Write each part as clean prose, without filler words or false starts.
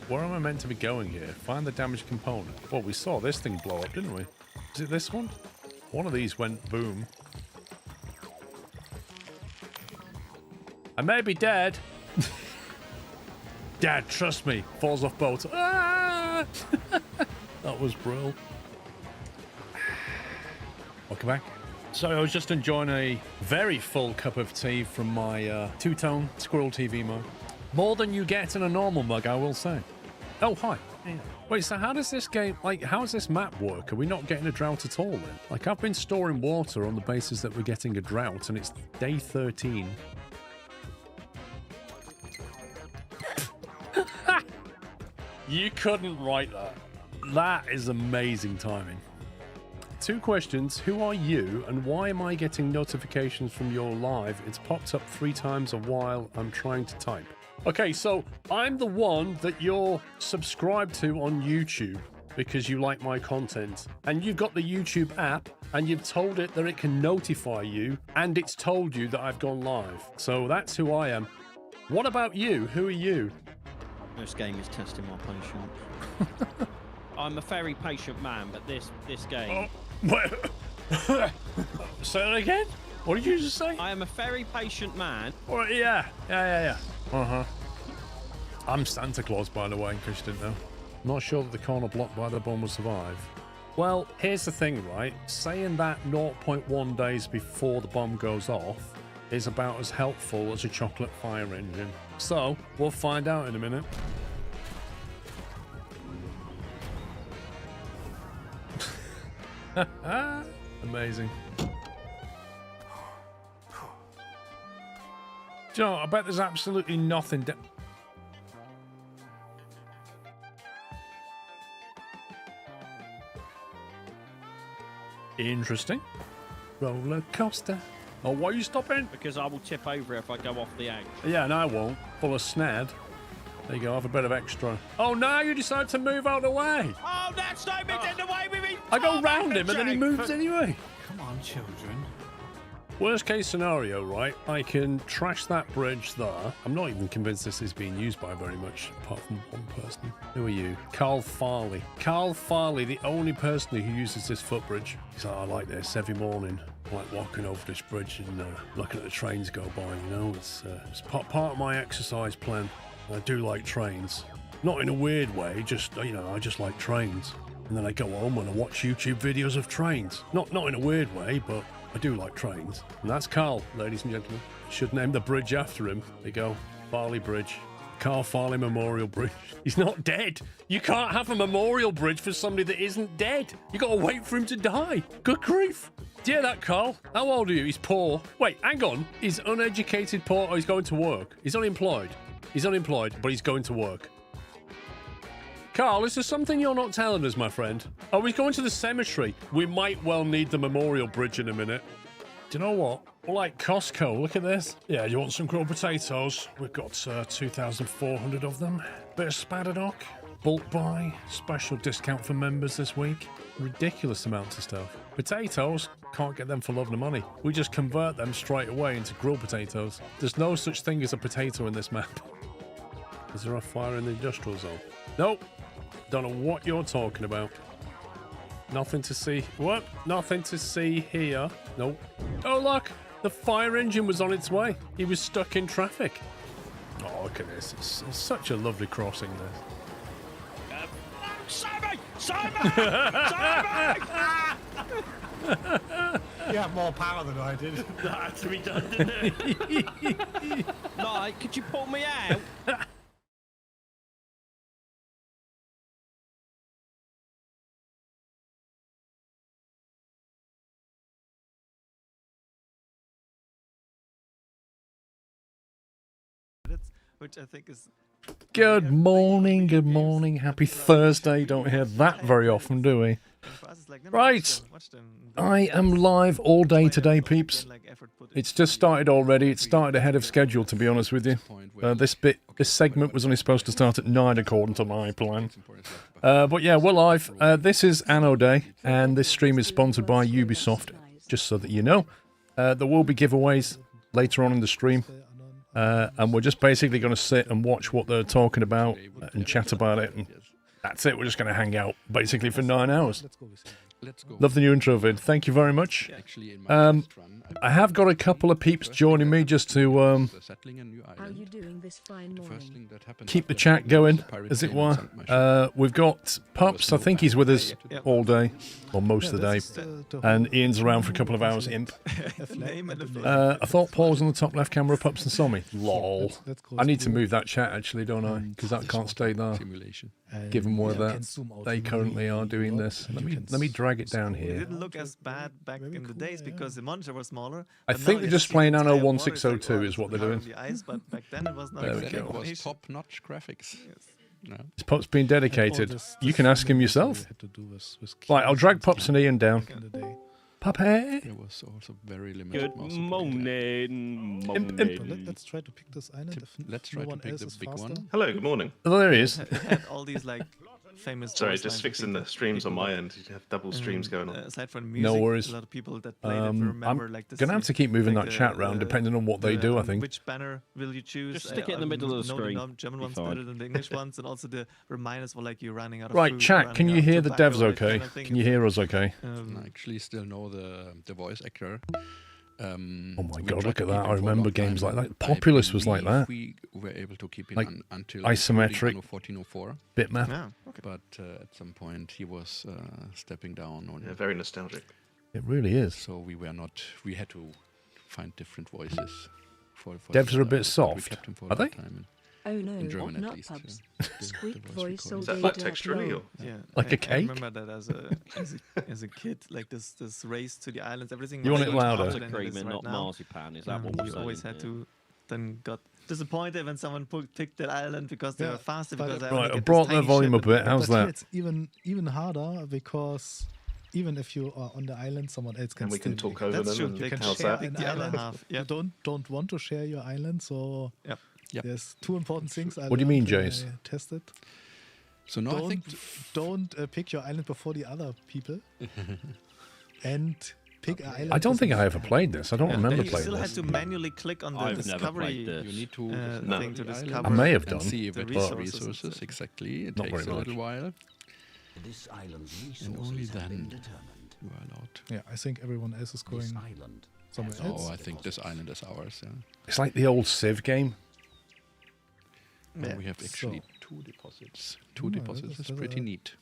where am I meant to be going here? Find the damaged component. Well, we saw this thing blow up, didn't we? Is it this one? One of these went boom. I may be dead. Dad, trust me. Falls off boat. Ah! That was brilliant. Welcome back. So I was just enjoying a very full cup of tea from my two-tone Squirrel TV mug. More than you get in a normal mug, I will say. Oh, hi. Yeah. Wait, so how does this game, like, how does this map work? Are we not getting a drought at all then? Like, I've been storing water on the basis that we're getting a drought, and it's day 13. You couldn't write that. That is amazing timing. 2 questions. Who are you, and why am I getting notifications from your live? It's popped up 3 times while I'm trying to type. Okay, so I'm the one that you're subscribed to on YouTube because you like my content. And you've got the YouTube app, and you've told it that it can notify you, and it's told you that I've gone live. So that's who I am. What about you? Who are you? This game is testing my patience. I'm a very patient man, but this game... Oh, say that again? What did you just say? I am a very patient man. Oh, yeah. Uh-huh. I'm Santa Claus, by the way, in case you didn't know. Not sure that the corner blocked by the bomb will survive. Well, here's the thing, right? Saying that 0.1 days before the bomb goes off is about as helpful as a chocolate fire engine. So, we'll find out in a minute. Amazing. Do you know, I bet there's absolutely nothing. Interesting. Roller coaster. Oh, why are you stopping? Because I will tip over if I go off the edge. Yeah, and I won't. Full of snad. There you go, have a bit of extra. Oh, now you decide to move out of the way. Oh, that's not me in the way with me. I go round him and then he moves anyway. Come on, children. Worst case scenario, right? I can trash that bridge there. I'm not even convinced this is being used by very much, apart from one person. Who are you? Carl Farley. Carl Farley, the only person who uses this footbridge. He's like, I like this every morning. I like walking over this bridge and looking at the trains go by, you know? It's part of my exercise plan. I do like trains. Not in a weird way, just, you know, I just like trains. And then I go home and I watch YouTube videos of trains. Not in a weird way, but I do like trains. And that's Carl, ladies and gentlemen. Should name the bridge after him. There you go. Farley Bridge. Carl Farley Memorial Bridge. He's not dead. You can't have a memorial bridge for somebody that isn't dead. You gotta wait for him to die. Good grief. Do you hear that, Carl? How old are you? He's poor. Wait, hang on. He's uneducated, poor, or he's going to work? He's unemployed. He's unemployed, but he's going to work. Carl, is there something you're not telling us, my friend? Oh, he's going to the cemetery. We might well need the memorial bridge in a minute. Do you know what? We're like Costco. Look at this. Yeah, you want some grilled potatoes? We've got 2,400 of them. Bit of spadadoc. Bulk buy. Special discount for members this week. Ridiculous amounts of stuff. Potatoes, can't get them for love nor money. We just convert them straight away into grilled potatoes. There's no such thing as a potato in this map. Is there a fire in the industrial zone? Nope. Don't know what you're talking about. Nothing to see. What? Nothing to see here. Nope. Oh, look. The fire engine was on its way. He was stuck in traffic. Oh, look at this. It's such a lovely crossing, this. Simon! Simon! Simon! You have more power than I did. That had to be done, didn't it? Like, could you pull me out? Which I think is... Good morning, happy Thursday. Don't hear that very often, do we? Right, I am live all day today, peeps. It's just started already. It started ahead of schedule, to be honest with you. This segment was only supposed to start at 9 according to my plan. But yeah, we're live. This is Anno Day, and this stream is sponsored by Ubisoft, just so that you know. There will be giveaways later on in the stream. And we're just basically going to sit and watch what they're talking about and chat about it. And that's it. We're just going to hang out basically for 9 hours. Love the new intro vid. Thank you very much. I have got a couple of peeps joining me just to How are you doing this fine morning? keep the chat going, as it were. We've got Pups. I think he's with us all day, or most of the day. And Ian's around for a couple of hours, imp. I thought Paul was on the top left camera, Pups and Sommy. Lol. I need to move that chat, actually, don't I? Because that can't stay there, given where they currently are doing this. Let me drag it down It here. didn't look as bad back in the days because the monitor was smaller. I but now think they're you just see playing the Anno entire water, 1602 it's is what like, they're on doing. the ice, but back then it was not There we like go. a It was animation. top-notch graphics. No. His Pup's been dedicated. You can ask him yourself. Right, I'll drag Pups and Ian down. Puppy! There was also very limited Good mouse support. morning. Let's try to pick this island. If Let's no try to one pick else the is big faster. one. Hello, good morning. Oh, there he is. It had all these like famous. Sorry, voice just lines of fixing the people- streams on people my that, end. You have double streams going on. Aside from music, worries. a lot of people that played it remember I'm like this. gonna have to keep moving like that chat round, depending on what they do, I think. Which banner will you choose? Just stick it in the middle of the know screen. German Be ones fine. better than the English ones, and also the reminders for like you running out of Right, food, chat, running can out you of hear the tobacco, devs that okay? kind of thing. Can you hear us okay? I actually still know the voice actor. Oh my we god, tried look to at keep that. him I for a remember long games time, like that. and Populous was like believe that. We were able to keep him Like until isometric. Anno 1404, Bitmap. Yeah, okay. but at some point he was stepping down on Yeah, very nostalgic. It really is. so we were not. We had to find different voices. For Devs are a bit but we soft, kept him for a are long they? time Oh no, in German at not least. pubs. The Squeak voice voice all Is day that like dark texturally low. or? Yeah, Like a I cake? remember that as a kid, like this race to the islands, everything. You was want it so much louder? harder than it Cream is and right not now. marzipan. Is that what we're You saying? always had Yeah. to. Then got disappointed when someone picked that island because they Yeah, were faster. but- Because I Right, only I get this brought the tiny volume a ship bit. and- How's But here that? it's even harder because even if you are on the island, someone else can And we can still talk pick. over That's them. true. and They can how's share that? the other island. half. Yeah. You don't want to share your island, so Yep. Yep. there's two important things. What do you mean, learned when Jace? I tested. So no, I think Don't pick your island before the other people, and pick an island. I don't with think a- I ever played this. I don't Yeah, remember then you playing still this. had to manually click on the I've never discovery. played this. you need to No. find thing to the island discover. I may have and done, see if the it resources has and resources. stuff. Exactly, it Not takes very a little much. while, This island's and only resources have been then determined. you are allowed. Yeah, I think everyone else is This going island somewhere has else. Oh, I think this island is ours. Yeah. It's like the old Civ game. And Yeah. we have So- actually two deposits. Two Oh, deposits is that's pretty a- neat.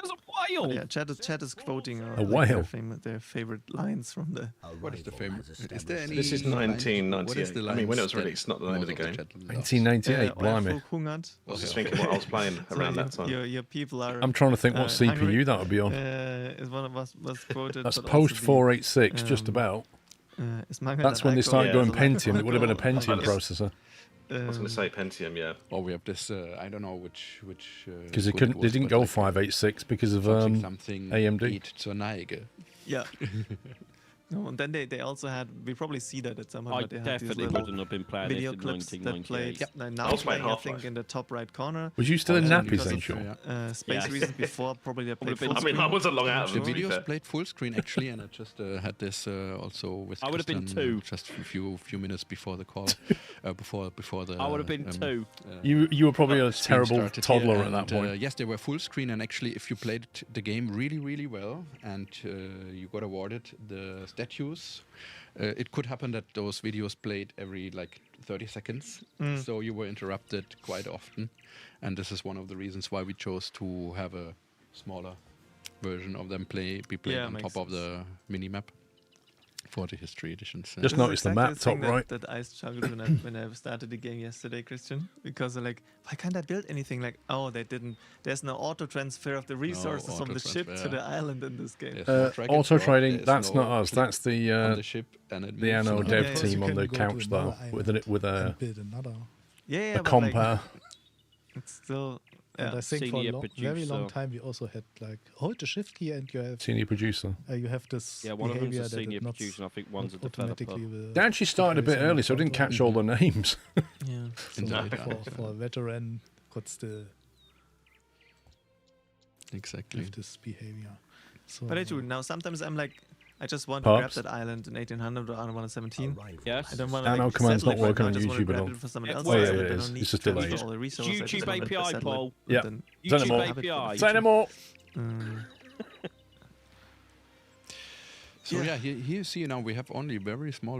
There's a whale. Yeah, chat is quoting A like whale. their favorite lines from the. What is the famous? Is there any? This is line- what is 1998. the I mean, when it lines was that released, not the name of the most game. chat loves? 1998, blimey. Euerflug hungert. I was just thinking what I was playing So around that time. Your people are. I'm trying to think what CPU hungry. that would be on. Is one of us was quoted. That's but post also the, 486, just um, about. es mangelt That's an when they started Alkohol, going also Pentium. It would have been a Pentium Yes. processor. I was going to say Pentium, yeah. Or we have this. I don't know which. Because they school it couldn't, they was, didn't but go like 586 because of something AMD. 8 zur Neige. Yeah. No, and then they also had. We probably see that at some point. I but they had these definitely little wouldn't have been playing this video in clips that 1998. played. Now I was playing playing, I Half-Life. think, in the top right corner. Was you still in Also nappies because then, of, Sean? Space Yeah. reasons before probably they played been- full I mean, I screen. wasn't long out of The them, to be fair. videos played full screen actually, and I just had this also with. I would have been Christian, 2. Just a few minutes before the call, before the. I would have been 2. You were probably a stream terrible started toddler here, at that and, point. yes, they were full screen, and actually, if you played the game really, really well, and you got awarded the statues, it could happen that those videos played every like 30 seconds, so you were interrupted quite often, and this is one of the reasons why we chose to have a smaller version of them be played Yeah, on makes top of the mini map for the history editions. Just This is noticed the exactly map thing top right. That I struggled when I started the game yesterday, Christian, because like, why can't I build anything? Like, oh, they didn't. There's no auto transfer of the resources from the ship to auto-transfer. the island in this game. There's no drag and Auto drop, trading, there's that's no not us. click That's on the the ship, and it the moves Anno on. dev yeah, team you on can the go to couch though, another with a and build another. Yeah, a but, like, compare. it's still. And Yeah. I think for a Senior very long producer. time we also had like hold the shift key and Senior producer. you have this Yeah, one of them's behavior a that senior it not producer, and I think one's a not developer. automatically will They actually started a bit early, so I didn't catch all the names. Yeah. so Indeed, for a veteran could still Exactly. have this behavior. So But I do now. Sometimes I'm like, I just want to grab Pops. that island in 1800 or Anno 117. Yes. I don't want to Anno like, command's settle not it right working now. on I just want to YouTube at grab all. it for someone Oh, else. yeah, so yeah, I it don't is. need It's just to delayed. install all the resources. I YouTube just want to API, settle it Paul. Yeah. and then Say no just more. have it for the API. Say no future. more. So yeah, here you see now we have only a very small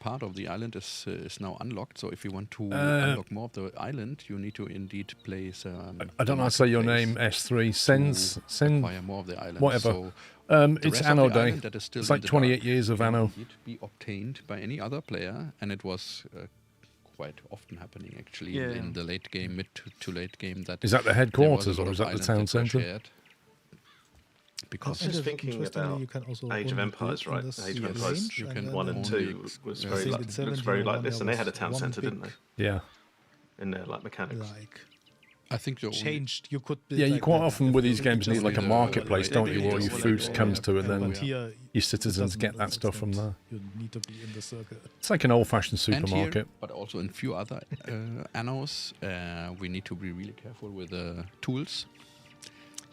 part of the island is now unlocked. So if you want to unlock more of the island, you need to indeed place. I don't know how to say your name, S3. Sends. acquire more of the island. Whatever. So the It's rest of Anno the Day. island that is still It's in like the 28 dark years of can Anno. indeed be obtained by any other player, and it was quite often happening actually in the late game, mid to late game. That Is that the there was a headquarters lot or of is that the islands town that were centre? shared. Because I was just thinking Interestingly, about you can also Age of only Empires, build in right? this Age of range, Empires you and can then 1 and only 2 was I very think like, in looks 17 very or like one this, there and they had a was town one centre, didn't big, they? Yeah. In their like mechanics. like I think the only changed. You could build Yeah, you like quite that often if with you these games need just like a the- marketplace, yeah, don't they you? do Where your also food like the- comes to, and but then here your it citizens doesn't get that to stuff from extent. there. You need to be in the circle. It's like an old-fashioned and here, supermarket. but also in few other annos, we need to be really careful with the tools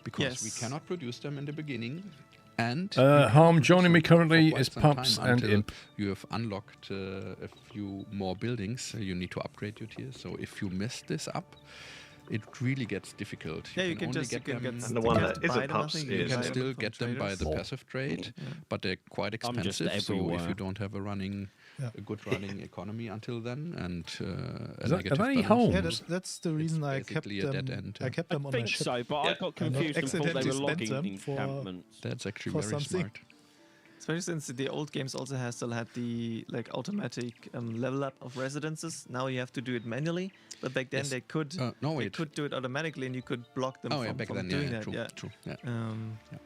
because we Yes. cannot produce them in the beginning. And Harm joining me currently for quite is some Pups time and until Imp. You have unlocked a few more buildings. You need to upgrade your tiers. So if you mess this up, it really gets difficult. Yeah, you can only just get them. And the you one have that to isn't buy them, I Pups think. You is- can buy still from get them by the traders. passive trade, Yeah. but they're quite I'm just expensive. So if everywhere. you don't have a running, Yeah. a good running economy until then, and a Is that- negative are they balance, home? Yeah, that's the reason I kept basically a dead them. end, I kept I them on my think ship. so, but I Yeah. got I not confused and thought they accidentally were spent logging them for- encampments. that's actually for very something. smart. Especially since the old games also still had the like automatic level up of residences. Now you have to do it manually, but back then Yes. they could No, they wait. could do it automatically, and you could block them Oh from, yeah, back from then, doing yeah, that. true, Yeah. true. Yeah.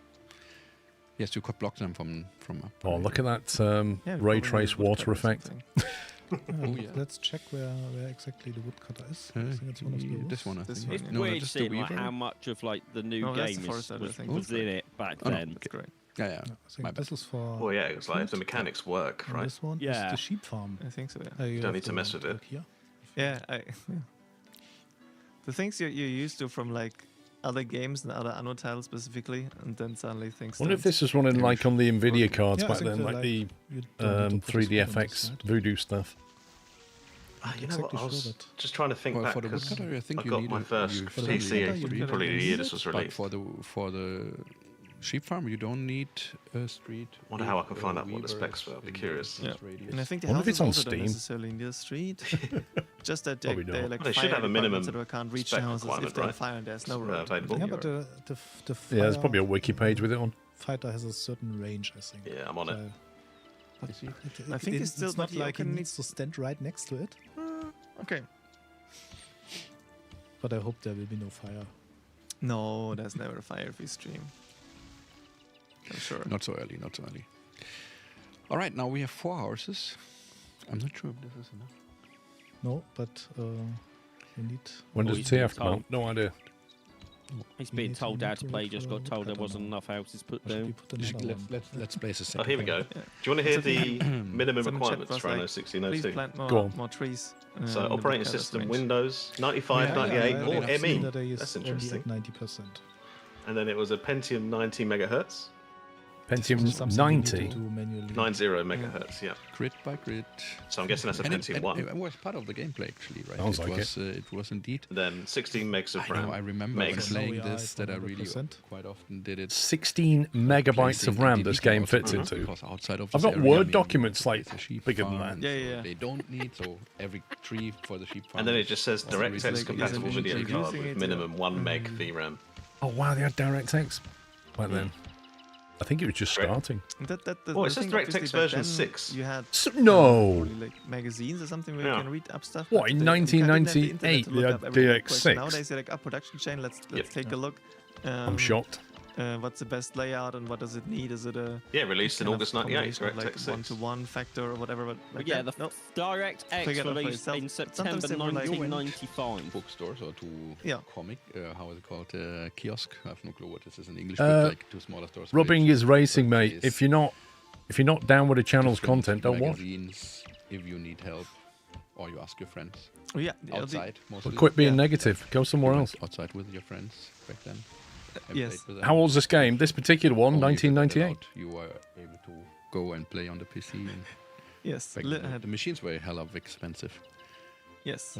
Yes, you could block them from up. Oh, look at that yeah, we ray probably trace need a woodcutter water or effect. something. Oh, yeah. Let's check where exactly the woodcutter is. I think it's one of those. This one, I This think. one, It's yeah. No, weird just the seeing like, Weaver. how much of like the new No, that's game the Forest Edge, I think. was in it back Oh, no. then. That's great. Yeah, yeah. Yeah, I My think bad. this is for. Well, yeah, it was like if the food, mechanics work, and right? This one Yeah. is the sheep farm. I think so. Yeah. You don't have need to mess with it. click Here. Yeah, yeah. The things you're used to from like other games and other Anno titles specifically, and then suddenly things. I wonder if don't. this was running like on the Nvidia cards Yeah, I back think then, they're like the you don't need to put a 3D spoon on this FX side. voodoo stuff. You know what? exactly I was sure that- just trying to think Well, back for the because woodcutter, I think I you got need my a- first you- For the PC woodcutter, you probably need the year it, this was But released. for the sheep farm, you don't need a street. Wonder how I can find out what the Weaver specs were. I'd be in curious. Yeah. radius. And I think the Wonder if houses it's on also don't Steam. necessarily near the street. Just that Probably they not. like Well, they should fire have a minimum departments that can't reach spec the houses if requirement, they're right? fire and there's no road. Available. Yeah, but the Yeah, there's fire probably a wiki page with it on. fighter has a certain range, I think. Yeah, I'm on it. But Is he? I think it's still- not but you like he can- needs to stand right next to it. Okay. But I hope there will be no fire. No, there's never a fire if we stream. I'm sure. Not so early, not so early. All right, now we have 4 houses. I'm not sure if this is enough. No, but we need. When Oh, does he's TF been come out? told. No idea. He's We being need to- told we how need to to play, look just for got a told there woodcutter wasn't now. enough houses put Or should we down. put another one? Let's place a Oh, second. here we go. one. Yeah. Do you want to hear So the minimum Someone chat requirements was for Anno like, 1602? Please plant Go on. more trees. So in the operating woodcutter's system range. Windows 95, Yeah, 98, I or have seen ME. that he is That's only interesting. at 90%. And then it was a Pentium 90 megahertz, Pentium Something we 90. need to do manually. 90 megahertz. Yeah. Grid by grid. So I'm guessing that's a And Pentium 1. it was part of the gameplay actually, right? Sounds it like was, it was indeed. Then 16 megs of I know, RAM. I remember when Megs. playing Now we are this at that I really 100%. quite often did it. 16 megabytes of placing RAM the this detail game also fits because into. outside of I've this got area, Word I mean, documents, like, it's a sheep bigger than farm, that. Yeah, yeah. They don't need, so every tree for the sheep farm. And then it just says also DirectX really compatible easily video using card it, with minimum 1 meg VRAM. Oh wow, they had DirectX back then. I think it was just Right. starting. Oh, it says DirectX version 6. You had No. probably, like magazines or something where Yeah. you can read up stuff. What, but in you didn't have the 1998 internet to they look had up every question. DX6? Nowadays they're like, production chain. Let's Yep. take a look. I'm shocked. What's the best layout and what does it need? Is it a Yeah, released in kind of August 98, combination of, like DirectX 6. 1-to-1 factor or whatever? But like Yeah, that? the Nope. DirectX Figure it out for released yourself. in Sometimes September they were like- 1995. bookstores or to Yeah. comic, how is it called? Kiosk? I have no clue what this is in English, Uh, but like two smaller stores. where Rubbing you is racing, mate. purchase If you're not down with the channel's different content, don't watch. magazines if you need help or you ask your friends Oh, yeah. the LD outside mostly. But quit being Yeah. negative. Go somewhere You else. went outside with your friends back then. and Yes. played with them. How old's this game? This particular one, Only if it 1998. allowed, you were able to go and play on the PC. And Yes. the machines were hell of expensive. Yes.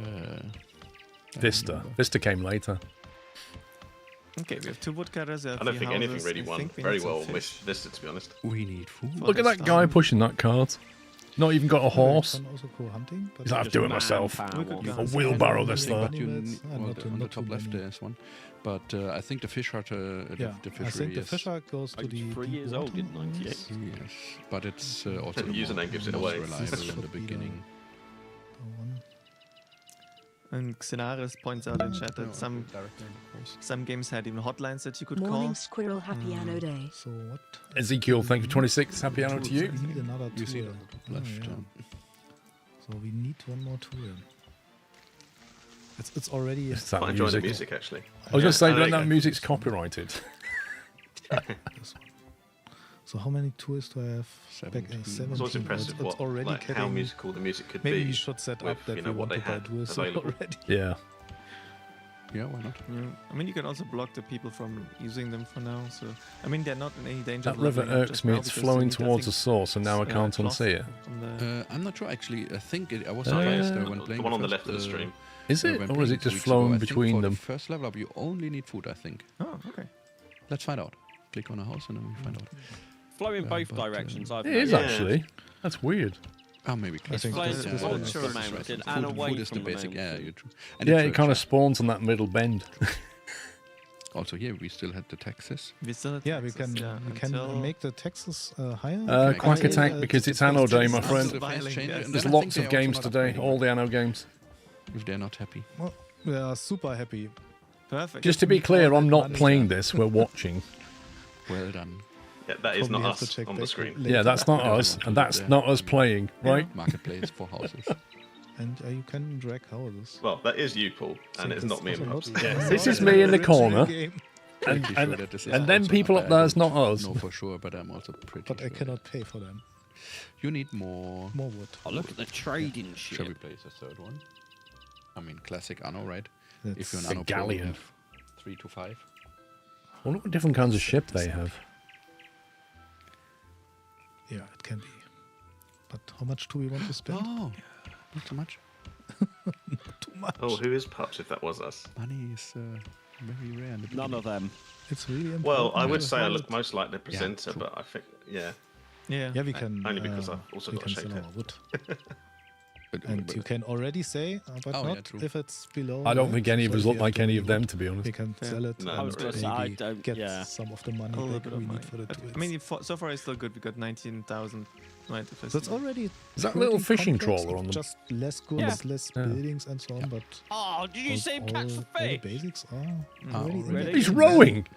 Vista came later. Okay, we have 2 woodcutters. I don't think anything really won very well with Vista, to be honest. We need food. Look at that guy pushing that cart. Not even got a horse. Can also go hunting. He's like, I'll do it myself. I'll wheelbarrow this there. On the top left there's one. But I think the fish hut, the fishery I think the fish hut goes to the 3 years old in 98. Yes, but it's also The username gives it away. reliable in the beginning. And Xenaris points out in chat that some games had even hotlines that you could Morning call. Squirrel, happy Anno Day. So what? Ezekiel, thank you for 26. Happy Anno to you. We need another You see tool. it left. So we need one more tool. It's already. It's that Quite enjoying the music. music, actually. I was going to say, Oh, there don't you that go. music's copyrighted. This one. So how many tools do I have? 17. It's 17. always impressive It's already how getting. musical the music could Maybe be. we should set with, up that you know, we what want they to buy had duals available. already. Yeah. Yeah, why not? Yeah. I mean, you can also block the people from using them for now. So, I mean, they're not in any danger. That of river leveling up irks just me. now It's because flowing they need, I towards the think, source, and now I can't cloth unsee it. on the- I'm not sure actually. I think I was Uh, surprised when The playing one on the first, left of the stream. Is it? when Or is playing it just 2 weeks ago. flowing I think between for them? The first level up, you only need food, I think. Oh, okay. Let's find out. Click on a house and then we find out. Flow in Yeah, both but, directions. I've It is noticed. actually. That's weird. Oh, maybe. I think flowing this towards one the is mountain right. and away Food is from the the basic. Yeah, mountain. you're true. And Yeah, it's it kind of church. spawns on that middle bend. Also here we still had the taxes. We still have Yeah, we taxes, can we until- can make the taxes higher. Quack Okay. attack because it's Anno Day, my friend. The face change, Yes. and There's then I think lots they're of also games not today, upgrading all the Anno games. if they're not happy. Well, we are super happy. Perfect. Just to be clear, I'm not playing this, we're watching. Well done. Yeah, that is Probably not have to us check on the back screen. later. Yeah, that's not us, and that's not us playing, right? Marketplace for houses. And you can drag houses. Well, that is you, Paul, and So it's this not me and also Pops. not- This is not me in the a original corner. game, And, Pretty and, sure that this is and then also people not up there is bad. not us. No, for sure, but I'm also pretty but I sure. cannot pay for them. You need more. More wood. Oh, look at the trading Shall we ship. place a third one? I mean, classic Anno, right? That's If you're an The Anno pro, you galleon. have 3 to 5. I wonder what different kinds of ship they have. yeah, it can be. But how much do we want to spend? Oh, not too much. Too much. Oh, who is Pups if that was us? Money is very rare in the None of them. It's really important. Well, I would to say I have look it. most like the presenter, true. but I think, yeah. Yeah. Yeah, we can. Only because I've also we got a can shaped sell head. our wood. But, And you can already say, but Oh, yeah, not true. if it's below. I don't right? think any of So us if look you have like to any of wood, them, to be honest. We can Yeah. sell it. No, and I was gonna say, I maybe don't- get yeah. some of the A money little back bit we of need money. for the But, tools. I mean, so far it's still good. We got 19,000. Right, if I so it's see. already Is that pretty little fishing complex, trawler on them? just less goods, Yeah. less Yeah. buildings, and so on. But Oh, did you see him catch the all the fish? basics are Ah, already. in already. there. He's rowing!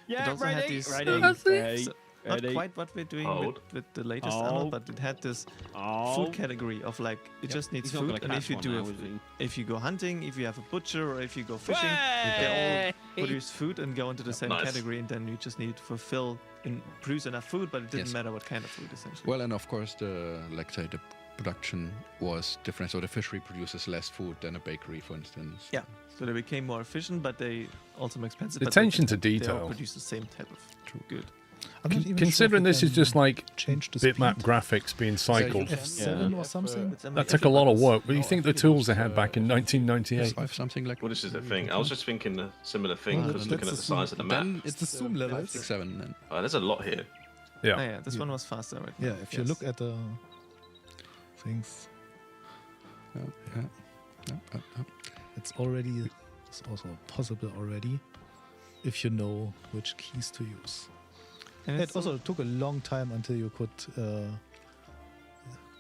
Yeah, also had ready, these- ready, That's it. ready, So, not ready. quite what we're doing Hold. with the latest Anno, Hold. but it had this Oh. food category of like it just needs He's not food, gonna and if catch you one do now, a- is he? if you go hunting, if you have a butcher, or if you go fishing, they Way! all produce food and go into the same Nice. category, and then you just need to fulfill and produce enough food, but it didn't Yes. matter what kind of food essentially. Well, and of course, the production was different. So the fishery produces less food than a bakery, for instance. Yeah. So they became more efficient, but they also more expensive. The but they- attention to they all detail. produce the same type of good. I'm not even sure Considering if we this is can just like change the bitmap speed. graphics being cycled, F7 or something. that took a lot of work. What do you think the tools they had back in 1998? Five something like. Well, this is the thing. I was just thinking a similar thing, Well, just that's looking at the the size of the map. Then It's the zoom levels. 6, 7. Then. There's a lot here. Oh, Yeah. yeah, this one was faster. Right Yeah, now. if you Yes. look at the things, it's already it's also possible already if you know which keys to use. And It it's also took a long time until you could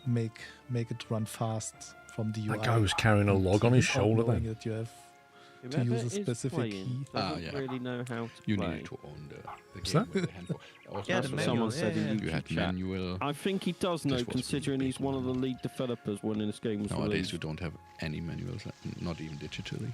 make it run fast from the UI. That guy was carrying a log on his without shoulder knowing then. that you have Whoever use a is specific playing key. doesn't yeah. really know how to You play. need to own the What's game that? with the handbook. Also, Yeah, That's the what manual, someone said yeah, in yeah. the you had YouTube chat. manual. I think he does know, This was considering really he's one of the lead developers when this game was Nowadays, released. you don't have any manuals, not even digitally.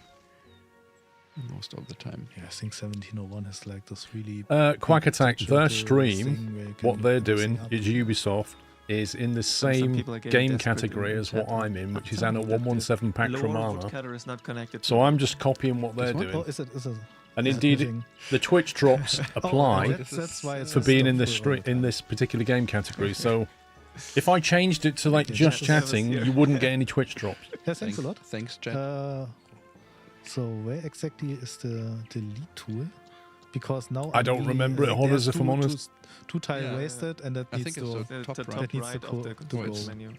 Most of the time. Yeah, I think 1701 is like this really. Quack Attack, digital their thing stream, where you what can they're mix it doing up. is Ubisoft is in the some same people are getting game desperate category in as what chat. I'm in, which is Telling Anno me that the 117 Pax lower Romana. woodcutter is not connected. So I'm just copying what they're This one? doing. Oh, is it? Is it? And indeed, the Twitch drops apply that's why it's for being in still this full all the in time. this particular game category. So, if I changed it to like just chatting, you wouldn't get any Twitch drops. Yeah, thanks a lot. Thanks, chat. So where exactly is the delete tool? Because now I don't remember it, Hodders, if I'm honest. Two tile wasted, and that I needs think it's to. the top the right. top That needs right to of the go- control to go. menu.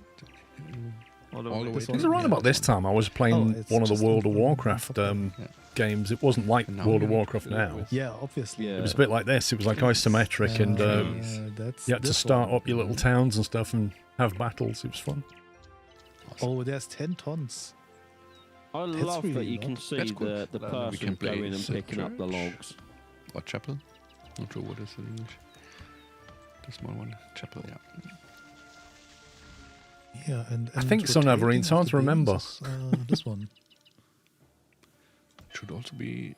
All the way This to one? It was around about this time. I was playing it's one of the just World of on- Warcraft games. It wasn't like And now World of we Warcraft play now. with- Yeah, obviously. Yeah. It was a bit like this. It was like isometric, and that's you had to this start one. up your little towns and stuff and have battles. It was fun. Oh, there's 10 tons. I That's love that really you not- can see That's good. the We person can play going and St. picking up the Church. logs. Or chapel. Not sure what is in English. The small one. Chapel, yeah. Yeah, and I think so, rotating Navarine. It's of hard the to remember. buildings is, this one. Should also be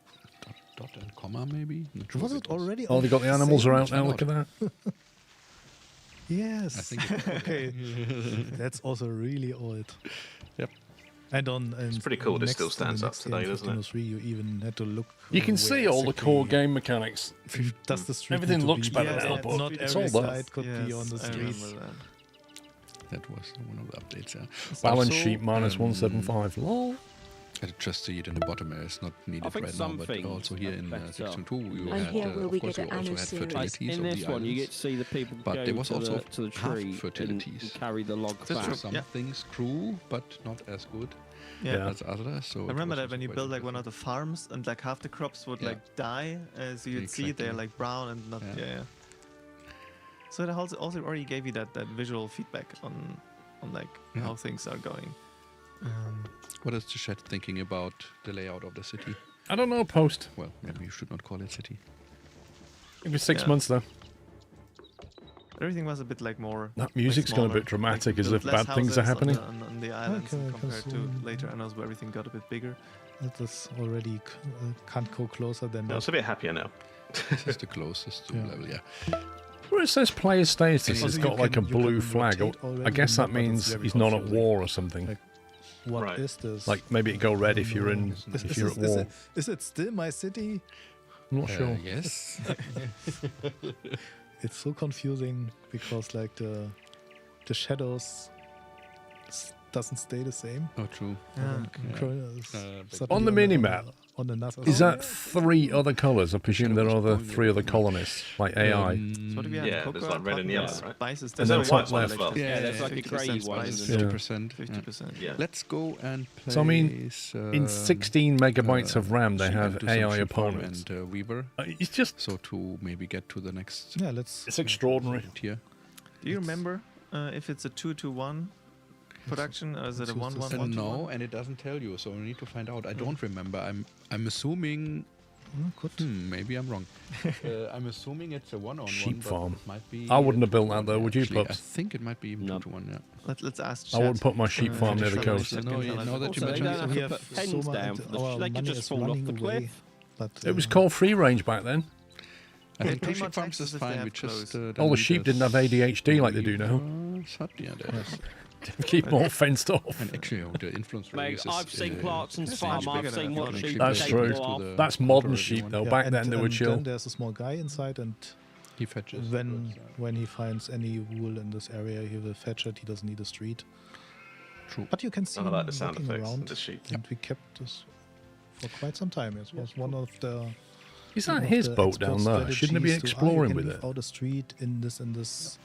dot and comma, maybe. Not sure Was if it was. already? Oh, on they got the the animals same around now. channel. Look at that. Yes. I think it- Okay. That's also really old. Yep. And on It's pretty cool this still stands up today, doesn't it? 3, you even had to look. You can where see all the core exactly game mechanics. Does the street Everything need to looks be better there? now, but not it's every all there. side could be on the I streets. remember that. That was one of the updates, yeah. Balance Also, sheet minus 175. Lol. I just see it in the bottom. It's not needed think right now, some but things also here are in better. section 2, you And had, here will of we course, get you an also Anno had series. fertilities In of this the one, you get islands. to see the people But go there was to, also to the half tree fertilities. and carry the log That's true. back. Some Yeah. things grew, but not as good Yeah. as others. So I it remember was that also when you quite build like one of interesting. the farms and like half the crops would Yeah. like die, so you'd see they're Exactly. like brown and not Yeah. yeah. So it also already gave you that visual feedback on like Yeah. how things are going. What is the chat thinking about the layout of the city? I don't know, Post. Well, maybe you should not call it city. It was 6 Yeah. months though. Everything was a bit like more. That like, music's gone a smaller, bit dramatic, as built if less bad things are houses happening. on the islands Okay, compared to consume- later Annos where everything got a bit bigger. That is already can't go closer than Yeah, that. it's a bit happier now. This is the closest to Yeah. level, yeah. Where it says player status, Also, it's you got like a can- you blue can flag. rotate I already guess the that map, but it's means very he's not at confusing. war or something. Like, What Right. is this? Like maybe it go red if you're in Is if you're at war. Is it still my city? I'm not sure. Yes. It's so confusing because like the shadows doesn't stay the same. Oh, true. Yeah. but- On the minimap, on another Is side. that 3 other colours? I presume there are the 3 other colonists, like AI. So what do we have? Yeah, Cocoa, there's like red and cotton, yellow, right? Spices. And then There's top white one left. as well. Yeah, there's like a 50% grey one. spices. isn't there? 50%. 50%. Yeah. Let's go and play. So, I mean, In 16 megabytes of RAM, they have AI opponents. and Weaver. It's just So to maybe get to the next Yeah, let's. it's extraordinary. tier. Do you remember if it's a 2-1 production or is it a Let's use 1-1? this. 1-1? No, and it doesn't tell you, so we need to find out. I don't remember. I'm assuming. Good. Maybe I'm wrong. I'm assuming it's a 1-on-1. Sheep but farm. it might be I wouldn't have a built that 2-1, though, would you, actually. I Pups? think it might be even No. 2-1. Yeah. Let's ask. I wouldn't put my sheep farm near the Shall I coast. check No, in? you know that Also, you they mentioned don't have we to have put pens so much- down for the our they could money just is fall off running the away, cliff. But It was called free range back then. I They think pay 2 more sheep farms taxes is if they fine. have We just clothes. All the sheep didn't have ADHD like they do now. Yeah, there's- Keep them all fenced off. and actually, the influence Mate, radius is, I've seen Clarkson's it's farm. much I've bigger seen than what that. sheep That's take true. go off. That's modern sheep though. Back then they were chill. Then there's a small guy inside, and He fetches. when he finds any wool in this area, he will fetch it. He doesn't need a street. True. But you can see I him like the sound walking effects of around, the sheep. and we kept this for quite some time. It was one of the. Is one that of his the boat down expert there? Shouldn't it be strategies to, exploring you with can it? leave out a street in this.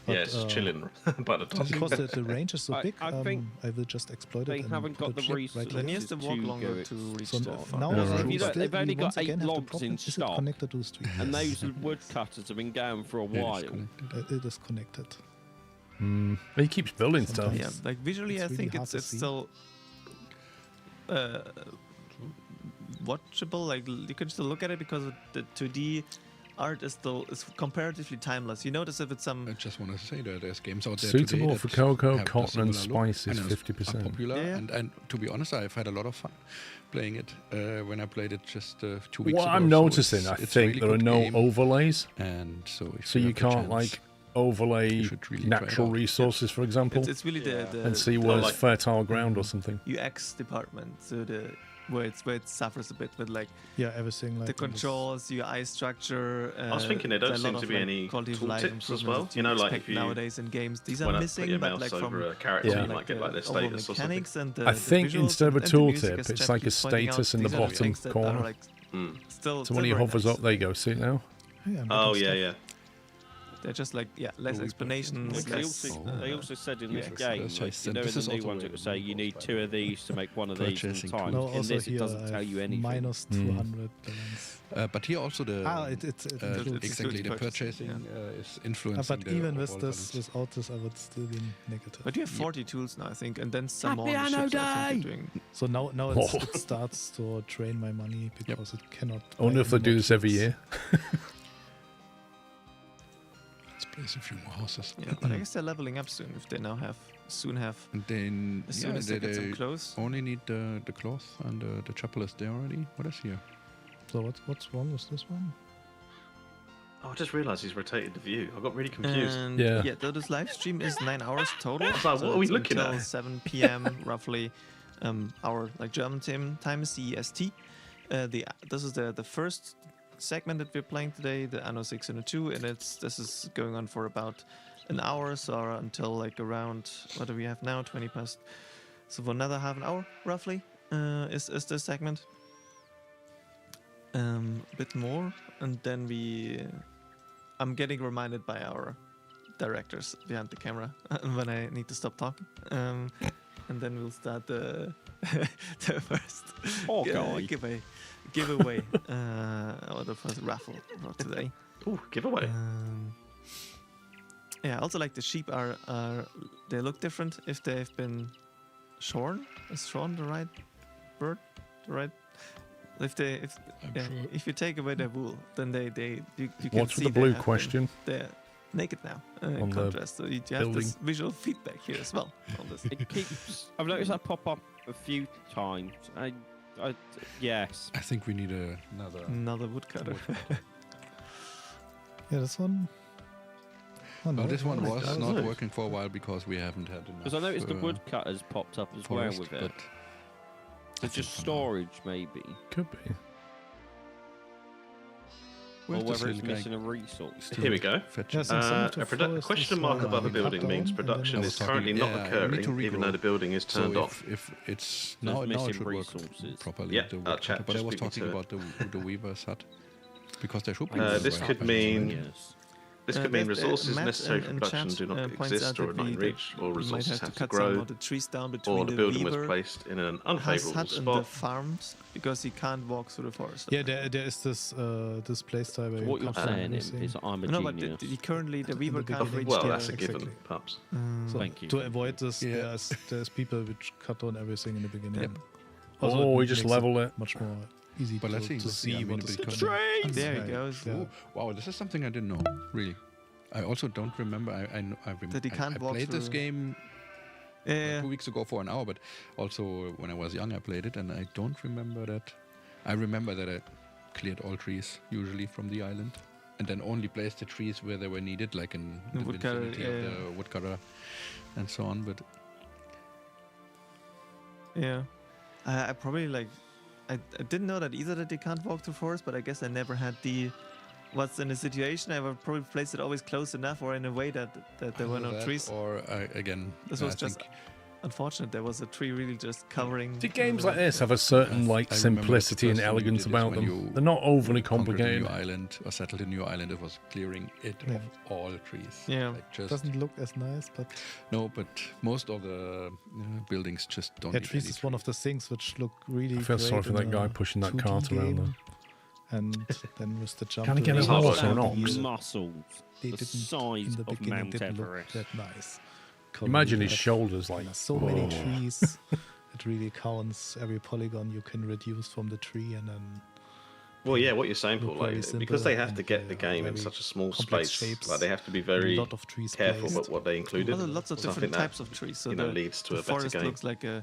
Yeah, But, it's chilling by the top. Because the range is so I- big, I think I will just exploit they it. and haven't put got a the ship resources. right Then he here. has to To walk go longer it. to reach So the farm. now Yeah, is right. it You don't- still- they've only you got once 8 again have the logs problem, in is it stock. connected to the street? And those woodcutters have been going for a while. It is connected. He keeps building stuff. Sometimes. Yeah, like visually, It's I really think hard it's to see. still watchable. Like you can still look at it because the 2D art is comparatively timeless. You notice if it's I some just want to say that there's games out there Suitable today for that cocoa, have the cotton, and similar look spices, and are 50%. popular. Yeah, yeah. And to be honest, I've had a lot of fun playing it when I played it just 2 weeks What ago. I'm so noticing, I it's a think really there are good no game, overlays, and so if so you have the can't chance, like overlay you should really try it natural out. resources, for example, it's really the and see the where's like- fertile ground or something. UX department. So the where it suffers a bit with like everything like the controls, UI structure. I was thinking there don't a lot seem to of, be like, any quality of life tooltips as improvements well. that You know, like expect if you nowadays in games, these are when I missing. put your But mouse like over from a character, Yeah. you might get like the overall status or something. mechanics and I think visuals instead of a and the music, tooltip, as it's Jeff like a keeps pointing out, status in the these are bottom things that are, corner. like, still So when he very hovers nice. up, there you go. See it now? Yeah, I'm Oh getting yeah, stuff. yeah. They're just like less Oh, explanations. They Less, also said in this UX. game, That's like, right. you know, in This the is new also ones where it would the say money you goes, need by 2 of these to make one of these at a Purchasing time. No, In also this, it here doesn't I tell have you anything. minus 200 balance. But here also the It includes exactly the purchasing, purchasing is influencing. but the even with overall this, balance. without this, I would still be negative. But you have 40 tools now, I think, and then some more Happy on the ships. Anno I think Day! you're doing. So now Oh. it starts to drain my money because it cannot. I wonder buy if they any do more this every tools. year. Let's place a few more houses. Yeah, but I guess they're leveling up soon if they now soon have. And then As soon as they get some they clothes. only need the cloth and the chapel is there already. What is here? So what's wrong with this one? Oh, I just realised he's rotated the view. I got really confused. And Yeah. though this live stream is 9 hours total. I was like, what are we it's looking until at? 7 p.m. roughly, our like German time CEST. This is the first segment that we're playing today, the Anno 602, and this is going on for about an hour, so until like around, what do we have now, 20 past, so for another half an hour roughly is this segment. A bit more, and then I'm getting reminded by our directors behind the camera when I need to stop talking, and then we'll start the first giveaway or the first raffle for today. Ooh, giveaway. Yeah, also like the sheep are they look different if they've been shorn. Is shorn the right word? The right? If you take away their wool, then you can What's see the they blue have question? They're naked now. On In the contrast, so you have this visual feedback here as well on this. It keeps. I've noticed that pop up a few times. Yes. I think we need Another woodcutter. Yeah, this one. Oh, no, Well, this one oh my was God. not working for a while because we haven't had enough. Because I noticed the woodcutters popped up as well forest, with it. but It's just storage, maybe. Could be. Or Where's the whether it's silk? missing a resource. Here we go. fetching. Yes, and some to A forest question is, mark above a cut building down means and then production I is was currently talking- not yeah, I need to occurring, even though regrow. the building is turned so off. if it's There's now it missing should work resources. properly. Yeah, the our woodcutter, chat but I just was beat me talking to about the weaver's hut because there should be. This weaver could hut mean- Yes. This could mean Matt resources in- necessary for in production chat, do not points exist out or are that not in we- reach, or might resources have to have to cut some grow, of the trees down between or the building was weaver placed in an hut unfavourable and the spot. farms because he can't walk through the forest. Yeah, there is this place type where What you you're cut down saying everything. is I'm a No, but genius. currently the weaver the can't beginning. reach Well, the... that's a given, exactly. pups. So Thank you. to avoid this, Yeah. there's people which cut down everything in the beginning. Yep. Also, Oh, we it just makes level it. much more easy But let's see. to see I mean, what is because- coming. There he Right. goes. Yeah. Oh, wow, this is something I didn't know. Really, I also don't remember. That he can't I walk played this through- game Yeah. 2 weeks ago for an hour, but also when I was young, I played it, and I don't remember that. I remember that I cleared all trees usually from the island, and then only placed the trees where they were needed, like in The the woodcutter, vicinity of the woodcutter, and so on. But Yeah. I probably like... I didn't know that either, that they can't walk through forest, but I guess I never had the... What's in the situation? I would probably place it always close enough or in a way that there were no either that trees. Or again, This I was just think unfortunate. There was a tree really just covering... Do games like this have a certain like I remember simplicity the and first thing you elegance did is about when them? you They're not overly conquered a complicated. new island or settled a new island. It was clearing it Yeah. of all trees. Yeah. Like just Doesn't look as nice, but no, but most of the buildings just don't. yeah, need trees any is one of the things which look really I feel great sorry for in that guy a pushing that 2D cart around game. there. And then with the jump, Can I get a hard horse work. or an ox? Muscles. they the didn't size in the of beginning Mount didn't look Everest. that nice. Imagine his Have shoulders like. so many oh. trees. It really counts every polygon you can reduce from the tree, and then Well, yeah, what you're saying, Look Paul, very like, simple because they have to and get the they are game in very such a small complex space, shapes, like they have to be a very lot of trees careful placed. about what they included. Well, lots of So I different think that, types of trees. So you know, the, leads to the a better forest game. looks like a...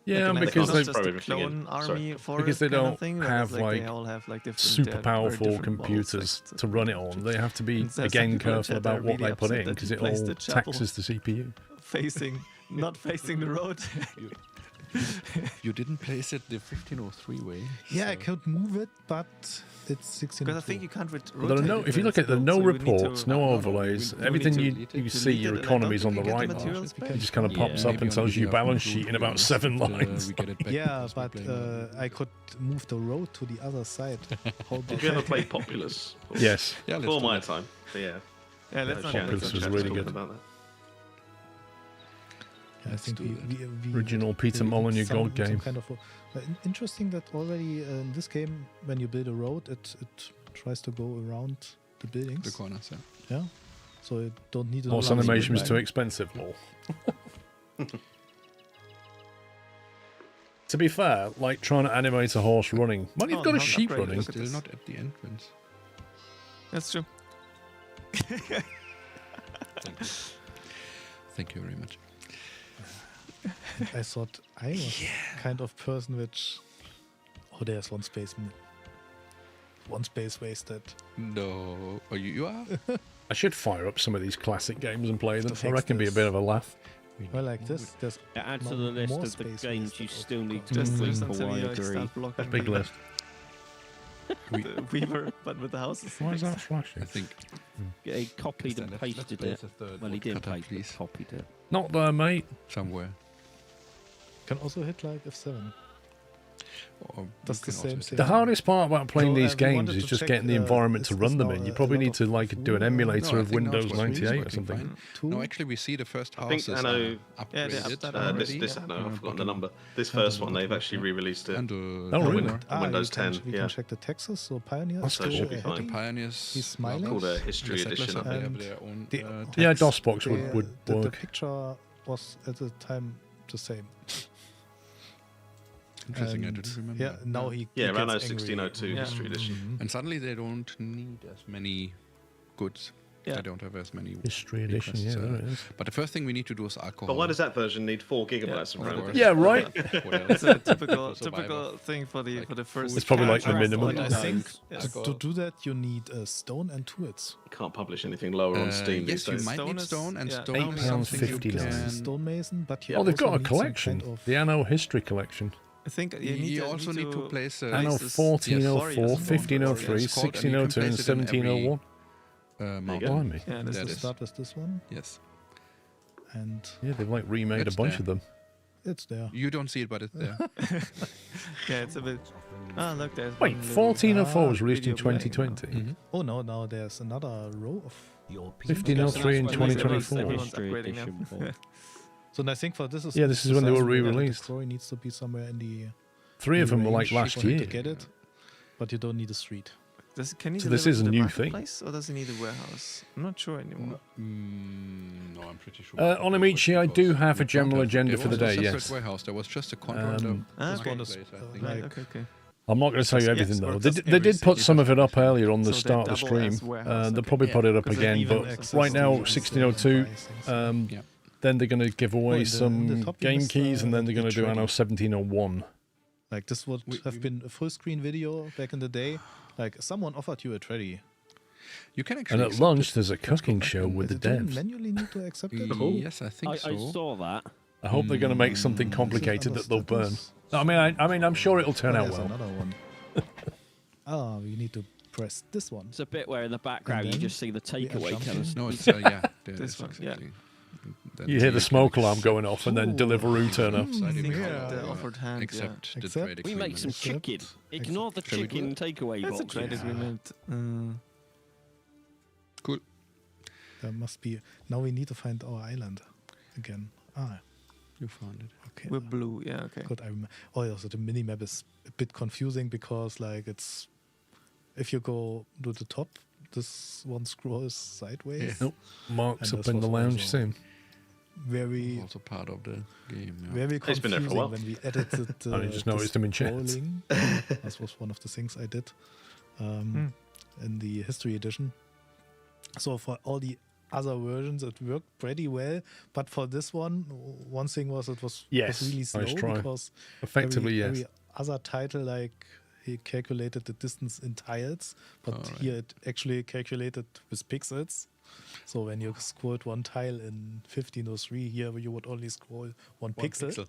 Yeah, like because not they just throw a everything in. clone army forest Because they kind of don't thing, but have, it's like, they like, all have like different, super very powerful different models, computers like, to run it on. They have to be And so some again people in careful chat are about what really they put upset in that because you it placed all the chapel taxes the CPU. facing, not facing the road. You didn't place it the 1503 way. Yeah, I so- could move it, but it's 16. Because I think you can't There are no, if you look at the no reports, no overlays, everything you see your economies on the right bar. It just kind of pops up and tells you balance sheet in about 7 lines. We get it back Yeah, because we but play more. I could move the road to the other side. How about Did you ever that? play Populous? Yes. Yeah, let's Before do my that. time. But yeah. Yeah, let's not. Populous let's was not really chat good. About that. Yeah, I think we Original Peter we Molyneux some- God some game. kind of interesting that already in this game, when you build a road, it tries to go around the buildings. The corners, yeah. Yeah, so you don't need. Horse animation was too expensive, lol. To be fair, like trying to animate a horse running. Well, you've Oh, got a how's sheep upgrade? running. Look at Still this. not at the entrance. That's true. Thank you very much. I thought I was kind of person which. Oh, there's one space. One space wasted. No. Oh, you are? I should fire up some of these classic games and play them. To I fix reckon be a this. bit of a laugh. Well, like this, there's Add to More- the list more of the space games wasted you of still need to Just complete until for you I agree. start blocking Big list. the Weaver, but with the houses. Why is that I flashing? think. He copied and Let's pasted place it. a third Well, he didn't cutter, paste it, please. copied it. Not there, mate. Somewhere. can also hit like F7. Or That's you the can also same hit thing. The hardest part about playing So, these we games wanted is to just check, getting the environment to is run them now in. You a probably lot need to of like do an full, emulator No, I of think now Windows it's working 98 or working something. fine. Two. No, actually, we see the first I think houses Anno- are Yeah, they upgraded. upped that already. this Anno, I've forgotten the bottom- number. This first one, they've actually re-released it. And Oh, really? more. Windows you can, 10, we yeah. can check the Texas. So Pioneer. That's So it should be ahead. fine. The Pioneers. He's smiling. Called a the History settlers Edition. have And their own. the- Yeah, text. DOSBox The, would the work. picture was at the time the same. Interesting, I And didn't remember. Yeah, now he Yeah, he Anno gets angry. 1602 Yeah. History Edition. And suddenly they don't need as many goods. Yeah. They don't have as many. History edition, yeah, requests, there it is. But the first thing we need to do is alcohol. But why does that version need 4 gigabytes Of of RAM? course. Yeah, right. What else? It's a typical Survivor. typical thing for the first. It's probably like the Character minimum. But I think Yes. to do that you need a stone and tools. You can't publish anything lower on Steam yes, these you days. might Stone need is- stone, and yeah. stone is something you £8.59. can. Stonemason, but you Oh, they've also got a need some collection. kind of- The Anno History Collection. I think You also need to place Anno this- 1404, yes, 1503, It's called- and you can 1602, and place it in every- 1701. Mount. go. Blimey. Yeah, let's That just is- start with this one. Yes, And Yeah, they've like remade It's a bunch there. of them. it's there. you don't see it, but it's there. Yeah, it's a bit. Ah, look, there's. Wait, one little 1404 was Ah, released in video playing. 2020. Mhm. Oh no, now there's another row of. Your 1503 in That's 2024. Everyone's History upgrading now. edition for. So I think for this is Yeah, this is when they were 2000, re-released. The story needs to be somewhere in the. 3 of them were like range last for you year. to get it, but you don't need a street. Can you So this deliver is to a the new thing. marketplace, or does it need a warehouse? I'm not sure anymore. No, I'm pretty sure. Onamichi, I do have a general agenda for the day, There was a yes. separate warehouse. There was just a contract. Ah, This okay. one is, Place, I uh, think. Right, like- okay. I'm not going to tell you Yes, everything or though. does They every did put city some have of it up one? earlier on the So they start of the double as stream. warehouse, They'll okay. probably Yeah, put it up because again, even but access right now, to 1602. pricing. Yeah. Then they're going to give away in the some top game is, keys, and then they're going to it's do Anno ready. 1701. Like this would have been a full screen video back in the day. Like someone offered you a ready. You can And actually. at accept lunch, it. there's a cooking show with the Do you devs. manually need to accept it? Yes, I think I so. saw that. I hope they're going to make something complicated that they'll burn. I mean, I'm sure it'll turn Oh, out there's well. another one. Ah, we need to press this one. It's a bit where in the background you then just see the we are takeaway jumping. colours. No, it's yeah. There This is one, yeah. exactly. Then You hear the can smoke alarm accept- going off, and then Deliveroo turn up. I think Yeah. The offered hand, yeah. Accept the Accept. trade We make some agreement. chicken. Ignore the Shall we do chicken takeaway That's a box. trade agreement. Cool. There must be. Now we need to find our island again. Ah, You found it. okay. We're blue, yeah, okay. Good. Oh, also the minimap is a bit confusing because like it's if you go to the top, this one scrolls sideways. Nope. Mark's And up this in the was lounge also- soon. Very, Also part of the game. Yeah. very It's been there confusing for a while. when we edited the. I just the noticed him in chat. scrolling. This was one of the things I did in the history edition. So for all the other versions, it worked pretty well, but for this one thing was it was Yes, really slow nice try. because Effectively, yes. every other title like he calculated the distance in tiles, but Alright. here it actually calculated with pixels. So when you scrolled one tile in 1503, here you would only scroll one pixel.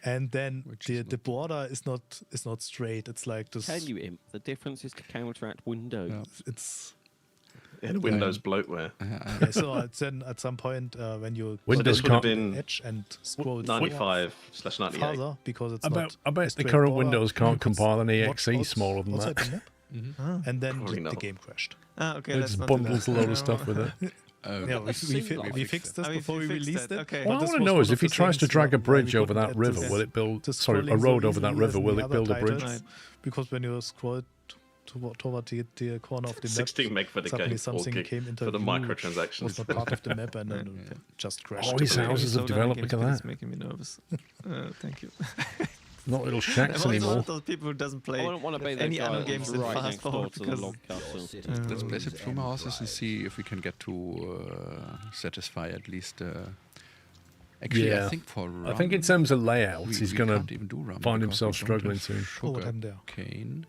And then Which the is not- border is not straight. It's like this. Tell you, Imp, the difference is to counteract windows. Yeah. It's Yeah, the Windows bloatware. yeah, so then at some point when you Windows this would have can't- been edge and scroll 95/98. farther because it's I not. bet the straight current border, Windows you can't could compile an watch exe out- smaller than outside that. the map, Mhm. and then Probably the not. game crashed. Okay, It let's just not do bundles a that. load of stuff with it. Yeah, we fixed this Oh, before we fixed released it. Okay. What I this want to was know one is of if he the tries to things drag a why we bridge over couldn't that get river, this- will it build? to Sorry, a scrolling road so over that easily river, as will the it build a other bridge? titles, Because when you scroll toward the corner of the map, 16 meg for the suddenly game, 4 something gig came into for the view, microtransactions. was not part of the map, and then it just crashed. Oh, his Okay, houses slow have down developed again, because of it's that. making me nervous. Thank you. Not little I'm shacks also one anymore. of those people who doesn't play I don't want to be the any guy Anno that's games in right fast next door forward to the because log castle. Let's place it through my houses and see if we can get to satisfy at least. Actually, Yeah. I think for I think in terms of layouts, he's going can't to even do rum find because himself we don't struggling have soon. Oh, what sugar happened there? cane.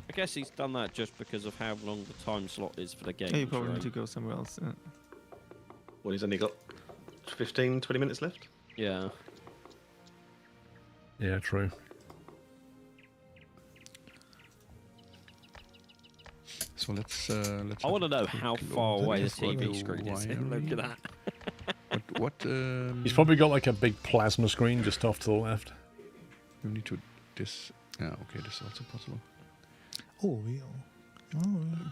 I guess he's done that just because of how long the time slot is for the game. Yeah, you probably right? need to go somewhere else. Well, he's only got 15, 20 minutes left. Yeah. Yeah, true. So let's. I want to know how far away the TV screen is. Look at that. What? He's probably got like a big plasma screen just off to the left. You need to this. Yeah, okay, this is also possible. Oh, yeah. Yeah,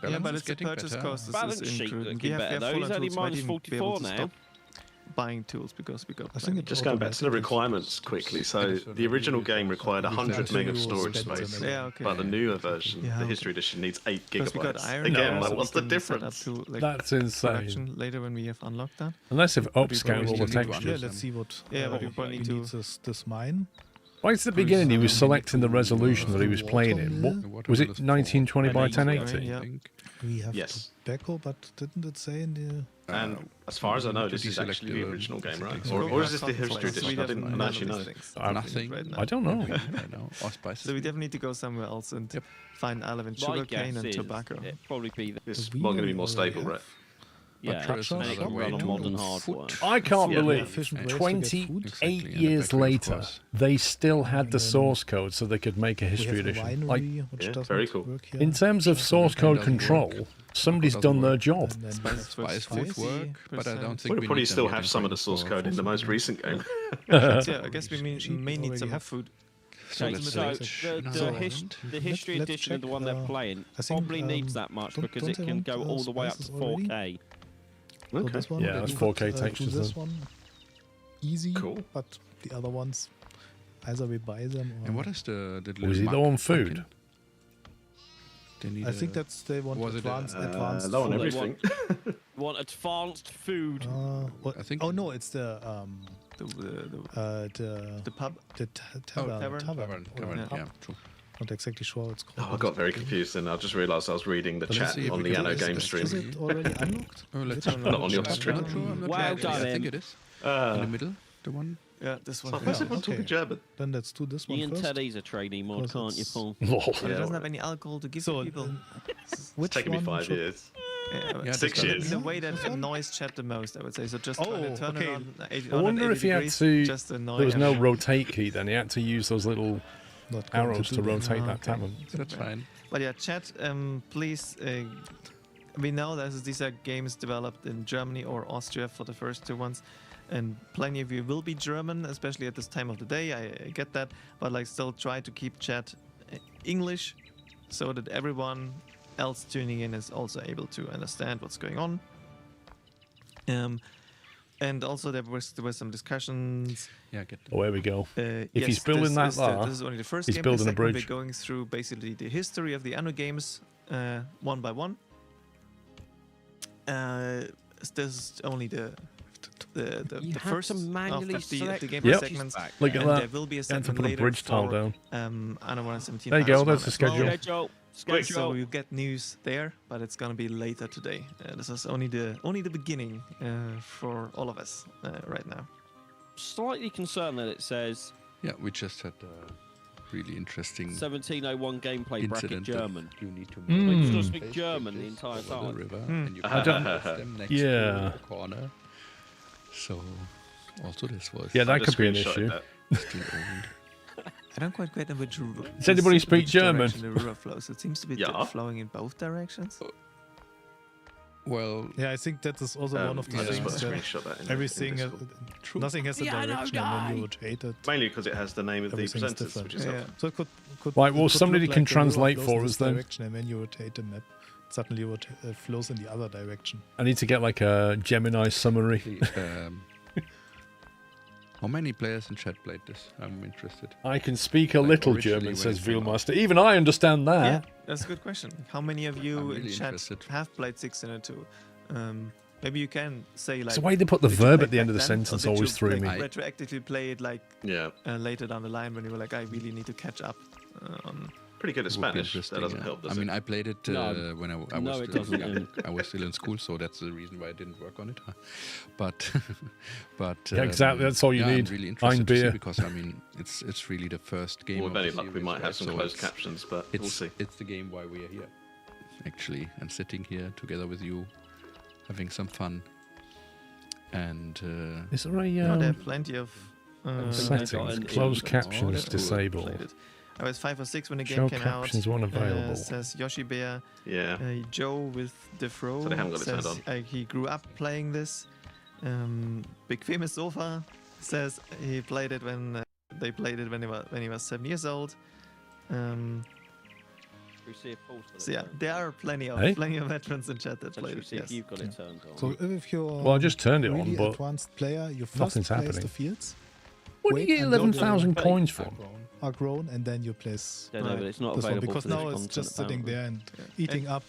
Balance but is it's the getting purchase better. cost Balance is sheet included. looking better, though. full He's only tools, might minus even be able 44 to now. stop buying tools because we got. I think it Just going back to the automatically- requirements quickly. So the original game required 100 meg of storage space. Yeah, okay. But the newer version, Yeah, the okay. history edition, needs 8 Because we got gigabytes. iron. Again, now, like, so what's we the can set up difference? to, like, That's insane. production later when we have unlocked that. Unless they've probably upscaled all the still need to Yeah, textures. let's see what. Yeah, but you probably he need to- needs this mine. Right at the beginning, he was selecting the resolution that he was playing in. What was it, 1920 by 1080? Yeah. I think. We have Yes. tobacco, but didn't it say in the? And as far as I know, to this is deselect actually the the original game, right? settings. Or is this the Consoles, history so we edition? I definitely didn't actually know know. these things Nothing. right now. I don't know. Right now. Or spices. So we definitely need to go somewhere else and Yep. find Alevin My sugarcane guess and is tobacco. it'd probably be the, It's The more going to wheel be more we stable, already right? yeah, there is and it another can way run on to modern foot. hardware. I can't Yeah. believe Efficient ways to get 28 food. Exactly, and the years battery, of later, course. they still had the And then source code so they could make a We history have a edition. Like, winery, which Yeah, doesn't very cool. work here. in terms of source That code doesn't control, work. somebody's Doesn't done their work. job. And then Spice we have versus Spice would spicy work, but I don't percent. think We'll we probably need them still yet have in some of the Fire source for code in the most food. recent game. Yeah, I guess we Cheap may need already some have. food. So Okay, let's so search the another history Let's edition of the check, one they're playing I think, probably needs that much don't- because don't it they can want, go all the way up to spices already? 4K. So Okay. this one, Yeah, we that's could, 4K do textures this then. one easy, Cool. but the other ones, either we buy them or. And what is the little Was he mug low on pumpkin? food? They need I think that's they want was it, advanced Low on food. everything. Want advanced food? What? I think- Oh no, it's the The pub. tavern. Tavern, yeah, true. Not exactly sure what it's called. Oh, I got very confused and I just realised I was reading the But let's chat see if on we the can Anno do game this. stream. Is it already unlocked? Oh, let's Is it Not on your unlocked? stream. I'm not sure, I'm not Well sure. done, I think Em. it is. In the middle, the one. Yeah, this one. So why is Yeah, everyone talking okay. German? Then let's do this one You and first. Teddy's a trainee mod, Because can't you, it's- Paul? Lol. But it Yeah, doesn't have any alcohol to give So, to people. which It's taken me one 5 should- years. Yeah, but Yeah, 6 this one. years. in a way that annoys chat the most, I would say. So just try to Oh, turn okay. it on. I wonder if he had to. Just annoy There was no everyone. rotate key then. He had to use those little Not going arrows do to that. rotate Ah, that okay. tavern. That's fine. But yeah, chat, please. We know that these are games developed in Germany or Austria for the first two ones, and plenty of you will be German, especially at this time of the day. I get that, but like still try to keep chat English, so that everyone else tuning in is also able to understand what's going on. And also there were some discussions. Yeah, get Oh, there we go. If he's building that there, this is only the first he's game. building a The second, bridge. We're going through basically the history of the Anno games one by one. This is only the You have first to manually of the select gameplay Yep. segments. Look at And that. there will be a You had to segment put a later bridge tile for down. Anno 117. There you go, Palace that's one the as well. schedule. Schedule. So Schedule. you'll get news there, but it's gonna be later today. This is only the beginning for all of us right now. Slightly concerned that it says Yeah, we just had a really interesting 1701 gameplay bracket incident. German. that You need to Mm. Like, move you're Hmm. supposed to speak face German the bridges entire over time. The river, Hmm. and you I can't don't- place them next Yeah. to the corner. So also this was Yeah, that I just could be an screenshotted issue. that. Still old. I don't quite get in which. Does anybody speak German? The river flows. It seems to be flowing in both directions. Well, Yeah, I think that is also one of the I just put a things that screenshot that in everything, Discord. nothing has a direction, and when you rotate it, Mainly because it has the name of the everything's presenters, different. which is Yeah. helpful. So it could Right, well, it could somebody look can like the river translate flows for in us this then. direction, and when you rotate the map, it suddenly flows in the other direction. I need to get like a Gemini summary. how many players in chat played this? I'm interested. I can speak a Like little originally German, when says it came out. Veilmaster. Even I understand that. Yeah, that's a good question. How many of you I'm in really chat interested. have played 602? Maybe you can say like. It's the way they put the did you verb play at the end of the back then, or sentence did always you, threw like, me. Retroactively play it like Yeah, later down the line when you were like, I really need to catch up on. pretty good at Would be Spanish. That interesting, doesn't yeah. help, does I mean, it? I played it No. when I No, was it still doesn't, young. I was still in school, so that's the reason why I didn't work on it. But Yeah, exactly, that's all you yeah, need. I'm really Ein interested to see Bier. because I mean, it's really the first game. Well, of with any the luck, we series, might right? have some So closed it's- captions, but we'll It's see. it's the game why we are here, actually, and sitting here together with you, having some fun. And Is there No, there are a plenty of. settings? an Closed in- captions that's cool. disabled. Played it. I was 5 or 6 when the Show game came out. captions one available. Says Yoshi Bear. Yeah. Joe with Defro So they haven't got it turned says on. he grew up playing this. Big Famous Sofa says he played it when they played it when he was 7 years old. We see if Paul's got it So yeah, turned there are plenty of Hey? veterans in chat that on. played Let's it. see if Yes. you've got it turned on. So if you're Well, I just turned it on, really but advanced player, you first nothing's place happening. the fields, what do wait you get until 11,000 the- coins for? are grown, and then you place Yeah, no, but it's not this one, available because for this now it's content, just sitting apparently. there and Yeah. eating up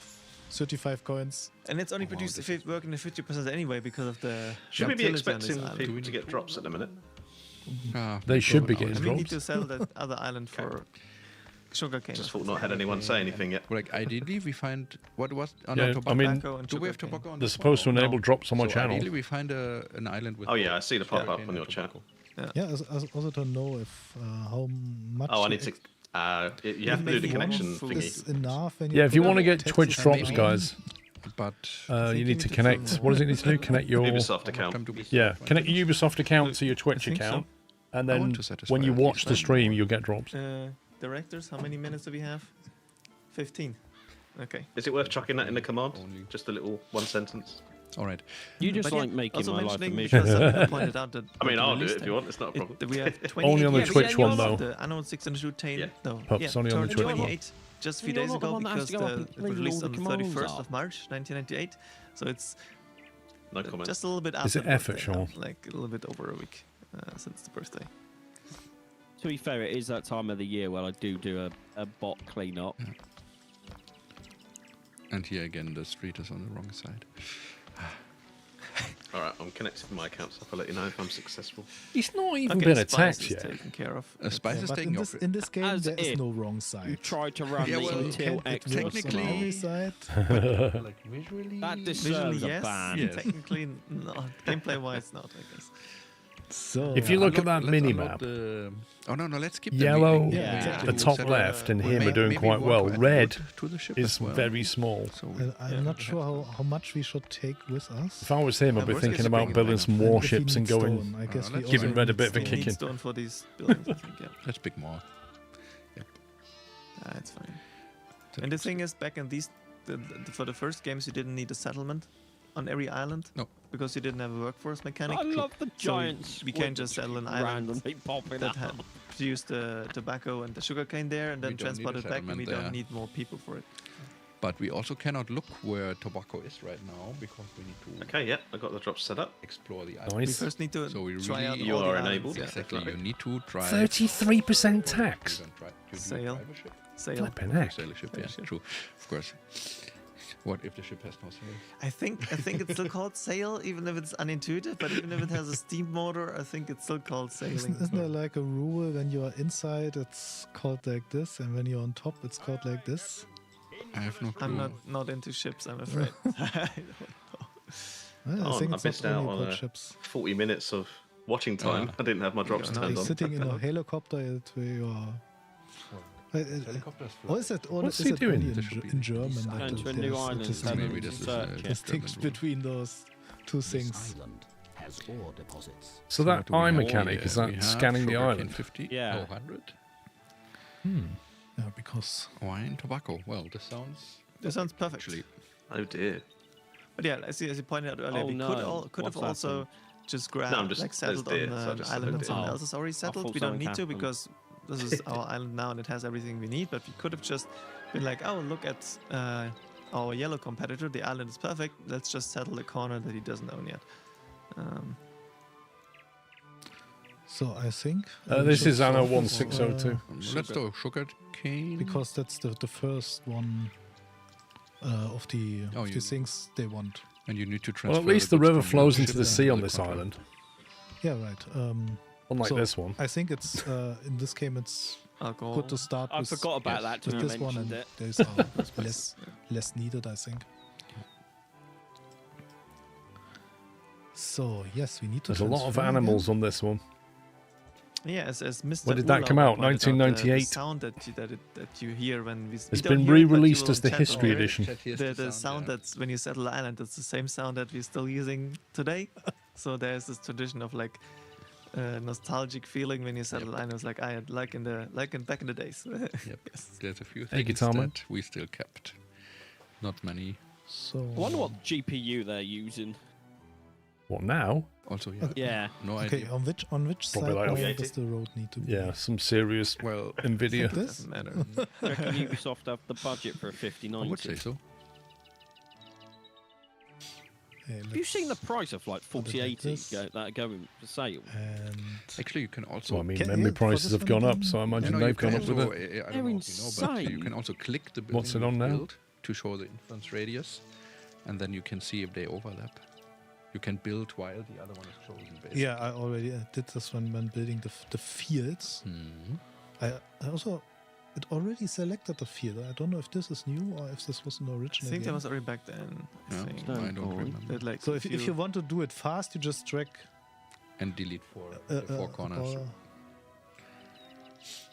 35 coins. And it's only Oh, wow, produced this if it working at 50% anyway because of the. Should we be utility on this expecting island. people to get drops at the minute? They should be now getting And it's- we need drops. to sell that other island for sugarcane. Just thought not had anyone say anything yet. Well, like ideally, we find what was on Yeah, our I tobacco. mean, Tobacco and Do we have sugarcane. tobacco on They're this supposed to one? enable drops on my So channel. ideally, we find an island with. Oh yeah, I see the pop up sugarcane on your and chat. tobacco. Yeah, I also don't know if how much. Oh, I you need to. You have to do Maybe the one connection food is thingy. enough. When Yeah, if you want to get text Twitch is drops, down. guys, But you need to connect. What does it need to do? Connect your Ubisoft account. yeah, connect your Ubisoft account to your Twitch think so. account, and I then want to satisfy when you at watch least the one stream, more. you'll get drops. Directors, how many minutes do we have? 15. Okay. Is it worth chucking that in the command? Only- Just a little one sentence. all right. You just But yeah, like making also my life a mentioning, miserable. because some people pointed out that. I mean, the I'll do release it if you time- want. It's not a problem. We have 28 Only on the yeah, Twitch yeah, one, though. The Anno 602 Yeah. no, Pups, yeah, only on the turned Twitch one. 28 just a few You're days not the ago one that has because to go up and it was read all released the on the commands 31st out. of March 1998. So it's No comment. just a little bit Is after it the effort, birthday, Sean? like a little bit over a week since the birthday. To be fair, it is that time of the year where I do a bot cleanup. And here again, the street is on the wrong side. All right, I'm connected to my account, so I'll let you know if I'm successful. He's not even Okay, been Spice attacked is yet. taken care of. Spice Yeah, is but taking in off. this game, As there is if no wrong You side. try to run Yeah, the well, until It X. works on technically- every side. Like visually. That Visually, deserves a yes. ban. Yes. Technically, not. Gameplay-wise, not, I guess. So If you look at Unlock- that let's mini-map, unlock the- Oh no, let's skip yellow, the, Yeah, exactly the what top we said. left, and Well, him are doing maybe quite we well. want to add Red wood to the ship is as well. very small. So we- I'm Yeah. not sure how much we should take with us. If I was him, I'd be worst case, thinking you about bring it building back. some And if we warships and need going. stone, I guess we let's also giving Red a need bit of a stone. We need kicking. stone for these buildings, I think, yeah. Let's pick more. It's fine. And the thing is, back in these, for the first games, you didn't need a settlement on every island. No. Because you didn't have a workforce mechanic. I love the So giants. we can't just settle an island randomly popping that up. had produced the tobacco and the sugarcane there and We then don't need transport a it back, and we settlement don't there. need more people for it. But we also cannot look where tobacco is right now because we need to Okay, yeah, I got the drops set up. explore the island. We Nice. first need to So we try out really- You all the are islands, enabled. Yeah. Exactly. You Definitely. need to drive. 33% tax. You don't drive- you do Sail. drive a ship. Sail. Flipping You heck. sail a ship, Sail a yeah, ship. true. Of course. What if the ship has no sail? I think it's still called sail, even if it's unintuitive. But even if it has a steam motor, I think it's still called sailing. Isn't there like a rule when you are inside, it's called like this, and when you're on top, it's called like this? I have no clue. I'm not into ships, I'm afraid. I don't know. I Oh, think I it's missed not out only on about a ships. 40 minutes of watching time. I didn't have my drops Yeah, turned Like on. sitting in a helicopter, where you are. Helicopters Or is it, or What's is he it doing? only This should be- in German? Going that to a there's new island, distinct- settlement Maybe this is search. a distinct German rule. between those two This things. island has ore deposits. So that what do we eye have? mechanic, is We that have scanning the sugarcane island? 50, Yeah. 100. Yeah, because Wine, tobacco. Well, this sounds This sounds perfect. actually. Oh dear. But yeah, as you pointed out earlier, Oh, we no. could have What's also happened? just grabbed, No, I'm just- like settled there's on deer, so I the just said island I that did. someone Oh. else has already settled. thought We don't something need to happened. because this is our island now and it has everything we need. But we could have just been like, oh, look at our yellow competitor. The island is perfect. Let's just settle the corner that he doesn't own yet. so I think This should is Anno focus, 1602. Let's go sugar cane. because that's the first one of the Oh, of you- the things they want. And you need to transfer. Well, at least the goods river from flows your into ship the to sea on the this contract. island, Yeah, right. unlike so this one. I think it's in this game it's Alcohol. good to start I with, forgot about that till with you this one, and mentioned it. there's less needed, I think. So yes, we need to. There's a lot of transfer again. animals on this one. Yeah, as Mr. When did that Ulau come out? pointed the 1998? sound that you hear when we. It's been re-released as the History Edition. The sound that's when you settle the island, it's the same sound that we're still using today. So there's this tradition of like nostalgic feeling when you settle the island. It's like back in the days. Yep. Yes. There's a few Hey, things guitar man. that we still kept. Not many. So I wonder what GPU they're using. What now? Also, yeah. Yeah. No okay, idea. on which Probably side like where 80. does the road need to be? Yeah, some serious Well, Nvidia. Like this? Doesn't matter. I reckon Ubisoft have the budget for a 5090. I would say so. Hey, Have you seen the let's- price of like put it like 4080 this. that are going for sale? And Actually, you can also. So I mean, Can- memory yeah, for prices this have one gone up, again? so I imagine No, you they've can gone up with also, it. I don't They're know if you know, but you insane. can also click the building What's it on you've now? built to show the influence radius, and then you can see if they overlap. You can build while the other one is chosen. Basically. yeah, I already did this when building the fields. Hmm. I also it already selected the field. I don't know if this is new or if this was an I original. think that game. was already back then. I No, think. No. I don't Oh, remember. That, like, So if you want to do it fast, you just drag And delete the four corners. or-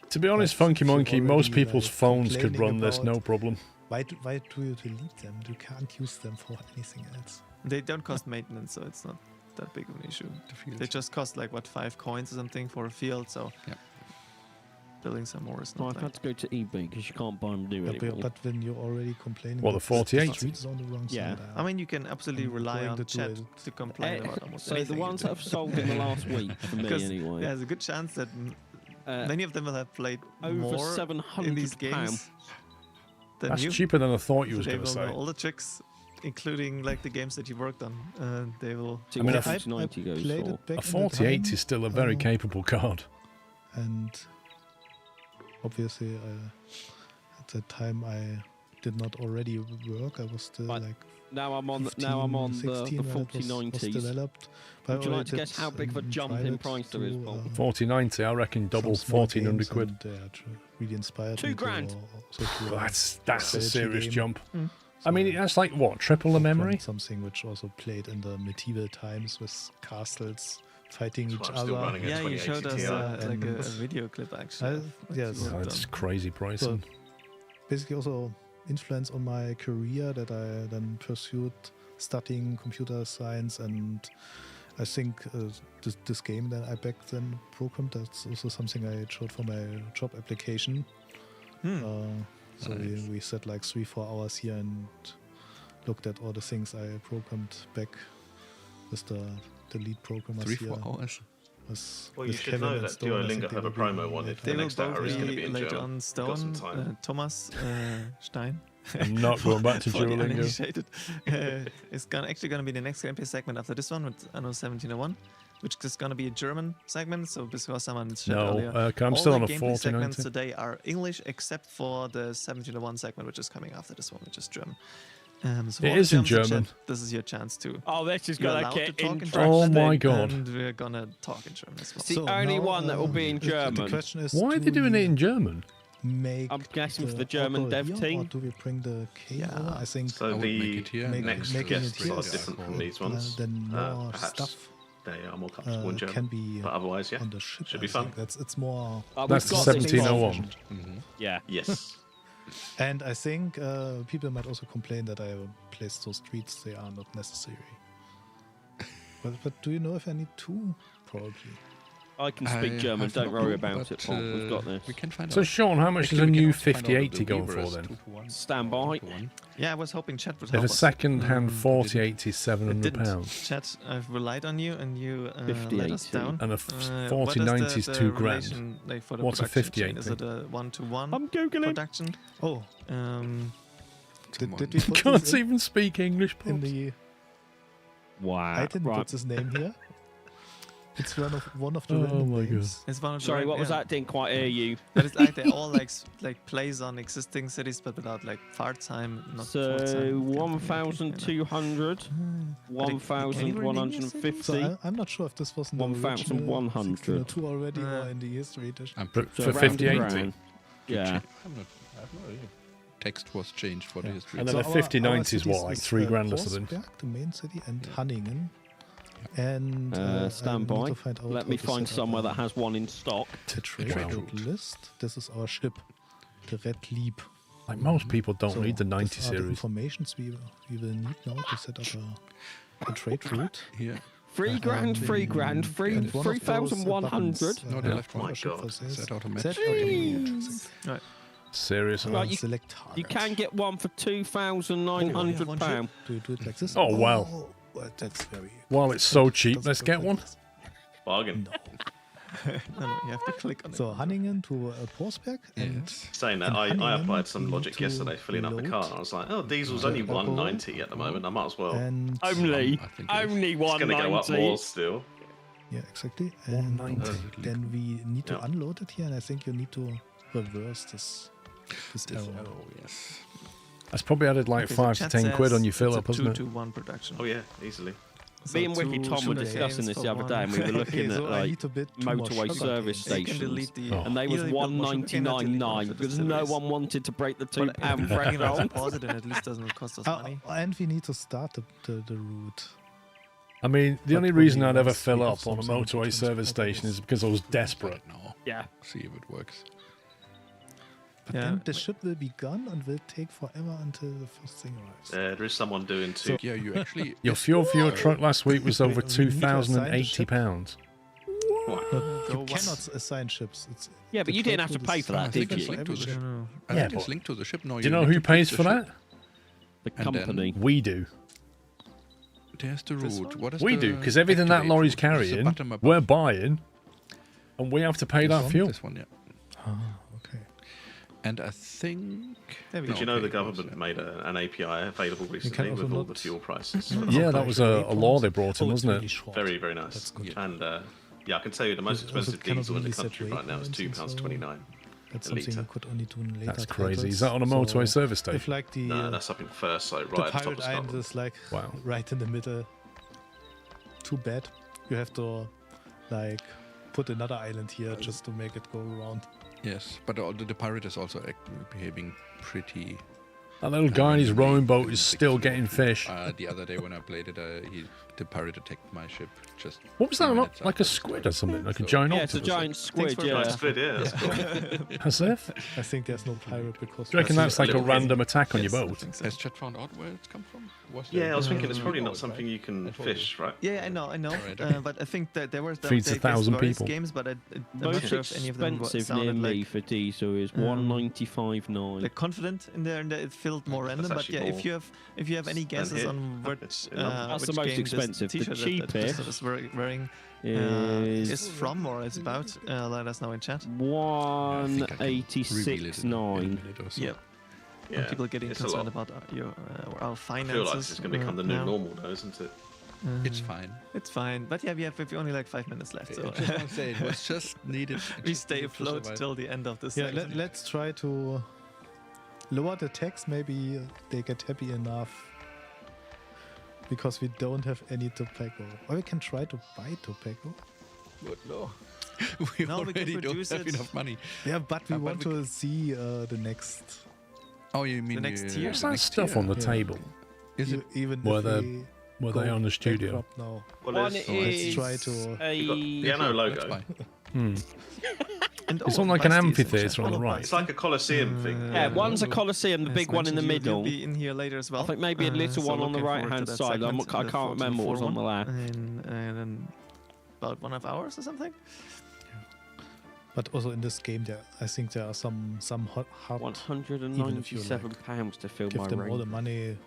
To be honest, But Funky if you're Monkey, most already, people's like, phones could complaining run this, no about- problem. why do you delete them? You can't use them for anything else. They don't cost maintenance, so it's not that big of an issue. The fields. They just cost like what 5 coins or something for a field, so Yeah. building some more is No, not I've had like to go to eBay because you can't buy them new Yeah, anymore. but when you're already complaining, What, the that 48? street is on the wrong Yeah. side. I mean, you can absolutely I'm rely going on to do chat it. to complain about almost So the anything. you ones do. that have sold in the last week for me Because anyway. there's a good chance that uh, many of them will have played over more in these £700. games than That's you. cheaper than I thought you So was they going to will know say. all the tricks, including like the games that you worked on. They will. See I mean, what I- a 5090 goes played for. it back A in the 48 time, is still a very capable card. and obviously at that time I did not already work. I was still But like Now I'm on 15, the 16 when it was 4090s. developed. But Would you I like to already guess did how big of a in jump in private price there is, to, Bob? 4090, I reckon double some small 1400 games, quid. and, really inspired me 2 grand. to also to, Well, that's a strategy serious game. jump. Mm. I mean, So that's like what, triple the programmed memory? Something which also played in the medieval times with castles fighting That's each why I'm still other. running a Yeah, you 2080 showed us Ti. like a and- video clip actually. I- of what yes. you Oh, worked that's on. crazy pricing. Basically also influence on my career that I then pursued studying computer science, and I think this game that I back then programmed, that's also something I showed for my job application. So Nice. we sat like 3-4 hours here and looked at all the things I programmed back with the lead programmers 3-4 here. hours. with- Well, you with should Kevin know and that Stone. I think Duolingo they have a will be promo one if They the will next hour both is going to be be in later German. on We've got some Stone, time. Thomas Stein. I'm not going back to for the Duolingo. uninitiated. It's actually going to be the next gameplay segment after this one with Anno 1701, which is going to be a German segment. So because someone said No, earlier, I'm all still the on a gameplay segments 4090. today are English except for the 1701 segment, which is coming after this one, which is German. So It for all is the in Germans German. chat, this is your chance to. Oh, this is You're going allowed to to get talk in interesting. Oh my German, God. And we're gonna talk in German as well. It's the only now, one that will be in the German. question is, Why are they do doing it we in German? Make I'm guessing for the German alcohol dev here, or team. do we bring the cane Yeah. over? I think So I would make the it here. make- next making it guests here are is different from these ones. then more Perhaps stuff they are more comfortable in can German. be But otherwise, yeah. on the ship. Should I be fun. think. It's more. We've That's got 1701. Mhm. Yeah. Yes. And I think people might also complain that I placed those streets. They are not necessary. But do you know if I need 2? Probably. I can speak German. Don't worry about it, Paul. We've got this. We can find So out. Sean, how much is Actually, a we can new also find out 5080 the going Weaver for is then? 2-1, Stand by. 2-1. Yeah, I was hoping chat would If help a us. second-hand It 4080 is It didn't. £700, Chat, I've relied on you, and you let us 5080. down. and a What is 4090 is the £2,000. relation, like, for the What's a production chain? 5080? Is it a 1-to-1 I'm googling. production? Oh, Did did we put Can't this in, even speak English, in Pops. the... Wow. I didn't Right. put his name here. It's one of the Oh random my God. names. It's one of the Sorry, right- what was yeah. that? Didn't quite hear you. But it's like they're all like plays on existing cities, but without like fart time. Not So short time. 1,200, But it- 1,150. So I'm not sure if this was in the original 1,100. 1602 already or in the history edition. I'm But pretty for around 5080. grand. Yeah. I have no idea. Text was changed for the history. And then So a our 5090 is what, cities like is, $3 grand or something? Forsberg, the main city, and Hanningen. And Stand I need by. to find out Let how me to find set somewhere up that has one in stock. a trade Wow. route list. This is our ship, the Red Leap. Like most people don't So read the 90 these are the series. informations we will need now to set up a trade route. Here. 3 grand, 3 grand, And one of those, 3,100. buttons, No, the left my one. God. Set out a match. Set out Seriously? Right, you- select target. You can get one for £2,900. Do you do it like this? Oh, wow. Well, that's very... Well, it's so cheap. Doesn't Let's look get like one. this. Bargain. No, you have to click on it. So Hanningen to Forsberg and Yes. Saying that, And I Hanningen, applied some you logic need to yesterday filling up the car. load And I was like, oh, diesel's only alcohol. 190 at the moment. I might as well. and Only. I think it is. Only It's going to go up 190. more still. yeah, exactly. And 190. then we need to Yeah. unload it here, and I think you need to reverse this arrow. Oh, yes. That's probably added like Okay, so 5 to chat 10 quid on says your fill it's up, a hasn't it? 2-to-1 production. Oh, yeah, easily. So Me and Wiki two Tom were shooter discussing games this for the other one. day, and we were looking Okay, at so I like need a bit too much motorway sugar. service You can stations. delete the. Oh. And they was either build more sugar cane or delete more 199.99 for because no distilleries. one wanted to break the But £2 if we can threshold. deposit it, at least doesn't cost us money. And we need to start the route. I mean, the But only when reason we I'd ever once we fill have up on a something to motorway service transport station us. is because I was desperate. No. Yeah. See if it works. But Yeah. then the ship will be gone and will take forever until the first thing arrives. There is someone doing two. Yeah, you actually. Your fuel for your truck last week was over We need to assign the ship. £2,080. You So what- cannot assign ships. It's, Yeah, but the you didn't trade have to route pay is for that, I did think you? it's linked to the ship. I Yeah, think it's but- linked to the ship. No, Do you know who pays for that? The And then- company. We do. There's the This route. one? What is We the do, because everything that activate lorry's route? It's the carrying, bottom above. we're buying, and we have to pay This that one? fuel. This one, yeah. okay. And I think. There we Did go. you know Okay, the it government was, made an API available recently also with all not- the fuel prices? Yeah, that was a law they brought in, Oh, it's wasn't really it? short. Very, very nice. That's good. And yeah, I can tell you the most It also expensive cannot diesel in the really set country rate right now is points and so- £2.29. That's a something litre. you could only do in later That's crazy. titles. Is that on a So motorway service If station? like the No, that's up in first, like the right at the top Pirate of Island Scotland. is like Wow. right in the middle. Too bad. You have to like put another island here just to make it go around. Yes, but the pirate is also behaving pretty. That little guy in his rowing boat is still getting fish. The other day when I played it, the pirate attacked my ship. Just. What was that? 3 Not minutes like a after. squid or something? Like a So- giant Yeah, it's a octopus? giant squid, for yeah. Nice good, yeah. That's cool. As if? I think there's no pirate because Do you reckon that's like a little random attack on Yes, your I boat? think so. Has Chat found out where it's come from? Was Yeah, there- I was thinking it's Uh, probably oh, not right. something you can I told you. fish, right? Yeah, I know. Alright, okay. But I think that there was Feeds 1,000 various people. games, but I'm not Most sure if any of them expensive near sounded me like for diesel is um, 195.9. like confident in there, and it felt more That's random. But actually yeah, more. if you have any guesses here. on what It's in London. That's the which most game this expensive. The T-shirt that cheapest Tristan is wearing is is from or is about, let us know in chat. Yeah, I think I can reveal it in a 186.9. minute or so. Yep. Yeah, People getting it's a concerned lot. about our I finances. feel like this is going to become the new now. normal, though, isn't it? It's fine. It's fine, but yeah, we have only like 5 minutes left, so I just want to say it was just needed. we stay afloat till the end of this. Yeah, season. let's try to lower the tax. Maybe they get happy enough because we don't have any tobacco. Or we can try to buy tobacco. But no. We No, we can already don't produce have it. enough money. Yeah, but we But want we to see the next. Oh, you mean next tier? What's the that next stuff tier? on the Yeah. table? Is it? Even Were if they- we Were go they on the studio? bankrupt now? Well, One there's is try to- a You've got the Anno Let's logo. buy. Hmm. And It's on like an Basti is in amphitheatre chat. on the Hello, right. It's like a Colosseum thing. Yeah, one's a Colosseum, the As big one in the mentioned, middle. You'll be in here later as well. I think maybe a little So one on the looking forward to right-hand that side. segment, I the can't 4 to remember what was 4 on the left. in about 1.5 hours or something. But also in this game, I think there are some hot £197 to fill give my them all the Range. money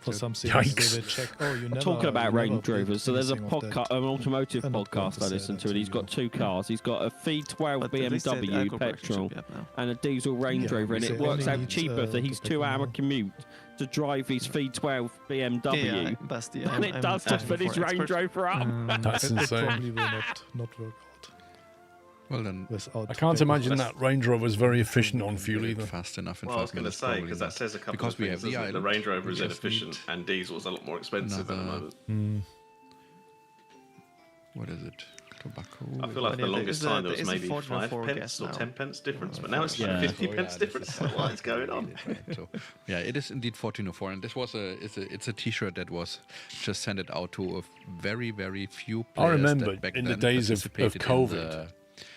for So- something. Yikes. They will check. Oh, you never. Talking about you Range never did Rovers, so there's a anything of podcast, that. an automotive I'm not going podcast to I say listen that to, and to he's got you. two cars. He's got a V12 But at least that BMW alcohol production should petrol be up now. and a diesel Range Yeah, Rover, and we it say works only out needs, cheaper for his to pick 2-hour one. commute to drive his V12 BMW Yeah, Basti, than it does to fill his Range Rover up. That's It insane. probably will not work out Well then, without. I can't paper. imagine that Range Rover is very efficient on get fuel it either. fast enough in Well, I was 5 going to minutes. say, probably because that not. says a couple Because of we things. have the doesn't it? The island, Range Rover we is just inefficient, need and diesel's a lot more expensive at the another- moment. Mm. What is it? Tobacco. I feel like But the yeah, longest there is a- time there was there is a maybe 4.4 5 gas pence or now. 10 pence difference, but Oh, now it's Yeah. 50 Oh, pence yeah, difference. this is- What is going on? So, yeah, it is indeed 1404, and this was it's a T-shirt that was just sent it out to a very few I players. remember that back in the then days of participated in COVID, the-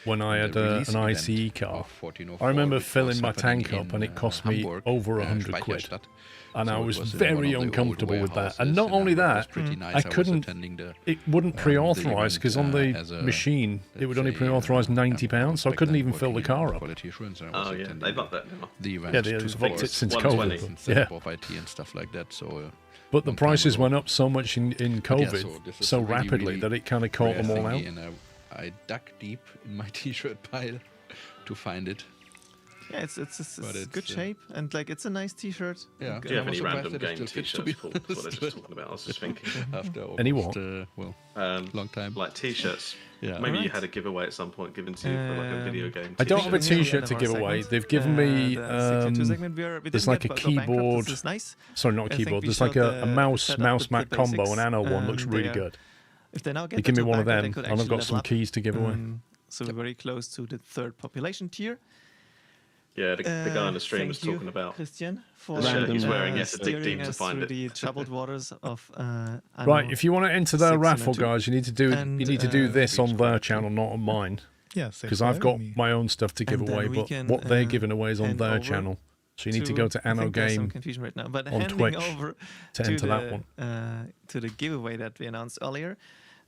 when I in had the release an event ICE car. of 1404, I remember which was filling my happening tank up in, and it cost me Hamburg, over 100 quid. Speicherstadt. And So I it was was in one very of the old uncomfortable with that. And warehouses not in only Hamburg. It was that, pretty nice. I was couldn't. attending the It wouldn't the pre-authorize because on event, the as a- machine it would let's only say, pre-authorize £90, so I back couldn't then even fill the working in car up. Quality assurance, and I was Oh, yeah, attending they've upped that now. the event Yeah, to they've support upped it since 120. COVID. instead Yeah, of IT and stuff like that. So, but the long time prices ago. went up so much in But yeah, COVID so this is so a really, rapidly really that it kind of caught rare them all thingy, out. and I dug deep in my T-shirt pile to find it. Yeah, it's But it's, good shape, and like it's a nice T-shirt. Yeah. Do you have I was any surprised random that it game still fits, to t-shirts? be Paul? That's what I was honest. just talking about. I was just thinking. After Any almost, what? long time. Like t-shirts. Yeah. Maybe you Alright. had a giveaway at some point given to you for like a video game. I don't have a t-shirt. T-shirt to give away. They've given me there's like a keyboard. This is nice. Sorry, not a I think keyboard. we There's like showed a the mouse setup, Mac the combo, basics, an Anno one looks and really they are- good. If they now get They the give me one of tobacco, them, they could and I've actually got some level up. keys to give away. So we're very close to the 3rd population tier. Yeah, the guy on the stream was Thank you, talking about Christian, for the shirt he's wearing. You uh, have to dig steering deep to us find through it. the troubled waters of Anno. Right, if you want to enter their 6 and raffle, 2. guys, you need to do And, this on their reach channel, not on mine, Yeah, thanks because for I've got having me. my own stuff to give And then away. we But can, what they're giving away is on hand their over channel, so you need to go to I Anno think there's some Game confusion right now, but on handing Twitch over to enter that one. to the giveaway that we announced earlier.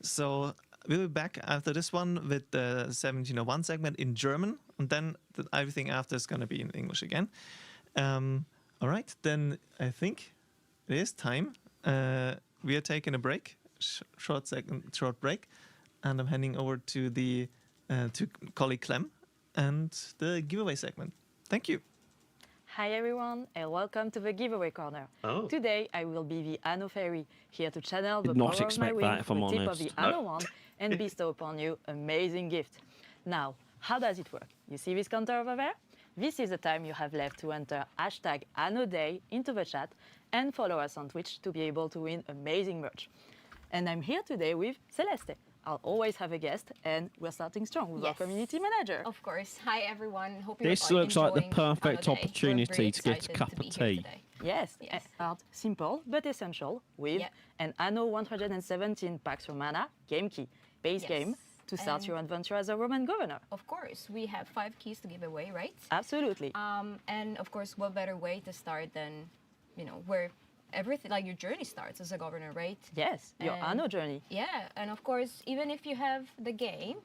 So we'll be back after this one with the 1701 segment in German, and then everything after is going to be in English again. All right, then I think it is time. We are taking a break, short break, and I'm handing over to the to colleague Clem and the giveaway segment. Thank you. Hi everyone and welcome to the giveaway corner. Oh. Today I will be the Anno Fairy, here to channel the Did not power of my expect wing that, if I'm from the tip of honest. the Anno wand and bestow upon you amazing gift. Now, how does it work? You see this counter over there? This is the time you have left to enter hashtag AnnoDay into the chat and follow us on Twitch to be able to win amazing merch. And I'm here today with Celeste. I'll always have a guest, and we're starting strong with our Yes. community manager. Of course. Hi everyone. Hope you're This all looks like the enjoying perfect Anno Day. opportunity We're very to get a excited cup to of be here tea. today. Yes, Yes. art simple but essential with Yeah. an Anno 117 Pax Romana game key, base Yes. game to start And- your adventure as a Roman governor. Of course, we have 5 keys to give away, right? Absolutely. And of course, what better way to start than, where everything, like your journey starts as a governor, right? Yes, your and- Anno journey. Yeah, and of course, even if you have the game,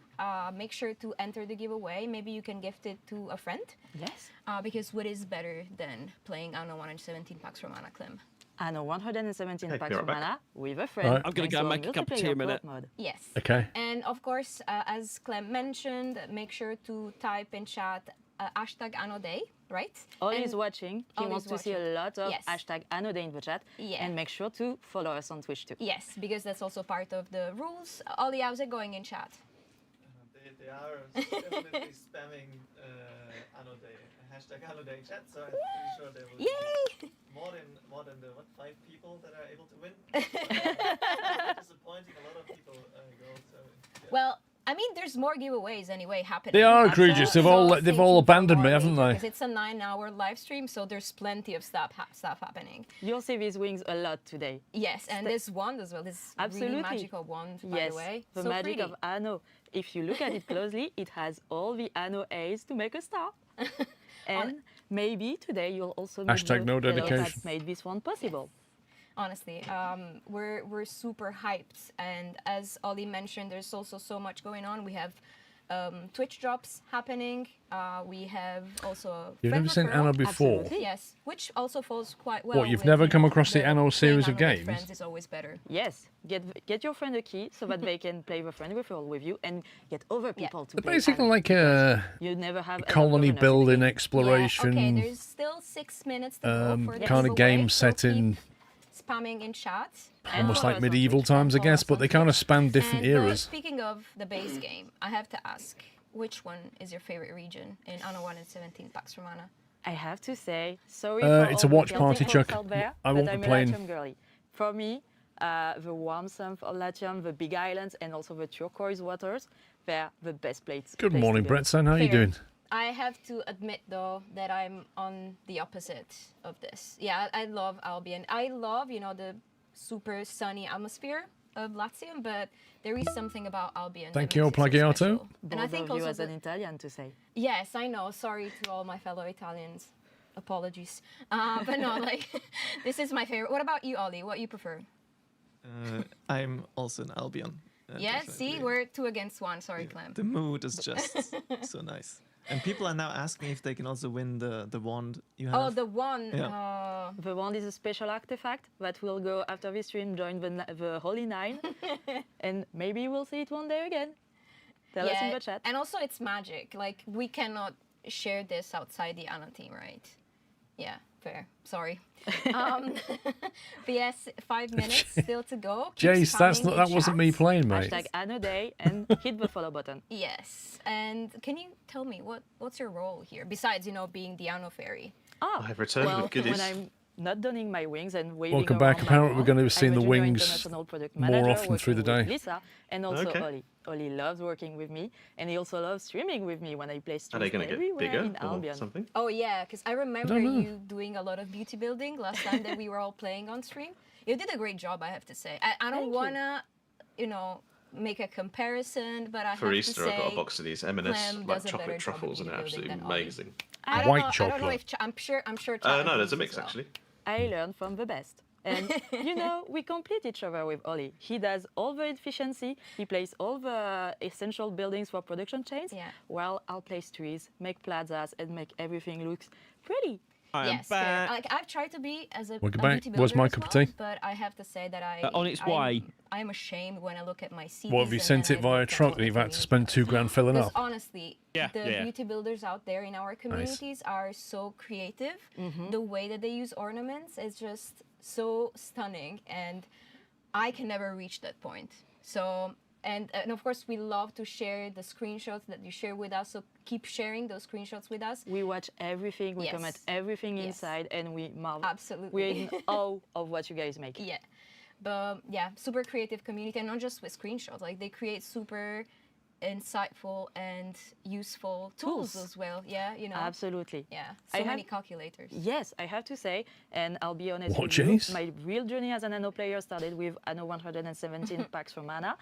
make sure to enter the giveaway. Maybe you can gift it to a friend, Yes. because what is better than playing Anno 117 Pax Romana, Clem? Anno 117 Hey, Pax be right back. Romana with a friend. Right. I'm gonna thanks go to make a cup of tea multiplayer in a minute. co-op mode. Yes. Okay. And of course, as Clem mentioned, make sure to type in chat hashtag AnnoDay, right? Ollie And is watching. He Ollie wants is to see a watching. lot of Yes. hashtag AnnoDay in the chat. Yeah. And make sure to follow us on Twitch too. Yes, because that's also part of the rules. Ollie, how's it going in chat? They are definitely spamming Anno Day, hashtag Anno Day chat, so I'm pretty sure there will Yay! be more than the 5 people that are able to win. Disappointing, a lot of people go. So yeah. Well, I mean, there's more giveaways anyway happening. They are egregious. They've all abandoned me, haven't they? Because it's a 9-hour live stream, so there's plenty of stuff happening. You'll see these wings a lot today. Yes, and this wand as well. This really magical wand, by the way. The so magic pretty. of Anno. If you look at it closely, it has all the Anno A's to make a star. And maybe today you'll also meet Hashtag no dedication. that made this one possible. Honestly, we're super hyped, and as Ollie mentioned, there's also so much going on. We have Twitch drops happening. We have also. You've never seen Anno before? Absolutely. Yes, which also falls quite well. What, you've with, never come across the Anno playing series of Anno with games? Friends is always better. Yes, get your friend a key so that they can play the friend referral with you and get other people to They're play. basically Anno, like a you never have colony enough building to exploration. Yeah, okay, there's still 6 minutes to go for the kind of giveaway, game so set in keep spamming in chat. almost like medieval times, I guess, but they kind of span different eras. Speaking of the base game, I have to ask, which one is your favorite region in Anno 1 and 17 Pax Romana? I have to say, sorry for it's all a watch the party, guilty Chuck. folks out there, I but won't I'm be a playing. Latium girly. For me, the warm sun of Latium, the big islands, and also the turquoise waters, they're the best places. Good morning, Bretson. How are you Fair. doing? I have to admit, though, that I'm on the opposite of this. Yeah, I love Albion. I love, the super sunny atmosphere of Latium, but there is something about Albion. Thank that you, makes it so Plagiato. special. Both And I think of you also as an Italian to say. Yes, I know. Sorry to all my fellow Italians. Apologies. But no, this is my favorite. What about you, Ollie? What you prefer? I'm also an Albion. Yeah, definitely. see, we're 2 against 1. Sorry, Clem. The mood is just so nice. And people are now asking if they can also win the wand you have. Oh, the one. Yeah. The wand is a special artifact that will go after this stream, join the Holy Nine, and maybe we'll see it one day again. Tell us in the chat. And also it's magic. We cannot share this outside the Anno team, right? Yeah, fair. Sorry. But yes, 5 minutes still to go. Keep Jace, spamming that in wasn't me chat. playing, mate. Hashtag Anno Day and hit the follow button. Yes. And can you tell me what's your role here besides being the Anno fairy? I've returned with goodies. When I'm not donning my wings and waving Welcome back. around Apparently my we're going to be wand, seeing I'm the a junior wings international product more manager often through the working with day. Lisa and also Okay. Ollie. Ollie loves working with me, and he also loves streaming with me when I play Are streams they going to get everywhere bigger in or Albion. something? Oh yeah, because I remember don't know. you doing a lot of beauty building last time that we were all playing on stream. You did a great job, I have to say. I don't Thank you. wanna, make a comparison, but I For have Easter, to say, I got a box of these M&S Clem like does a better chocolate job of truffles, and they're beauty building absolutely than Ollie. amazing. I don't White know, I don't know chocolate. if I'm sure. No, Challenge there's a is mix as well. actually. I learn from the best. And, we complete each other with Ollie. He does all the efficiency. He plays all the essential buildings for production chains, Yeah. while I'll place trees, make plazas, and make everything look pretty. I am Yes, fair. back. I've tried to be as a Welcome a back. beauty Where's builder my as cup of well, tea? but I have to say that On its way. I'm ashamed when I look at my CDs. What, have you sent it via truck and you've had to spend $2 filling Because up? honestly, Yeah, the yeah. beauty builders out there in our communities are so creative. The way that they use ornaments is just so stunning, and I can never reach that point. So, and of course, we love to share the screenshots that you share with us. So keep sharing those screenshots with us. We watch everything, we Yes. comment everything Yes. inside, and we marvel. Absolutely. We're in awe of what you guys make. Yeah, but yeah, super creative community, and not just with screenshots. They create super insightful and useful tools as well. Yeah, Absolutely. Yeah, I so many have- calculators. Yes, I have to say, and I'll be honest What, with you, Jace? my real journey as an Anno player started with Anno 117 Pax Romana,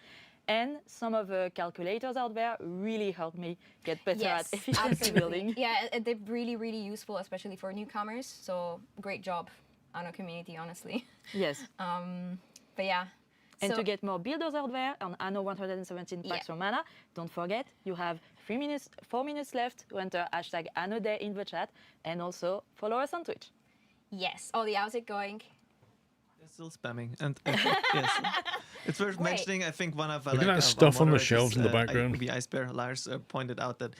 and some of the calculators out there really helped me get better at efficiency absolutely. building. Yeah, they're really, really useful, especially for newcomers. So great job, Anno community, honestly. Yes. But yeah. And so, to get more builders out there on Anno 117 Pax Romana, don't forget, you have 4 minutes left to enter hashtag Anno Day in the chat, and also follow us on Twitch. yes, Ollie, how's it going? They're still spamming. And yes, it's worth Wait. mentioning. I think one of Look at that stuff on the shelves in the background. The Ice Bear Lars pointed out that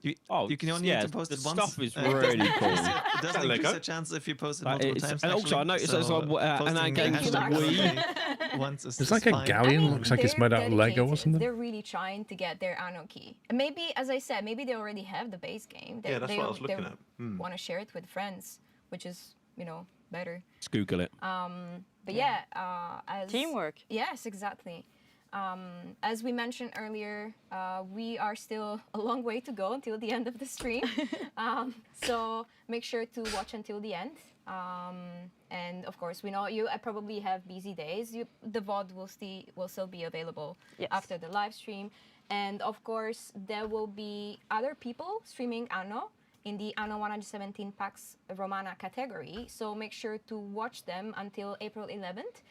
you can only yeah, need to post the it once. stuff is It doesn't really increase cool. it doesn't Lego. increase the chance if you post it But multiple it's- times. and also I actually. noticed there's a- an posting game the called hashtag once is It's like a fine. galleon. Looks like it's they're made out of Lego or dedicated. something. They're really trying to get their Anno key. And maybe, as I said, maybe they already have the base game. Yeah, that's what I was looking at. Want to share it with friends, which is, better. Let's Google it. But yeah, as Teamwork. Yes, exactly. As we mentioned earlier, we are still a long way to go until the end of the stream. So make sure to watch until the end. And of course, we know you probably have busy days. The VOD will still be available after the live stream. And of course, there will be other people streaming Anno in the Anno 117 Pax Romana category. So make sure to watch them until April 11th.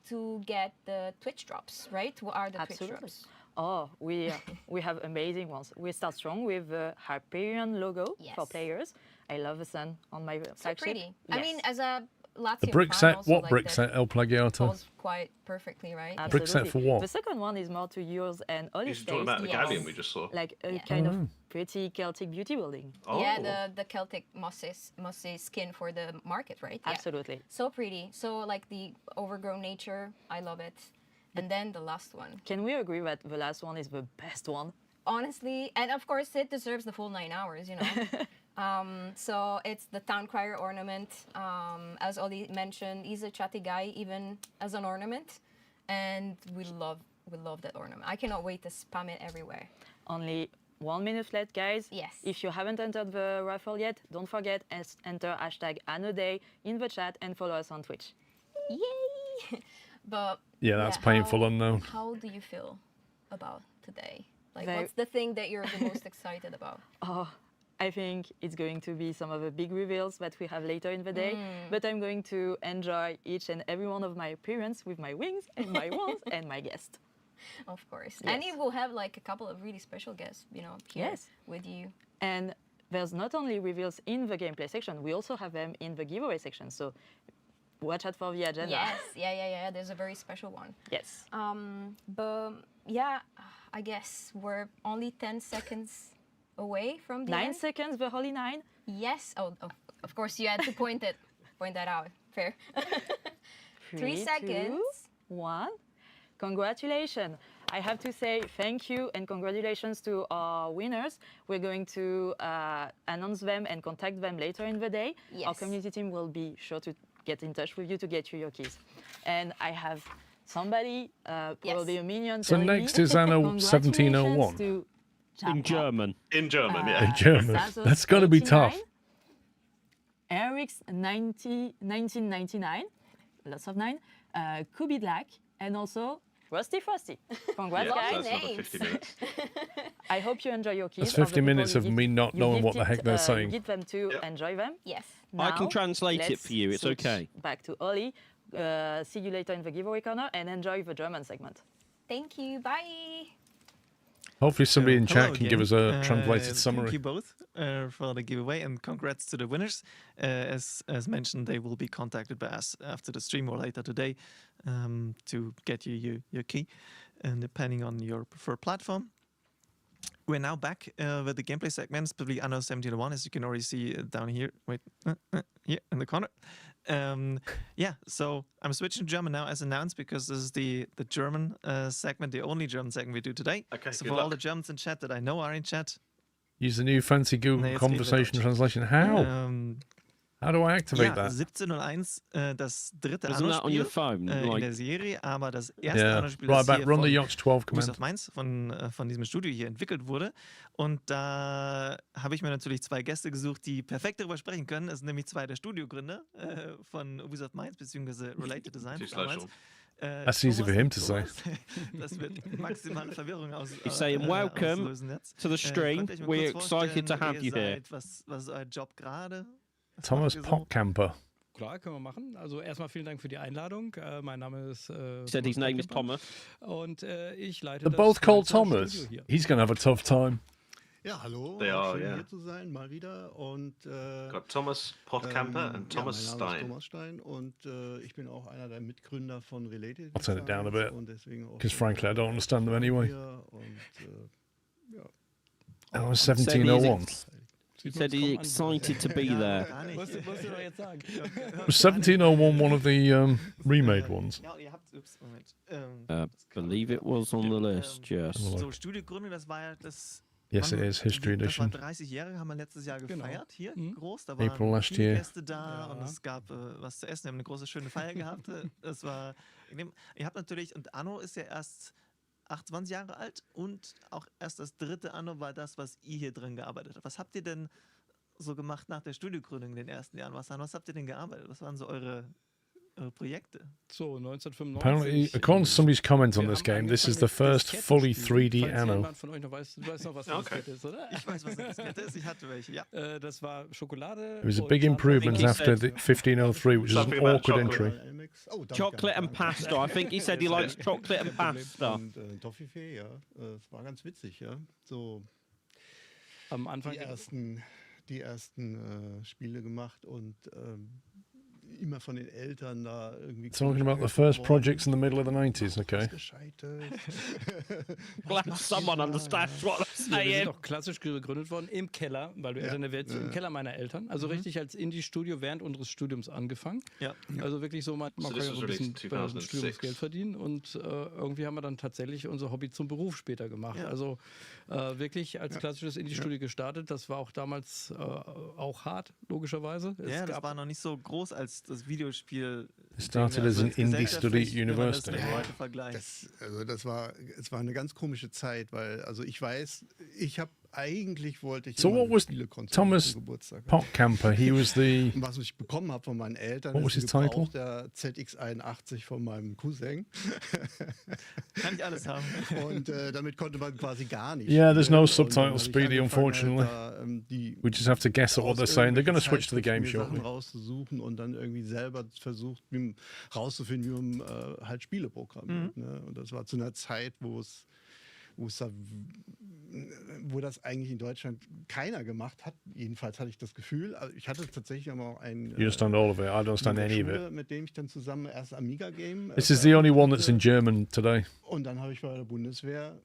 To get the Twitch drops, right? What are the Twitch drops? Oh, we have amazing ones. We start strong with the Hyperion logo for players. I love the sun on my flagship. So pretty. Yes. I mean, as a Lazio The brick fan set, also, what like brick that set, El Plagiato? falls quite perfectly, right? Absolutely. Brick set for what? The second one is more to yours and Ollie's You're talking about the galleon we just saw. Like a kind of pretty Celtic beauty building. Oh. Yeah, the Celtic mossy skin for the market, right? Yeah. Absolutely. So pretty. So like the overgrown nature, I love it. And then the last one. Can we agree that the last one is the best one? Honestly, and of course it deserves the full 9 hours, you know. So it's the town crier ornament. As Ollie mentioned, he's a chatty guy even as an ornament, and we love that ornament. I cannot wait to spam it everywhere. Only 1 minute left, guys. Yes. If you haven't entered the raffle yet, don't forget enter hashtag #AnnoDay in the chat and follow us on Twitch. Yay! But Yeah, that's painful unknown. How do you feel about today? Like, Very- what's the thing that you're the most excited about? Oh, I think it's going to be some of the big reveals that we have later in the day, but I'm going to enjoy each and every one of my appearances with my wings and my wands and my guest. Of course. Yes. And you will have like a couple of really special guests, you know, here with you. And there's not only reveals in the gameplay section, we also have them in the giveaway section. So watch out for the agenda. Yes, yeah. There's a very special one. Yes. But yeah, I guess we're only 10 seconds away from the 9 end. seconds, the holy 9. Yes. Oh, of course you had to point that out. Fair. 3 seconds. 2, 1. Congratulations. I have to say thank you and congratulations to our winners. We're going to announce them and contact them later in the day. Yes. Our community team will be sure to get in touch with you to get you your keys. And I have somebody, probably a minion. So telling next me, is Anno congratulations 1701. to In German. In German, yeah. In German. Sazos That's got to be 89, tough. Eric's 1999, lots of 9, Kubi Black, and also Rusty Frosty. Congrats, Yeah, guys. that's another 50 minutes. I hope you enjoy your keys. That's 50 minutes of me not knowing what the heck they're saying. You get them to enjoy them. Yes. I can Now, translate it let's for you, it's switch okay. Back to Ollie. See you later in the giveaway corner and enjoy the German segment. Thank you. Bye. Hopefully somebody in Hello chat can give us again. a translated Thank summary. you both for the giveaway, and congrats to the winners. As mentioned, they will be contacted by us after the stream or later today to get you your key, and depending on your preferred platform. We're now back with the gameplay segments, probably Anno 1701, as you can already see down here. Wait, here in the corner. So I'm switching to German now as announced because this is the German segment, the only German segment we do today. Okay, So good for all luck. the Germans in chat that I know are in chat, Use the new fancy Google Nee, jetzt conversation geht translation. How? How do I activate ja, that? 1701, das dritte Isn't that on your Anno-Spiel phone? in Like, der Serie, aber das erste Yeah. Anno-Spiel, Right das back, hier run the von Yacht 12 Ubisoft command. Mainz von diesem Studio hier entwickelt wurde. Und da habe ich mir natürlich 2 Gäste gesucht, die perfekt darüber sprechen können. Das sind nämlich 2 der Studiogründer von Ubisoft Mainz, beziehungsweise Related Design Too slow, damals. Sean. That's easy for him to say. Das wird maximale Verwirrung He's saying, welcome auslösen jetzt. to the stream. Könnt ihr euch mal We're kurz excited to vorstellen, have wer you ihr here. seid? Was ist euer Job gerade? Was Thomas macht ihr so? Pockcamper. Klar, können wir machen. Also erstmal vielen Dank für die Einladung. Mein Name ist He said his name is Thomas. Und ich leite They're das both called Mainzer Thomas. Studio hier. He's going to have a tough time. Ja, hallo. They are, Schön yeah. hier zu sein, mal wieder. Und Got Thomas Pottkamper and Thomas ja, mein Name ist Stein. Thomas Stein und ich bin auch einer der Mitgründer von Related. I'll turn it down a Designs bit, und deswegen auch 'cause frankly I don't understand them anyway. hier und, ja. Oh, 1701. He said he's excited to be Ja, there. gar nicht. Musst du doch jetzt sagen. Was 1701 one of the remade ones? Ja, ihr habt, ups, Moment. Believe it was on the list, yes. So, Studiogründung, das war ja das Yes, it is History Das war Edition. 30 Jahre, haben wir letztes Jahr Genau. gefeiert, hier Mhm. groß. Da April waren last viele year. Gäste da Ja. und es gab was zu essen. Wir haben eine große, schöne Feier gehabt. Das war, ihr habt natürlich, und Anno ist ja erst 28 Jahre alt und auch erst das dritte Anno war das, was ihr hier drin gearbeitet habt. Was habt ihr denn so gemacht nach der Studiogründung in den ersten Jahren? Was habt ihr denn gearbeitet? Was waren so eure Projekte? So, 1995. Apparently, according to somebody's comment on Wir this haben game, this is angefangen the mit first fully Diskettenspielen. 3D Falls Anno. jemand von euch noch weiß, du weißt noch, was eine Diskette ist, oder? Ich weiß, was eine Diskette ist. Ich hatte welche, ja. Das war Schokolade. It was a und big dann- improvement after the 1503, which is an Something about awkward chocolate. entry. Oh, danke, Chocolate and danke. pasta. I think he said he likes chocolate and pasta. Und Toffifee, ja. Es war ganz witzig, ja. So Am Anfang. die ersten Spiele gemacht und immer von den Eltern da irgendwie. Talking about the first projects in the middle of the 90s, okay? Glad someone understands what I'm Ja, wir sind saying. auch klassisch gegründet worden im Keller, weil du Eltern erwähnst, im Keller meiner Eltern. Also richtig als Indie-Studio während unseres Studiums angefangen. Ja. Also wirklich so, man So kann this ja was so ein bisschen released bei den 2006. Studiums Geld verdienen und irgendwie haben wir dann tatsächlich unser Hobby zum Beruf später gemacht. Ja. Also wirklich als klassisches Indie-Studio gestartet. Das war auch damals auch hart, logischerweise. Ja, das war noch nicht so groß als das Videospiel. It started as an indie study at university. Es war eine ganz komische Zeit, weil, also ich weiß, eigentlich wollte ich So immer what eine was Spielekonsole Thomas zum Geburtstag. Potcamper? He was the... Und was ich bekommen habe von meinen Eltern, What was ist his ein title? gebrauchter ZX81 von meinem Cousin. Kann ich alles haben. Und damit konnte man quasi gar nicht. Yeah, there's no spielen. Und dann subtitle habe ich speedy, angefangen, unfortunately. die We just have to guess at what they're saying. They're going to switch to the game mir Sachen shortly. rauszusuchen und dann irgendwie selber versucht, rauszufinden, wie man halt Spiele programmiert. Ne? Und das war zu einer Zeit, wo das eigentlich in Deutschland keiner gemacht hat. Jedenfalls hatte ich das Gefühl. Also ich hatte tatsächlich aber auch einen You understand all of it. I don't understand any of it. mit dem ich dann zusammen erst Amiga-Game. This is the only one that's in German today. Und dann habe ich bei der Bundeswehr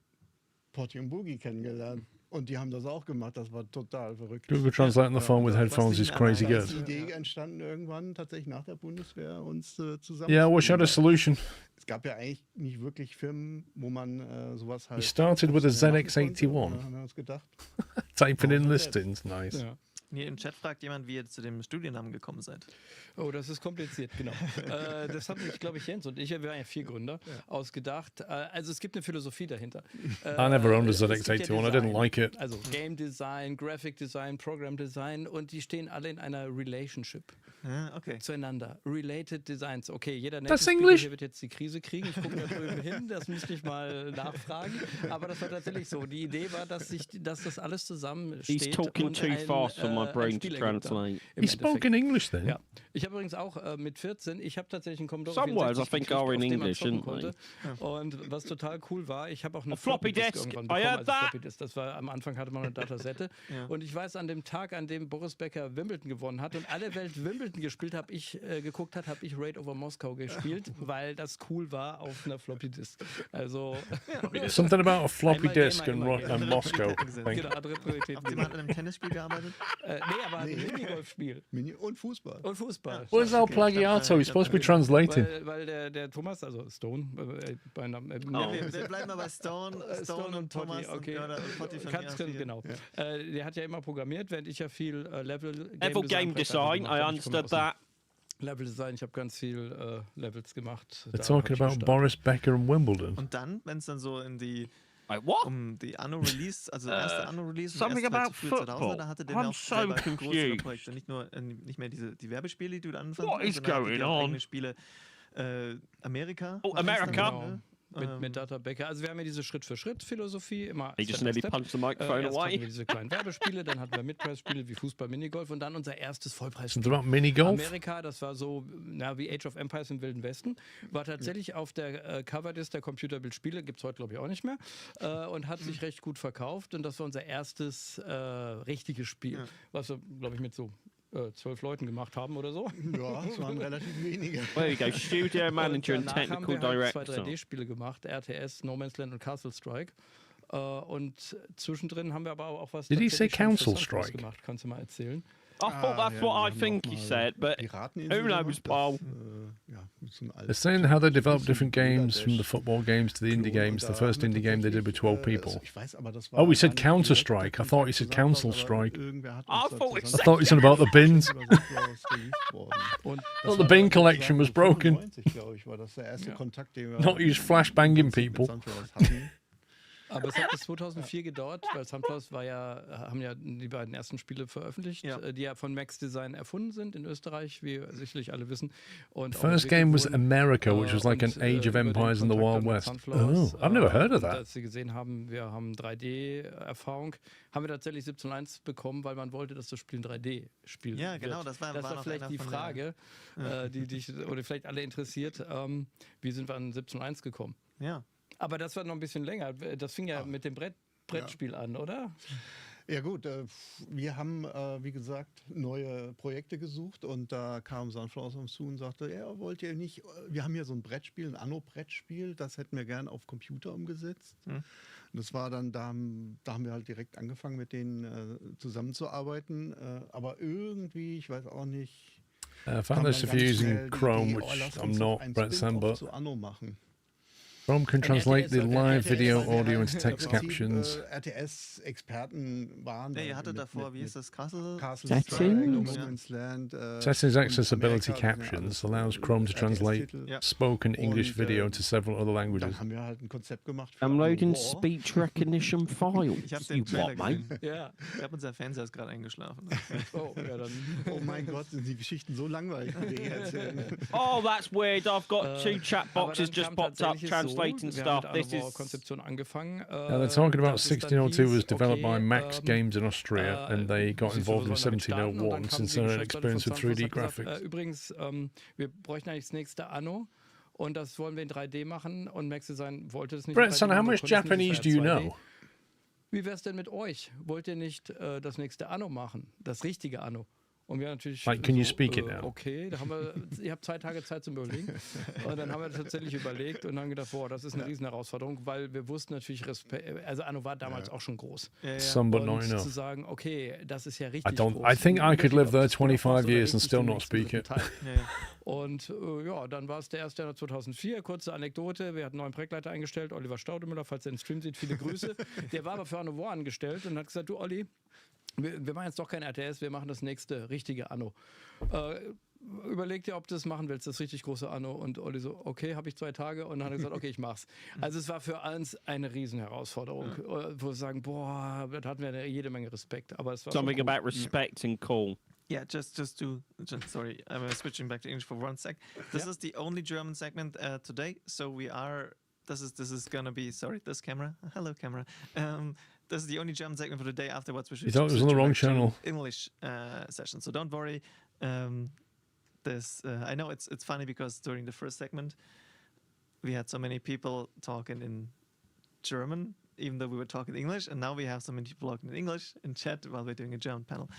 Porty und Boogie kennengelernt. Und die haben das auch gemacht. Das war total verrückt. Google Translate on the phone with headphones is crazy Da good. ist die Idee entstanden irgendwann tatsächlich nach der Bundeswehr uns zusammen. Yeah, wish I had a solution. Es gab ja eigentlich nicht wirklich Firmen, wo man sowas halt. You started with a professionell machen ZX81. konnte. Da haben wir uns gedacht. Typing in Oh, listings, nice. Ja. Hier im Chat fragt jemand, wie ihr zu dem Studiennamen gekommen seid. Oh, das ist kompliziert, genau. Das haben sich, glaube ich, Jens und ich, wir waren ja 4 Gründer, ausgedacht. Also es gibt eine Philosophie dahinter. I never owned a Es gibt ja ZX81. I didn't Design. like it. Also Game Design, Graphic Design, Program Design und die stehen alle in einer Relationship Ja, okay. zueinander. Related Designs. Okay, jeder Das Native Speaker Englisch? hier wird jetzt die Krise kriegen. Ich gucke da drüben hin, das müsste ich mal nachfragen. Aber das war tatsächlich so. Die Idee war, dass das alles zusammensteht. He's talking und too fast for my ein brain to Spiel ergibt dann translate. im He spoke in English then. Ja, ich habe übrigens auch mit 14, ich habe tatsächlich einen Commodore Some words I 64 think gekriegt, are in auf dem man English, zocken didn't they? konnte. Und was total cool war, ich habe auch eine A floppy Disk disk. irgendwann I bekommen, heard also that. Floppy Disk. Das war am Anfang hatte man eine Datasette. Ja. Und ich weiß, an dem Tag, an dem Boris Becker Wimbledon gewonnen hat und alle Welt Wimbledon gespielt habe ich Raid over Moskau gespielt, weil das cool war auf einer Floppy Disk. Also Something about a floppy Einmal disk Gamer, and, immer and Moscow. thing. genau, andere Prioritäten. Habt ihr mal an einem Tennisspiel gearbeitet? Nee, aber ein Minigolfspiel Und Fußball. und Fußball. What is our plagiato? It's supposed to be translating. Weil der Thomas, also Stone, bei Namen, Wir bleiben mal bei Stone und Thomas okay. und Potti von Ganz mir. genau. Der hat ja immer programmiert, während ich ja viel Level game design, I understood that. Level Design, ich habe ganz viel Levels gemacht. They're talking about Boris Becker and Wimbledon. Und dann, wenn es dann so in die What? die Anno Release, also erste Anno Release, something erste Teil about zu früh 2000, football. da hatte der I'm auch so selber größere confused. Projekte, nicht mehr die Werbespiele, die du dann anfängst, What is sondern hatte going der auch on? eigene Spiele. Amerika. Oh, war das dann, America. ne? Mit Data Becker. Also wir haben ja diese Schritt-für-Schritt-Philosophie, immer He just Step by nearly Step. punched the microphone Erst away. hatten wir diese kleinen Werbespiele, dann hatten wir Midpreis-Spiele wie Fußball, Minigolf und dann unser erstes Vollpreisspiel. Something about Minigolf? Amerika, das war so wie Age of Empires im Wilden Westen, war tatsächlich auf der Coverdisc der Computerbildspiele, gibt es heute glaube ich auch nicht mehr, und hat sich recht gut verkauft und das war unser erstes richtiges Spiel, was wir glaube ich mit so 12 Leuten gemacht haben oder so. Ja, es waren relativ wenige. There you go, studio manager and danach technical haben wir halt zwei director. 3D-Spiele gemacht, RTS, No Man's Land und Castle Strike. Und zwischendrin haben wir aber auch was Did he say tatsächlich schon Council Interessantes Strike? gemacht. Kannst du mal erzählen? I thought that's what I think he said, but who knows, Paul? They're saying how they develop different games from the football games to the indie games. The first indie game they did with 12 people. Oh, we said Counter-Strike. I thought he said Council Strike. I thought I thought he said about the bins. Thought the bin collection was broken. Not use flashbanging people. Aber es hat bis 2004 gedauert, weil Sunflowers haben ja die beiden ersten Spiele veröffentlicht, die ja von Max Design erfunden sind in Österreich, wie sicherlich alle wissen. Und first game was America, which was like an Age of Empires in the Wild West. Oh, I've never heard of that. Als sie gesehen haben, wir haben 3D-Erfahrung, haben wir tatsächlich 17.1 bekommen, weil man wollte, dass das Spiel ein 3D-Spiel Ja, genau, wird. das war vielleicht die Frage, die dich oder vielleicht alle interessiert. Wie sind wir an 17.1 gekommen? Ja. Aber das war noch ein bisschen länger. Das fing ja mit dem Brettspiel an, oder? Ja gut, wir haben, wie gesagt, neue Projekte gesucht und da kam Sunflowers auf uns zu und sagte, ja, wollt ihr nicht, wir haben hier so ein Brettspiel, ein Anno-Brettspiel, das hätten wir gern auf Computer umgesetzt. Und das war dann, da haben wir halt direkt angefangen, mit denen zusammenzuarbeiten, aber irgendwie, ich weiß auch nicht, I found this if you're using Chrome, which I'm not, Brett Sandberg. zu Anno machen. Chrome can translate the live video audio into text captions. RTS-Experten waren. Ihr hattet davor, wie ist das? Castle Settings accessibility captions allows Chrome to translate spoken English video to several other languages. Dann haben wir halt ein Konzept gemacht. Downloading speech recognition files. Ich habe den Trailer mate? Ja, ich glaube, unser Fernseher ist gerade eingeschlafen. Oh, ja, dann. Oh mein Gott, sind die Geschichten so langweilig, die wir erzählen. Oh, that's weird. I've got two chat boxes just popped up translating stuff. This is Konzeption angefangen. Now they're talking about 1602 was developed by Max Games in Austria, and they got involved in 1701 since their experience with 3D graphics. Übrigens, wir bräuchten eigentlich das nächste Anno. Und das wollen wir in 3D machen. Und Max Design wollte das nicht. Brett, son, how much Japanese do you know? Wie wär's denn mit euch? Wollt ihr nicht das nächste Anno machen? Das richtige Anno? Und wir natürlich. Like, can you speak it now? Okay, da haben wir, ihr habt 2 Tage Zeit zum Überlegen. Und dann haben wir tatsächlich überlegt und haben gedacht, boah, das ist eine riesen Herausforderung, weil wir wussten natürlich, also Anno war damals auch schon groß. Some but not Und enough. zu sagen, okay, das ist ja richtig groß. I think I could live there 25 years and still not speak it. Und ja, dann war es der erste Januar 2004. Kurze Anekdote, wir hatten einen neuen Projektleiter eingestellt, Oliver Staudemüller, falls er den Stream sieht, viele Grüße. Der war aber für Anno War angestellt und hat gesagt, du Olli, wir machen jetzt doch kein RTS, wir machen das nächste richtige Anno. Überleg dir, ob du das machen willst, das richtig große Anno. Und Olli so, okay, habe ich 2 Tage. Und dann hat er gesagt, okay, ich mach's. Also es war für uns eine riesen Herausforderung, wo wir sagen, boah, da hatten wir jede Menge Respekt. Aber es war something about respect and cool. Yeah, just sorry, I'm switching back to English for 1 sec. This is the only German segment today, so we are. This is gonna be this camera. Hello, camera. This is the only German segment for the day afterwards. You thought it was on the wrong channel. English session, so don't worry. I know it's funny because during the first segment we had so many people talking in German, even though we were talking English, and now we have so many people talking in English in chat while we're doing a German panel.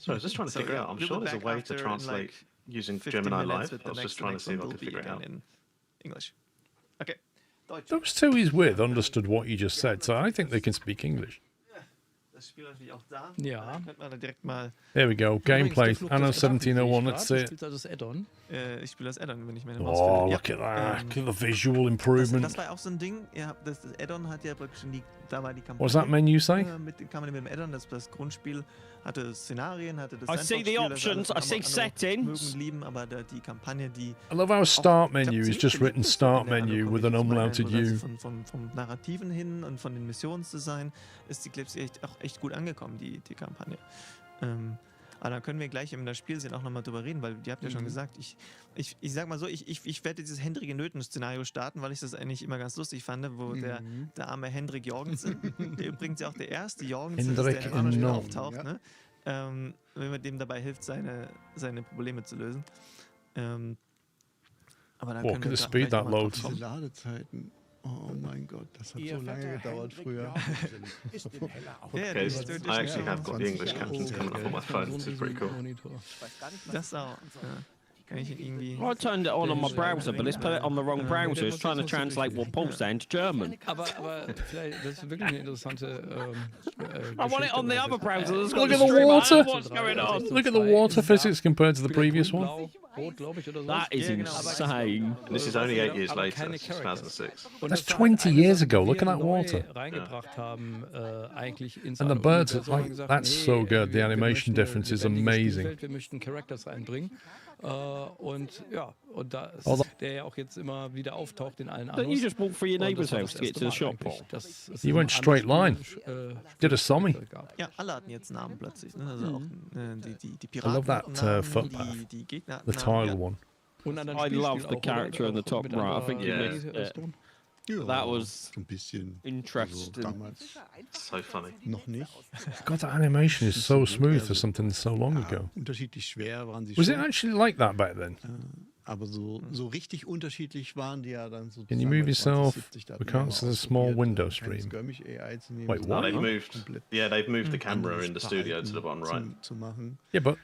So I was just trying to figure out. I'm sure there's a way to translate using Gemini Live. I was just trying to see if I could figure it out. In English. Okay. Those two he's with understood what you just said, so I think they can speak English. Ja. There we go. Gameplay. Anno 1701. Let's see it. Ich spiele das Add-on, wenn ich meine Oh, look at that. Look at the visual improvement. Das war auch so ein Ding. Ja, das Add-on hat ja praktisch da war die Kampagne. What's that menu say? Kann man mit dem Add-on, das Grundspiel hatte Szenarien, hatte das I see the options, I see settings. Lieben, aber die Kampagne, die I love how start menu is just written start menu with an unmounted U. Vom Narrativen hin und von den Missionsdesign ist die Clips auch echt gut angekommen, die Kampagne. Aber da können wir gleich in das Spiel sehen auch nochmal drüber reden, weil ihr habt ja schon gesagt, ich sag mal so, ich werde dieses Hendrik Nöten-Szenario starten, weil ich das eigentlich immer ganz lustig fand, wo der arme Hendrik Jorgensen, der übrigens ja auch der erste Jorgensen ist, der immer wieder auftaucht, ja. Ne? Wenn man dem dabei hilft, seine Probleme zu lösen. Aber da können wir speed that loads. Diese Ladezeiten. Oh mein Gott, das hat so lange gedauert früher. Okay, I actually have got the English captions coming up on my phone, which is pretty cool. Das auch. Ja. Kann ich ihn irgendwie... I turned it on my browser, but it's put it on the wrong browser. It's trying to translate what Paul's saying to German. Aber vielleicht, das ist wirklich eine interessante I want it on the other browser. That's got Look the at the stream. water. What's going on? Look at the water physics compared to the previous one. That is insane. This is only 8 years later, 2006. That's 20 years ago. Look at that water. And the birds, that's so good. The animation difference is amazing. Wir möchten Characters reinbringen. Und ja, und da der ja auch jetzt immer wieder auftaucht in allen Don't you Annos. just walk through your neighbour's house to get to the shop, Paul? You went straight line. Did a Sommy. Ja, alle hatten jetzt Namen plötzlich. Ne? Also auch die Piraten. I love that hatten footpath. Namen, die Gegner hatten The Namen, tile ja. one. I love the character in the top right. I think he Yeah. missed it. Ja, That was so ein bisschen interesting. So damals So funny. noch nicht. God, that animation is so smooth for something so long ago. Unterschiedlich schwer waren sie Was schon. it actually like that back then? Aber so richtig unterschiedlich waren die ja dann so. Can you move yourself? We can't see the small window stream. Wait, No, what? they've moved. Yeah, they've moved the camera in the studio to the bottom right. Zu machen. Yeah, but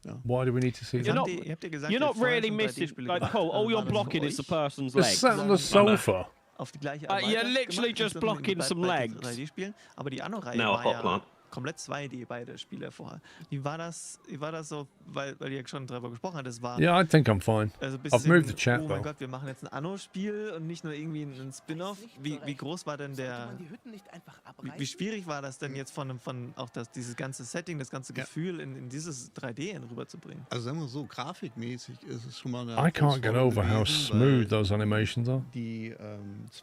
Ja. why do we need to see You're that? not, Habt ihr gesagt, you're not ihr vorher really schon missing, 3D-Spiele like, gemacht Paul, all habt, you're war das blocking für is the euch person's They're legs. sat on the sofa. auf die gleiche you're Art literally gemacht, just und blocking bei- some bei legs. 3D-Spielen. Aber die Anno-Reihe Now a war hot ja plant. komplett 2D, beide Spiele vorher. Wie war das so, weil ihr schon darüber gesprochen habt, es war Yeah, I think I'm fine. also I've moved the chat oh though. mein Gott, wir machen jetzt ein Anno-Spiel und nicht nur irgendwie ein Spin-off. Wie groß war denn wie schwierig war das denn jetzt von auch dieses ganze Setting, das ganze Gefühl in dieses 3D rüberzubringen? Also sagen wir so, grafikmäßig ist es schon mal eine I can't get Herausforderung over how gewesen, smooth weil those animations are. Die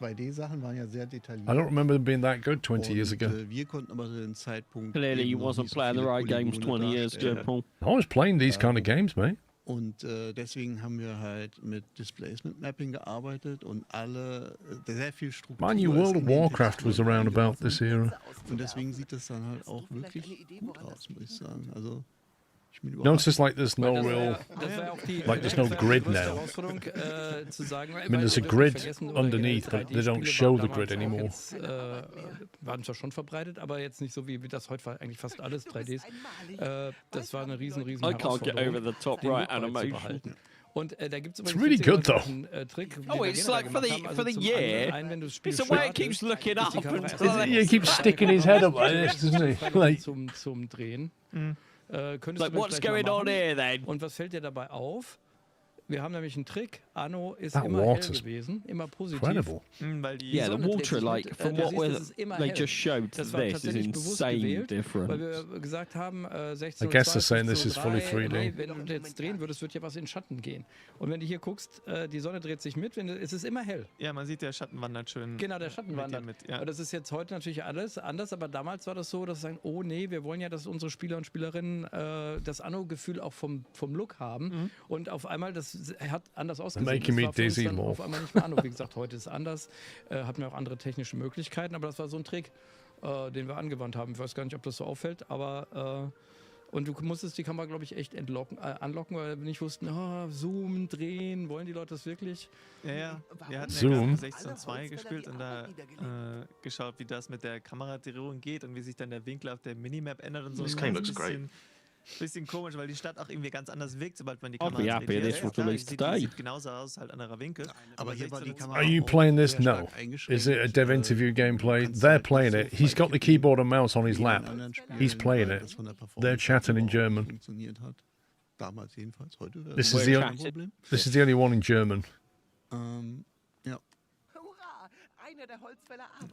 2D-Sachen waren ja sehr detailliert. I don't remember them being that good 20 years Und, ago. Wir konnten aber zu dem Zeitpunkt Clearly, you eben noch wasn't nicht so playing the viele right games Polygone 20 years ago, darstellen. Paul. I was playing these kind of games, mate. Und deswegen haben wir halt mit Displacement Mapping gearbeitet und sehr viel Struktur. Mind you, ist World in of den Warcraft was Texturen around about eingebaut. this era. Und deswegen sieht das dann halt auch wirklich gut aus, muss ich sagen. Also ich bin Notice überrascht. like there's no real. Like there's no grid now. I mean, there's a grid underneath, but they don't show the grid anymore. Waren zwar schon verbreitet, aber jetzt nicht so wie das heute war eigentlich fast alles 3Ds. Das war eine riesen I can't get over the top den right Look beizubehalten. animation. Und da gibt es really good, though. einen Trick. den Oh, wir it's generell like for the gemacht haben. for the zum year. einen, wenn du das Spiel It's the way it startest, keeps looking ist up die Kamera and erst He keeps sticking his head up like this, doesn't he? Like, zum Drehen. Könntest like, du what's gleich mal going on machen. here then? Und was fällt dir dabei auf? Wir haben nämlich einen Trick. Anno ist That immer water's hell gewesen, immer positiv. incredible. Weil die Yeah, the Sonne dreht water, sich like mit, from du what siehst, es ist immer they hell. just showed to Das war this is tatsächlich bewusst insane gewählt, weil difference. wir gesagt haben, 16 I guess they're saying this is fully 3D. Nee, wenn du jetzt drehen würdest, wird ja was in Schatten gehen. Und wenn du hier guckst, die Sonne dreht sich mit, es ist immer hell. Ja, man sieht, der Schatten wandert schön. Genau, der Schatten wandert. Ja. Aber das ist jetzt heute natürlich alles anders, aber damals war das so, dass sie sagen, oh nee, wir wollen ja, dass unsere Spieler und Spielerinnen das Anno-Gefühl auch vom Look haben. Und auf einmal, das hat anders ausgesehen. Making me Das war für uns dizzy dann more. auf einmal nicht mehr Anno. Wie gesagt, heute ist anders, hatten wir auch andere technische Möglichkeiten, aber das war so ein Trick, den wir angewandt haben. Ich weiß gar nicht, ob das so auffällt, aber und du musstest die Kamera, glaube ich, echt anlocken, weil wir nicht wussten, zoomen, drehen, wollen die Leute das wirklich? Ja. Wir hatten Zoom. ja 16.2 gespielt und da geschaut, wie das mit der Kameradrehung geht und wie sich dann der Winkel auf der Minimap ändert und so. This Das game ist looks ein bisschen komisch, weil die Stadt auch irgendwie ganz anders wirkt, sobald man die I'd Kamera be happy this was released today. Sieht genauso aus, halt anderer Winkel. Aber hier war die 16.2 Kamera Are you auch playing this? sehr No. stark eingeschränkt. Is it a dev interview gameplay? kannst They're halt playing nicht it. so He's got the weit keyboard and mouse on his wie in lap. anderen Spielen, He's playing weil it. das von der Performance They're chatting in auch German. Funktioniert hat. Damals jedenfalls. Heute wäre This das is the kein only- Problem. This is the only one in German. Ja.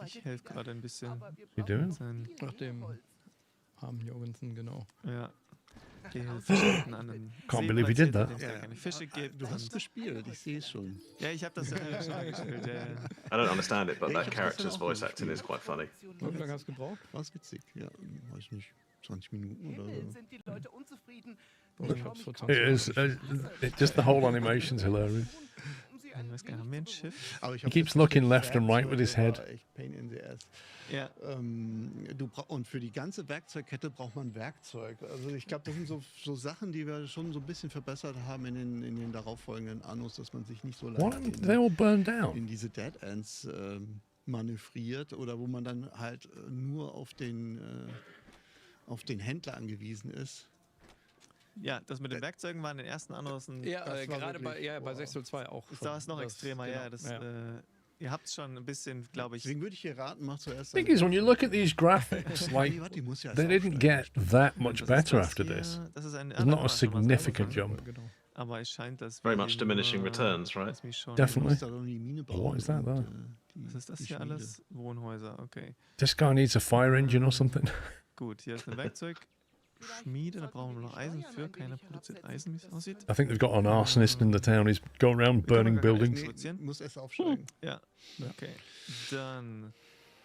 Ich helfe gerade ein bisschen. You doing? Nach dem Harm Jorgensen, genau. Ja. Die Fischleuten an den Can't See believe he did platziert, that. in dem es gar keine Fische gibt. Du hast gespielt, ich sehe es schon. Ja, ich habe das schon gespielt. Ja. I don't understand it, but that character's voice acting is quite funny. Wie lange hast du gebraucht? War es witzig? Ja, weiß nicht. 20 Minuten oder so. Ich hab's vor 20 It is. Just the whole animation's hilarious. Ich weiß gar nicht, haben wir ein Schiff? Aber ich He hab keeps festgestellt, looking left and right with his Werkzeuge head. war echt pain in the ass. Ja. Und für die ganze Werkzeugkette braucht man Werkzeug. Also ich glaube, das sind so Sachen, die wir schon so ein bisschen verbessert haben in den darauffolgenden Annos, dass man sich nicht so What? leicht They all burned down. in diese Dead Ends manövriert oder wo man dann halt nur auf den Händler angewiesen ist. Ja, das mit den Werkzeugen war in den ersten Annos ein. Ja, das war gerade wirklich, bei 602 auch. Da war es noch extremer, genau, ja. Das, ihr habt es schon ein bisschen, glaube ich. Deswegen würde ich hier raten, mach zuerst. Thing is, when you look at these graphics, like they didn't get that much better after this. Das ist ein There's not a significant jump. Aber es scheint, dass Very much diminishing returns, right? Definitely. What is that there? Was ist das hier alles? Wohnhäuser, okay. This guy needs a fire engine or something. Gut, hier ist ein Werkzeugschmiede, da brauchen wir noch Eisen für. Keiner produziert Eisen, wie es aussieht. I think they've got an arsonist in the town. He's going around burning buildings. Muss erst aufsteigen. Ja, okay. Dann,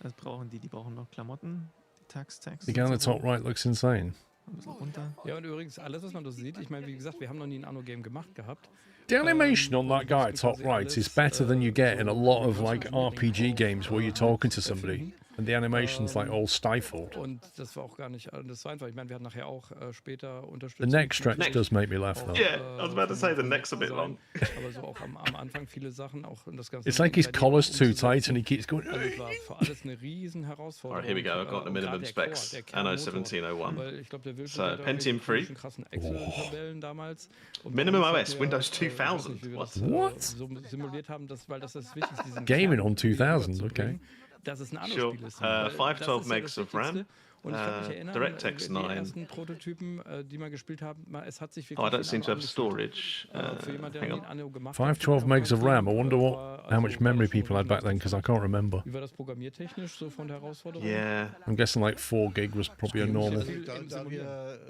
was brauchen die? Die brauchen noch Klamotten. Die Tax. The guy on the top right looks insane. Ein bisschen runter. Ja, und übrigens, alles, was man da sieht, ich meine, wie gesagt, wir haben noch nie ein Anno-Game gemacht gehabt. The animation on that guy at top right is better than you get in a lot of like RPG games where you're talking to somebody and the animation's like all stifled. Und das war auch gar nicht das war einfach. Ich meine, wir hatten nachher auch später The Unterstützung. neck stretch does make me laugh though. Yeah, I was about to say the neck's a bit long. Aber so auch am Anfang viele Sachen auch und das Ganze. It's like his collar's too tight and he keeps going. Also es war für alles eine riesen Herausforderung. Alright, here we go. I've got the minimum specs. Anno 1701. Weil ich glaube, der will So, Pentium 3. krassen Excel-Tabellen damals. Und Minimum bei uns OS, hatten wir, Windows weiß nicht, 2000. wie wir das, What? so simuliert haben, weil das Wichtigste ist. Gaming on 2000, okay. Dass es ein Sure. Anno-Spiel ist. 512 megs of RAM. Und ich kann mich erinnern, DirectX die 9. ersten Prototypen, die wir gespielt haben, es hat sich Oh, I wirklich don't seem to have angefühlt. storage. Für jemand, der Hang nie on. ein Anno gemacht 512 hat, megs of RAM. I wonder war how much also memory schon people had back then because I can't remember. Wie war das programmiertechnisch so von der Herausforderung? Yeah. I'm guessing like 4 gig was probably a normal. Da wir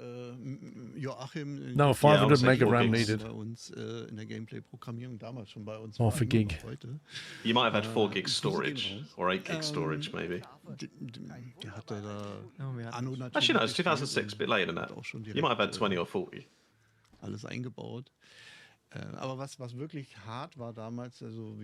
Joachim No, 500 Yeah, mega also RAM gigs. needed. bei uns in der Gameplay-Programmierung damals schon bei uns Oh, war, für nur noch Gig. heute. You might have had 4 gig storage or 8 gig storage, maybe. Der hatte da wir hatten Anno natürlich. Actually, no, it's 2006, a bit later than hat that. auch schon You might have had direkt, 20 or 40. alles eingebaut. Aber was wirklich hart war damals, also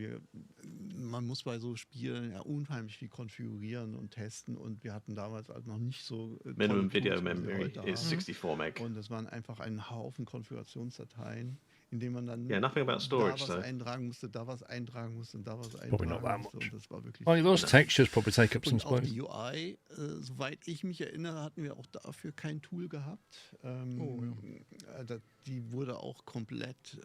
man muss bei so Spielen ja unheimlich viel konfigurieren und testen und wir hatten damals halt noch nicht so Minimum tolle video Tools, wie sie memory heute is haben. 64 meg. Und es waren einfach ein Haufen Konfigurationsdateien, in denen man dann Yeah, nothing about storage, da was though. eintragen musste, da was eintragen musste und da was Probably not that eintragen musste. much. Und das war wirklich Like those textures probably take up some und auch space. die UI, soweit ich mich erinnere, hatten wir auch dafür kein Tool gehabt. Die wurde auch komplett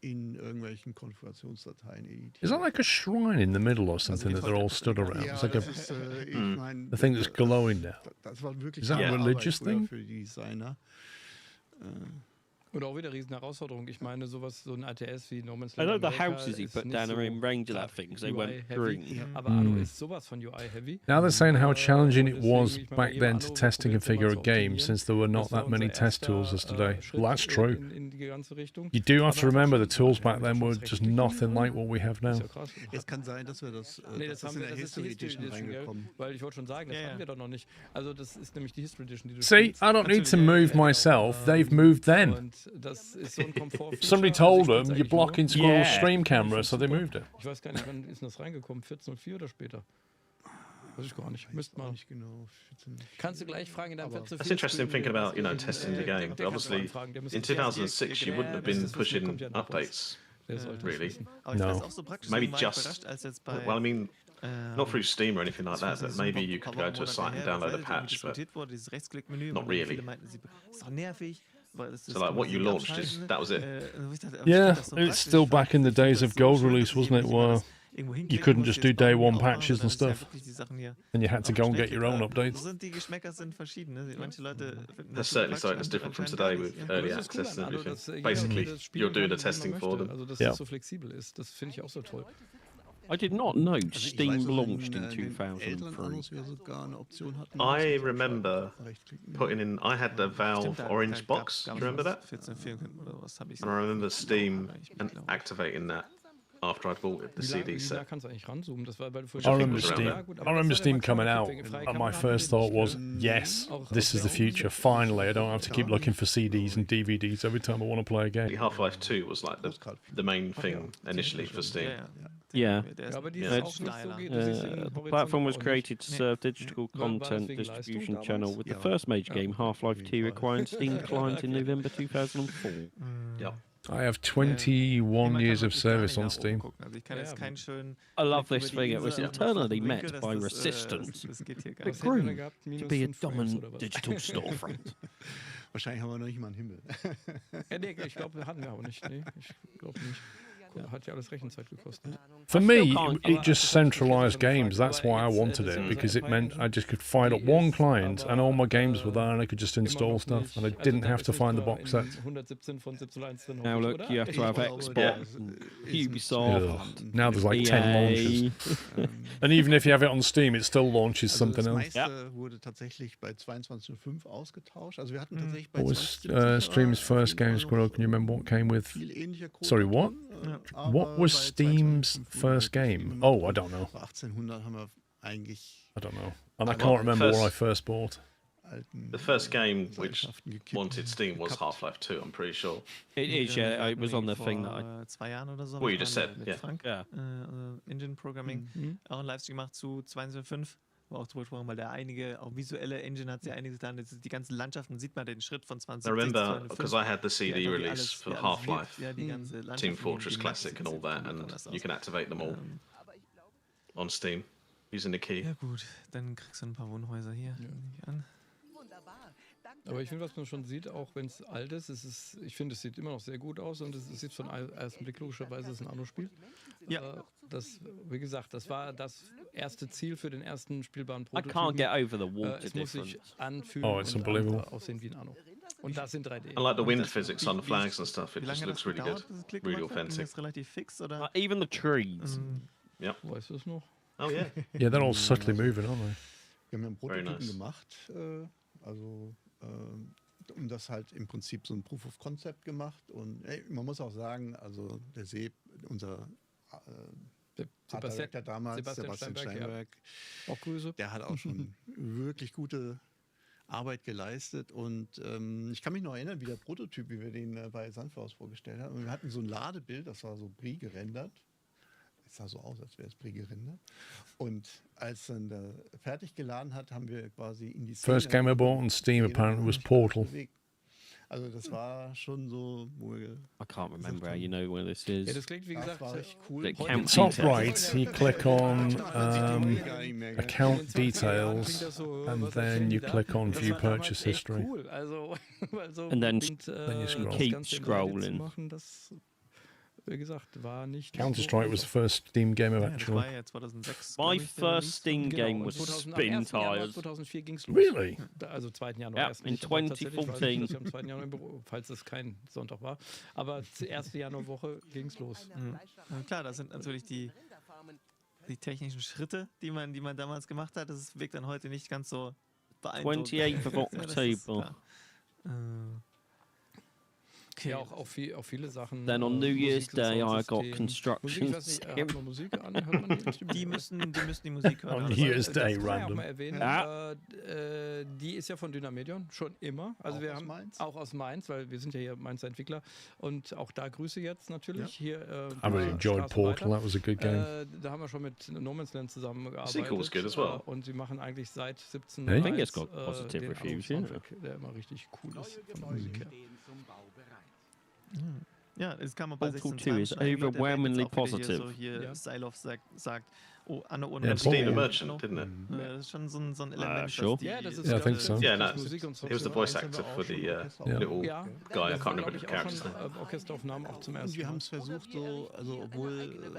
in irgendwelchen Konfigurationsdateien editiert. Is that like a shrine in the middle or something that they're all stood around? Ja, It's like a, das ist, ich mein, the thing that's glowing now. das war wirklich Is that a Arbeit religious früher thing? für die Designer. Und auch wieder riesen Herausforderung. Ich meine, sowas, so ein ATS wie No Man's I know Land the America houses he ist put nicht down so are in range of klar that thing, 'cause they went UI-heavy. green. Aber Anno ist sowas von UI-heavy. Now they're saying how challenging it was Deswegen, ich meine, back bei then jedem to Anno test and probiert configure a sowas zu game optimieren. since there were not Das war that many unser test tools as erster, today. Schritt Well, that's true. in die ganze Richtung. You do have Aber to remember the trotzdem, tools wir back haben then schon were recht just entwickelt. nothing like what we have Ist now. ja krass. Es kann sein, dass wir das, Nee, das ist in der das ist die History History Edition Edition, gell? reingekommen. Weil ich wollte schon sagen, das Ja, haben ja. wir doch noch nicht. Also das ist nämlich die History Edition, die du See, spielst. I don't need to Natürlich, move genau. myself. They've moved then. Und das ist so ein Komfort. Somebody told them you're blocking Squirrel's Yeah. stream camera, so they moved it. Ich weiß gar nicht, wann ist denn das reingekommen? 14.04 oder später? Weiß ich gar nicht. Müsst mal. Nicht genau. 14. Kannst du gleich fragen in deinem 14.04? That's interesting thinking about, testing the game. But obviously, in 2006, you wouldn't have been pushing updates, really. Aber ich No. weiß auch so praktisch, Maybe war ich just- überrascht, als jetzt bei Well, I mean, not through Steam or anything like that, das but war maybe so you ein could paar go to a Monate site and her, download a dass patch, but diskutiert wurde, dieses Rechtsklickmenü, not wo really. viele meinten, ist doch nervig. Weil das So, like, what you launched is- that was it. Yeah, it's still back in the days of Gold release, wasn't it, where you couldn't just do day one patches and stuff. And you had to go and get your own updates. Die Geschmäcker sind verschieden. Ne? Manche Leute finden that's super certainly something praktisch, that's different from anscheinend today gar with nicht. early Das ist cool access an and Anno, dass everything. jeder Basically, das spielen you're doing the kann, wie man testing for möchte. them. Also, dass Ja. das so flexibel ist, das finde ich auch so toll. I did not know Also ich Steam weiß, dass launched in den älteren 2003. Annos wir sogar eine Option hatten. I remember Rechtsklicken. putting in, I had the Valve Orange box. Do you remember that? 14 oder was habe ich And I remember Steam and activating that after I'd bought the Wie CD nah set. kannst du eigentlich ranzoomen? Das war, weil du I I think remember it was around Steam. there. Ja, gut, I aber remember das ist ja Steam der coming Quatsch, out, wegen freie and my Kamera first haben wir thought was, nicht. yes, Auch this is the auf der future. Finally, I don't have to keep looking for CDs and DVDs every time I want to play a game. Half-Life 2 was like the main thing initially for Steam. Yeah. Ja, aber die der ist ist auch nicht so steiler. geht. Du siehst den The Horizont platform was auch nicht. created to serve digital War das content wegen Leistung distribution damals? channel, with the Ja. first major game, Half-Life 2, acquiring Steam client in November 2004. Yeah. I have 21 years of service on Steam. Also ich kann jetzt keinen schönen I love Blick this über die thing. It was Insel internally am Winkel, met dass by das, resistance. das geht hier gar It nicht. Was hätten wir grew gehabt? to Minus be a 5 Frames dominant oder was? digital storefront. Wahrscheinlich haben wir noch nicht mal einen Himmel. Ja, nee, ich glaube, wir hatten wir auch nicht. Nee, ich glaube nicht. Hat ja alles Rechenzeit gekostet. For me, it just centralized games. That's why I wanted it, because it meant I just could fire up one client and all my games were there and I could just install stuff and I didn't have to find the box set. 117 von 17.1 drin. Now look, you have to have Xbox, Ubisoft. Now there's like 10 EA. launches. And even if you have it on Steam, it still launches something das else. meiste wurde tatsächlich bei 22.05 ausgetauscht. Also wir hatten tatsächlich bei What was Steam's first game, Squirrel? Can you remember what came with? viel ähnlicher Code Sorry, what? drin, What was bei Steam's 22.05 first game? Oh, I don't know. Bei 1800 haben wir eigentlich I don't know. And I can't remember what I first bought. alten The first game which Gesellschaften gekippt. wanted Steam was Half-Life 2, I'm pretty sure. It is, yeah. It was on the thing that I. Vor 2 Jahren oder so. Well, you wir just waren said, mit yeah. Frank, Yeah. Engine Programming, auch einen Livestream gemacht zu 22.05. War auch drüber gesprochen, weil der einige, auch visuelle Engine hat sehr einiges getan. Jetzt die ganzen Landschaften sieht man den Schritt von 20. I remember because I had the CD release for Half-Life, Team Team Fortress Classic and all that, and you can activate them all on Steam using the key. Ja gut, dann kriegst du ein paar Wohnhäuser hier. Nehme ich an. Aber ich finde, was man schon sieht, auch wenn es alt ist, ich finde, es sieht immer noch sehr gut aus und es sieht von ersten Blick logischerweise, es ist ein Anno-Spiel. Ja. Das, wie gesagt, das war das erste Ziel für den ersten spielbaren I Prototypen. can't get over the water Es muss sich difference. anfühlen Oh, it's und unbelievable. aussehen wie ein Anno. Und das in 3D. I like the wind physics on the flags and stuff. It Wie just lange looks hat das really good, gedauert, bis es Klick really gemacht hat? Ging authentic. das relativ fix oder? Even the trees. Yep. Weißt du es noch? Oh yeah. Yeah, they're all subtly moving, aren't they? Wir haben ja einen Very Prototypen nice. gemacht, um das halt im Prinzip so ein Proof of Concept gemacht. Und man muss auch sagen, also der unser Art Director damals, Sebastian Steinberg, Auch Grüße. der hat auch schon wirklich gute Arbeit geleistet. Und ich kann mich noch erinnern, wie der Prototyp, wie wir den bei Sunflowers vorgestellt haben. Und wir hatten so ein Ladebild, das war so Brie gerendert. Es sah so aus, als wäre es Brie gerendert. Und als dann da fertig geladen hat, haben wir quasi in die First game I bought on Steam apparently was Portal. Also das war schon so, wo wir I can't remember how you know where this Ja, is. das klingt, wie das gesagt, war echt cool. It Top counts right, you click on account klingt details, das so, and was then you erzählen click die on da? view Das war damals purchase echt history. Cool. Also, weil so And then unbedingt, you scroll. das Keep Ganze in 3D zu scrolling. machen, das, wie gesagt, war nicht Counter-Strike was the first Steam game I've Ja, das actually. war ja 2006. My glaub ich, der first Release. Steam Genau, game und was 2000 am Spin 1. Januar Tires. 2004 ging es los. Really? Also 2. Januar Ja, erst in nicht, aber tatsächlich, weil 2014. ich am 2. Januar im Büro, falls es kein Sonntag war. Aber die erste Januarwoche ging es los. Ja, klar, das sind natürlich die technischen Schritte, die man damals gemacht hat. Das wirkt dann heute nicht ganz so beeindruckend. 28th of Ja, das ist October. klar. Okay. Ja, auch viele Sachen. Then on New Year's Musik und Day I got Soundsystem. construction. Musik, ich weiß nicht, hat man Musik an? Hört man die? Die müssen die Musik hören. On aber das- New Year's Day, das kann ich auch random. mal erwähnen. Ja. Die ist ja von Dynamedion, schon immer. Also Auch wir aus haben Mainz? auch aus Mainz, weil wir sind ja hier Mainzer Entwickler. Und auch da Grüße jetzt natürlich. Hier, I really enjoyed Portal. That was a good game. Da haben wir schon mit No Man's Land zusammengearbeitet. Sequel was good as well. Und sie machen eigentlich seit 17 Hey? I think it's got positive reviews, yeah. der immer richtig cool ist von der Musik her. Ja, es kam bei Portal 16 2 is overwhelmingly positive. Hier Ja. Sylov sagt, oh, Anno Yeah, ohne And Steam a Portal. merchant, didn't it? Das ist schon so ein Element, sure. was die, Ja, das ist Yeah, I think so. Yeah, no, Musik und He was the Software voice eins haben wir actor auch for the Yeah. little Ja, guy. I das can't war, remember glaub the ich, auch character's schon, name. Orchesteraufnahmen auch zum Und ersten wir Mal. haben es versucht, so, also obwohl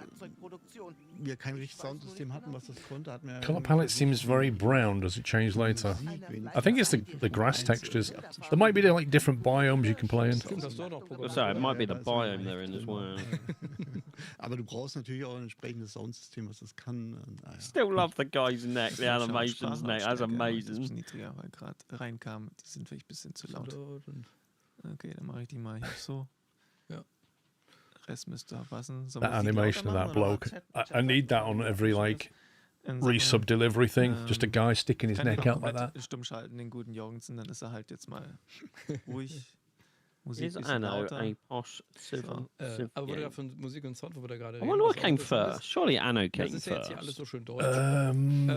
wir kein richtiges Soundsystem hatten, was das konnte, hatten wir. Color palette seems very brown. Does it change later? I think it's the grass textures. There might be like different biomes you can play in. Stimmt, das war doch programmiert. So it might be the biome they're in as well. Aber du brauchst natürlich auch ein entsprechendes Soundsystem, was das kann. Und, naja. Still love the guy's neck, the animations neck. That's Ein amazing. bisschen niedriger, weil gerade reinkam. Die sind vielleicht ein bisschen zu laut. Okay, dann mache ich die mal hier so. Ja. Rest müsste passen. So, That muss ich die animation of lauter that machen, oder bloke. was? I need that on every like Dann sagen wir, resub delivery thing. Just a guy sticking his kann den neck auch out like that. komplett stumm schalten, den guten Jorgensen, dann ist er halt jetzt mal ruhig. Musik Is bisschen Anno lauter. a posh civil? Aber wo du da game? von Musik und Sound, wo wir da gerade I reden. wonder what was came auch interessant first. Surely Anno ist, came das ist ja jetzt hier alles first. so schön deutsch.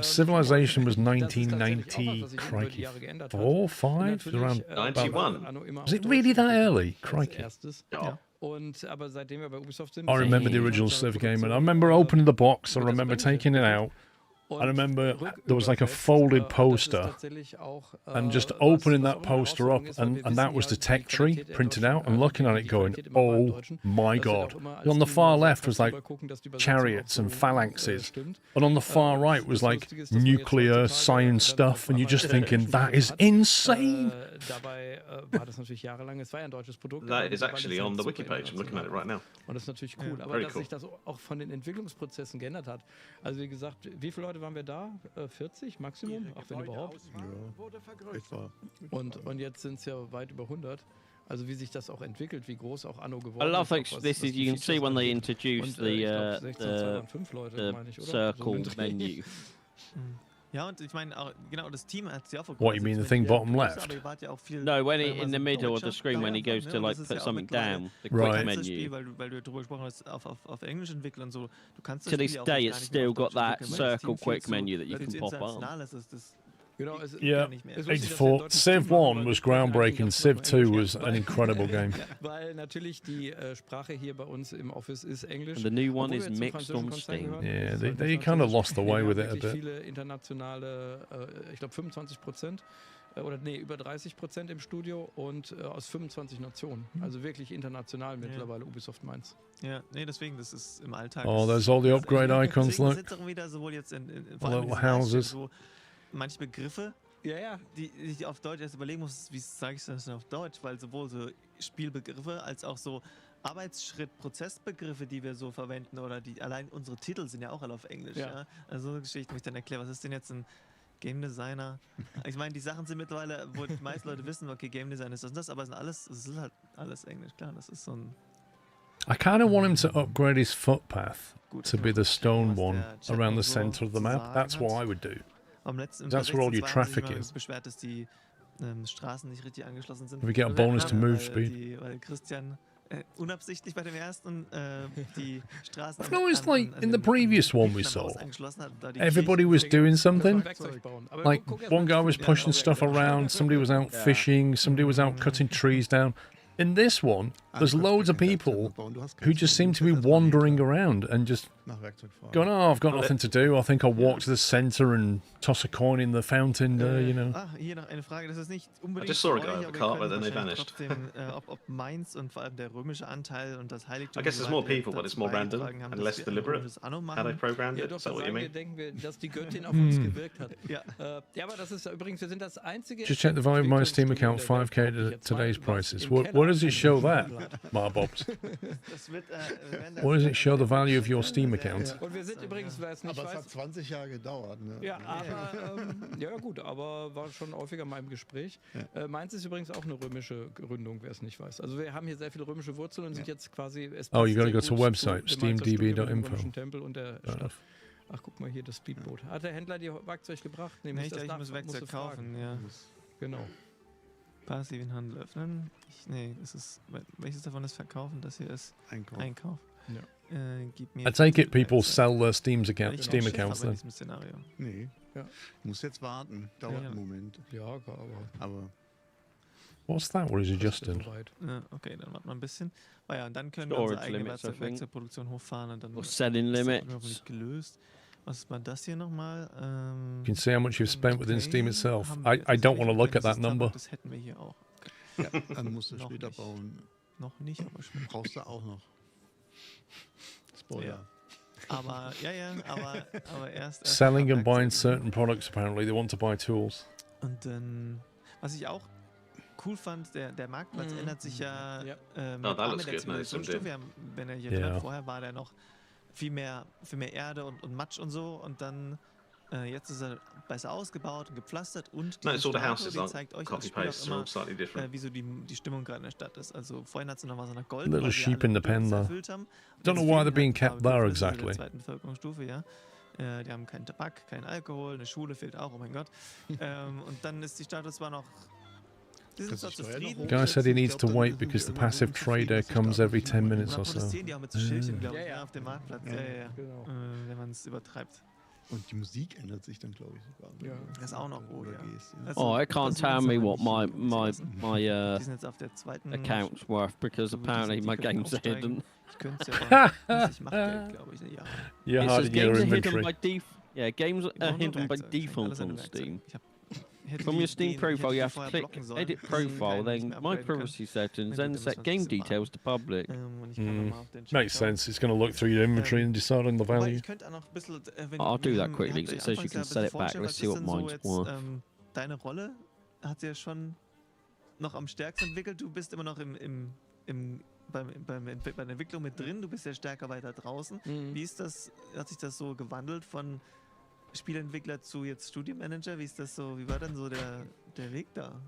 Civilization was Das ist tatsächlich auch 1990. was sich über die Crikey, Jahre geändert hat. 4, 5, Natürlich, around. 91. Anno immer Was auf it Deutsch really that entwickelt early? als Crikey. erstes. Ja. Und aber seitdem wir bei Ubisoft sind, I remember the original Civ game, and I remember opening the box. I remember taking it out, I remember there was like a folded poster, and just opening that poster up, and that was the tech tree printed out, and looking at it going, oh my god. And on the far left was like chariots and phalanxes, and on the far right was like nuclear science stuff, and you're just thinking, that is insane. That is actually on the wiki page. I'm looking at it right now. Und das ist natürlich cool. Aber Very dass cool. sich das auch von den Entwicklungsprozessen geändert hat. Also wie gesagt, wie viele Leute waren wir da? 40 Maximum? Ach, wenn überhaupt. Ja, etwa. Und jetzt sind es ja weit über 100. Also wie sich das auch entwickelt, wie groß auch Anno geworden I love ist. like this is you can see when they introduce the circle menu. Ja, und ich meine, genau, das Team hat ja auch What, you mean the thing bottom left? No, when in the middle of the screen when he goes to like put something down, the quick Right. menu. Weil du darüber gesprochen hast, auf Englisch entwickeln und so. Du kannst das To this Spiel ja auch day, gar it's nicht mehr still auf got Deutsch that entwickeln, weil das circle Team viel quick zu- menu that you weil can es pop on. international ist, ist das Genau, es Yeah, gar nicht mehr. Es ist lustig, dass 84. der deutsche Civ Team 1 was groundbreaking. Civ 2 was an incredible game. Weil natürlich die Sprache hier bei uns im Office ist Englisch. And the new one Obwohl is wir zum mixed französischen on Konzern Steam. gehören. Yeah, Das they ist kind of Französisch. lost the way Wir with haben it a wirklich bit. viele internationale, ich glaube 25%. Oder nee, über 30% im Studio und aus 25 Nationen. Also wirklich international mittlerweile Ubisoft Mainz. Ja, nee, deswegen, das ist im Alltag. Oh, there's all the upgrade icons, Deswegen look. sind auch wieder sowohl jetzt Little vor allem in diesen houses. Livestreams so manche Begriffe, Ja. die ich auf Deutsch erst überlegen muss, wie sage ich das denn auf Deutsch, weil sowohl so Spielbegriffe als auch so Arbeitsschritt, Prozessbegriffe, die wir so verwenden oder die allein unsere Titel sind ja auch alle auf Englisch. Ja. Ja? Also so Geschichten, wo ich dann erkläre, was ist denn jetzt ein Game Designer? Ich meine, die Sachen sind mittlerweile, wo die meisten Leute wissen, okay, Game Design ist das und das, aber es ist halt alles Englisch, klar, das ist so ein I kind of want him to upgrade his footpath to be the stone one around the center of the map. That's what I would do. That's where all your traffic is. beschwert, dass die Straßen nicht richtig angeschlossen sind. We get a bonus to move speed. Weil Christian unabsichtlich bei dem ersten die Straßen I've noticed, like, in the previous one we saw, angeschlossen hat, da die everybody Kirchen- was doing something. Werkzeug bauen. Aber Like, guck erst one mal, guy was pushing stuff around, somebody was out fishing, somebody was out cutting trees down. In this one, there's loads of people who just seem to be wandering around and just Nach Werkzeug fragen. going, oh, I've got nothing to do. I think I'll walk to the center and toss a coin in the fountain, you know. Hier noch eine Frage, das ist nicht unbedingt I just saw a für guy euch, at the aber wir cart, können but then they wahrscheinlich vanished. trotzdem, ob Mainz und vor allem der römische Anteil und das Heiligtum I guess there's und so more weiter people, but it's more dazu random beigetragen haben, and dass less wir ein deliberate. römisches Anno How they machen. programmed Ja, it. doch, Is that da what you sagen wir, mean? denken wir, dass die Göttin auf uns gewirkt hat. Ja. Ja, aber das ist übrigens, wir sind das einzige... Just check the value of my Steam account, 5k to today's prices. What does it show that, Mailbox? Das wird, What does it show the value of your Steam account? Und wir sind übrigens, wer es nicht Aber es weiß... hat 20 Jahre gedauert. Ne? Ja, aber ja gut, aber war schon häufiger mal im Gespräch. Mainz ist übrigens auch eine römische Gründung, wer es nicht weiß. Also wir haben hier sehr viele römische Wurzeln und sind jetzt quasi... Oh, you gotta go to the website, steamdb.info. steamdb.info. Tempel und der Stadt. Ach, guck mal hier, das Speedboot. Hat der Händler dir Werkzeug gebracht? Nee, Nee, muss ich das dachte, ich muss musst du Werkzeug fragen. kaufen, ja. Genau. Passiven Handel öffnen. Das ist, welches davon ist verkaufen? Das hier ist Einkauf. Einkauf. Ja. Gib mir I take it people Werkzeug. sell their Steam Ich accounts aber in then. diesem Szenario. Nee. Ja. Muss jetzt warten. Dauert Ja. einen Moment. Ja, aber Aber What's that? What is adjusting? soweit. Okay, dann warten wir ein bisschen. Ja, und dann können Storage wir unsere eigene limits, I think. Werkzeugproduktion hochfahren und dann Or selling ist das limits. hoffentlich gelöst. Was ist mal das hier nochmal? You can see how much you've spent within Steam Okay, itself. haben I wir don't want to tatsächlich look at that dieses Tabak, number. Das hätten wir hier auch. ja, dann musst du Noch später nicht. bauen. Noch nicht, aber schon. Brauchst du auch noch. Spoiler. Aber, aber erst Selling and mal buying Werkzeuge. certain products, apparently. They want to buy tools. Und dann, was ich auch cool fand, der Marktplatz ändert sich ja. Ja. Oh, that mit looks der good. No, it's Zivilisationsstufe. some Wir haben, wenn ihr hier Yeah. erinnert, vorher war der noch viel mehr Erde und Matsch und so. Und dann jetzt ist er besser ausgebaut und gepflastert. Und No, diese it's all the Statue, houses die aren't zeigt euch als copy Spieler paste. auch They're all immer, slightly different. wie so die Stimmung gerade in der Stadt ist. Also vorhin hat sie noch mal so nach Gold, Little weil sie sheep alle in the pen Bedürfnisse there. erfüllt haben. Don't know Jetzt why fehlen they're being halt ein kept paar there Bedürfnisse exactly. der zweiten Bevölkerungsstufe, ja. Die haben keinen Tabak, keinen Alkohol, eine Schule fehlt auch, oh mein Gott. Und dann ist die Stadt zwar noch. Die sind zwar zufrieden. Guy said he needs to wait because the passive trader comes every 10 Und minutes dann or so. protestieren die auch mit so Schildchen, glaube ich, Ja, ja. auf dem Marktplatz. Ja, Ja. Genau. Wenn man es übertreibt. Und die Musik ändert sich dann, glaube ich, sogar. wenn Ja. du Das ist auch noch rüber ja. gehst, ja. Also, Oh, I can't das tell ist me aber what nicht my Die sind jetzt auf der zweiten account's worth because So, die apparently sind- my die können game's aufsteigen. hidden. Ich könnte es ja aber ich mache Geld, glaube ich. Ja. You're It hard says in your games are hidden inventory. by Yeah, games are hidden by default on Steam. From your Steam profile, you have to click Edit Profile, then My Privacy Settings, then set Game Details to Public. Makes sense. It's going to look through your inventory and decide on the value. I'll do that quickly, because it says you can set it back. Let's see what mine's worth. Deine Rolle hat sie ja schon noch am stärksten entwickelt. Du bist immer noch bei der Entwicklung mit drin. Du bist ja stärker weiter draußen. Wie ist das? Hat sich das so gewandelt von Spieleentwickler zu jetzt Studiomanager? Wie ist das so? Wie war dann so der Weg da?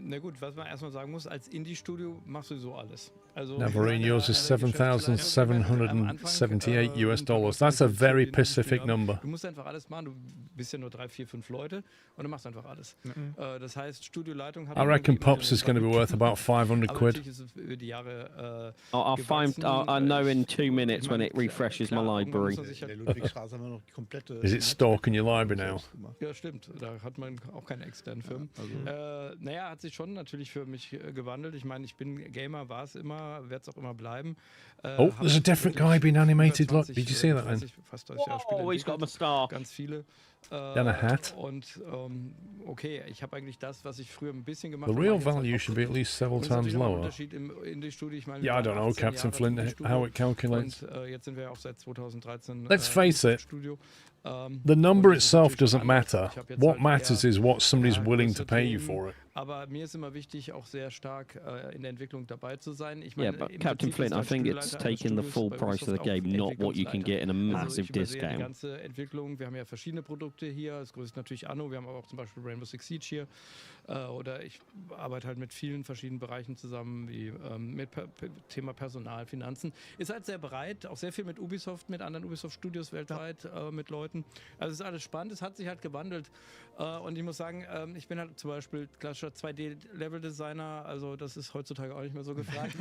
Na gut, was man erstmal sagen muss, als Indie-Studio machst du so alles. Also Navarine, yours is $7,778. That's a very Pacific number. Du musst einfach alles machen. Du bist ja nur 3, 4, 5 Leute und du machst einfach alles. Das heißt, Studioleitung hat... I reckon Pops is going to be worth about 500 quid. Über die Jahre, I'll know in 2 minutes when it refreshes my library. Is it stock in your library now? Ja, stimmt. Da hat man auch keine externen Firmen. Naja, hat sich schon natürlich für mich gewandelt. Ich meine, ich bin Gamer, war es immer, werde es auch immer bleiben. Oh, there's a different guy being animated. Look, did you see that then? Fast 30 Jahre Spiele he's got a moustache. Ganz viele. And a hat. Und okay, ich habe eigentlich das, was ich früher ein bisschen gemacht The habe. real value should be at least several times lower. Yeah, I don't know, Captain Flint, how it calculates. Und jetzt sind wir auch seit 2013 Let's face it, Studio. the number itself doesn't matter. What matters is what somebody's willing to pay you for it. Aber mir ist immer wichtig, auch sehr stark in der Entwicklung dabei zu sein. Ich Yeah, meine, but Captain Flint, I think it's taking the full price of the game, not what you can get in a massive Die discount. ganze Entwicklung, wir haben ja verschiedene Produkte hier, das größte natürlich Anno, wir haben aber auch zum Beispiel Rainbow Six Siege hier. Oder ich arbeite halt mit vielen verschiedenen Bereichen zusammen, wie mit Thema Personal, Finanzen. Ist halt sehr breit, auch sehr viel mit Ubisoft, mit anderen Ubisoft-Studios weltweit, mit Leuten. Also es ist alles spannend, es hat sich halt gewandelt. Und ich muss sagen, ich bin halt zum Beispiel klassischer 2D-Level-Designer, also das ist heutzutage auch nicht mehr so gefragt.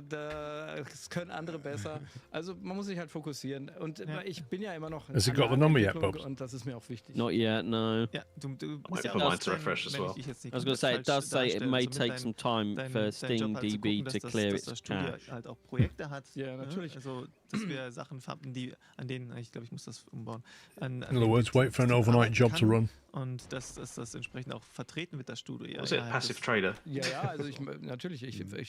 Das können andere besser. Also man muss sich halt fokussieren. Und ich bin ja immer noch... Has it got the number yet, Bob? Und das ist mir auch wichtig. Not yet, no. Ja, du musst Wait ja for auch mine to refresh as well. I was going to say, it does say it may take some time for SteamDB to clear its cache. Halt auch Projekte hat. Ja, natürlich. Also, dass wir Sachen haben, an denen, ich glaube, ich muss das umbauen. In other words, wait for an overnight job to run. Und dass das entsprechend auch vertreten wird, das Studio. Ja, Was it Passive Trader? Ja, also ich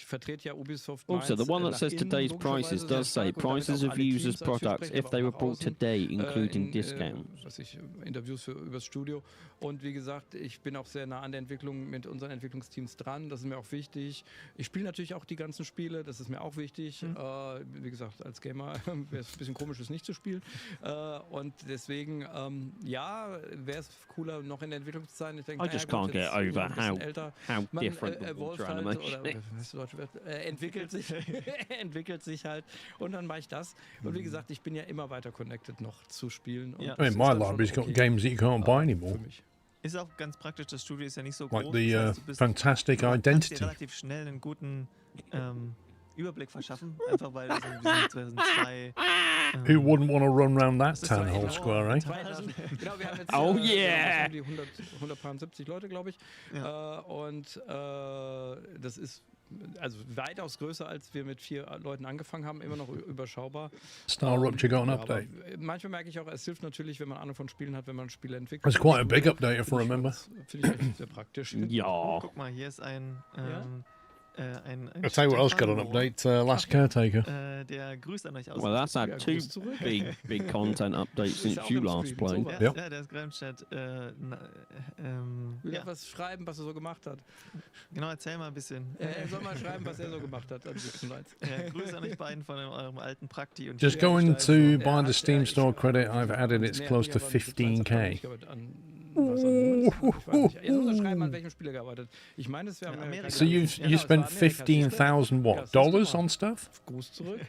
vertrete ja Ubisoft. Also, the one that says today's prices does say prices of users' products if they were bought today, including discounts. Was ich Interviews übers Studio. Und wie gesagt, ich bin auch sehr nah an der Entwicklung mit unseren Entwicklungsteams dran. Das ist mir auch wichtig. Ich spiele natürlich auch die ganzen Spiele. Das ist mir auch wichtig. Wie gesagt, als Gamer wäre es ein bisschen komisch, es nicht zu spielen. Und deswegen, ja, wäre es cooler, noch in der Entwicklung zu sein. Ich denke, I just can't get over how different the Ultra halt, Animation is. Entwickelt sich halt. Und dann mache ich das. Und wie gesagt, ich bin ja immer weiter connected noch zu spielen. Und I mean, my library's got games that you can't buy anymore. Ist auch ganz praktisch, das Studio ist ja nicht so Like groß. the das heißt, du Fantastic kannst Identity. dir relativ schnell einen guten Überblick verschaffen, einfach weil das in 2002 Who wouldn't want to run round that town hall square, eh? Genau, wir haben jetzt Oh yeah! die 170 Leute, glaube ich. Ja. Und das ist also weitaus größer, als wir mit 4 Leuten angefangen haben, immer noch überschaubar. Star Rupture got an update. Manchmal merke ich auch, es hilft natürlich, wenn man Ahnung von Spielen hat, wenn man Spiele entwickelt. It's quite a big update, if I remember. Finde ich echt sehr praktisch. Ja. Guck mal, hier ist ein I'll tell you what else got an update, Last Caretaker. Der grüßt an euch aus. Well, that's had 2 big content updates since you last played. Ja, der ist gerade im Chat. Will er was schreiben, was er so gemacht hat? Genau, erzähl mal ein bisschen. Er soll mal schreiben, was er so gemacht hat. Grüße an euch beiden von eurem alten Prakti. Und Just going to buy the Steam Store credit I've added, it's close to 15k. So you spent 15,000 what dollars on stuff? Gruß zurück.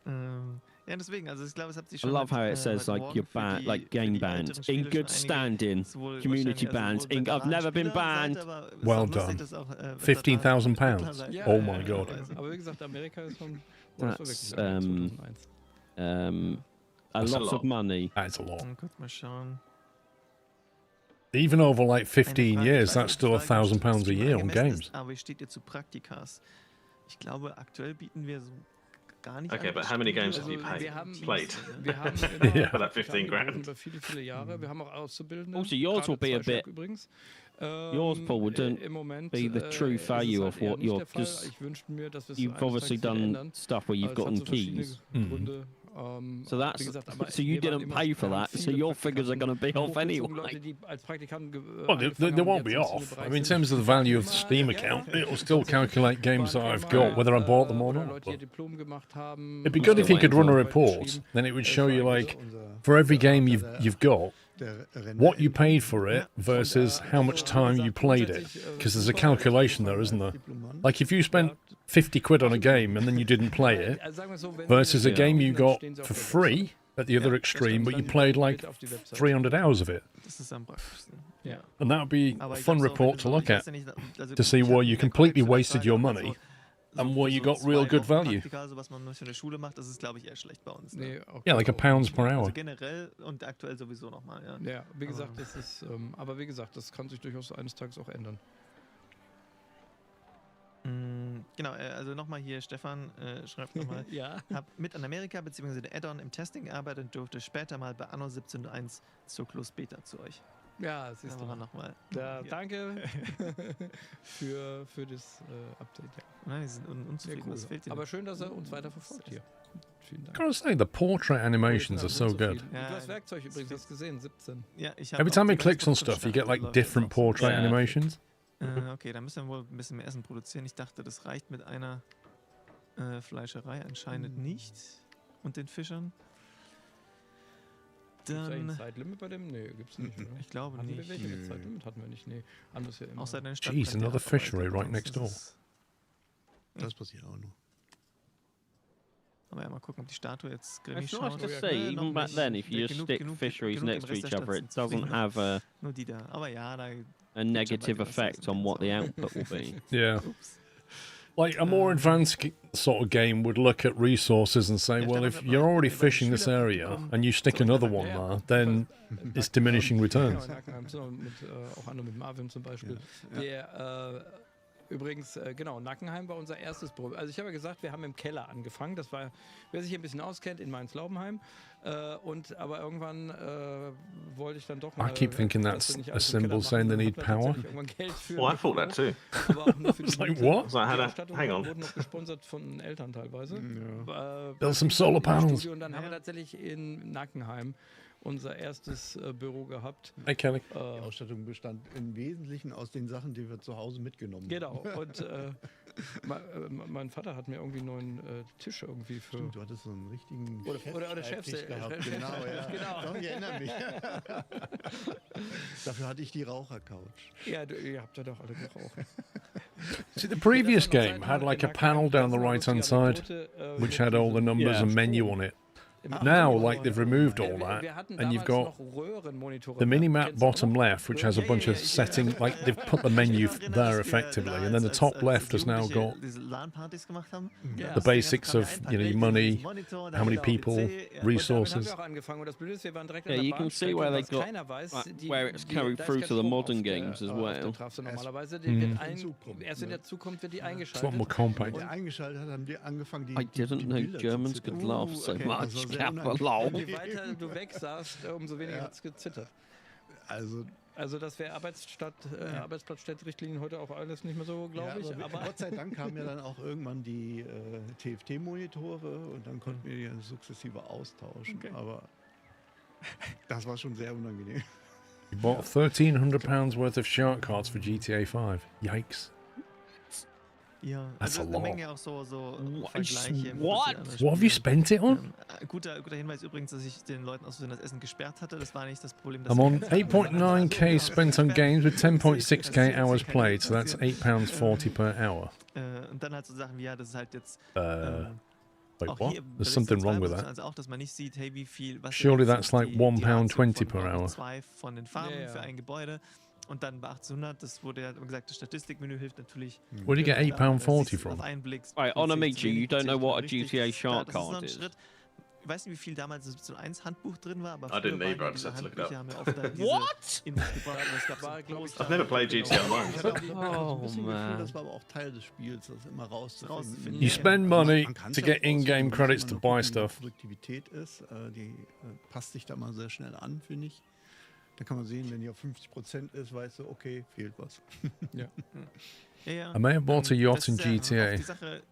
Ja, deswegen, also ich glaube, es hat sich I schon. love how it says like your band, like game bans in good standing, community bans. I've never been banned. Well done. £15,000. Oh my god. Aber wie gesagt, Amerika ist schon. That's a lot of money. That's a lot. Kurz mal schauen. Even over like 15 years, that's still £1,000 a year on games. Aber wie steht ihr zu Praktikas? Ich glaube, aktuell bieten wir so gar nicht Okay, but how many games have you played Wir haben for that 15 grand? über viele Jahre. Wir haben auch Auszubildende. Also yours will be a bit. Übrigens. Yours, Paul, wouldn't Im Moment, be the true value of what you're. Because ich wünschte mir, dass wir es you've obviously done stuff where you've gotten keys. Gründe. So that's gesagt, so you didn't pay for that, so your figures are going to be off anyway. Well, they won't be off. I mean, in terms of the value of the Steam account, it'll still calculate games that I've got, whether I bought them or not. But it'd be good if you could run a report. Then it would show you, like, for every game you've got, what you paid for it versus how much time you played it. Because there's a calculation there, isn't there? Like, if you spent 50 quid on a game and then you didn't play it, versus a game you got for free at the other extreme, but you played like 300 hours of it. And that would be a fun report to look at, to see where you completely wasted your money and where you got real good value. Yeah, like £1 per hour. Ja, wie gesagt, das ist, aber wie gesagt, das kann sich durchaus eines Tages auch ändern. Genau, also nochmal hier, Stefan schreibt nochmal, hab mit an Amerika bzw. der Add-on im Testing gearbeitet und durfte später mal bei Anno 17.1 zur Closed Beta zu euch. Ja, siehst du nochmal. Ja, danke für das Update. Ja. Nein, die sind unzufrieden. Cool. Aber schön, dass er uns weiter verfolgt hier. Vielen Dank. I gotta say, the portrait animations are so good. Du hast Werkzeug übrigens, hast gesehen, 17. Ja, Every time it clicks on stuff, you get like different portrait animations. Okay, da müssen wir wohl ein bisschen mehr Essen produzieren. Ich dachte, das reicht mit einer Fleischerei. Anscheinend nicht. Und den Fischern. Dann. Gibt es ein Zeitlimit bei dem? Nee, gibt's nicht. Oder? Ich glaube hatten nicht. Welches Zeitlimit hatten wir nicht? Nee, anders ja immer. Jeez, another fishery right next door. Das passiert auch nur. Aber ja, mal gucken, ob die Statue jetzt grimmig It's schaut. nice to see, even back then, if you just stick fisheries next to each other, it doesn't have a negative effect on what the output will be. Yeah. Like a more advanced sort of game would look at resources and say, well, if you're already fishing this area and you stick another one there, then it's diminishing returns. Auch andere mit Marvin zum Beispiel. Übrigens, genau, Nackenheim war unser erstes Büro. Also ich habe ja gesagt, wir haben im Keller angefangen. Das war, wer sich hier ein bisschen auskennt, in Mainz-Laubenheim. Aber irgendwann wollte ich dann doch mal... I keep thinking that's a symbol saying they need power. Well, I thought that too. It's like, what? Hang on. Wurden noch gesponsert von Eltern teilweise. Build some solar panels. Und dann haben wir tatsächlich in Nackenheim unser erstes Büro gehabt. Hey, Kelly. Die Ausstattung bestand im Wesentlichen aus den Sachen, die wir zu Hause mitgenommen haben. Genau. Und mein Vater hat mir irgendwie einen neuen Tisch irgendwie für... Stimmt, du hattest so einen richtigen oder Chefstisch gehabt. Genau, ja. Genau. Doch, ich erinnere mich. Dafür hatte ich die Rauchercouch. Ja, ihr habt ja doch alle geraucht. See, the previous game had like a panel down the right-hand side, which had all the numbers and menu on it. Now, like, they've removed all that, and you've got the mini-map bottom left, which has a bunch of settings, like, they've put the menu there effectively, and then the top left has now got the basics of, you know, your money, how many people, resources. Yeah, you can see where they got, where it's carried through to the modern games as well. Erst in der Zukunft wird die It's a lot more compact. I didn't know Germans could laugh so much. Je weiter du weg saßt, umso weniger hat es gezittert. Also das wäre Arbeitsplatzstättrichtlinien heute auch alles nicht mehr so, glaube ich. Aber Gott sei Dank kamen ja dann auch irgendwann die TFT-Monitore und dann konnten wir die ja sukzessive austauschen. Okay. Aber das war schon sehr unangenehm. You bought £1,300 worth of shark cards for GTA 5. Yikes. Ja, that's a eine lot. Menge auch so Vergleiche. What have you spent it on? Guter Hinweis übrigens, dass ich den Leuten aus Versehen das Essen gesperrt hatte. Das war nicht das Problem. I'm on 8.9k spent on games with 10.6k hours played, so that's £8.40 per hour. Und dann halt so Sachen wie, ja, das ist halt jetzt... Wait, what? There's something wrong with that. Also auch, dass man nicht sieht, hey, wie viel... Surely that's like £1.20 per hour. Zwei von den Farben für ein Gebäude. Und dann bei 1800, das wurde ja gesagt, das Statistikmenü hilft natürlich. Where do you get £8.40 from? Right, on Amici, you don't know what a GTA shark card is. ich weiß nicht, wie viel damals das 17.1 Handbuch drin war, aber I didn't either, I just had to look it up. haben ja oft da diese Infos gebracht. Es gab I've never played GTA Online. Ich hatte so ein Oh, bisschen Gefühl, man. das war aber auch Teil des Spiels, das immer rauszufinden. You spend money Man kann's to ja get auch aussuchen, in-game dass credits man to noch buy gucken, wie stuff. die Produktivität ist. Die passt sich da mal sehr schnell an, finde ich. Da kann man sehen, wenn die auf 50% ist, weißt du, okay, fehlt was. Ja, ja. I may have bought a yacht Das in ist ja GTA. auch die Sache,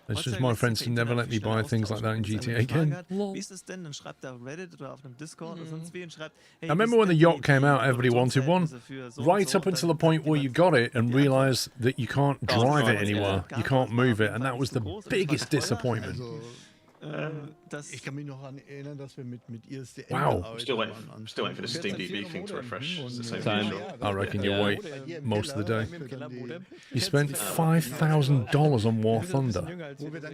It's just heutzutage my lässt sich friends per never Internet let me viel schneller buy things like that in austauschen. GTA Wenn jemand eine again. Frage hat, wie ist es denn? Dann schreibt er auf Reddit oder auf einem Discord oder sonst wie und schreibt, hey, I remember when the yacht came out, everybody wanted one. Right up until the point where you got it and realised that you can't drive it anymore. You can't move it, and that was the biggest disappointment. Ich kann mich noch an erinnern, dass wir mit ISDN Wow. I'm still waiting for the Steam DB thing to refresh. It's the same Same. thing. I reckon you wait most of the day. You spent spent $5,000 on War Thunder.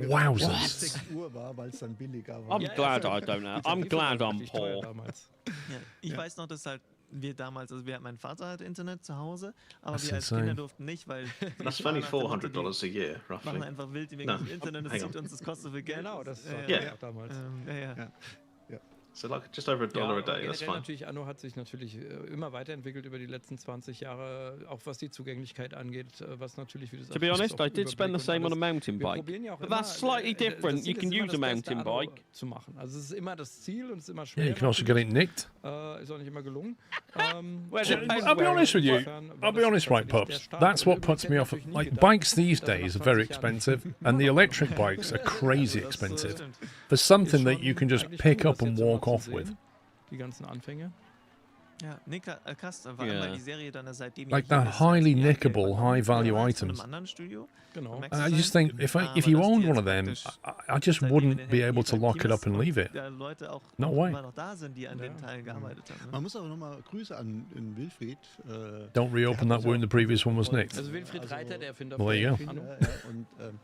Wowzers. 6 Uhr war, weil es dann billiger war. I'm glad I don't know. I'm glad I'm poor. Ja, ich weiß noch, dass halt wir damals, also mein Vater hatte Internet zu Hause, aber That's wir als insane. Kinder durften nicht, weil That's only $400 a year, machen roughly. einfach wild wegen No, dem Internet, das hang zieht on. uns, das kostet so viel Geld. Genau, das war Ja. auch damals. So like just over $1 a aber day. That's generell fine. natürlich, Anno hat sich natürlich immer weiterentwickelt über die letzten 20 Jahre, auch was die Zugänglichkeit angeht, was natürlich, wie du sagst, To be honest, auch I did spend the Überblick und same on a alles. mountain Wir bike. probieren ja auch But immer, that's slightly das different. Ziel You can ist immer, use a das beste mountain Anno bike. zu machen. Also es ist immer das Ziel und es ist immer schwer. Yeah, you can also get it nicked. Ist auch nicht immer gelungen. I'll be honest with you. I'll be honest, right, pups. That's what puts me off. Like, bikes these days are very expensive, and the electric bikes are crazy expensive. For something that you can just pick up and walk off with. Die ganzen Anfänge. Ja, nee, krass, vor allem, weil die Serie dann seitdem Like hier the ist, highly ja, nickable, high value von items. einem anderen Studio. Genau. Max I Design. just think if Aber you dass die owned jetzt one of them, praktisch I just seitdem in wouldn't den be Händen able to ihrer lock it Teams up and leave it. und da Leute auch No noch way. immer noch da sind, die an dem Teil gearbeitet haben. Ne? Man muss aber nochmal Grüße an Wilfried. Don't reopen that wound. The previous one was nicked. Also Wilfried Reiter, der Erfinder Well, there you von go. Anno. Und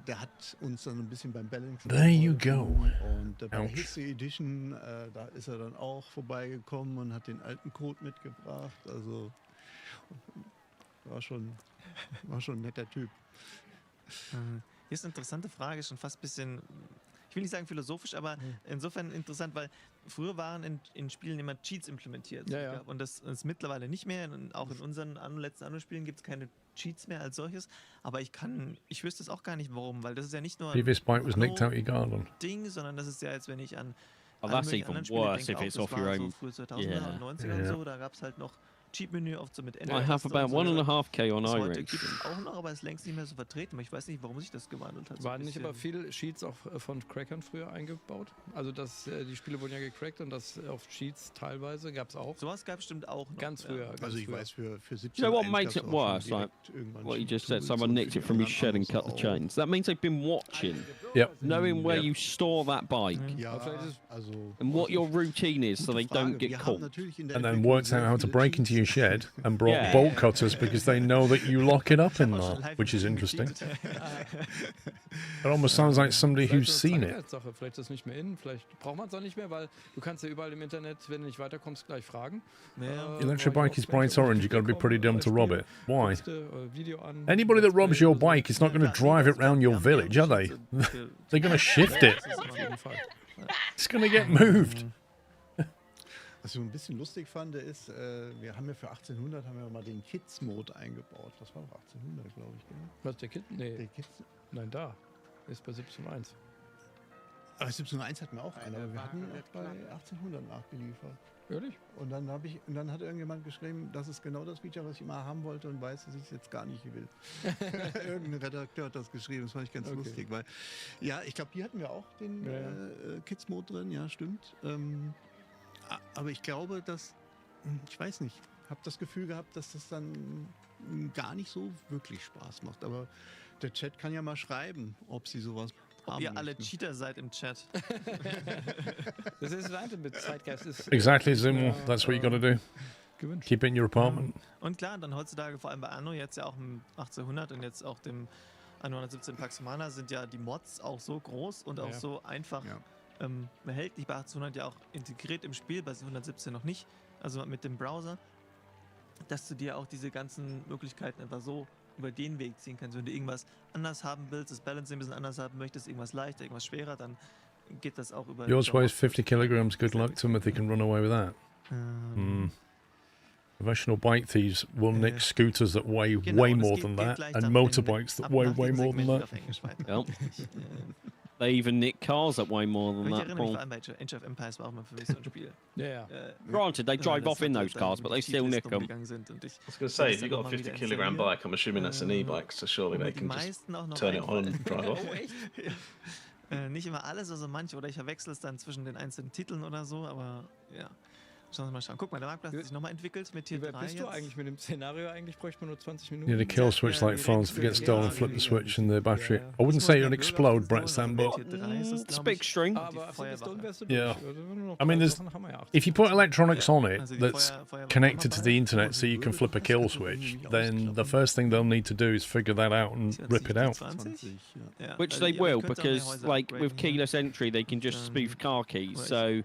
der hat uns dann ein bisschen beim Balancing There you geholfen. go. Und bei der Ouch. History Edition, da ist er dann auch vorbeigekommen und hat den alten Code mitgebracht. Also war schon ein netter Typ. Hier ist eine interessante Frage, schon fast ein bisschen, ich will nicht sagen philosophisch, aber insofern interessant, weil früher waren in Spielen immer Cheats implementiert. Ja, ja. Und das ist mittlerweile nicht mehr. Und auch in unseren letzten Anno-Spielen gibt es keine Cheats mehr als solches. Aber ich wüsste es auch gar nicht, warum, weil das ist ja nicht nur Previous bike was nicked out your garden. Ding, sondern das ist ja jetzt, wenn ich an Oh, alle that's möglichen even anderen Spiele worse denke, if it's auch off das your war own. so früh 2000er Yeah. und 90er und so, da gab es halt noch Cheat-Menü oft so mit I have about 1.5K on Heute iRace. gibt es auch noch, aber ist längst nicht mehr so vertreten. Ich weiß nicht, warum sich das gewandelt hat. so Waren ein nicht bisschen. aber viel Cheats auch von Crackern früher eingebaut? Also die Spiele wurden ja gecrackt und das auf Cheats teilweise gab es auch. Sowas gab es bestimmt auch noch. Ganz früher. Ganz Also ich früher. weiß, für 17 You know what makes it worse? Like what you just said, someone nicked it from your shed and cut the chains. That means they've been watching, Yep. knowing where Yep. you store that bike Ja, vielleicht ist- also and what your routine is so they gute Frage. don't get Wir haben caught. natürlich in der And then Entwicklung worked out sehr how to viele break into your Cheats. shed and brought Yeah. bolt cutters because they know that you lock it up in there, which is interesting. It almost sounds like somebody Vielleicht who's ist das seen eine it. Zeitgeistsache, vielleicht ist das nicht mehr in, vielleicht braucht man es auch nicht mehr, weil du kannst ja überall im Internet, wenn du nicht weiterkommst, gleich fragen. Ja. Electric bike is bright orange. You've got to be pretty dumb to rob it. Why? Video an, Anybody that robs your bike is not going to drive it round your village, are they? They're going to shift it. Auf jeden Fall. It's going to get moved. Was ich so ein bisschen lustig fand, ist, wir haben ja für 1800 haben wir mal den Kids-Mode eingebaut. Das war doch 1800, glaube ich. Gell? Was, der Kit? Nee, Der Kids, nein, da. Ist bei 17.1. 1701 hatten wir auch einen, aber wir hatten auch bei 1800 nachgeliefert. Ehrlich? Und dann hat irgendjemand geschrieben, das ist genau das Feature, was ich immer haben wollte und weiß, dass ich es jetzt gar nicht will. Irgendein Redakteur hat das geschrieben, das fand ich ganz lustig, weil ja, ich glaube, hier hatten wir auch den Kids-Mode drin, ja, stimmt. Aber ich glaube, ich weiß nicht, habe das Gefühl gehabt, dass das dann gar nicht so wirklich Spaß macht. Aber der Chat kann ja mal schreiben, ob sie sowas Ob haben ihr alle möchten. Cheater seid im Chat. Das ist das eine mit Zeitgeist. Ist, Exactly, Zimmel. That's what you got to do. gewünscht. Keep it in your apartment. Und klar, dann heutzutage, vor allem bei Anno, jetzt ja auch im 1800 und jetzt auch dem Anno 117 Pax Humana, sind ja die Mods auch so groß und auch Ja. so einfach Ja. erhältlich. Bei 1800 ja auch integriert im Spiel, bei 117 noch nicht, also mit dem Browser, dass du dir auch diese ganzen Möglichkeiten einfach so über den Weg ziehen kannst. Wenn du irgendwas anders haben willst, das Balancing ein bisschen anders haben möchtest, irgendwas leichter, irgendwas schwerer, dann geht das auch über. Yours weighs 50 kilograms. Good luck. Timothy can run away with that. Professional bike thieves will nick scooters that weigh way more than that, and motorbikes that weigh way more than that. Yep. They even nick cars that weigh more than Ich that. erinnere mich vor allem bei Age of Empires war auch mal für mich so ein Spiel. Yeah. Granted, they drive off in those cars, but they still nick them. I was going to say, if you've got a 50-kilogram bike, I'm assuming that's an e-bike, so surely they can just turn it on and drive off. Nicht immer alles, also manche, oder ich verwechsel es dann zwischen den einzelnen Titeln oder so, aber ja. Schauen wir mal schauen. Guck mal, der Marktplatz hat sich nochmal entwickelt mit Tier 3 Wer bist du jetzt. eigentlich mit dem Szenario? Eigentlich bräuchte man nur 20 Minuten. You need a kill switch like phones. If it gets stolen, flip the switch and the battery. I wouldn't say it'll explode, Brett Sam, but Speak string. Aber Stone wärst du yeah. durch. Also nur noch I mean, drei there's Wochen haben wir ja 8. if you put electronics on it that's connected to the internet, so you can flip a kill switch, then the first thing they'll need to do is figure that out and rip it out. Which they will, because like with keyless entry, they can just spoof car keys. So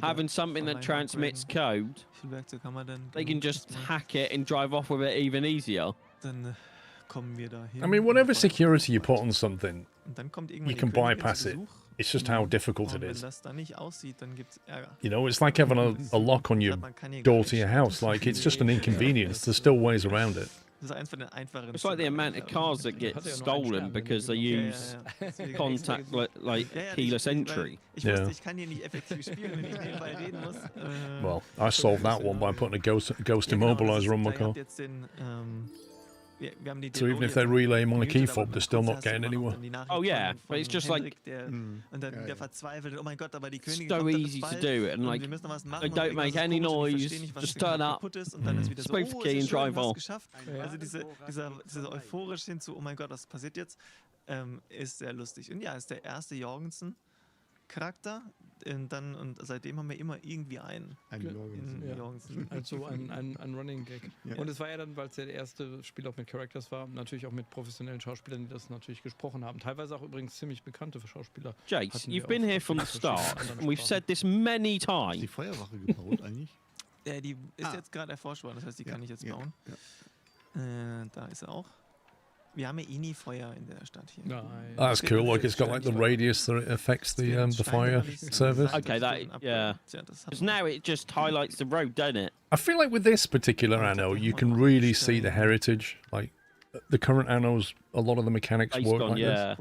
having something that transmits code, they can just hack it and drive off with it even easier. I mean, whatever security you put on something, you can bypass it. It's just how difficult it is. You know, it's like having a lock on your door to your house. Like, it's just an inconvenience. There's still ways around it. It's like the amount of cars that get stolen because they use contact like keyless entry. Yeah. Well, I solved that one by putting a ghost immobilizer on my car. So even if they relay him on a key fob, they're still not getting anywhere. Oh yeah, but it's just like so easy to do, and like they don't make any noise, just turn up, spoof the key and drive off. Also dieser euphorisch hin zu, oh mein Gott, was passiert jetzt, ist sehr lustig. Und ja, ist der erste Jorgensen-Charakter. Und seitdem haben wir immer irgendwie einen. Jorgensen. Also ein Running Gag. Ja. Und es war ja dann, weil es der erste Spiel auch mit Characters war, natürlich auch mit professionellen Schauspielern, die das natürlich gesprochen haben. Teilweise auch übrigens ziemlich bekannte Schauspieler. Jace, you've been here from the start, and we've said this many times. Die Feuerwache gebaut eigentlich? Die ist jetzt gerade erforscht worden, das heißt, die kann ich jetzt bauen. Da ist er auch. Wir haben ja nie Feuer in der Stadt hier. That's cool. Like it's got like the radius that it affects the fire service. Okay, because now it just highlights the road, doesn't it? I feel like with this particular Anno, you can really see the heritage. Like the current Annos, a lot of the mechanics work like this.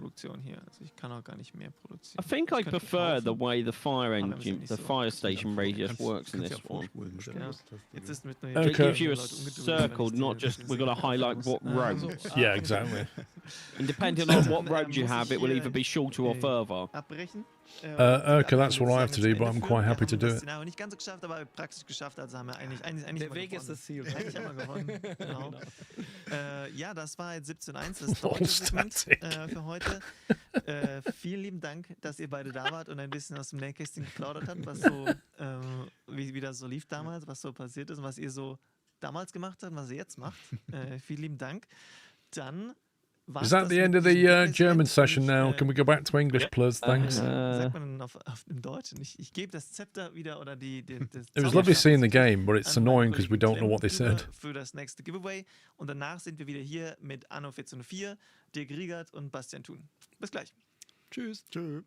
I think I prefer the way the fire engine, the fire station radius works in this one. It gives you a circle, not just we're going to highlight what road. Yeah, exactly. And depending on what road you have, it will either be shorter or further. Urka, that's what I have to do, but I'm quite happy to do it. Nicht ganz so geschafft, aber praktisch geschafft, also haben wir eigentlich der Weg ist das Ziel. Eigentlich haben wir gewonnen. Genau. Ja, das war jetzt 17.1, das deutsche Segment für heute. Vielen lieben Dank, dass ihr beide da wart und ein bisschen aus dem Nähkästchen geplaudert habt, was so, wie das so lief damals, was so passiert ist und was ihr so damals gemacht habt und was ihr jetzt macht. Vielen lieben Dank. Dann is that the end of the German session now? Can we go back to English, please? Thanks. Sagt man auf im Deutschen? Ich gebe das Zepter wieder oder It was lovely seeing the game, but it's annoying because we don't know what they said. Für das nächste Giveaway und danach sind wir wieder hier mit Anno 1404, Dirk Riegert und Bastian Thun. Bis gleich. Tschüss. Tschüss.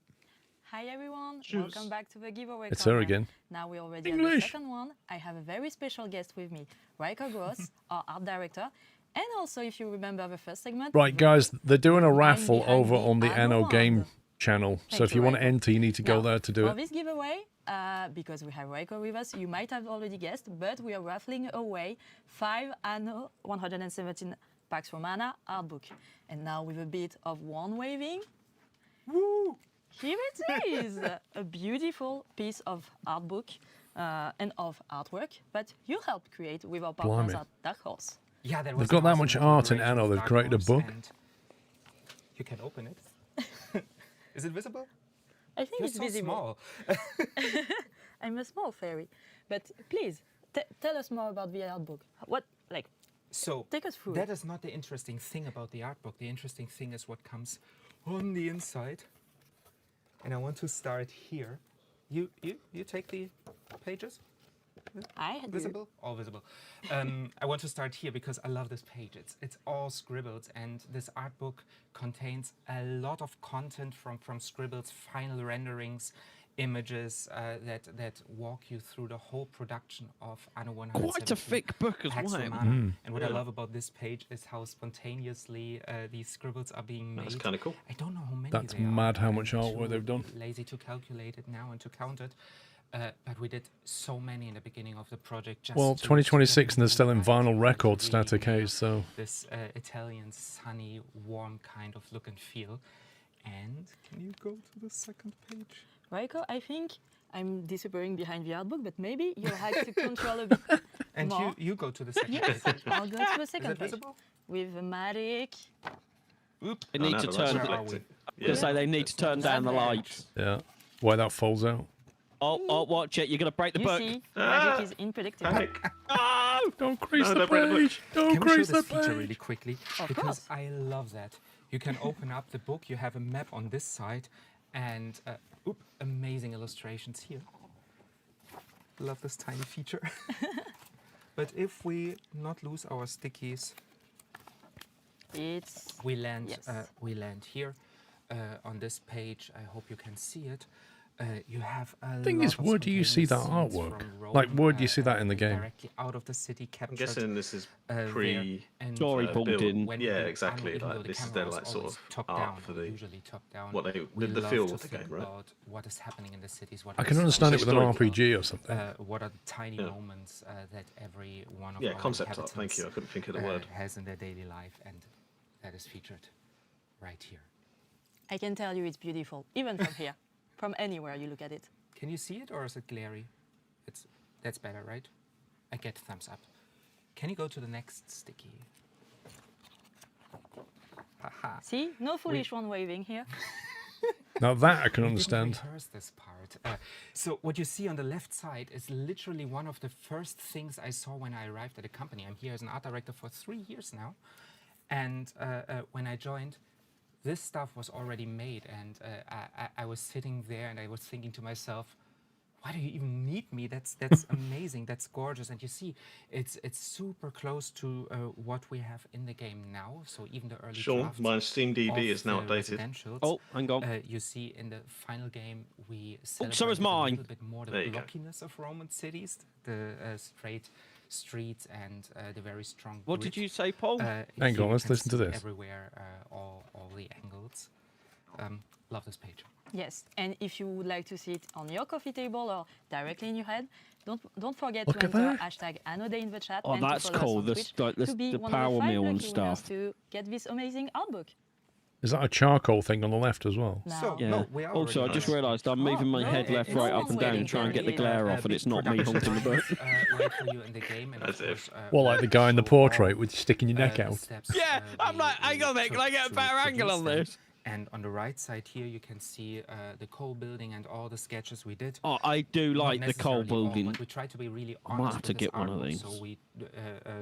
Hi everyone, welcome back to the giveaway. It's her again. Now we're already on the second one. I have a very special guest with me, Riker Gross, our art director. And also, if you remember the first segment... Right, guys, they're doing a raffle over on the Anno game channel. So if you want to enter, you need to go there to do it. For this giveaway, because we have Riker with us, you might have already guessed, but we are raffling away 5 Anno 117 packs from Anna art book. And now with a bit of wand waving, woo! Here it is! A beautiful piece of art book and of artwork that you helped create with our partners at Dark Horse. Yeah, they've got that much art in Anno, they've created a book. You can open it. Is it visible? I think it's visible. Small. I'm a small fairy. But please, tell us more about the art book. Take us through that is not the interesting thing about the art book. The interesting thing is what comes on the inside. And I want to start here. You take the pages? Visible? All visible. I want to start here because I love this page. It's all scribbles, and this art book contains a lot of content from scribbles, final renderings, images that walk you through the whole production of Anno 117. Quite a thick book as Pax well. Romana. And what I love about this page is how spontaneously these scribbles are being made. That's kind of cool. I don't know how many That's they are. mad how much I'm artwork too they've done. Lazy to calculate it now and to count it. But we did so many in the beginning of the project. Just Well, to 2026 and they're still in right, vinyl to record really static nail haze, so... this Italian, sunny, warm kind of look and feel. And can you go to the second page? Raiko, I think I'm disappearing behind the art book, but maybe you had to control a bit And more. you go to the second Yes, page. I'll go to the Is second it page. visible? With the magic. Oop. They need to turn. Where I are we? was gonna say they need to turn down the lights. Yeah. Why that folds out. Oh, watch it! You're gonna break the You book. see, magic is unpredictable. Panic. Oh! Don't crease No, the don't break the page! Don't Can we show crease this the feature page! really quickly? Of Because course. I love that. You can open up the book, you have a map on this side, and amazing illustrations here. Love this tiny feature. But if we not lose our stickies, we land here on this page. I hope you can see it. You have a Thing lot is, of where do you see that spontaneous scenes artwork? from Like, Rome, where do you see that in the game? Directly out of the city, I'm captured. guessing this is there. pre And, Storyboarding. when Yeah, the exactly. Anno, even though Like the this is camera their was like sort always of top art down, for the usually top down. what they we the love feel to of the think game, right? about what is happening in the cities. What I are can the understand it with an Historical. RPG or something. what are the tiny Yeah. moments that every one of Yeah, our concept art. Thank you. I couldn't think of the word. has in their daily life, and that is featured right here. I can tell you it's beautiful, even from here, from anywhere you look at it. Can you see it, or is it glary? That's better, right? I get thumbs up. Can you go to the next sticky? Haha. See, no foolish one waving here. Now that I can We understand. didn't rehearse this part. So what you see on the left side is literally one of the first things I saw when I arrived at the company. I'm here as an art director for 3 years now. And when I joined, this stuff was already made. And I was sitting there and I was thinking to myself, why do you even need me? That's amazing. That's gorgeous. And you see, it's super close to what we have in the game now. So even the early Sean, drafts my Steam DB of is now the updated. residentials, Oh, hang on. you see in the final game we so is celebrated mine. a little bit more the There you go. blockiness of Roman cities, the straight streets and the very strong What grid. did you say, Paul? Here Hang you on, let's can listen to see this. Everywhere, all the angles. Love this page. Yes, and if you would like to see it on your coffee table or directly in your head, don't forget Look to at enter that. hashtag Anno Day in the chat Oh, and that's to follow cool. us on This- Twitch like this- to be the one power of the 5 mill and lucky winners stuff. to get this amazing art book. Is that a charcoal thing on the left as well? Now, So, Yeah. no, we are Also, I already just there. realised I'm moving my no, head left, it's right, no up and one down, waiting trying to get the for glare you. off, and it's not me Production hunting the book. lines, wait for you in the game, and of As course, if. Well, like the guy in the show portrait all, with sticking your neck the out. steps, Yeah, I'm we- like, hang we on, mate, can I took get a to better angle produce on them. this? And on the right side here, you can see the coal building and all the sketches we did. Oh, I do Not like the coal necessarily all, building. but we try to be really I might honest have with to this get one of artwork, these. So we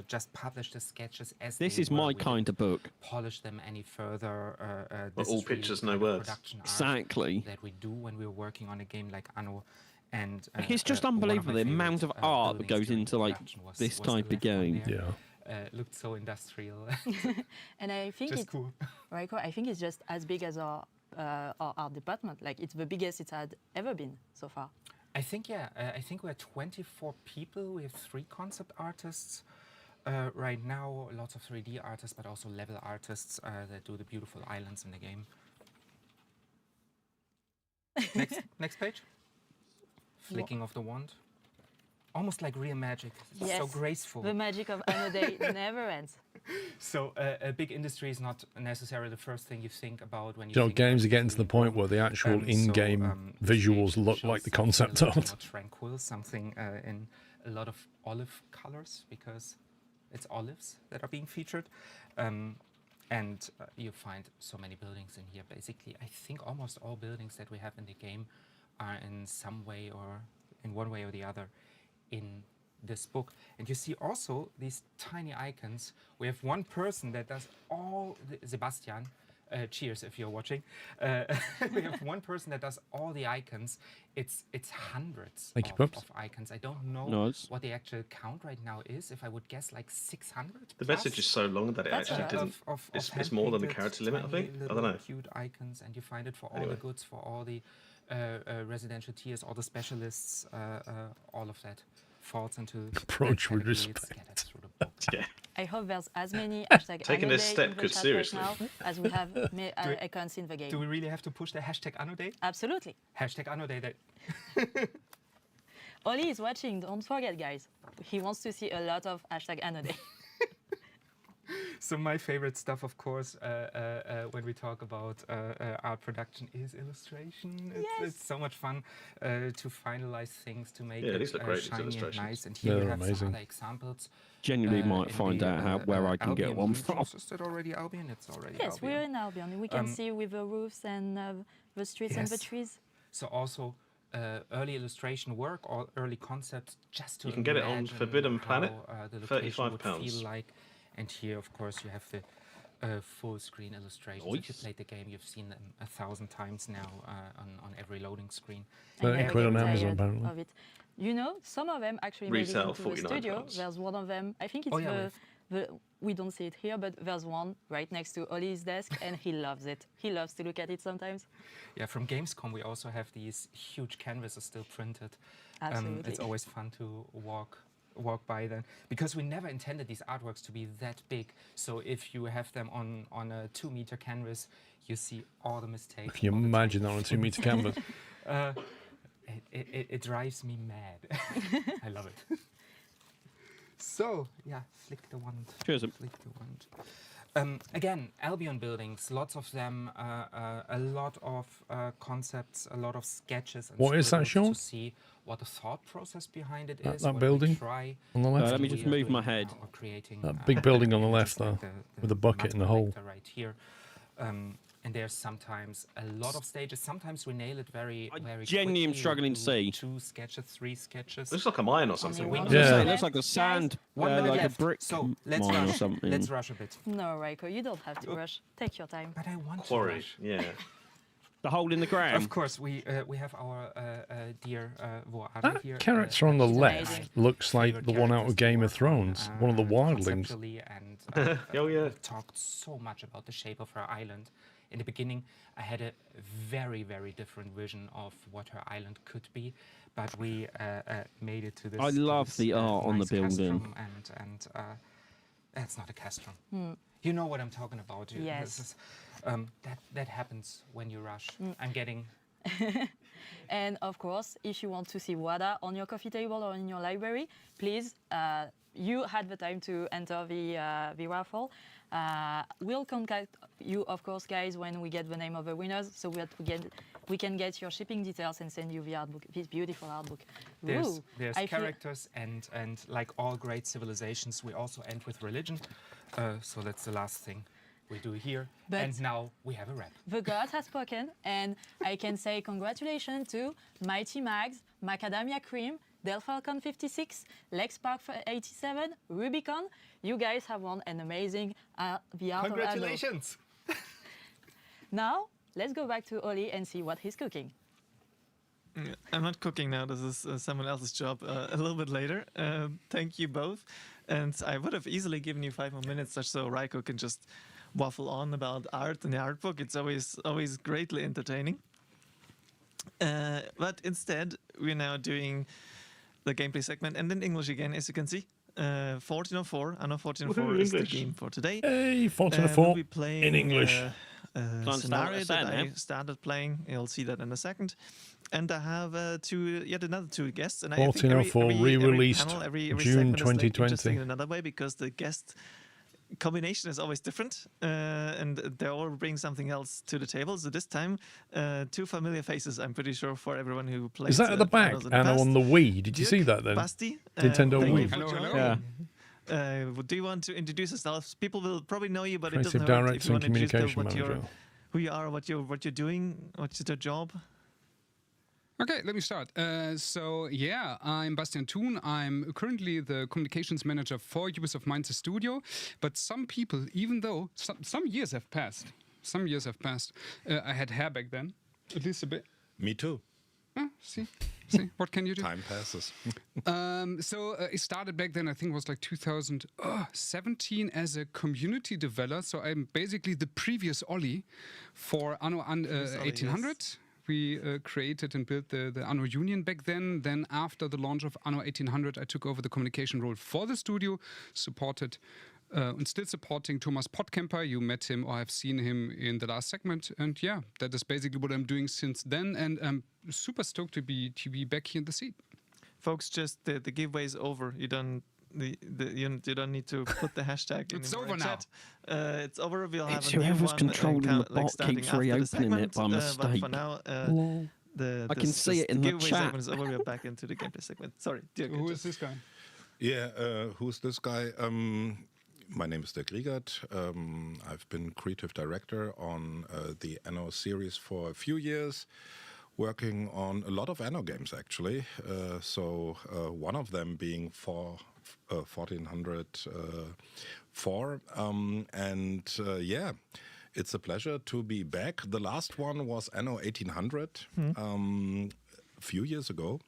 just published the sketches as This they is were. my We kind of didn't book. polish them any further. But This all is really pictures, the no kind of words. production art Exactly. that we do when we're working on a game like Anno. And It's just one of my unbelievable the amount favorite, of art that buildings goes during into like production was this the type of left one game. there. Yeah. Looked so industrial. and I think Just it's cool. Raiko, I think it's just as big as our art department. Like it's the biggest it's had ever been so far. I think, yeah. I think we're 24 people. We have 3 concept artists right now, lots of 3D artists, but also level artists that do the beautiful islands in the game. Next page. Flicking of the wand. Almost like real magic. It's so Yes, graceful. The magic of Anno Day never ends. So a big industry is not necessarily the first thing you think about when you. You know, think games about are getting to the 3D point world. where the actual So, in-game this visuals page look shows like the something concept a little bit art. more tranquil, something in a lot of olive colors because it's olives that are being featured. And you find so many buildings in here. Basically, I think almost all buildings that we have in the game are in some way or in one way or the other in this book. And you see also these tiny icons. We have one person that does all, Sebastian, cheers if you're watching. We have one person that does all the icons. It's hundreds of icons. I don't know what the actual count right now is. If I would guess, like 600. The message is so long that it actually didn't. It's more than the character limit, I think. I don't know. Cute icons, and you find it for all the goods, for all the residential tiers, all the specialists, all of that falls into approach with respect. Yeah. I hope there's as many hashtag taking Anno this Day step in the could chat seriously right now as we have icons in the game. Do we really have to push the hashtag Anno Day? Absolutely. Hashtag Anno Day. Oli is watching. Don't forget, guys. He wants to see a lot of hashtag Anno Day. So my favorite stuff, of course, when we talk about art production is illustration. It's so much fun to finalize things, to make it shiny and nice. And here we have some other examples. Genuinely might find out where I can get one from. Is it already Albion? It's already Yes, Albion. we're in Albion. We can see with the roofs and the streets and the trees. So also early illustration work or early concepts just to you can get it on Forbidden Planet, £35. £35. And here, of course, you have the full screen illustrations. If you played the game, you've seen them 1,000 times now on every loading screen. 30 quid on Amazon, apparently. Of it. You know, some of them actually made it into the studio. There's one of them, I think it's we don't see it here, but there's one right next to Oli's desk, and he loves it. He loves to look at it sometimes. Yeah, from Gamescom, we also have these huge canvases still printed. Absolutely. It's always fun to walk by them, because we never intended these artworks to be that big. So if you have them on a 2-meter canvas, you see all the mistakes. Can you imagine that on a 2-meter canvas? It drives me mad. I love it. So yeah, flick the wand. Cheers. Flick the wand. Again, Albion buildings, lots of them, a lot of concepts, a lot of sketches. And what is that, Sean? To see what the thought process behind it is. That building on the left. Let me just move my head. That big building on the left, though, with the bucket and the hole. Right here. And there's sometimes a lot of stages. Sometimes we nail it very genuinely am struggling to see. 2 sketches, 3 sketches. Looks like a mine or something. Yeah. It looks like a sand, like a brick so let's mine rush. or something. Let's rush a bit. No, Raiko, you don't have to rush. Take your time. But I want Quarry, to rush. yeah. The hole in the ground. Of course, we have our dear That here. character on the left looks like the one out of Game of Thrones, one of the wildlings. And, oh yeah. Talked so much about the shape of her island. In the beginning, I had a very, very different vision of what her island could be, but we made it to this. I love the art on the building. And it's not a castrum. You know what I'm talking about. Yes. That happens when you rush. I'm getting. And of course, if you want to see WADA on your coffee table or in your library, please, you had the time to enter the raffle. We'll contact you, of course, guys, when we get the name of the winners, so that we can get your shipping details and send you the art book, this beautiful art book. There's characters, and like all great civilizations, we also end with religion. So that's the last thing we do here. But and now we have a rap. The God has spoken, and I can say congratulations to Mighty Mags, Macadamia Cream, Delphalcon 56, Lexpark 87, Rubicon. You guys have won an amazing the art of Anno. Congratulations! Now, let's go back to Oli and see what he's cooking. I'm not cooking now. This is someone else's job a little bit later. Thank you both. And I would have easily given you 5 more minutes just so Raiko can just waffle on about art and the art book. It's always greatly entertaining. But instead, we're now doing the gameplay segment, and in English again, as you can see. 1404, Anno 1404 is the game for today. Hey, 1404 we'll be playing, in English. Scenario that I started playing. You'll see that in a second. And I have yet another 2 guests. And 1404 re-released June 2020. In another way, because the guest combination is always different, and they all bring something else to the table. So this time, 2 familiar faces, I'm pretty sure, for everyone who plays. Is that at the back, Anna, on the Wii? Did you see that then? Basti, Nintendo Wii. Hello. Yeah. Do you want to introduce yourselves? People will probably know you, but Creative it doesn't hurt Director if you want to and introduce Communication Manager. who you are, what you're doing, what's your job. Okay, let me start. Yeah, I'm Bastian Thun. I'm currently the communications manager for Ubisoft Mainz Studio. But some people, even though some years have passed, some years have passed. I had hair back then, at least a bit. Me too. See, what can you do? Time passes. So it started back then, I think it was like 2017 as a community developer. So I'm basically the previous Ollie for Anno 1800. Yes. We created and built the Anno Union back then. Then after the launch of Anno 1800, I took over the communication role for the studio, supported and still supporting Thomas Pottkemper. You met him or have seen him in the last segment. And yeah, that is basically what I'm doing since then. And I'm super stoked to be back here in the seat. Folks, just the giveaway is over. You don't need to put the hashtag in. It's over now. It's over. We'll have it's a new whoever's one, controlling the bot keeps reopening it by but mistake. for now, I can see it in the giveaway chat. segment is over. We're back into the gameplay segment. Sorry, Dirk. Who is this guy? Yeah, who's this guy? My name is Dirk Riegert. I've been creative director on the Anno series for a few years, working on a lot of Anno games actually. So one of them being 1404. Yeah, it's a pleasure to be back. The last one was Anno 1800 a few years ago.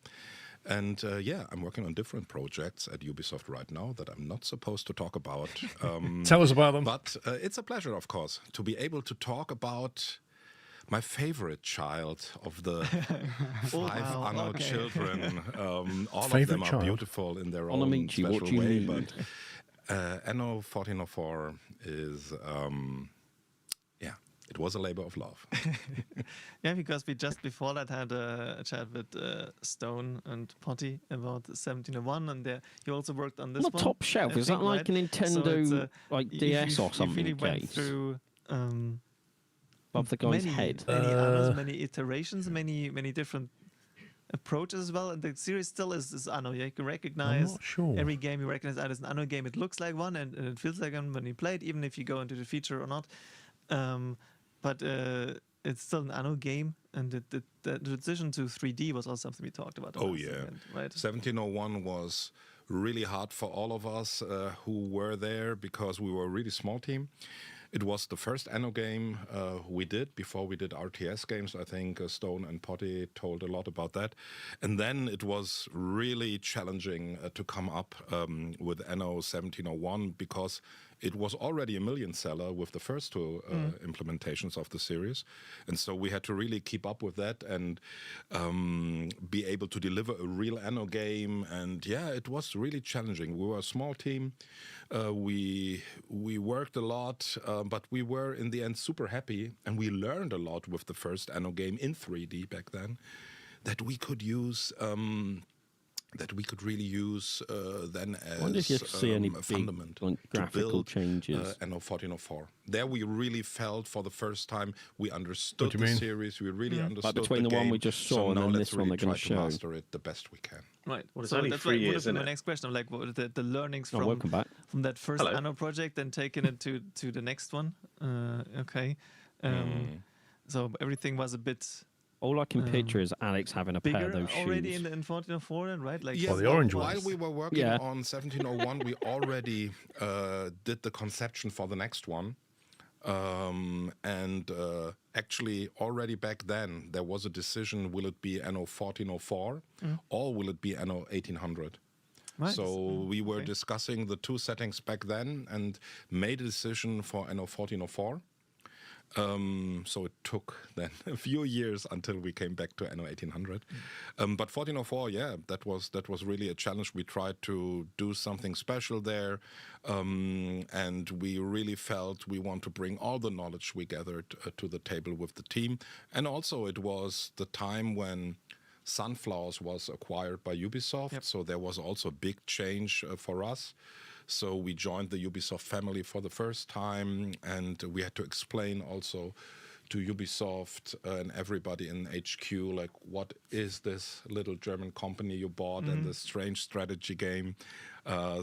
And yeah, I'm working on different projects at Ubisoft right now that I'm not supposed to talk about. Tell us about them. But it's a pleasure, of course, to be able to talk about my favorite child of the five Anno children. All Favorite of them child? are beautiful in their Anno own means you, what special do you way. mean? But Anno 1404 is... it was a labor of love. Yeah, because we just before that had a chat with Stone and Potty about 1701, and you also worked on this On one. the top shelf, is that like a Nintendo like DS or something? You really went through above the guy's head. Many Annos, many iterations, many different approaches as well. And the series still is Anno. You can recognize I'm not sure. every game. You recognize that as an Anno game. It looks like one, and it feels like one when you play it, even if you go into the feature or not. But it's still an Anno game, and the transition to 3D was also something we talked about. Oh yeah, right. 1701 was really hard for all of us who were there because we were a really small team. It was the first Anno game we did before we did RTS games. I think Stone and Potty told a lot about that. And then it was really challenging to come up with Anno 1701 because it was already a million seller with the first two implementations of the series. And so we had to really keep up with that and be able to deliver a real Anno game. And yeah, it was really challenging. We were a small team. We worked a lot, but we were in the end super happy, and we learned a lot with the first Anno game in 3D back then that we could use. That we could really use then as I wonder if you see any a fundament big graphical to build changes. Anno 1404. There we really felt for the first time we understood the mean? series. We really understood Like between the one game. we just So saw and now then let's this one really they're gonna try to show. master it the best we can. Right. Well, it's so only that's 3 what years, would have been isn't my it? next question. Like, what are the learnings Oh, welcome back. from that first Hello. Anno project and taking it to the next one? Okay. So everything was a bit All I can picture is Alex having a pair bigger of those already shoes. in 1404, then, right? Like Yeah, Well, the orange while ones. we were working Yeah. on 1701, we already did the conception for the next one. Actually, already back then, there was a decision, will it be Anno 1404 or will it be Anno 1800? Right. So we were okay. discussing the two settings back then and made a decision for Anno 1404. So it took then a few years until we came back to Anno 1800. But 1404, yeah, that was really a challenge. We tried to do something special there, and we really felt we want to bring all the knowledge we gathered to the table with the team. And also it was the time when Sunflowers was acquired by Ubisoft, so there was also a big change for us. So we joined the Ubisoft family for the first time, and we had to explain also to Ubisoft and everybody in HQ, like, what is this little German company you bought and this strange strategy game?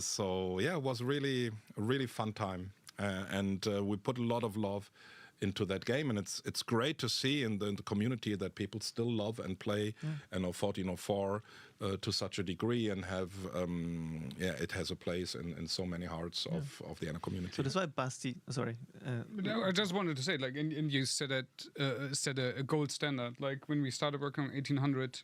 So yeah, it was really a really fun time, and we put a lot of love into that game, and it's great to see in the community that people still love and play Anno 1404 to such a degree, and have it has a place in so many hearts of the Anno community. So that's why Basti, sorry. No, I just wanted to say, like, and you said a gold standard. Like when we started working on 1800.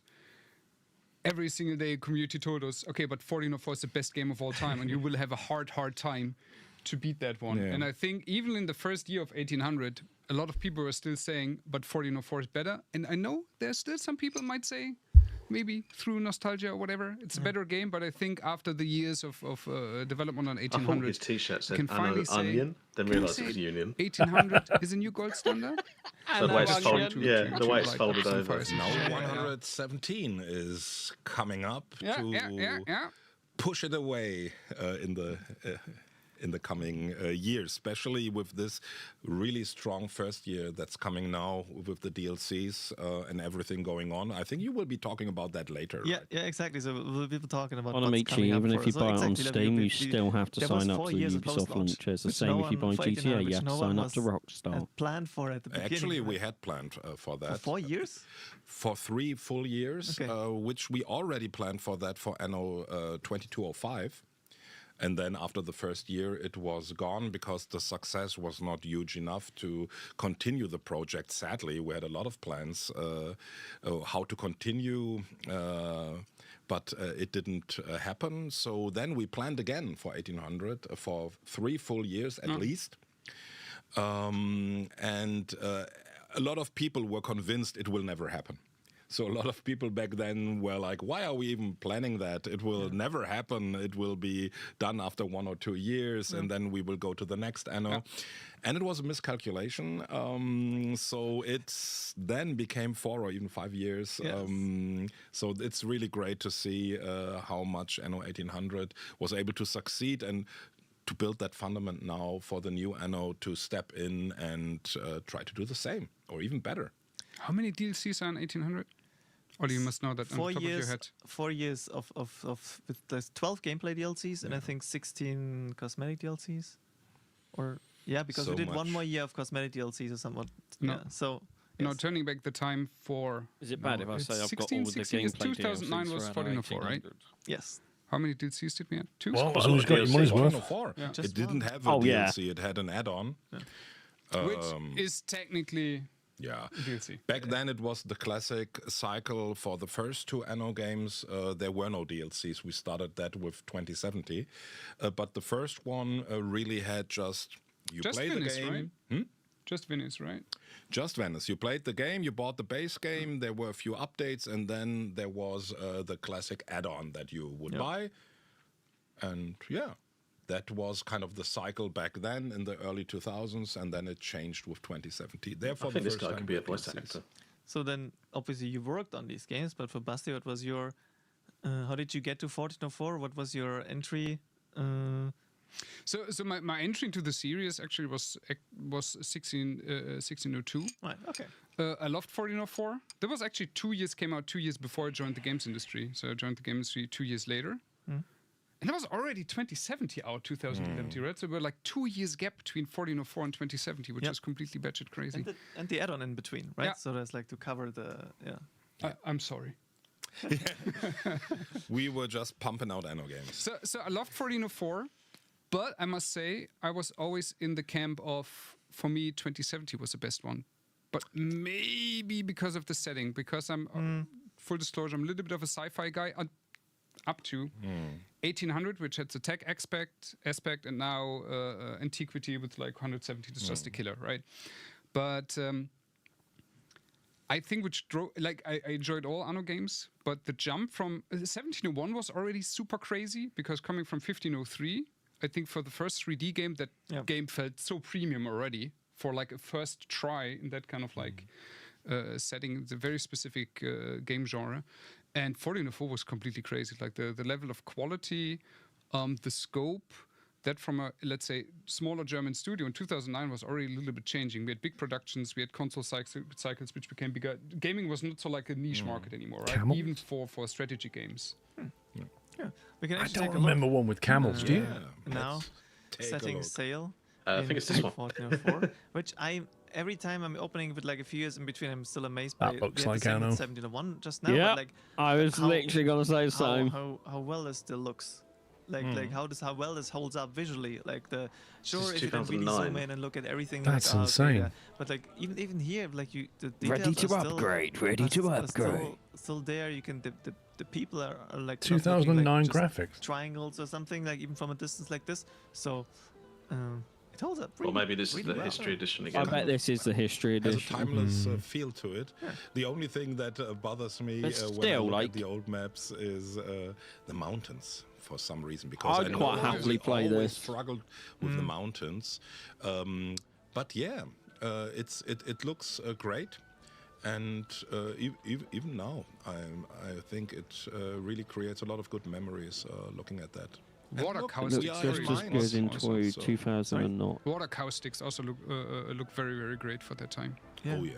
Every single day, community told us, okay, but 1404 is the best game of all time, and you will have a hard time to beat that one. Yeah. And I think even in the first year of 1800, a lot of people were still saying, but 1404 is better. And I know there's still some people might say, maybe through nostalgia or whatever, it's a better game. But I think after the years of development on 1800, I thought his T-shirt said can finally Anno Onion, then can you realised say it was Union. 1800 is a new gold standard. So the way it's folded, the way it's like folded some over. fires. Now 117 is coming up to push it away in the coming years, especially with this really strong first year that's coming now with the DLCs and everything going on. I think you will be talking about that later. Yeah, right? yeah, exactly. So we'll be talking about On what's Amici, coming up even for if you us. buy it on Exactly, Steam, you still have to there was sign up 4 to the years of Ubisoft post-launch, launch. It's the which same no if you one buy fucking GTA, which you have no to one sign up was, to Rockstar. Planned for at the beginning. Actually, we had planned for that. For 4 years? For 3 full years, Okay. which we already planned for that for Anno 2205. And then after the first year, it was gone because the success was not huge enough to continue the project. Sadly, we had a lot of plans how to continue, but it didn't happen. So then we planned again for 1800 for 3 full years at least. And a lot of people were convinced it will never happen. So a lot of people back then were like, why are we even planning that? It will never happen. It will be done after 1 or 2 years, and then we will go to the next Anno. Yeah. And it was a miscalculation. So it then became 4 or even 5 years. Yes. So it's really great to see how much Anno 1800 was able to succeed and to build that fundament now for the new Anno to step in and try to do the same or even better. How many DLCs are in 1800? Or you must know that on the top of your head. 4 years of with there's 12 gameplay DLCs and I think 16 cosmetic DLCs. Or because so we did much. 1 more year of cosmetic DLCs or somewhat. No. Yeah, so No, turning back the time for... Is it bad if I say I've got all the 16 is gameplay 2009 DLCs was for Anno 1404, right? 1800? Yes. How many DLCs did we have? 2? Well, as long as you got your money's worth. 1404. Yeah. It didn't have a Oh, yeah. DLC. It had an add-on. Which is technically Yeah. DLC. Back then it was the classic cycle for the first 2 Anno games. There were no DLCs. We started that with 2070. But the first one really had just play Venice, the game. right? Just Venice, right? Just Venice. You played the game, you bought the base game, there were a few updates, and then there was the classic add-on that you would buy. And that was kind of the cycle back then in the early 2000s, and then it changed with 2070. Therefore, I think the this first guy time could be a we voice had actor. So then, obviously, you worked on these games, but for Basti, what was your... how did you get to 1404? What was your entry? So my entry into the series actually was 1602. Right, okay. I loved 1404. There was actually 2 years, came out 2 years before I joined the games industry. So I joined the games industry 2 years later. And it was already 2070 out, 2070, right? So we were like 2 years gap between 1404 and 2070, which is completely batshit crazy. And the add-on in between, right? Yeah. So there's like to cover the... I'm sorry. We were just pumping out Anno games. So I loved 1404, but I must say I was always in the camp of, for me, 2070 was the best one. But maybe because of the setting, because I'm, full disclosure, I'm a little bit of a sci-fi guy, up to 1800, which had the tech aspect, and now antiquity with like 170 is just a killer, right? But I think which drove, like I enjoyed all Anno games, but the jump from 1701 was already super crazy because coming from 1503, I think for the first 3D game, that game felt so premium already for like a first try in that kind of like setting. It's a very specific game genre. And 1404 was completely crazy. Like the level of quality, the scope, that from a, let's say, smaller German studio in 2009 was already a little bit changing. We had big productions, we had console cycles which became bigger. Gaming was not so like a niche market anymore, right? Camel? Even for strategy games. Yeah, we can I actually don't take a remember look. one with camels, do you? Now, Take a setting look. sail. I think it's this one. 1404, which I every time I'm opening with like a few years in between, I'm still amazed by. That looks we had like the same Anno. with 1701 just now. Yeah, but, like, I was literally gonna say the same. How well this still looks. Like how well this holds up visually. Like the sure if you can really zoom in and look at everything. That's like, insane. yeah. But like even here, like the details Ready to are still, upgrade. Ready to upgrade. Still there. You can the people are like 2009 not looking like graphics. just triangles or something like even from a distance like this. So it holds up. Really, Or maybe this is really the well. history edition again. I bet this is the history Has a edition. timeless feel to it. The only thing that bothers me But when I still, look like- at the old maps is the mountains for some reason. Because I'd I know quite I happily play always this. struggled with the mountains, but yeah, it looks great. And even now, I think it really creates a lot of good memories looking at that. And Water look, cow Looks we are sticks in just as minus good also, into so- 2000 and not. Water cow sticks also look very, very great for that time. Oh yeah.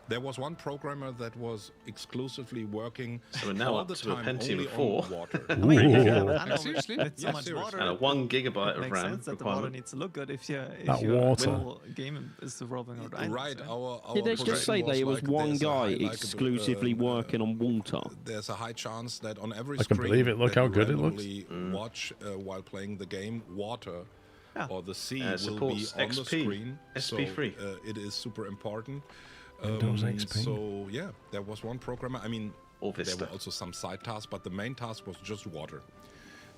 There was one programmer that was exclusively working So we're now all up the to a time Pentium only 4. on water. I mean, if you have Ooh. an Anno Seriously? with so Yeah, much seriously. water, And a 1 gigabyte it of makes RAM sense that the water requirement. needs to look good if your water. whole game is revolving around islands, Right, our Did they just projection say that it was like one there's a guy high- like a- exclusively working on water? There's a high chance that on every I can screen believe it. Look that how you good it looks. randomly watch while playing the game, water Yeah. or the sea will be supports on the XP, screen. SP3. So it is super important. Windows XP. So yeah, there was one programmer. I mean, Or there Vista. were also some side tasks, but the main task was just water.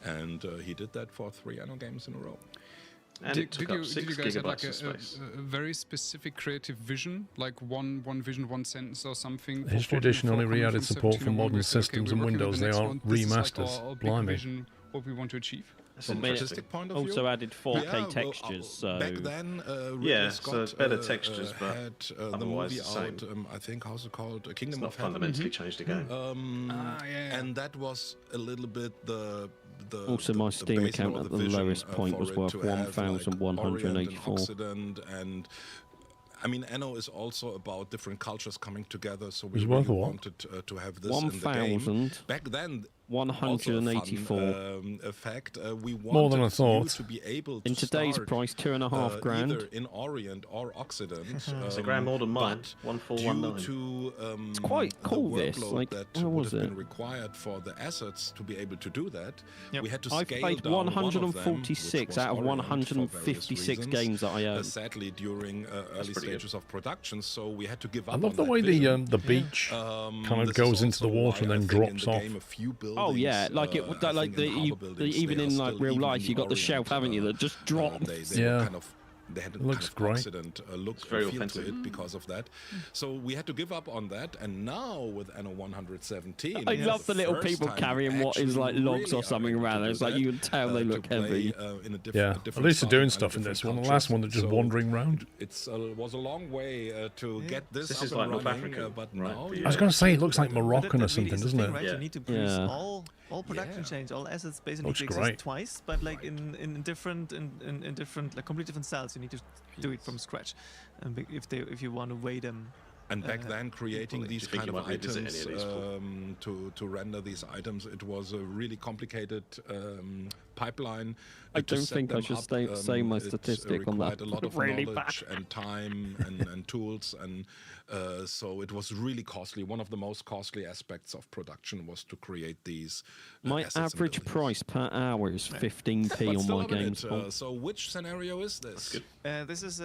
And he did that for 3 Anno games in a row. And it took up 6 guys have like gigabytes of space. a very specific creative vision, like one vision, one sentence or something? The History Edition only re-added support for modern systems and Windows. They aren't remasters. Blimey. Vision, what we want to achieve. From an artistic point of view, Also added 4K yeah, well, textures, so back then, Ridley Yeah, so Scott better textures, but had the otherwise movie the same. out. I think how's it called? It's Kingdom not of Heaven. fundamentally changed the game. Yeah. And that was a little bit the Also, my Steam basis account or at the vision, lowest point for was it worth to have, like, Orient and 1,184. Occident, and I mean, Anno is also about different cultures coming together. So we It's really worth a what? wanted to have this in the game. 1,000. Back then. 184. Effect. We wanted More than I you thought. to be able to In today's start, price, 2.5 grand. either in Orient or Occident. It's a grand more than mine. but 1419. Due to It's quite cool, the this. workload Like, that where would was have it? been required for the assets to be able to do that, Yep. we had to I've scale played down one of them, 146 which was out of Orient for various 156 reasons, games that I own. sadly, during early pretty stages of production, so we had to give up. I love on the that way vision. the beach kind of This is goes into the also water and why I then think in drops the off. game a few Oh yeah, buildings, like it I would that, like think in harbour buildings, even they in are like still real even life, in you got the Orient, shelf, haven't you? That just drop. They Yeah. were kind of, they had a It looks kind of great. Occident look It's very and feel to authentic. it because of that. So we had to give up on that, and now with Anno 117, I it's love the little first people time carrying what is actually like logs really or something are able around. to It's do like that, you can tell they to look play, heavy. in a Yeah, at least they're doing stuff in this one. The last one, they're just wandering around. It was a long way to get this. This up is and like North running, Africa, but right, now for you you. I was going to say, it looks like But that Moroccan or really something, is the doesn't thing, it? right? Yeah. You need to produce Yeah. all production change, all assets basically Looks need to great. exist twice, but like in different in different like completely different styles. You need to do it from scratch, and if you want to weigh them. And back then, creating equally. these Do you think kind you of might revisit items any of these, Paul? to render these items, it was a really complicated pipeline. I to don't set think I them should up. say my It statistic on that. required a lot of Really knowledge bad. and time and tools, and so it was really costly. One of the most costly aspects of production was to create these. My assets and average buildings. price per hour is 15p But on still my loving games. it. So which scenario is this? This is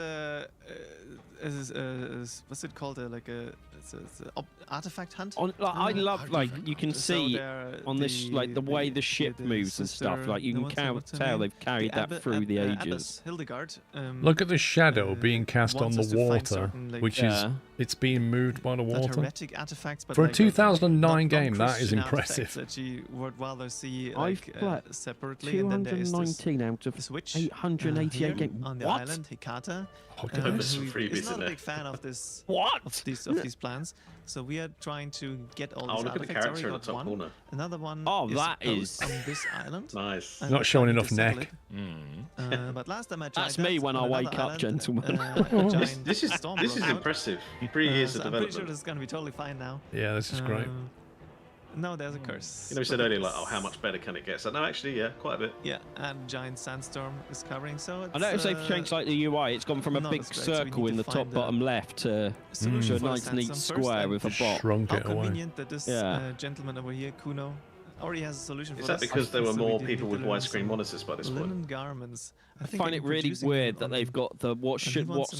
what's it called? It's a artifact hunt. I love like you can So see there, on this like the way the ship moves and stuff. sister- Like you no, can what's her tell name? they've carried The that through the Abbess ages. Hildegard. Look at the shadow being cast on wants the us to find water, certain, like, which Yeah. is it's being moved by the not water. heretic artifacts, but For a like, 2009 game, that is non-Christian artifacts impressive. That she would rather see I've like played separately, and then there is this 219 out of switch 888 here games. on the What? island, Hikata. Okay. who There's some freebies is not in a there. big fan of this. What? Of these plans. So we are trying to get all Oh, these look at the artifacts. character in Already the got top one. corner. Another one. Oh, is that supposed is- on this island. Nice. And Not we're showing trying to enough settle neck. it. But last time I tried That's me that when on I another wake up, island, gentlemen. a giant This is storm this broke is out. impressive. 3 years So of I'm pretty sure development. this is going to be totally fine now. Yeah, this is great. No, there's a curse. You know, we said earlier, like, oh, how much better can it get? So no, actually, yeah, quite a bit. Yeah, and giant sandstorm is covering. So it's, I noticed they've changed like the UI. It's gone from a big circle in the top bottom left to a nice neat square with a box. Shrunk it How away. convenient that this gentleman over here, Kuno, already has a solution for Is that this. because there were So we more did people with deliver widescreen some monitors by this linen point? garments. I find it really weird that they've got the what's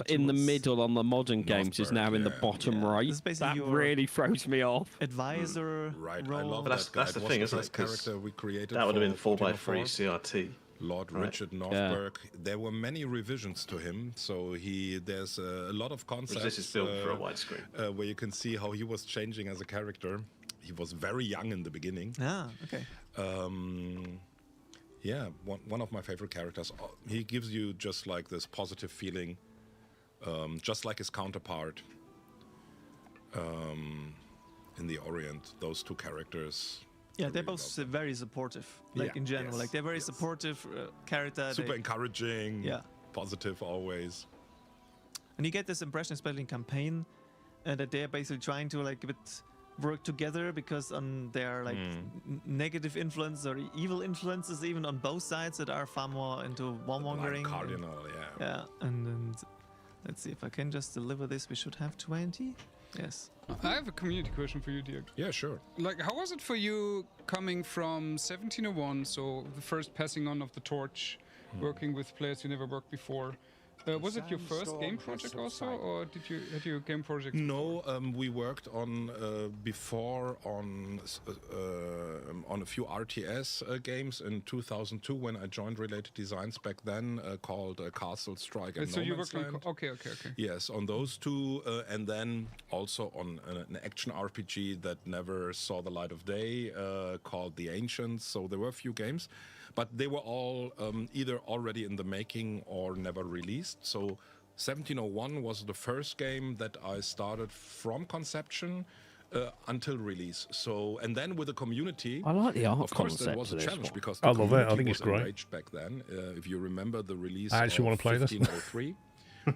in the middle on the modern games is now in the bottom right. That really throws me off. Advisor Right, role. I love But that guy. that's the It was thing, the isn't it? first 'Cause character we created. that would have been for 4x3 1404. CRT. Lord right? Richard Northberg. There were many revisions to him, so there's a lot of concepts. This is built for a widescreen, where you can see how he was changing as a character. He was very young in the beginning. Ah, okay. Yeah, one of my favorite characters. He gives you just like this positive feeling, just like his counterpart in the Orient. Those two characters. Yeah, they're both very supportive. Like in general, like they're very supportive character. Super encouraging. Yeah. Positive always. And you get this impression, especially in campaign, that they're basically trying to like a bit work together because there are like negative influences or evil influences even on both sides that are far more into warmongering. Cardinal, Yeah, and let's see if I can just deliver this. We should have 20. Yes. I have a community question for you, Dirk. Yeah, sure. Like, how was it for you coming from 1701, so the first passing on of the torch, working with players you never worked before? Was it your first game project also, or had you game project? No, we worked on before on a few RTS games in 2002 when I joined Related Designs back then, called Castle Strike and so No you Man's worked on Land. okay. Yes, on those two, and then also on an action RPG that never saw the light of day, called The Ancients. So there were a few games, but they were all either already in the making or never released. So 1701 was the first game that I started from conception until release. So, and then with the community, I like the art of course, that concept was a of this challenge one. because I the love it. I community think it's was great. enraged back then. If you remember the release I actually of want to play this. 1503.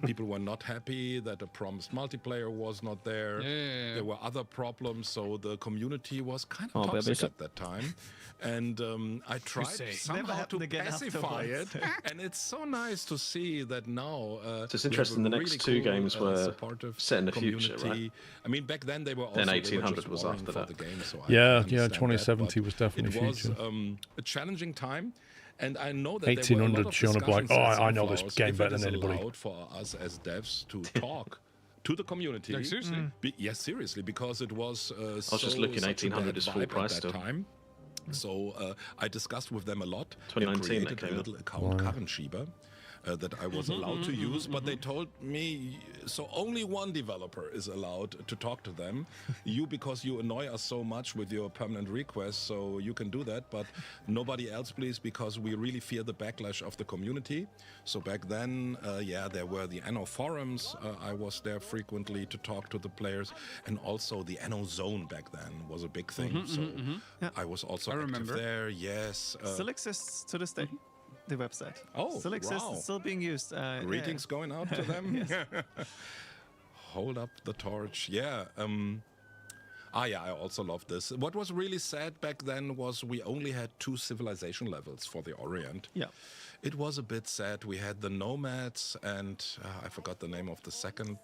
People were not happy that the promised multiplayer was not there. Yeah. There were other problems, so the community was kind of but toxic at that time. And I tried somehow to pacify it. And it's so nice to see that now. So it's interesting. The next two games were set in the future, right? I mean, back then they were also. Then they were 1800 just was warring after for that. the game, so I Yeah, understand 2070 that, was definitely it was future. a challenging time. And I know that 1800 showing up like, oh, I know this discussions game if better it than is anybody. allowed for us as devs to talk to the community. Like, seriously? Yes, seriously, because it was. I was just looking. 1800 is full price at that still. time. So I discussed with them a lot. 2019 I created that a came little account, Karrenschieber, that I was allowed to use, but they told me, so only one developer is allowed to talk to them. You, because you annoy us so much with your permanent requests, so you can do that, but nobody else, please, because we really fear the backlash of the community. So back then, there were the Anno forums. I was there frequently to talk to the players, and also the Anno zone back then was a big thing. I was also active there. Yes. Still exists to this day. The website. Oh, still exists. wow. It's still being used. Greetings going out to them. Hold up the torch. Yeah. I also love this. What was really sad back then was we only had 2 civilization levels for the Orient. Yeah. It was a bit sad. We had the nomads and I forgot the name of the second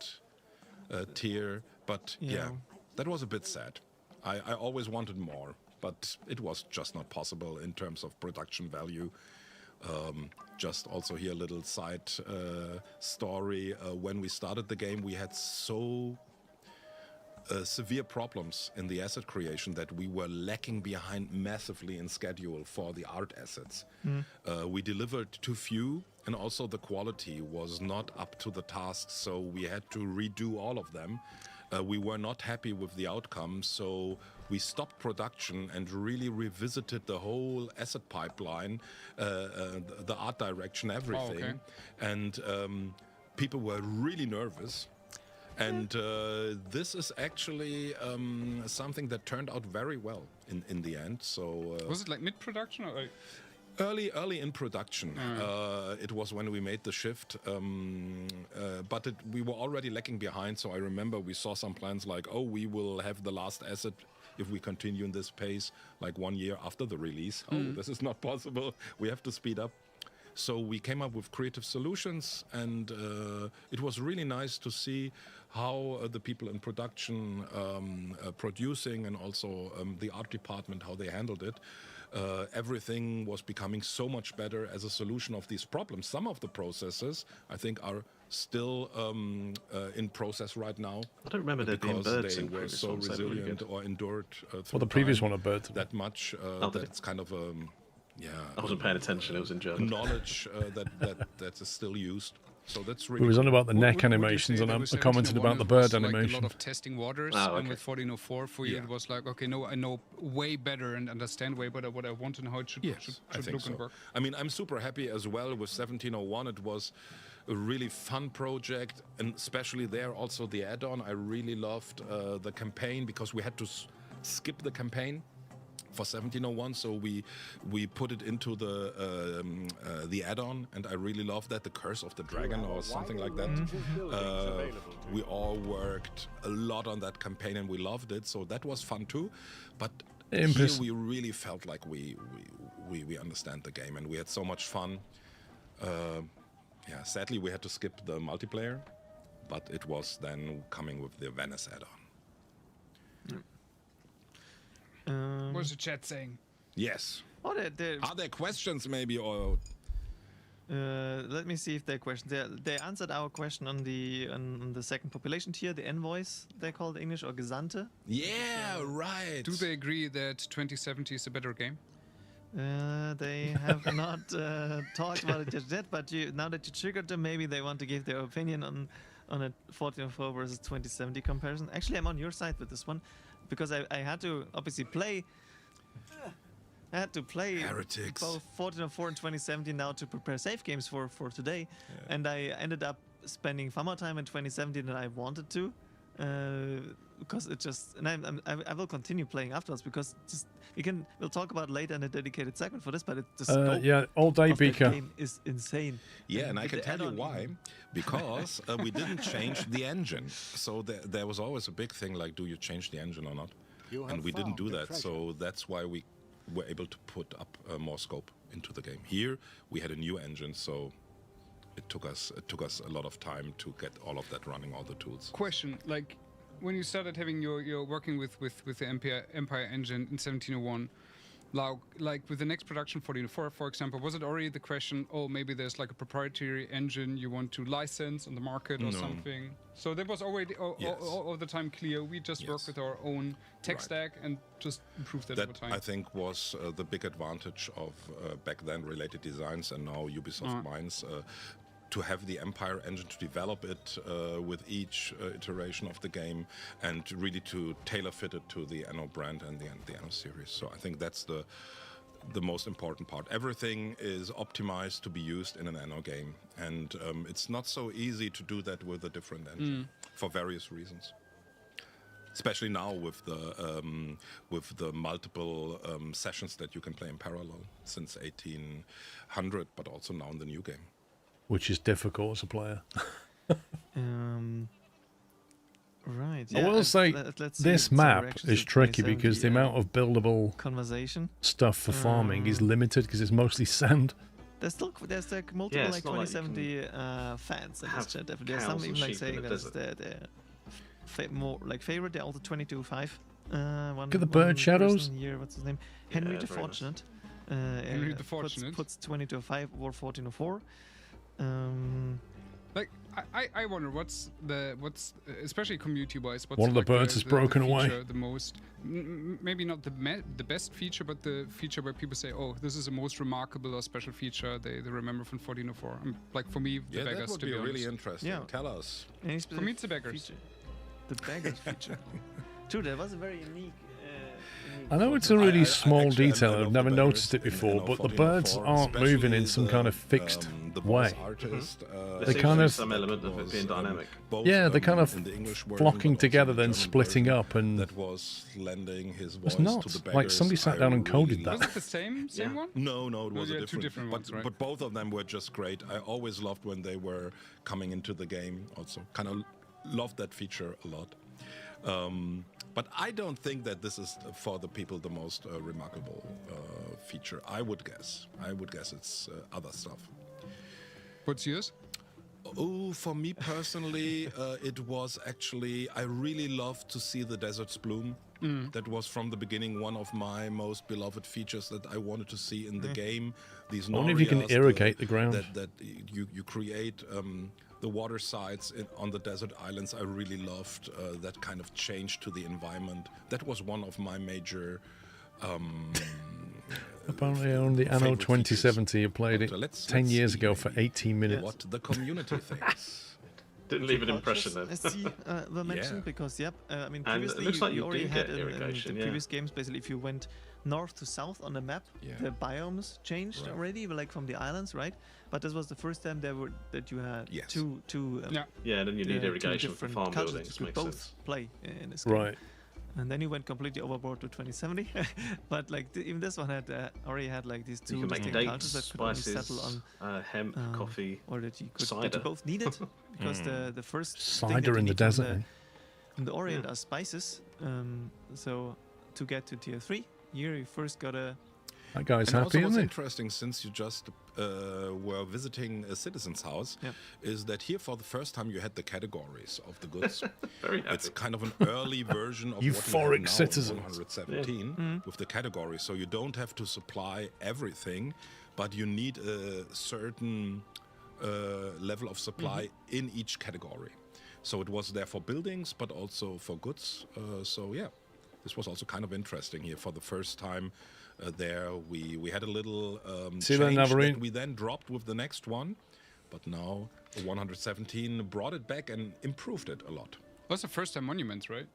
tier. But yeah, that was a bit sad. I always wanted more, but it was just not possible in terms of production value. Just also here a little side story. When we started the game, we had so severe problems in the asset creation that we were lacking behind massively in schedule for the art assets. We delivered too few, and also the quality was not up to the task, so we had to redo all of them. We were not happy with the outcome, so we stopped production and really revisited the whole asset pipeline, the art direction, everything. And people were really nervous. And this is actually something that turned out very well in the end. So was it like mid-production or? Early in production. It was when we made the shift, but we were already lacking behind. So I remember we saw some plans like, oh, we will have the last asset if we continue in this pace like 1 year after the release. Oh, this is not possible. We have to speed up. So we came up with creative solutions, and it was really nice to see how the people in production, producing, and also the art department, how they handled it. Everything was becoming so much better as a solution of these problems. Some of the processes, I think, are still in process right now. I don't remember there being birds they in were previous so ones. They were really resilient good. or endured through Well, the previous time one, a bird. that much that it's kind of I wasn't paying attention. It was in German. knowledge that is still used. So that's really. We was on cool. about the neck Would you animations, say and there I was commented actually about one the that bird was, like, animation. a lot of testing waters, Oh, and okay. with 1404 for you, Yeah. it was like, okay, no, I know way better and understand way better what I want and how it should, Yes, should I think look so. and work. I mean, I'm super happy as well with 1701. It was a really fun project, and especially there also the add-on. I really loved the campaign because we had to skip the campaign for 1701, so we put it into the add-on, and I really love that, the Curse of the Dragon or something like that. We all worked a lot on that campaign, and we loved it, so that was fun too. But here we really felt like we understand the game, and we had so much fun. Sadly we had to skip the multiplayer, but it was then coming with the Venice add-on. What's the chat saying? Yes. Oh, Are there questions maybe, or let me see if there are questions. They answered our question on the second population tier, the envoys they call it English, or Gesandte. Yeah, right. Do they agree that 2070 is a better game? They have not talked about it just yet, but now that you triggered them, maybe they want to give their opinion on a 1404 versus 2070 comparison. Actually, I'm on your side with this one, because I had to obviously play. I had to play Heretics. both 1404 and 2070 now to prepare save games for today, and I ended up spending far more time in 2070 than I wanted to, because it just, and I will continue playing afterwards, because just we'll talk about later in a dedicated segment for this, but the scope all day, of the Beaker. game is insane. Yeah, and I with can the tell you add-on why. even. Because we didn't change the engine. So there was always a big thing like, do you change the engine or not? And we didn't do that. So that's why we were able to put up more scope into the game. Here we had a new engine, so it took us a lot of time to get all of that running, all the tools. Question, like when you started having your working with the Empire engine in 1701, like with the next production 1404, for example, was it already the question, oh, maybe there's like a proprietary engine you want to license on the market or something? So that was already all the time clear. We just work with our own tech stack and just improve that over time. I think was the big advantage of back then related designs, and now Ubisoft Minds, to have the Empire engine, to develop it with each iteration of the game, and really to tailor fit it to the Anno brand and the Anno series. So I think that's the most important part. Everything is optimized to be used in an Anno game, and it's not so easy to do that with a different engine for various reasons. Especially now with the multiple sessions that you can play in parallel since 1800, but also now in the new game. Which is difficult as a player. Right. I will say this map is tricky because the amount of buildable stuff for farming is limited because it's mostly sand. There's like multiple like 2070 fans in this chat. There's some even like saying that it's their more like favorite. They're also 22.5. Look at the bird shadows. Here, what's his name? Henry the Fortunate. Henry the Fortunate puts 22.5 or 1404. Like I wonder what's especially community wise, what's one of the like birds is broken away. The most maybe not the best feature, but the feature where people say, oh, this is the most remarkable or special feature they remember from 1404. Like for me, the beggars. That would to be be really honest. interesting. Yeah. Tell us. For me, it's the beggars. Feature. The beggars feature. True, that was a very unique. I know it's a really small detail. I've never noticed it before, but the birds aren't moving in some kind of fixed way. They kind of some element of it being dynamic. Yeah, they're kind of flocking together, then splitting up, and that was lending his voice it's not to the beggars. like somebody sat down and coded that. Was it the same one? No, it was a two different ones, right? But both of them were just great. I always loved when they were coming into the game. Also, kind of loved that feature a lot. But I don't think that this is for the people the most remarkable feature. I would guess it's other stuff. What's yours? Oh, for me personally, it was actually, I really loved to see the deserts bloom. That was from the beginning one of my most beloved features that I wanted to see in the game. These I wonder if you can irrigate the ground. That you create the water sides on the desert islands. I really loved that kind of change to the environment. That was one of my major... Apparently on the Anno 2070, you played it 10 years ago for 18 minutes. What the community thinks. Didn't leave an impression then. I see were mentioned because I mean And it previously looks like you already do had get irrigation, in the previous games basically if you went north to south on the map the biomes changed already like from the islands, right? But this was the first time that you had two and then you need irrigation for farm cultures buildings. you could Makes both sense. play in this game. Right. And then you went completely overboard to 2070, but like even this one had already had like these two You can make distinct dates, cultures that could only settle spices, on hemp, coffee, or that you could cider. that you both needed because the first thing Cider that you in the need from desert. in the Orient are spices. So to get to tier 3, here you first gotta. That guy's And happy, also what's isn't he? interesting, since you just were visiting a citizen's house, is that here for the first time you had the categories of the goods. Very happy. It's kind of an early version of Euphoric what we have now citizens. in 117 with the categories. So you don't have to supply everything, but you need a certain level of supply in each category. So it was there for buildings, but also for goods. So yeah, this was also kind of interesting here for the first time. There we had a little change that we then dropped with the next one, but now the 117 brought it back and improved it a lot. That's the first time monuments, right?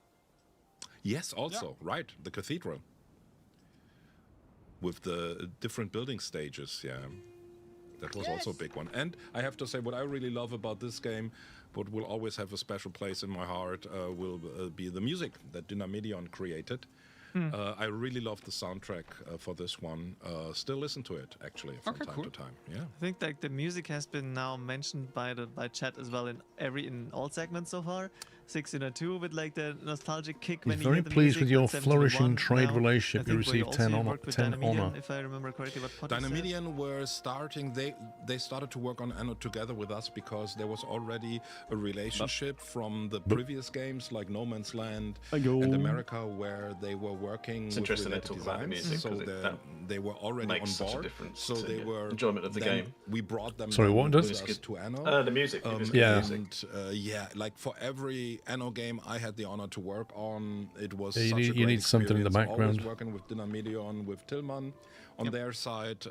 Yes, also, right, the cathedral. With the different building stages, that was also a big one. And I have to say, what I really love about this game, what will always have a special place in my heart, will be the music that Dynamedion created. I really love the soundtrack for this one. Still listen to it actually from time to time. Yeah, I think like the music has been now mentioned by chat as well in all segments so far. 602 with like the nostalgic kick. He's when very you hear the pleased music, with your 171 flourishing trade now. relationship. I You think where received also 10 honor. worked with 10 Dynamedion, honor. if I remember correctly. What you said. Dynamedion were starting. They started to work on Anno together with us because there was already a relationship from the previous games like No Man's Land and America, where they were working. It's with interesting they related talk about the designs, music, so 'cause they were already makes on such a board. difference So to they your were enjoyment of the then game. We brought them. Sorry, what does? with us to Anno. The music. And like for every Anno game I had the honor to work on, it was such a great you need something in the experience. background. Always working with Dynamedion, with Tillman on their side,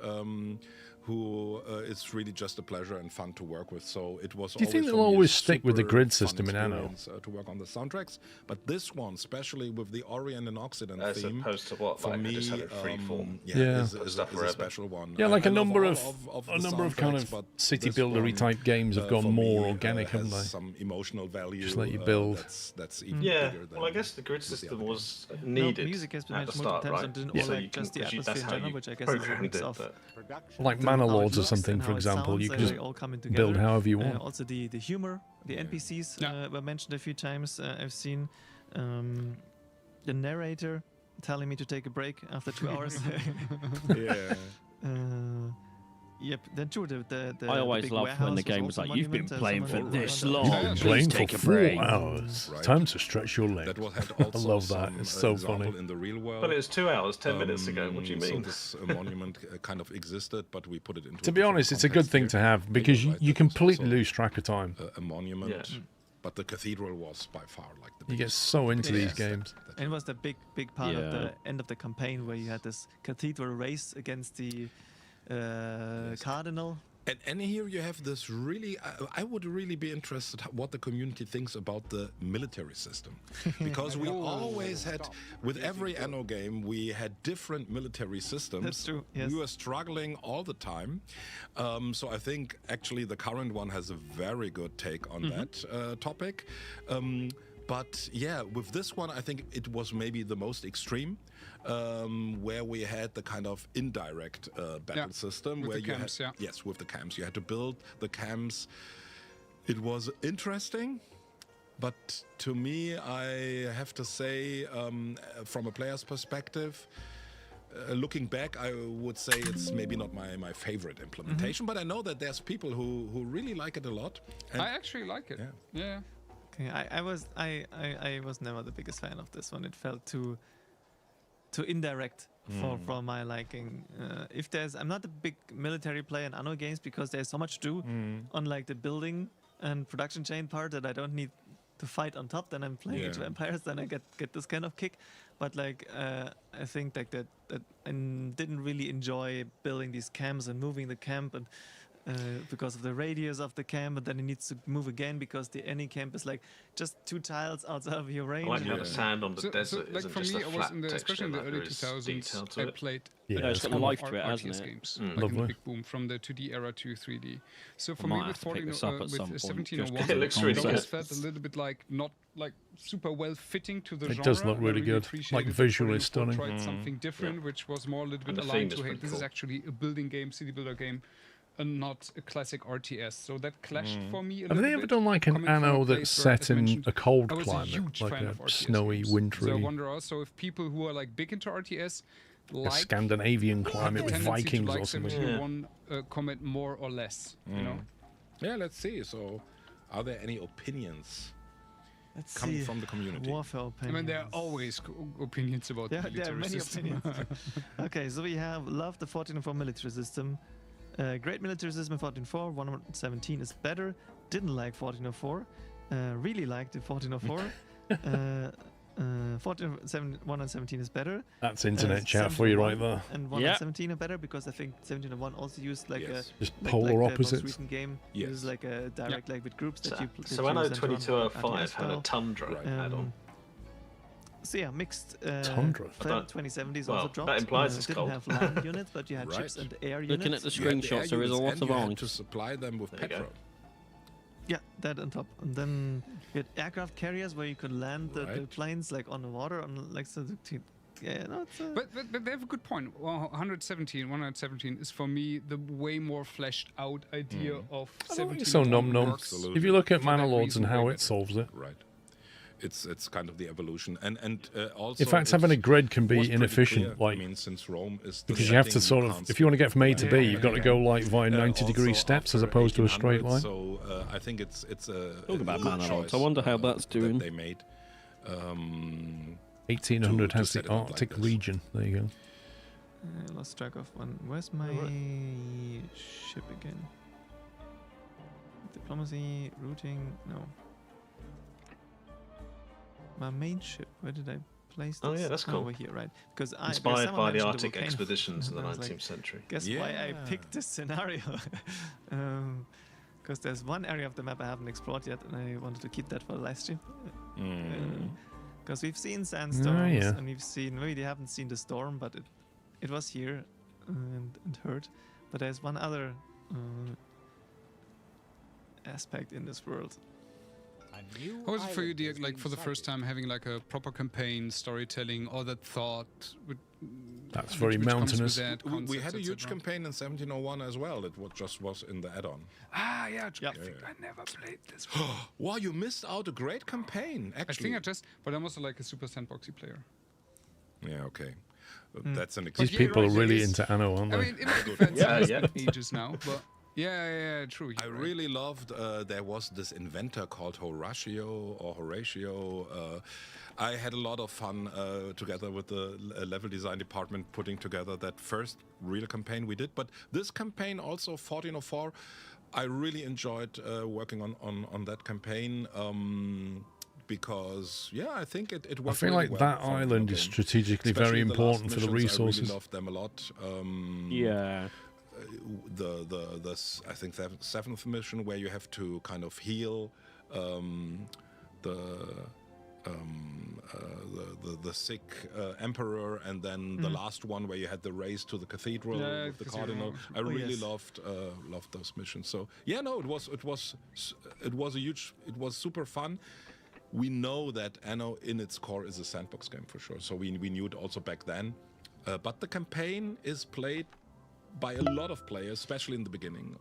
who it's really just a pleasure and fun to work with. So it was. Do you think always they'll for me a always stick with the super grid fun system in Anno? experience, to work on the soundtracks, but this one, especially with the Orient and Occident As theme, opposed to what, for like, me, just had a free form. is Stuff a forever. special one. Yeah, like I a love number all of the a number of kind soundtracks, of but city this buildery one, type games have gone for more me, organic, haven't has they? some emotional value. Just let you build. That's even Yeah, bigger than well, I guess the grid system other was games. needed music has been at the mentioned multiple start, times right? and didn't all So like you can, just the that's atmosphere in how general, you which I guess is a programmed mix it, of but Like how Manor it Lords or looks something, and for how it example. You sounds, can just all coming build together. however you want. Also the humor, the NPCs were mentioned a few times. I've seen the narrator telling me to take a break after 2 hours. Yeah. Yep. Then true. I always big love when the warehouse was game was also like, "You've been monument, playing for someone this went on long. the- You've been Please playing take for a 4 break." hours. Right. Time to stretch your legs. That was had I also love that. some It's so example funny. in the real world. But it was 2 hours, 10 minutes ago. What do you mean? So this monument kind of existed, but we put it into. To be honest, it's a good thing to have because you completely lose track of time. A monument, Yeah. but the cathedral was by far like the. You get biggest so into these piece that- games. And it was the big part of Yeah. the end of the campaign where you had this cathedral race against the cardinal. And here you have this really. I would really be interested what the community thinks about the military system, because we always had with every Anno game we had different military systems. That's true, yes. We were struggling all the time, so I think actually the current one has a very good take on that topic. But yeah, with this one, I think it was maybe the most extreme, where we had the kind of indirect battle system, with where the you camps, had yes, with the camps, you had to build the camps. It was interesting, But to me, I have to say, from a player's perspective, looking back, I would say it's maybe not my favorite implementation, but I know that there's people who really like it a lot. I actually like it. Yeah. Okay, I was never the biggest fan of this one. It felt too indirect for my liking. I'm not a big military player in Anno games because there's so much to do on like the building and production chain part that I don't need to fight on top. Then I'm playing Age of Empires, then I get this kind of kick. But like I think like that I didn't really enjoy building these camps and moving the camp and because of the radius of the camp, and then it needs to move again because the any camp is like just 2 tiles outside of your range. I like how the sand on the desert like isn't for just me, a I flat was in the, texture, especially in the like early there is 2000s, detail to I it. played it's got life to it, hasn't RTS it? games, Mm. like in the Lovely. big boom from the 2D era to 3D. So for might me, have with to pick 14, this up at with some point, just 1701, It looks really it always good. felt a little bit like not like super well fitting to the It genre. does look and I really good. appreciated Like, that visually 1404 stunning. Tried something different, which was more a little And bit the aligned theme is to, hey, pretty this is cool. actually a building game, city builder game, and not a classic RTS. So that clashed for me a Have little they ever bit, done like an coming from a Anno place that's where, set as in mentioned, a cold I was a climate, huge like fan a of RTS snowy, games. wintry, So I wonder also if people who are like big into RTS a like Scandinavian have climate the with tendency Vikings to like or something? 1701 comment more or less, you know? Yeah, let's see. So, are there any opinions Let's coming see. from the community? Warfare I opinions. mean, there are always opinions about the There are military many system. opinions. Okay, so we have love the 1404 military system. Great military system in 1404. 117 is better. Didn't like 1404. Really liked the 1404. 117 is better. That's internet chat for you right there. And 117 are better because I think 1701 also used like Yes. Just like polar the most opposites. recent game Yes. uses like a direct like with groups that you that So you Anno send around 2205 RTS had a style. Tundra Right. add-on. So yeah, mixed. Tundra. 2070s well, also dropped. that implies it's didn't cold. have land units, but you had Right. ships and air units. Looking at the You had the air screenshots, there is a units lot and of you had ice. to supply them with There you go. petrol. Yeah, that on top, and then you had aircraft carriers where you could land the Right. planes like on the water, on like so. Yeah, no, it's But they have a good point. Well, 117 is for me the way more fleshed out idea of I don't think 17. so, nom nom. Absolutely. If you look at For that Manor Lords reason, and how way it solves it. Right. It's kind of the evolution, and also. In fact, having a grid can was be pretty inefficient, clear. like I mean, since Rome is the because you have to setting, sort of, can't if you want to skip get from A to B, you've got to go like via 90-degree also steps as after opposed to a straight 1800, line. So I think it's a Talk about good Manor Lords. choice, I wonder how that's doing. that they made. 1800 to has set the it up like Arctic this. region. There you go. I lost track of one. Where's my ship again? Diplomacy, routing, no. My main ship. Where did I place this? Oh, yeah, that's cool. Over here, right? Because Inspired by the mentioned Arctic volcano. expeditions in the And I was like, 19th century. Guess why I Yeah. picked this scenario? Because there's one area of the map I haven't explored yet, and I wanted to keep that for the last stream. Because we've seen sandstorms, yeah. and we've seen, maybe they haven't seen the storm, but it was here and hurt. But there's one other aspect in this world. How was it for you, Dirk, like for the first time having like a proper campaign, storytelling, all that thought? That's very which comes with mountainous. that, We concepts, had a huge etc.? campaign in 1701 as well. It just was in the add-on. Ah, yeah, Yeah. I think I never played this. Wow, you missed out a great campaign, I actually. think I just, but I'm also like a super sandboxy player. Yeah, okay. That's an These exception. people are right, really it is- into Anno, aren't I they? mean, in my defense, Yeah, it's yeah. been ages now, but yeah, true. I you're right. really loved, there was this inventor called Horatio. I had a lot of fun together with the level design department putting together that first real campaign we did. But this campaign also, 1404, I really enjoyed working on that campaign. Because I think it worked. I feel really like well that for an island Anno is game. strategically very Especially the last important for the missions, resources. I really loved them a lot. Yeah. The I think seventh mission where you have to kind of heal the sick emperor, and then the last one where you had the race to the cathedral Yeah, with the cathedral. cardinal. I Oh, really yes. loved those missions. So it was super fun. We know that Anno in its core is a sandbox game for sure. So we knew it also back then. But the campaign is played by a lot of players, especially in the beginning.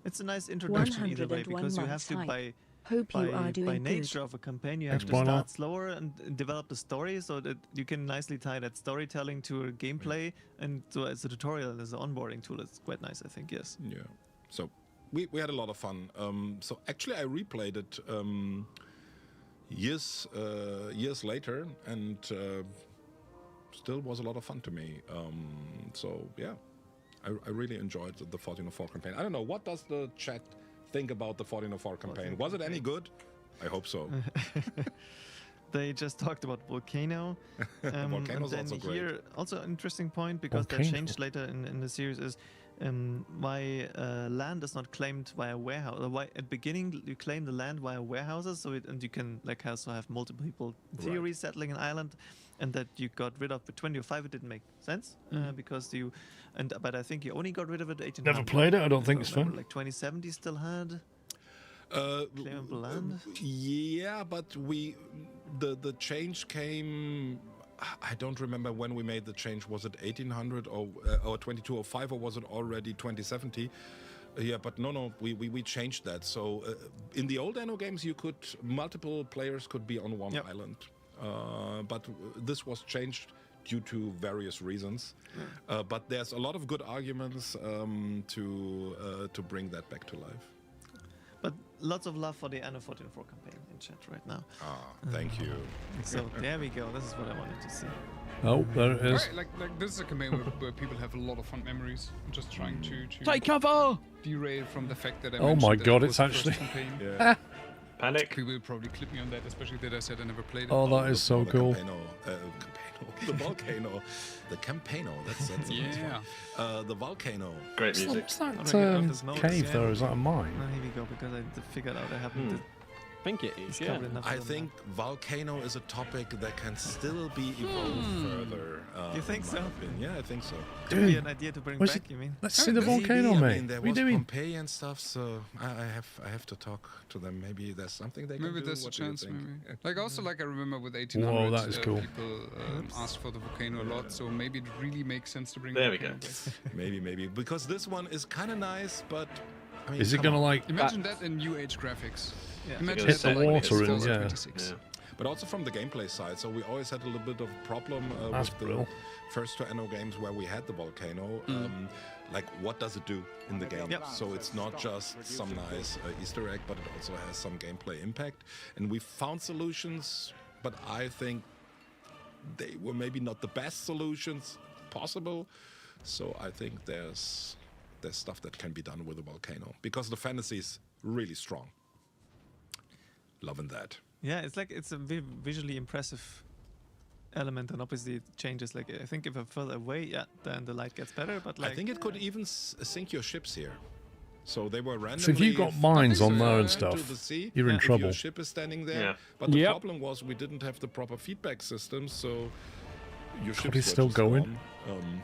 It's a nice introduction either way, because you have to Hope you are doing by good. nature of a campaign, you have to start slower and develop the story so that you can nicely tie that storytelling to a gameplay. And so as a tutorial and as an onboarding tool, it's quite nice, I think, yes. Yeah. So we had a lot of fun. So actually I replayed it years later, and still was a lot of fun to me. So yeah, I really enjoyed the 1404 campaign. I don't know, what does the chat think about the 1404 campaign? Was it any good? I hope so. They just talked about Volcano. Volcano's and then also great. Here, also an interesting point, because that changed later in the series, is why land is not claimed via warehouse. Why at the beginning you claim the land via warehouses, so and you can like also have multiple people in theory settling an island, and that you got rid of. But 2005 it didn't make sense because you but I think you only got rid of it 1800. Never played it. I don't think it's fun. Like 2070 still had claimable land. Yeah, but the change came. I don't remember when we made the change. Was it 1800 or 2205, or was it already 2070? Yeah, but no, we changed that. So in the old Anno games, multiple players could be on one island, but this was changed due to various reasons. But there's a lot of good arguments to bring that back to life. But lots of love for the Anno 1404 campaign in chat right now. Thank you. So there we go. This is what I wanted to see. Oh, there it is. Right, like this is a campaign where people have a lot of fun memories. I'm just trying to take cover. Derail from the fact that I oh my mentioned god, that it's was the actually. first campaign. Yeah. Panic. People will probably clip me on that, especially that I said I never played it. Oh, that is so cool. The volcano. The campaigno. That's yeah. The volcano. Great music. What's that cave though? Is that a mine? Here we go, because I figured out I haven't. I think it is, yeah. I think volcano is a topic that can still be evolved further. You think so? Yeah, I think so. Could be an idea to bring back, you mean? Let's see the volcano, mate. I mean, there what are was you doing? Pompeii and stuff, so I have to talk to them. Maybe there's something they can do. Maybe there's a chance, maybe. Like also, like I remember with 1800, whoa, that is cool. People asked for the volcano a lot, so maybe it really makes sense to bring there the we go. Maybe. Because this one is kind of nice, but... I mean, is it gonna like... Imagine that in new age graphics. Yeah. Imagine hit the water and yeah. But also from the gameplay side, so we always had a little bit of a problem with the first two Anno games where we had the volcano. Like, what does it do in the game? So it's not just some nice Easter egg, but it also has some gameplay impact. And we found solutions, but I think they were maybe not the best solutions possible. So I think there's stuff that can be done with a volcano, because the fantasy is really strong. Loving that. Yeah, it's a visually impressive element, and obviously it changes. Like, I think if I'm further away, then the light gets better. But like, I think it could even sink your ships here. So they were randomly. So if you've got mines on there and stuff, you're in trouble. Your ship is standing there, but the problem was we didn't have the proper feedback system, so your ship is still going.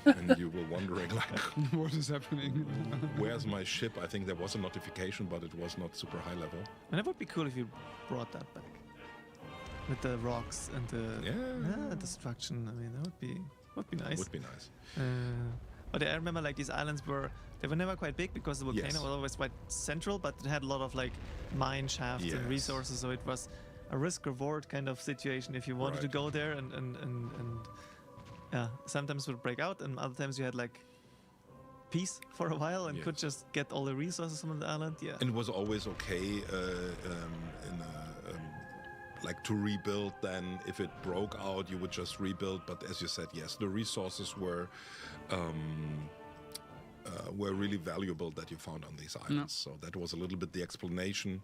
And you were wondering, like, what is happening? Where's my ship? I think there was a notification, but it was not super high level. And it would be cool if you brought that back with the rocks and the destruction. I mean, that would be nice. Would be nice. But I remember, like, these islands were never quite big, because the volcano was always quite central, but it had a lot of like mine shafts and resources, so it was a risk-reward kind of situation if you wanted to go there, and sometimes it would break out, and other times you had like peace for a while and could just get all the resources from the island. Yeah, and it was always okay like to rebuild. Then if it broke out, you would just rebuild. But as you said, yes, the resources were really valuable that you found on these islands. So that was a little bit the explanation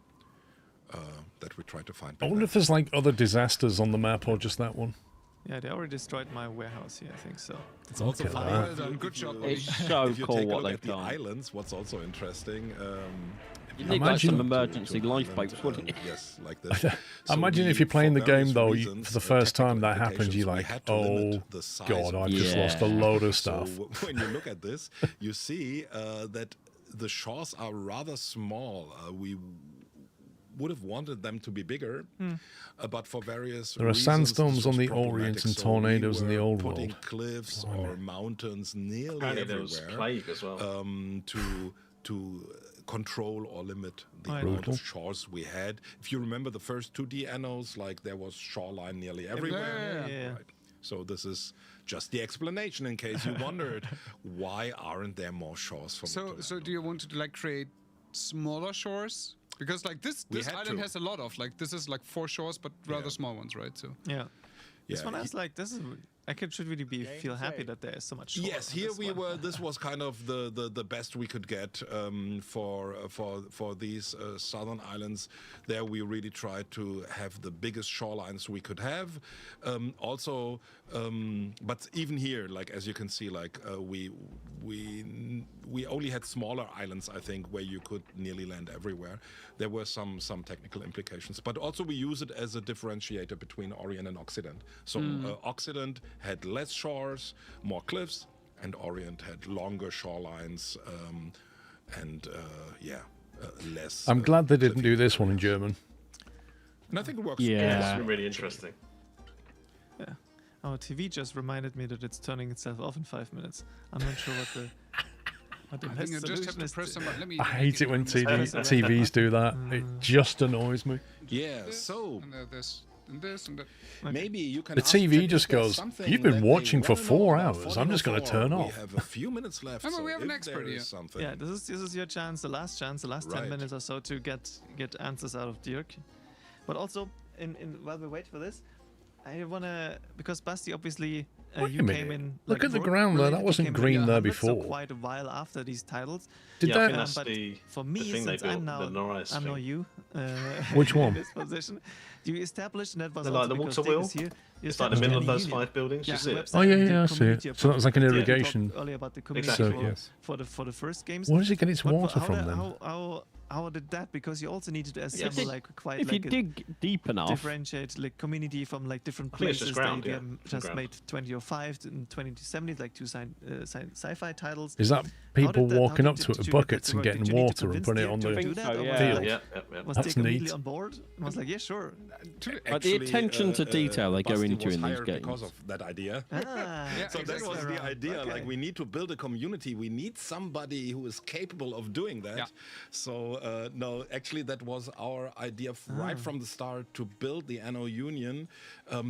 that we tried to find. I wonder if there's like other disasters on the map or just that one. Yeah, they already destroyed my warehouse here, I think so. It's also funny. Good shot. It's so cool what they've done. done. The islands, what's also interesting. You need like some emergency lifeboats, wouldn't you? Yes, like this. Imagine if you're playing the game though, for the first time that happens, you're like, oh god, I've just lost a load of stuff. So when you look at this, you see that the shores are rather small. We would have wanted them to be bigger, but for various there are reasons, sandstorms on the Orient and tornadoes in the old putting world. Cliffs or mountains nearly Apparently everywhere. there was plague as well. To control or limit the amount of shores we had. If you remember the first 2D Annos, like there was shoreline nearly everywhere. Right. So this is just the explanation in case you wondered why aren't there more shores from So do you want to like create smaller shores? Because like this island has a lot of like this is like 4 shores but rather small ones, right? So this one has like this is I should really feel happy that there is so much. Yes, here we were. This was kind of the best we could get for these southern islands. There we really tried to have the biggest shorelines we could have. But even here, like as you can see, like we only had smaller islands. I think where you could nearly land everywhere. There were some technical implications, but also we use it as a differentiator between Orient and Occident. So Occident had less shores, more cliffs, and Orient had longer shorelines less. I'm glad they didn't do this one in German. And I think it works. Yeah, it's really interesting. Yeah. Our TV just reminded me that it's turning itself off in 5 minutes. I'm not sure what the I think I just have to press some button. I hate it when TVs do that. It just annoys me. Yeah, so and this and that. Maybe you can. The TV just goes, "You've been watching for 4 hours. I'm just going to turn off." We have a few minutes left. So we have an expert here. Yeah, this is your chance, the last 10 minutes or so to get answers out of Dirk. But also, while we wait for this, I wanna, because Basti obviously you came in. Look at the ground there. That wasn't green there before. So quite a while after these titles. Did I that? think that's but the for me, thing since they built, I'm now you. Which one? In this position, you established, and that was The, also like the because water Dick wheel? is here. It's like the middle of those 5 buildings. You see it? Oh yeah, I see it. So that was like an irrigation. Earlier about the community Exactly. for the first games. Where does it get its water from then? How did that? Because you also needed to assemble like quite if like you dig deep enough, differentiate like community from like different I think it's places. just ground, They yeah. just Ground. made 20 or 5 and 20 to 70, like 2 sci-fi titles. Is that people walking up to it with buckets and getting water and putting it on the do that, or field? Yeah. Was That's Dick immediately neat. on board? And was like, yeah, sure. But the attention to detail they go Basti into was in these hired games. because of that idea. Yeah, So that was the idea. Like we need to build a community. We need somebody who is capable of doing that. Yeah. So no, actually that was our idea right from the start to build the Anno Union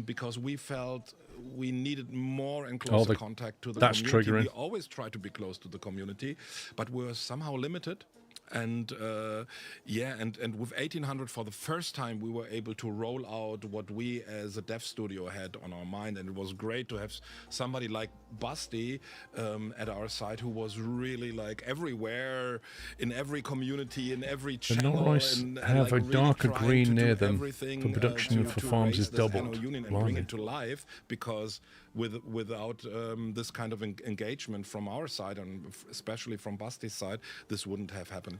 because we felt we needed more and closer contact to the that's community. triggering. We always try to be close to the community, but we're somehow limited. And and with 1800 for the first time we were able to roll out what we as a dev studio had on our mind, and it was great to have somebody like Basti at our side who was really like everywhere in every community, in every The channel. Norris and have like a really darker trying green to do near them. everything, For production for to farms raise is this Anno doubled. Union and bring it to life, because without this kind of engagement from our side, and especially from Basti's side, this wouldn't have happened.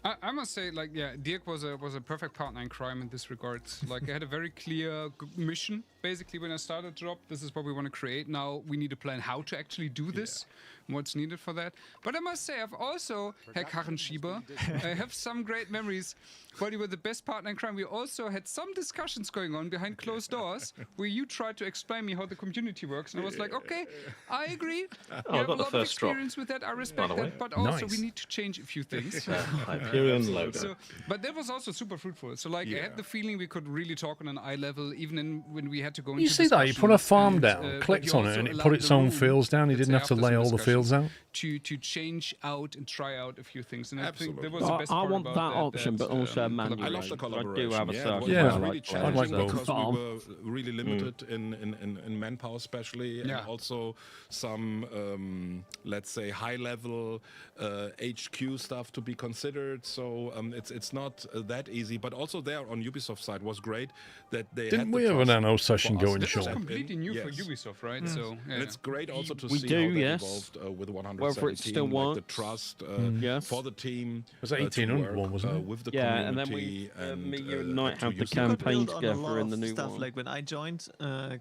I must say, like, yeah, Dirk was a perfect partner in crime in this regard. Like, I had a very clear mission, basically, when I started Drop. This is what we want to create. Now we need a plan how to actually do this, and what's needed for that. But I must say, I've also, Herr Karrenschieber, I have some great memories. While you were the best partner in crime, we also had some discussions going on behind closed doors where you tried to explain me how the community works. And I was like, okay, I agree. You have a lot of experience with that. I respect that. But also, we need to change a few things. Hyperion logo. So, but that was also super fruitful. So, like, I had the feeling we could really talk on an eye level, even when we had to go into You see that? You put a farm down, but clicked you on it, also and it allowed put its the own room, fields down. You let's didn't say have to after lay some all the fields out. to change out and try out a few things. And I think that was Well, the best I part want about that option, but also manual. I love the I collaboration. do have a it circle. was Yeah. really I'd like challenging both. because we were really limited in manpower, especially, and also some let's say high-level HQ stuff to be considered. So it's not that easy. But also there on Ubisoft side was great that they Didn't had we the have an trust Anno session for us going, to This was Sean? step in. completely new for Yes. Ubisoft, right? So And it's great also to We see do, how that yes. evolved with 117, Whether it still like the works. trust Yes. for the team. Was that 1800 one, wasn't it? With the Yeah, community and then we, and me, you and Knight to have the use it. campaign build on a together lot in the of new stuff. one. Like when I joined,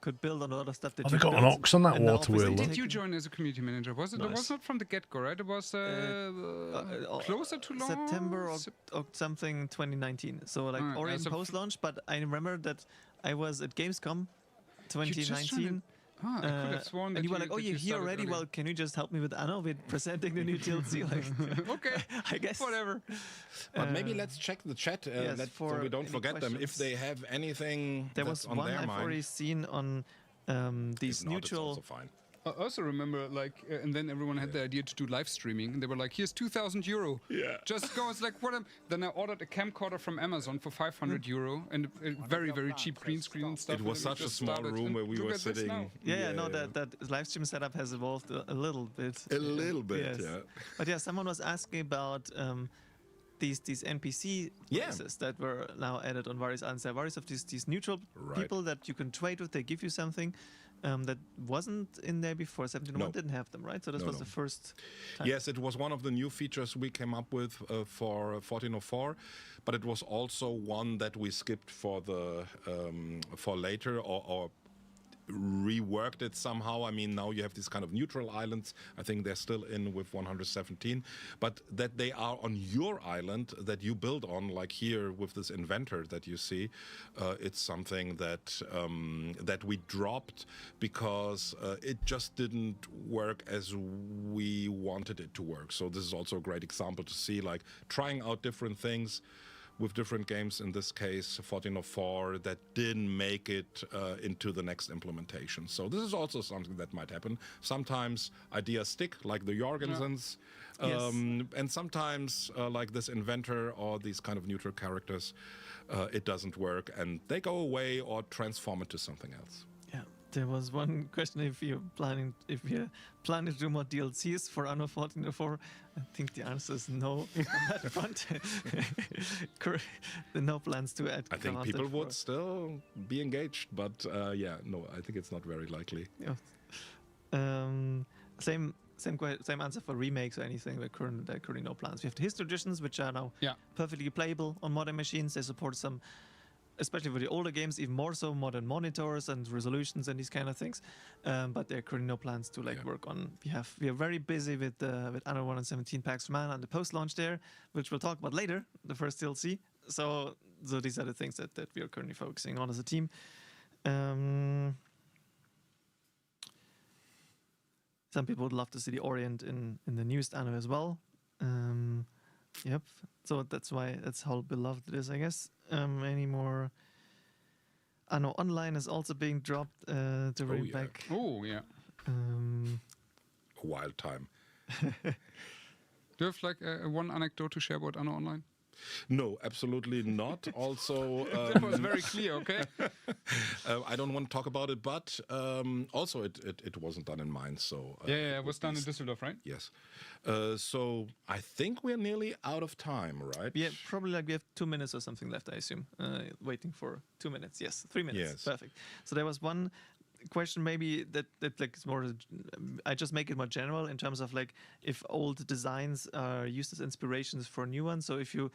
could build on a lot of stuff that Oh, you they got an built. ox on that And now water wheel. obviously though. Did you join as a community manager? Was it? It was not from the get-go, right? It was closer to launch? September or something 2019. So like already so post launch. But I remember that I was at Gamescom 2019. I could have sworn that and you were like, "Oh, you're here already? earlier. Well, can you just help me with Anno with presenting the new DLC?" Like, okay, I guess whatever. But maybe let's check the chat yes, so we don't forget them. If they have anything there that's was on one their I've mind. already seen on these If not, neutral. it's also fine. I also remember, like, and then everyone had the idea to do live streaming, and they were like, "Here's 2,000 euro. Yeah. Just go." It's like, what? Then I ordered a camcorder from Amazon for 500 euro and a very, very cheap green screen and stuff. It was such a small room where we were sitting. Yeah, no, that live stream setup has evolved a little bit. A little bit, yes. yeah. But yeah, someone was asking about these NPC places that were now added on various islands. There are various of these neutral people that you can trade with. They give you something. That wasn't in there before. 1701 didn't have them, right? So this was the first time. Yes, it was one of the new features we came up with for 1404, but it was also one that we skipped for the for later or reworked it somehow. I mean, now you have these kind of neutral islands. I think they're still in with 117, but that they are on your island that you build on, like here with this inventor that you see. It's something that that we dropped because it just didn't work as we wanted it to work. So this is also a great example to see, like, trying out different things with different games, in this case 1404, that didn't make it into the next implementation. So this is also something that might happen. Sometimes ideas stick, like the Jorgensens, and sometimes like this inventor or these kind of neutral characters, it doesn't work and they go away or transform into something else. Yeah, there was one question if you're planning to do more DLCs for Anno 1404. I think the answer is no on that front. There are no plans to add. I think people would still be engaged, but yeah, no, I think it's not very likely. Yeah. Same answer for remakes or anything. There are currently no plans. We have the history editions, which are now perfectly playable on modern machines. They support some, especially for the older games, even more so modern monitors and resolutions and these kind of things. But there are currently no plans to work on. We are very busy with Anno 117 Pax Romana and the post-launch there, which we'll talk about later, the first DLC. So these are the things that we are currently focusing on as a team. Some people would love to see the Orient in the newest Anno as well. Yep. So that's how beloved it is, I guess. Any more? Anno Online is also being dropped to bring back. Oh yeah. A wild time. Do you have like one anecdote to share about Anno Online? No, absolutely not. Also, that was very clear. Okay. I don't want to talk about it, but also it wasn't done in mine. So it was done in Düsseldorf, right? Yes. So I think we're nearly out of time, right? Yeah, probably we have 2 minutes or something left, I assume. Waiting for 2 minutes. Yes, 3 minutes. Yes. Perfect. So there was one question maybe that like is more. I just make it more general in terms of like if old designs are used as inspirations for new ones. So if you.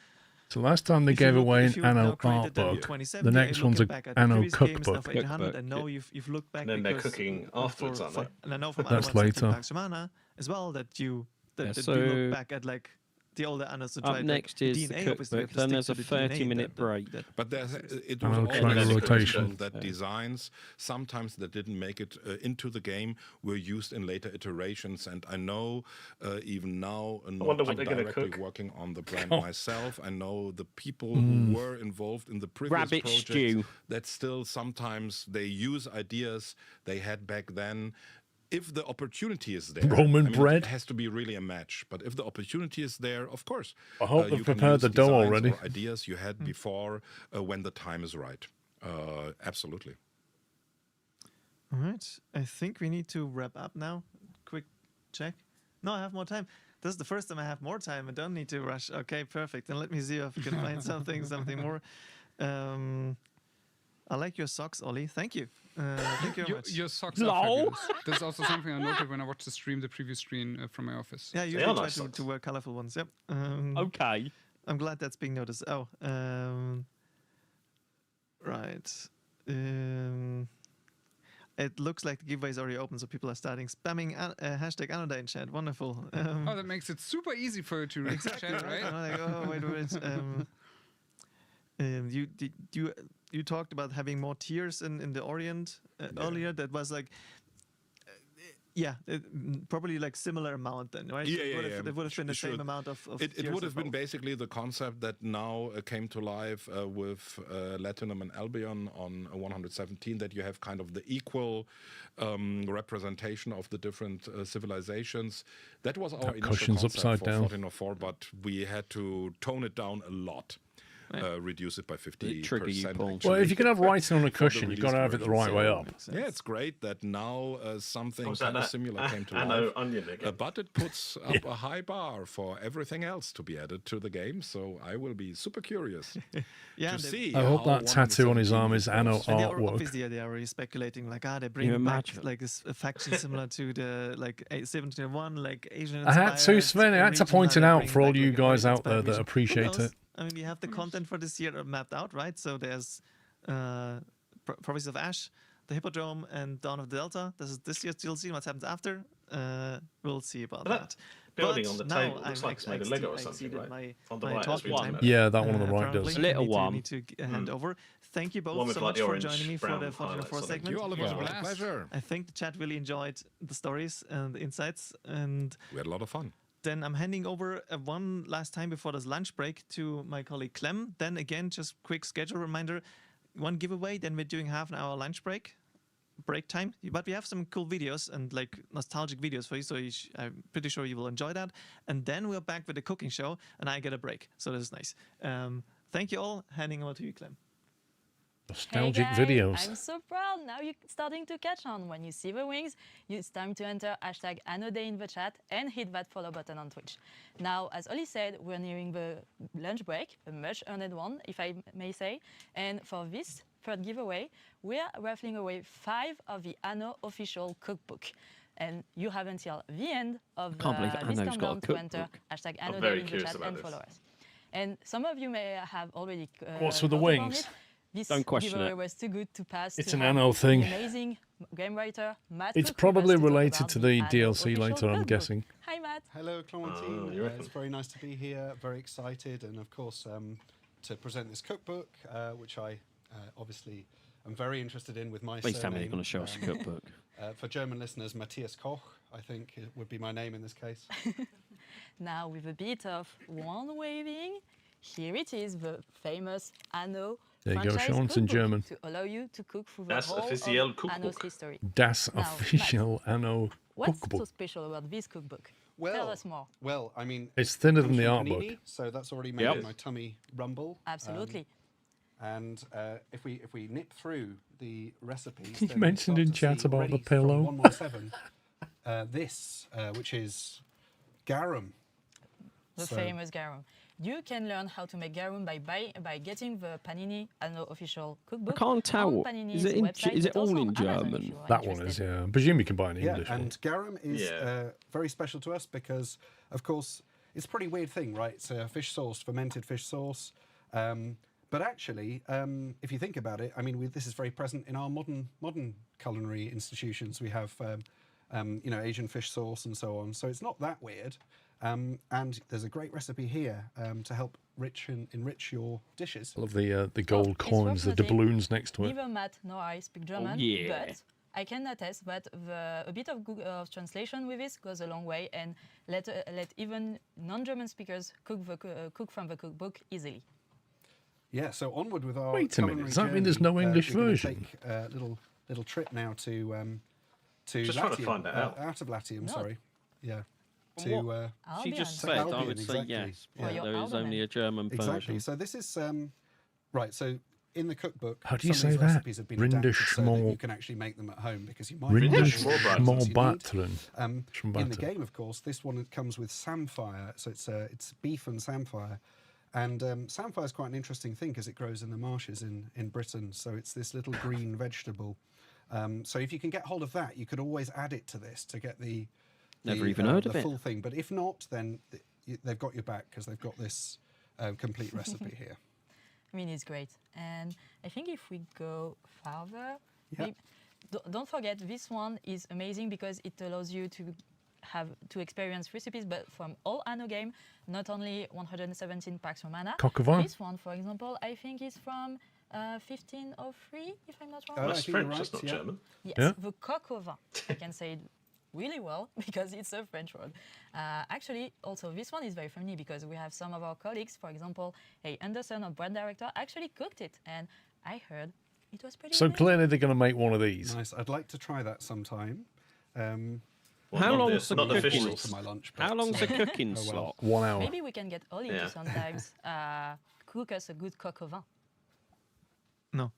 So last time they gave away an Anno art book. The next one's an Anno cookbook. I know you've looked back. And then they're cooking afterwards, aren't they? And I know from That's later. Pax Romana as well that you look back at like the older Annos to try. Up next is the cookbook, then there's a 30-minute break. But it was also that designs, sometimes that didn't make it into the game, were used in later iterations. And I know even now, not directly working on the brand myself, I know the people who were involved in the previous projects that still sometimes they use ideas they had back then. If the opportunity is there, bread. It has to be really a match. But if the opportunity is there, of course, I hope they've you can prepared the use dough designs already. or ideas you had before when the time is right. Absolutely. All right. I think we need to wrap up now. Quick check. No, I have more time. This is the first time I have more time. I don't need to rush. Okay, perfect. Then let me see if I can find something more. I like your socks, Ollie. Thank you. Thank you very much. Your socks are fabulous. That's also something I noted when I watched the previous stream from my office. Yeah, you usually try to wear colorful ones. Yep. Okay. I'm glad that's being noticed. Oh, right. It looks like the giveaway is already open, so people are starting spamming hashtag Anno Day in chat. Wonderful. Oh, that makes it super easy for you to read the chat, right? Like, oh, wait a minute. You talked about having more tiers in the Orient earlier. That was like Yeah, probably like similar amount then, right? Yeah, It would have been the same amount of It would have been basically the concept that now came to life with Latinum and Albion on 117, that you have kind of the equal representation of the different civilizations. That was our initial cushion's concept upside for down. 1404, but we had to tone it down a lot. Reduce it by 50%. Well, if you can have writing on a cushion, you've got to have it the right way up. Yeah, it's great that now something Was that kind of that similar came to Anno life. onion again? But it puts up a high bar for everything else to be added to the game, so I will be super curious to see. I hope that tattoo on his arm is Anno artwork. Obviously, they are already speculating like, they bring back like a faction similar to the like 1701, like Asian. I had to, Sven. I had to point it out for all you guys out there that appreciate it. I mean, we have the content for this year mapped out, right? So there's Province of Ash, the Hippodrome, and Dawn of the Delta. This is this year's DLC. What happens after? We'll see about that. Building But on the now table looks like it's made of Lego or something, right? On the right, as we time. know. Yeah, that one on the right does. Apparently. Little We one. need to hand over. Thank you One both with so like much the for orange, joining me for brown the 1404 highlights on it. segment. You, Oliver, it was a pleasure. I think the chat really enjoyed the stories and the insights, and We had a lot of fun. then I'm handing over one last time before this lunch break to my colleague Clem. Then again, just quick schedule reminder, one giveaway, then we're doing half an hour lunch break time. But we have some cool videos and like nostalgic videos for you, so I'm pretty sure you will enjoy that. And then we're back with the cooking show, and I get a break, so this is nice. Thank you all. Handing over to you, Clem. Nostalgic hey guys, videos. I'm so proud. Now you're starting to catch on. When you see the wings, it's time to enter hashtag #AnnoDay in the chat and hit that follow button on Twitch. Now, as Oli said, we're nearing the lunch break, a much earned one, if I may say. And for this third giveaway, we're raffling away 5 of the Anno official cookbook. And you have until the end of I can't believe this Anno's got a countdown to enter cookbook. hashtag I'm very #AnnoDay in the curious chat about and this. follow us. And some of you may have already What's with the thought about wings? it. This Don't question giveaway it. was too good to pass. It's to an have Anno thing. the amazing game writer Matt. It's Cook with us probably to talk related about to the Anno DLC official later, I'm cookbook. guessing. Hi, Matt. Hello, Clementine. you reckon? It's very nice to be here. Very excited, and of course, to present this cookbook, which I obviously am very interested in with my Please tell me surname. they're going to show us a cookbook. For German listeners, Matthias Koch, I think it would be my name in this case. Now, with a bit of wand waving, here it is, the famous Anno There you go, franchise Sean, it's in cookbook German. to allow you to cook through the Das whole officiell of cookbook. Anno's history. Das Now, official Anno What's so cookbook. special about this cookbook? Well, Tell us more. Well, I mean, It's thinner comes than the from art book. panini, so that's already making Yep. my tummy rumble. Absolutely. And if we nip through the recipes, You then we mentioned start in to chat see about already the pillow. from 117, this, which is garum. The So- famous garum. You can learn how to make garum by getting the Panini Anno official cookbook. I can't tell. On Panini's Is it in- website, is it but also all in on Amazon if German? you are That one is, interested. yeah. I presume you can buy an Yeah, English one. and garum is Yeah. very special to us because, of course, it's a pretty weird thing, right? It's a fish sauce, fermented fish sauce. But actually, if you think about it, I mean, this is very present in our modern culinary institutions. We have, Asian fish sauce and so on. So it's not that weird. And there's a great recipe here to help enrich your dishes. I love the gold It's coins, the worth noting, doubloons next to it. Neither Matt nor I speak German, yeah. but I can attest that a bit of translation with this goes a long way, and let even non-German speakers cook from the cookbook easily. Yeah, so onward with our Wait a minute, culinary does that mean there's no journey. English We're gonna version? Take a little trip now to Just trying to Latium, find that out. of Latium, No. sorry. Yeah. From To what? She just Albion. said, I Albion, would say exactly. yes. Yeah. But your there is Albion. only a German exactly. version. So this is right. So in the cookbook, How do you some of say these that? recipes have been adapted so that Rinderschmor- you can actually make them at home because you might Rindisch not have all the small ingredients you need. batteren. In the game, of course, this one comes with samphire, so it's beef and samphire. And samphire is quite an interesting thing because it grows in the marshes in Britain. So it's this little green vegetable. So if you can get hold of that, you could always add it to this to get the Never even heard the of it. full thing. But if not, then they've got your back because they've got this complete recipe here. I mean, it's great. And I think if we go further, Yeah. don't forget this one is amazing because it allows you to experience recipes, but from all Anno game, not only 117 packs from Mana. Coq au vin. This one, for example, I think is from 1503, if I'm not wrong. I That's think you're French, right, that's not yeah. German. Yes, Yeah. the coq au vin. I can say it really well because it's a French word. Actually, also this one is very funny because we have some of our colleagues, for example, Anderson, our brand director, actually cooked it, and I heard it was pretty So amazing. clearly they're going to make one of these. Nice. I'd like to try that sometime. How long's the not cooking? official. For my lunch, How but, long's the cooking oh, well. slot? 1 hour. Maybe we can get Ollie to sometimes cook us a good coq au vin. No.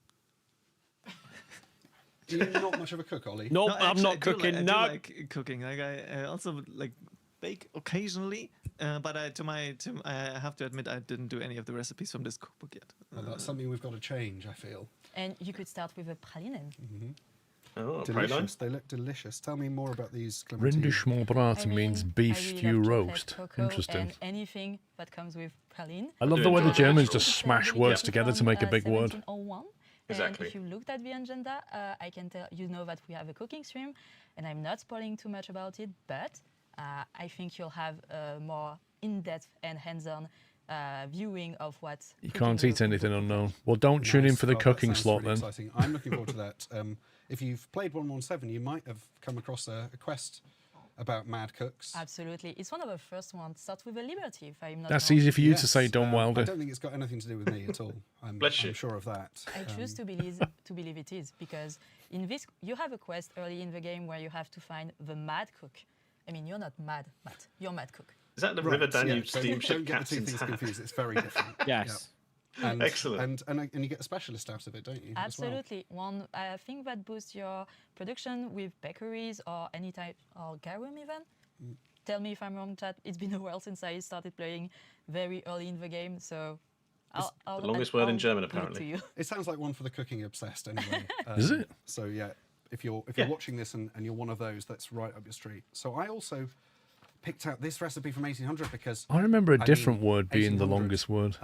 You're not much of a cook, Ollie. Nope, No, I'm actually, not cooking. I do No. like cooking. Like I also like bake occasionally, but I have to admit I didn't do any of the recipes from this cookbook yet. Well, that's something we've got to change, I feel. And you could start with a pralinen. Oh, Delicious. They look delicious. Tell me more about these. Clementine. Rindishmalbraten means beef I really stew love chocolate roast. cocoa Interesting. And anything that comes with praline. I love the way the Germans just It's smash a words delicacy together to from, make a big word. 1701. Exactly. And if you looked at the agenda, I can tell you know that we have a cooking stream, and I'm not spoiling too much about it, but I think you'll have a more in-depth and hands-on viewing of what You can't eat anything unknown. Well, don't tune in for the Well, that cooking sounds slot really then. exciting. I'm looking forward to that. If you've played 117, you might have come across a quest about mad cooks. Absolutely. It's one of the first ones. Start with a liberty, if I'm not That's wrong. easy for you to Yes, say, Don I Wilder. don't think it's got anything to do with me at all. I'm Bless you. sure of that. I choose to believe it is, because in this you have a quest early in the game where you have to find the mad cook. I mean, you're not mad, Matt. You're mad cook. Is that the Right, River Danube don't steamship get the two captain's things hat? confused. It's very different. Yes. Yeah. And, Excellent. And you get a specialist out of it, don't you? as well? Absolutely. One thing that boosts your production with bakeries or any type, or garum even. Tell me if I'm wrong, chat. It's been a while since I started playing very early in the game, so The longest word in German, give it to apparently. you. It sounds like one for the cooking obsessed, anyway. Is it? So yeah, if you're Yeah. watching this and you're one of those, that's right up your street. So I also picked out this recipe from 1800 because I remember a mean, different word being the 1800, longest word.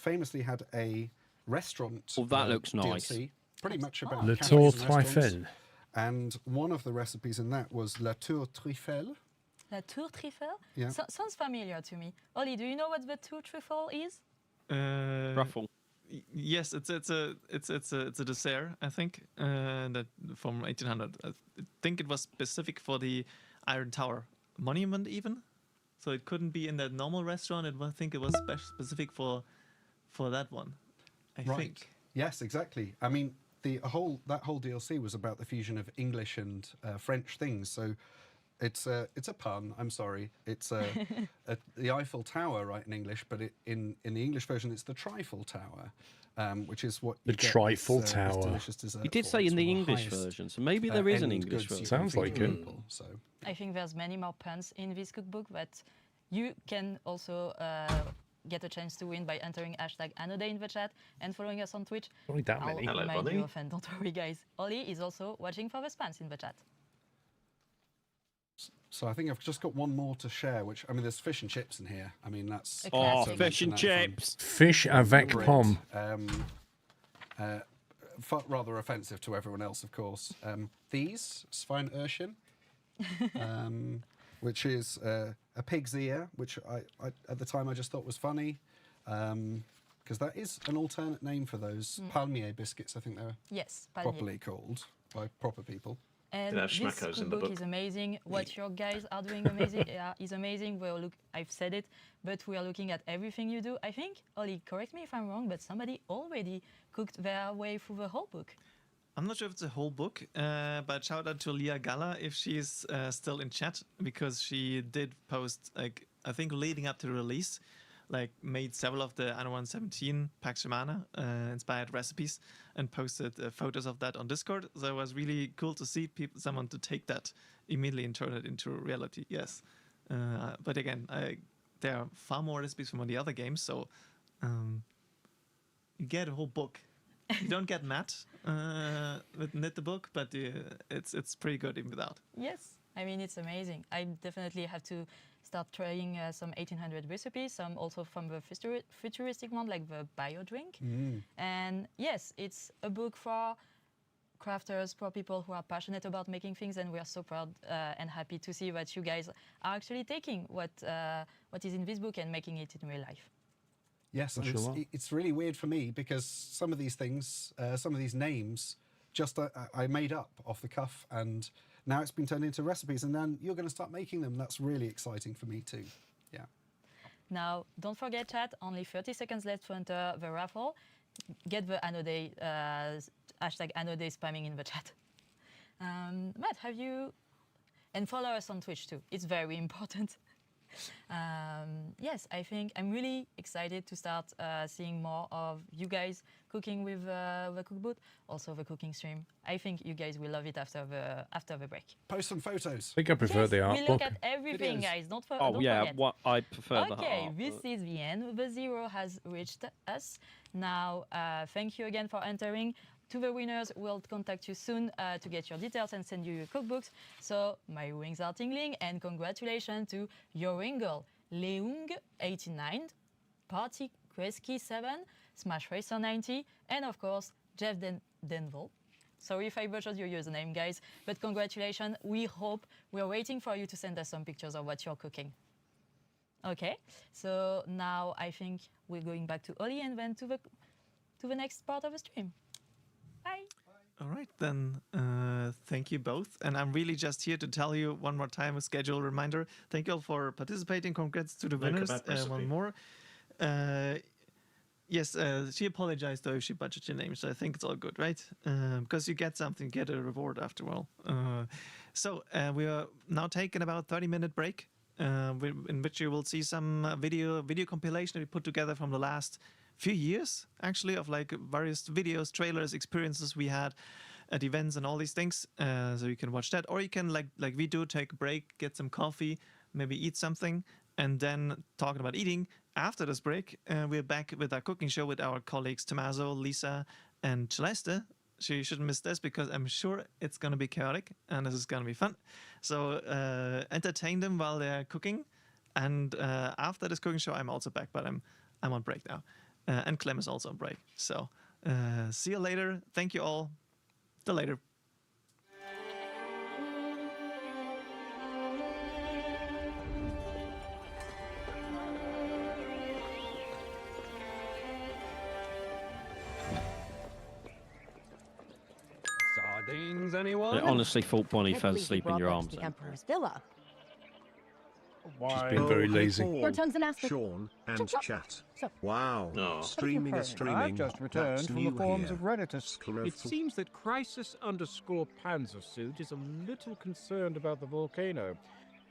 famously had a restaurant. Well, that looks nice. DLC, pretty much about Le cafes Tour and restaurants. Trifle. And one of the recipes in that was La Tour Trifle. La tour trifle? Yeah. Sounds familiar to me. Ollie, do you know what the tour trifle is? Ruffle. Yes, it's a dessert, I think, that from 1800. I think it was specific for the Iron Tower monument, even. So it couldn't be in that normal restaurant. I think it was specific for that one. I think. Yes, exactly. I mean, that whole DLC was about the fusion of English and French things. So it's a pun. I'm sorry. It's the Eiffel Tower, right, in English, but in the English version, it's the Trifle Tower, which is what you The get Trifle this Tower. delicious dessert You did for. say It's in the one of English highest, version, so maybe there is an end English goods you version. can Sounds feed like to it. people, so. I think there's many more puns in this cookbook, but you can also get a chance to win by entering hashtag #AnnoDay in the chat and following us on Twitch. Only that I'll many. Hello, remind Bonnie. you of, and don't worry, guys. Ollie is also watching for the spams in the chat. So I think I've just got one more to share, which, I mean, there's fish and chips in here. I mean, that's... A Oh, classic. fish and Mention that from chips. Fish avec bread. pomme. Rather offensive to everyone else, of course. These, Schweineöhrchen, which is a pig's ear, which I at the time I just thought was funny, because that is an alternate name for those palmier biscuits, I think they're Yes, palmier. properly called by proper people. And Did have this schmackos in the cookbook book. is amazing. What your guys are doing is amazing. I've said it, but we are looking at everything you do. I think, Ollie, correct me if I'm wrong, but somebody already cooked their way through the whole book. I'm not sure if it's a whole book, but shout out to Leah Galla if she's still in chat, because she did post, like, I think leading up to the release, like made several of the Anno 117 Pax Romana inspired recipes and posted photos of that on Discord. So it was really cool to see someone to take that immediately and turn it into reality. Yes, but again, there are far more recipes from the other games, so you get a whole book. You don't get Matt with knit the book, but it's pretty good even without. Yes, I mean, it's amazing. I definitely have to start trying some 1800 recipes, some also from the futuristic one, like the bio drink. And yes, it's a book for crafters, for people who are passionate about making things, and we are so proud and happy to see that you guys are actually taking what is in this book and making it in real life. Yes, and it's really weird for me because some of these things, some of these names, just I made up off the cuff, and now it's been turned into recipes, and then you're going to start making them. That's really exciting for me too. Yeah. Now, don't forget, chat, only 30 seconds left to enter the raffle. Get the Anno Day, hashtag Anno Day spamming in the chat. Matt, have you... And follow us on Twitch too. It's very important. Yes, I think I'm really excited to start seeing more of you guys cooking with the cook booth, also the cooking stream. I think you guys will love it after the break. Post some photos. I think I prefer the art we look at everything, guys. Don't forget. What I prefer the Okay, art. this is the end. The 0 has reached us. Now, thank you again for entering. To the winners, we'll contact you soon to get your details and send you your cookbooks. So my wings are tingling, and congratulations to Yoringle, Leung89, Party Kreski 7, Smash Racer 90, and of course Jeff Denville. Sorry if I butchered your username, guys, but congratulations. We're waiting for you to send us some pictures of what you're cooking. Okay, so now I think we're going back to Oli and then to the next part of the stream. Bye. All right, then thank you both. And I'm really just here to tell you one more time, a schedule reminder. Thank you all for participating. Congrats to the winners. One more. Yes, she apologized though if she butchered your name, so I think it's all good, right? Because you get something, get a reward after all. So we are now taking about 30-minute break, in which you will see some video compilation we put together from the last few years, actually, of like various videos, trailers, experiences we had at events and all these things. So you can watch that, or you can like we do, take a break, get some coffee, maybe eat something, and then talking about eating. After this break, we're back with our cooking show with our colleagues Tommaso, Lisa, and Celeste. So you shouldn't miss this because I'm sure it's going to be chaotic and this is going to be fun. So entertain them while they're cooking. And after this cooking show, I'm also back, but I'm on break now. And Clem is also on break. So see you later. Thank you all. Till later. Sardines, anyone? I honestly thought Bonnie fell asleep in your arms. The Emperor's villa. She's been very lazy. Your tongue's an aspect. Sean and chat. So, wow. No. Streaming is streaming. I've just returned That's from new the forums here. of Redditus. It seems that Crisis_Panzersuit is a little concerned about the volcano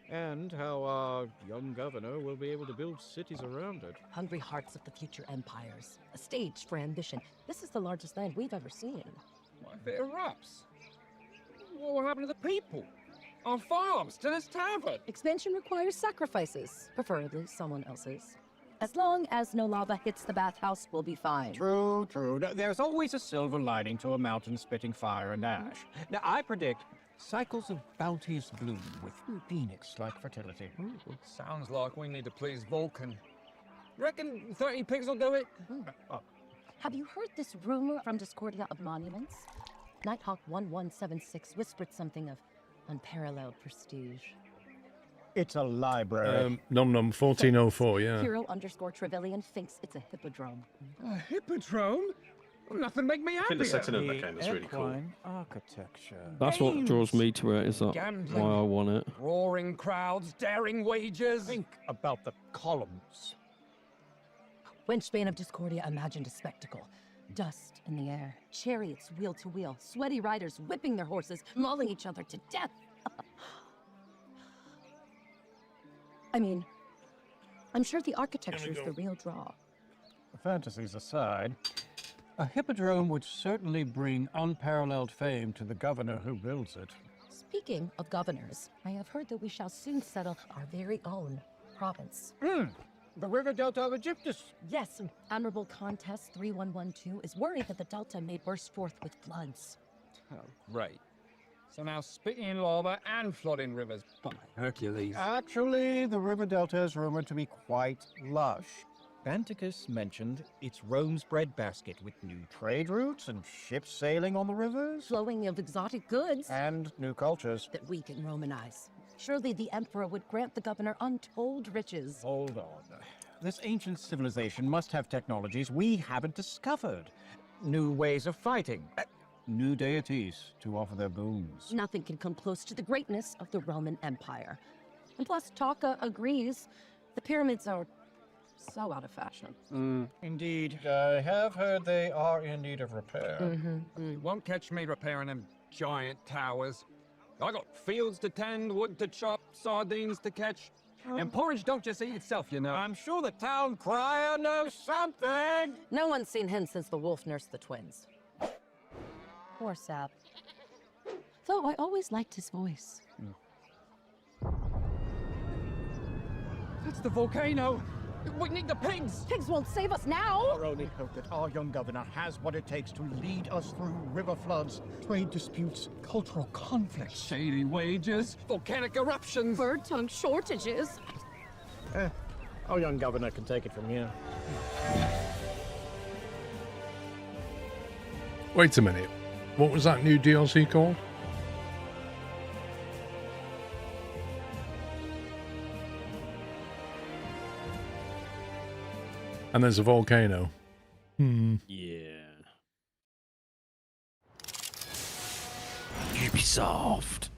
and how our young governor will be able to build cities around it. hungry hearts of the future empires. A stage for ambition. This is the largest land we've ever seen. What if it erupts? What will happen to the people? Our farms, to this tavern? Expansion requires sacrifices, preferably someone else's. As long as no lava hits the bathhouse, we'll be fine. True, true. There's always a silver lining to a mountain spitting fire and ash. Now, I predict cycles of bounteous bloom with phoenix-like fertility. Sounds like we need to please Vulcan. Reckon 30 pigs will do it? Have you heard this rumor from Discordia of monuments? Nighthawk 1176 whispered something of unparalleled prestige. It's a library. Nom 1404, yeah. Hero_Trevelyan thinks it's a hippodrome. A hippodrome? Nothing make me I happier. think the setting of that game is really cool. Architecture. That's what draws me to it. Is that Gambling. why I want it? Roaring crowds, daring wagers. Think about the columns. Wenchbane of Discordia imagined a spectacle. Dust in the air, chariots wheel to wheel, sweaty riders whipping their horses, mauling each other to death. I mean, I'm sure the architecture's the real draw. Fantasies aside, a hippodrome would certainly bring unparalleled fame to the governor who builds it. Speaking of governors, I have heard that we shall soon settle our very own province. The river delta of Egyptus. Yes, Admirable Contest 3112 is worried that the delta may burst forth with floods. Oh, great. So now spitting lava and flooding rivers. By Hercules. Actually, the river delta is rumored to be quite lush. Banticus mentioned it's Rome's breadbasket with new trade routes and ships sailing on the rivers. Flowing of exotic goods. And new cultures. That we can Romanize. Surely the Emperor would grant the governor untold riches. Hold on. This ancient civilization must have technologies we haven't discovered. New ways of fighting. new deities to offer their boons. Nothing can come close to the greatness of the Roman Empire. And plus, Taka agrees. The pyramids are so out of fashion. Indeed, I have heard they are in need of repair. You won't catch me repairing them giant towers. I got fields to tend, wood to chop, sardines to catch. And porridge don't just eat itself, you know. I'm sure the town crier knows something. No one's seen him since the wolf nursed the twins. Poor Sap. Though I always liked his voice. That's the volcano. We need the pigs. Pigs won't save us now. Our only hope that our young governor has what it takes to lead us through river floods, trade disputes, cultural conflicts. Shady wages, volcanic eruptions. Bird tongue shortages. Our young governor can take it from here. Wait a minute. What was that new DLC called? And there's a volcano. Yeah. Ubisoft.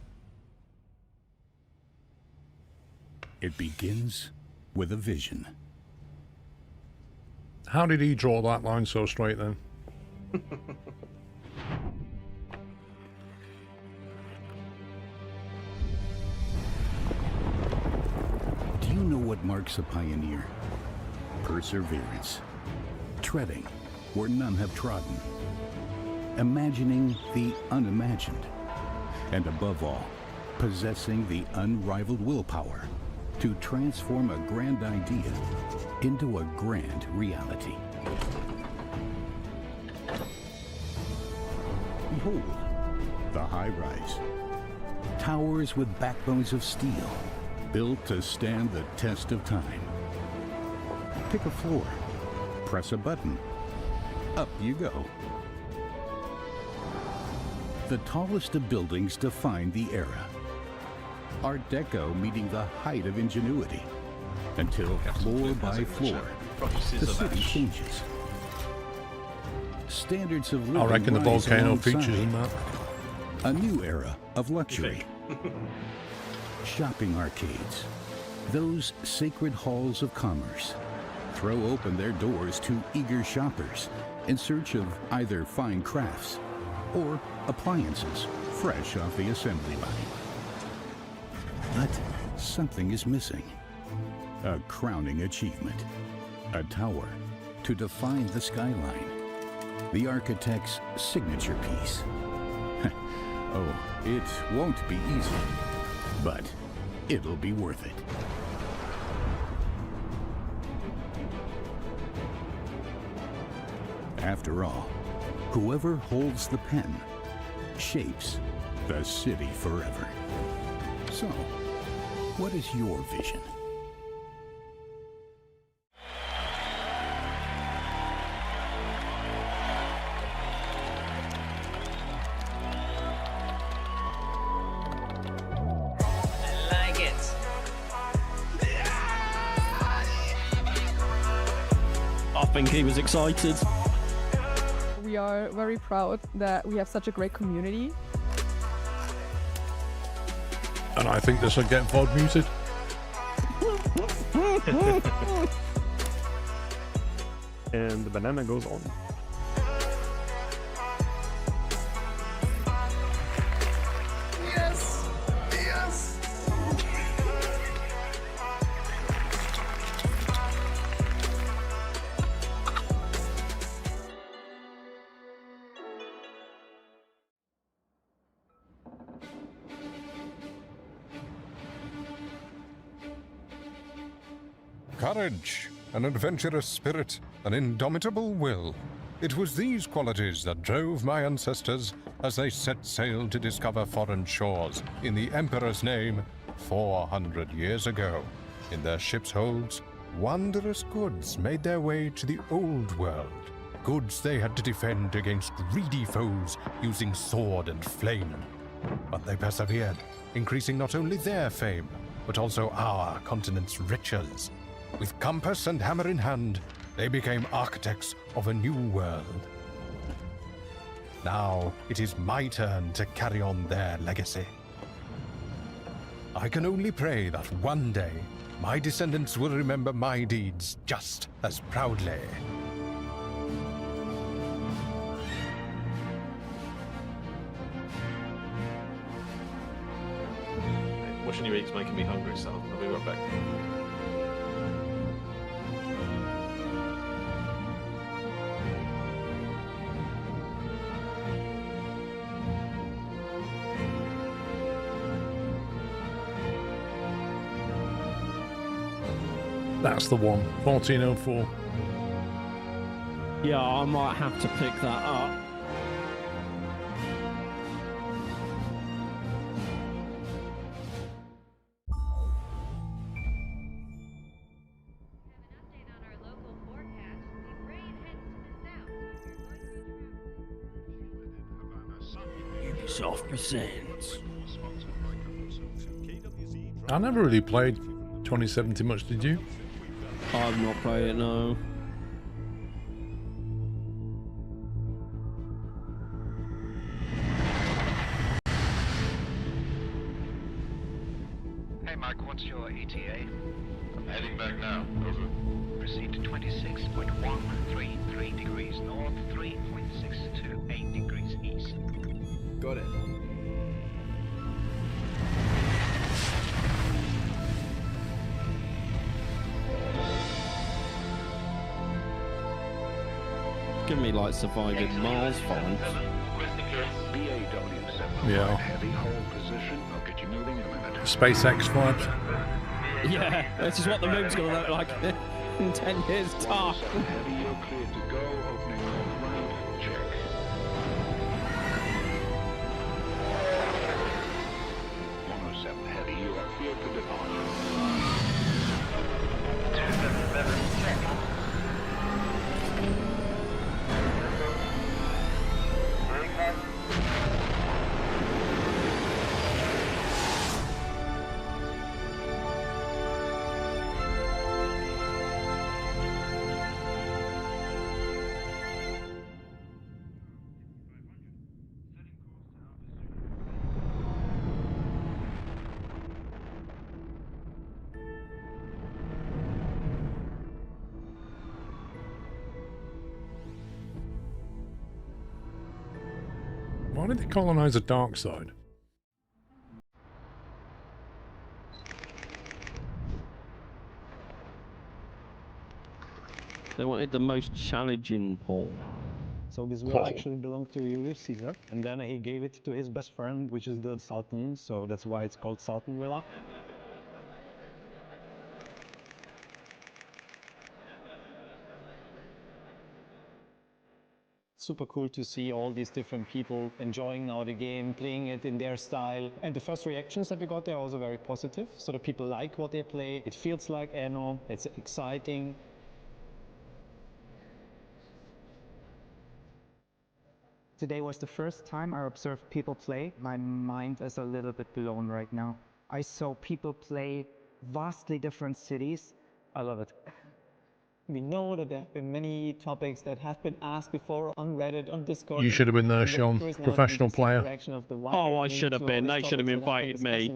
It begins with a vision. How did he draw that line so straight then? Do you know what marks a pioneer? Perseverance. Treading where none have trodden. Imagining the unimagined. And above all, possessing the unrivaled willpower to transform a grand idea into a grand reality. Behold, the high-rise. Towers with backbones of steel, built to stand the test of time. Pick a floor, press a button, up you go. The tallest of buildings define the era. Art Deco meeting the height of ingenuity, until floor by floor, the city changes. Standards of living I reckon the rise volcano alongside. features in that. A new era of luxury. Shopping arcades, those sacred halls of commerce, throw open their doors to eager shoppers in search of either fine crafts or appliances fresh off the assembly line. But something is missing. A crowning achievement. A tower to define the skyline. The architect's signature piece. Oh, it won't be easy, but it'll be worth it. After all, whoever holds the pen shapes the city forever. So, what is your vision? I like it. I think he was excited. We are very proud that we have such a great community. And I think this will get VOD muted. And the banana goes on. Yes! Yes! Courage, an adventurous spirit, an indomitable will. It was these qualities that drove my ancestors as they set sail to discover foreign shores in the Emperor's name 400 years ago. In their ships' holds, wondrous goods made their way to the Old World. Goods they had to defend against greedy foes using sword and flame. But they persevered, increasing not only their fame, but also our continent's riches. With compass and hammer in hand, they became architects of a new world. Now it is my turn to carry on their legacy. I can only pray that one day my descendants will remember my deeds just as proudly. Watching you eat's making me hungry, so I'll be right back. That's the one. 1404. Yeah, I might have to pick that up. Ubisoft presents. I never really played 2070 much, did you? I've not played it, no. Hey Mark, what's your ETA? I'm heading back now. Over. Proceed to 26.133 degrees north, 3.628 degrees east. Got it. Give me like surviving Mars font. Yeah. SpaceX vibes. Yeah, this is what the moon's gonna look like in 10 years' time. Why did they colonize the dark side? They wanted the most challenging pole. So this will actually belong to Julius Caesar, and then he gave it to his best friend, which is the Sultan, so that's why it's called Sultan Villa. Super cool to see all these different people enjoying now the game, playing it in their style. And the first reactions that we got there are also very positive. So the people like what they play. It feels like Anno. It's exciting. Today was the first time I observed people play. My mind is a little bit blown right now. I saw people play vastly different cities. I love it. We know that there have been many topics that have been asked before on Reddit, on Discord. You should have been there, Sean. Professional player. Oh, I should have been. They should have invited me.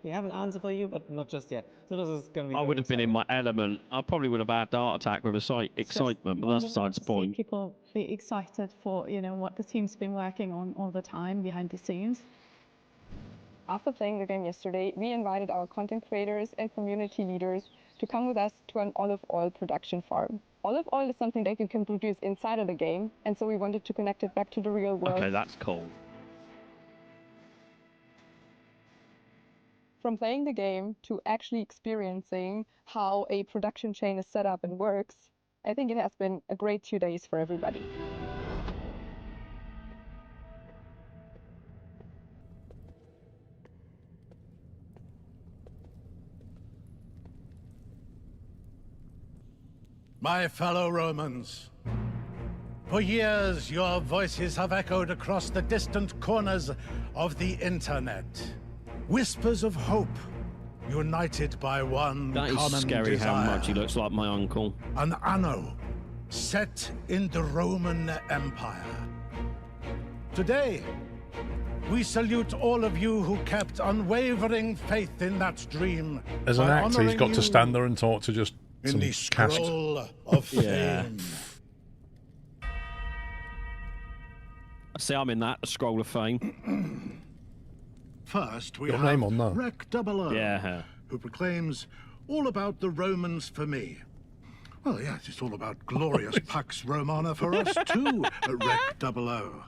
We have an answer for you, but not just yet. So this is going to be. I would have been in my element. I probably would have had a heart attack with excitement, but that's besides the point. People be excited for what the team's been working on all the time behind the scenes. After playing the game yesterday, we invited our content creators and community leaders to come with us to an olive oil production farm. Olive oil is something that you can produce inside of the game, and so we wanted to connect it back to the real world. Okay, that's cool. From playing the game to actually experiencing how a production chain is set up and works, I think it has been a great 2 days for everybody. My fellow Romans, for years your voices have echoed across the distant corners of the internet. Whispers of hope, united by one common desire. That is scary how much he looks like my uncle. An Anno, set in the Roman Empire. Today, we salute all of you who kept unwavering faith in that dream. As an by actor, he's honouring got to you stand there and talk to just in some the cast. scroll of fame. See, I'm in that, the scroll of fame. First, we Your have name on there. Rec 00, Yeah. who proclaims, all about the Romans for me. Well, yes, it's all about glorious Pax Romana for us too, at Rec 00.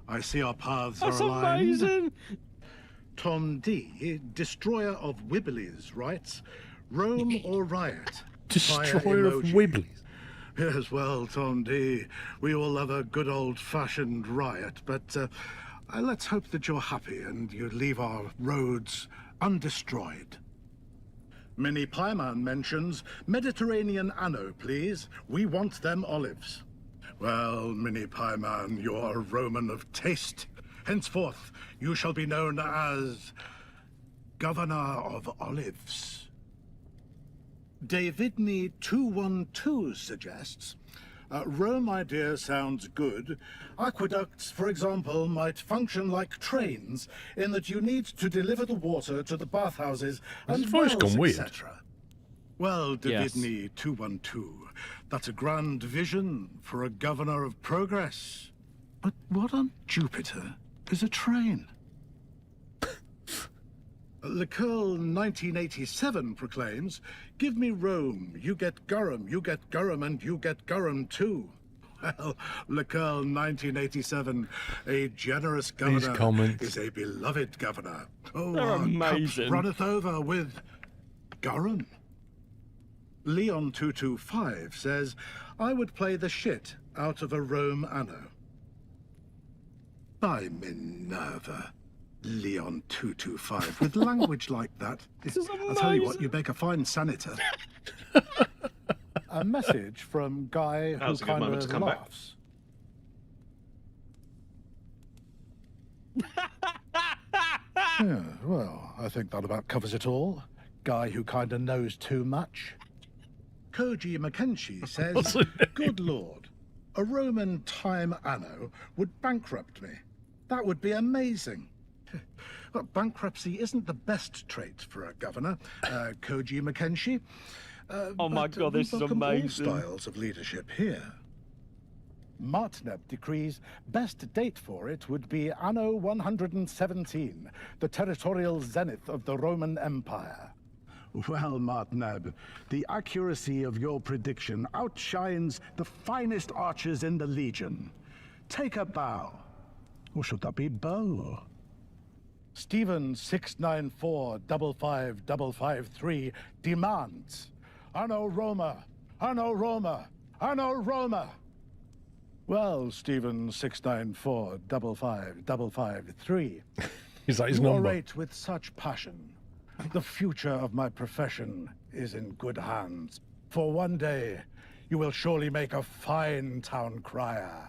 I see our paths That's are aligned. amazing. Tom D, destroyer of Wibblies, writes, Rome or riot? Fire Destroyer of emoji. Wibblies. Yes, well, Tom D, we all love a good old-fashioned riot, but let's hope that you're happy and you leave our roads undestroyed. Mini Pieman mentions, Mediterranean Anno, please. We want them olives. Well, Mini Pieman, you're a Roman of taste. Henceforth, you shall be known as Governor of Olives. Davidney 212 suggests, Rome idea sounds good. Aqueducts, for example, might function like trains in that you need to deliver the water to the bathhouses Has and his voice wells, gone weird? etc. Well, Yes. Davidney 212, that's a grand vision for a governor of progress. But what on Jupiter is a train? Lecurl 1987 proclaims, give me Rome, you get Durham, and you get Durham too. Well, Lecurl 1987, a generous governor comments. is a beloved governor. Oh, They're our cup amazing. runneth over with Durham. Leon 225 says, I would play the shit out of a Rome Anno. By Minerva. Leon 225, with language like that, I'll tell you what, you make a fine senator. A message from Guy That who was a good kind moment to of come back. laughs. Yeah, well, I think that about covers it all. Guy who kind of knows too much. Koji Mackenzie says, good lord, a Roman time anno would bankrupt me. That would be amazing. Well, bankruptcy isn't the best trait for a governor, Koji Mackenzie. Oh my but God, we this is welcome all amazing. styles of leadership here. Martineb decrees best date for it would be Anno 117, the territorial zenith of the Roman Empire. Well, Martineb, the accuracy of your prediction outshines the finest archers in the Legion. Take a bow. Or should that be bow? Stephen 694-55553 demands Anno Roma, Anno Roma, Anno Roma. Well, Stephen 694-55553. Is that his you number? orate with such passion. The future of my profession is in good hands. For one day, you will surely make a fine town crier.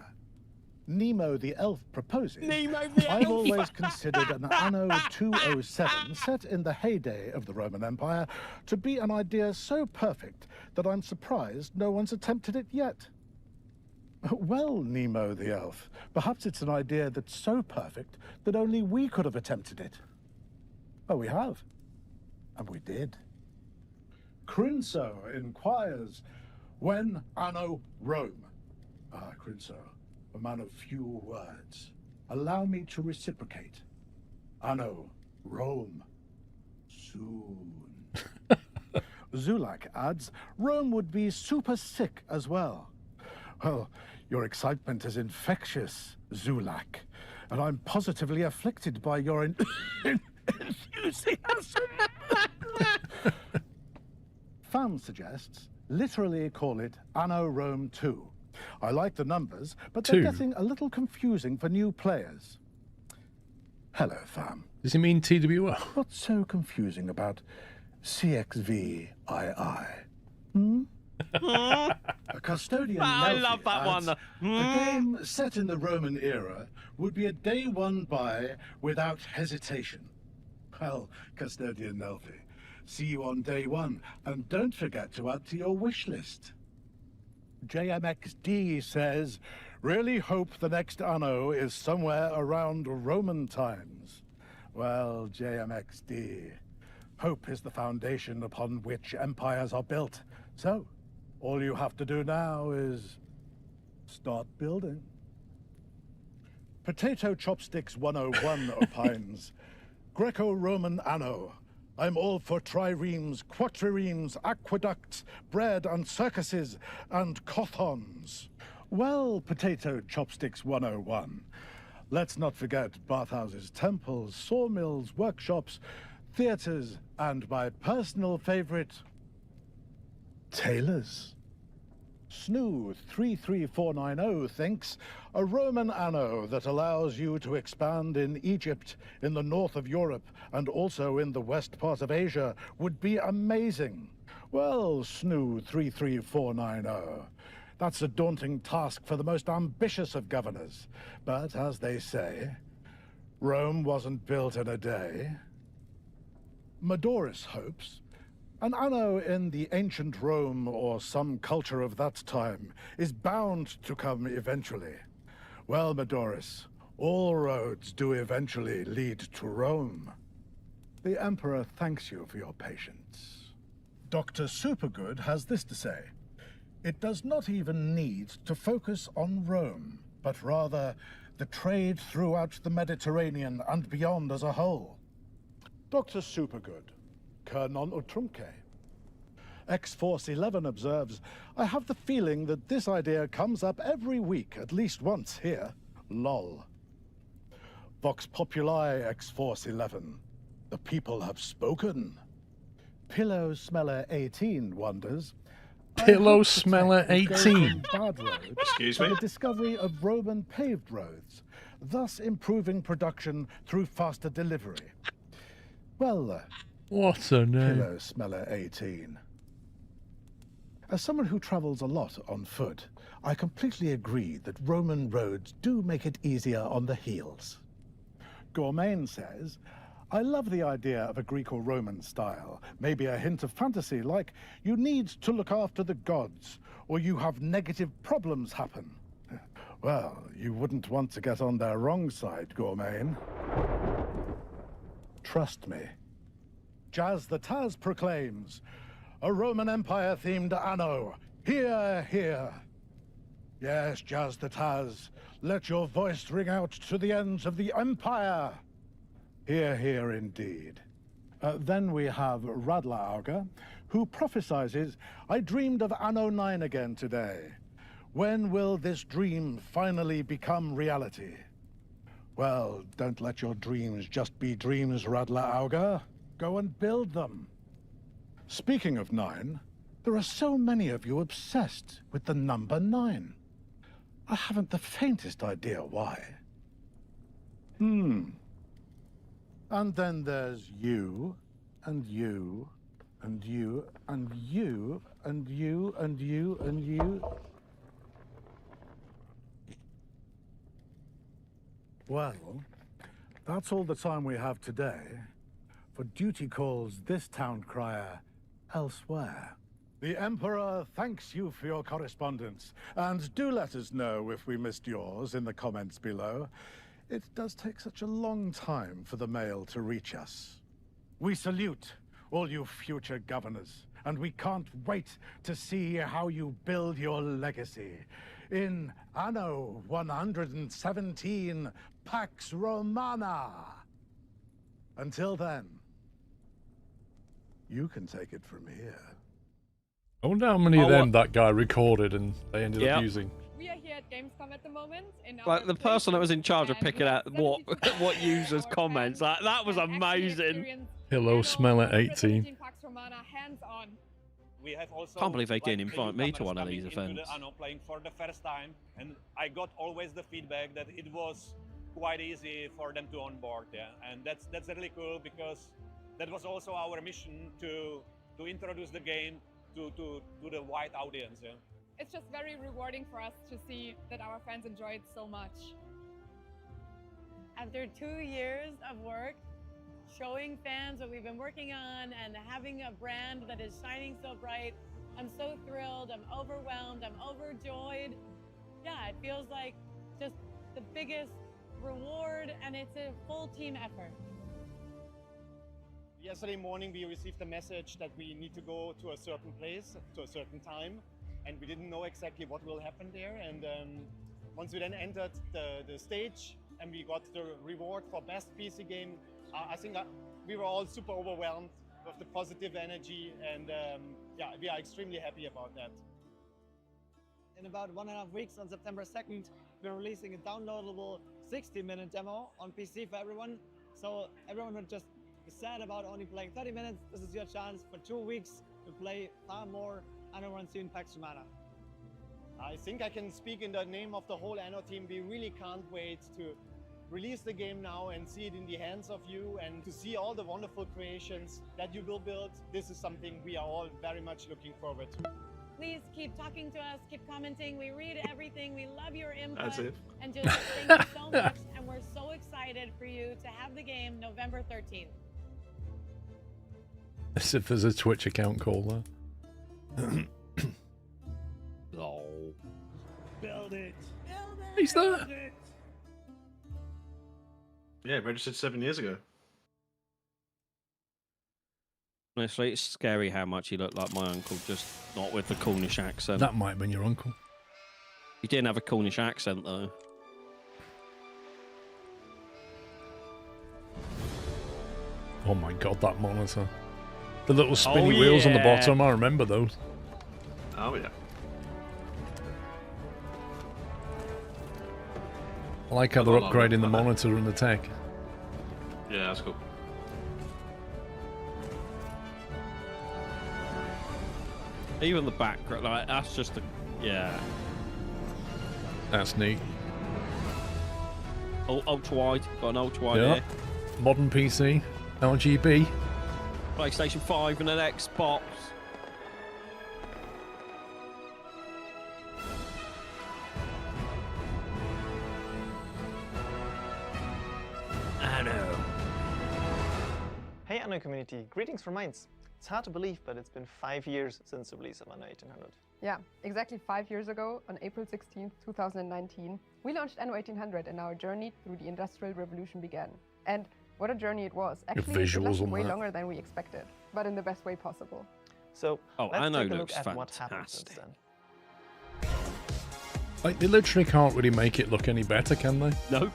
Nemo the Elf proposes, Nemo the I've Elf! always considered an Anno 207 set in the heyday of the Roman Empire to be an idea so perfect that I'm surprised no one's attempted it yet. Well, Nemo the Elf, perhaps it's an idea that's so perfect that only we could have attempted it. Oh, we have. And we did. Crinso inquires, when Anno Rome? Ah, Crinso, a man of few words. Allow me to reciprocate. Anno Rome. Soon. Zulak adds, Rome would be super sick as well. Well, your excitement is infectious, Zulak, and I'm positively afflicted by your enthusiasm. Fan suggests, literally call it Anno Rome 2. I like the numbers, but they're 2. getting a little confusing for new players. Hello, fam. Does he mean TWO? What's so confusing about CXVII? Hmm? A custodian I Nelfi love that adds, one. A game set in the Roman era would be a day one buy without hesitation. Well, custodian Nelfi, see you on day one, and don't forget to add to your wish list. JMXD says, Really hope the next Anno is somewhere around Roman times. Well, JMXD. Hope is the foundation upon which empires are built. So, all you have to do now is start building. Potato Chopsticks 101 opines. Greco-Roman Anno. I'm all for triremes, quadriremes, aqueducts, bread and circuses, and cothons. Well, Potato Chopsticks 101. Let's not forget bathhouses, temples, sawmills, workshops, theaters, and my personal favorite, tailors. Snoo 33490 thinks a Roman Anno that allows you to expand in Egypt, in the north of Europe, and also in the west part of Asia would be amazing. Well, Snoo 33490. That's a daunting task for the most ambitious of governors. But as they say, Rome wasn't built in a day. Madoris hopes an Anno in the ancient Rome or some culture of that time is bound to come eventually. Well, Madoris, all roads do eventually lead to Rome. The Emperor thanks you for your patience. Dr. Supergood has this to say. It does not even need to focus on Rome, but rather the trade throughout the Mediterranean and beyond as a whole. Dr. Supergood, Kernon Utrumke. X-Force 11 observes, I have the feeling that this idea comes up every week, at least once here. Lol. Vox Populi X-Force 11. The people have spoken. Pillow Smeller 18 wonders. Pillow Smeller 18. Excuse me? The discovery of Roman paved roads, thus improving production through faster delivery. Well, what's her name? Pillow Smeller 18. As someone who travels a lot on foot, I completely agree that Roman roads do make it easier on the heels. Gourmain says, I love the idea of a Greek or Roman style, maybe a hint of fantasy, like you need to look after the gods, or you have negative problems happen. Well, you wouldn't want to get on their wrong side, Gourmain. Trust me. Jazz the Taz proclaims, a Roman Empire-themed Anno. Hear, hear. Yes, Jazz the Taz, let your voice ring out to the ends of the Empire. Hear, hear indeed. Then we have Radler Auger, who prophesizes, I dreamed of Anno 9 again today. When will this dream finally become reality? Well, don't let your dreams just be dreams, Radler Auger. Go and build them. Speaking of 9, there are so many of you obsessed with the number 9. I haven't the faintest idea why. And then there's you, and you, and you, and you, and you, and you, and you. Well, that's all the time we have today. For duty calls this town crier elsewhere. The Emperor thanks you for your correspondence, and do let us know if we missed yours in the comments below. It does take such a long time for the mail to reach us. We salute all you future governors, and we can't wait to see how you build your legacy. In Anno 117 Pax Romana. Until then, you can take it from here. I wonder how many of them that guy recorded and they ended up using. We are here at Gamescom at the moment. Like the person that was in charge of picking out what users' comments, like that was amazing. Pillow Smeller 18. We have also Can't believe they didn't invite me to one of these events. Anno playing for the first time, and I got always the feedback that it was quite easy for them to onboard, and that's really cool because that was also our mission to introduce the game to the wide audience. It's just very rewarding for us to see that our fans enjoy it so much. After 2 years of work, showing fans what we've been working on and having a brand that is shining so bright, I'm so thrilled, I'm overwhelmed, I'm overjoyed. yeah, it feels like just the biggest reward, and it's a full team effort. Yesterday morning, we received a message that we need to go to a certain place, to a certain time, and we didn't know exactly what will happen there. And once we then entered the stage and we got the reward for best PC game, I think we were all super overwhelmed with the positive energy, and yeah, we are extremely happy about that. In about 1.5 weeks, on September 2nd, we're releasing a downloadable 60-minute demo on PC for everyone. So everyone would just be sad about only playing 30 minutes. This is your chance for 2 weeks to play far more Anno 1 in Pax Humana. I think I can speak in the name of the whole Anno team. We really can't wait to release the game now and see it in the hands of you, and to see all the wonderful creations that you will build. This is something we are all very much looking forward to. Please keep talking to us, keep commenting. We read everything. We love your input. That's it. And just thank you so much. And we're so excited for you to have the game November 13th. As if there's a Twitch account called that. Oh. Build it. He's there. Yeah, registered 7 years ago. Honestly, it's scary how much he looked like my uncle, just not with the Cornish accent. That might have been your uncle. He didn't have a Cornish accent, though. Oh my god, that monitor. The little spinny wheels on the bottom, I remember those. Oh, yeah. I like how they're upgrading the monitor and the tech. Yeah, that's cool. Even the background, like, that's just a... Yeah. That's neat. Ultra-wide. Got an ultra-wide Yeah. here. Modern PC. RGB. PlayStation 5 and an Xbox. Anno. Hey Anno community, greetings from Mainz. It's hard to believe, but it's been 5 years since the release of Anno 1800. Yeah, exactly 5 years ago, on April 16, 2019, we launched Anno 1800 and our journey through the Industrial Revolution began. And what a journey it was. Actually, it lasted way longer than we expected, but in the best way possible. So, let's Anno take a look looks at what happened since then. Like, they literally can't really make it look any better, can they? No.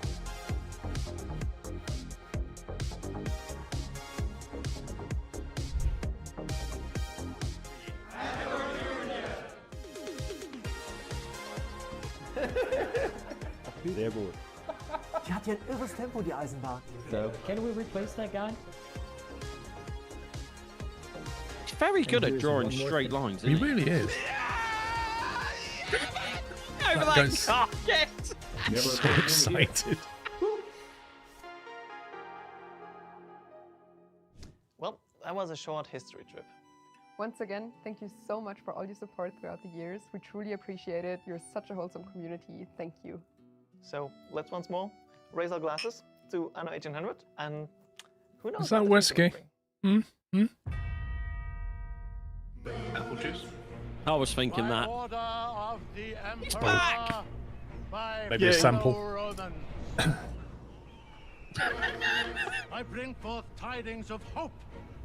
Sehr gut. Die hat ja ein irres Tempo, die Eisenbahn. So. Can we replace that guy? He's very good at drawing straight lines, He isn't he? really is. Over That that goes- target! I'm so excited. Well, that was a short history trip. Once again, thank you so much for all your support throughout the years. We truly appreciate it. You're such a wholesome community. Thank you. So, let's once more raise our glasses to Anno 1800, and who knows? Is that what the future whiskey? will bring. Apple juice? I was thinking that. He's back! Maybe a sample. I bring forth tidings of hope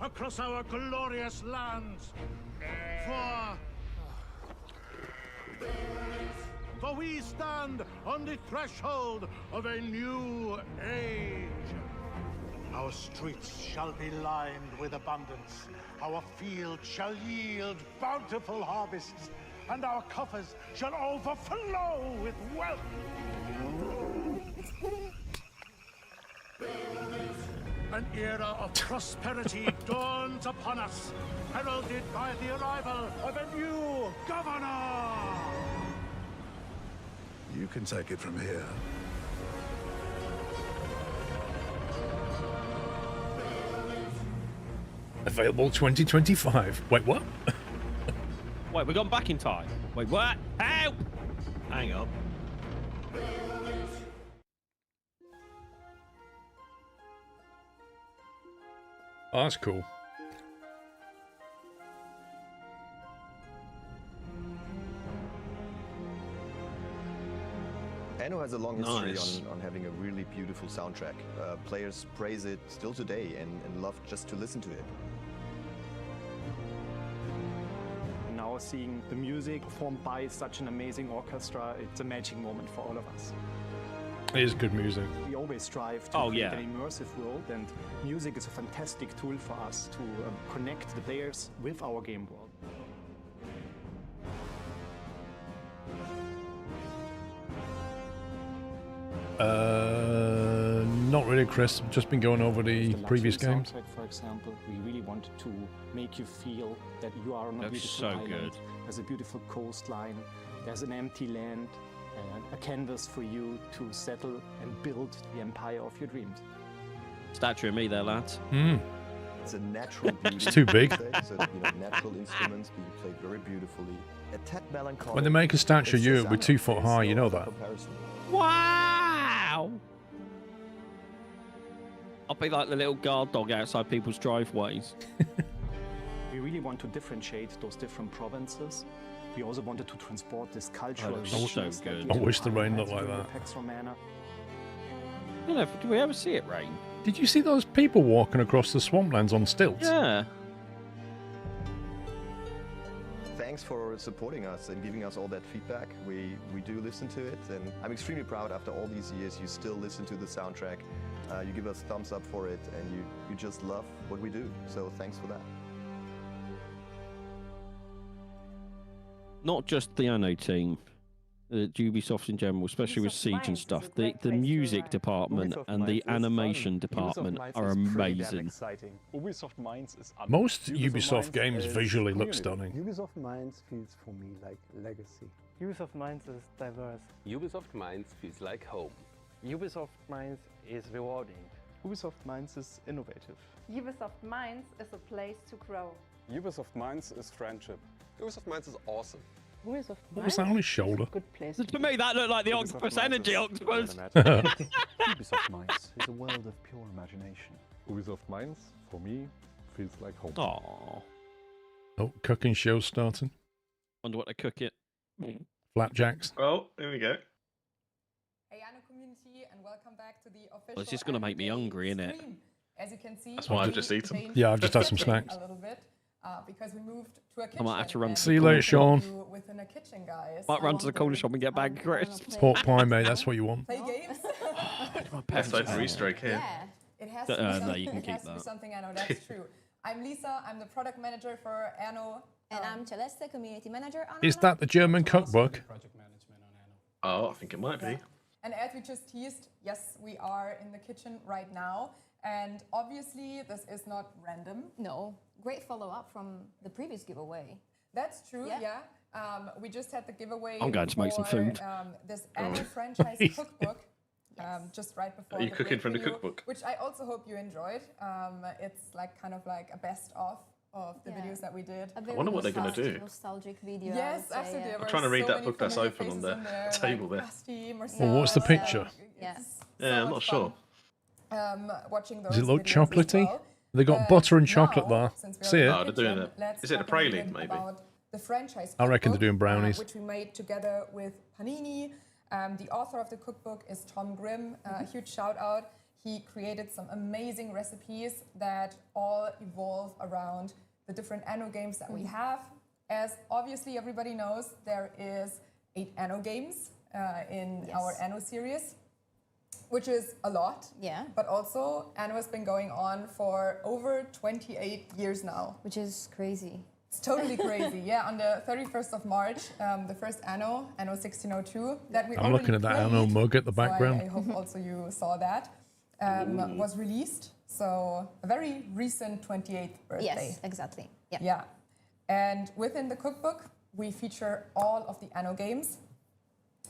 across our glorious lands. For we stand on the threshold of a new age. Our streets shall be lined with abundance. Our fields shall yield bountiful harvests, and our coffers shall overflow with wealth. An era of prosperity dawns upon us, heralded by the arrival of a new governor. You can take it from here. Available 2025. Wait, what? Wait, we've gone back in time. Wait, what? Help! Hang on. Oh, that's cool. Anno has a long history on having a really beautiful soundtrack. Players praise it still today and love just to listen to it. Now seeing the music performed by such an amazing orchestra, it's a magic moment for all of us. It is good music. We always strive to create an immersive world, and music is a fantastic tool for us to connect the players with our game world. Not really, Chris. I've just been going over the previous games. For example, we really wanted to make you feel that you are on a beautiful island. There's a beautiful coastline. There's an empty land, a canvas for you to settle and build the empire of your dreams. Statue of me there, lads. It's a natural beauty. It's too big. So, natural instruments being played very beautifully. A tad melancholic. When they make a statue of you, it'll be 2 foot high. You know that. Wow! I'll be like the little guard dog outside people's driveways. We really want to differentiate those different provinces. We also wanted to transport this cultural richness. So good. I wish the rain looked like that. I don't know, did we ever see it rain? Did you see those people walking across the swamplands on stilts? Yeah. Thanks for supporting us and giving us all that feedback. We do listen to it, and I'm extremely proud after all these years you still listen to the soundtrack. You give us thumbs up for it, and you just love what we do. So thanks for that. Not just the Anno team, Ubisoft in general, especially with Siege and stuff. The music department and the animation department are amazing. Most Ubisoft games visually look stunning. Ubisoft Minds feels for me like legacy. Ubisoft Minds is diverse. Ubisoft Minds feels like home. Ubisoft Minds is rewarding. Ubisoft Minds is innovative. Ubisoft Minds is a place to grow. Ubisoft Minds is friendship. Ubisoft Minds is awesome. Ubisoft What was that on his shoulder? Good place. To me, that looked like the Octopus Energy Octopus. Ubisoft Minds is a world of pure imagination. Ubisoft Minds, for me, feels like home. Aww. Oh, cooking show's starting. Wonder what they cook it. Flapjacks. Oh, here we go. Hey, Anno community, and welcome back to the official. Well, it's just going to make me hungry, innit? As you can see, that's why I've just eaten. Yeah, I've just had some snacks. A little bit, because we moved to a kitchen. I might have to run. See you later, Sean. Within a kitchen, guys. Might run to the corner shop and get bag crisps. Pork pie, mate. That's what you want. Play games. Best open Easter egg here. Yeah, it has to be something. No, you can it keep has to be that. something. I know that's true. I'm Lisa. I'm the product manager for Anno. And I'm Celeste, community manager on Is Anno. that the German cookbook? Oh, I think it might be. And as we just teased, yes, we are in the kitchen right now. And obviously, this is not random. No, great follow-up from the previous giveaway. That's true, yeah. We just had the giveaway. I'm going to make some food. This Anno franchise cookbook, just right before. Are you cooking from the video, cookbook? Which I also hope you enjoyed. It's like kind of like a best of the videos that we did. I wonder what they're going to do. Nostalgic video. Yes, absolutely. I'm trying to read that book that's open on the table there. Well, what's the picture? Yeah, I'm not sure. Watching those Does it look videos as chocolatey? well. They got butter and chocolate now, there. since we're See in it? the Oh, they're doing kitchen, it. let's Is it a talk praline, little bit maybe? about the franchise I reckon they're cookbook, doing brownies. which we made together with Panini. The author of the cookbook is Tom Grimm. A huge shout out. He created some amazing recipes that all evolve around the different Anno games that we have. As obviously everybody knows, there is 8 Anno games in our Anno series, which is a lot. Yeah. But also, Anno has been going on for over 28 years now. Which is crazy. It's totally crazy. Yeah, on the 31st of March, the first Anno 1602, that we I'm looking at that Anno mug at the background. So I hope also you saw that. Was released. So a very recent 28th birthday. Yes, exactly. Yeah. Yeah. And within the cookbook, we feature all of the Anno games.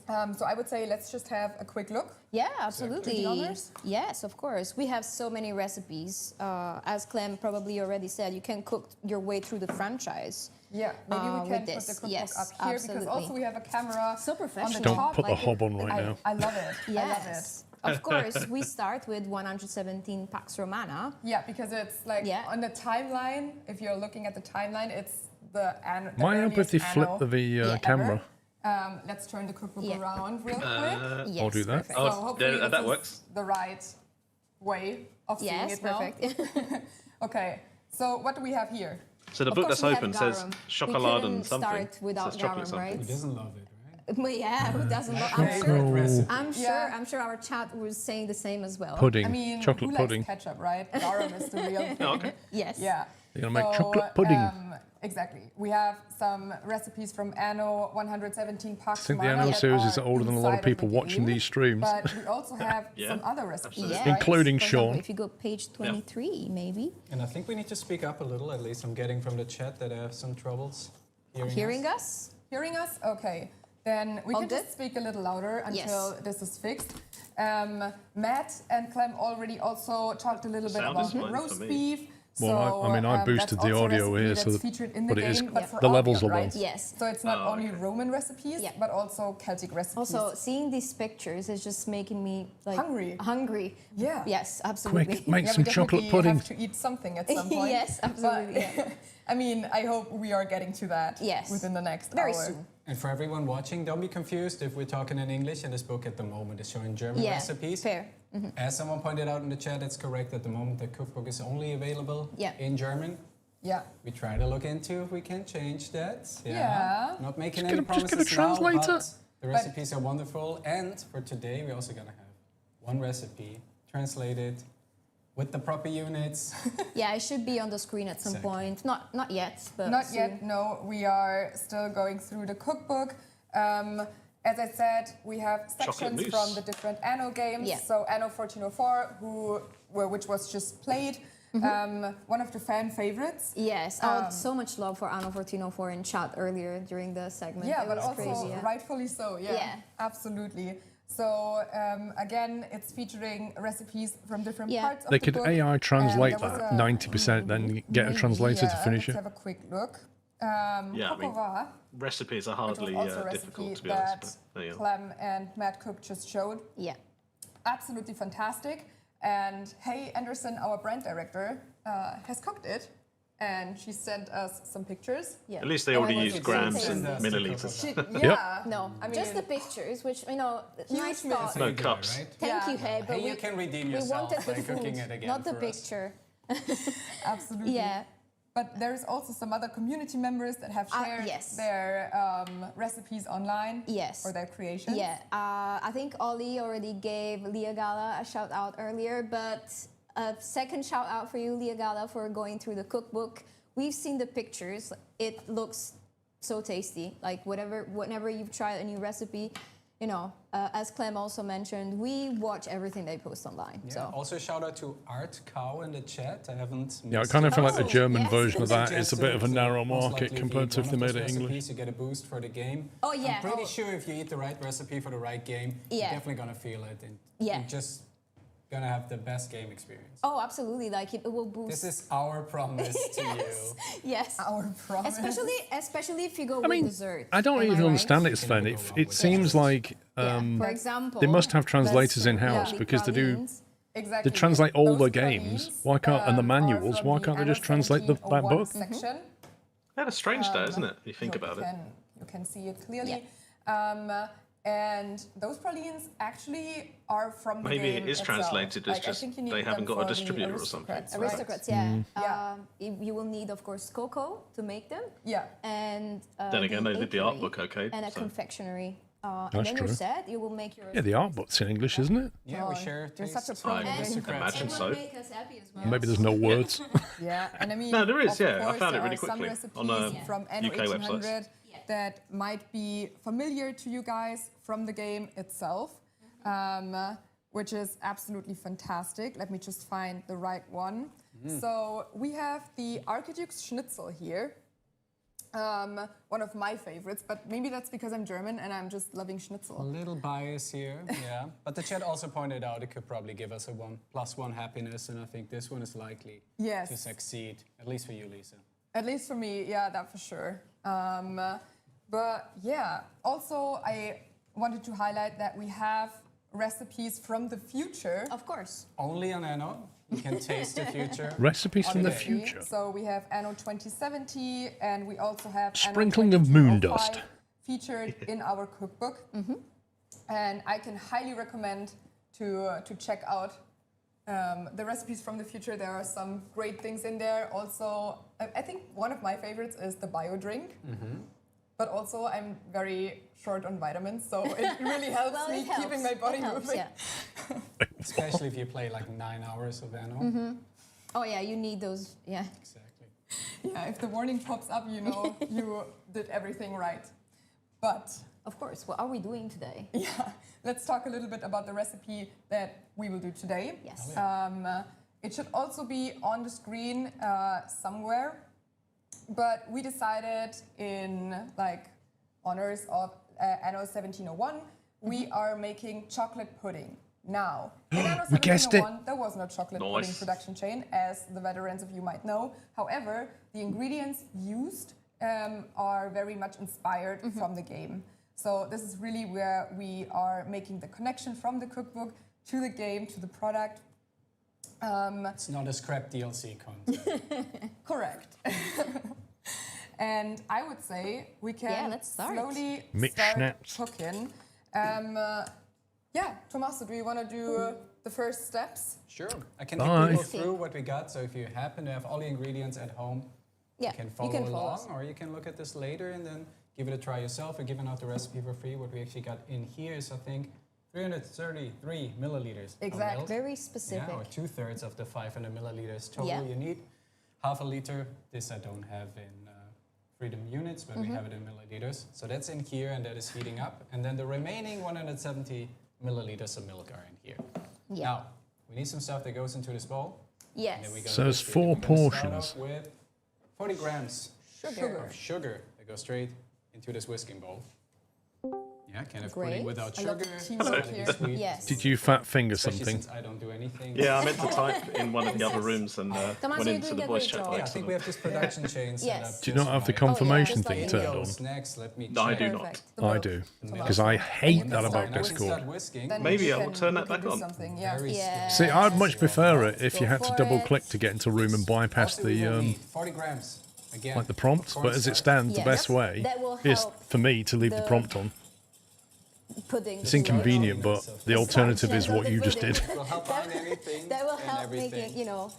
So I would say let's just have a quick look. Yeah, absolutely. Do the honors? Yes, of course. We have so many recipes. As Clem probably already said, you can cook your way through the franchise. Yeah, maybe we can put this. the cookbook Yes, up here absolutely. because also we have a camera So professional. on the Don't top. put the hob on right now. I love it. Yes. I love it. Of course, we start with 117 Pax Romana. Yeah, because it's like on the timeline, if you're looking at the timeline, it's the Anno. Am I able to flip the camera? Let's turn the cookbook around real quick. I'll do that. So hopefully that this works. is the right way of seeing Yes, it now. perfect. Okay, so what do we have here? So the Of book course that's we have open says garum. chocolate We and couldn't something. start without Says chocolate garum, something. right? Who doesn't love it, right? But yeah, who doesn't love? I'm sure our chat was saying the same as well. Pudding. I mean, Chocolate who pudding. likes ketchup, right? Garum is the real thing. Okay. Yes. Yeah. You're gonna make chocolate pudding. Exactly. We have some recipes from Anno 117 Pax I think the Humana Anno that series is are older than a lot of inside people the watching game, these streams. But we also have Yeah, some other recipes, absolutely. right? Including For example, Sean. if you go page 23, maybe. And I think we need to speak up a little. At least I'm getting from the chat that I have some troubles Hearing us? Hearing us? Okay. Then we All can good? just speak a little louder Yes. until this is fixed. Matt and Clem already also talked a little bit Sound about is fine for roast me. beef. Well, I mean, I boosted that's the also a audio recipe here, that's so that- featured in but the it is- game, but for the all levels of are it, low. right? Yes. So it's not Oh, only okay. Roman recipes, Yeah. but also Celtic recipes. Also, seeing these pictures is just making me like Hungry. Yeah. Yes, absolutely. Quick, make Yeah, some we chocolate definitely pudding. have to eat something at some point. Yes, absolutely, But, yeah. I mean, I hope we are getting to that Yes. within the next Very hour. soon. And for everyone watching, don't be confused if we're talking in English and this book at the moment is showing German Yeah, recipes. fair. Mm-hmm. As someone pointed out in the chat, it's correct. At the moment, the cookbook is only available Yeah. in German. Yeah. We try to look into if we can change that. Yeah. Not making Just any get a promises translator. now, but the recipes are wonderful. And for today, we're also going to have one recipe translated with the proper units. Yeah, it should be on the screen at some Exactly. point. Not yet, but Not soon. yet, no. We are still going through the cookbook. As I said, we have sections mousse. from the different Anno games. Yeah. So Anno 1404, which was just played, one of the fan favorites. Yes, so much love for Anno 1404 in chat earlier during the segment. Yeah, It but was also crazy, yeah. rightfully so. Yeah, Yeah. absolutely. So again, it's featuring recipes from different Yeah. parts of They the could book. AI translate There was that a- 90%, then get a translator to finish Let's it. have a quick look. Yeah, I mean, Kokova, recipes are which was hardly also a difficult, recipe to be honest. that But there you go. Clem and Matt Cook just showed. Yeah. Absolutely fantastic. And hey, Anderson, our brand director, has cooked it. And she sent us some pictures. Yeah. At least they And already I use was grams tasty. and milliliters. Yeah. No, I mean, just the pictures, which, you know, nice miss. thought. No cups. Right? Thank Yeah. you, hey, but Hey, you can redeem we yourself wanted the by cooking food, it again not the for us. picture. Absolutely. Yeah. But there's also some other community members that have shared yes. their recipes online Yes. or their creations. Yeah, I think Ollie already gave Leah Gala a shout out earlier, but a second shout out for you, Leah Gala, for going through the cookbook. We've seen the pictures. It looks so tasty. Like whenever you've tried a new recipe, you know, as Clem also mentioned, we watch everything they post online. Yeah. So Also, shout out to Art Cow in the chat. I haven't. Yeah, I missed kind of it. feel like the Oh, German yes. version of that is a Suggested bit of a narrow most market likely compared to be if they one of made it those English. recipes, you get a boost for the game. Oh, yeah. I'm pretty Oh. sure if you eat the right recipe for the right game, Yeah. you're definitely gonna feel it, and Yeah. you're just gonna have the best game experience. Oh, absolutely! Like it will boost. This is our promise to you. Yes. Our promise. Especially if you go I with mean, dessert. I don't Am even right? understand it, Sven. It seems like For example, they must have translators in house yeah, because they do. pralines. Exactly. They translate all Those the games. pralines, Why can't and the are manuals? from Why the can't they Anno just translate that 1701 book? section. Yeah, that's strange, though, isn't it? You think about it. You can see it clearly. And those pralines actually are from the Maybe game it is itself. translated as Like, I just think you need they haven't them got a for the distributor or something. aristocrats, right? Aristocrats, yeah. Yeah. You will need, of course, cocoa to make them. Yeah. And Then again, they did the art apiary book okay, and a so. confectionery. And That's then true. you're set. You will make your. Yeah, the art book's in English, isn't it? Yeah, we share You're such a tastes. pro. I imagine so. Make us happy as well. Maybe there's no words. Yeah, and I mean, No, there is, of yeah. I course, found it there really are some quickly recipes on the from Anno UK 1800 websites. that might be familiar to you guys from the game itself, which is absolutely fantastic. Let me just find the right one. So we have the Archduke's Schnitzel here. One of my favorites, but maybe that's because I'm German and I'm just loving A Schnitzel. little bias here, yeah. But the chat also pointed out it could probably give us a 1+1 happiness, and I think this one is likely Yes. to succeed, at least for you, Lisa. At least for me, yeah, that for sure. But yeah, also I wanted to highlight that we have recipes from the future. Of course. Only on Anno, you can taste the future. Recipes from the Today. future. So we have Anno 2070, and we also have Sprinkling of moon dust. featured in our cookbook. And I can highly recommend to check out the recipes from the future. There are some great things in there. Also, I think one of my favorites is the bio drink. But also, I'm very short on vitamins, so it really helps me keeping my body moving. Yeah. Especially if you play like 9 hours of Anno. Oh yeah, you need those. Yeah. Exactly. Yeah, if the warning pops up, you know you did everything right. But of course, what are we doing today? Yeah, let's talk a little bit about the recipe that we will do today. Yes. It should also be on the screen somewhere. But we decided in like honors of Anno 1701, we are making chocolate pudding. Now, in Anno 1701, there was no chocolate pudding production chain, as the veterans of you might know. However, the ingredients used are very much inspired from the game. So this is really where we are making the connection from the cookbook to the game, to the product. It's not a scrap DLC content. Correct. And I would say we can let's start. slowly Mix start schnapps. cooking. Yeah, Tommaso, do you want to do the first steps? Sure. I can take people through what we got. So if you happen to have all the ingredients at home, you can follow along, or you can look at this later and then give it a try yourself. We're giving out the recipe for free. What we actually got in here is, I think, 333 milliliters. Exactly. Of milk. Very specific. Yeah, or 2/3 of the 500 milliliters total you need. Half a liter. This I don't have in freedom units, but we have it in milliliters. So that's in here, and that is heating up. And then the remaining 170 milliliters of milk are in here. Yeah. Now, we need some stuff that goes into this bowl. Yes. And then we So it's 4 portions. Start off with 40 grams Sugar. of sugar that goes straight into this whisking bowl. Yeah, kind of Great. pudding without I love sugar. the teamwork here. Sweet. Yes. Did you fat finger Especially something? since I don't do anything. Yeah, I meant to type in one of the other rooms and Tommaso, went you're into doing the a voice great chat job. by Yeah, I think we accident. have this production chain set Yes. up. Do you not have the confirmation thing turned on? Next, let me No, I check. do not. Perfect. I do. Because I hate that about Now we can start Discord. whisking. Then Maybe we I will can- turn we that can back do on. something, yeah. Very Yeah. See, I'd much prefer it if you Go had to for double it. click to get into a room and bypass Also, we will the need 40 grams. Again, like the prompts. But as it stands, the Yes. best way That will is help for me to leave the the- prompt on. Pudding. It's inconvenient, but the alternative is what you just did. will help find anything That will and help make everything. it, you know,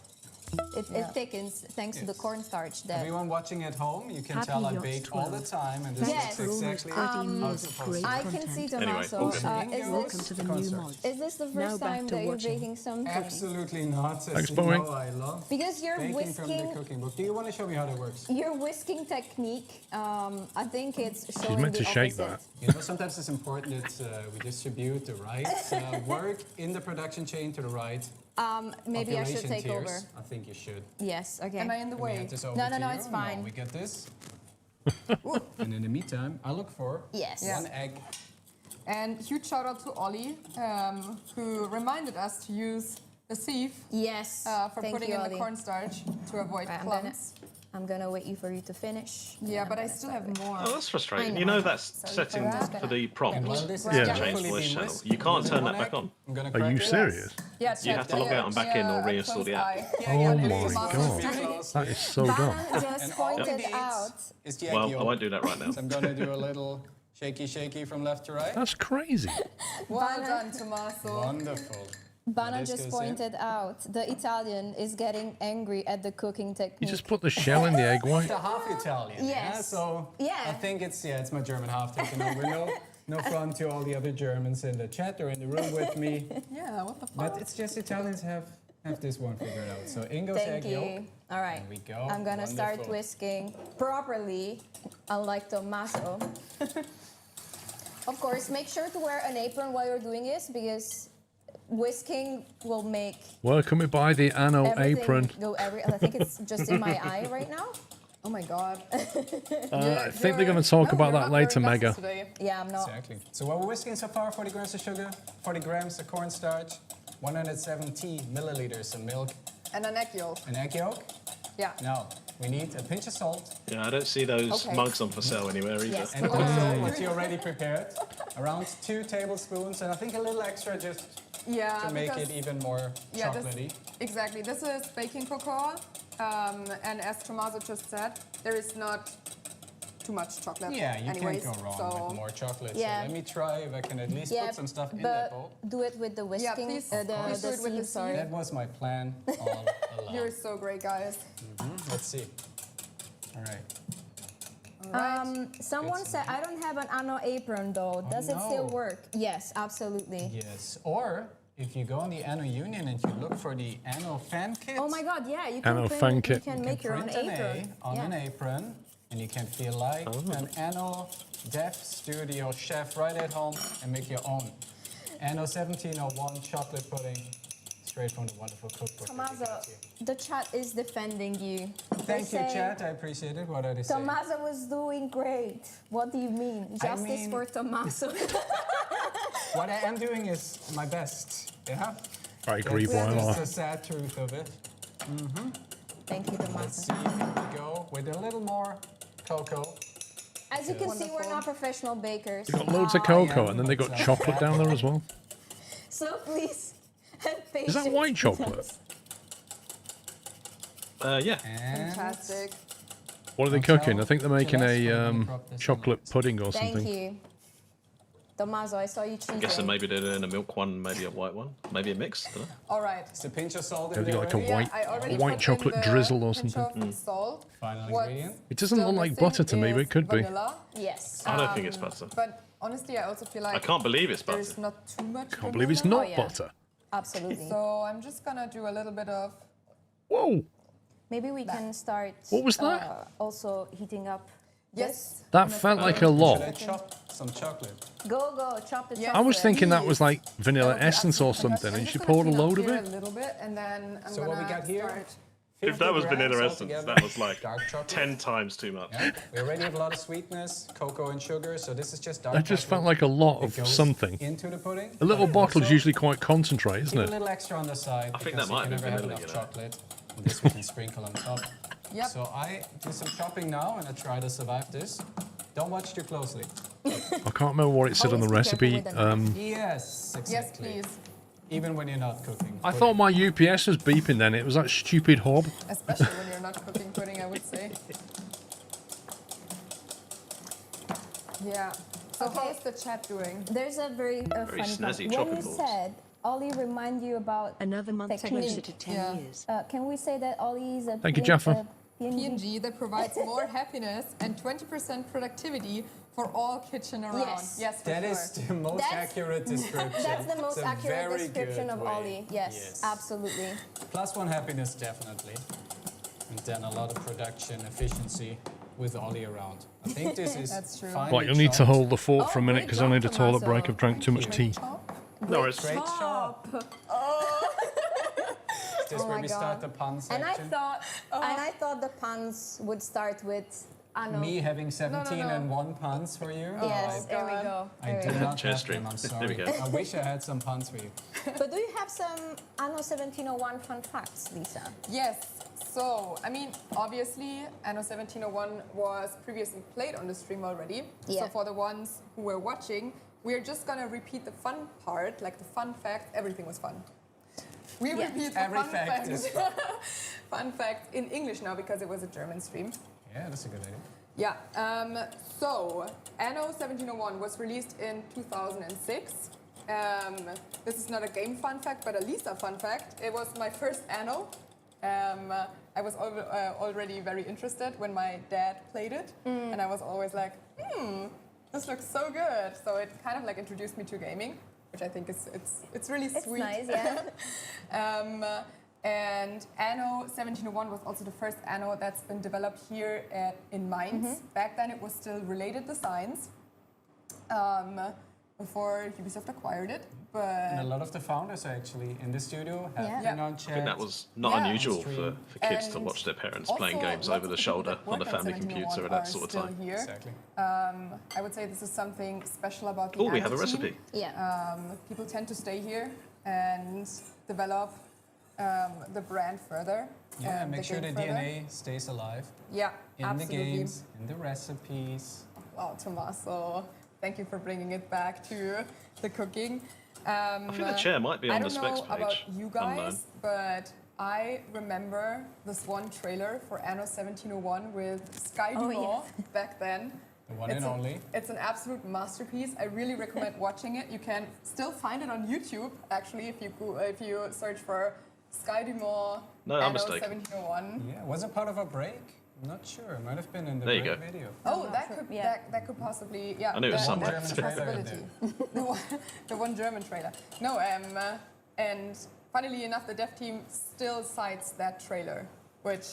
it thickens thanks to the cornstarch. That Everyone watching at home, you can Happy tell I Yacht bake all the 12. time, and this Yes. is exactly For almost 13 how years it's of supposed great to I be. can see, content. Tommaso. okay. Welcome to the new mod. Is this the Now first back time to that you're watching. baking something? Absolutely not. As Thanks, you Boeing. know, I love Because you're baking from the whisking, cooking book. Do you want to show me how that works? your whisking technique. I think it's showing meant the to shake opposite. that. You know, sometimes it's important that we distribute the right work in the production chain to the right. Maybe I should population take tiers. over. I think you should. Yes. Okay. Am I in the Let me way? hand this over No, to no, you. it's fine. we get this. And in the meantime, I look for Yes. Yeah. one egg. And huge shout out to Ollie, who reminded us to use the sieve Yes. for Thank putting you, in Ollie. the cornstarch to avoid Right, clumps. I'm gonna wait you for you to finish. Yeah, but I still have more. Oh, that's frustrating. I You know. know that's Sorry setting for that. for the prompt Well, this is Yeah. to change carefully the voice being channel. whisked. You can't Is it turn one that back egg? on. I'm gonna Are crack you it. serious? Yeah, You have to log out and back in or reinstall the app. Oh my god, that is so dumb. Bana just And all pointed it needs out. is the egg Well, I yolk. won't do that right now. So I'm gonna do a little shaky from left to right. That's crazy. Well done, Tommaso. Wonderful. Bana This just goes in. pointed out the Italian is getting angry at the cooking You technique. just put the shell in the egg white. It's a half Italian. Yeah, Yes. so Yeah. I think it's my German half taking over. No front to all the other Germans in the chat or in the room with me. Yeah, what the fuck? But it's just Italians have this one figured out. So in goes Thank egg yolk. you. All right. There we go. I'm gonna start Wonderful. whisking properly, unlike Tommaso. Of course, make sure to wear an apron while you're doing this because whisking will make Welcome me by the Anno everything apron. go every. I think it's just in my eye right now. Oh my god. I think they're going to talk about that later, Mega. Yeah, I'm not. Exactly. So what we're whisking so far, 40 grams of sugar, 40 grams of cornstarch, 170 milliliters of milk, And an egg yolk. an egg yolk. Yeah. Now, we need a pinch of salt. Yeah, I don't see those Okay. mugs on for sale anywhere either. Yes. And also, what you already prepared, around 2 tablespoons, and I think a little extra just Yeah, to make because- it even more Yeah, this- chocolatey. Exactly. This is baking cocoa. And as Tommaso just said, there is not too much chocolate. Yeah, you anyways, can't go wrong so with more chocolate. Yeah. So let me try if I can at least put some stuff in that bowl. Do it with the whisking. please. The Do it with the sorry. That was my plan all along. You're so great, guys. Let's see. All right. Someone said, I don't have an Anno apron though. Does it still work? Yes, absolutely. Yes. Or if you go on the Anno Union and you look for the Anno fan kit. Oh my God, yeah, you Anno fan kit. You can make your own print an apron. A on an apron, and you can feel like an Anno Dev Studio chef right at home and make your own. Anno 1701 chocolate pudding, straight from the wonderful cookbook. Tommaso, the chat is defending you. Thank you, chat. I appreciate it. What are they saying? Tommaso was doing great. What do you mean? Justice for Tommaso. What I am doing is my best. Yeah? I agree, That's the sad truth of it. Thank you, Tommaso. Let's see. Here we go with a little more cocoa. As you can see, we're not professional bakers. They got loads of cocoa, and then they got chocolate down there as well. So please have patience. Is that white chocolate? Yeah. Fantastic. What are they cooking? I think they're making a chocolate pudding or something. Thank you. Tommaso, I saw you cheating. I'm guessing maybe they're doing a milk one, maybe a white one, maybe a mix. Don't know. All right. It's a pinch of salt in Maybe there. like a already. white chocolate drizzle or something. Salt. Final What's ingredient. It doesn't look like butter to me, but it could be. vanilla. Yes. I don't think it's butter. But honestly, I also feel like I can't believe it's butter. there's not too much. Can't believe it's not butter. Absolutely. So I'm just gonna do a little bit of. Whoa! Maybe we can start. What was that? Also heating up. Yes. That felt like a Should I lot. chop some chocolate? Go, chop the chocolate. I was thinking that was like vanilla essence or something, and she poured a load of A it. little bit, and then I'm So gonna what we got here? start. If that was 50 vanilla grams essence, altogether. that was like Dark chocolate. 10 times too much. Yeah. We already have a lot of sweetness, cocoa and sugar, so this is just dark That just felt chocolate. like a lot It of goes something. into the pudding. A little but bottle's also usually quite concentrated, isn't keep a it? little extra on the side. I think because that might you be can never have vanilla, enough you know. chocolate. And this we can sprinkle on top. Yep. So I do some chopping now, and I try to survive this. Don't watch too closely. I can't remember what it said on the Always be careful recipe. with Yes, exactly. Yes, please. Even when you're not cooking. I thought my UPS was beeping then. It was that stupid hob. Especially when you're not cooking pudding, I would say. Yeah. So Okay. how's the chat doing? There's a very Very funny snazzy part. When chopping you boards. said Ollie remind you about Another month technique. closer to 10 Yeah. years. Can we say that Ollie is a Thank you, Jaffa. PNG that provides more happiness and 20% productivity for all kitchen around. Yes. For That sure. is the most That's- accurate description. That's the most It's a accurate very description good of way. Ollie. Yes, absolutely. +1 happiness, definitely. And then a lot of production efficiency with Ollie around. I think this is That's true. finally Right, you'll need to chopped. hold the fort for a Oh, minute great because I need a job, toilet Tommaso. break. I've drank too much tea. No, it's Great chop. Is this Oh where my we God. start the pun And I section? thought the puns would start with Anno. Me having 17 no. and 1 puns for you? Yes, Oh, there we go. I There do we go. not Chair have stream. them, I'm There sorry. we go. I wish I had some puns for you. But do you have some Anno 1701 fun facts, Lisa? Yes. So, I mean, obviously, Anno 1701 was previously played on the stream already. Yeah. So for the ones who were watching, we're just gonna repeat the fun part, like the fun fact. Everything was fun. We Yeah. repeat the Every fun fact is fun. fun fact in English now because it was a German stream. Yeah, that's a good idea. Yeah. So Anno 1701 was released in 2006. This is not a game fun fact, but a Lisa fun fact. It was my first Anno. I was already very interested when my dad played it, and I was always like, this looks so good. So it kind of like introduced me to gaming, which I think is it's really It's sweet. nice, yeah. And Anno 1701 was also the first Anno that's been developed here in Mainz. Back then it was still related designs before Ubisoft acquired it. And a But lot of the founders actually in the studio have Yeah. been on I chat. think that was not Yeah. unusual Stream. for kids to And watch their parents also, playing games lots over of the people shoulder that on the work family 1701 computer at that are sort of still time. Here. Exactly. I would say this is something special about the Oh, we Anno have a team. recipe. Yeah. People tend to stay here and develop the brand further. Yeah, and make the sure the game further. DNA stays alive Yeah, in absolutely. the games, in the recipes. Wow, Tommaso, thank you for bringing it back to the cooking. I think the chair might be on I the don't specs know page. about you guys, Unknown. but I remember this one trailer for Anno 1701 with Sky Dumont back then. The one and only. It's an absolute masterpiece. I really recommend watching it. You can still find it on YouTube, actually, if you search for Sky Dumont Anno 1701. Yeah, was it part of a break? I'm not sure. It might have been in the There you break go. video. Oh, that could possibly, yeah. I knew it was somewhere. The one German trailer. No, and funnily enough, the dev team still cites that trailer, which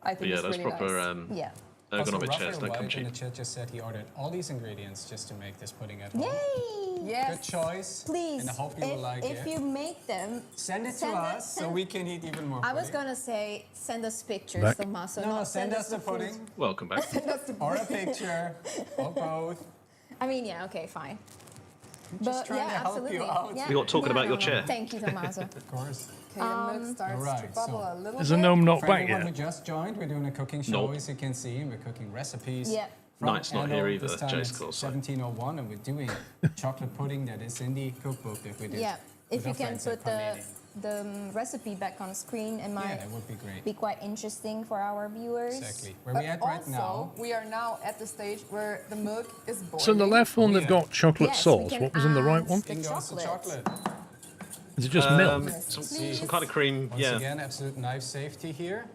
I think is that's really proper. nice. Ergonomic chairs don't come in cheap. the chat just said he ordered all these ingredients just to make this pudding at home. Yay! Yes. Good choice. Please, and I hope you will like it. If you make them, send it to us so we can eat even more I was pudding. gonna say send us pictures, Back. Tommaso. No, not send us the food. pudding. Welcome back. Or a picture, or both. I mean, yeah, okay, fine. Just trying to help absolutely. you out. Yeah. We got talking about your chair. Thank you, Tommaso. Of course. Okay, the milk starts to bubble a little Is bit. the gnome not For back everyone yet? who just joined, we're doing a cooking show, as you can see, and we're cooking recipes. Yeah. From Knight's not Anno. here either, This time Jace it's calls, so. 1701, and we're doing chocolate pudding that is in the cookbook that we did. Yeah, if with you our can friends at put Panini. the recipe back on screen, it might that would be great. be quite interesting for our viewers. Exactly. Where we at right Also, now? we are now at the stage where the milk is boiling. So in the left one, they've got chocolate Yes, we sauce. can What was in the right add one? the In goes the chocolate. Is it just milk? Some kind of cream. Once Yeah. again, absolute knife safety here.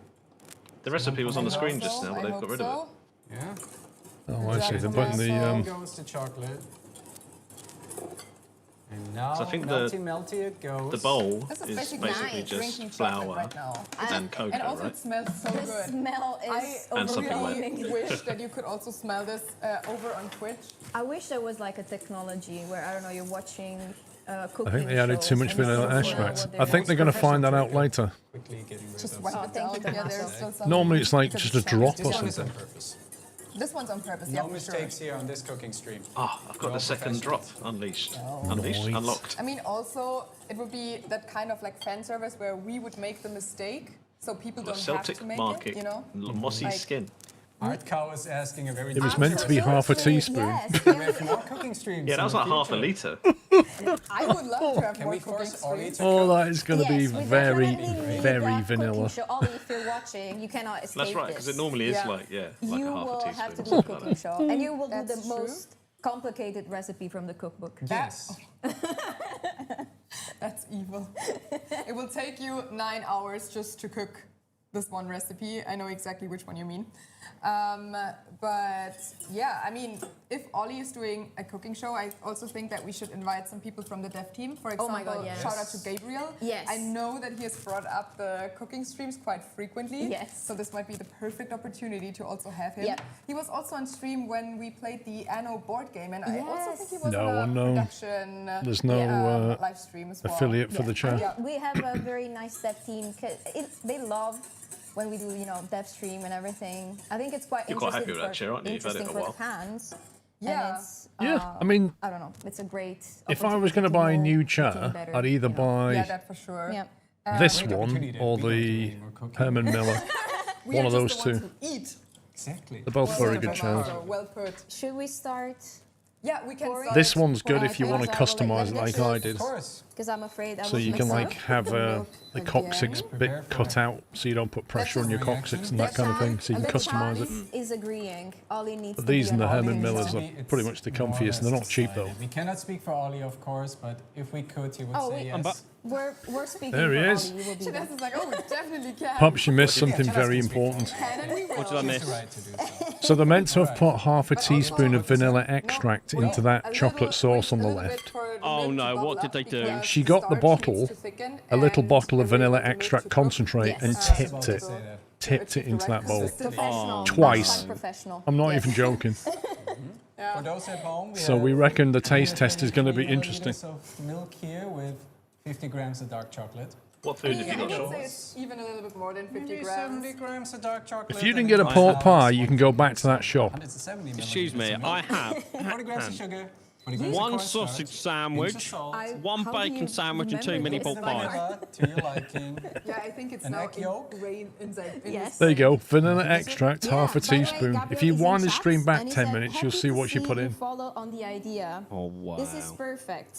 The recipe was on the screen just now, I but they've hope got rid of so. Yeah. Oh, I see. They're There putting the goes the chocolate. And now, So I think melty it goes. the bowl This is is basically basically nice. Drinking just chocolate flour right now. and cocoa, And also right? it smells so The good. smell is And something I wet. really wish that you could also smell this over on Twitch. I wish there was like a technology where, I don't know, you're watching cooking I think they added too shows much and you vanilla can extract. smell I what think they're going to find that out later. Quickly getting rid Just of wipe Oh, it thank down. you, Yeah, there's Tommaso. still some. Normally it's like just a drop This or one is on something. purpose. This one's on purpose, No yeah, for sure. mistakes here on this cooking stream. Ah, I've got the second drop unleashed. Unleashed, Nice. unlocked. I mean, also, it would be that kind of like fan service where we would make the mistake, so people The don't Celtic have to make market, it, you know? mossy Like- skin. Art Cow is asking a very It was meant to be half a teaspoon. Yes, We have more cooking streams. Yeah, that was in like the half a future. litre. I would love to have Can more we cooking force Ollie streams. to Oh, cook? that is going to Yes, be we very, definitely need very that vanilla. cooking show. Ollie, if you're watching, you cannot escape That's right, because this. it normally is Yeah. like, like You a half will a have to teaspoon. do a or something cooking like show, and you will do That's the true. most complicated recipe from the cookbook. Yes. That's evil. It will take you 9 hours just to cook this one recipe. I know exactly which one you mean. But yeah, I mean, if Ollie is doing a cooking show, I also think that we should invite some people from the dev team. For example, Oh my God, yes. shout out to Gabriel. Yes. I know that he has brought up the cooking streams quite frequently. Yes. So this might be the perfect opportunity to also have him. Yep. He was also on stream when we played the Anno board game, and I also think he Yes. was No, on a no. production There's no live stream as well. affiliate for the channel. Yeah, we have a very nice dev team. They love when we do, dev stream and everything. I think it's quite You're quite interesting happy with that chair, aren't you? You've had it interesting a for the while. fans. Yeah. And it's, Yeah, I mean, I don't know. It's a great. if I was going to buy a new opportunity chair, to do better, I'd either you know. buy Yeah, that for sure. Yeah. this Great one opportunity that or we don't do the any more cooking. Herman Miller. We One are of just those the ones two. who eat. Exactly. They're both very good chairs. Well put. Should we start? Yeah, we can start. This one's good if you Well, want to I will let customize it them like choose. I did. Of course. Because I'm afraid I So will you mix can up like have the coccyx bit cut out so you don't put pressure on your coccyx and that kind of thing, so you can customize it. Is agreeing. Ollie needs But to these be and the on Herman Ollie's Millers side. are pretty much the comfiest, and they're not cheap though. We cannot speak for Ollie, of course, but if we could, he would Oh, say wait, yes. We're speaking There he for is. Ollie. You will be Shanaz there. is like, oh, we definitely can. Pops, you missed something very important. Can and we will. What did I She has miss? the right to do so. So they're meant to have put half a teaspoon of vanilla extract into that chocolate sauce on the left. Oh, no, what did they do? She got the bottle, a little bottle of vanilla extract concentrate, and tipped it. Tipped it into that bowl. Professional. Twice. Professional. I'm not even joking. For those at home, So we reckon the taste test is going to be 3 milliliters interesting. of milk here with 50 grams of dark chocolate. What food have you I got, would Sean? say it's even a little bit more than 50 Maybe grams. 70 grams of dark chocolate. If you didn't and get a then pork 5 pie, you can go back to that shop. 170 Excuse me, milliliters of I milk. have 40 grams of sugar. 20 grams of one cornstarch, sausage pinch of sandwich, salt, one How do bacon you sandwich, and 2 remember mini this? pork pies. vanilla to your liking. Yeah, I think it's An now egg yolk? ingrained inside. in Yes. this There you go, thing. vanilla extract, Yeah, half a by the way, teaspoon. If Gabriel you is in wind the stream chat, back and he 10 said, minutes, you'll "Happy see to what she put you in. Follow on the idea. Oh, wow. This is perfect.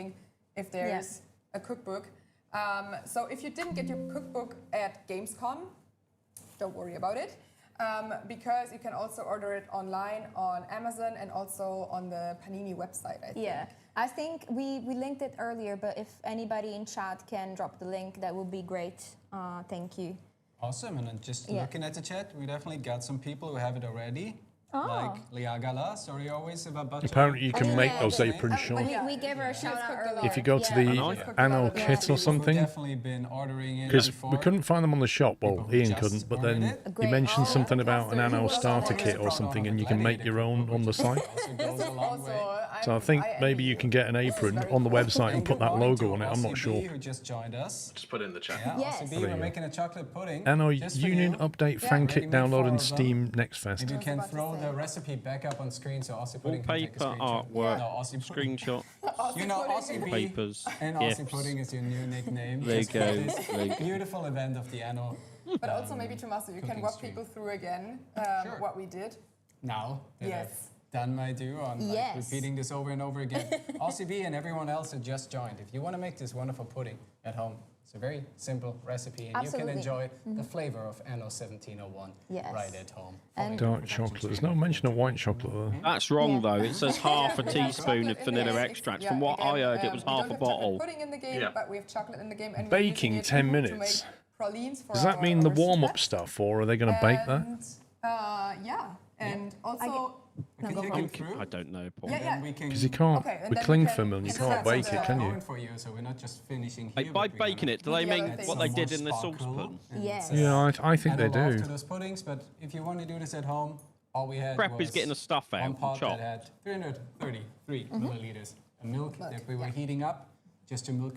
asking if there's a cookbook. So if you didn't get your cookbook at Gamescom, don't worry about it, because you can also order it online on Amazon and also on the Panini website, I think. Yeah, I think we linked it earlier, but if anybody in chat can drop the link, that would be great. Thank you. Awesome, and then just looking at the chat, we definitely got some people who have it already. Like Liagala, sorry always about butcher. Apparently you can make those aprons, Sean. We gave her a shout out earlier. If you go to the Anno kit or something, definitely been ordering it because before. we couldn't find them on the shop. Well, Ian couldn't, but then you mentioned something about an Anno starter kit or something, and you can make your own on the site. So I think maybe you can get an apron on the website and put that logo on it. I'm not sure. Who just joined us. Just put it in the chat. Yes. OCB, we're making a chocolate pudding. Anno Union update fan kit download in Steam next fest. Maybe you can throw the recipe back up on screen so Aussie Pudding can take a Paper screenshot. artwork, No, Aussie screenshot. You know, Aussie B Papers, and gifts. Aussie Pudding is your new nickname. There you Just for go. this There you go. beautiful event of the Anno. But also maybe, Tommaso, you can walk people through again what we did. Now that Yes. I've done my due on like, repeating this over and over again. Aussie B and everyone else that just joined, if you want to make this wonderful pudding at home, it's a very simple recipe and you can enjoy the flavor of Anno 1701 right at home. Dark chocolate. There's no mention of white chocolate there. That's wrong though. It says half a teaspoon of vanilla extract. From what I heard, it was half a bottle. Pudding in the game, but we have chocolate in the game. And Baking 10 minutes. Does that mean the warm-up stuff, or are they going to bake that? Yeah, and also... I don't know, Paul. Because you can't, with cling film and you can't bake it, can you? For you, so we're not just finishing Like, by baking it, do they make what they did in the saucepan? Yes. Yeah, I think they do. To those puddings, but if you want to do this at home, all we had Prep was is getting the stuff out one and pot chopped. that had 333 milliliters of milk that we were heating up just to milk.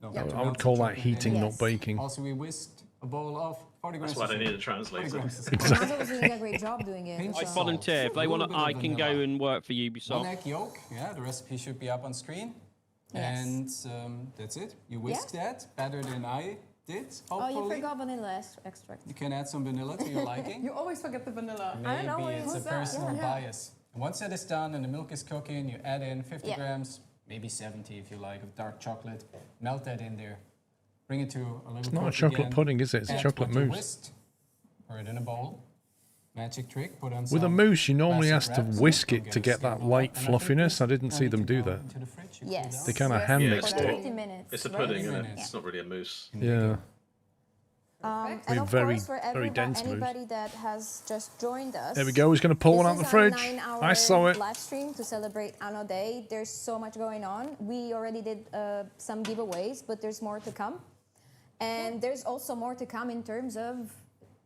No, to I melt would the call that chocolate heating, in. not baking. Also, we whisked a bowl of 40 grams. That's why they need a translator. Tommaso was doing a great job doing it. I volunteer. If they want to, I can go and work for One Ubisoft. egg yolk, yeah, the recipe should be up on screen. Yes. And that's it. You whisk that better than I did, hopefully. Oh, you forgot vanilla extract. You can add some vanilla to your liking. You always forget the vanilla. Maybe it's a personal bias. And once that is done and the milk is cooking, you add in 50 grams, maybe 70 if you like, of dark chocolate. Melt that in there. Bring it to a little It's not a cook chocolate again. pudding, is it? It's a Add chocolate what you mousse. whisked. Pour it in a bowl. Magic trick. Put on With a some mousse, you normally have plastic to wraps. whisk Don't it get to it get still that a lot. light And I think fluffiness. this I didn't see will them need to do go that. into the fridge. You Yes. cool down. They kind of hand mixed it. 50 minutes. It's a right? pudding, isn't it? Yeah. It's not really a mousse. Yeah. And We're of very, course, for very dense anybody that has just joined us. There we go. He's going to pull one out this the is our fridge. 9-hour I saw it. live stream to celebrate Anno Day. There's so much going on. We already did some giveaways, but there's more to come. And there's also more to come in terms of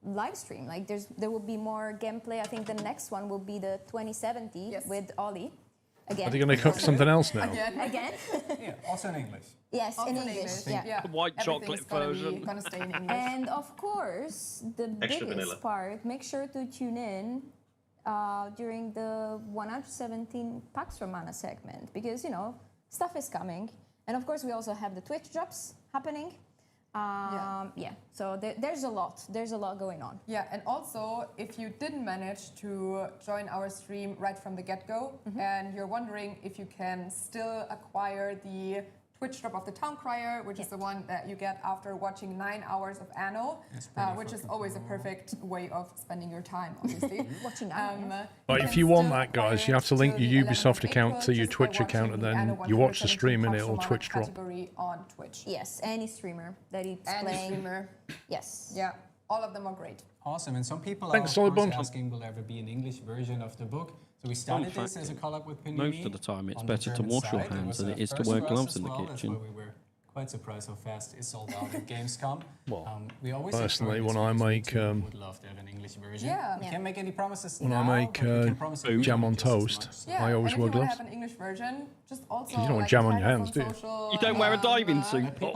live stream. Like there will be more gameplay. I think the next one will be the 2070 with Ollie. Again. Are they going to cook something else now? Again? Yeah, also in English. Yes, Also in in English. English, Yeah. The white chocolate version. Gonna stay in English. And of course, the Extra biggest vanilla. part, make sure to tune in during the 117 Pax Romana segment because, you know, stuff is coming. And of course, we also have the Twitch drops happening. So there's a lot going on. Yeah, and also, if you didn't manage to join our stream right from the get-go, and you're wondering if you can still acquire the Twitch drop of the Town Crier, which is the one that you get after watching 9 hours of Anno, which is always a perfect way of spending your time, obviously. Watching Anno. But if you want that, guys, you have to link your Ubisoft account to your Twitch account, and then you watch the stream and it'll Twitch drop. Category on Twitch. Yes, any streamer that is Any playing. streamer. Yes. Yeah, all of them are great. Awesome, and some people Thanks, are Solid of course Bond. asking, will there ever be an English version of the book? So we started this as a collab with Panini. Most of the time, it's on the better to German wash your side. It hands was than a it is to first wear for us gloves as in the well. That's kitchen. why we were quite surprised how fast it sold out at Gamescom. Well, we always personally, explore when I this because we make too would love to have an English version. Yeah. We can't make any promises when now, I make but we can promise it jam on just as toast, much. Yeah, I always and wear if you want gloves. to have an English version, just also You don't want like, jam on tag your us hands, do you? social, You don't wear a diving suit, Be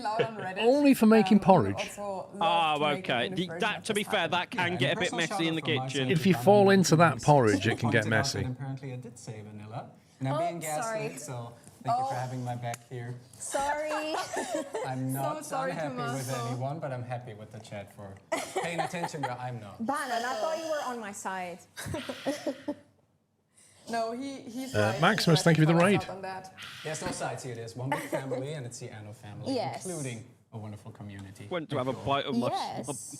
loud on Reddit. Only for making porridge. Also love to make an Okay. English version That, of to be this fair, album. that can get a bit messy in the kitchen. If you fall into that porridge, it can get Pointed out messy. that apparently I did say vanilla. And I'm Oh, being sorry. gaslit, so thank you for having my back here. Sorry. I'm not sorry, unhappy with Tommaso. anyone, but I'm happy with the chat for paying attention where I'm not. Banan, I thought you were on my side. No, he's right. Maximus, thank you for the raid. There's no sides here. There's one big family, and it's the Anno family, including a wonderful community. Went to have a bite of my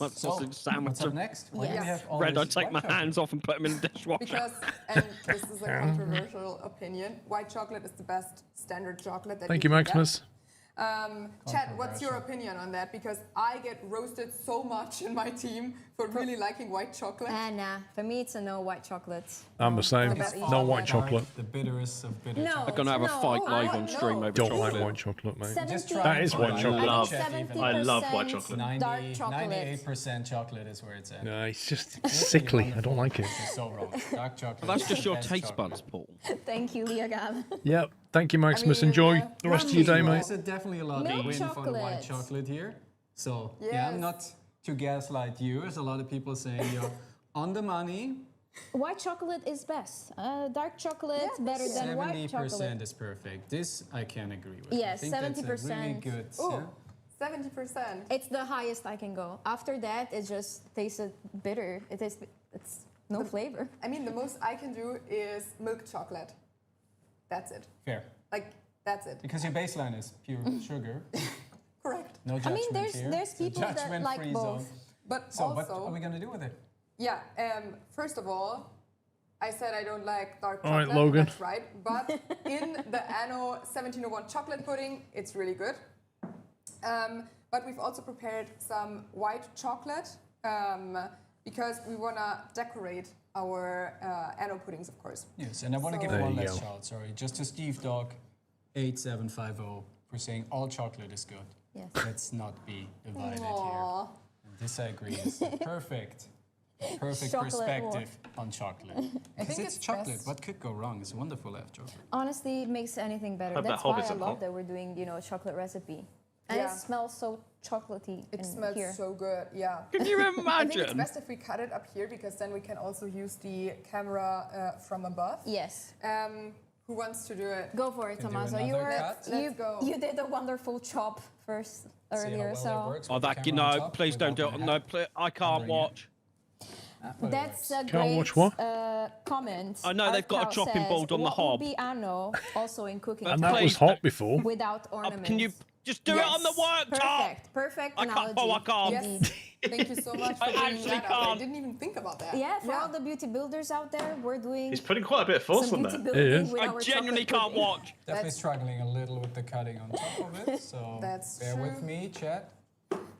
sausage sandwich. What's up next? Red, I'd take my hands off and put them in the dishwasher. Because, and this is a controversial opinion, white chocolate is the best standard chocolate that Thank you, can Maximus. get. Chad, what's your opinion on that? Because I get roasted so much in my team for really liking white chocolate. Nah, for me it's a no white chocolate. I'm the same. No white chocolate. The bitterest of bitter. No, I'm gonna have a fight live on stream over Don't chocolate. like white chocolate, mate. That is white chocolate. I love white chocolate. Dark chocolate. 98% chocolate is where it's at. No, it's just sickly. I don't like it. It's so wrong. Dark chocolate. That's just your best taste chocolate. buds, Paul. Thank you, Leah Gab. Yep. Thank you, Maximus. Enjoy the rest of your day, mate. There's definitely a lot of win for the white chocolate here. So yeah, I'm not to gaslight you, as a lot of people say you're on the money. White chocolate is best. Dark chocolate better than white chocolate. 70% is perfect. This I can agree with. Yes, I think 70%. That's a really good. Oh, 70%. It's the highest I can go. After that, it just tasted bitter. It's no flavor. I mean, the most I can do is milk chocolate. That's it. Fair. Like, that's it. Because your baseline is pure sugar. Correct. No I judgment mean, here. there's people that like both. But so also, what are we going to do with it? Yeah, first of all, I said I don't like dark All chocolate. right, Logan. That's right. But in the Anno 1701 chocolate pudding, it's really good. But we've also prepared some white chocolate because we want to decorate our Anno puddings, of course. Yes, and I want to give one last shout, sorry, just to Steve Dog 8750 for saying all chocolate is good. Yes. Let's not be divided here. And this I agree is perfect perspective on chocolate. Because it's chocolate. best. What could go wrong? It's wonderful to have chocolate. Honestly, it makes anything better. Hope that That's why Hobbit's I a love pop. that we're doing, a chocolate recipe. And Yeah. it smells so chocolatey It in smells here. so good, yeah. Can you I think it's imagine? best if we cut it up here because then we can also use the camera from above. Yes. Who wants to do it? Go for it, Can do Tommaso. another cut? Let's go. You did a wonderful chop first earlier, so Oh, please don't do it. No, please, I can't watch. that's a Can't watch great what? comment. I know they've got a Arcow chopping says, board on the what would hob. be Anno also in cooking? And that was hot before. Without ornaments. Can you just do it on the worktop? Perfect I analogy. can't. Oh, I can't. Indeed. Thank you so much for I bringing actually that up. I can't. didn't even think about that. Yeah, for all the beauty builders out there, we're doing He's putting quite a bit of force some on beauty that. building is. with I our genuinely chocolate can't pudding. watch. Definitely struggling a little with the cutting on top of it, so That's bear true. with me, chat.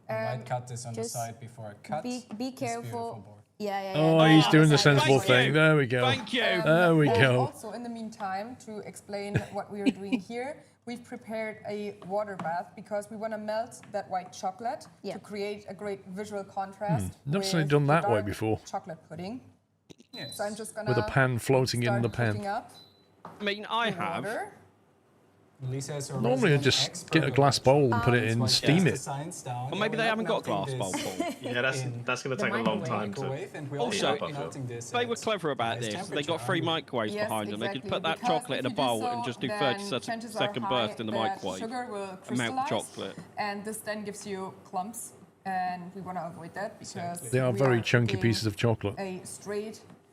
I might cut this on the just side before I cut Be this beautiful careful. board. Yeah. Oh, he's doing the Thank sensible you. thing. There we go. Thank you. There we And go. also, in the meantime, to explain what we are doing here, we've prepared a water bath because we want to melt that white chocolate to create a great visual contrast. Never seen it with done the that way dark before. Chocolate pudding. Yes. So I'm just gonna With a pan floating in start the cooking pan. up I mean, I the have. water. Lisa is our Normally I resident just expert get a on glass it. bowl and put it in, That's why she steam has it. the science down. Or maybe Yeah, they we're haven't not got glass melting bowl, this Paul. Yeah, that's going to The take a long microwave. time to. Microwave, and we Also, also melting this They were at clever about highest this. They got temperature. 3 microwaves Yes, behind them. They could exactly, put that because chocolate in a if you do bowl so, and just do then 30 chances are second high burst in the that microwave. Sugar will Melt crystallize, chocolate. and this then gives you clumps, and we want to avoid that because They are we very chunky cooking pieces of chocolate.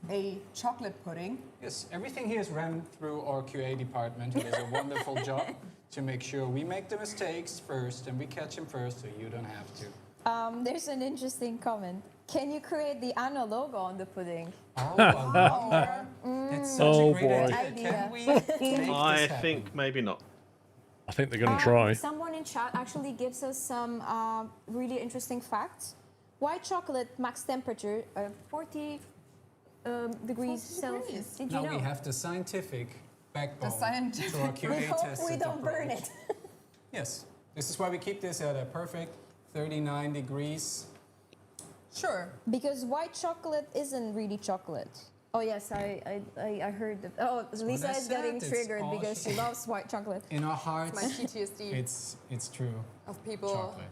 a chocolate pudding. Yes, everything here is ran through our QA department, who does a wonderful job to make sure we make the mistakes first and we catch them first, so you don't have to. There's an interesting comment. Can you create the Anno logo on the pudding? Oh, I wonder. That's such Oh, a great boy. idea. Can we make this I happen? think maybe not. I think they're going to try. Someone in chat actually gives us some really interesting facts. White chocolate max temperature 40 degrees Celsius. Did you Now know? we have the scientific backbone The scientific- to our QA We hope tested we don't burn approach. it. Yes, this is why we keep this at a perfect 39 degrees. Sure. Because white chocolate isn't really chocolate. Oh yes, I heard that. Oh, Lisa I is said, getting it's triggered all because she loves white chocolate. In our hearts, My PTSD it's true. of people Chocolate.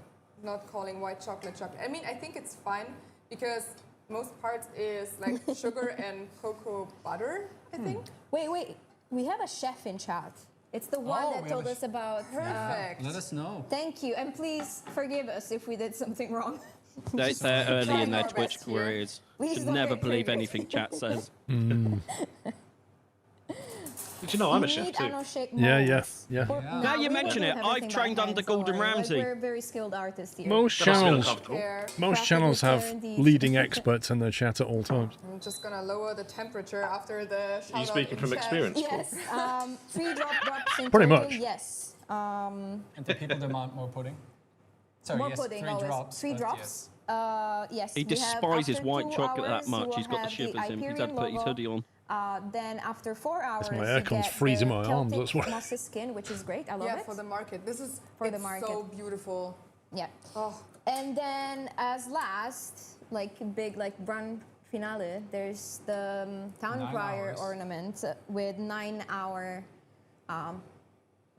not calling white chocolate chocolate. I mean, I think it's fine because most parts is like sugar and cocoa butter, I think. Wait. We have a chef in chat. It's the one Oh, that we told have us about. Perfect. Let us know. Thank you, and please forgive us if we did something wrong. They're early Trying in their our best Twitch here. careers. Please Should don't never get believe triggered. anything chat says. Did you know I'm a You chef need too? Anno shake Yeah, molds. yeah. Now you we mention do it, have I've everything by trained hand, under don't Gordon worry. Ramsay. Like, we're very skilled artists here. Most That must feel channels, uncomfortable. most Crafted channels with have care indeed. leading experts in their chat at all times. I'm just gonna lower the temperature after the shout Are you speaking from experience? Yes. 3 drops in Pretty total, much. Yes. And the people demand more pudding? Sorry, More yes, pudding 3 always. drops. 3 but drops. Yes. He we have despises after white 2 chocolate that hours, much. you He's got the have shivers in. He's had to Hyperion put his logo. hoodie on. Then after 4 hours, my you aircon's get freezing the my arms, Celtic that's why. mossy skin, which is great. I love Yeah, it. for the market. This is For the market. so beautiful. Yeah. Oh, And then as last, like big like grand finale, there's the town 9 crier hours. ornament with 9-hour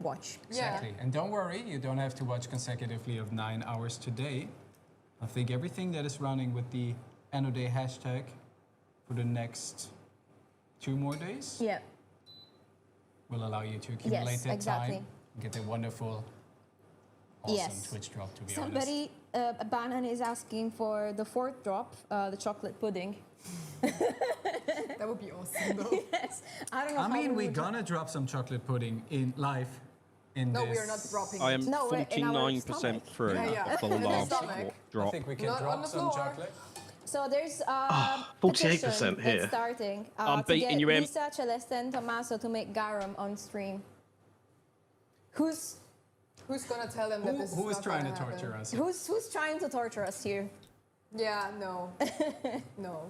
watch. Exactly. And don't worry, you don't have to watch consecutively of 9 hours today. I think everything that is running with the Anno Day hashtag for the next 2 more days Yeah. will allow you to accumulate Yes, that exactly. time and get a wonderful, awesome Yes. Twitch drop, to be honest. Somebody, Banan is asking for the 4th drop, the chocolate pudding. that would be awesome though. Yes. I don't know. I how mean, we we're would- gonna drop some chocolate pudding in live in No, this. we are not dropping I it. am No, we're in our 49% stomach. through Yeah. the In the last stomach. drop. I think we can Not on drop the some floor. chocolate. So there's 48% petition here. that's starting I'm to beating get you in. Lisa, Celeste, and Tommaso to make garum on stream. Who's gonna tell them that this Who is is not trying to gonna torture happen? us? who's trying to torture us here? Yeah, no. No.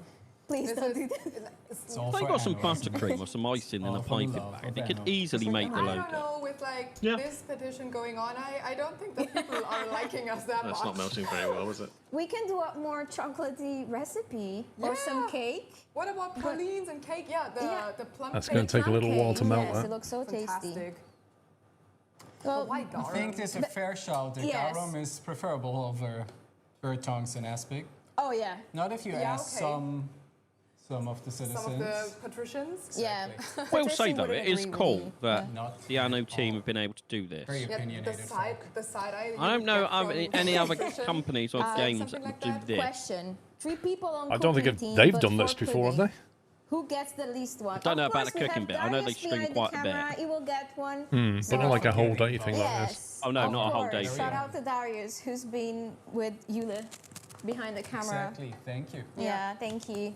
Please This don't is- do that. It's all They for got some Anno, isn't it? buttercream or some icing in All a for the piping love bag. of They could Anno. easily make the I don't logo. know, with like Yeah. this petition going on, I don't think that people are liking us that That's much. not melting very well, is it? We can do a more chocolatey recipe or some Yeah. cake. What about pralines and cake? Yeah, the plum That's cake. going to take a little while to melt Yes, that. it looks so tasty. Fantastic. Well, Why I garum? think there's a fair shout that Yes. garum is preferable over bird tongues in aspic. Oh yeah. Not if you Yeah, ask okay. some of the citizens. Some of the patricians. Yeah. Will say Patricia though, wouldn't it is agree with cool me. that Not the Anno team have been able to do this. very Yeah, opinionated the side eye. I don't know you of get from any other patrician. companies or games that something would like do that. this. Question: 3 people on I don't think cooking team, they've but done this 4 before, have pudding. they? Who gets the least one? Don't know Of about course the we cooking have bit. I know they Darius stream behind quite the a bit. camera. He will get one. But not like a whole day thing like this. Yes. Oh no, of not a whole day. course. Shout out to Darius, who's been with Yule behind the camera. Exactly. Thank you. Yeah, thank you.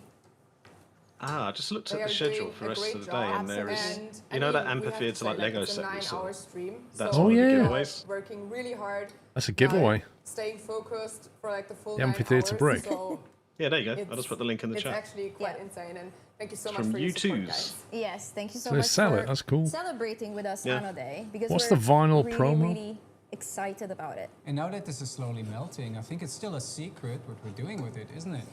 I just looked They at are the schedule doing for a the rest great of the day, job, and there is, and, you know, that we have to amphitheatre say, like Lego it's a set we saw. 9-hour stream. That's so one of the yeah. giveaways. Working really hard. That's a giveaway. Staying focused for like the full The 9 amphitheatre hours, brick. So Yeah, there you go. it's- I'll just put the link in the it's chat. actually quite insane, and thank you so It's much from for your support, U2s. guys. Yes, thank you so So they much sell for it, that's cool. celebrating with us Yeah. Anno Day because What's we're the vinyl really, promo? really excited about it. And now that this is slowly melting, I think it's still a secret what we're doing with it, isn't it?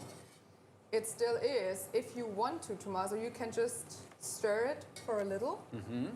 It still is. If you want to, Tommaso, you can just stir it for a little. Mm-hmm.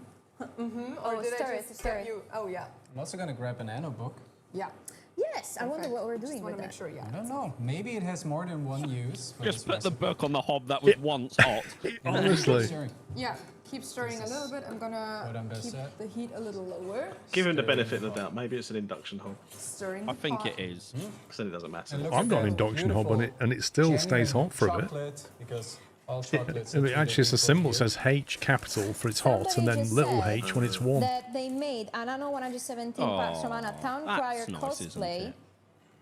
Or Oh, did stir I it, just stir get it. you? Oh yeah, I'm also gonna grab an Anno book. yeah. Yes, I wonder Perfect. what we're Just doing want with to make that. sure. Yeah. I don't know. Maybe it has more than one use. for Just this put the recipe. book on the hob that was once hot. Honestly. Sorry. Yeah. Keep stirring a little bit. I'm gonna What I'm best keep at. the heat a little lower. Give him the benefit of the doubt. Maybe it's an induction hob. Stirring. I the think pot. it is. Because then it doesn't matter. And look I've at got an that induction hob on it, beautiful and it still stays genuine hot for a bit. chocolate, because all chocolates. And it actually, it's a symbol says H capital for it's hot, and then Somebody little just H when it's warm. That they made an Anno 117 packs from Anna Town that's Crier nice, isn't cosplay it?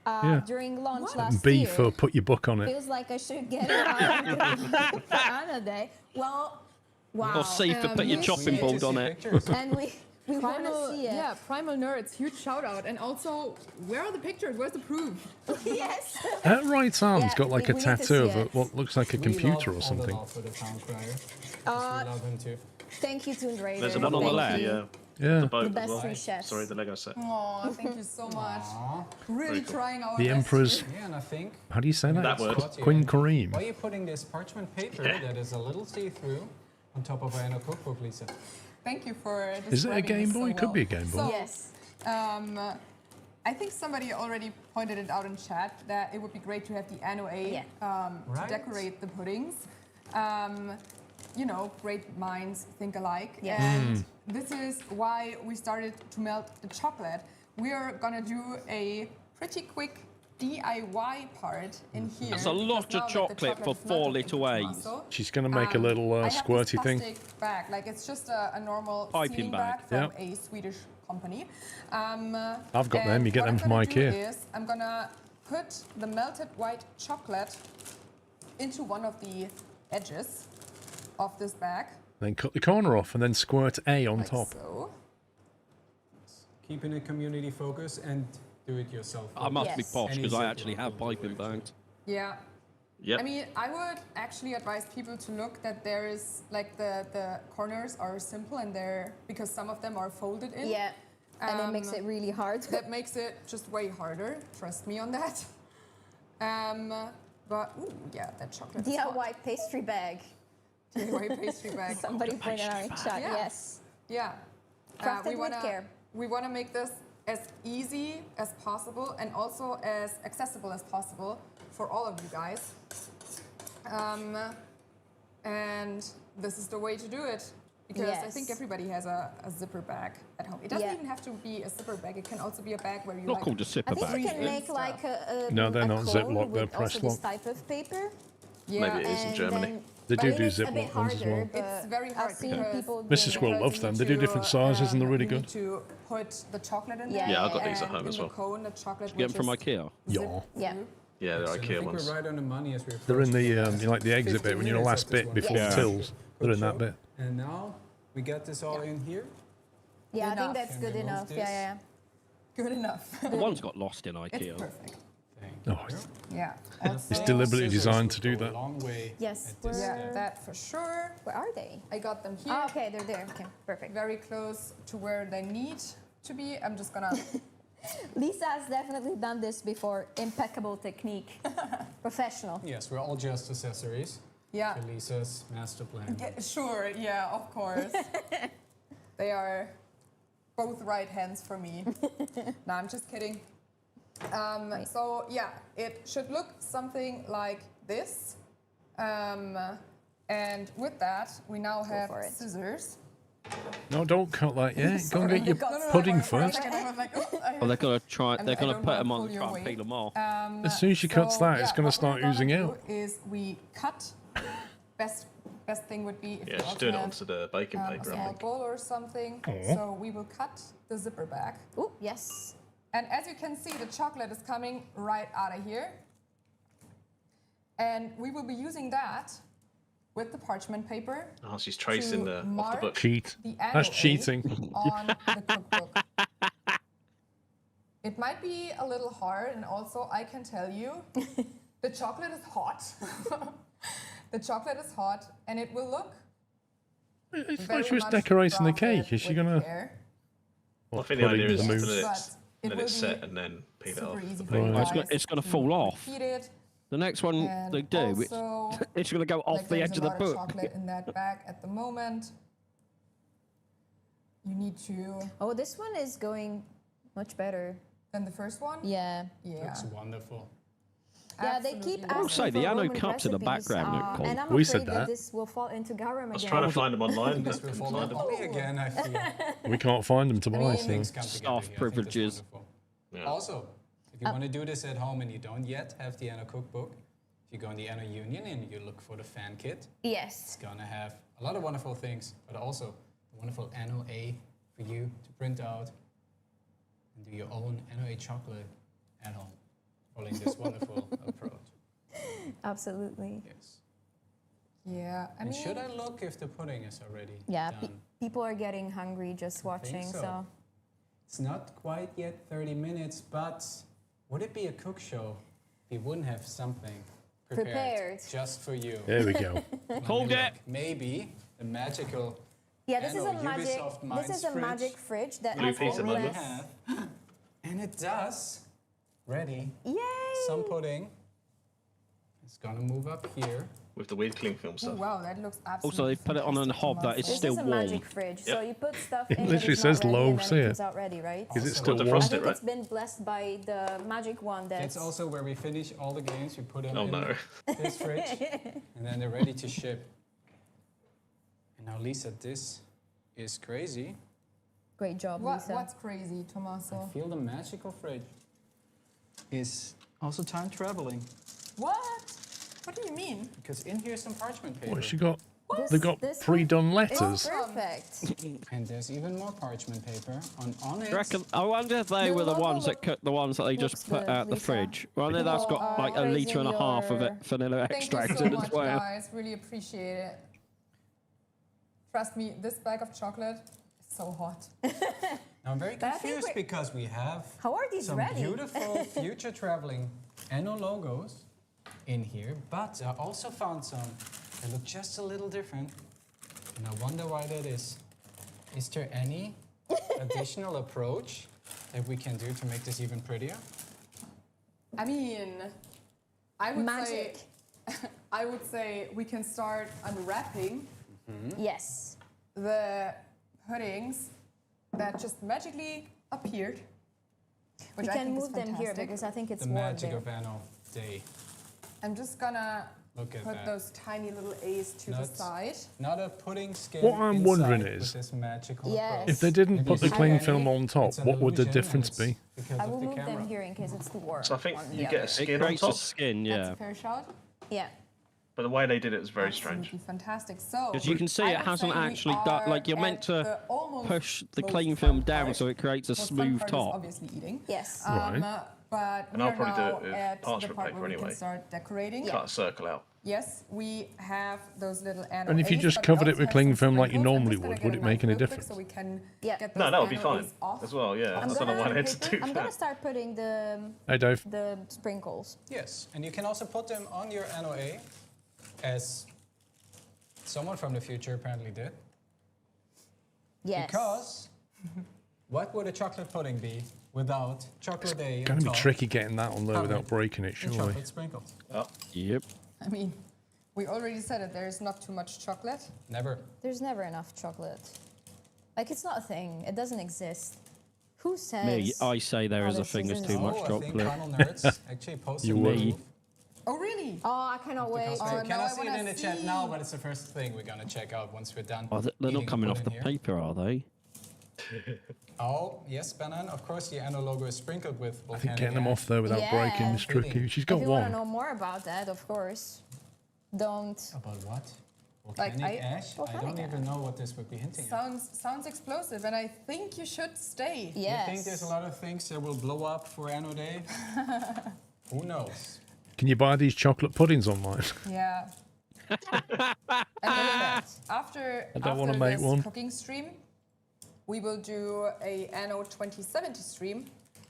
Yeah. during launch And last B year. for put your book on it. Feels like I should get it on for Anna Day. Well, wow. Or C for put your we chopping need board to on see it. pictures. And we want to see it. Yeah, Primal Nerds, huge shout out. And also, where are the pictures? Where's the proof? Yes. Her right arm's Yeah, got like a we need to tattoo see of it. what looks like a We computer love or something. all for the town crier. We love him too. Thank you, Toon Raider. There's another on the one left. of Thank the, Yeah. the boat The as best well. three chefs. Sorry, the Lego set. Aw, thank you so much. Really Very cool. trying our The best Emperor's, here. Yeah, and I think how do you say that? That word. Queen Kareem. why are you putting this parchment paper that is a little see-through on top of our Anno cookbook, Lisa? Thank you for Is it a describing Game this Boy? so It could well. be a Game Boy. So, Yes. I think somebody already pointed it out in chat that it would be great to have the Anno A to Right. decorate the puddings. You know, great minds think alike. Yes. And this is why we started to melt the chocolate. We are gonna do a pretty quick DIY part in here. That's a lot of chocolate for 4 little A's. She's going to make a little squirty I have thing. this plastic bag, like it's just a normal Piping sealing bag. bag from a Swedish company. I've got them. You get them from IKEA. I'm gonna put the melted white chocolate into one of the edges of this bag. Then cut the corner off and then squirt A on top. So. Keeping a community focus and do it yourself. I must be posh because I Any actually have piping bags. Yeah. Yep. I mean, I would actually advise people to look that there is like the corners are simple and they're because some of them are folded in. Yeah. And it makes it really hard. That makes it just way harder. Trust me on that. But ooh, yeah, that chocolate. is hot. DIY pastry bag. DIY pastry bag. Somebody pointed out in chat. Yeah. Yes. Yeah. Crafted with care. We want to make this as easy as possible and also as accessible as possible for all of you guys. And this is the way to do it. Because I think everybody has a zipper bag at home. It doesn't even have to be a zipper bag. It can also be a bag where you Not called a zipper bag. I think you can make like a No, they're not cone Ziploc, they're with press also this lock. type of paper. Yeah. Maybe it is in Germany. They do it's a bit Ziploc ones as harder, well. but It's very hard I've seen because people Mrs. doing Squirrel it. loves them. They do different sizes and they're really you good. need to put the chocolate in Yeah. there. Yeah, I've got these at and home as in well. the cone, the chocolate Get them from will just IKEA. Yeah. Yeah. Yeah, they're So I IKEA think ones. we're right on the money as we're They're in the, you approaching know, like the exit bit, when you're the 15 last minutes of bit this before one. the tills. They're in that bit. And now we got this all in here. Yeah, I Enough. think that's Can good remove enough. this. Yeah. good enough. The one's got lost in It's IKEA. perfect. Thank Oh, you. Yeah. It's Also- deliberately Scissors designed would to do go a that. long way Yes, at this Yeah, step. that for sure. Where are they? I got them here. Oh, okay, they're there. Okay, perfect. Very close to where they need to be. I'm just gonna. Lisa has definitely done this before. Impeccable technique. Professional. Yes, we're all just accessories Yeah. to Lisa's master plan. Yeah, sure. Yeah, of course. They are both right hands for me. No, I'm just kidding. So yeah, it should look something like this. And with that, we now have for it. scissors. No, don't cut that yet. Go and get your pudding first. Well, they're gonna try. I'm- They're I gonna don't put wanna them on pull and your try and weight. peel them off. As soon as she cuts that, it's gonna what start we're oozing do out. Is we cut. Best thing would be if Yeah, you she's also doing it have, onto the baking a paper, I small think. bowl or something. Aw. So we will cut the zipper back. Oh, yes. And as you can see, the chocolate is coming right out of here. And we will be using that with the parchment paper. Oh, she's tracing to off the mark book. Cheat. the That's annual cheating. on the cookbook. It might be a little hard, and also I can tell you, the chocolate is hot. The chocolate is hot, and it will look. It's very like she was much decorating the crafted cake. Is she with gonna? care. What, I think the idea pudding is the to mousse? let But it, it let will it set be and then peel it super off. easy the for you paper. Right. guys It's gonna to fall off. repeat it. The next one And they do, it's, also, it's gonna go off like the there's edge a of the lot book. chocolate in that bag at the moment. You need to. Oh, this one is going much better. Than the first one? Yeah. Yeah. Looks wonderful. Yeah, they keep Absolutely. asking I'll say the for Anno Roman cups in the recipes, background look cool. and I'm We afraid said that that. this will fall into garum I was again. trying to find them online. This but will couldn't fall find on them. Ollie again, I feel. We can't find them to I buy. mean, So. Things come together Staff here. I think that's privileges. wonderful. Yeah. Also, if you want to do this at home and you don't yet have the Anno cookbook, if you go in the Anno Union and you look for the fan kit, Yes. it's gonna have a lot of wonderful things, but also a wonderful Anno A for you to print out and do your own Anno A chocolate at home, following this wonderful approach. Absolutely. Yes. Yeah. I And mean, should I look if the pudding is already Yeah, done? people are getting hungry just watching, so. so. It's not quite yet 30 minutes, but would it be a cook show if you wouldn't have something prepared. Just for you? There we go. Hold it. Maybe the magical. Yeah, this is Anno a magic. Ubisoft This Minds is a fridge magic fridge that Blue has piece of all money. this. And it does. Ready. Yay! Some pudding. It's gonna move up here. With the weird cling film oh, stuff. wow, that looks absolutely. Also, they've put it on a fantastic, hob that is Tommaso. still This is a warm. magic fridge, so Yep. you put stuff It in that literally is says not ready, low, and then see it it? comes out ready, right? Is it Also- still Got warm? I defrosted, think right? it's been blessed by the magic one that's... It's also where we finish all the games. We put them Oh in no. this fridge, and then they're ready to ship. And now, Lisa, this is crazy. Great job, What, Lisa. what's crazy, I Tommaso? feel the magical fridge is Also time traveling. What? What do you mean? Because in here's some parchment paper. What, she got? They've got pre-done letters. Perfect. And there's even more parchment paper on it. I wonder if they were the ones that cut the ones that they just put out the fridge. I wonder that's got like a litre and a half of it vanilla extract Thank you in so as much, well. guys. Really appreciate it. Trust me, this bag of chocolate is so hot. Now I'm very confused because we have some beautiful future traveling Anno logos in here, but I also found some that look just a little different, and I wonder why that is. Is there any additional approach that we can do to make this even prettier? I mean, I would say we can start unwrapping. Yes. The puddings that just magically appeared. We can move them here because I think it's the warm magic there. of Anno Day. I'm just gonna Look at put that. those tiny little A's to the side. Not a pudding skin. What I'm wondering inside is, with this magical Yes. if they didn't put the Maybe cling it's film on top, it's an what would the illusion and difference it's be? because I of will the move camera. them here in case it's too warm. So I think on you the get other. a skin It on creates top. a skin, That's yeah. a fair shot. Yeah. But the way they did it was very strange. Absolutely fantastic. So Because you can see I it would hasn't say we actually are done, like you're meant at to the almost push the most cling fun film down part. so it creates a Most fun smooth part is top. obviously eating. Yes. Right. But And we I'll are probably do now it with at the parchment part paper where we anyway. can start decorating. Cut a circle out. Yes, we have those little Anno And if you A's, just but we covered it also with have cling some film like you sprinkles. I'm normally just gonna would get it them make out any real quick difference? So we can Yeah. get No, those that would be Anno fine A's off. as well. Yeah, I'm I don't know why gonna- they had to do I'm gonna that. start putting Hey, Dave. the sprinkles. Yes, and you can also put them on your Anno A, as someone from the future apparently did. Yes. Because what would a chocolate pudding be without chocolate A? It's going to be tricky getting that on there without breaking it, And surely. chocolate sprinkles. Oh. Yep. I mean, we already said it. There's not too much chocolate. Never. There's never enough chocolate. Like, it's not a thing. It doesn't exist. Who says? Me, I say there is a this thing there's isn't- too much I think chocolate. Carnal Nerds actually posted You a would. move. Oh, really? Oh, I cannot wait. So Oh, you now I cannot see it wanna in the chat see. now, but it's the first thing we're gonna check out once we're done. Oh, they're eating not coming off the pudding here. paper, are they? Oh, yes, Banan. Of course, the Anno logo is sprinkled with I think volcanic getting them ash. off there without breaking is tricky. She's got If you want to one. know more about that, of course, don't. About what? Like, Volcanic ash? I volcanic don't even know what this would be hinting at. Sounds explosive, and I think you should stay. Yes. You think there's a lot of things that will blow up for Anno Day? Who knows? Can you buy these chocolate puddings online? Yeah. And then after I don't wanna after make this one. cooking stream, we will do a Anno 2070 stream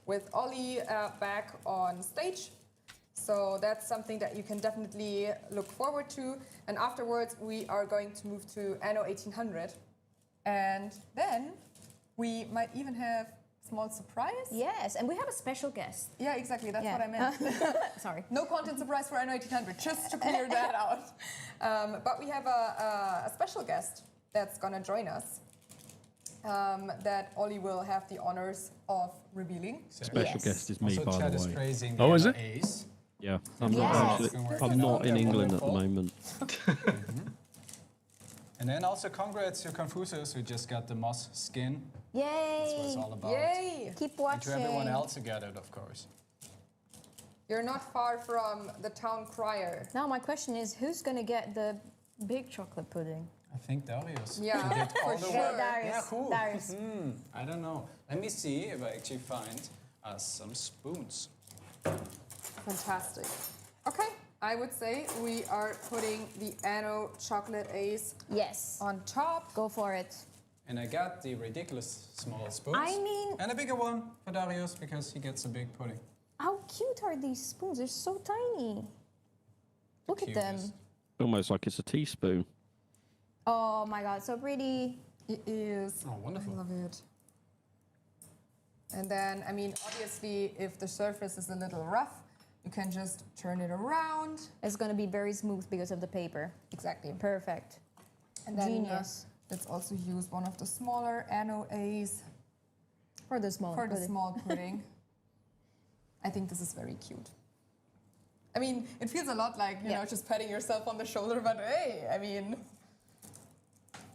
with Ollie back on stage. So that's something that you can definitely look forward to. And afterwards, we are going to move to Anno 1800. And then we might even have a small surprise. Yes, and we have a special guest. Yeah, exactly. That's Yeah. what I meant. Sorry. No content surprise for Anno 1800, just to clear that out. But we have a special guest that's going to join us that Ollie will have the honors of revealing. Special guest is me, Also, by Chad the is way. praising the Oh, is Anno it? A's. Yeah, I'm Yes. not actually. I'm not in England at the moment. And then also congrats to Confucius, who just got the moss skin. Yay! That's what it's all about. Yay! Keep And watching. to everyone else who got it, of course. You're not far from the town crier. Now my question is, who's gonna get the big chocolate pudding? I think Darius. Yeah, He did all for the sure. work. Darius, Yeah, who? Darius. I don't know. Let me see if I actually find us some spoons. Fantastic. Okay, I would say we are putting the Anno chocolate A's Yes. on top. Go for it. And I got the ridiculous small spoons. I mean, And a bigger one for Darius because he gets a big pudding. how cute are these spoons? They're so tiny. Look at them. Cutest. Almost like it's a teaspoon. Oh my god, so pretty. It is. Oh, wonderful. I love it. And then, I mean, obviously, if the surface is a little rough, you can just turn it around. It's gonna be very smooth because of the paper. Exactly. Perfect. And then Genius. let's also use one of the smaller Anno A's For the small for the pudding. small pudding. I think this is very cute. I mean, it feels a lot like, you know, just patting yourself on the shoulder, but hey, I mean,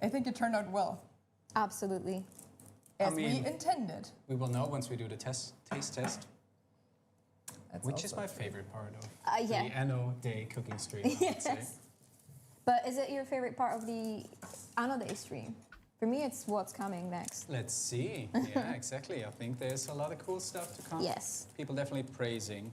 I think it turned out well. Absolutely. As I mean- we intended. We will know once we do the taste test. Which is my favorite part of yeah. the Anno Day cooking stream, I would say. But is it your favorite part of the Anno Day stream? For me, it's what's coming next. Let's see. Yeah, exactly. I think there's a lot of cool stuff to come. Yes. People definitely praising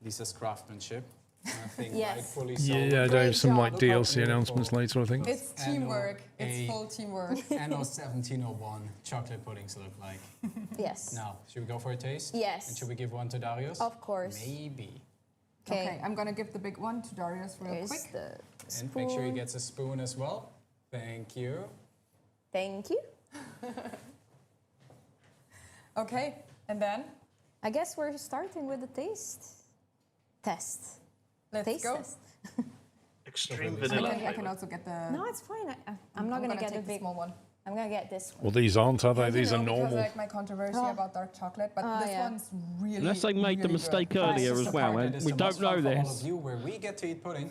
Lisa's craftsmanship. I think Yes. rightfully so. Yeah, there's some like Look how DLC announcements later, I think. It's teamwork. It's full teamwork. Anno 1701 chocolate puddings look like. Yes. Now, should we go for a taste? Yes. And should we give one to Darius? Of course. Maybe. Okay, I'm gonna give the big one to Darius real Here's quick. the And make sure he gets a spoon as well. Thank you. Thank you. Okay, and then? I guess we're starting with the taste test. Let's taste go. test. Extreme vanilla. I can also get the... No, it's fine. I'm not gonna get the take the big small one. I'm gonna get this one. Well, these aren't, are they? These are Because normal. like my controversy about dark chocolate, but this yeah. one's really, Unless they made the really mistake good. earlier This is as the well, part that and is we the don't most know fun for all this. of you, where we get to eat pudding,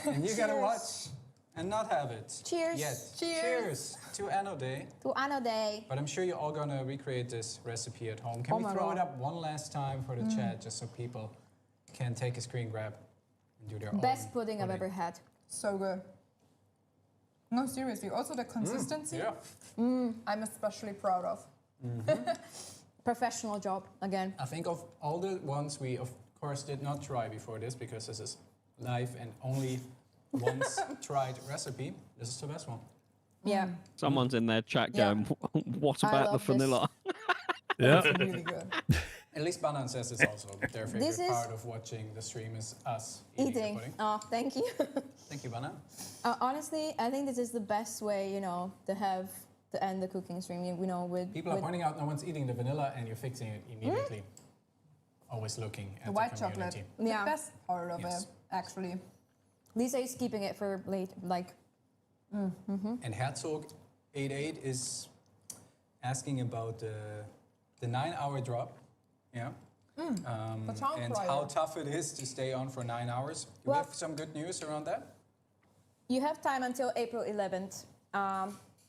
and you gotta watch and not have it. Cheers. Yet. Cheers. To Anno Day. To Anno Day. But I'm sure you're all gonna recreate this recipe at home. Can Oh we my throw it God. up one last time for the chat, just so people can take a screen grab and do their Best own pudding I've ever had. So good. No, seriously. Also the consistency. Yeah. I'm especially proud of. Professional job again. I think of all the ones we, of course, did not try before this, because this is live and only once tried recipe. This is the best one. Yeah. Someone's in their chat Yeah. going, what I about the love this. vanilla? Yeah. It's really good. At least Banan says it's also their favorite This is- part of watching the stream is us eating the Eating. pudding. Oh, thank you. Thank you, Banan. Honestly, I think this is the best way, to end the cooking stream. With People are pointing out no one's eating the vanilla and you're fixing it immediately. Always looking at The white community. chocolate. Yeah. The best part of Yes. it, actually. Lisa is keeping it for late, like. And Herzog 88 is asking about the 9-hour drop. Yeah. The town And crier. how tough it is to stay on for 9 hours. Do we Well- have some good news around that? You have time until April 11th.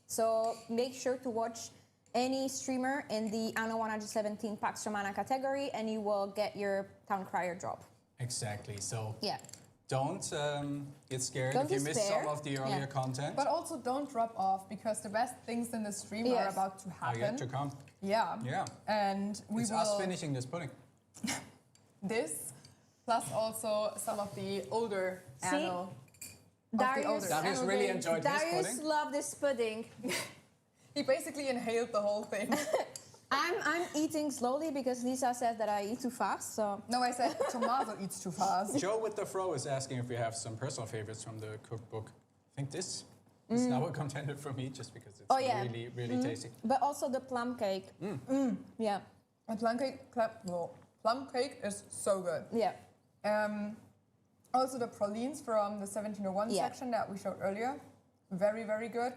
So make sure to watch any streamer in the Anno 117 Pax Romana category, and you will get your Town Crier drop. Exactly. So Yeah. don't get scared Don't if you miss despair. some of the earlier Yeah. content. But also don't drop off, because the best things in the stream are Yes. about to Are happen. yet to come. Yeah. Yeah. And we It's will us finishing this pudding. this, plus also some of the older See? Anno. Darius, Darius Anno really Day. enjoyed this Darius pudding. loved this pudding. He basically inhaled the whole thing. I'm eating slowly because Lisa said that I eat too fast. So No, I said Tommaso eats too fast. Joe with the fro is asking if we have some personal favorites from the cookbook. I think this is now a contender for me, just because it's Oh, yeah. really, really tasty. but also the plum cake. Yeah. And plum cake is so good. Yeah. Also the pralines from the 1701 Yeah. section that we showed earlier, very, very good.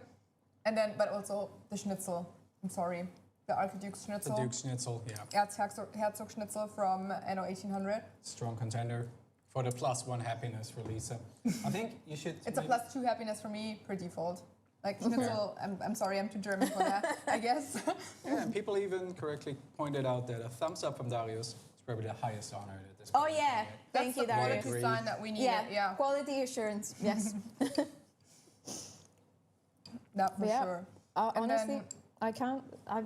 And then, but also the schnitzel. I'm sorry, the Archduke's The schnitzel. Duke Schnitzel, yeah. Herzog schnitzel from Anno 1800. Strong contender for the +1 happiness for Lisa. I think you should... It's a +2 happiness for me per default. Like schnitzel, I'm sorry, I'm too German for that, I guess. Yeah, and people even correctly pointed out that a thumbs up from Darius is probably the highest honor that this Oh person yeah. can get. Thank you, That's the Darius. quality sign that we needed. Yeah. Yeah, Quality assurance. Yes. that for Yeah. sure. And Honestly, then- I can't.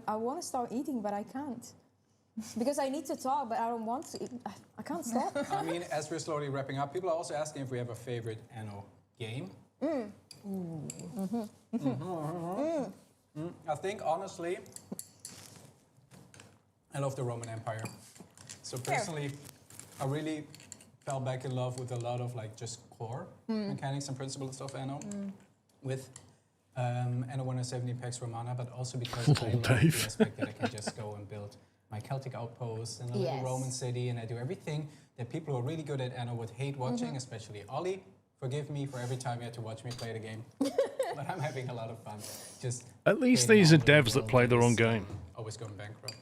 I want to start eating, but I can't. Because I need to talk, but I don't want to eat. I can't stop. I mean, as we're slowly wrapping up, people are also asking if we have a favorite Anno game. I think, honestly, I love the Roman Empire. So personally, I really fell back in love with a lot of like just core mechanics and principles of Anno. With Anno 170 Pax Romana, but also because I love the Dave. aspect that I can just go and build my Celtic outposts and a little Yes. Roman city, and I do everything that people who are really good at Anno would hate watching, especially Ollie. Forgive me for every time you had to watch me play the game, but I'm having a lot of fun. Just At least creating these are all the devs that world play their own is, game. Always going bankrupt.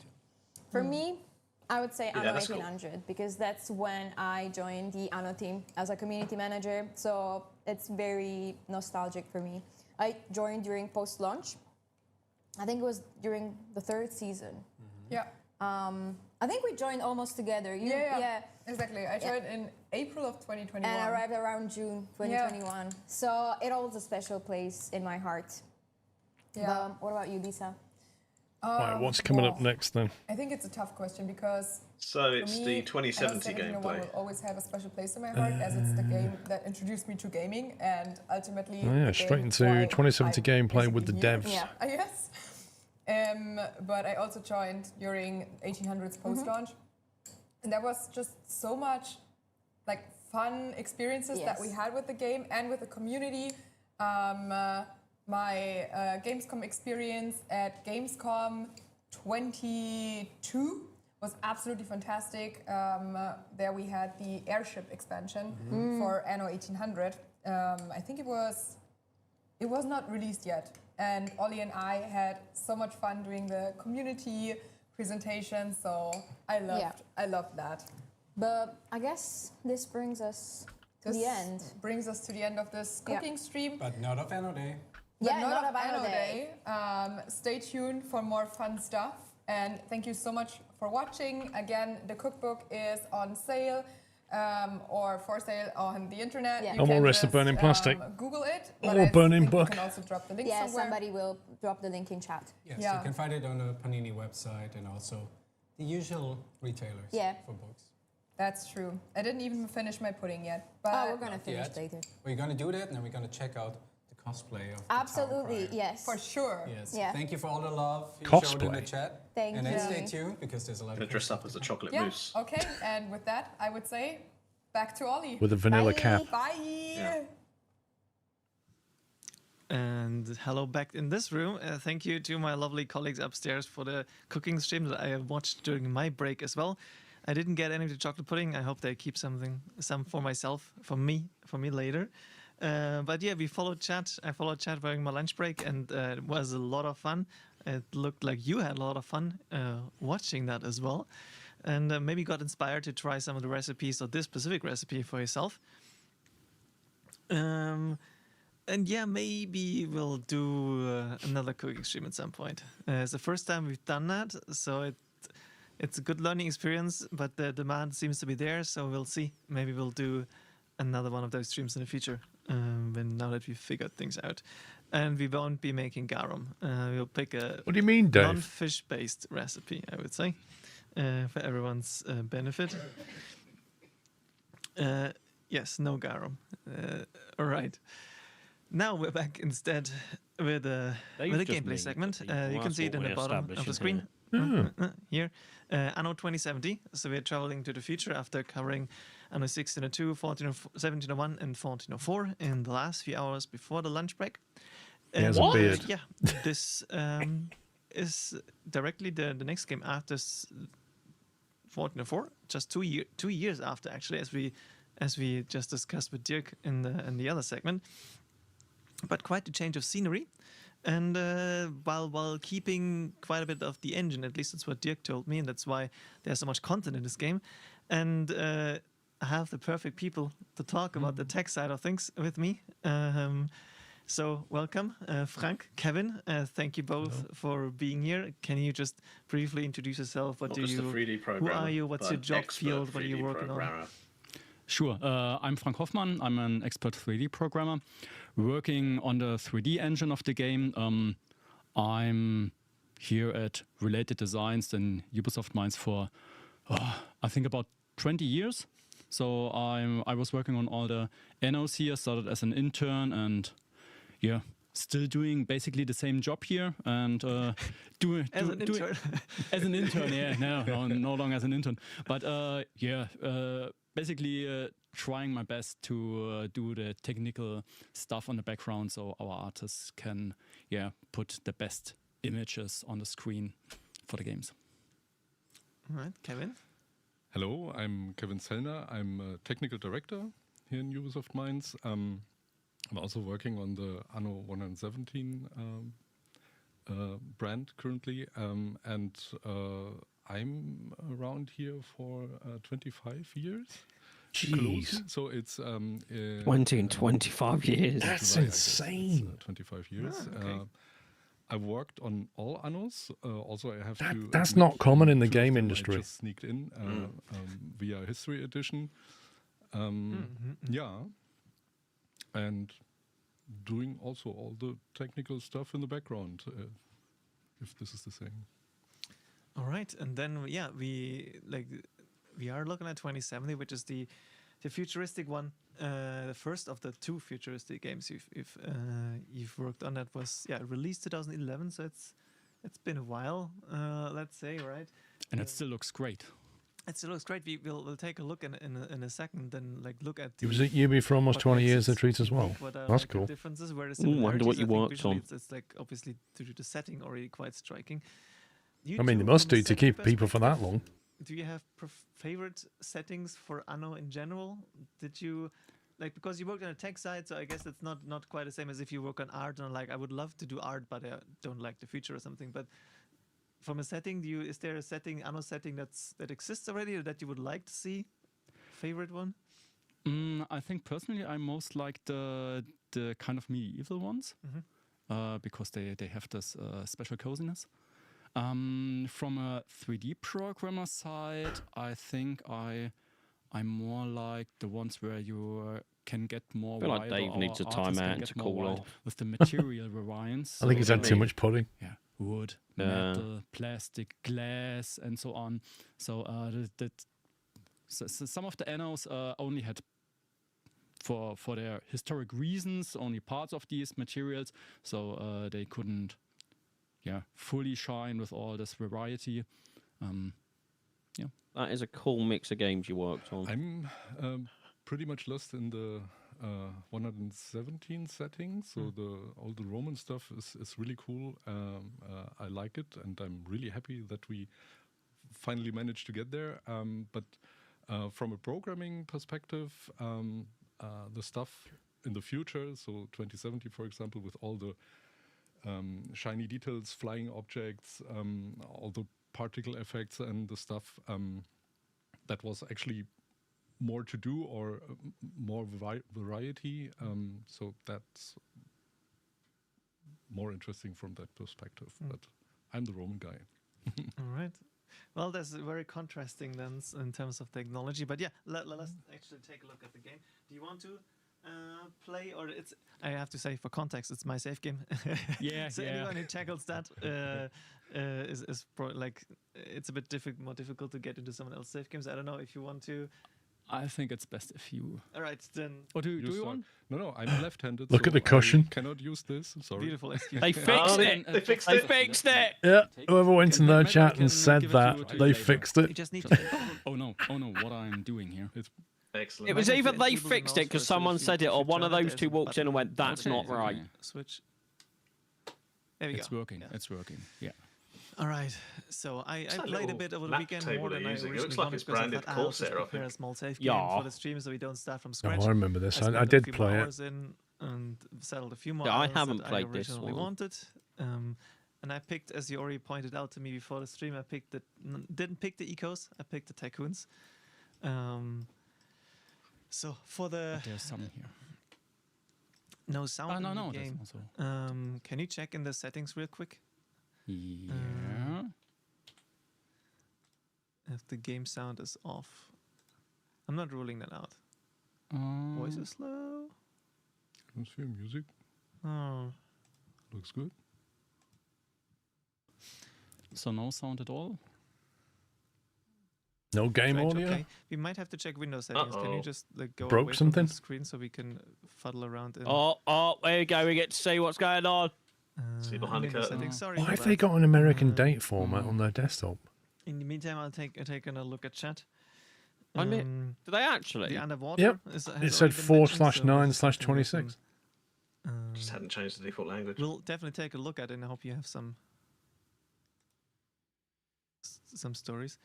For me, I would say Anno that's cool. 1800 because that's when I joined the Anno team as a community manager. So it's very nostalgic for me. I joined during post-launch. I think it was during the 3rd season. Yeah. I think we joined almost together. Yeah, exactly. I joined in April of 2021. And arrived around June 2021. Yeah. So it holds a special place in my heart. Yeah. What about you, Lisa? Right, what's coming up next then? I think it's a tough question because so it's me, the 2070 gameplay. Will always have a special place in my heart as it's the game that introduced me to gaming and ultimately. Oh yeah, straight into 2070 gameplay with the devs. Yeah, yes. But I also joined during 1800's post-launch, and there was just so much like fun experiences that we had with the game and with the community. My Gamescom experience at Gamescom 22 was absolutely fantastic. There we had the airship expansion for Anno 1800. I think it was not released yet. And Ollie and I had so much fun doing the community presentation, so I loved that. But I guess this brings us to the end. Brings us to the end of this cooking stream. But not of Anno Day. Yeah, not of Anno Day. Stay tuned for more fun stuff. And thank you so much for watching. Again, the cookbook is on sale. Or for sale on the internet. Yeah. No more risk of burning plastic. Google it. Or burning book. You can also drop the link somewhere. somewhere. Somebody will drop the link in chat. Yes, you can find it on the Panini website and also the usual retailers for books. That's true. I didn't even finish my pudding yet. But we're going to finish later. We're going to do that and then we're going to check out the cosplay of Absolutely, yes. For sure. Yes. Yeah. Thank you for all the love you showed in the chat. Thank you. And then stay tuned because there's a lot of dress up as a chocolate mousse. Okay, and with that, I would say back to Ollie. With a vanilla cap. Bye. Yeah. And hello back in this room. Thank you to my lovely colleagues upstairs for the cooking stream that I have watched during my break as well. I didn't get any of the chocolate pudding. I hope they keep some for myself, for me later. But yeah, we followed chat. I followed chat during my lunch break, and it was a lot of fun. It looked like you had a lot of fun watching that as well, and maybe got inspired to try some of the recipes or this specific recipe for yourself. And yeah, maybe we'll do another cooking stream at some point. It's the first time we've done that, so it's a good learning experience, but the demand seems to be there, so we'll see. Maybe we'll do another one of those streams in the future, now that we've figured things out. And we won't be making garum. We'll pick a What do you mean, Dave? non-fish-based recipe, I would say, for everyone's benefit. Yes, no garum. All right. Now we're back instead with a gameplay segment. You can see it in the bottom of the screen. Here. Anno 2070. So we're traveling to the future after covering Anno 1602, 1701, and 1404 in the last few hours before the lunch break. He has a beard. Yeah, this is directly the next game after 1404, just 2 years after, actually, as we just discussed with Dirk in the other segment. But quite a change of scenery, and while keeping quite a bit of the engine, at least that's what Dirk told me, and that's why there's so much content in this game. And I have the perfect people to talk about the tech side of things with me. So welcome, Frank, Kevin. Thank you both for being here. Can you just briefly introduce yourself? What Not do just you? a 3D Who programmer, are you? What's your job field? What are you working on? Sure. I'm Frank Hoffmann. I'm an expert 3D programmer working on the 3D engine of the game. I'm here at Related Designs and Ubisoft Minds for, I think, about 20 years. So I was working on all the Annos here, started as an intern, and yeah, still doing basically the same job here, and As an intern? As an intern, yeah, no longer as an intern, but basically trying my best to do the technical stuff on the background, so our artists can put the best images on the screen for the games. All right, Kevin. Hello, I'm Kevin Sellner. I'm a technical director here in Ubisoft Minds. I'm also working on the Anno 117 brand currently, and I'm around here for 25 years. Jeez. Close. So it's 20 and 25 years. That's July, insane. 25 years. Okay. I've worked on all Annos. Also, I have to. That's admit, not common in the two of game them industry. I just sneaked in via History Edition. Yeah, and doing also all the technical stuff in the background, if this is the same. All right, and then we are looking at 2070, which is the futuristic one, the first of the two futuristic games you've worked on. That was released 2011, so it's been a while, let's say, right? And it still looks great. It still looks great. We'll take a look in a second, then look at. It was at UB for almost 20 years, the treat as well. That's cool. The differences, where the wonder what you similarities, worked on. it's like obviously due to the setting already quite striking. I mean, they must do to keep people for that long. Do you have favorite settings for Anno in general? Did you because you worked on a tech side, so I guess it's not quite the same as if you work on art and I would love to do art, but I don't like the feature or something. But from a setting, is there a Anno setting that exists already or that you would like to see? Favorite one? I think personally I most like the kind of medieval ones, because they have this special coziness. From a 3D programmer side, I think I more like the ones where you can get more. I feel like Dave needs a timeout to cool off with the material variants. I think he's had too much pudding. Yeah, wood, metal, plastic, glass, and so on. So some of the Annos only had, for their historic reasons, only parts of these materials, so they couldn't fully shine with all this variety. That is a cool mix of games you worked on. I'm pretty much lost in the 117 setting, so all the Roman stuff is really cool. I like it, and I'm really happy that we finally managed to get there. But from a programming perspective, the stuff in the future, so 2070, for example, with all the shiny details, flying objects, all the particle effects and the stuff, that was actually more to do or more variety. So that's more interesting from that perspective. But I'm the Roman guy. All right. Well, that's very contrasting then in terms of technology. But yeah, let's actually take a look at the game. Do you want to play, or I have to say, for context, it's my safe game. So anyone who tackles that is it's a bit more difficult to get into someone else's safe games. I don't know if you want to. I think it's best if you. All right, then. Or do you want? No, I'm left-handed. Look so at the cushion. I cannot use this. I'm sorry. Beautiful excuse. They fixed it. They fixed They it. fixed it. Yeah, whoever went in their chat and said that, they fixed You it. just need to. Oh no! What I'm doing here? It's Excellent. It was either they fixed it because someone said it, or one of those two walked in and went, "That's not right." Switch. There we go. It's working. It's working. Yeah. All right, so I that played a little bit over the lap weekend, table more than they're I using. It originally looks like wanted, it's because I branded thought I'll just Corsair, I prepare a think. small safe game Yeah. for the stream so we don't start from scratch. I remember this. spent I a did few play more it. hours in and settled a few more Yeah, I islands haven't that played I this originally one. wanted. And I picked, as you already pointed out to me before the stream, I picked didn't pick the ecos, I picked the tycoons. So for the There's some here. no sound in no, the game, there's also. can you check in the settings real quick Yeah. if the game sound is off? I'm not ruling that out. Voice is slow. Atmosphere, music. Oh. Looks good. So no sound at all. No game Strange, audio? okay. We might have to check Windows settings. Can you just go Broke away something? from the screen so we can fuddle around? In There you go. We get to see what's going on. See behind the Windows curtain. settings. Sorry Why for have that. they got an American date format on their desktop? In the meantime, I'll take a look at chat. Do they actually? The underwater. Yep. has It already said been mentioned, so 4/9/26. Just hadn't changed the default language. We'll definitely take a look at it, and I hope you have some stories.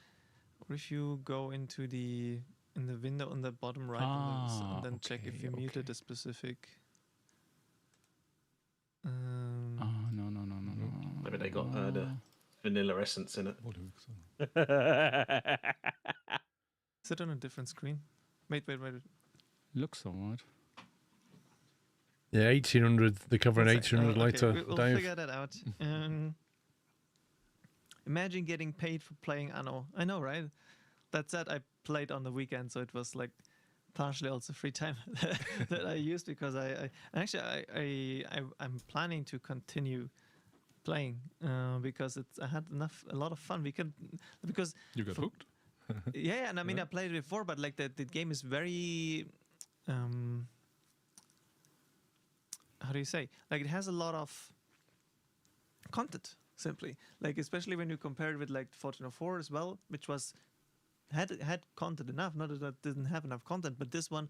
Or if you go into the window on the bottom right, and then check if you muted a specific. No. Maybe they got the vanilla essence in it. Is it on a different screen? Wait. Looks alright. Yeah, 1800. They're covering 1800 later. Okay, we'll Dave. figure that out. Imagine getting paid for playing Anno. I know, right? That said, I played on the weekend, so it was like partially also free time that I used because I'm planning to continue playing because I had a lot of fun. Because you got hooked. Yeah, and I mean I played it before, but like the game is very how do you say? Like it has a lot of content, simply. Like especially when you compare it with like 1404 as well, which was had content enough. Not that it didn't have enough content, but this one,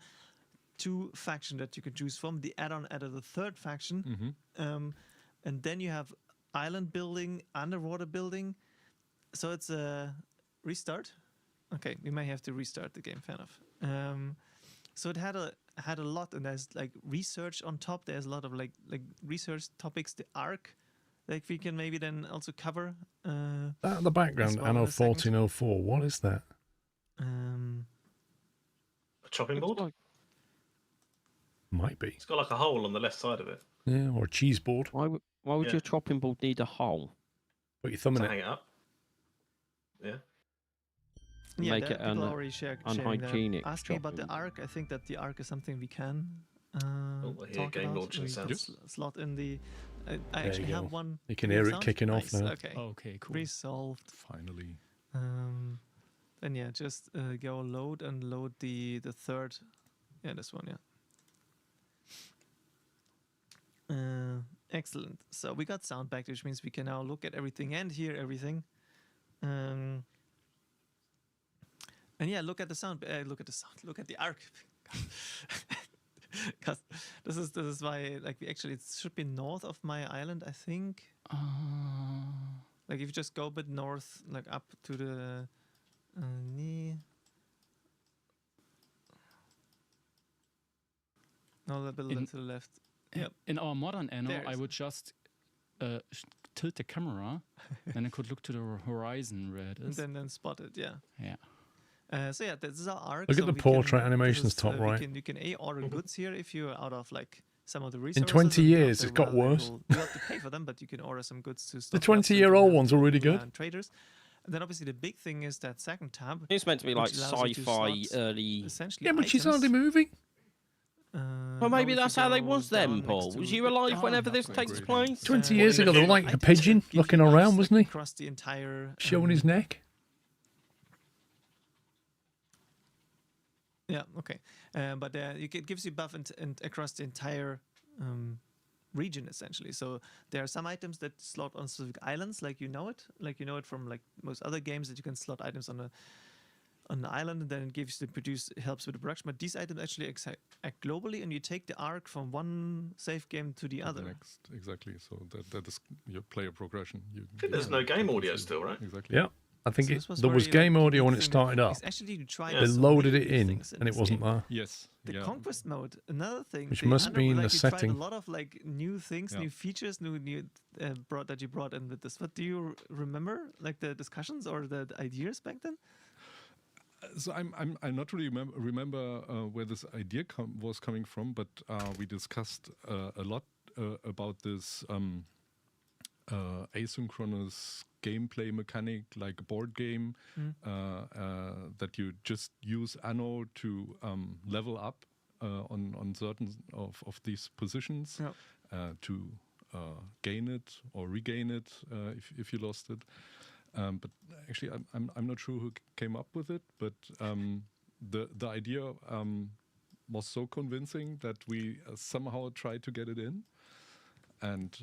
2 factions that you can choose from. The add-on added a 3rd faction, and then you have island building, underwater building. So it's a restart. Okay, we may have to restart the game. Fair enough. So it had a lot, and there's like research on top. There's a lot of like research topics. The arc, like we can maybe then also cover. That in the background, well Anno in a second. 1404. What is that? A chopping board? Might be. It's got like a hole on the left side of it. Yeah, or a cheese board. Why would your chopping board need a hole? Put your thumb in To it. hang it up. Yeah. Yeah, Make it people already sharing unhygienic. Ask me about the arc. I think that the arc is something we can Here, talk game about. launching We sounds. can slot in the. I There actually you have go. one. You can real hear it sound. kicking off Nice, now. Okay. Okay, cool. Resolved. Finally. Then yeah, just go load and load the 3rd. Yeah, this one. Yeah. Excellent. So we got sound back, which means we can now look at everything and hear everything. And yeah, look at the sound. Look at the sound. Look at the arc. Because this is why like it should be north of my island, I think. Like if you just go a bit north, like up to the knee. No, a bit to the left. Yep. In our modern Anno, There I is- would just tilt the camera, and I could look to the horizon where it is. Then spot it, yeah. Yeah. So yeah, this is our arc. Look at so the we portrait can- animations this is, top right. You can order goods here if you're out of like some of the resources. In 20 and years, after it's a got while they worse. You have to pay for them, but you can order some goods to The stock up, so you 20-year-old don't ones have are to really rely good. on traders. And then obviously the big thing is that second tab. It's meant to be like which allows you to sci-fi, slot early. essentially Yeah, but she's items. hardly moving. Well, maybe if you that's how they go was then, down next Paul. to Was you the- alive whenever this takes place? 20 years ago, they were like a items pigeon that give looking you around, buffs, wasn't he? Across the entire. Showing his neck. Yeah. Okay. But it gives you buff and across the entire region essentially. So there are some items that slot on specific islands, like you know it from like most other games that you can slot items on an island, and then it gives helps with the production. But these items actually act globally, and you take the arc from one save game to the other. Next, exactly. So that is your player progression. I think there's no game audio still, right? Exactly. Yeah. I think So this was there was very, game like, audio when it unique thing started that- up. it's actually you tried They some loaded really it new in, things and it this wasn't game. there. Yes. The yeah. conquest mode, another thing. Which the must under- be in like the you tried setting. a lot of like new things, Yeah. new features, new that you brought in with this. What do you remember, like the discussions or the ideas back then? So I not really remember where this idea was coming from, but we discussed a lot about this asynchronous gameplay mechanic, like a board game, that you just use Anno to level up on certain of these positions to gain it or regain it if you lost it. But actually, I'm not sure who came up with it, but the idea was so convincing that we somehow tried to get it in. And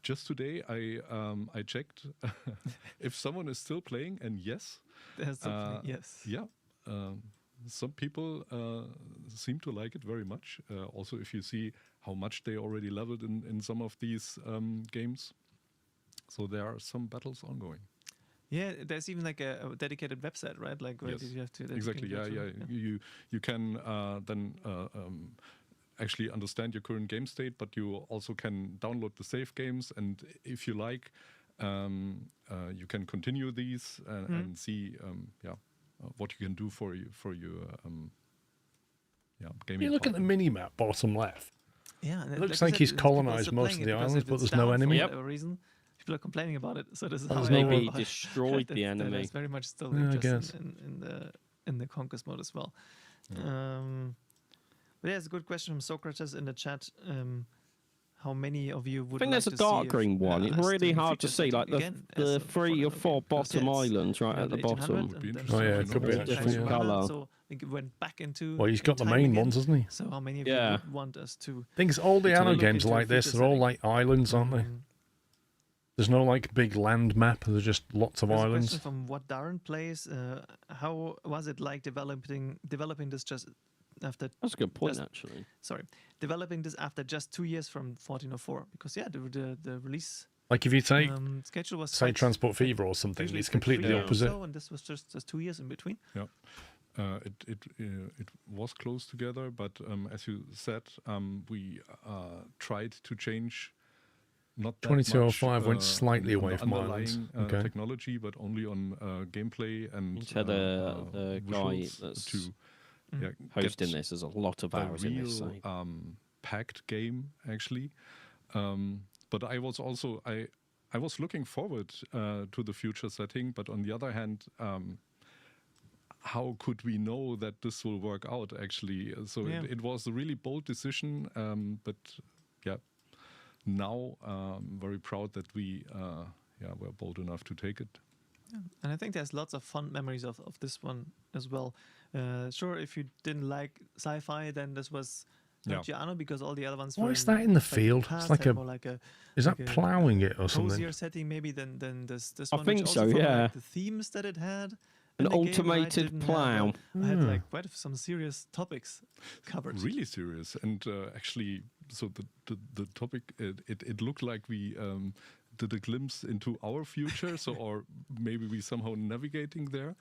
just today, I checked if someone is still playing, and yes, There's something, yes. yeah. Some people seem to like it very much. Also, if you see how much they already leveled in some of these games. So there are some battles ongoing. Yeah, there's even like a dedicated website, right? Like where Yes. you have to that you Exactly. can go Yeah. to. You can then actually understand your current game state, but you also can download the save games, and if you like, you can continue these and see what you can do for your gaming. You look at the mini map bottom left. Yeah, and it looks like he's colonized most of the islands, but there's no enemy. For whatever reason, people are complaining about it. So this is how maybe he destroyed the enemy. That's very much still in the conquest mode as well. But yeah, it's a good question from Socrates in the chat. How many of you would I think like there's a to dark see green one. It's really hard to see, like the 3 or 4 bottom islands right at the bottom. Oh yeah, it could be different colour. So I think it went back into. Well, he's got the main ones, hasn't he? So how many of you would want us to? Things all the Anno games are like this. They're all like islands, aren't they? There's no like big land map. There's just lots of islands. A question from what Darren plays. How was it like developing this just after? That's a good point, actually. Sorry, developing this after just 2 years from 1404, because the release. Like if you take schedule was say Transport Fever or something, it's completely opposite. And this was just 2 years in between. Yeah. It was close together, but as you said, we tried to change. Not that 2205 much, went slightly away from underlying technology, but only on gameplay and the guy that's hosting this. There's a lot of hours in this. Packed game actually, but I was also I was looking forward to the future setting, but on the other hand. How could we know that this will work out actually? So it was a really bold decision, but yeah, now I'm very proud that we were bold enough to take it. Yeah. And I think there's lots of fun memories of this one as well. Sure, if you didn't like sci-fi, then this was not your Anno, because all the other ones. What is that in the field? It's like is that ploughing it or something? Cozier setting maybe than this I one. think so. Yeah. Like the themes that it had. An automated plough. I had like quite some serious topics covered. Really serious, and actually, so the topic it looked like we did a glimpse into our future, so or maybe we somehow navigating there.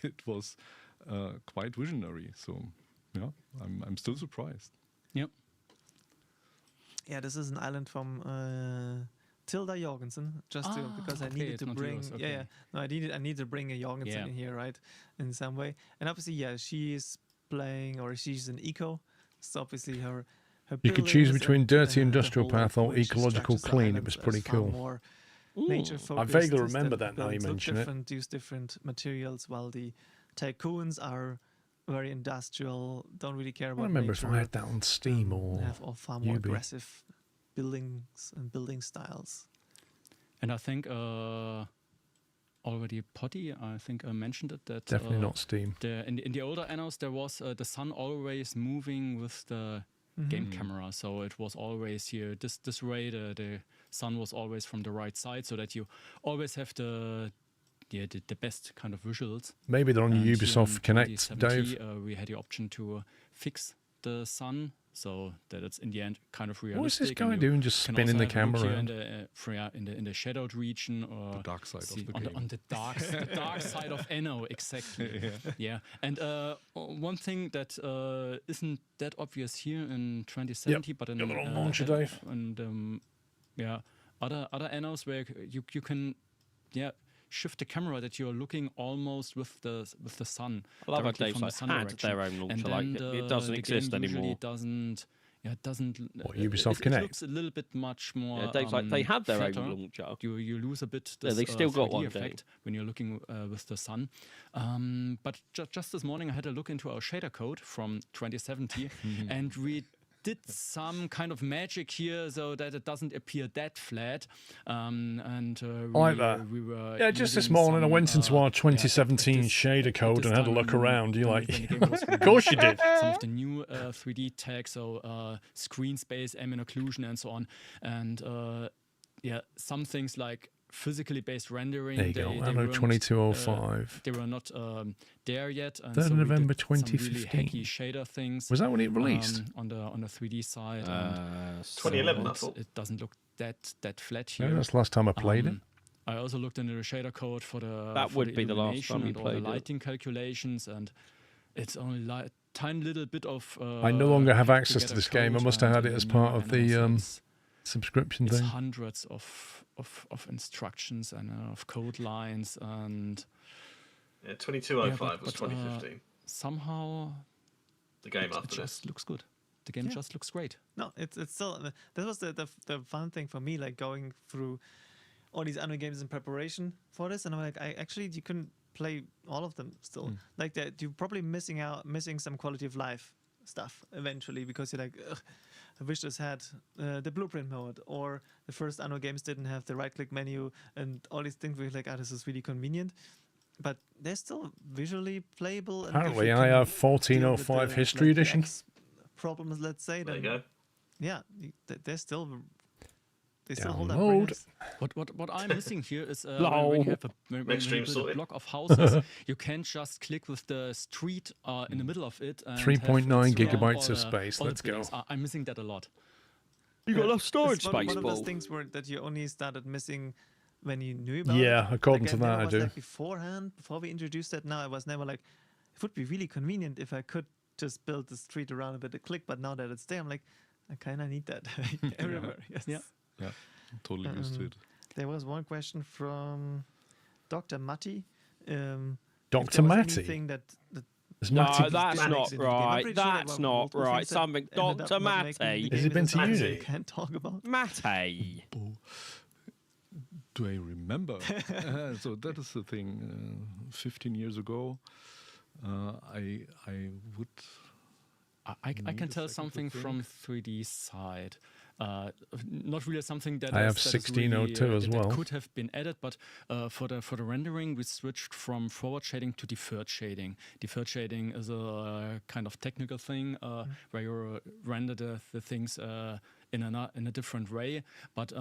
It was quite visionary. So yeah, I'm still surprised. Yep. Yeah, this is an island from. Tilda Jorgensen, because I needed to bring. I need to bring a Jorgensen in here, right, in some way. And obviously, she's playing, or she's an eco. So obviously, her. You could choose between dirty industrial path or ecological clean. It was pretty cool. I vaguely remember that now you mention it. Use different materials, while the tycoons are very industrial. Don't really care about. I remember if I had that on Steam or have far more aggressive buildings and building styles. And I think already Potty, I think mentioned it, that definitely not Steam. In the older Annos there was the sun always moving with the game camera, so it was always here this way. The sun was always from the right side, so that you always have the best kind of visuals. Maybe they're on Ubisoft Connect, Dave. We had the option to fix the sun, so that it's in the end kind of realistic. What is this guy doing? Just spinning the camera around? In the shadowed region, or the dark side of the game. On the dark side of Anno, exactly. Yeah. And one thing that isn't that obvious here in 2070, but in launcher, Dave. And other Annos where you can shift the camera that you're looking almost with the sun. I love how Dave's like had their own launcher. Like it doesn't exist anymore. It doesn't. What, Ubisoft Connect? It looks a little bit much more. Yeah, Dave's like they had their own launcher. You lose a bit. This, they still got one effect when you're looking with the sun. But just this morning I had a look into our shader code from 2070, and we did some kind of magic here so that it doesn't appear that flat. I like that. Just this morning I went into our 2017 shader code and had a look around. You're like, of course you did. Some of the new 3D tags, so screen space, ambient occlusion, and so on. And some things like physically based rendering. There you go. Anno 2205. They were not there yet. And 3rd of November 2015. Some really hacky shader things. Was that when it released? On the 3D side. 2011, I thought. It doesn't look that flat here. Yeah, that's the last time I played it. I also looked into the shader code for the that would be the last time you played the lighting calculations, and it's only a tiny little bit of. I no longer have access to this game. I must have had it as part of the subscription thing. It's hundreds of instructions and of code lines, and 2205 was 2015. somehow the game it just looks good. The game just looks great. No, it's still that was the fun thing for me, like going through all these Anno games in preparation for this, and I'm like, you couldn't play all of them still. Like that, you're probably missing some quality of life stuff eventually, because you're like, ugh, I wish this had the blueprint mode, or the first Anno games didn't have the right-click menu, and all these things where you're like, this is really convenient. But they're still visually playable. And apparently, I have 1405 History Edition. Problems, let's say. There you go. Yeah, they're still. They still hold Download. up. What I'm missing here is when you have when you build a block of houses, you can't just click with the street in the middle of it. 3.9 gigabytes of space. Let's go. I'm missing that a lot. You got enough storage space, One of those things that you only started missing when you knew about it. Yeah, according to that, I do. Like beforehand, before we introduced that, now I was never like, it would be really convenient if I could just build the street around it with a click. But now that it's there, I'm like, I kind of need that everywhere. Yes. Yeah, totally used to it. There was one question from Dr. Matty. Dr. Matty? No, that's not right. That's not right. Something, Dr. Matty. Has he been to uni? Can't talk about Matty. Do I remember? So that is the thing. 15 years ago, I would. I can tell something from 3D side. Not really something that I have 1602 as well. That could have been added, but for the rendering, we switched from forward shading to deferred shading. Deferred shading is a kind of technical thing where you render the things in a different way, but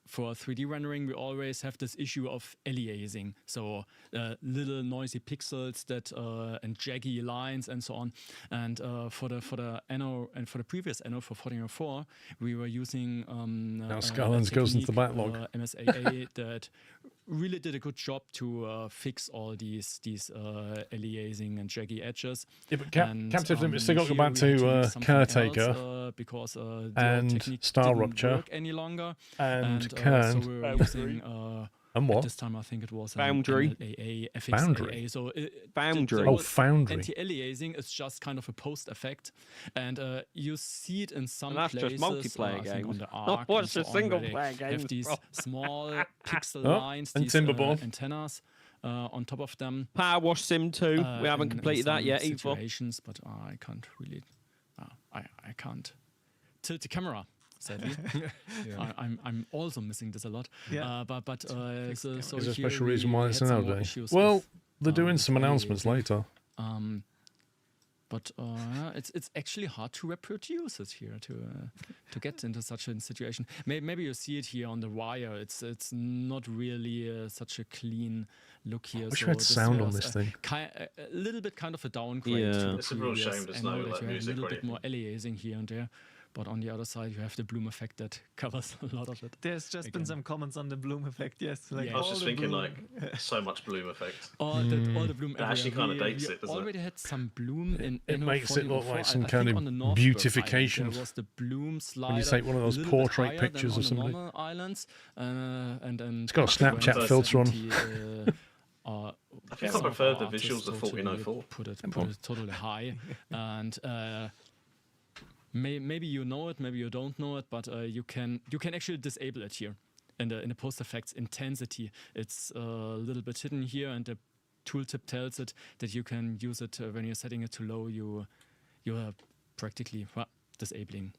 for 3D rendering, we always have this issue of aliasing, so little noisy pixels that and jaggy lines and so on. And for the Anno and for the previous Anno for 1404, we were using now Skylands goes into the backlog. MSAA that really did a good job to fix all these aliasing and jaggy edges. Yeah, but Captain, still got to go back to Caretaker because and Star Rupture work any longer and so we were using and what? At this time I think it was Foundry. FXAA. Foundry. So Foundry. Foundry. Anti-aliasing is just kind of a post effect, and you see it in some that's places. Just multiplayer games. On the Arc what's and a so single on, player game? Have these small pixel lines, and these antennas on top of them. Power Wash Sim 2. We haven't completed that yet either. Situations, but I can't really. I can't tilt the camera. Sadly, I'm also missing this a lot. Yeah. But so Is there a here special we reason why it's had some an more day? issues Well, with, they're doing some with announcements aliasing. later. But it's actually hard to reproduce it here to get into such a situation. Maybe you see it here on the wire. It's not really such a clean look here. I wish so we had sound on this thing. A little bit kind of a downgrade. Yeah. To It's a real shame there's no that like you have a music little or bit anything. more aliasing here and there. But on the other side, you have the bloom effect that covers a lot of it. There's just been some comments on the bloom effect. Yes, like Yeah. I was all just the thinking bloom. like so much bloom effect. All the bloom. That actually everywhere. kind of dates We it, doesn't already had some bloom in. It Anno makes it look 1404. like some I kind think of on the Northburg beautification. Island, there was the bloom slider. When you take one of those a little bit portrait higher pictures than of somebody. on the normal islands, and then It's got a up to Snapchat filter on. 70, I think I some prefer the artists visuals of totally 1404. Put it totally high, and maybe you know it, maybe you don't know it, but you can actually disable it here in the post effects intensity. It's a little bit hidden here, and the tooltip tells it that you can use it when you're setting it to low. You're practically disabling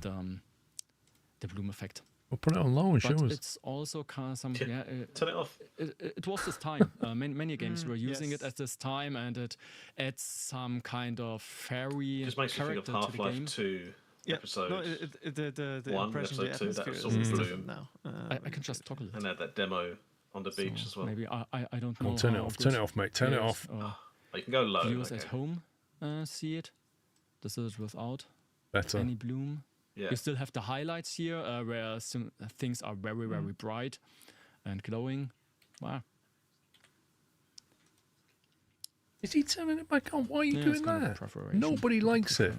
the bloom effect. We'll put it on low and show But us. it's also kind of some. Turn it off. It was this time. Many games were using it at this time, and it adds some kind of fairy Just makes you think character of to the Half-Life game. 2 episode. No, the 1, impression, episode the 2, that atmosphere was is all different bloom. now. I can just toggle it. And had that demo on the beach as well. Maybe I don't know. Oh, turn it how off, good turn it off, mate, turn it viewers, off. Oh, you can go low. Viewers okay. at home see it. This is without Better. any bloom. Yeah. You still have the highlights here where some things are very, very bright and glowing. Wow. Is he turning it back on? Why are you Yeah, doing it's kind of a that? preparation. Nobody likes it.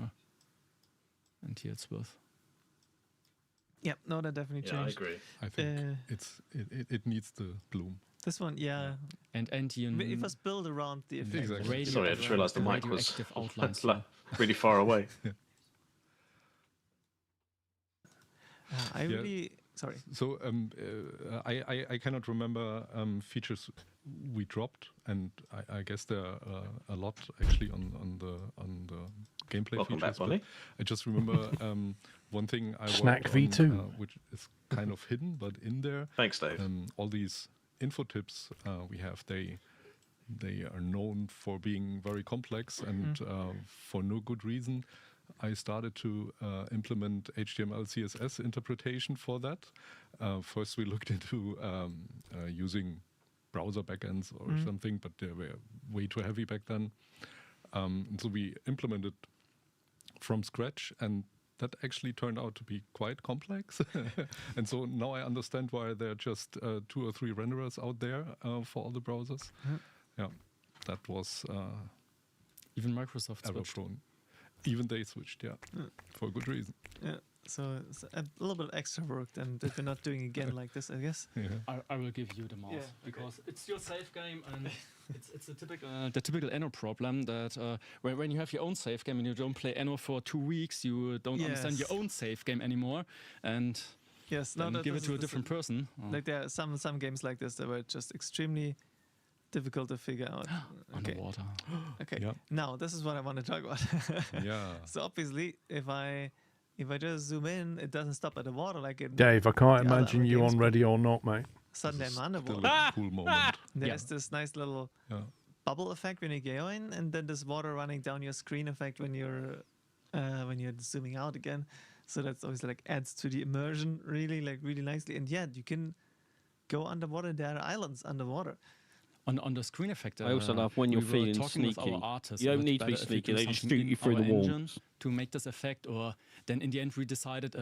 And here it's with. Yeah, no, that definitely Yeah, I changed. agree. I think it needs the bloom. This one, yeah. And it was built around the effect. Exactly. Sorry, I just realised the mic was outlines. really far away. I really sorry. So I cannot remember features we dropped, and I guess there are a lot actually on the gameplay Welcome features. back, Bonnie. I just remember one thing I Snack worked on, V2. which is kind of hidden, but in there. Thanks, Dave. All these info tips we have, they are known for being very complex, and for no good reason. I started to implement HTML, CSS interpretation for that. First, we looked into using browser backends or something, but they were way too heavy back then. And so we implemented from scratch, and that actually turned out to be quite complex. And so now I understand why there are just 2 or 3 renderers out there for all the browsers. Yeah, that was even Microsoft switched. Prone. Even they switched, for a good reason. Yeah, so it's a little bit extra work than that we're not doing again like this, I guess. Yeah. I will give you the mouse because it's your save game, and it's the typical Anno problem that when you have your own save game and you don't play Anno for 2 weeks, you don't understand your own save game anymore, and give it to a different person. Like there are some games like this that were just extremely difficult to figure out. Underwater. Okay. Yeah. Now this is what I want to talk about. Yeah. So obviously, if I just zoom in, it doesn't stop at the water like it. Dave, I can't imagine you on Ready or Not, mate. Suddenly I'm underwater. Still a cool moment. There's this nice little bubble effect when you go in, and then this water running down your screen effect when you're zooming out again. So that's always like adds to the immersion really nicely. And yeah, you can go underwater. There are islands underwater. On the screen effect, I also love when you're feeling sneaky. You don't need to be sneaky; they just shoot you through the wall. To make this effect, or then in the end we decided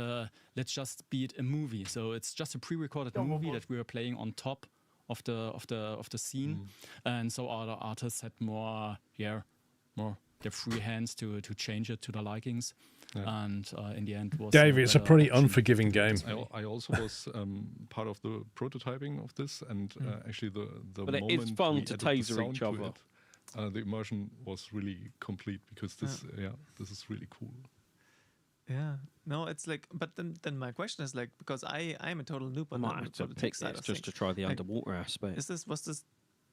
let's just be it a movie. So it's just a pre-recorded movie that we were playing on top of the scene, and so our artists had more their free hands to change it to their likings. And in the end was Dave, it's a pretty unforgiving game. I also was part of the prototyping of this, and actually the but moment it's fun we to added the taser sound each to other. it, the immersion was really complete because this is really cool. Yeah, no, it's like, but then my question is like, because I'm a total noob on the tech side just to try the underwater aspect. Was this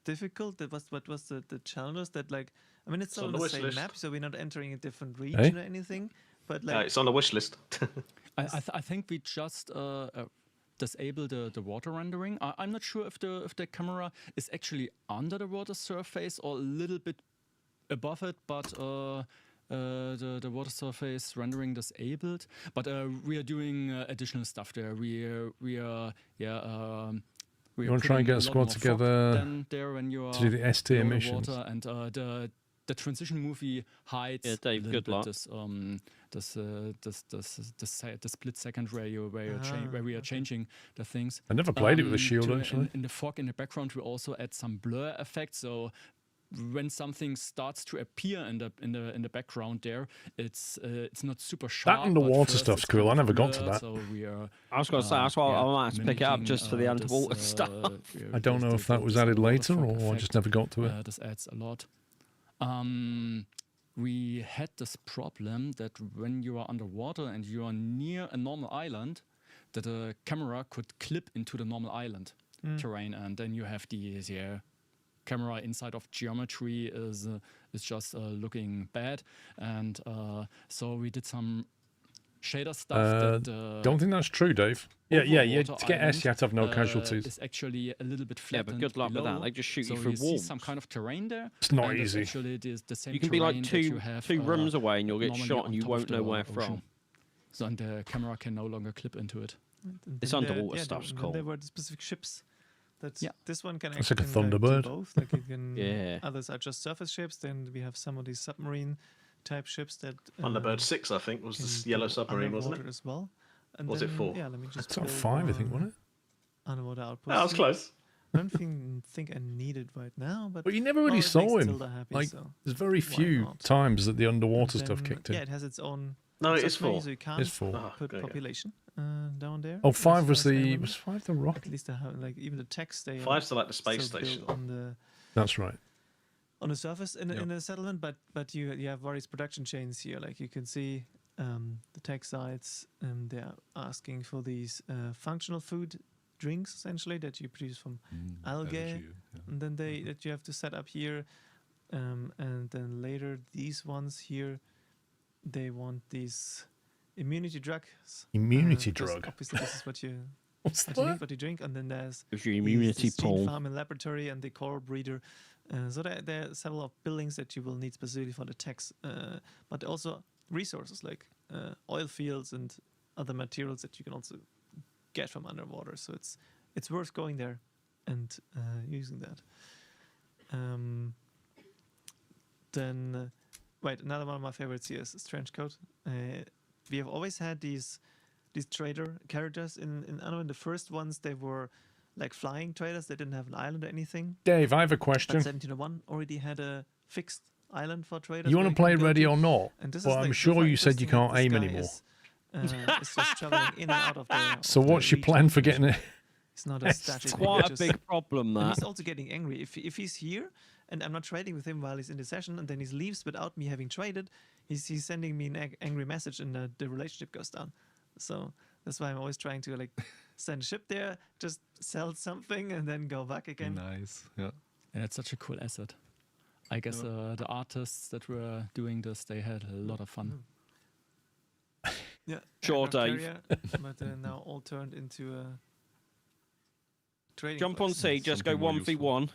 difficult? What was the challenges that like? I mean, it's on the same map, so we're not entering a different region or anything. But like, it's on the wish list. I think we just disable the water rendering. I'm not sure if the camera is actually under the water surface or a little bit above it, but the water surface rendering disabled. But we are doing additional stuff there. We are you want to try and get a squad together to do the ST emissions? And the transition movie hides Dave, good luck. The split second where we are changing the things. I never played it with a shield actually. In the fog in the background, we also add some blur effect. So when something starts to appear in the background there, it's not super sharp. That underwater stuff's cool. I never got to that. So we are, I was going to say that's why I might have to pick it up just for the underwater stuff. I don't know if that was added later or I just never got to it. This adds a lot. We had this problem that when you are underwater and you are near a normal island, that the camera could clip into the normal island terrain, and then you have the camera inside of geometry is just looking bad, and so we did some shader stuff. Don't think that's true, Dave. Yeah. To get S, you have to have no casualties. It's actually a little bit flat. Yeah, but good luck with that. They just shoot you through walls. See some kind of terrain there. It's not easy. Actually, it is the same. You can be like two rooms away, and you'll get shot, and you won't know where from. So and the camera can no longer clip into it. This underwater stuff's cool. There were the specific ships. This one can it's like a actually Thunderbird. do both. Like it can, others are just surface ships. Then we have some of these submarine type ships that Thunderbird 6, I think, was this yellow submarine, wasn't it? As well. And was then, it 4? Yeah, let me just. It's on 5, I think, wasn't it? Underwater outpost. That was close. I don't think I need it right now, but you never really saw him. Happy, like, so there's very few times that the underwater stuff kicked in. Yeah, it has its own No, it is 4. So you can't It's 4. put population down there. Oh, 5 was As far as I the remember. was 5 the rocket? At least I have like even the text they 5's like the space still built station. on the That's right. on the surface in the settlement, but you have various production chains here. Like you can see the tech sites, they are asking for these functional food drinks essentially that you produce from algae, and then that you have to set up here, and then later these ones here, they want these immunity drugs. Immunity because drug. Obviously, this is what you. What's what you need, what you drink, and then there's your immunity this gene pool. farm and laboratory and the coral breeder. So there are several of buildings that you will need specifically for the techs, but also resources like oil fields and other materials that you can also get from underwater. So it's worth going there and using that. Then, wait, another one of my favorites here is Trenchcoat. We have always had these trader characters in Anno. In the first ones, they were like flying traders. They didn't have an island or anything. Dave, I have a But question. 1701 already had a fixed island for traders. You want where to play can go ready to. or not? And this But is I'm like sure super you said you interesting that can't aim this guy anymore. Is just traveling in and out of the. So of the what's your region. plan for getting it? It's not a static. It's thing, quite a just- big problem, And that. he's also getting angry if he's here and I'm not trading with him while he's in the session, and then he leaves without me having traded. He's sending me an angry message, and the relationship goes down. So that's why I'm always trying to like send a ship there, just sell something, and then go back again. Nice, yeah. Yeah, it's such a cool asset. I guess the artists that were doing this, they had a lot of fun. Yeah, Sure, aircraft Dave. carrier, but now all turned into a trading. Jump on place. C, just go 1v1.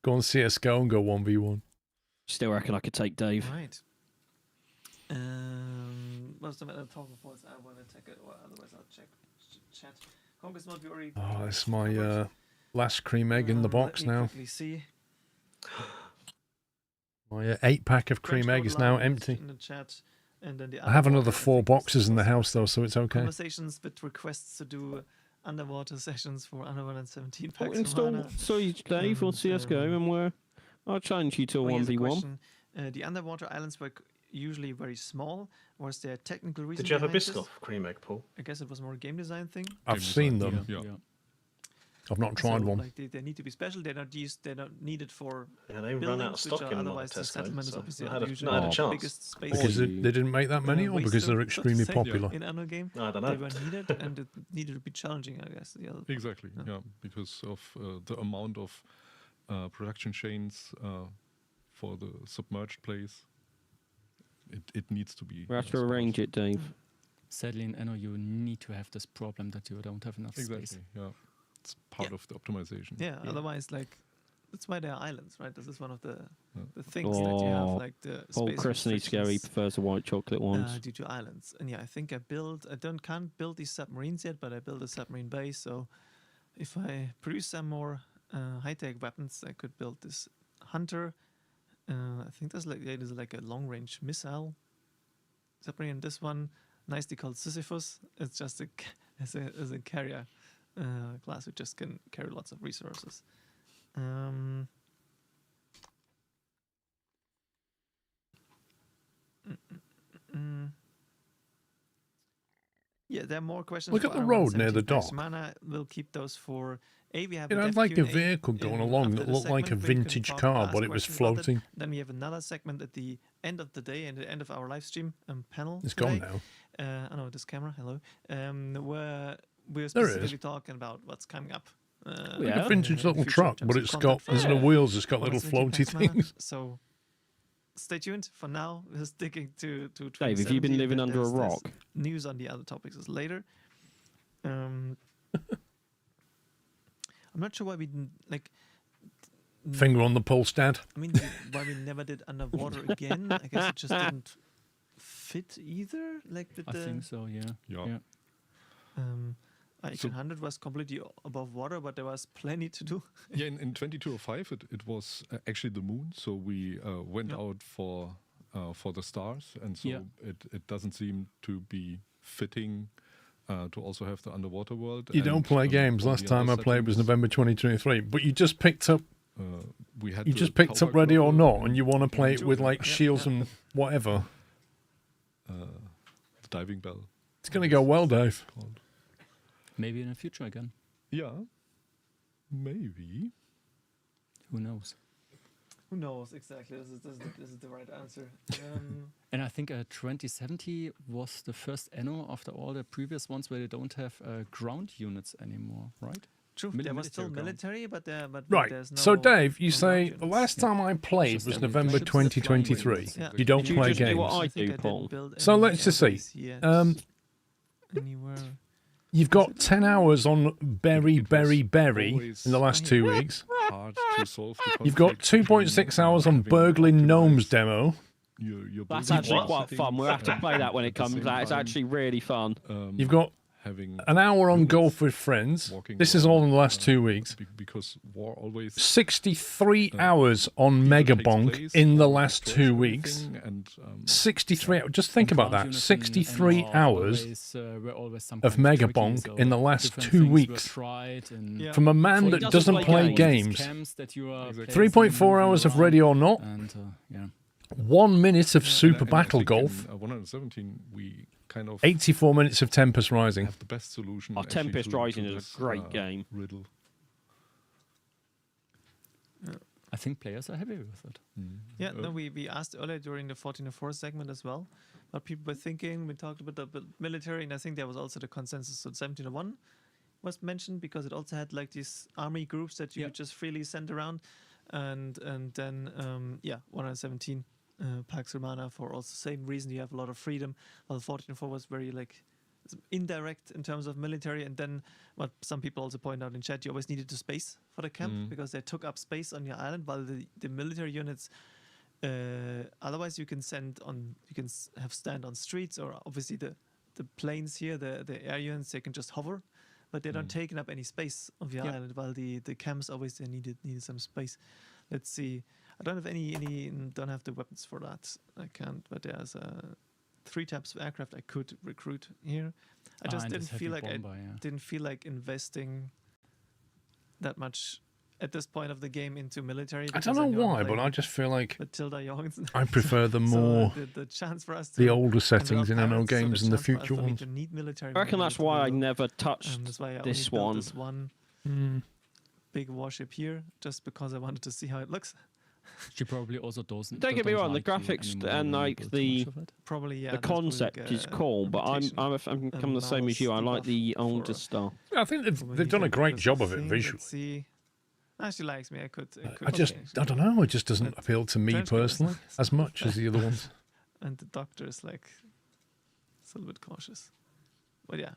Go on CSGO and go 1v1. Still reckon I could take Dave. Right. What's the matter? Talking points. I want to take it, or otherwise I'll check chat. Conquest mode we already. Oh, it's my last cream egg in the box let me now. quickly see. My 8-pack of cream egg is now empty. In the chat, and then the I have another underwater, 4 boxes in the house though, so it's okay. Conversations with requests to do underwater sessions for under 117 packs. I'll from install Anno. Siege Dave on CSGO, and I'll change you to a here's a 1v1. question. The underwater islands were usually very small. Was there a technical reason? Did you have a behind this? Biscoff cream egg, Paul? I guess it was more a game design thing. I've seen them. Yeah. I've not tried one. Like they need to be special. They're not used. They're not needed for. Yeah, they run buildings, out of stock which are in a lot of otherwise the Tesco, settlement is so obviously I had a- usually I had a the chance. biggest space. Because they didn't make that many, or because they're waster, so to extremely say, popular? in Anno game. I don't They know. were needed, and it needed to be challenging. I guess the other. Exactly, yeah, because of the amount of production chains for the submerged place. It needs to be. We have to arrange it, Dave. Sadly, in Anno, you need to have this problem that you don't have enough Exactly, space. yeah. It's part of the optimization. Yeah, otherwise, like, that's why there are islands, right? This is one of the things that you have, like the Paul space Chris needs to go. He restrictions, prefers the white chocolate ones. due to islands. And yeah, I think can't build these submarines yet, but I built a submarine base. So if I produce some more high-tech weapons, I could build this hunter. I think there's like a long-range missile submarine. And this one, nicely called Sisyphus. It's just as a carrier class, which just can carry lots of resources. Yeah, there are more questions. Look for at the Anno road near 117 the packs. dock. Mana will keep those for we have It a had dev like a Q&A vehicle going in- along after that the looked like a segment where you can vintage talk, car, ask but it was questions about it. floating. Then we have another segment at the end of the day and the end of our live stream panel. It's gone today. now. I know this camera. Hello. Where we're There it is. specifically talking about what's coming up. Like a vintage little future truck, in but terms it's of got, content for instead of wheels, it's got little 117 floaty packs mana. things. So stay tuned. For now, we're sticking to Dave, have you been 2017, living then under a there's rock? News on the other topics is later. I'm not sure why we didn't like. Finger on the pulse, Dad. I mean, why we never did underwater again? I guess it just didn't fit either. Like with I the. think so, yeah. Yeah. Icon 100 was completely above water, but there was plenty to do. Yeah, in 2205 it was actually the moon, so we went out for the stars, and so it doesn't seem to be fitting to also have the underwater world. You don't play games. all Last the time I other played was settings, November 2023, but you just picked up we had you just picked up Ready or Not, and you want to play it with like shields and whatever. The diving bell. It's going to go well, Dave. Maybe in the future again. Yeah. Maybe. Who knows? Who knows exactly? This is the right answer. And I think 2070 was the first Anno after all the previous ones where they don't have ground units anymore, right? True. There was still military, but right. There's no. So Dave, you say the last time I played was November 2023. Yeah. You don't play just games. do what I do, Paul. So let's just see. You've got 10 hours on Berry in the last 2 weeks. You've got 2.6 hours on Burgling Gnomes demo. That's actually quite fun. We'll have to play that when it comes out. It's actually really fun. You've got an hour on Golf with Friends. This is all in the last 2 weeks. Because war always 63 hours on Megabonk in the last 2 weeks. 63 hours. Just think about that. 63 hours of Megabonk in the last 2 weeks. From a man that doesn't play games. 3.4 hours of Ready or Not. 1 minute of Super Battle Golf. 117, we kind of 84 minutes of Tempest Rising. Have the best solution. Tempest Rising is a great game. Riddle. I think players are happy with it. Yeah, no, we asked earlier during the 1404 segment as well what people were thinking. We talked about the military, and I think there was also the consensus. So 1701 was mentioned because it also had like these army groups that you could just freely send around, and then 117. Pax Romana for also the same reason. You have a lot of freedom. While 1404 was very like indirect in terms of military, and then what some people also point out in chat, you always needed the space for the camp because they took up space on your island, while the military units otherwise you can have stand on streets, or obviously the planes here, the air units, they can just hover, but they don't take up any space of your island, while the camps always they needed some space. Let's see. I don't have don't have the weapons for that. I can't, but there's 3 types of aircraft I could recruit here. I just didn't feel like investing that much at this point of the game into military. I don't know why, but I just feel like I prefer the So more the chance for us the to older settings in Anno pirates, so games the and the chance for us future to ones. need military I reckon that's why I never touched that's why I this only built one. this one big warship here, just because I wanted to see how it looks. She probably also doesn't. Don't get me wrong, the graphics and like the concept is cool, but I'm kind of the same as you. I like the older stuff. I think they've done a great job of it visually. See, she likes me. I don't know. It just doesn't appeal to me personally as much as the other ones. And the doctor is like, it's a little bit cautious. But yeah,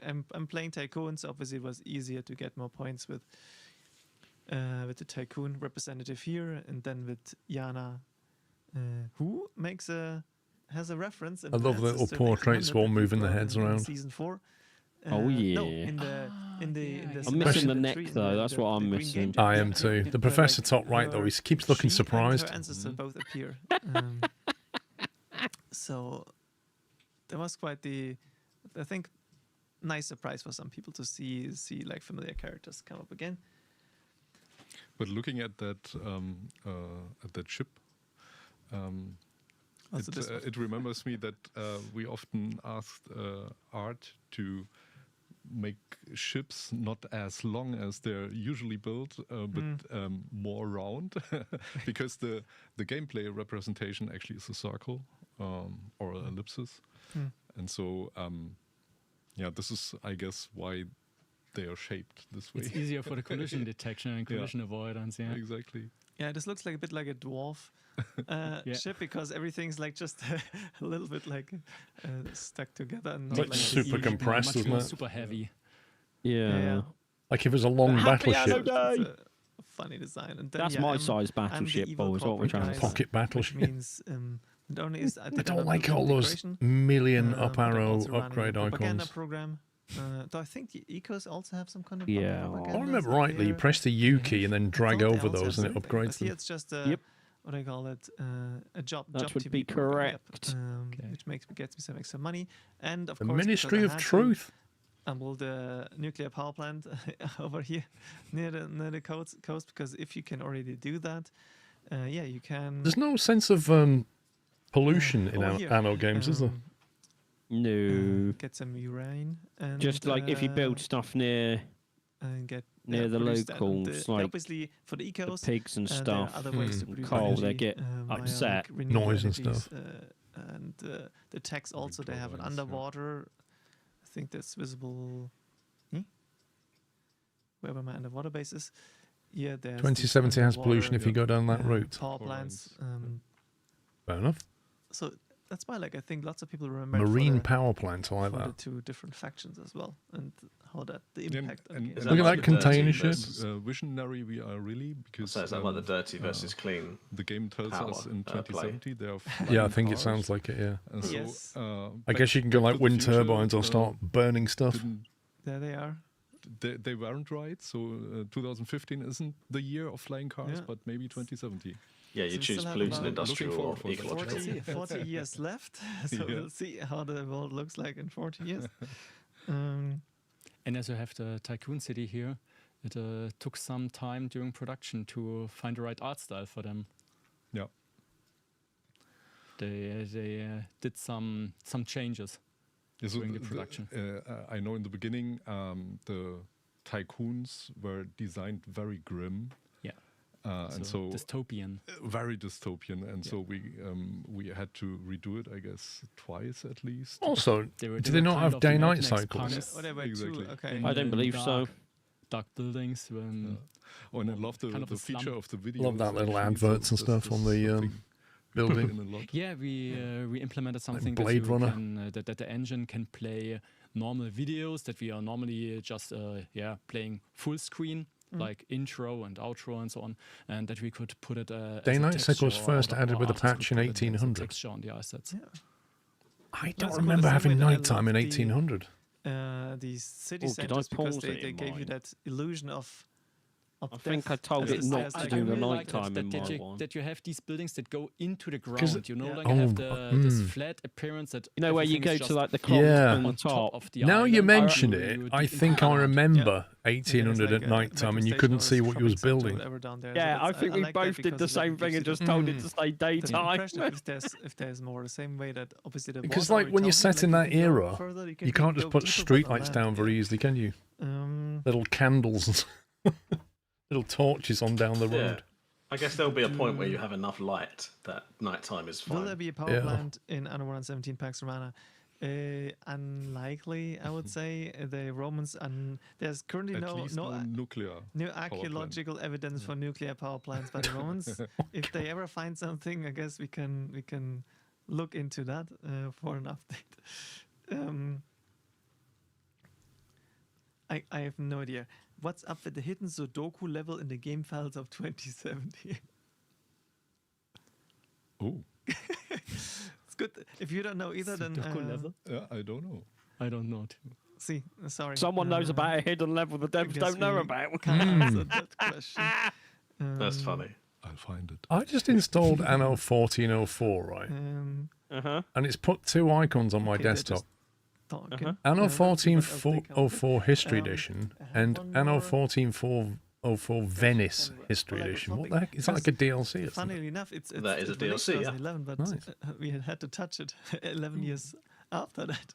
I'm playing Tycoon, so obviously it was easier to get more points with the Tycoon representative here, and then with Yana, who has a reference. I love the little portraits all moving their heads around. Season 4. Oh yeah. No, in the I'm missing the neck though. That's what I'm missing. I am too. The professor top right though, he keeps looking surprised. Her ancestors both appear. So there was quite I think, nice surprise for some people to see like familiar characters come up again. But looking at that ship, it remembers me that we often asked Art to make ships not as long as they're usually built, but more round, because the gameplay representation actually is a circle or an ellipsis, and so this is, I guess, why they are shaped this way. It's easier for the collision detection and collision avoidance. Yeah, exactly. Yeah, this looks like a bit like a dwarf ship, because everything's like just a little bit like stuck together and not like super compressed, isn't it? Super heavy. Yeah. Like if it was a long battleship. It's a funny design. And then, that's my size battleship, boys. What we're trying to say. Pocket battleship. Which means not only is I don't like all those million up arrow upgrade icons. Program. Do I think the ecos also have some kind of If I remember rightly, you press the U key and then drag over those and it upgrades them. It's just what I call it, a job. That would TV be program, correct. which gets me some extra money, and of the course Ministry of Truth. and build a nuclear power plant over here near the coast, because if you can already do that, yeah, you can. There's no sense of pollution in Anno games, is there? No. Get some urine. And, just like if you build stuff near the locals, like obviously for the ecos, the pigs and stuff, there are other ways to produce coal, energy, they get upset, like noise and energies, stuff. And the tanks also, they have an underwater. I think that's visible. Wherever my underwater base is. Yeah, there's 2070 has pollution if you go down that route. Power plants. Fair enough. So that's why, like, I think lots of people remember Marine power plants, I like for that. the two different factions as well, and how that the impact. And look at that container ship. Visionary we are really, because So is that like the dirty versus clean? The game tells us in 2070 there are yeah, I think it sounds like it. Yeah. And yes. So, I guess you can go like wind turbines or start burning stuff. There they are. They weren't right. So 2015 isn't the year of flying cars, but maybe 2070. Yeah, you choose pollutant, industrial, or ecological. 40 years left, so we'll see how the world looks like in 40 years. And as you have the Tycoon City here, it took some time during production to find the right art style for them. Yeah. They did some changes during the production. I know in the beginning the Tycoons were designed very grim. And so dystopian, very dystopian, and so we had to redo it, I guess, twice at least. Also, do they not have day-night cycles? Exactly. Okay. I don't believe so. Dark buildings. And I love the feature of the video. Love that little adverts and stuff on the building. Yeah, we implemented something like Blade Runner. That the engine can play normal videos that we are normally just playing full screen. Like intro and outro and so on, and that we could put it. Day-night cycle was first added with a patch in 1800. Texture on the assets. I don't remember having nighttime in 1800. These city centers, because they gave you that illusion of. I think I told it not to do the nighttime in my one. That you have these buildings that go into the ground. You no longer have this flat appearance that where you go to like the clock on the top. Of the now island. you mention it, I think I remember 1800 at nighttime, and you couldn't see what you was building. Yeah, I think we both did the same thing and just told it to stay daytime. If there's more the same way that obviously because like when you're set in that era, you can't just put streetlights down very easily, can you? Little candles. Little torches on down the road. I guess there'll be a point where you have enough light that nighttime is fine. Will there be a power plant in Anno 117 Pax Romana? Unlikely, I would say. The Romans, and there's currently no archaeological evidence for nuclear power plants by the Romans. If they ever find something, I guess we can look into that for an update. I have no idea. What's up with the hidden Sudoku level in the game files of 2070? Oh. It's good. If you don't know either, then... Sudoku level? Yeah, I don't know. I don't know too. See, sorry. Someone knows about a hidden level the devs don't know about. Can't answer that question. That's funny. I'll find it. I just installed Anno 1404, right? And it's put two icons on my desktop. Anno 1404 History Edition and Anno 1404 Venice History Edition. What the heck? Is that like a DLC? Funnily enough, it's that is a DLC, 2011, but we had to touch it 11 years after that.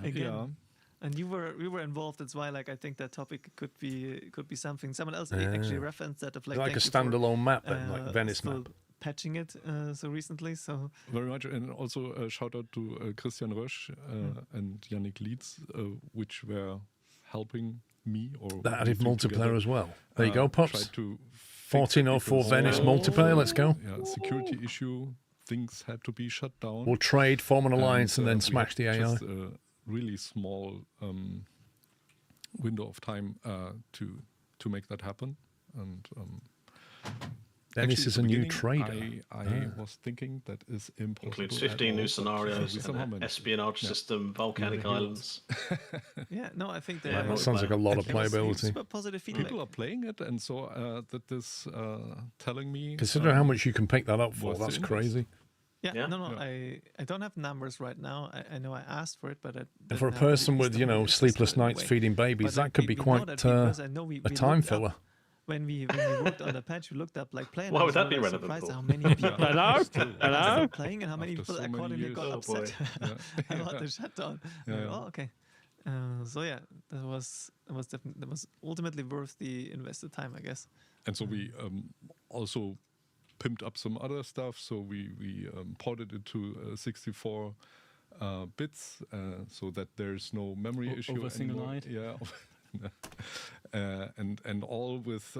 Again. And we were involved. That's why, like, I think that topic could be something. Someone else actually referenced that of like a standalone map, then, like Venice map. Patching it so recently, so very much, and also a shout out to Christian Rösch and Yannick Lietz, which were helping me or that added multiplayer together, as well. There you go, Pops. 1404 Venice multiplayer. Let's go. Yeah, security issue. Things had to be shut down. We'll trade, form an alliance, and then smash the AI. Just a really small window of time to make that happen, and. Venice is a new trader. I was thinking that is impossible. Includes 15 new scenarios, espionage system, volcanic islands. I think that sounds like a lot of playability. Positive feedback. People are playing it, and so that is telling me. Consider how much you can pick that up for. That's crazy. Yeah. No. I don't have numbers right now. I know I asked for it, but and for a person with sleepless nights feeding babies, that could be quite a time filler. When we worked on the patch, we looked up like player Why would numbers. that be We were relevant surprised for? how many people are still playing and how many people accordingly got upset about the shutdown. Okay. That was ultimately worth the invested time, I guess. And so we also pimped up some other stuff. So we ported it to 64 bits, so that there's no memory issue over a single night. Yeah. And all with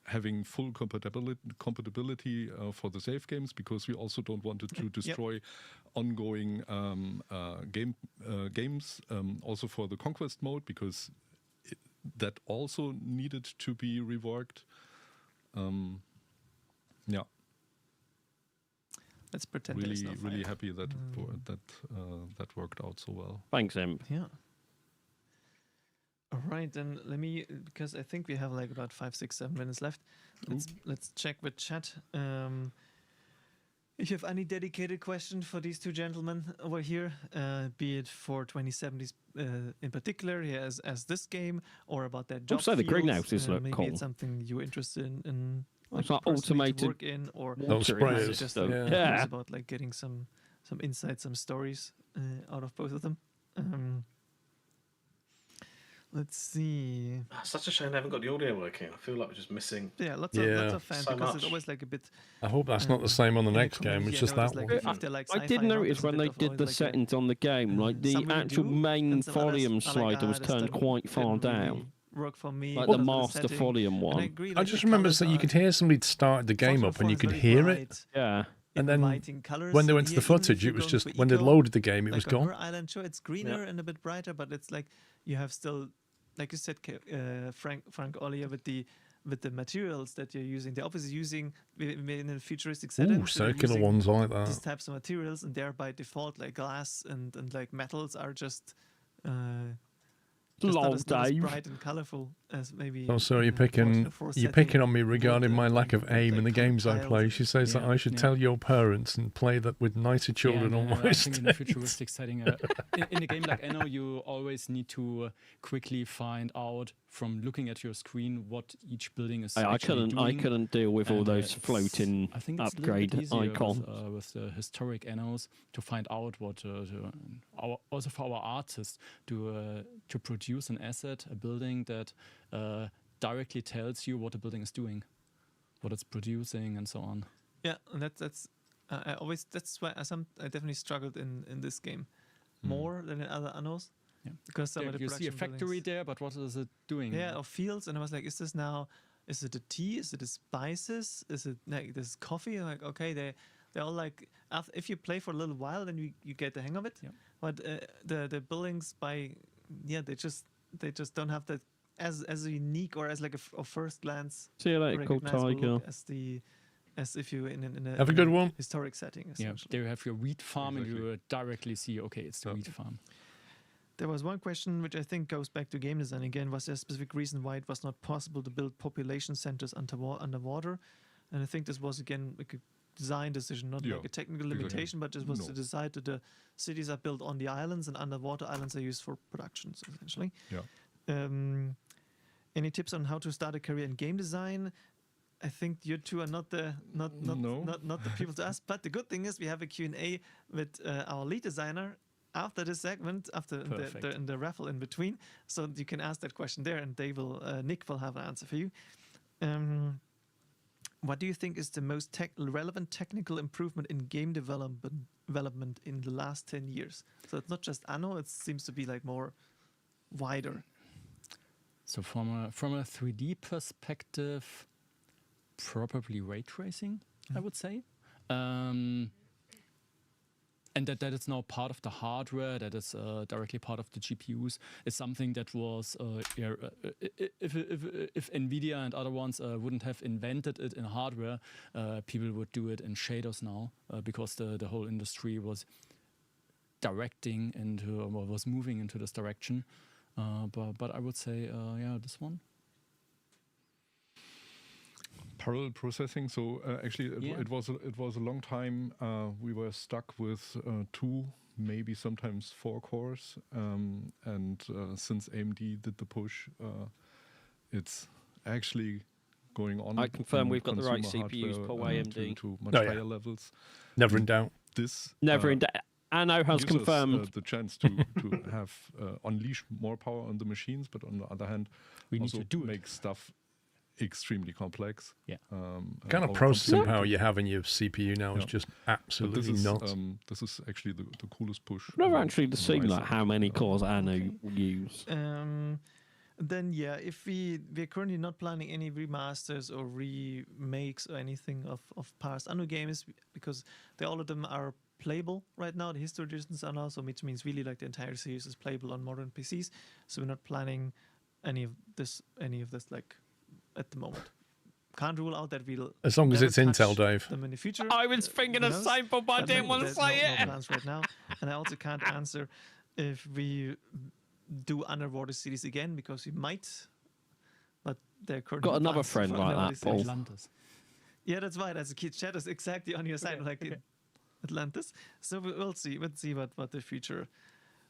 having full compatibility for the save games, because we also don't want it to destroy ongoing games, also for the Conquest mode, because that also needed to be reworked. Let's pretend really happy that that worked out so well. Thanks, Em. Yeah. All right, then let me, because I think we have like about 5, 6, 7 minutes left. Let's check with chat. If you have any dedicated question for these two gentlemen over here, be it for 2070s in particular, as this game, or about their job Also, the fields, greenhouses look maybe cool. it's something you're interested in It's like automated work in, or sprayers. just yeah. about like getting some insights, some stories out of both of them. Let's see. Such a shame I haven't got the audio working. I feel like we're just missing. Yeah, lots of fans, so because much. it's always like a bit. I hope that's not the same on the next game. It's just that one. I did notice when they did the settings on the game, like the actual main volume slider was turned quite far down. Work for me, like the master volume one. I just remember that you could hear somebody start the game up and you could hear it. Yeah. And then when they went to the footage, it was just when they loaded the game, it was gone. On Island, sure, it's greener and a bit brighter, but it's like you have still, like you said, Frank earlier, with the materials that you're using. They're obviously using in a futuristic setting. Ooh, circular ones like that. These types of materials, and they're by default like glass and like metals are just. Not as bright and colourful as maybe. Oh, so you're picking on me regarding my lack of aim in the games I play. She says that I should tell your parents and play that with nicer children on my I think in a futuristic setting, in a game like Anno, you always need to quickly find out from looking at your screen what each building is. I couldn't deal with all those floating upgrade icons with the historic Annos to find out what also for our artists to produce an asset, a building that directly tells you what the building is doing, what it's producing, and so on. Yeah, and that's why I definitely struggled in this game more than in other Annos. Yeah. Because some of the you see a factory there, but what is it doing? Yeah, or fields, and I was like, is it a tea? Is it a spices? Is it like this coffee? And like, okay, they're all like, if you play for a little while, then you get the hang of it. Yeah. But the buildings they just don't have that as unique or as like a first glance. See you later, cool tiger. As if you in a have a good one historic setting. Yeah, there you have your wheat farm, and you directly see, okay, it's the wheat farm. There was one question which I think goes back to game design again. Was there a specific reason why it was not possible to build population centers underwater? And I think this was again like a design decision, not like a technical limitation, but it was to decide that the cities are built on the islands and underwater islands are used for productions essentially. Yeah. Any tips on how to start a career in game design? I think you two are not the people to ask. But the good thing is we have a Q&A with our lead designer after this segment, after the raffle in between, so you can ask that question there, and Nick will have an answer for you. What do you think is the most relevant technical improvement in game development in the last 10 years? So it's not just Anno; it seems to be like more wider. So from a 3D perspective, probably ray tracing, I would say. And that is now part of the hardware, that is directly part of the GPUs, is something that was, if NVIDIA and other ones wouldn't have invented it in hardware, people would do it in shaders now, because the whole industry was directing into, or was moving into this direction. But I would say, this one. parallel processing. So actually, it was a long time. We were stuck with 2, maybe sometimes 4 cores, and since AMD did the push, it's actually going on. I confirm we've got the right consumer CPUs hardware, per AMD. to much higher levels. Never in doubt. This Never in doubt. Anno has gives us, confirmed the chance to have unleash more power on the machines, but on the other hand, we need also to do make stuff extremely complex. Yeah. Kind of processing power you have in your CPU now is just absolutely nuts. This is actually the coolest push. I've never actually seen like how many cores Anno use. Then yeah, if we're currently not planning any remasters or remakes or anything of past Anno games, because all of them are playable right now. The history editions are now, so which means really like the entire series is playable on modern PCs. So we're not planning any of this like at the moment. Can't rule out that we'll. As long as it's Intel, Dave. Them in the future. I was thinking the same, but I didn't want to say it. No plans right now, and I also can't answer if we do underwater cities again, because we might. But they're currently got another plans friend for like underwater that, Paul. cities. Atlantis. Yeah, that's right. As a kid, chat is exactly on your side, like in Atlantis. So we'll see. Let's see what the future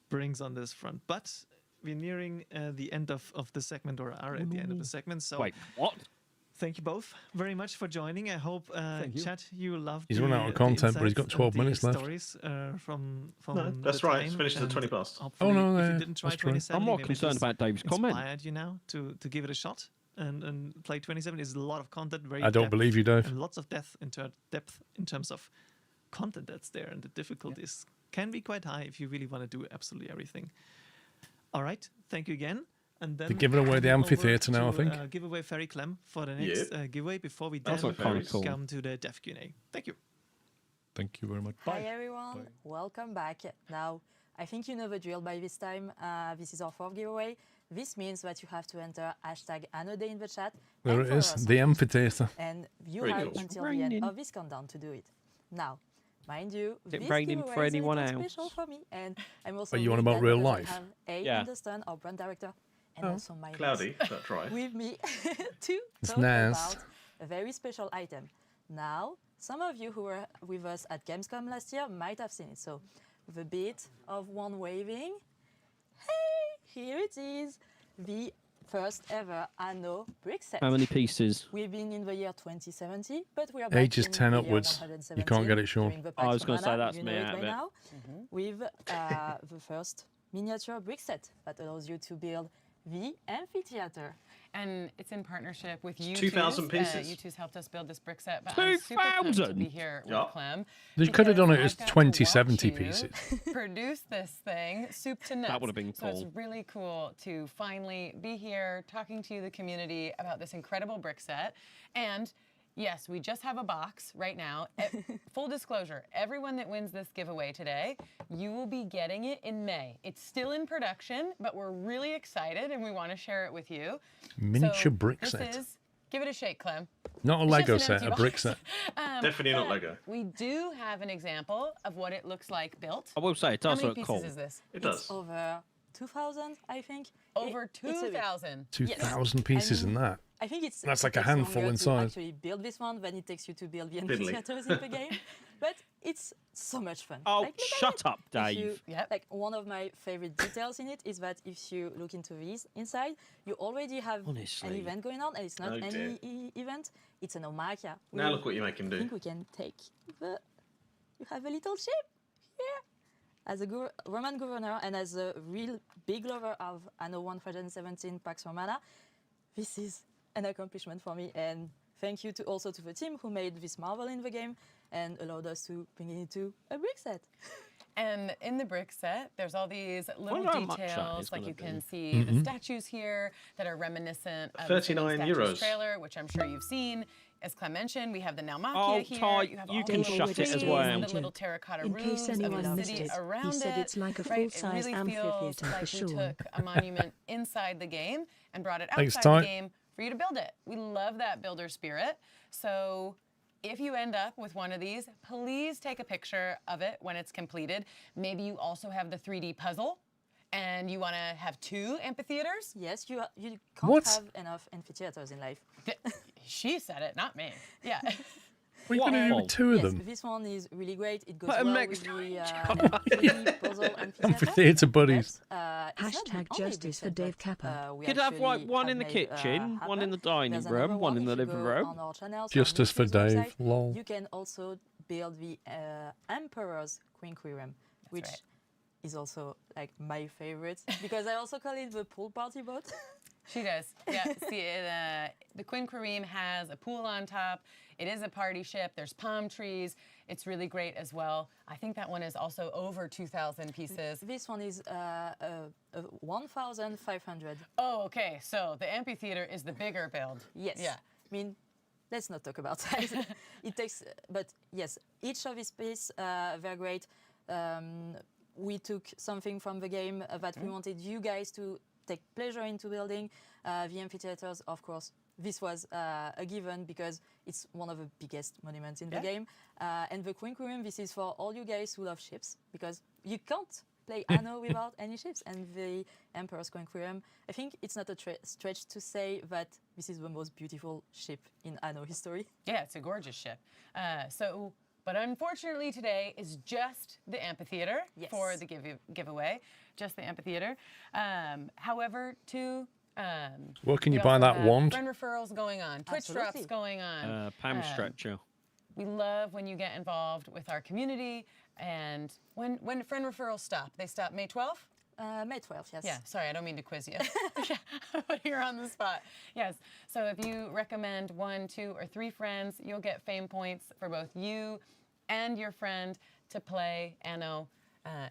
brings on this front. But we're nearing the end of the segment, or are at the end of the segment. So wait, what? Thank you both very much for joining. I hope, chat, you loved. He's run out of content, but he's got 12 minutes left. Stories from no, that's right. It's finished at 20 past. Oh no, if you didn't try 27, I'm more concerned about Dave's comment. Inspired you now to give it a shot and play 27. Is a lot of content. Very. I don't believe you, Dave. And lots of depth in terms of content that's there, and the difficulties can be quite high if you really want to do absolutely everything. All right, thank you again. And then they're giving away the amphitheatre now, I think. Give away Ferry Clem for the next giveaway before we then come to the Dev Q&A. Thank you. Thank you very much. Hi everyone, welcome back. Now, I think you know the drill by this time. This is our 4th giveaway. This means that you have to enter #AnnoDay in the chat. There it is, the amphitheatre. And you have until the end of this countdown to do it. Now, mind you, this raining for anyone else? Special for me, and I'm also. Are you on about real life? I have Anderson, our brand director, and also my Cloudy, that's right. with me to talk nice. about a very special item. Now, some of you who were with us at Gamescom last year might have seen it. So, with a bit of one waving, hey, here it is, the first ever Anno brick set. How many pieces? We've been in the year 2070, but we are ages back 10 in upwards. The year You can't get it, Sean. during the I was Pax going to say Romana, that's you me know it out of by it. now, with the first miniature brick set that allows you to build the amphitheater. And it's in partnership with U2. 2,000 pieces. U2's helped us build this brick set, but I'm super pumped to be here with Clem. They could have done it as because I've got to 2070 watch you pieces. Produce this thing, soup to nuts. That would have been So cool. it's really cool to finally be here talking to you, the community, about this incredible brick set. And yes, we just have a box right now. Full disclosure, everyone that wins this giveaway today, you will be getting it in May. It's still in production, but we're really excited and we want to share it with you. Miniature brick set. This is, give it a shake, Clem. Not a It's Lego just an set, empty a brick box. set. Definitely not but Lego. We do have an example of what it looks like built. I will say, it How does many look pieces cool. is this? It It's does. over 2,000, I think. Over It's a bit. 2,000. 2,000 pieces in that. I think it's That's it like a takes handful longer inside. to actually build this one than it takes you to build the Fiddly. amphitheaters in the game, but it's so much fun. Oh, Like, look at shut it. up, If you- Dave. Yep. Like one of my favorite details in it is that if you look into these inside, you already have an Honestly. event going on, and it's not Oh, any dear. event; it's an omakia. Now look what you make him I do. think we can take the. You have a little ship here. As a Roman governor and as a real big lover of Anno 117 Pax Romana, this is an accomplishment for me. And thank you also to the team who made this marvel in the game and allowed us to bring it into a brick set. And in the brick set, there's all these little wonder how much that details, is like gonna you can be. see the statues here that are reminiscent of the 39 Statues euros. trailer, which I'm sure you've seen. As Clem mentioned, we have the Naumachia Oh, here. Ty, you have you all can the little shut it as trees well. and the little terracotta In roofs case anyone of the missed city it, around he said it's like a right? full-size It really feels amphitheater for like sure. we took a monument inside the game and brought it Thanks, outside Ty. the game for you to build it. We love that builder spirit. So if you end up with one of these, please take a picture of it when it's completed. Maybe you also have the 3D puzzle. and you want to have 2 amphitheaters? Yes, you can't have enough amphitheaters in life. She said it, not me. Yeah. What are you going to do with 2 of them? This one is really great. It goes Put 'em well next with the puzzle amphitheater. Amphitheater buddies. Hashtag justice for Dave Kappa. We Could have like actually one in the made, kitchen, one in the dining There's room, another one in the if you living go room. on our channel, so Justice on for Wiki's Dave, website, lol. You can also build the Emperor's Quinquirem, which is also like my favorite because I also call it the pool party boat. She does. Yeah. See, the Quinquirem has a pool on top. It is a party ship. There's palm trees. It's really great as well. I think that one is also over 2,000 pieces. This one is 1,500. Oh, okay. So the amphitheater is the bigger build. Yes. Yeah. I mean, let's not talk about size. It takes, but yes, each of these pieces, they're great. We took something from the game that we wanted you guys to take pleasure into building. The amphitheaters, of course, this was a given because it's one of the biggest monuments in the game. And the Quinquirem, this is for all you guys who love ships because you can't play Anno without any ships. And the Emperor's Quinquirem, I think it's not a stretch to say that this is the most beautiful ship in Anno history. Yeah, it's a gorgeous ship. But unfortunately today is just the amphitheater for the giveaway, just the amphitheater. However, Where can you buy that wand? Friend referrals going on, Twitch drops going on. Pam Stretcher. We love when you get involved with our community. And when friend referrals stop, they stop May 12th? May 12th, yes. Yeah, sorry, I don't mean to quiz you. But you're on the spot. Yes, so if you recommend 1, 2, or 3 friends, you'll get fame points for both you and your friend to play Anno.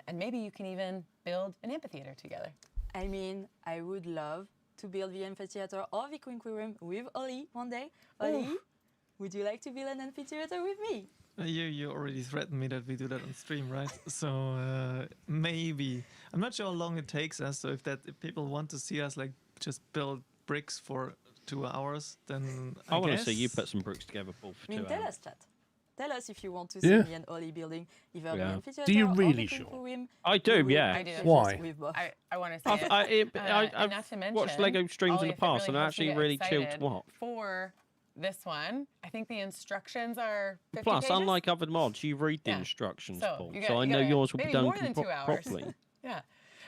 And maybe you can even build an amphitheater together. I mean, I would love to build the amphitheater or the Quinquirem with Ollie one day. Ollie, would you like to build an amphitheater with me? You already threatened me that we do that on stream, right? So maybe. I'm not sure how long it takes us. So if people want to see us like just build bricks for 2 hours, then I want to guess. see you put some bricks together for 2 hours. Tell us, chat. Tell us if you want to see me and Ollie building either the amphitheater Do you or really the sure? Quinquirem. I do, yeah. I do. Why? I want to say it. I've watched Lego streams in the past and I actually really chilled to watch. For this one, I think the instructions are 50 Plus, pages. unlike other mods, you read the instructions, Paul. You So I know yours will be maybe done more than 2 hours. properly. Yeah.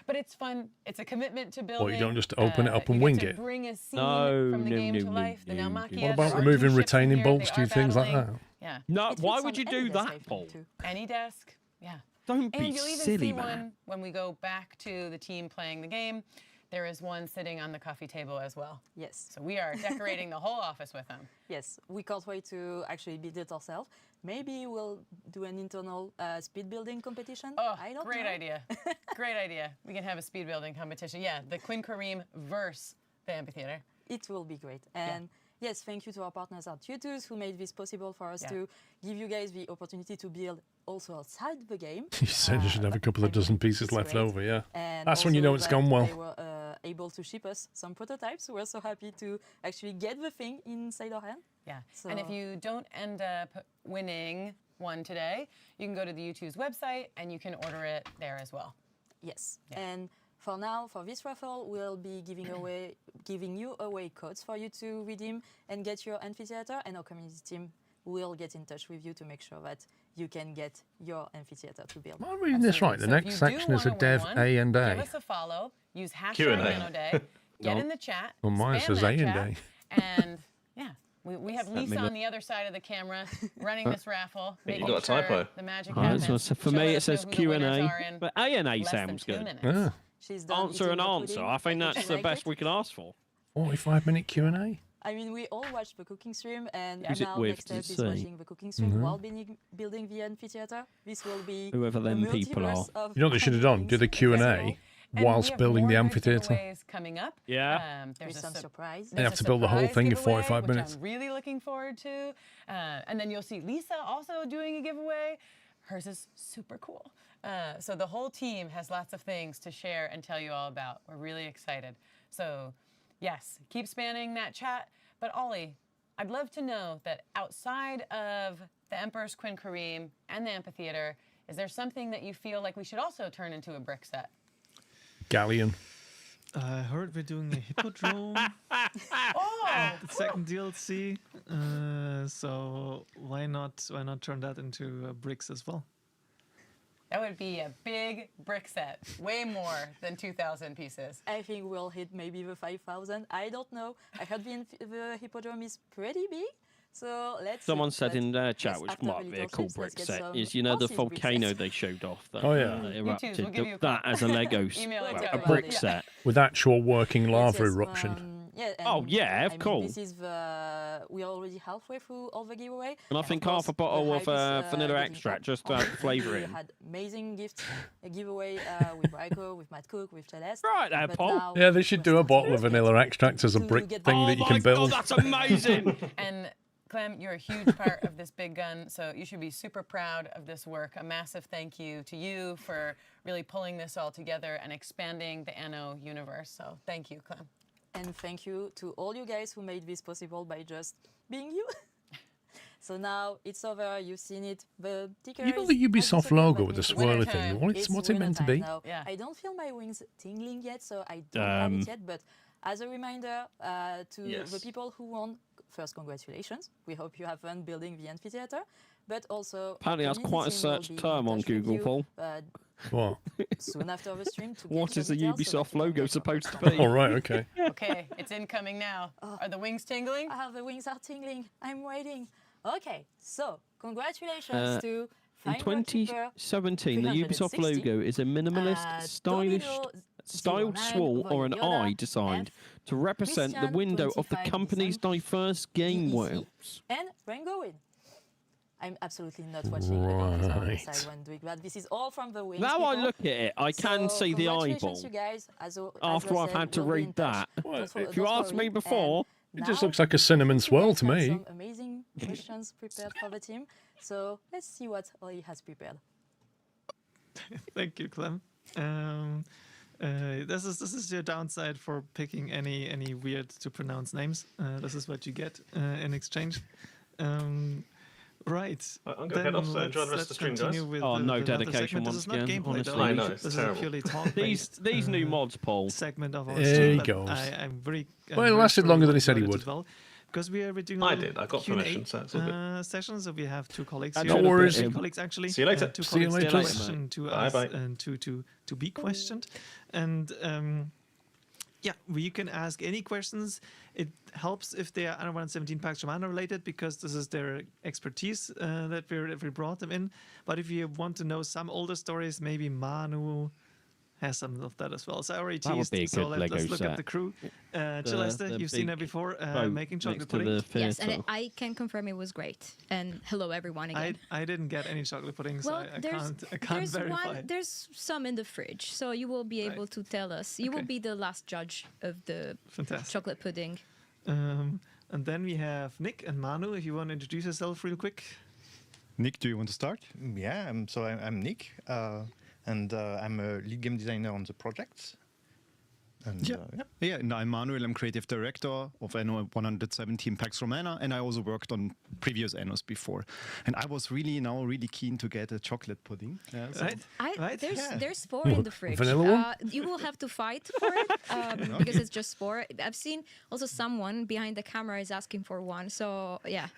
But it's fun. It's a commitment to building. Or you don't just open it up and wing it. Bring a scene from the game to life. The What about removing retaining bolts? Do things like that? Yeah. No, why would you do that, Paul? Any desk. Yeah. Don't be and you'll even silly, see man. one when we go back to the team playing the game. There is one sitting on the coffee table as well. Yes. So we are decorating the whole office with them. Yes, we can't wait to actually build it ourselves. Maybe we'll do an internal speed building competition. Oh, I don't great know. idea. Great idea. We can have a speed building competition. Yeah, the Quinquirem versus the amphitheater. It will be great. And yes, thank you to our partners at Tutus who made this possible for us to give you guys the opportunity to build also outside the game. You certainly should have a couple of dozen pieces left great. over, yeah. And That's when you know it's gone well. They were able to ship us some prototypes. We're so happy to actually get the thing inside our hand. Yeah, So and if you don't end up winning one today, you can go to the U2's website and you can order it there as well. Yes, and for now, for this raffle, we'll be giving you away codes for you to redeem and get your amphitheater, and our community team will get in touch with you to make sure that you can get your amphitheater to build. Am I reading this right? The next section is a dev A and A. Give us a follow, use Q&A. hashtag AnnoDay, get in the chat, Well, mine spam says that A and chat, A. and yeah. We have Lisa on the other side of the camera running this raffle, making got a typo. sure the magic Oh, happens. for me, Showing it us says who the winners Q&A, are in but A&A less than sounds 2 good. minutes. Yeah. She's done Answer eating and the answer. pudding. I think You that's the like best it? we can ask for. 45-minute Q&A. I mean, we all watched the cooking stream, and Who's it now with? next step Does it is say? watching the cooking stream Mhm. while building the amphitheater. This will be Whoever a them people are. multiverse of You know what they should have done? Did a Q&A And whilst we have building the more great amphitheater. giveaways coming up. Yeah. There's with some surprise. They have to build the whole thing in 45 minutes. I'm really looking forward to. And then you'll see Lisa also doing a giveaway. Hers is super cool. So the whole team has lots of things to share and tell you all about. We're really excited. So yes, keep spanning that chat. But Ollie, I'd love to know that outside of the Emperor's Quinquirem and the amphitheater, is there something that you feel like we should also turn into a brick set? Galleon. I heard we're doing a hippodrome. The second DLC. So why not turn that into bricks as well? That would be a big brick set, way more than 2,000 pieces. I think we'll hit maybe the 5,000. I don't know. I heard the hippodrome is pretty big. So let's Someone see. said in their chat, yes, which after might the be a little cool clips, brick let's get set, some is, the horses volcano brick they showed off that Oh, yeah. erupted. we'll give you a That as a Lego Email it well, to a everybody. brick Yeah. set. With actual working lava Yes, eruption. Yeah, Oh, yeah, of I mean, course. this is we are already halfway through all the giveaway. And I think half a bottle of vanilla extract just to add the flavour We in. had amazing gifts, a giveaway with Raiko, with Matt Cook, with Celeste. Right there, But Paul. now Yeah, they should do a bottle of vanilla extract as a brick get thing that you can build. Oh, that's amazing. And Clem, you're a huge part of this big gun, so you should be super proud of this work. A massive thank you to you for really pulling this all together and expanding the Anno universe. So thank you, Clem. And thank you to all you guys who made this possible by just being you. So now it's over. You've seen it. The ticker You know the Ubisoft logo with the swirly thing? What's it meant to be? Yeah. I don't feel my wings tingling yet, so I don't have it yet. But as a reminder to the people who won, first, congratulations. We hope you have fun building the amphitheater. But also, Apparently that's quite a search term on Google, Paul. What? Soon after the stream. To What is the details so Ubisoft that you logo can supposed to be? All right, okay. Okay, it's incoming now. Are the wings tingling? The wings are tingling. I'm waiting. Okay, so congratulations to in 2017, the Ubisoft logo is a minimalist, stylish styled swirl or an eye designed to represent the window of the company's diverse game worlds. And Rangoin. I'm absolutely not watching on the side when doing that. This is all from the wings. Now people. I look at it, I can see the eyeball. You guys, After I've had to read that. If you asked me before, it just looks like a cinnamon swirl to me. Some amazing questions prepared for the team. So let's see what Oli has prepared. Thank you, Clem. This is your downside for picking any weird to pronounce names. This is what you get in exchange. Right. I'm going to head off, so enjoy the rest of the stream, guys. Oh, no dedication once again. This is not gameplay, I know, it's this terrible. is a purely talk These new mods, Paul. segment of our There stream. he goes. I'm very. Well, it lasted longer than he said he would. Well, because we're doing I did. I got permission, so it's all good. sessions. So we have two colleagues No here. worries. Three colleagues actually. See you later. Two See you colleagues later. to question to us Bye-bye. and to be questioned. And yeah, you can ask any questions. It helps if they are Anno 117 Pax Romana related because this is their expertise that we brought them in. But if you want to know some older stories, maybe Manu has some of that as well. So I already That would teased. be a So good let's Lego look set. at the crew. Celeste, you've seen her before making chocolate pudding. Yes, and I can confirm it was great. And hello everyone again. I didn't get any chocolate pudding, so Well, I can't verify. There's some in the fridge, so you will be able to tell us. You will be the last judge of the chocolate pudding. And then we have Nick and Manu. If you want to introduce yourself real quick. Nick, do you want to start? Yeah, I'm Nick, and I'm a lead game designer on the project. And, and I'm Manuel. I'm creative director of Anno 117 Pax Romana, and I also worked on previous Annos before. And I was really keen to get a chocolate pudding. Yeah, so There's 4 in the fridge. Vanilla one? You will have to fight for it because it's just 4. I've seen also someone behind the camera is asking for one. So yeah,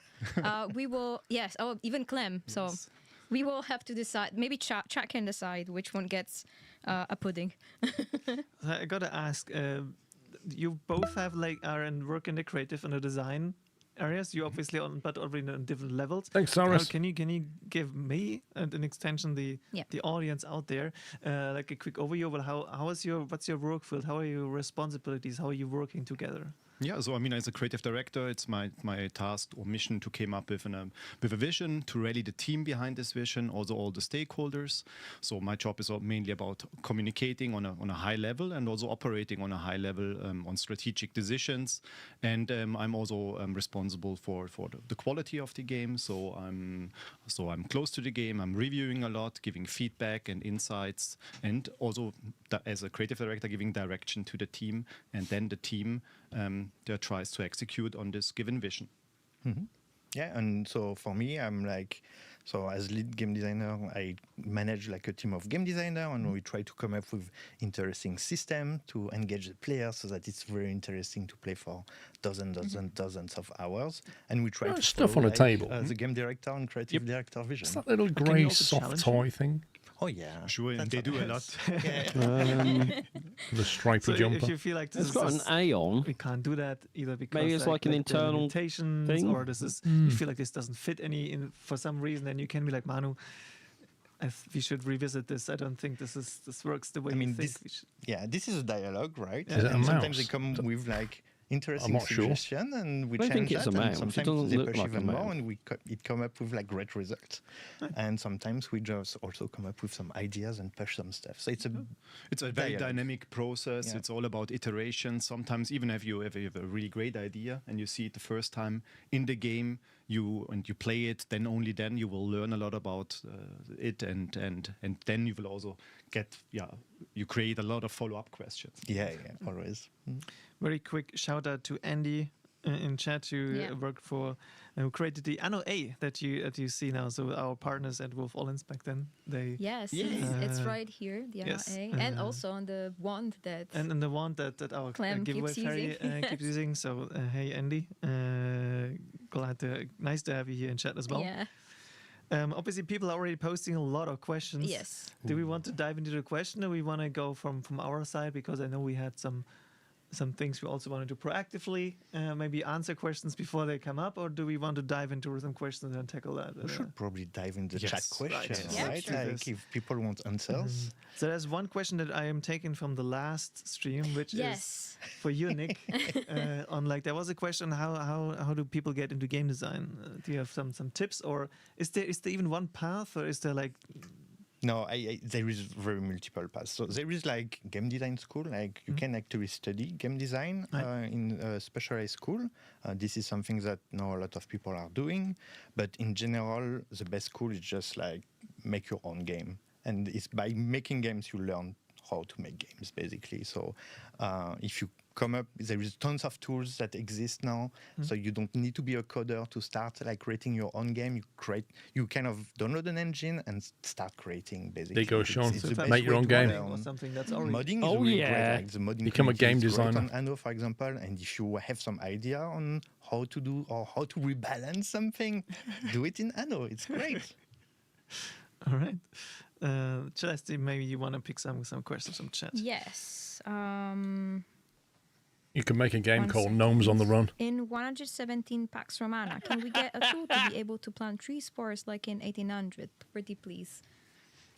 we will. Yes. Oh, even Clem. So we will have to decide. Maybe chat can decide which one gets a pudding. I gotta ask. You both have are and work in the creative and the design areas. You obviously but already on different levels. Thanks, Cyrus. Can you give me and an extension the audience out there like a quick overview of what's your work field? How are your responsibilities? How are you working together? Yeah, so I mean, as a creative director, it's my task or mission to come up with a vision, to rally the team behind this vision, also all the stakeholders. So my job is mainly about communicating on a high level and also operating on a high level on strategic decisions. And I'm also responsible for the quality of the game. So I'm close to the game. I'm reviewing a lot, giving feedback and insights, and also as a creative director, giving direction to the team, and then the team that tries to execute on this given vision. Yeah, and so for me, I'm So as lead game designer, I manage like a team of game designer, and we try to come up with interesting system to engage the players so that it's very interesting to play for dozens of hours. And we try to stuff follow, on a table. the game director and creative director vision. It's that little grey soft toy thing. Oh yeah, sure, and they do a lot. The striper so jumper. If you feel like this it's got an A on, we can't do that either because maybe it's like an internal limitations, thing, or this is you feel like this doesn't fit for some reason, then you can be like, Manu, we should revisit this. I don't think this works the way we think. This is a dialogue, right? Is it a sometimes mouse? they come with like interesting I'm not sure. suggestion, and we I change think it's that. a And mouse. It sometimes doesn't they look push like a even more, mouse. and it come up with like great results. And sometimes we just also come up with some ideas and push some stuff. So it's a very dynamic process. It's all about iteration. Sometimes even if you have a really great idea and you see it the first time in the game, you play it, then only then you will learn a lot about it, and then you will also you create a lot of follow-up questions. Always. Very quick shout out to Andy in chat who worked for who created the Anno A that you see now. So our partners at Wolf Ollins back then, they it's right here, the Anno A, and also on the wand that the wand that our Clem giveaway keeps fairy using. keeps using. So hey Andy, nice to have you here in chat as well. Yeah. Obviously, people are already posting a lot of questions. Yes. Do we want to dive into the question, or we want to go from our side? Because I know we had some things we also want to do proactively, maybe answer questions before they come up, or do we want to dive into some questions and tackle that? We should probably dive into chat questions, Right. right? Yeah, Like if people want answers. So there's one question that I am taking from the last stream, which is for you, Nick. On like there was a question how do people get into game design? Do you have some tips, or is there even one path, or is there like? No, there is very multiple paths. So there is like game design school, like you can actually study game design in a specialized school. This is something that now a lot of people are doing. But in general, the best school is just like make your own game. And it's by making games you learn how to make games, basically. So if you come up, there is tons of tools that exist now. So you don't need to be a coder to start like creating your own game. You kind of download an engine and start creating, basically. There you go, Sean. It's Make your own game. Or something that's already modding is really great. Like the modding Become a game community is great designer. on Anno, for example. And if you have some idea on how to do or how to rebalance something, do it in Anno. It's great. All right. Celeste, maybe you want to pick some questions from chat. Yes. You can make a game called Gnomes on the Run. In 117 Pax Romana, can we get a tool to be able to plant tree spores like in 1800? Pretty please.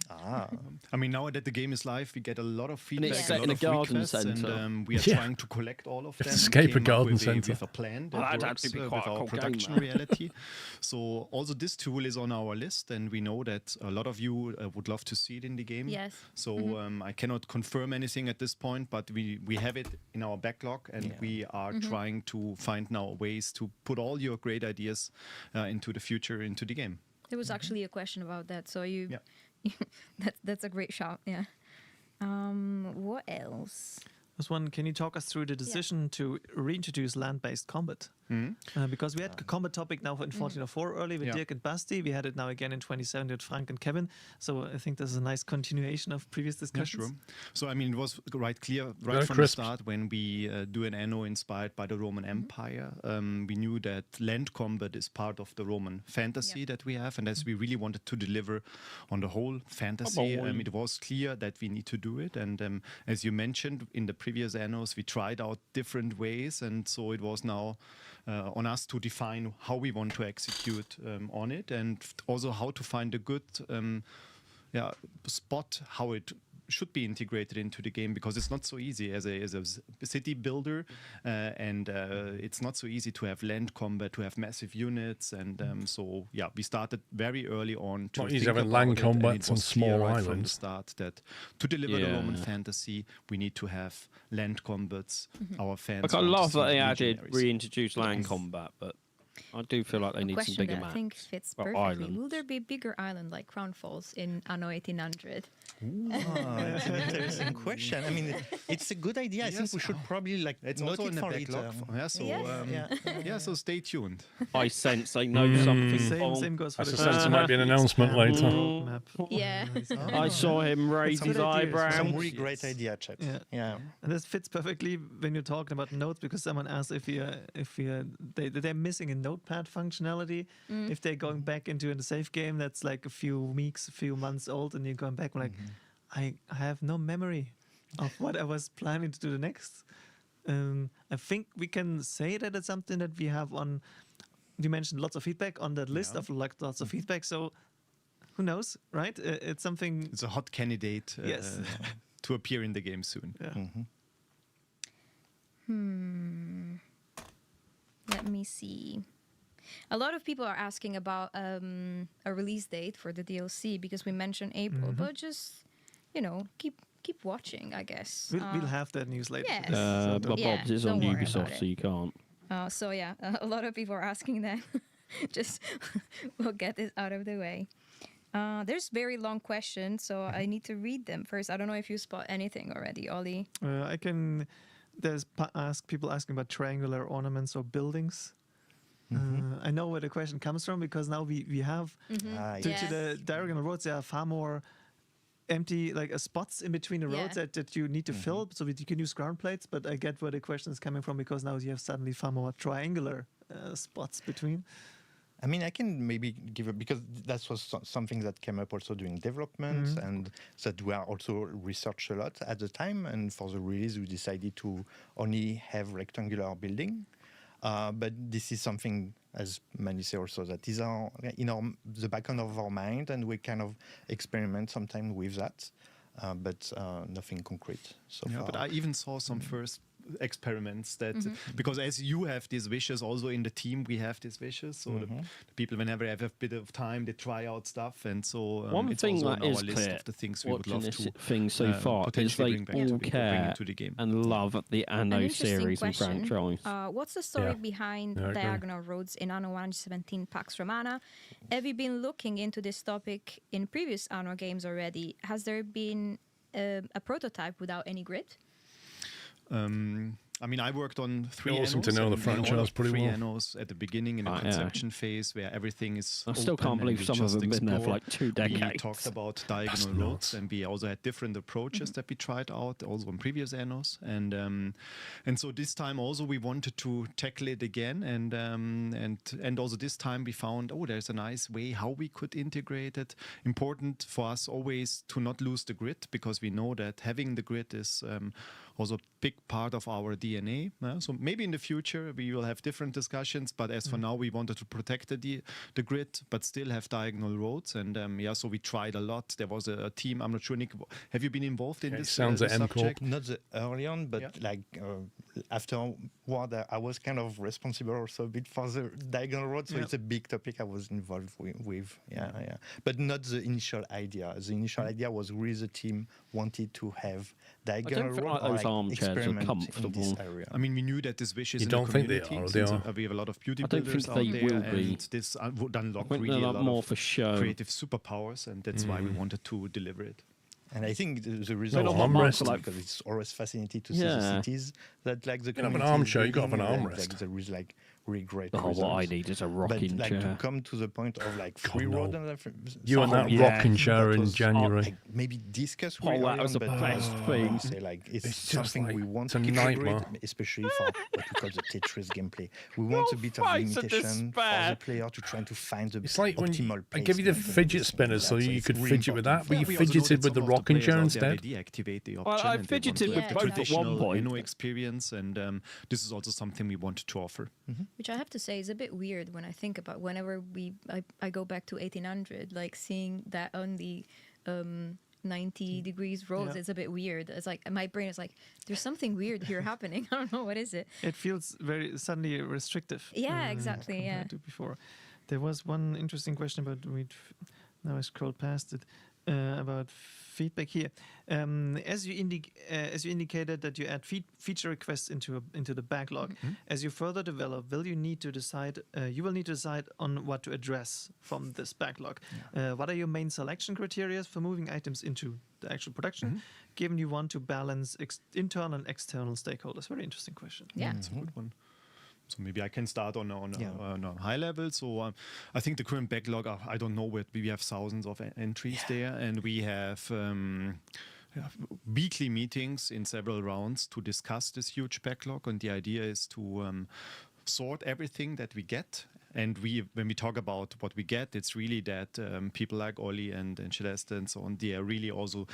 I mean, now that the game is live, we get a lot of feedback, it's set a in lot a of garden requests, centre. and we are trying to collect all of them. Escape a Came up garden with centre. With a plan that That'd works actually be with quite a our cool game, production man. reality. So also this tool is on our list, and we know that a lot of you would love to see it in the game. Yes. So I cannot confirm anything at this point, but we have it in our backlog, and we are trying to find now ways to put all your great ideas into the future, into the game. There was actually a question about that, so that's a great shout. Yeah. What else? This one, can you talk us through the decision to reintroduce land-based combat? Because we had a combat topic now in 1404 early with Dirk and Basti. We had it now again in 2017 with Frank and Kevin. So I think this is a nice continuation of previous discussions. Yeah, sure. So I mean, it was clear Very from crisp. the start when we do an Anno inspired by the Roman Empire. We knew that land combat is part of the Roman fantasy that we have, and as we really wanted to deliver on the whole fantasy, it was clear that we need to do it. And as you mentioned in the previous Annos, we tried out different ways, and so it was now on us to define how we want to execute on it, and also how to find a good spot how it should be integrated into the game, because it's not so easy as a city builder, and it's not so easy to have land combat, to have massive units, and so we started very early on to Not easy think having about land it, combat and it on was small clear right from the islands. start that to deliver the Roman fantasy, we need to have land combats. Our fans. Like, I want to love see that they the added legionaries. reintroduced land combat, but I do feel like they need some question bigger that maps. I think fits Or perfectly. islands. Will there be bigger island like Crown Falls in Anno 1800? That's an interesting question. I mean, it's a good idea. I think we should probably like It's note also it in the for backlog. later. Yeah, so so stay tuned. I sense they know something. Same goes for That's the a sense there might be an announcement later. roadmap. Yeah. I saw him raise his eyebrows. Some really great idea, chat. Yeah. And this fits perfectly when you're talking about notes, because someone asked if they're missing a notepad functionality. If they're going back into a save game that's like a few weeks, a few months old, and you're going back, like, I have no memory of what I was planning to do the next. I think we can say that it's something that we have on. You mentioned lots of feedback on that list of like lots of feedback. So who knows, right? It's something. It's a hot candidate. Yes. To appear in the game soon. Let me see. A lot of people are asking about a release date for the DLC because we mentioned April, but just keep watching, I guess. We'll have that news later. Yes. But Bob's is on don't worry about Ubisoft, it. so you can't. So yeah, a lot of people are asking that. Just we'll get this out of the way. There's very long questions, so I need to read them first. I don't know if you spot anything already, Ollie. I can. There's people asking about triangular ornaments or buildings. I know where the question comes from because now we have due to the diagonal roads, there are far more empty spots in between the roads that you need to fill, so that you can use ground plates. But I get where the question is coming from because now you have suddenly far more triangular spots between. I mean, I can maybe give it because that was something that came up also during development and that we are also researched a lot at the time. And for the release, we decided to only have rectangular building. But this is something, as Mani said also, that is the background of our mind, and we kind of experiment sometimes with that, but nothing concrete so far. But I even saw some first experiments that because as you have these wishes, also in the team we have these wishes. So the people, whenever they have a bit of time, they try out stuff, and so one it's thing also that on is our list clear of the things we would watching love this to thing so far is potentially they bring back all bring care into the game. and love the An Anno interesting series and question. franchise. What's the story behind diagonal roads in Anno 117 Pax Romana? Have you been looking into this topic in previous Anno games already? Has there been a prototype without any grid? I mean, I worked on 3 It's awesome Annos. to know the and franchise pretty 3 well. Annos at the beginning in the conception phase where everything is I still open can't and believe we some of just them have been there for explore. like 2 decades. We talked about diagonal roads, and we also had different approaches that we tried out also in previous Annos. And so this time also we wanted to tackle it again, and also this time we found, there's a nice way how we could integrate it. Important for us always to not lose the grid, because we know that having the grid is also a big part of our DNA. So maybe in the future we will have different discussions, but as for now we wanted to protect the grid but still have diagonal roads. And so we tried a lot. There was a team, I'm not sure, Nick, have you been involved in this sounds at subject? Not the early on, but afterward I was kind of responsible also a bit for the diagonal road, so it's a big topic I was involved with. But not the initial idea. The initial idea was really the team wanted to have diagonal road or experiment in this area. I mean, we knew that this wish is You in don't the think they community. are, Since, they are. we have a lot of beauty I don't builders think out they there, will be. and this would unlock I think really they're a lot more of for show. creative superpowers, and that's why we wanted to deliver it. And I think the reason Well, why armrest. because it's always fascinating to see the cities that the You can have an community arm is chair, you got to have an building, armrest. there is really great Oh, what I results. need is a But rocking to chair. come to the point of free no. road and You and that rocking chair in January. maybe discuss Oh, really that early was on, the but best I thing. would say it's just something like- we want it's a to nightmare. integrate, especially for what we call the Tetris gameplay. We want a bit of face of limitation for despair. the player to try to find the It's like when optimal I give you the placement and fidget this spinners and so that. you it's could really fidget with important. that, but you we also know fidgeted that with the some of rocking players chair out there, instead. they deactivate the Well, option I and they want fidgeted to with have both the at one traditional point. Anno experience, and this is also something we wanted to offer. Which I have to say is a bit weird when I think about whenever I go back to 1800, like seeing that only 90 degrees roads is a bit weird. It's like my brain is like, there's something weird here happening. I don't know what is it. It feels very suddenly restrictive. Yeah, exactly. Yeah. Compared to before. There was one interesting question about now I scrolled past it. about feedback here. As you indicated that you add feature requests into the backlog. As you further develop, will you need to decide? You will need to decide on what to address from this backlog. What are your main selection criteria for moving items into the actual production? Given you want to balance internal and external stakeholders. Very interesting question. Yeah, that's a good one. So maybe I can start on a high level. So I think the current backlog, I don't know, we have thousands of entries there, and we have weekly meetings in several rounds to discuss this huge backlog. And the idea is to sort everything that we get. And when we talk about what we get, it's really that people like Ollie and Celeste and so on, they are really also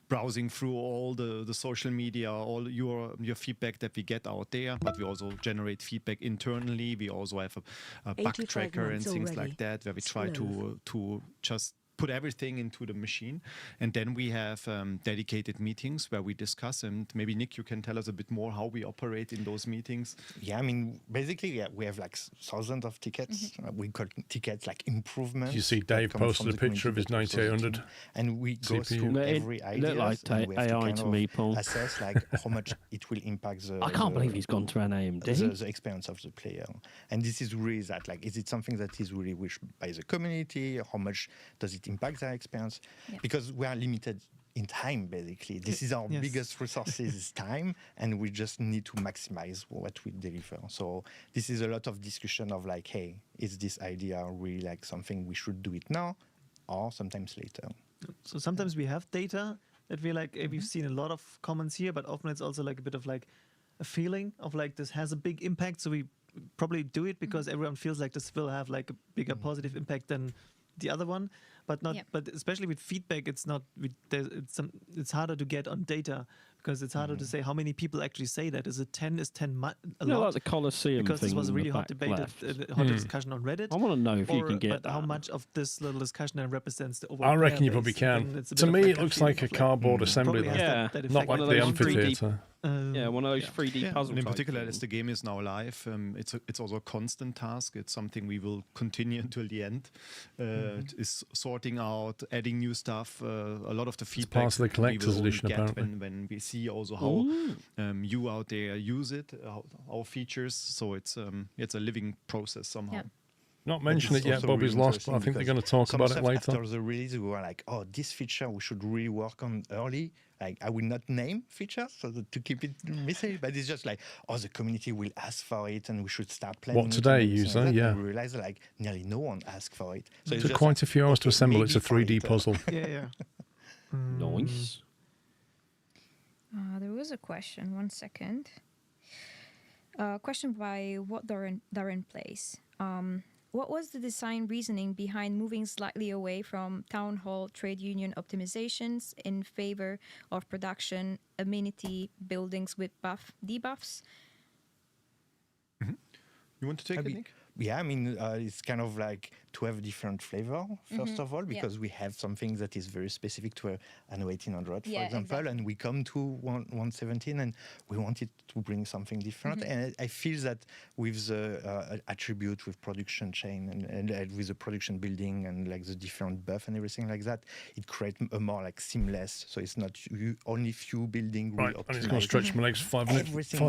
browsing through all the social media, all your feedback that we get out there. But we also generate feedback internally. We also have a bug tracker and things like that, where we try to just put everything into the machine. And then we have dedicated meetings where we discuss. And maybe Nick, you can tell us a bit more how we operate in those meetings. Yeah, I mean, basically, we have like thousands of tickets. We call tickets like improvements. Did you see Dave posted a picture of his 9800? And we go through every idea. Like AI to me, Paul. Assess like how much it will impact the. I can't believe he's gone to an AMD. The experience of the player. And this is really that, like, is it something that is really wished by the community? How much does it impact their experience? Because we are limited in time, basically. This is our biggest resources is time, and we just need to maximize what we deliver. So this is a lot of discussion of like, hey, is this idea really like something we should do it now or sometimes later? So sometimes we have data that we like, we've seen a lot of comments here, but often it's also like a bit of like a feeling of like this has a big impact. So we probably do it because everyone feels like this will have like a bigger positive impact than the other one, but not. But especially with feedback, it's not. It's harder to get on data because it's harder to say how many people actually say that. Is it 10? Is 10 a lot? Like the Colosseum because thing this was a really hot debate, hot discussion on Reddit. I want to know if you can get but that. how much of this little discussion then represents the overall. I reckon player you probably base. can. To me, it looks like a cardboard assembly. Not like the amphitheater. Yeah, one of those 3D puzzles. And in particular, as the game is now live, it's also a constant task. It's something we will continue until the end. It is sorting out, adding new stuff. A lot of the feedback part of the collector's edition, apparently. When we see also how you out there use it, our features. So it's a living process somehow. Yeah. Not mentioned it yet, Bobby's lost, but I think they're going to talk about it later. After the release, we were like, oh, this feature we should really work on early. Like, I will not name features so to keep it mystery, but it's just like, oh, the community will ask for it and we should start planning. What today, user? Yeah. We realized like nearly no one asked for it. So it took quite a few hours to assemble. It's a 3D puzzle. Yeah. Nice. There was a question. 1 second. Question by what Darren Place. What was the design reasoning behind moving slightly away from town hall trade union optimizations in favor of production amenity buildings with debuffs? You want to take it, Nick? Yeah, I mean, it's kind of like to have different flavor, first of all, because we have something that is very specific to Anno 1800, for example, and we come to 117 and we wanted to bring something different. And I feel that with the attribute, with production chain and with the production building and like the different buff and everything like that, it creates a more like seamless. So it's not only few building. Right, and it's going to stretch my legs 5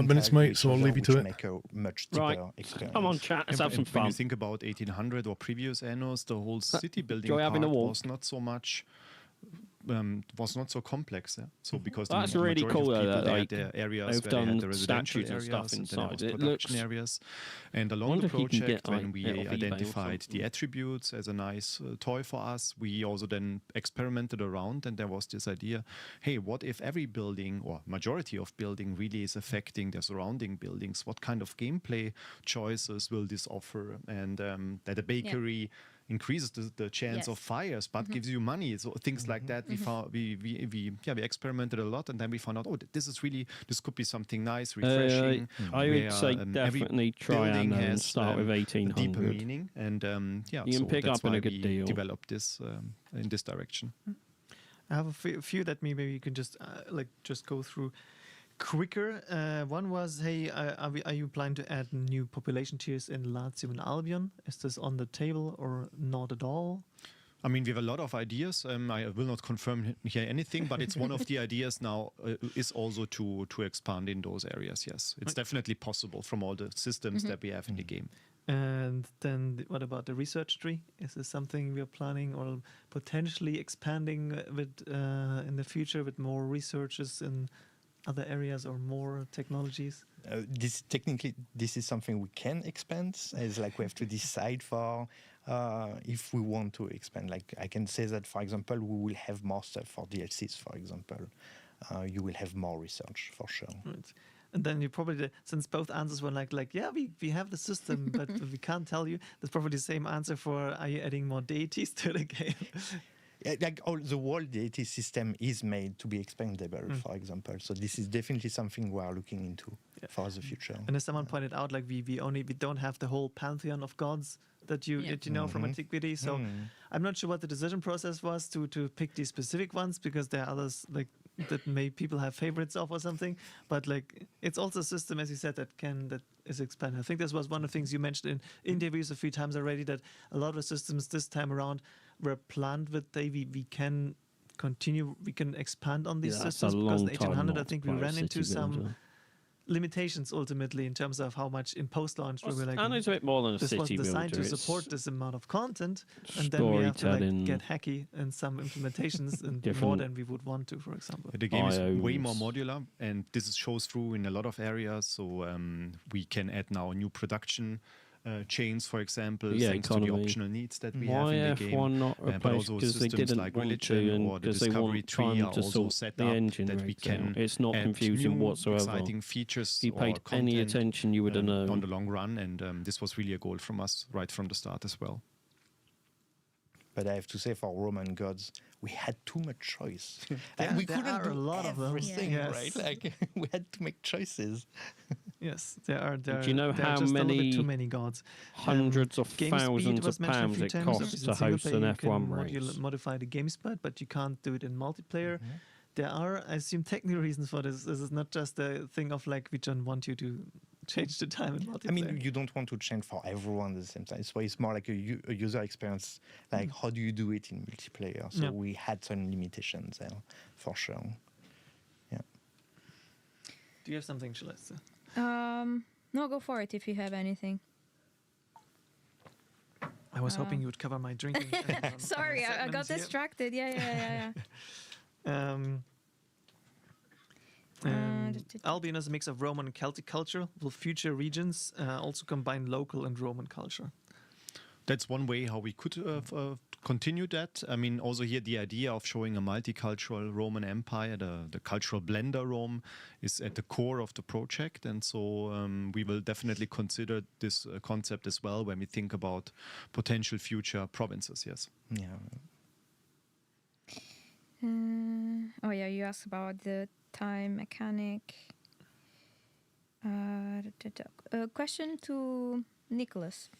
minutes, mate, so I'll leave you to it. Make a much deeper experience. Come on, chat, let's have some fun. When you think about 1800 or previous Annos, the whole city building Joy part having a walk. was not so much. Was not so complex, So because that's the really cool. Like the areas they've where they had done the residential statues and areas stuff inside. and It production looks areas. And along the project, when we identified the attributes as a nice toy for us, we also then experimented around, and there was this idea: hey, what if every building or majority of building really is affecting the surrounding buildings? What kind of gameplay choices will this offer? And that a bakery increases the chance of fires, but gives you money. So things like that. We experimented a lot, and then we found out, this could be something nice, refreshing. I would say definitely try and start with 1800. Deeper meaning, and you can pick up in a good deal. Develop this in this direction. I have a few that maybe you can just just go through quicker. One was, hey, are you planning to add new population tiers in Latium and Albion? Is this on the table or not at all? I mean, we have a lot of ideas. I will not confirm here anything, but it's one of the ideas now is also to expand in those areas. Yes, it's definitely possible from all the systems that we have in the game. And then what about the research tree? Is this something we're planning or potentially expanding with in the future with more researchers in other areas or more technologies? This is something we can expand. It's like we have to decide for if we want to expand. Like I can say that, for example, we will have more stuff for DLCs, for example. You will have more research for sure. Right. And then you probably, since both answers were like yeah, we have the system, but we can't tell you. That's probably the same answer for, are you adding more deities to the game? Like the whole deity system is made to be expandable, for example. So this is definitely something we are looking into for the future. And as someone pointed out, like we don't have the whole pantheon of gods that you know from antiquity. So I'm not sure what the decision process was to pick these specific ones, because there are others like that people have favorites of or something. But like it's also a system, as you said, that is expanded. I think this was one of the things you mentioned in interviews a few times already, that a lot of the systems this time around were planned with we can continue, we can expand on these systems, because in 1800 I think we ran into some limitations ultimately in terms of how much in post-launch we were like, Anno's a bit more than a this city was designed builder. to support this amount of content, and then we have to like get hacky in some implementations and more than we would want to, for example. The game is way more modular, and this shows through in a lot of areas. So we can add now new production chains, for example, thanks to the optional needs that we have in the game. Why F1 not replaced? Because they didn't like want religion to, or the because they discovery want tree time are to also sort set the up engine that we rate can out. It's not add confusing new whatsoever. exciting features If you paid or any content, attention, you would have known. On the long run, and this was really a goal from us right from the start as well. But I have to say, for Roman gods, we had too much choice. there We couldn't are do a lot of them. everything, Yes. right? Like we had to make choices. Yes, there are. Do you know there are how just a little many bit too many gods? hundreds of Game thousands speed of was mentioned a pounds few it times. costs Obviously to in single host player an you can F1 race? modify the game speed, but you can't do it in multiplayer. There are, I assume, technical reasons for this. This is not just a thing of like, we don't want you to change the time in multiplayer. I mean, you don't want to change for everyone at the same time. So it's more like a user experience. Like, how do you do it in multiplayer? So we had some limitations there, for sure. Yeah. Do you have something, Celeste? No, go for it if you have anything. I was hoping you would cover my drinking. Sorry, I got distracted. Yeah. Albion is a mix of Roman and Celtic culture. Will future regions also combine local and Roman culture? That's one way how we could continue that. I mean, also here the idea of showing a multicultural Roman Empire, the cultural blender Rome, is at the core of the project. And so we will definitely consider this concept as well when we think about potential future provinces, yes. Yeah. You asked about the time mechanic. Question to Nicholas.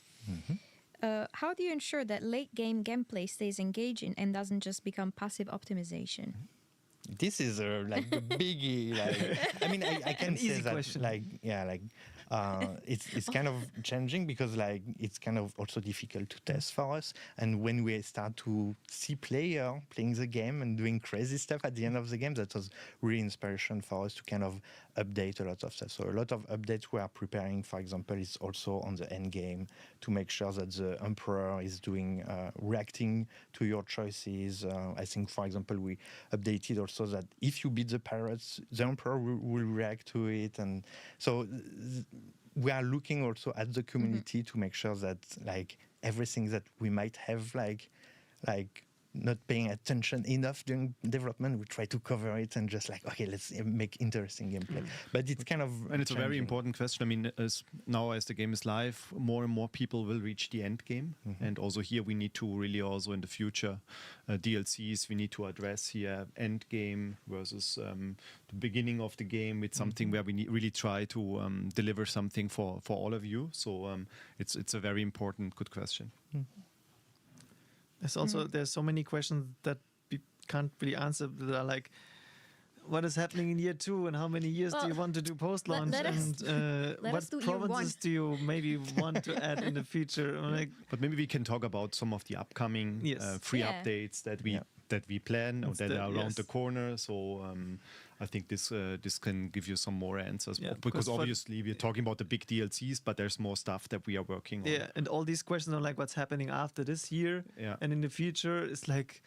How do you ensure that late game gameplay stays engaging and doesn't just become passive optimization? This is like the biggie. Like, I mean, I can say that. Question. It's kind of changing because like it's kind of also difficult to test for us. And when we start to see player playing the game and doing crazy stuff at the end of the game, that was really inspiration for us to kind of update a lot of stuff. So a lot of updates we are preparing, for example, is also on the end game to make sure that the Emperor is doing reacting to your choices. I think, for example, we updated also that if you beat the pirates, the Emperor will react to it. And so we are looking also at the community to make sure that like everything that we might have like not paying attention enough during development, we try to cover it and just like, okay, let's make interesting gameplay. But it's kind of and it's a very important question. I mean, as the game is live, more and more people will reach the end game, and also here we need to really also in the future DLCs we need to address here end game versus the beginning of the game with something where we really try to deliver something for all of you. So it's a very important, good question. There's also there's so many questions that we can't really answer that are like, what is happening in year 2 and how many years do you want to do post-launch and what provinces do you maybe want to add in the future? But maybe we can talk about some of the upcoming free updates that we plan or that are around the corner. So I think this can give you some more answers because obviously we're talking about the big DLCs, but there's more stuff that we are working on. Yeah, and all these questions are like what's happening after this year and in the future. It's like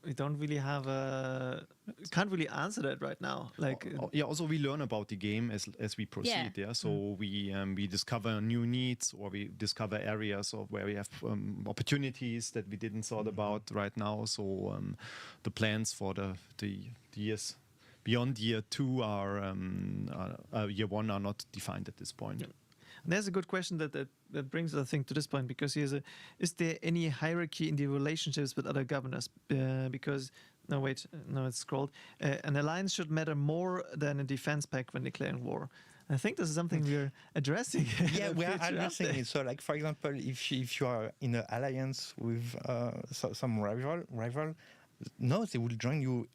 we don't really have can't really answer that right now. Like also we learn about the game as we proceed. So we discover new needs or we discover areas of where we have opportunities that we didn't thought about right now. So the plans for the years beyond year 2 are year 1 are not defined at this point. And there's a good question that brings us, I think, to this point, because is there any hierarchy in the relationships with other governors? Because, it's scrolled. An alliance should matter more than a defense pact when declaring war. I think this is something we're addressing. Yeah, we are addressing it. So, like, for example, if you are in an alliance with some rival, no, they will join you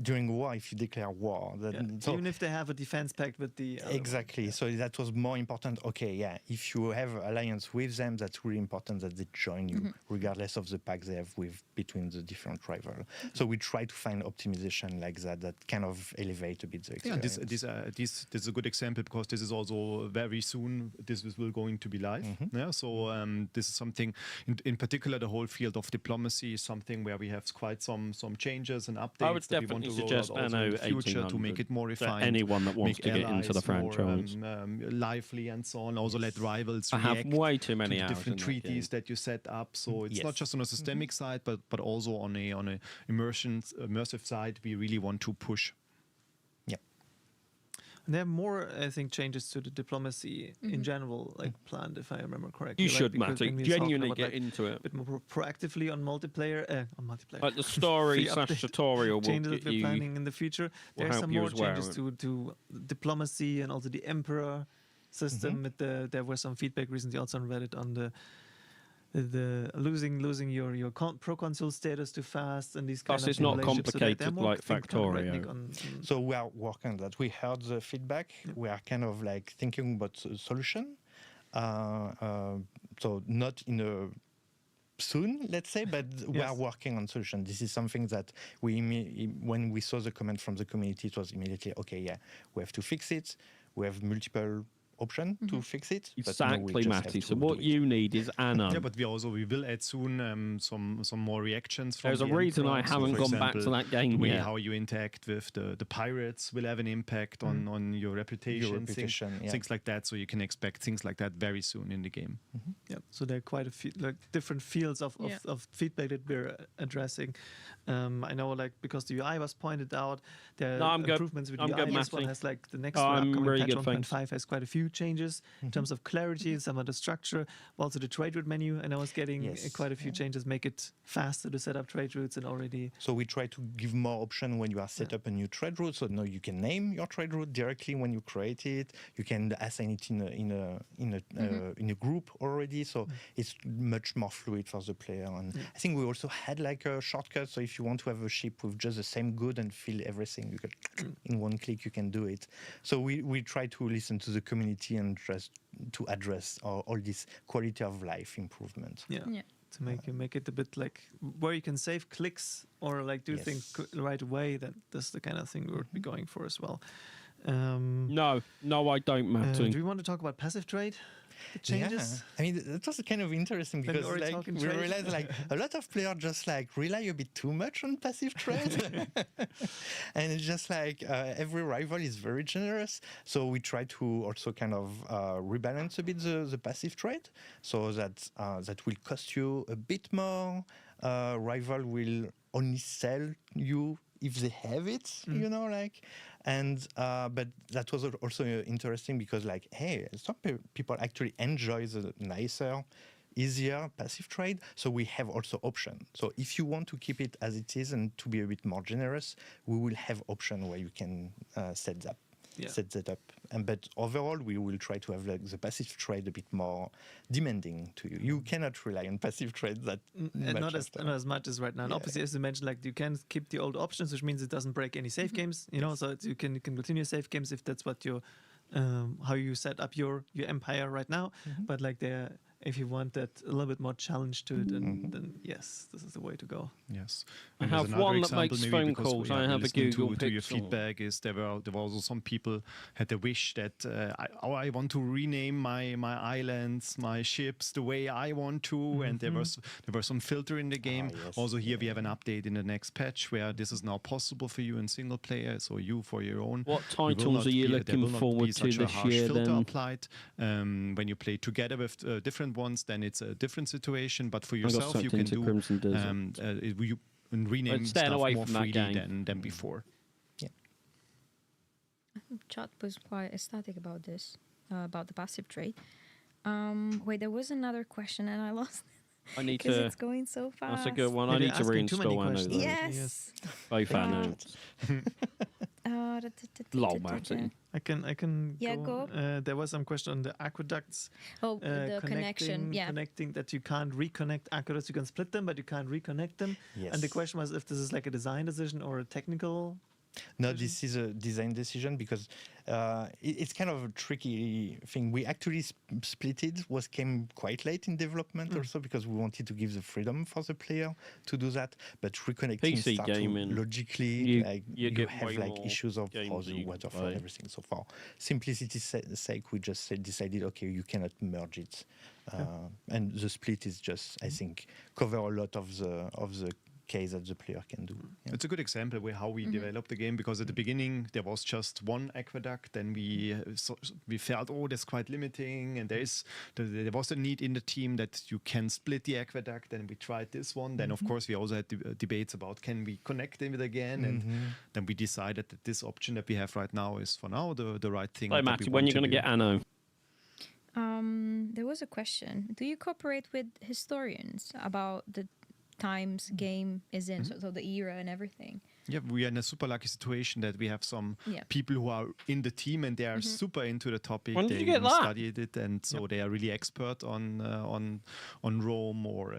during war if you declare war. So even if they have a defense pact with the... exactly. So that was more important. Okay, if you have alliance with them, that's really important that they join you, regardless of the pact they have between the different rivals. So we try to find optimization like that kind of elevate a bit the experience. Yeah, this is a good example because this is also very soon, this will going to be live. So this is something, in particular, the whole field of diplomacy is something where we have quite some changes and updates. I would definitely suggest Anno in the future to make it more refined. Anyone that wants to get into the franchise, more, lively and so on. Also let rivals I have way too many to the hours different treaties that you set up. So it's not just on a systemic side, but also on a immersive side. We really want to push. And there are more, I think, changes to the diplomacy in general, like planned, if I remember correctly. You should, Matty, genuinely get into it. A bit more proactively on multiplayer. Like the story / tutorial changes that we're planning in the future. There are some more changes to diplomacy and also the Emperor system. There was some feedback recently also on Reddit on the losing your proconsul status too fast and these kind of it's not complicated like Factorio. So we are working on that. We heard the feedback. We are kind of like thinking about a solution. So not in a soon, let's say, but we are working on solution. This is something that when we saw the comment from the community, it was immediately, we have to fix it. We have multiple option to fix it. Exactly, Matty. So what you need is Anno. Yeah, but we will add soon some more reactions. From There's a reason I haven't gone back to that game yet. How you interact with the pirates will have an impact on your reputation, things like that. So you can expect things like that very soon in the game. Yeah. So there are quite a few different fields of feedback that we're addressing. I know, because the UI was pointed out, there are improvements with UI. This one has the next upcoming patch 1.5 has quite a few changes in terms of clarity and some of the structure. Also the trade route menu, and I was getting quite a few changes, make it faster to set up trade routes and already. So we try to give more option when you are set up a new trade route. So now you can name your trade route directly when you create it. You can assign it in a group already. So it's much more fluid for the player. And I think we also had a shortcut. So if you want to have a ship with just the same good and fill everything, you can in one click you can do it. So we try to listen to the community and just to address all this quality of life improvement. To make it a bit where you can save clicks or do things right away. That's the kind of thing we would be going for as well. No, I don't, Matt. Do we want to talk about passive trade? The changes? I mean, that was kind of interesting because we realized a lot of players just rely a bit too much on passive trade. And it's just every rival is very generous. So we try to also kind of rebalance a bit the passive trade so that will cost you a bit more. Rival will only sell you if they have it, and but that was also interesting because some people actually enjoy the nicer, easier passive trade. So we have also option. So if you want to keep it as it is and to be a bit more generous, we will have option where you can set that. set that up. But overall, we will try to have like the passive trade a bit more demanding to you. You cannot rely on passive trade that not as much as right now. And obviously, as you mentioned, like you can keep the old options, which means it doesn't break any save games. You know, so you can continue save games if that's what you how you set up your empire right now. But like if you want that a little bit more challenge to it, then yes, this is the way to go. Yes. I have one that makes phone calls. I have a Google to your feedback is there were also some people had a wish that I want to rename my islands, my ships the way I want to, and there were some filter in the game. Also here we have an update in the next patch where this is now possible for you in single player, so you for your own. What titles are you looking forward to this year filter then? Applied when you play together with different ones, then it's a different situation. But for yourself, you can do you rename stuff more freely than before. I think chat was quite ecstatic about this, about the passive trade. Wait, there was another question and I lost it. I need because to. it's going so fast. That's a good one. I need to reinstall Anno. Yes. Both Anno. Lol, Martin. I can go. There was some question on the aqueducts. Oh, the connection. Yeah. Connecting that you can't reconnect aqueducts. You can split them, but you can't reconnect them. Yes. And the question was if this is like a design decision or a technical. No, this is a design decision because it's kind of a tricky thing. We actually split it. Came quite late in development also because we wanted to give the freedom for the player to do that. But reconnecting PC starts gaming, logically. You have like issues of how the waterfall and everything. So for simplicity's sake, we just decided, okay, you cannot merge it, and the split is just, I think, cover a lot of the case that the player can do. Yeah. It's a good example of how we developed the game, because at the beginning there was just one aqueduct, then we felt, oh, that's quite limiting, and there was a need in the team that you can split the aqueduct, and we tried this one. Then of course we also had debates about can we connect it again, and then we decided that this option that we have right now is for now the right thing. Hey Matty, when are you going to get Anno? There was a question. Do you cooperate with historians about the times game is in, so the era and everything? Yeah, we are in a super lucky situation that we have some people who are in the team and they are super into the topic. When did you get that? Studied it, and so they are really expert on Rome or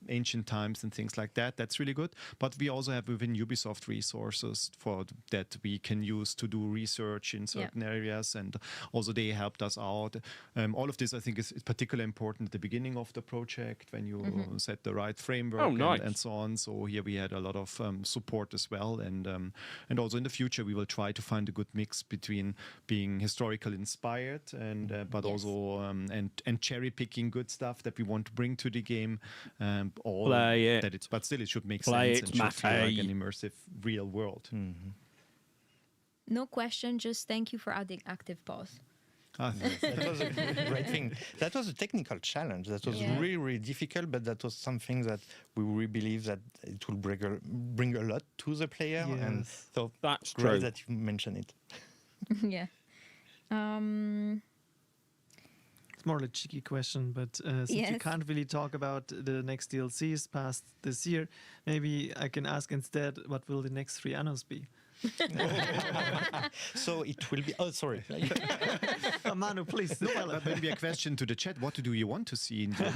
ancient times and things like that. That's really good. But we also have within Ubisoft resources for that we can use to do research in certain areas, and also they helped us out. All of this, I think, is particularly important at the beginning of the project when you set the right framework and so on. So here we had a lot of support as well. And also in the future we will try to find a good mix between being historical inspired and but also and cherry picking good stuff that we want to bring to the game. But still it should make sense and should feel like an immersive real world. No question, just thank you for adding active pause. That was a great thing. That was a technical challenge. That was really, really difficult, but that was something that we really believe that it will bring a lot to the player. Yes. And so that's great true that you mentioned it. Yeah. It's more a cheeky question, but since you can't really talk about the next DLCs past this year, maybe I can ask instead, what will the next 3 Annos be? So it will be. Oh, sorry. Manu, please. Maybe a question to the chat. What do you want to see in year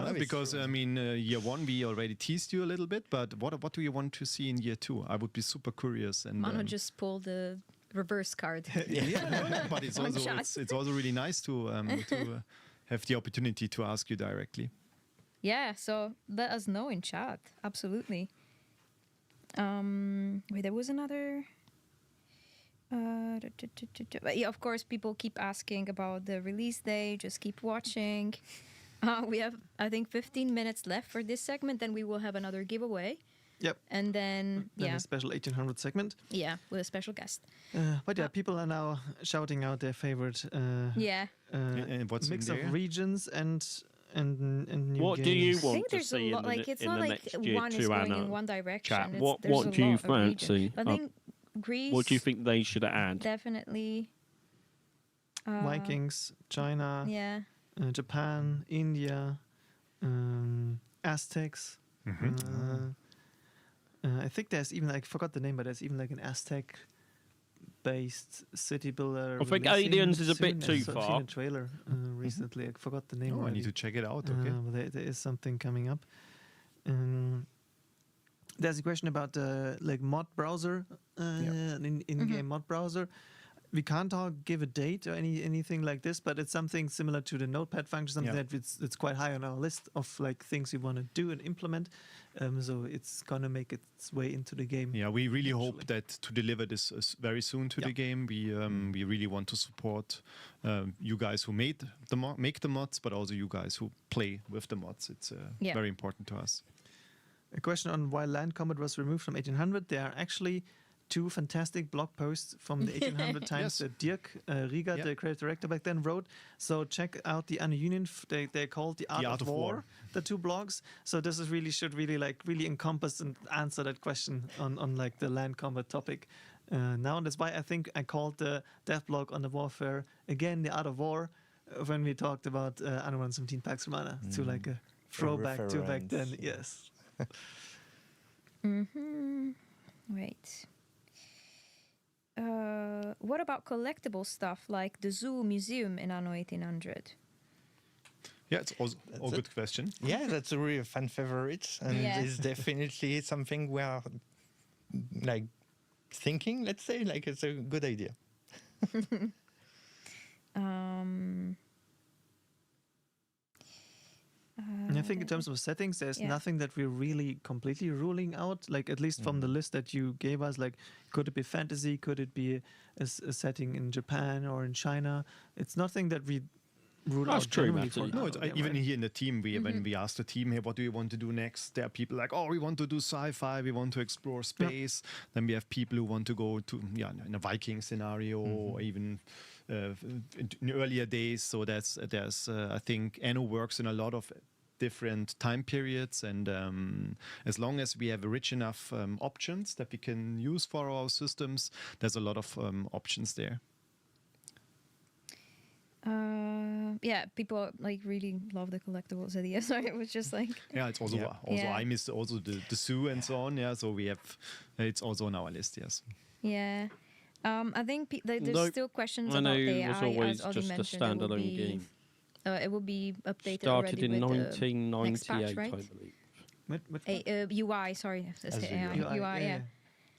2? Because I mean, year 1 we already teased you a little bit, but what do you want to see in year 2? I would be super curious. And Manu just pulled the reverse card. But it's also really nice to have the opportunity to ask you directly. Yeah, so let us know in chat. Absolutely. Wait, there was another. But yeah, of course, people keep asking about the release day. Just keep watching. We have, I think, 15 minutes left for this segment. Then we will have another giveaway. Yep. And then a special 1800 segment. Yeah, with a special guest. But yeah, people are now shouting out their favorite. And what's mix in of there? regions and new what games. do you I want think to there's see a lot. in the, Like it's in not the like next year one is 2 going Anno? in one direction. Chat. There's What a do you lot of regions. fancy? I think Greece. What do you think they should add? Definitely. Vikings, China, Japan, India, Aztecs. I think there's even, I forgot the name, but there's even like an Aztec based city builder. I think Aliens is a bit too I've far. seen a trailer recently. I forgot the name. Oh, I already. need to check it out. Okay. But there is something coming up. There's a question about like mod browser, in-game mod browser. We can't give a date or anything like this, but it's something similar to the Notepad function, something that it's quite high on our list of like things we want to do and implement. So it's gonna make its way into the game. Yeah, we really hope that to deliver this very soon to the game. We really want to support you guys who make the mods, but also you guys who play with the mods. It's very important to us. A question on why Land Combat was removed from 1800. There are actually 2 fantastic blog posts from the 1800 times that Dirk Riga, the creative director back then, wrote. So check out the Anno Union. They're called The Art of War, the 2 blogs. So this is should really encompass and answer that question on like the land combat topic. Now, and that's why I think I called the dev blog on the warfare again The Art of War when we talked about Anno 117 Pax Romana to like a throwback to back then. Yes. Right. What about collectible stuff like the zoo museum in Anno 1800? Yeah, it's also a good question. Yeah, that's a really fun favorite, and it's definitely something we are like thinking. Let's say like it's a good idea. And I think in terms of settings, there's nothing that we're really completely ruling out. Like at least from the list that you gave us, like could it be fantasy? Could it be a setting in Japan or in China? It's nothing that we rule out. That's true. No, even here in the team, when we ask the team, hey, what do you want to do next? There are people like, oh, we want to do sci-fi, we want to explore space. Then we have people who want to go to in a Viking scenario or even in earlier days. So there's I think Anno works in a lot of different time periods, and as long as we have rich enough options that we can use for our systems, there's a lot of options there. People like really love the collectibles idea. So it was just like it's also I miss also the zoo and so on. Yeah, so we have it's also on our list. Yes. Yeah. I think there's still questions about AI, was always as Ollie just mentioned. a standalone game. It will be updated Started already in with 1998, next patch, right? What? UI, sorry. UI, yeah.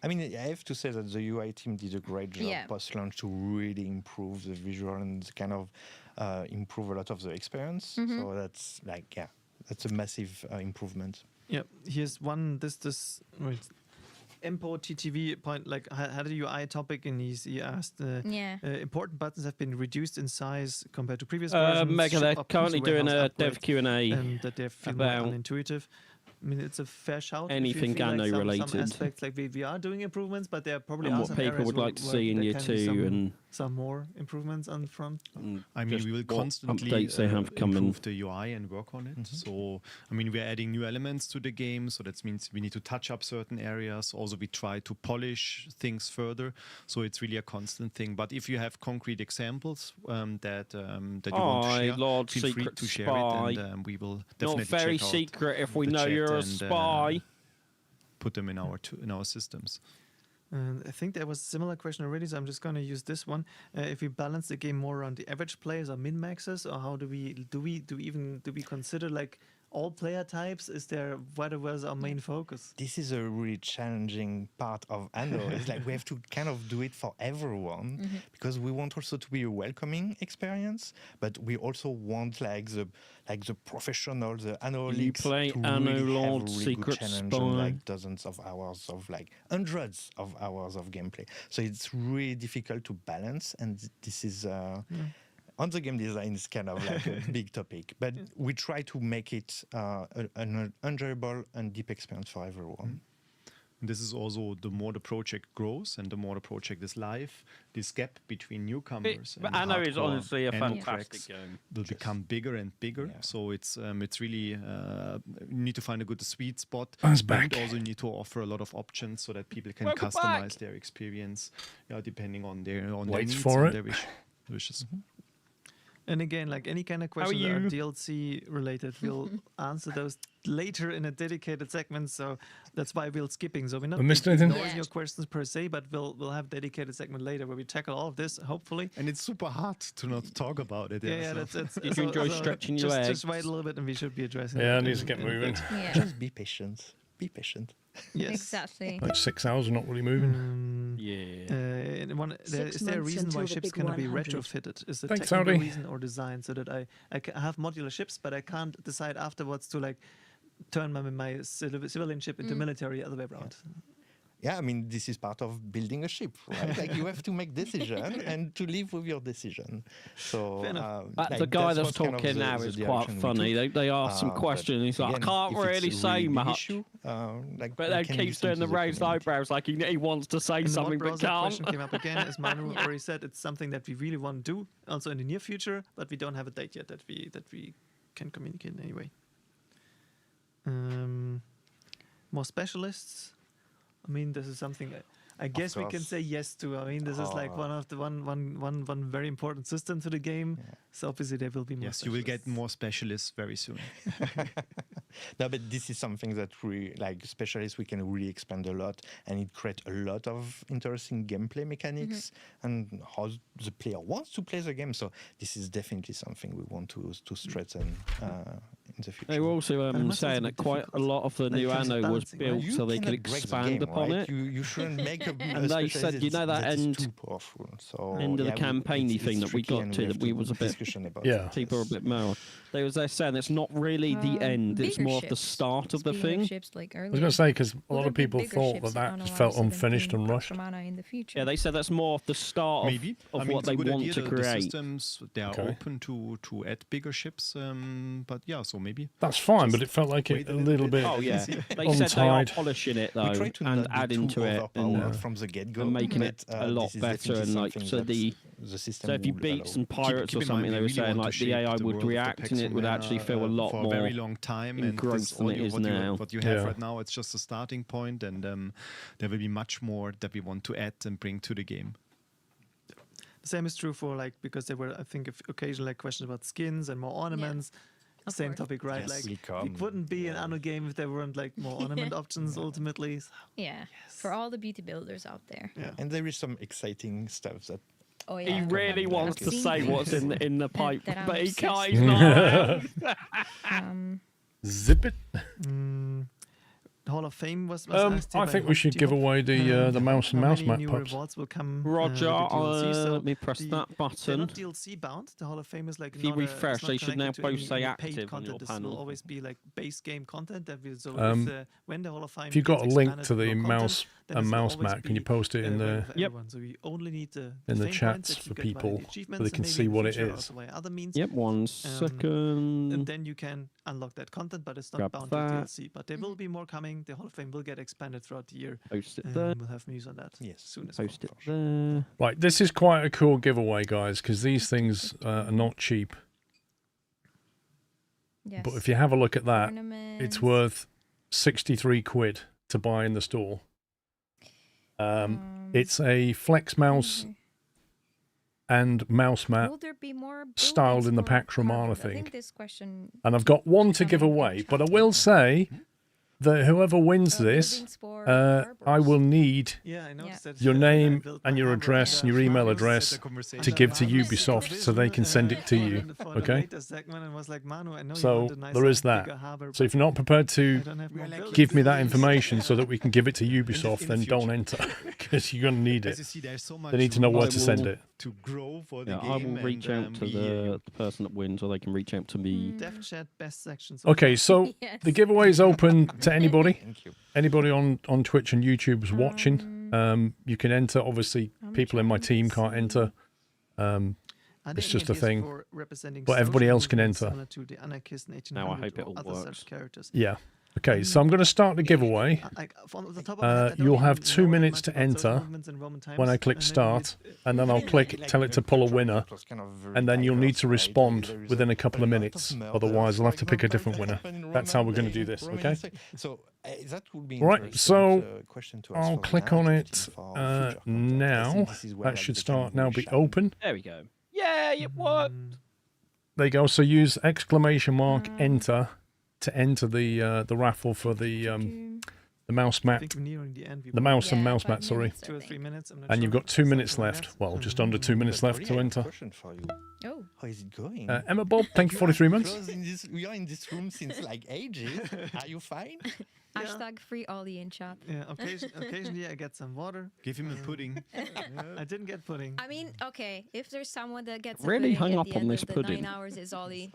I mean, I have to say that the UI team did a great job post-launch to really improve the visual and kind of improve a lot of the experience. So that's that's a massive improvement. Yeah, here's one. Wait. Empo TTV point, like had a UI topic, and he asked important buttons have been reduced in size compared to previous versions. Mega, they're currently doing a dev Q&A and that they feel more unintuitive. I mean, it's a fair shout. Anything Anno related. Some aspects, like we are doing improvements, but there are probably and are what some people areas would like to see in year 2 and some more improvements on front. I mean, we will constantly updates they have come improve the UI and work on it. So, I mean, we're adding new elements to the game. So that means we need to touch up certain areas. Also, we try to polish things further. So it's really a constant thing. But if you have concrete examples that you want to share, Lord feel Secret free to share Spy. it, and we will definitely Not very check out secret if we the know chat you're a and, spy. Put them in our systems. And I think there was a similar question already, so I'm just going to use this one. If we balance the game more around the average players or min maxes, or how do we consider like all player types? What was our main focus? This is a really challenging part of Anno. It's like we have to kind of do it for everyone because we want also to be a welcoming experience, but we also want like the professional, the Anno-leaks to Anno really Lord have a really Secret good challenge Spy. and like dozens of hours of like hundreds of hours of gameplay. So it's really difficult to balance, and this is on the game design is kind of like a big topic, but we try to make it an enjoyable and deep experience for everyone. This is also the more the project grows and the more the project is live, this gap between newcomers and Anno is hardcore honestly a Anno fantastic cracks game. will become bigger and bigger. Yeah. So it's really you need to find a good sweet spot. And also you need to offer a lot of options so that people can customize their experience, depending on their needs and their wishes. And again, like any kind of questions that are DLC related, we'll answer those later in a dedicated segment. So that's why we're skipping. So we're not ignoring your questions per se, but we'll have dedicated segment later where we tackle all of this, hopefully. And it's super hard to not talk about it. Yeah, that's Did you enjoy stretching your legs? Just wait a little bit, and we should be addressing. Yeah, it needs to get moving. Yeah. Just be patient. Be patient. Yes. Exactly. Like 6 hours are not really moving. Is there a reason why ships cannot be retrofitted? Is it Thanks, technical Audi. reason or design? So that I have modular ships, but I can't decide afterwards to like turn my civilian ship into military, other way around. Yeah, I mean, this is part of building a ship, right? Like you have to make decision and to live with your decision. So like the guy that's talking now is quite funny. They ask some questions. He's like, I can't really say much. Issue, but then keeps doing the raised eyebrows like he wants to say something but can't. Question came up again, as Manu already said. It's something that we really want to do, also in the near future, but we don't have a date yet that we can communicate in any way. More specialists. I mean, this is something I guess we can say yes to. I mean, this is like one very important system to the game. Yeah. So obviously there will be more. Yes, you will get more specialists very soon. No, but this is something that we like specialists we can really expand a lot, and it creates a lot of interesting gameplay mechanics and how the player wants to play the game. So this is definitely something we want to strengthen in the future. They were also saying that quite a lot of the new Anno was built so they could expand upon it. You shouldn't make a and they said, you know, that end of the campaigny thing that we got to, that we was a bit, people are a bit more. They're saying it's not really the end, it's more of the start of the thing. I was going to say, because a lot of people thought that just felt unfinished and rushed. Yeah, they said that's more of the start of what they want to create. The systems, they are open to add bigger ships, but yeah, so maybe. That's fine, but it felt like it a little bit they said they are polishing it, though, and adding to it from the get-go, and making it a lot better. And like, so if you beat some pirates or something, they were saying like the AI would react and it would actually feel a lot for more a very long time, and engrossed than it is now. What you have right now, it's just a starting point, and there will be much more that we want to add and bring to the game. The same is true for like, because there were, I think, occasional like questions about skins and more ornaments. Same topic, right? Yes, like it wouldn't be an Anno game if there weren't like more ornament options ultimately. So. Yeah, for all the beauty builders out there. Yeah, and there is some exciting stuff that. Oh yeah. He really wants to say what's in the pipe, but he can't. He's not. Zip it. Hall of Fame was asked. I think we should give away the mouse and mouse map pups. Rewards will come. Roger, so let me press that button. They're not DLC bound. The Hall of Fame is like. If you refresh, they should now both say active on your this panel. Will always be like base game content. That will, so when the Hall of Fame. If you've got a link to the mouse and mouse map, can you post it in the So we only need in the chats for people so they can see what it is? Yep, 1 second. And then you can unlock that content, but it's not bound to DLC. But there will be more coming. The Hall of Fame will get expanded throughout the year. Post it there. We'll have news on that soon as Post possible. it there. Right, this is quite a cool giveaway, guys, because these things are not cheap. Yes. But if you have a look at that, it's worth 63 quid to buy in the store. It's a flex mouse and mouse map styled in the Pax Romana thing. And I've got one to give away, but I will say that whoever wins this, I will need your name and your address and your email address to give to Ubisoft so they can send it to you. Okay? So there is that. So if you're not prepared to give me that information so that we can give it to Ubisoft, then don't enter because you're going to need it. They need to know where to send it. To grow for the game. I will reach out to the person that wins, or they can reach out to me. Dev chat best section. Okay, so the giveaway is open to anybody. Anybody on Twitch and YouTube is watching. You can enter. Obviously, people in my team can't enter. It's just a thing. But everybody else can enter. Now I hope it all works. Yeah. Okay, so I'm going to start the giveaway. You'll have 2 minutes to enter when I click start, and then I'll tell it to pull a winner, and then you'll need to respond within a couple of minutes. Otherwise, I'll have to pick a different winner. That's how we're going to do this, okay? Right, so I'll click on it now. That should start now, be open. There we go. Yay, it worked! There you go. So use exclamation mark enter to enter the raffle for the mouse mat. The mouse and mouse mat, sorry. 2 or 3 minutes. I'm not And sure. you've got 2 minutes left. Well, just under 2 minutes left to enter. Question for you. Oh. How is it going? Emma Bob, thank you for 43 months. We are in this room since like ages. Are you fine? Hashtag free Ollie in chat. Yeah, occasionally I get some water. Give him a pudding. I didn't get pudding. I mean, okay, if there's someone that gets Really a pudding hung at up the on end this of the pudding. 9 hours is Ollie.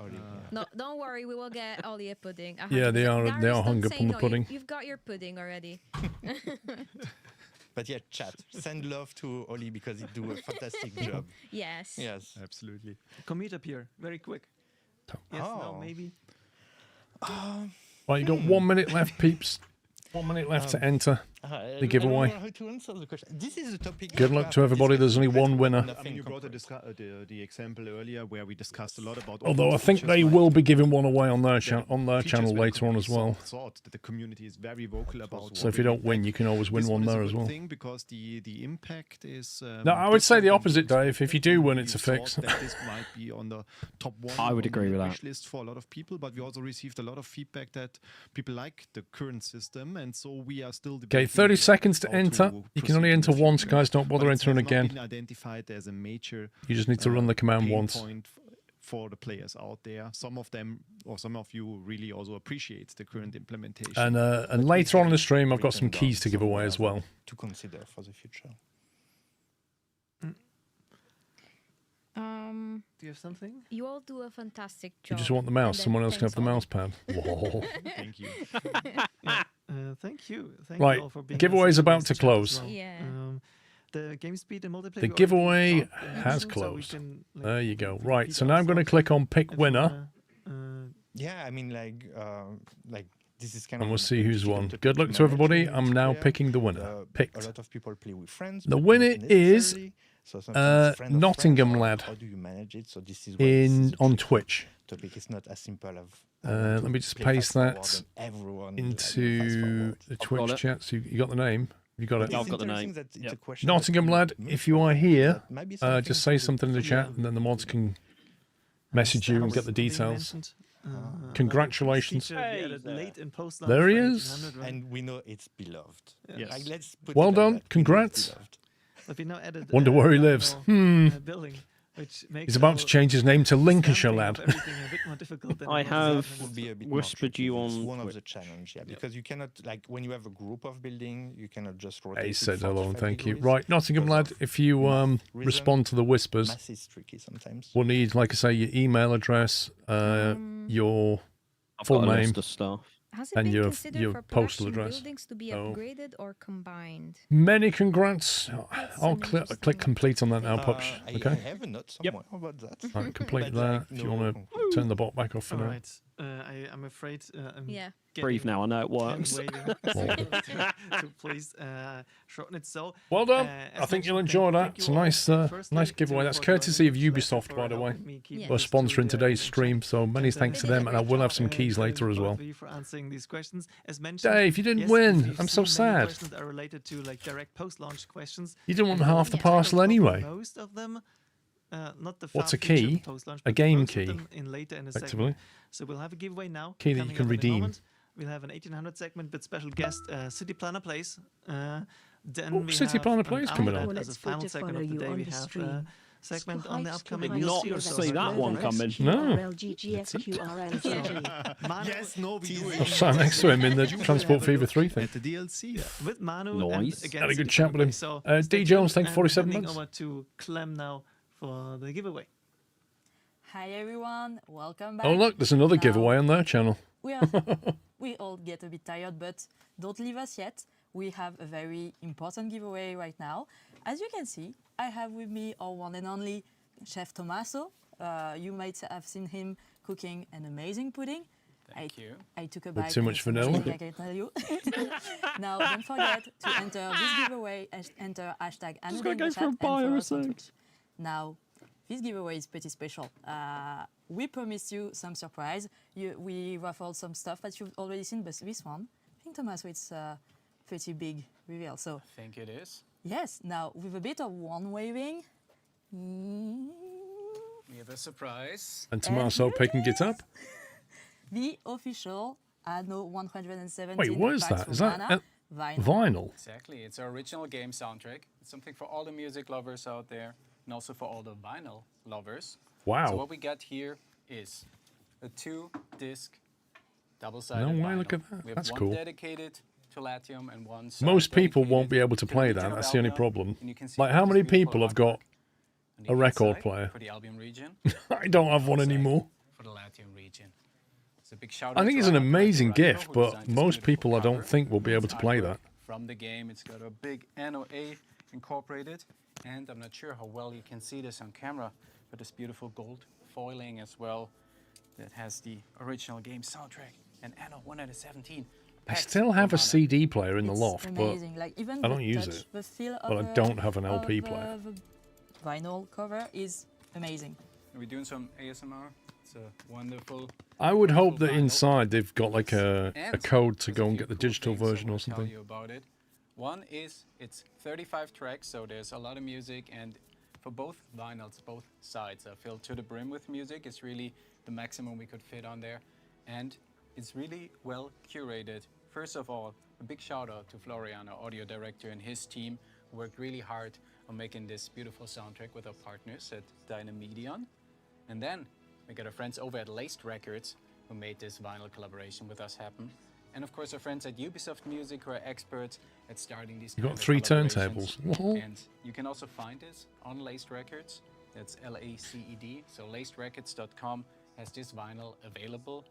No, don't worry, we will get Ollie a pudding. Yeah, they 100%. are Darius, hung don't up say on the no, pudding. You've got your pudding already. But yeah, chat. Send love to Oli because he do a fantastic job. Yes. Yes. Absolutely. Come meet up here, very quick. Yes, no, Oh. maybe. Right, you got 1 minute left, peeps. 1 minute left to enter the giveaway. I don't know how to answer the question. This is a topic. Good luck to everybody. There's only one winner. I mean, you brought the example earlier where we discussed a lot about. all Although the I think features they like will be giving one away on their features channel where later on as well. Thought that the community is very vocal about. So if you don't win, you can always win This one is a there good as well. thing because the impact is. No, I would say the opposite, Dave. If you do win, it's a fix. That this might be on the top one. I would on agree the with that. wish list for a lot of people, but we also received a lot of feedback that people like the current system, and so we are still. Okay, 30 seconds to enter. You can only enter once, guys. Don't bother entering again. Been identified as a major. You just need to run the command pain once. point for the players out there. Some of them, or some of you, really also appreciate the current implementation. And later on in the stream, I've got some keys to give away as well. To consider for the future. Do you have something? You all do a fantastic You job. just want the mouse. And then Someone else can have thanks, the Ollie. mouse pad. Whoa. Thank you. Thank you. Thank Right, you all for being giveaway's on about the to chat as close. well. Yeah. The game speed and multiplayer. The we already giveaway talked, has so we closed. can, like, There you go. repeat Right, so now I'm going to ourselves click on pick if you winner, wanna, Yeah, I mean, like this is kind and of. we'll see who's difficult won. topic Good luck to manage everybody. in I'm now multiplayer. picking the winner. A Picked. lot of people play with friends. The but winner not is necessarily. So sometimes friend of Nottingham friends, lad How do you manage it? So this is why this is a on tricky Twitch. topic. It's not as simple as. Let me just play paste fast that forward and everyone into the Twitch it. chat. So you got the name? You got it? It's I've got the interesting name. that it's Yep. a question Nottingham that lad, most if you are people here, that might be something just say to something in the chat, and then the mods can message you and get the details. Congratulations. There he is. And we know it's beloved. Yes. Like, let's put Well it like done. that. We know it's Congrats. beloved. But we now added, Wonder where he lives. building, which makes He's about to change his name to Lincolnshire stamping lad. of everything a bit more difficult than I it was have Would be a bit more whispered tricky. you It's on one of the Twitch. challenge, yeah, because you cannot, like, when you have a group of building, you cannot just rotate. He it said hello and 45 thank you. degrees Right, Nottingham because lad, of if you math reason. respond to the whispers, Math is tricky sometimes. we'll need, like I say, your email address, your I've full got a name, list of stuff. Has it and been your considered for postal production address. buildings to be Oh. upgraded or combined? Many congrats. I'll an click interesting one. complete on that now, Pups. I Okay? have a note somewhere about that. Right, complete But, that. like, If you no want to concrete. turn the bot back off for All now. right. I'm afraid. I'm Yeah. Breathe now, I know it works. to please shorten it. So. Well done. as I think you'll mentioned, enjoy that. thank It's a you all, nice, firstly, nice giveaway. to That's for courtesy of joining, Ubisoft, by the way. helping me keep Yeah. We're this to sponsoring the today's chat. stream, so many And, thanks to They did them, a and I great will have job. some keys later as both well. of you for answering these questions. As mentioned, Dave, you didn't yes, win. we've I'm so seen many sad. questions that are related to like direct post-launch questions. You didn't want and half the we'll parcel cover anyway. Most of them, not the What's a far-featured key? post-launch, A but game most of key, them in later in the effectively. segment. So we'll have a giveaway now. Key that you coming can up in a redeem. moment. We'll have an 1800 segment with special guest City Planner Plays. Then Oh, we City have Planner an Plays after coming that, up. Well, as a it's final good to segment follow of the you day, on we the have stream. segment on the upcoming Did not UC see that one coming. No. Yes, no, we do I it. sat next to him in the Transport Fever 3 thing. At the DLC. with Manu. Nice. And again, Had a good City chat with him. Planner Plays. So D. stay Jones, tuned, thanks for and 47 handing months. over to Clem now for the giveaway. Hi everyone, welcome back. Oh, look, there's another Now, giveaway on their channel. we all get a bit tired, but don't leave us yet. We have a very important giveaway right now. As you can see, I have with me our one and only Chef Tommaso. You might have seen him cooking an amazing pudding. Thank you. I took a With bite. too and much it's amazing, vanilla? I can tell you. Now, don't forget to enter this giveaway. Enter hashtag Anno gotta in the go chat for a and bio follow or us on something. Twitch. Now, this giveaway is pretty special. We promised you some surprise. We raffled some stuff that you've already seen, but this one, I think, Tommaso, it's a pretty big reveal. So, I think it is. yes, now with a bit of wand waving. we have a surprise. And Tommaso picking it up. The official Anno 117. Wait, what is Pax that? Is that Romana vinyl? Exactly. It's our original game soundtrack. It's something for all the music lovers out there and also for all the vinyl lovers. Wow. So what we got here is a 2-disc double-sided No way, vinyl. look at that. We have That's one cool. dedicated to Latium and one Most people dedicated won't be able to play that. That's the only problem. Like, how many people have got a record player? For the Albion region. I don't have one anymore. For the Latium region. It's a big shout I out think to it's an our art amazing director, gift, who but designed this most beautiful people I don't cover. think will be able It's to play artwork that. From the game, it's got a big Anno A incorporated, and I'm not sure how well you can see this on camera, but this beautiful gold foiling as well that has the original game soundtrack and Anno 117. I still have a CD player in the loft, but amazing. Like, even I don't the use touch, it. the feel But of I don't have an LP of, player. The vinyl cover is amazing. Are we doing some ASMR? It's a wonderful. I would hope that vinyl. inside they've got like a And code to there's go a and few get the cool digital things I version or wanna tell something. you about it. One is it's 35 tracks, so there's a lot of music, and for both vinyls, both sides are filled to the brim with music. It's really the maximum we could fit on there, and it's really well curated. First of all, a big shout out to Florian, our audio director, and his team, who worked really hard on making this beautiful soundtrack with our partners at Dynamedion. And then we got our friends over at Laced Records, who made this vinyl collaboration with us happen. And of course, our friends at Ubisoft Music, who are experts at starting these You kind got of 3 collaborations. turntables. And you can also find this on Laced Records. That's LACED. So lacedrecords.com has this vinyl available.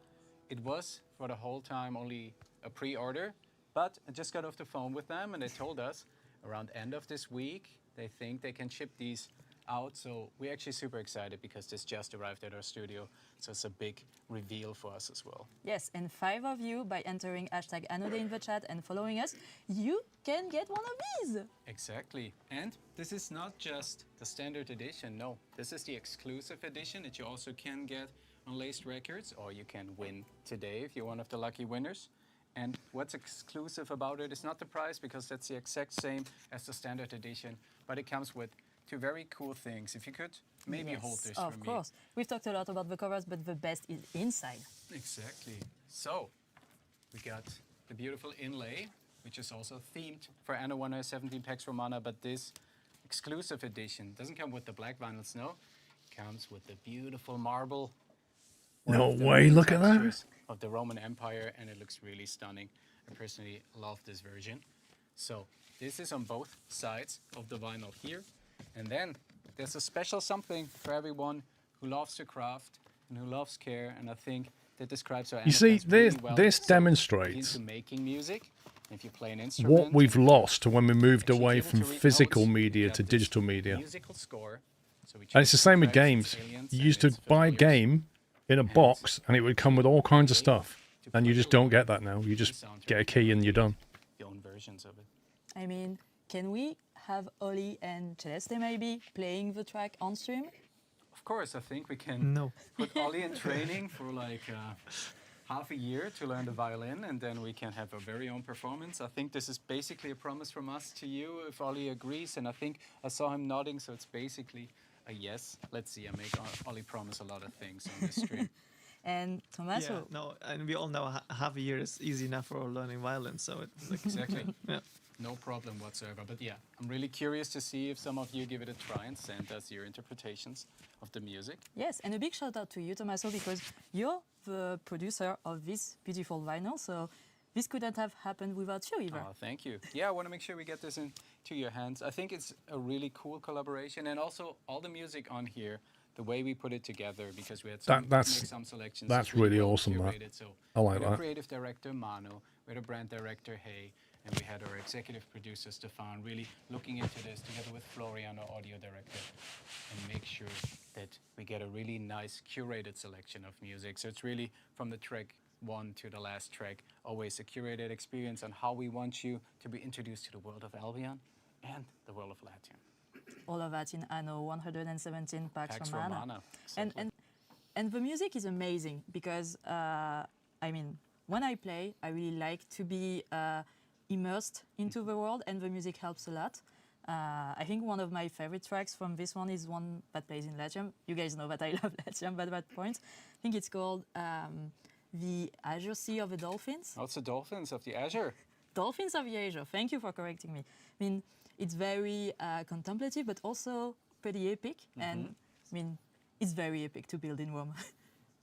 It was for the whole time only a pre-order, but I just got off the phone with them and they told us around end of this week they think they can ship these out. So we're actually super excited because this just arrived at our studio. So it's a big reveal for us as well. Yes, and 5 of you, by entering hashtag #AnnoDay in the chat and following us, you can get one of these. Exactly. And this is not just the standard edition. No, this is the exclusive edition that you also can get on Laced Records, or you can win today if you're one of the lucky winners. And what's exclusive about it is not the price, because that's the exact same as the standard edition, but it comes with 2 very cool things. If you could maybe hold this for me. Of course. We've talked a lot about the covers, but the best is inside. Exactly. So we got the beautiful inlay, which is also themed for Anno 117 Pax Romana, but this exclusive edition doesn't come with the black vinyls, no. It comes with the beautiful marble. One No of the way, main look at that. textures of the Roman Empire, and it looks really stunning. I personally love this version. So this is on both sides of the vinyl here. And then there's a special something for everyone who loves to craft and who loves care, and I think that describes our You see, Anno fans really this, well. this So, demonstrates into making music. If you play an instrument, what we've lost when we moved actually away able from to read physical notes, media you to have this digital media. musical score. So we And it's the choose same with tracks, games. its aliens, You and used to its buy a familiars. game in a box and it would come with all kinds of stuff. And you just don't get that now. You just get a key and you're done. Your own versions of it. I mean, can we have Oli and Celeste maybe playing the track on stream? Of course, I think we can No. put Ollie in training for like half a year to learn the violin, and then we can have our very own performance. I think this is basically a promise from us to you, if Ollie agrees, and I think I saw him nodding, so it's basically a yes. Let's see, I make Ollie promise a lot of things on this stream. And Tommaso. Yeah, no, and we all know half a year is easy enough for learning violin, so it's like Exactly. Yeah. No problem whatsoever. But yeah, I'm really curious to see if some of you give it a try and send us your interpretations of the music. Yes, and a big shout out to you, Tommaso, because you're the producer of this beautiful vinyl, so this couldn't have happened without you either. Oh, thank you. Yeah, I want to make sure we get this into your hands. I think it's a really cool collaboration, and also all the music on here, the way we put it together, because we had make some selections. That's is really well awesome, that. curated. So I like we had that. a creative director, Manu, we had a brand director, Hey, and we had our executive producer, Stefan, really looking into this together with Florian, our audio director, and make sure that we get a really nice curated selection of music. So it's really from the track 1 to the last track, always a curated experience on how we want you to be introduced to the world of Albion and the world of Latium. All of that in Anno 117 Pax Pax Romana. Romana, And the music is amazing because, I mean, when I play, I really like to be immersed into the world, and the music helps a lot. I think one of my favorite tracks from this one is one that plays in Latium. You guys know that I love Latium at that point. I think it's called the Azure Sea of the Dolphins. Oh, it's the Dolphins of the Azure. Dolphins of the Azure. Thank you for correcting me. I mean, it's very contemplative, but also pretty epic. And I mean, it's very epic to build in Rome.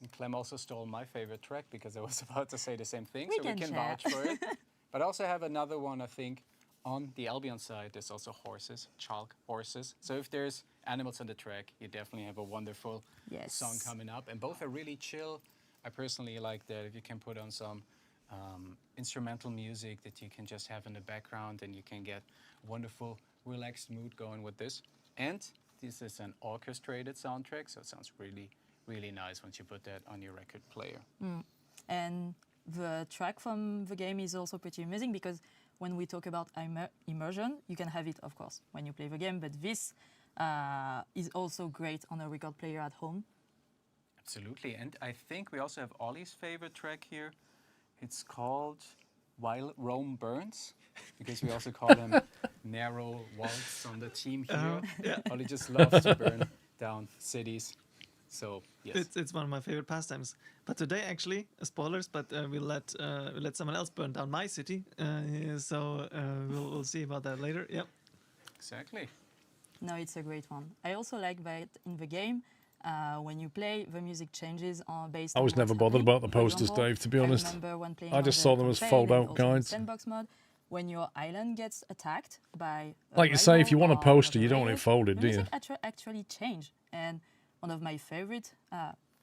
And Clem also stole my favorite track because I was about to say the same thing, We so we can share. vouch for it. But I also have another one, I think, on the Albion side. There's also horses, chalk horses. So if there's animals on the track, you definitely have a wonderful song coming up. And both are really chill. I personally like that if you can put on some instrumental music that you can just have in the background and you can get wonderful, relaxed mood going with this. And this is an orchestrated soundtrack, so it sounds really, really nice once you put that on your record player. And the track from the game is also pretty amazing because when we talk about immersion, you can have it, of course, when you play the game, but this is also great on a record player at home. Absolutely, and I think we also have Ollie's favorite track here. It's called While Rome Burns, because we also call him Narrow Waltz on the team here. Ollie just loves to burn down cities. So yes, it's one of my favorite pastimes. But today, actually, spoilers. But we'll let someone else burn down my city. So we'll see about that later. Yep. Exactly. No, it's a great one. I also like that in the game, when you play, the music changes based on I was never what's bothered happening. about the For posters, example, Dave, to be honest. I remember when playing I on just the saw them as campaign fold-out and also in guides. sandbox mode, when your island gets attacked by a Like you say, if you want a rival or poster, you don't want it raiders, folded, the do you? music actually change. And one of my favorite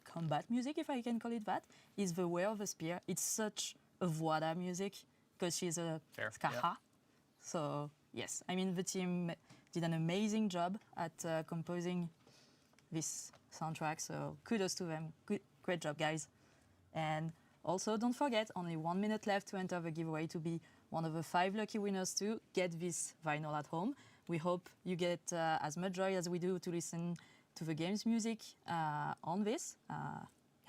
combat music, if I can call it that, is the Way of the Spear. It's such a Voida music because she's a Skaha. So yes, I mean the team did an amazing job at composing this soundtrack. So kudos to them. Great job, guys. And also don't forget, only 1 minute left to enter the giveaway to be one of the 5 lucky winners to get this vinyl at home. We hope you get as much joy as we do to listen to the game's music on this.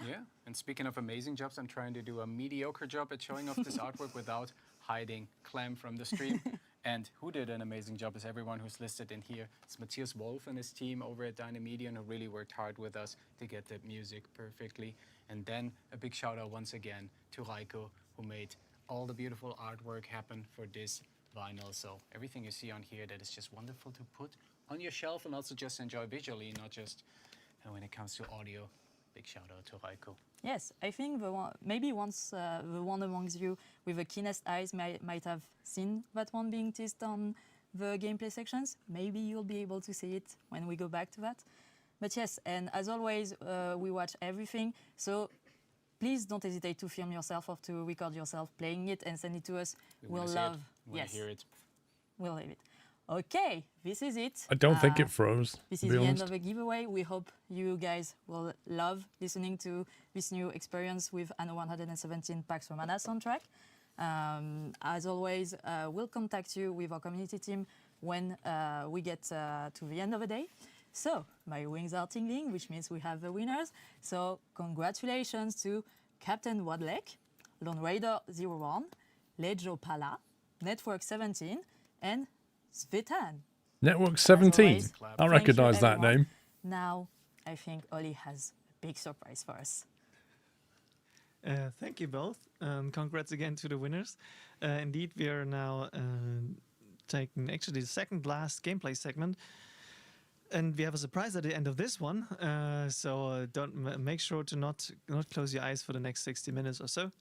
Yeah, and speaking of amazing jobs, I'm trying to do a mediocre job at showing off this artwork without hiding Clem from the stream. And who did an amazing job is everyone who's listed in here. It's Matthias Wolf and his team over at Dynamedion who really worked hard with us to get the music perfectly. And then a big shout out once again to Raiko, who made all the beautiful artwork happen for this vinyl. So everything you see on here that is just wonderful to put on your shelf and also just enjoy visually, not just when it comes to audio. Big shout out to Raiko. Yes, I think maybe once the one amongst you with the keenest eyes might have seen that one being teased on the gameplay sections. Maybe you'll be able to see it when we go back to that. But yes, and as always, we watch everything. So please don't hesitate to film yourself or to record yourself playing it and send it to us. We'll love. Yes, hear it. We'll have it. Okay, this is it. I don't think it froze. This is the end of the giveaway. We hope you guys will love listening to this new experience with Anno 117 Pax Romana soundtrack. As always, we'll contact you with our community team when we get to the end of the day. So, my wings are tingling, which means we have the winners. So, congratulations to Captain Wadlek, Lone Raider 01, Lejo Pala, Network 17, and Svetan. Network 17. Always, I recognise that everyone. name. Now, I think Ollie has a big surprise for us. Thank you both. Congrats again to the winners. Indeed, we are now taking actually the second last gameplay segment. And we have a surprise at the end of this one. So don't make sure to not close your eyes for the next 60 minutes or so.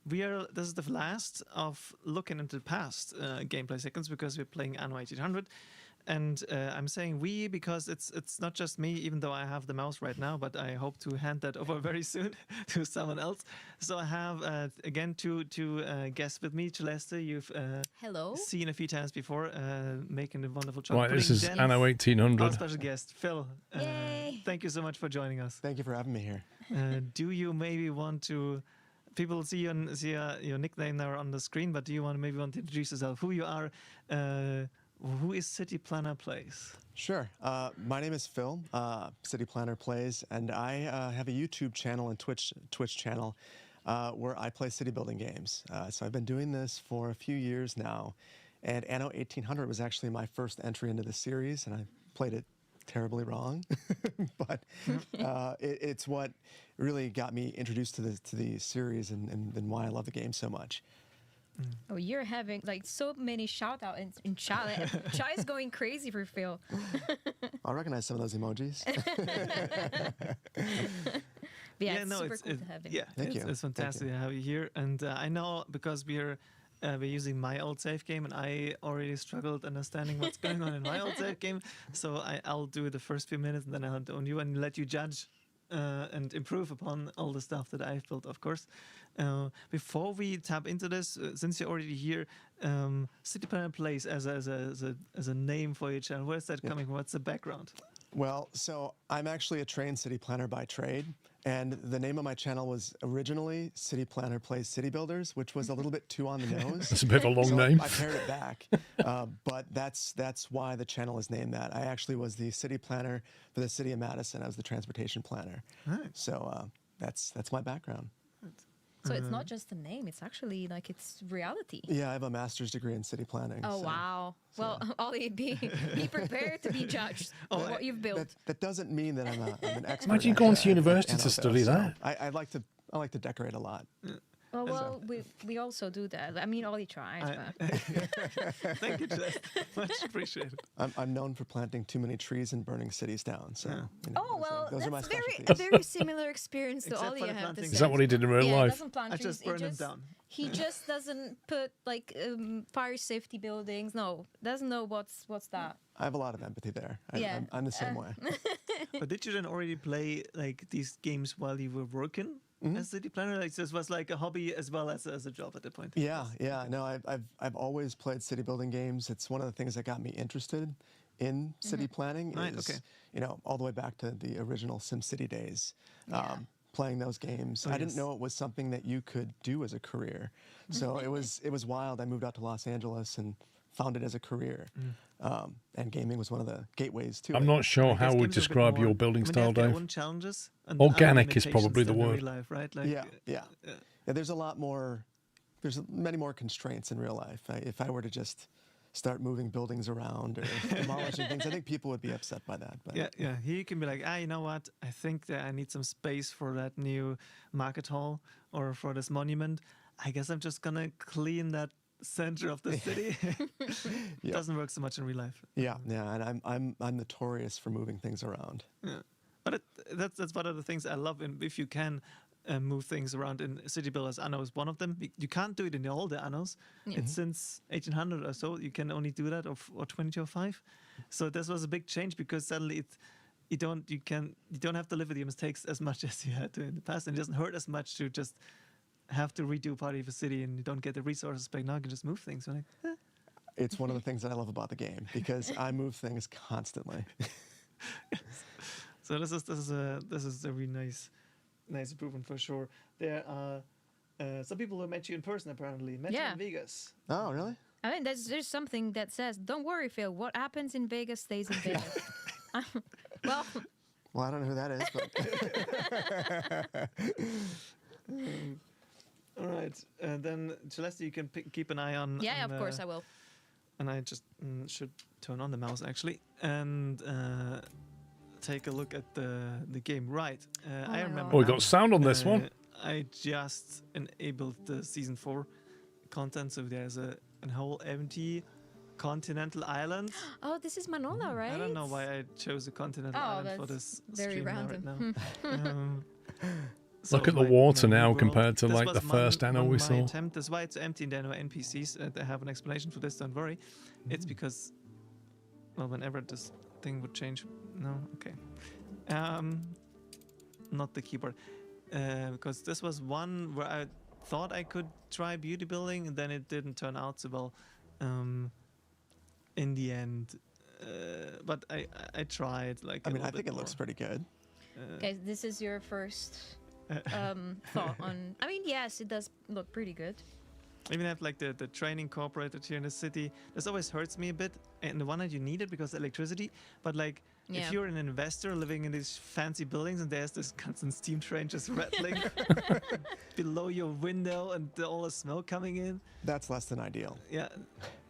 This is the last of looking into the past gameplay seconds because we're playing Anno 1800. And I'm saying we because it's not just me, even though I have the mouse right now, but I hope to hand that over very soon to someone else. So I have, again, two guests with me. Celeste, you've Hello. seen a few times before, making a wonderful job. Right, this is Anno 1800. Our special guest, Phil. Thank you so much for joining us. Thank you for having me here. Do you maybe want to... People see your nickname there on the screen, but do you want to introduce yourself, who you are, who is City Planner Plays? Sure. My name is Phil, City Planner Plays, and I have a YouTube channel and Twitch channel where I play city building games. So I've been doing this for a few years now, And Anno 1800 was actually my first entry into the series, and I played it terribly wrong. But it's what really got me introduced to the series and why I love the game so much. Oh, you're having like so many shout outs in chat. Chat is going crazy for Phil. I recognize some of those emojis. Yeah, it's super cool to have him. Yeah, it's fantastic to have you here. And I know because we're using my old save game, and I already struggled understanding what's going on in my old save game. So I'll do the first few minutes, and then I'll on you and let you judge and improve upon all the stuff that I've built, of course. Before we tap into this, since you're already here, City Planner Plays as a name for your channel. Where's that coming from? What's the background? Well, so I'm actually a trained city planner by trade, and the name of my channel was originally City Planner Plays City Builders, which was a little bit too on the nose. That's a bit of a long name. I pared it back, but that's why the channel is named that. I actually was the city planner for the city of Madison. I was the transportation planner. Right. So that's my background. So it's not just a name; it's actually like it's reality. Yeah, I have a master's degree in city planning. Oh wow! Well, Ollie, be prepared to be judged for what you've built. That doesn't mean that I'm an expert. Imagine going to university to study that. I like to decorate a lot. Well, we also do that. I mean, Ollie tries. But. Thank you, Jess. Much appreciated. I'm known for planting too many trees and burning cities down. So. You know, those are my a very similar experience to Ollie. I have to say. Is that what he did in real life? Doesn't plant trees. Just burn them down. He just doesn't put like fire safety buildings. No, doesn't know what's that. I have a lot of empathy there. I'm the same way. But did you then already play like these games while you were working as city planner? Like this was like a hobby as well as a job at the point. Yeah. No, I've always played city building games. It's one of the things that got me interested in city planning. Right. Is, Okay. You know, all the way back to the original SimCity days. Playing those games. Oh, I didn't know it was something that you could do as a career. So it was wild. I moved out to Los Angeles and found it as a career. And gaming was one of the gateways to it. I'm not sure how would describe your building style, Dave. Dave. Challenges Organic is probably the word. Life, right? Like, yeah. There's a lot more. There's many more constraints in real life. If I were to just start moving buildings around or demolishing things, I think people would be upset by that. But yeah. Here you can be like, you know what? I think that I need some space for that new market hall or for this monument. I guess I'm just gonna clean that center of the city. It doesn't work so much in real life. Yeah, and I'm notorious for moving things around. Yeah, but that's one of the things I love. If you can move things around in city builders, Anno is one of them. You can't do it in all the Annos. It's since 1800 or so. You can only do that, or 2005. So this was a big change because suddenly you don't have to live with your mistakes as much as you had to in the past, and it doesn't hurt as much to just have to redo part of a city and you don't get the resources back. Now you can just move things. Like, It's one of the things that I love about the game because I move things constantly. So this is a really nice improvement for sure. There are some people who met you in person apparently. Met you in Vegas. Oh, really? I mean, there's something that says, "Don't worry, Phil. What happens in Vegas stays in Vegas." Well, I don't know who that is, but. All right, then Celeste, you can keep an eye on. Yeah, of course I will. And I just should turn on the mouse actually and take a look at the game. Right, I remember. Oh, we got sound on this one. I just enabled the season 4 content, so there's a whole empty continental island. Oh, this is Manola, right? I don't know why I chose a continental island for this very stream random. right now. Look at the water now compared to like the first Anno we saw. That's why it's empty and there are no NPCs. I have an explanation for this, don't worry. It's because, well, whenever this thing would change. No? Okay. Not the keyboard. Because this was one where I thought I could try beauty building and then it didn't turn out so well in the end. But I tried. Like, I think it looks pretty good. Okay, this is your first thought on. I mean, yes, it does look pretty good. I even have like the train incorporated here in the city. This always hurts me a bit. And the one hand you need it because of electricity, but like if you're an investor living in these fancy buildings and there's this constant steam train just rattling below your window and all the smoke coming in, that's less than ideal. Yeah,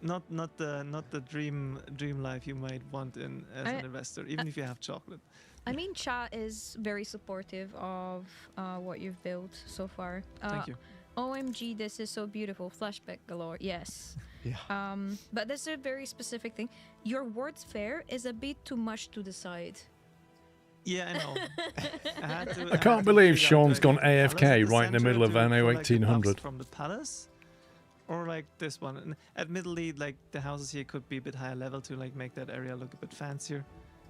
not the dream life you might want in as an investor, even if you have chocolate. I mean, chat is very supportive of what you've built so far. Thank you. OMG, this is so beautiful. Flashback galore. Yes. Yeah. But there's a very specific thing. Your words fair is a bit too much to the side. Yeah, I know. I can't believe Sean's gone AFK right in the middle of Anno 1800. From the palace, or like this one. And admittedly, like the houses here could be a bit higher level to like make that area look a bit fancier.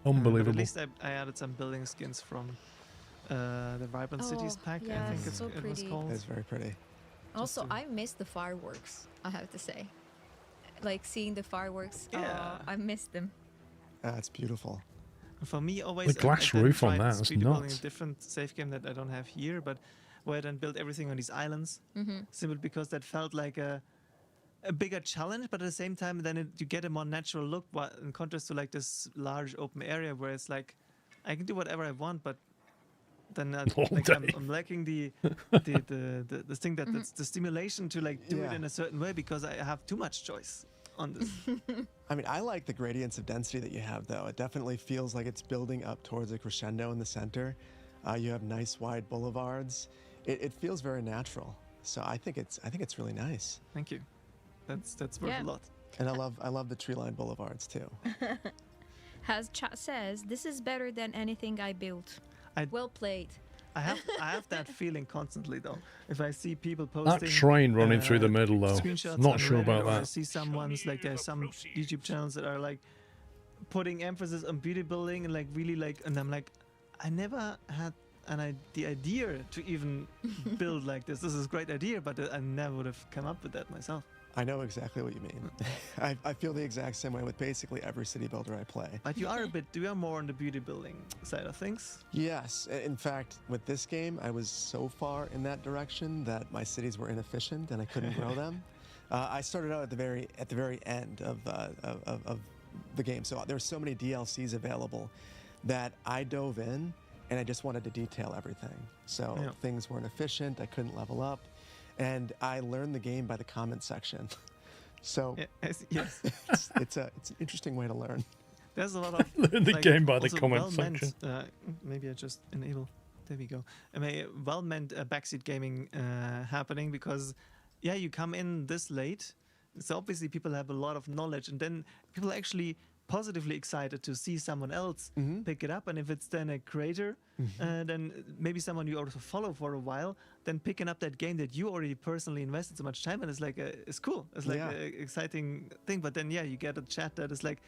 Unbelievable. But at least I added some building skins from the Vibrant Cities pack. Yeah, I think so it was called. It's very pretty. Also, I missed the fireworks, I have to say. Like seeing the fireworks, I missed them. That's beautiful. For me, always the glass roof on that is building a nuts. different safe game that I don't have here, but where I then built everything on these islands, simply because that felt like a bigger challenge, but at the same time, then you get a more natural look. In contrast to like this large open area where it's like I can do whatever I want, but then like I'm lacking the thing that's the stimulation to like do it in a certain way because I have too much choice on this. I mean, I like the gradients of density that you have, though. It definitely feels like it's building up towards a crescendo in the center. You have nice wide boulevards. It feels very natural. So I think it's really nice. Thank you. That's worth a lot. And I love the tree-lined boulevards too. As chat says, this is better than anything I built. Well played. I have that feeling constantly though. If I see people posting That train running through the middle though, screenshots not on sure Reddit, about or I that. see someone's like there's some YouTube channels that are like putting emphasis on beauty building and like really like, and I'm like, I never had the idea to even build like this. This is a great idea, but I never would have come up with that myself. I know exactly what you mean. I feel the exact same way with basically every city builder I play. But you are more on the beauty building side of things. Yes. In fact, with this game, I was so far in that direction that my cities were inefficient and I couldn't grow them. I started out at the very end of the game, so there were so many DLCs available that I dove in and I just wanted to detail everything. So things weren't efficient. I couldn't level up. And I learned the game by the comment section. So yes, it's an interesting way to learn. There's a lot of learn the game by the comment section. Maybe I just enable. There we go. I mean, well-meant backseat gaming happening because, you come in this late. So obviously people have a lot of knowledge, and then people are actually positively excited to see someone else pick it up. And if it's then a creator, then maybe someone you also follow for a while, then picking up that game that you already personally invested so much time in is like it's cool. It's like an exciting thing. But then you get a chat that is like,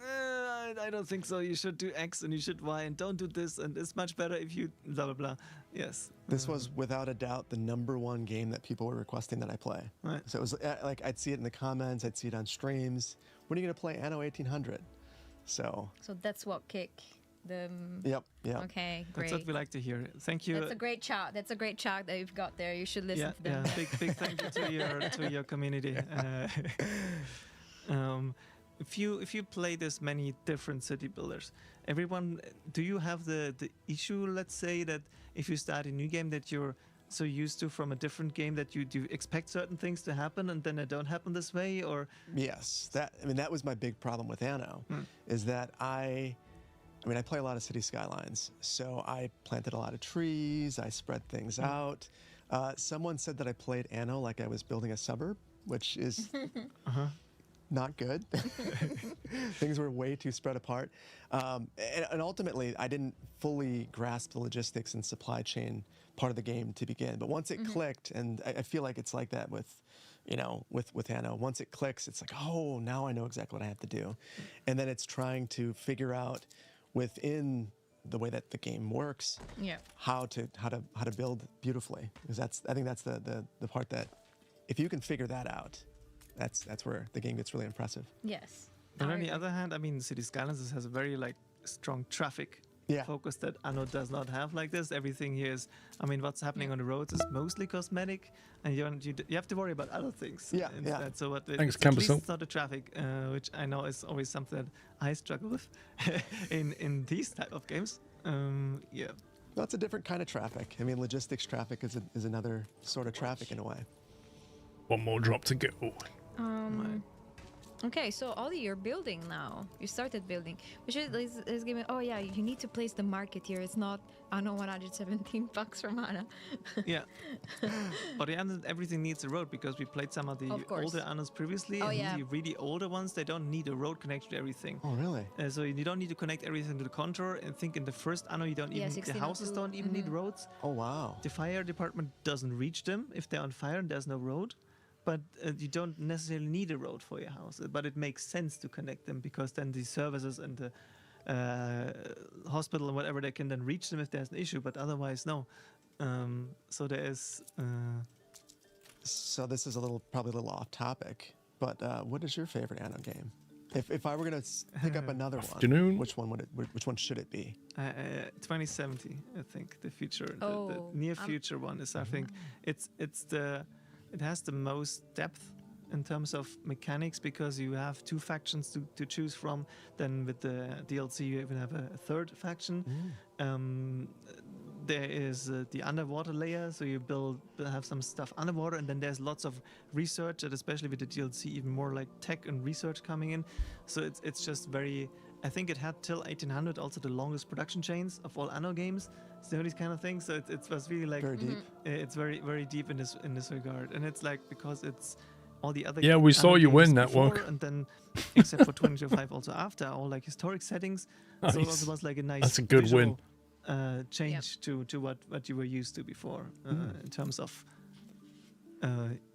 I don't think so. You should do X and you should Y and don't do this. And it's much better if you blah blah blah. Yes. This was without a doubt the #1 game that people were requesting that I play. Right. So it was like I'd see it in the comments, I'd see it on streams. When are you gonna play Anno 1800? So that's what kick the. Yep. Okay, great. That's what we like to hear. Thank you. That's a great chat. That's a great chat that you've got there. You should listen to them. Yeah, big thank you to your community. If you play this many different city builders, do you have the issue? Let's say that if you start a new game that you're so used to from a different game that you do expect certain things to happen and then they don't happen this way, or yes, that was my big problem with Anno, is that I play a lot of city skylines, so I planted a lot of trees, I spread things out. Someone said that I played Anno like I was building a suburb, which is not good. Things were way too spread apart, and ultimately I didn't fully grasp the logistics and supply chain part of the game to begin. But once it clicked, and I feel like it's like that with Anno. Once it clicks, it's like, oh, now I know exactly what I have to do, and then it's trying to figure out within the way that the game works, how to build beautifully. Because I think that's the part that if you can figure that out, that's where the game gets really impressive. Yes. But on the other hand, I mean, City Skylines has a very strong traffic focus that Anno does not have like this. Everything here is, I mean, what's happening on the roads is mostly cosmetic, and you have to worry about other things instead. So what Thanks, at least Cambersil. it's not the traffic, which I know is always something that I struggle with in these type of games. That's a different kind of traffic. I mean, logistics traffic is another sort of traffic in a way. One more drop to go. Okay, so Ollie, you're building now. You started building. Which is giving. Oh yeah, you need to place the market here. It's not Anno 117 bucks from Anna. Yeah. But everything needs a road because we played some of the older Annos previously. Oh, and yeah. the really older ones, they don't need a road connection to everything. Oh, really? So you don't need to connect everything to the contour. And think in the first Anno, you don't even the houses don't even need roads. Oh, wow. The fire department doesn't reach them if they're on fire and there's no road. But you don't necessarily need a road for your house. But it makes sense to connect them because then the services and the hospital and whatever, they can then reach them if there's an issue. But otherwise, no. So there is. So this is probably a little off topic. But what is your favorite Anno game? If I were gonna pick up another one, which one should it be? 2070, I think the future, the near future one is. I think it has the most depth in terms of mechanics because you have two factions to choose from. Then with the DLC, you even have a third faction. There is the underwater layer, so you have some stuff underwater, and then there's lots of research, and especially with the DLC, even more like tech and research coming in. So it's just very. I think it had till 1800 also the longest production chains of all Anno games. So these kind of things. So it was really like very deep. It's very very deep in this regard, and it's like because it's all the other. Yeah, we saw you win that before, one. and then except for 2025 also after all like historic settings. Nice. So it also was like a nice. That's a good visual, win. Change to what you were used to before in terms of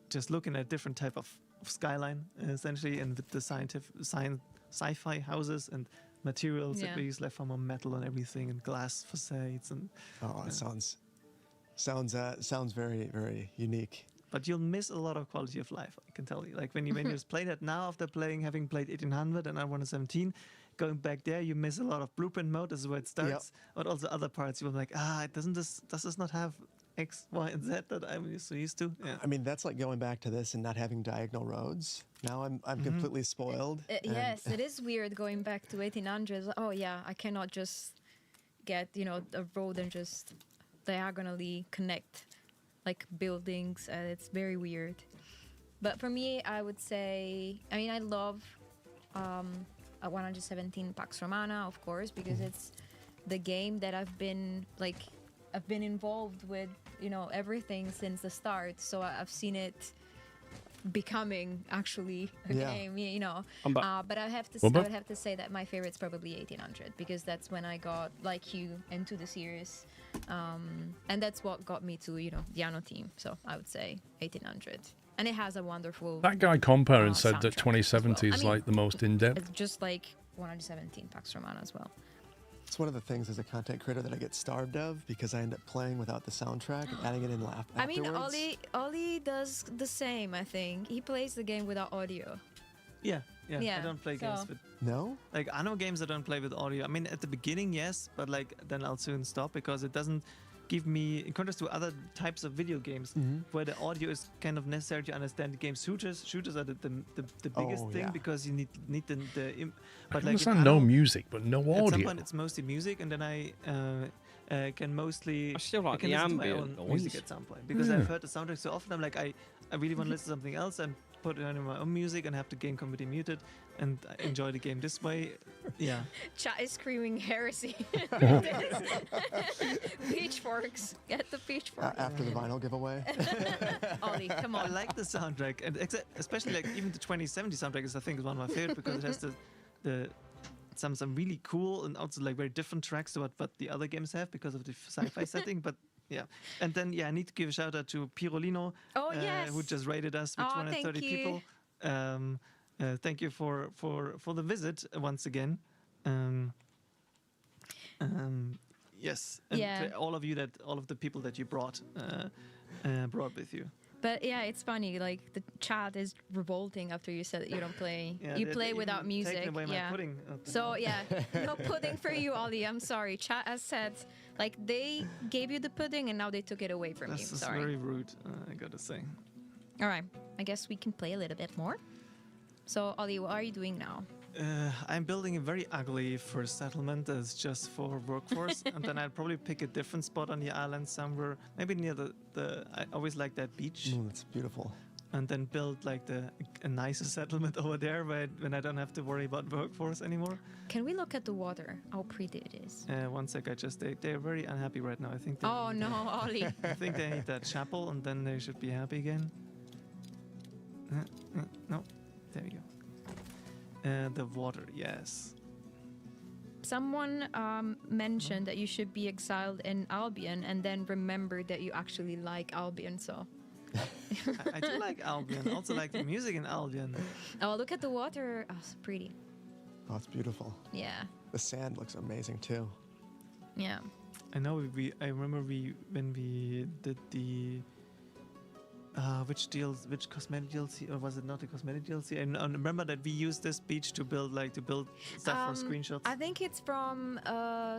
just looking at different type of skyline essentially, and with the sci-fi houses and materials that we use like from metal and everything, and glass facades and. Oh, it sounds very, very unique. But you'll miss a lot of quality of life, I can tell you. Like when you just play that now after having played 1800 and I 117, going back there, you miss a lot of blueprint mode. This is where it starts. But also other parts, you're like, does this not have X, Y, and Z that I'm so used to? Yeah. I mean, that's like going back to this and not having diagonal roads. Now I'm completely spoiled. Yes, it is weird going back to 1800s. Oh yeah, I cannot just get a road and just diagonally connect like buildings. It's very weird. But for me, I would say, I love 117 Pax Romana, of course, because it's the game that I've been involved with, everything since the start. So I've seen it becoming actually a game, but I would have to say that my favorite's probably 1800 because that's when I got like you into the series, and that's what got me to the Anno team. So I would say 1800, and it has a wonderful. That guy comparing said that soundtrack 2070 as is well. like the most in depth. It's just like 117 Pax Romana as well. It's one of the things as a content creator that I get starved of because I end up playing without the soundtrack and adding it in afterwards. I mean, Ollie does the same, I think. He plays the game without audio. Yeah. I don't play games with... No? Like, I know games I don't play with audio. I mean, at the beginning, yes, but like, then I'll soon stop because it doesn't give me, in contrast to other types of video games, where the audio is kind of necessary to understand the game. Shooters are the biggest thing because you need the I understand no music, but no audio. At some point, it's mostly music, and then I can mostly. I still like can the listen to my ambient own noise. music at some point because I've heard the soundtrack so often. I'm like, I really want to listen to something else and put it on my own music and have the game completely muted and enjoy the game this way. Yeah. Chat is screaming heresy. Pitchforks. Get the pitchforks. After the vinyl giveaway. Ollie, come on. I like the soundtrack, and especially like even the 2070 soundtrack is, I think, is one of my favorite because it has some really cool and also like very different tracks to what the other games have because of the sci-fi setting. But yeah, and then I need to give a shout out to Pirolino, who just rated us with 230 people. Thank you for the visit once again. Yes, and to all of the people that you brought with you. But yeah, it's funny. Like the chat is revolting after you said that you don't play. Yeah, you they play without even music. taken away my Yeah. pudding. So yeah, no pudding for you, Ollie. I'm sorry. Chat has said like they gave you the pudding and now they took it away from This you. is Sorry. very rude, I gotta say. All right. I guess we can play a little bit more. So Ollie, what are you doing now? I'm building a very ugly first settlement that's just for workforce, and then I'd probably pick a different spot on the island somewhere, maybe near the I always like that beach. That's beautiful. And then build like a nicer settlement over there when I don't have to worry about workforce anymore. Can we look at the water? How pretty it is. One sec, they're very unhappy right now. I think. Oh no, Ollie. I think they need that chapel, and then they should be happy again. No, there we go. The water, yes. Someone mentioned that you should be exiled in Albion and then remember that you actually like Albion, so... I do like Albion. Also like the music in Albion. Oh, look at the water. Oh, it's pretty. Oh, it's beautiful. Yeah. The sand looks amazing too. Yeah. I know I remember when we did the... which cosmetic DLC, or was it not a cosmetic DLC? I remember that we used this beach to build stuff for screenshots. I think it's from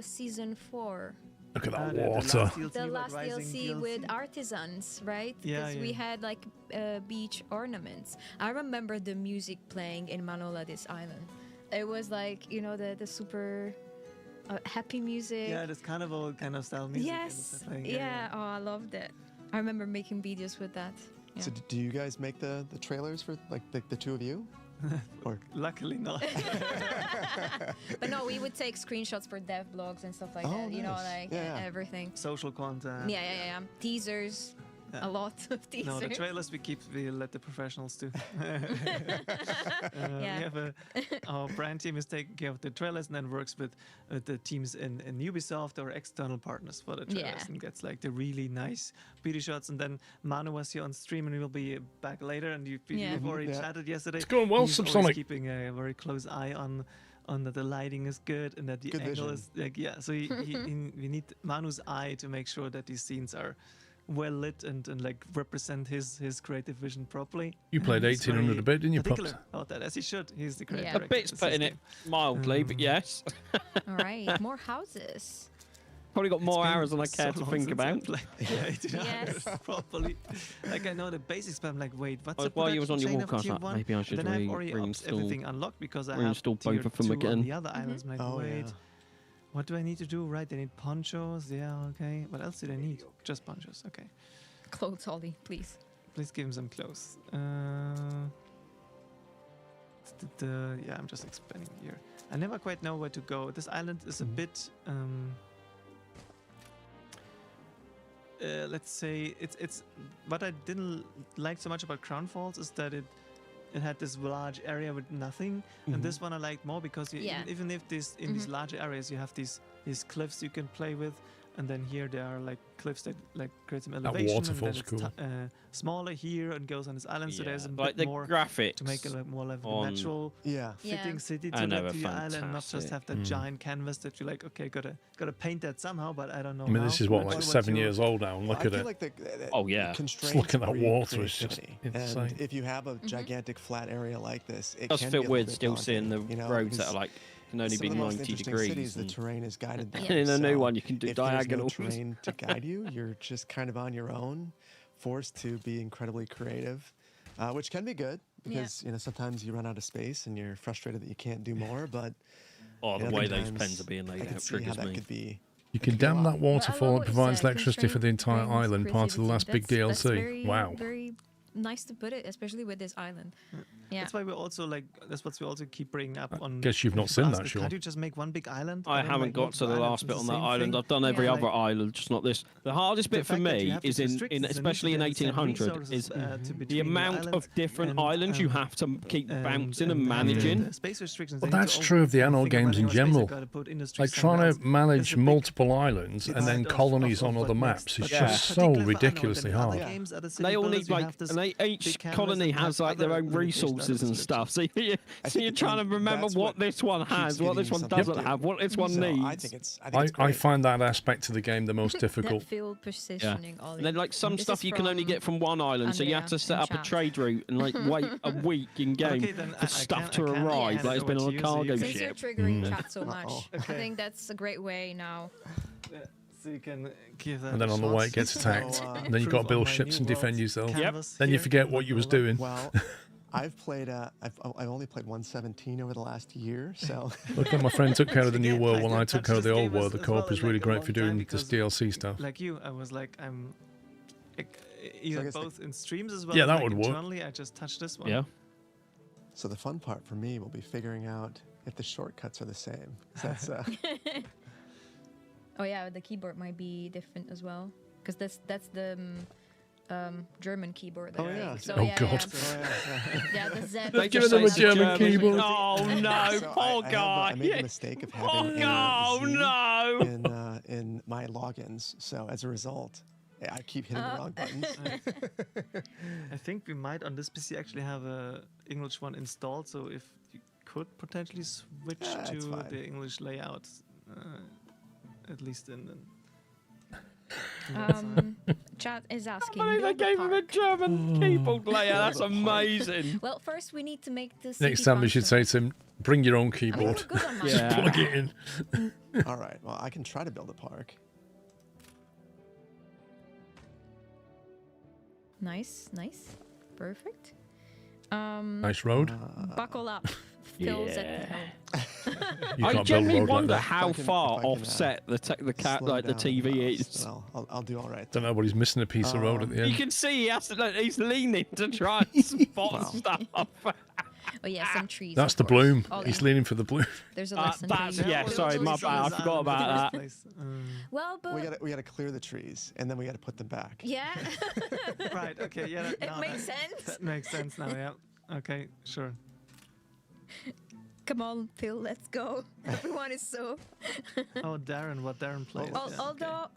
season 4. Look at that water. The last DLC with artisans, right? Yeah, Because we had like beach ornaments. I remember the music playing in Manola, this island. It was like, you know, the super happy music. Yeah, this carnival kind of style music. Yes. Yeah. Oh, I loved it. I remember making videos with that. Yeah. So do you guys make the trailers for like the two of you? Or luckily not. But no, we would take screenshots for dev blogs and stuff like that. You know, like everything. Social content. Yeah. Teasers. Yeah. A lot of teasers. No, the trailers we let the professionals do. We have our brand team is taking care of the trailers and then works with the teams in Ubisoft or external partners for the trailers and gets like the really nice beauty shots. And then Manu was here on stream and we'll be back later. And you've already chatted yesterday. It's going well, He's Subsonic. Keeping a very close eye on that the lighting is good and that the Good angle vision. is so we need Manu's eye to make sure that these scenes are well lit and like represent his creative vision properly. You played 1800 a bit, didn't you, particular Pops? about that, as he should. He's the creative A director. bit's putting it mildly, but yes. All right, more houses. Probably got more been hours than I so care to long think since about. I played. Yeah, 18 hours properly. Like I know the basics, but I'm like, wait, what's the While you was on your production walk, I was chain like, of maybe I should Then I've already reinstall everything unlocked because I have reinstall tier both of them 2 again. on the other islands. I'm like, wait. yeah. What do I need to do? Right, they need ponchos. Yeah, okay. What else do they need? Just ponchos. Okay. Clothes, Ollie, please. Please give him some clothes. Yeah, I'm just expanding here. I never quite know where to go. This island is a bit. Let's say it's what I didn't like so much about Crown Falls is that it had this large area with nothing, and this one I liked more because even if in these large areas you have these cliffs you can play with, and then here there are like cliffs that like create some elevation. waterfall's and then it's smaller here and goes on this island, so there's a like bit the more graphics to make it more like a on- natural fitting city I to know, let to your island, not just fantastic. have that giant canvas that you're like, okay, gotta paint that somehow, but I don't know. I mean, how. this is what, What like you- 7 years old now, and look I at feel it. like Just look at that water, it's just insane. And if you have a gigantic flat area like this, it does can feel be a weird little still bit seeing the daunting, roads that because are like can only some be of the most 90 interesting degrees. cities, the and- terrain is guided that and in a way, new so one, you can do if diagonals. There's no terrain to guide you. You're just kind of on your own, forced to be incredibly creative, which can be good because sometimes you run out of space and you're frustrated that you can't do more. But the way those pens are being laid I can out see how triggers that me. could be. You can dam that waterfall and what you provides said, electricity for the entire constraint island, brings part of the last big creativity. That's DLC. very, Wow. very nice to put it, especially with this island. Yeah. That's why we also that's what we also keep bringing up on. guess you've not seen that, Ask, sure. Can't you just make one big island? I And then haven't make got to multiple the islands last and bit the on that same island. thing? I've done every Yeah, other like- island, just not this. The hardest bit for fact that you me have to is restrict in the especially in need to send 1800 resources, is to the between amount islands of different and, islands you have to keep bouncing and managing. Space restrictions. Well, they need that's to true of the Anno think about games in how space they've general. got to put industry Like somewhere trying else. to manage It's a big multiple islands and part then of colonies on what other makes maps is the just so particular for Anno, ridiculously then other hard. games, other city They all builders, need you like, have this and big each canvas colony and has have like their other own limitations houses and stuff. So you're trying to remember what this one has, what this one doesn't have, what this one needs. I think it's great. I find that aspect of the game the most difficult. That field positioning. And then like some stuff you can only get from one island, so you have to set up a trade route and like wait a week in game for stuff to arrive. Like it's been on a cargo Since ship. you're triggering chat so much, I think that's a great way now. So you can give that And then on the way it gets attacked. And then you've got to build ships and defend yourself. Then you forget what you was doing. Well, I've only played 1.17 over the last year, so. Look, when my friend took care of the new world while I took care of the old world. The co-op is really great for doing this DLC stuff. Like you, I was like, I'm either both in streams as well. Yeah, that like would work. internally, I just touched this one. Yeah. So the fun part for me will be figuring out if the shortcuts are the same. That's. Oh yeah, the keyboard might be different as well, because that's the German keyboard. I think. So, oh god. Yeah, the Z. They've given them a German keyboard. Oh no, poor guy. I made the mistake of having in my logins. So as a result, I keep hitting the wrong buttons. I think we might on this PC actually have a English one installed. So if you could potentially switch to the English layout. At least in chat is asking. They gave him a German keyboard layout. That's amazing. Well, first we need to make this. Next time we should say to him, bring your own keyboard. Just plug it in. All right. Well, I can try to build a park. Nice. Perfect. Nice road. Buckle up. Phil's at the helm. I genuinely wonder how far offset the TV is. Well, I'll do all right. Don't know, but he's missing a piece of road at the end. You can see he's leaning to try and spot stuff. Oh yeah, some trees. That's the bloom. He's leaning for the bloom. There's a lesson. Sorry, my bad. I forgot about that. Well, but we gotta clear the trees and then we gotta put them back. Yeah. Right. Okay. Yeah. It makes sense. That makes sense now. Yeah. Okay. Sure. Come on, Phil, let's go. Everyone is so. Oh, Darren, what Darren plays. Although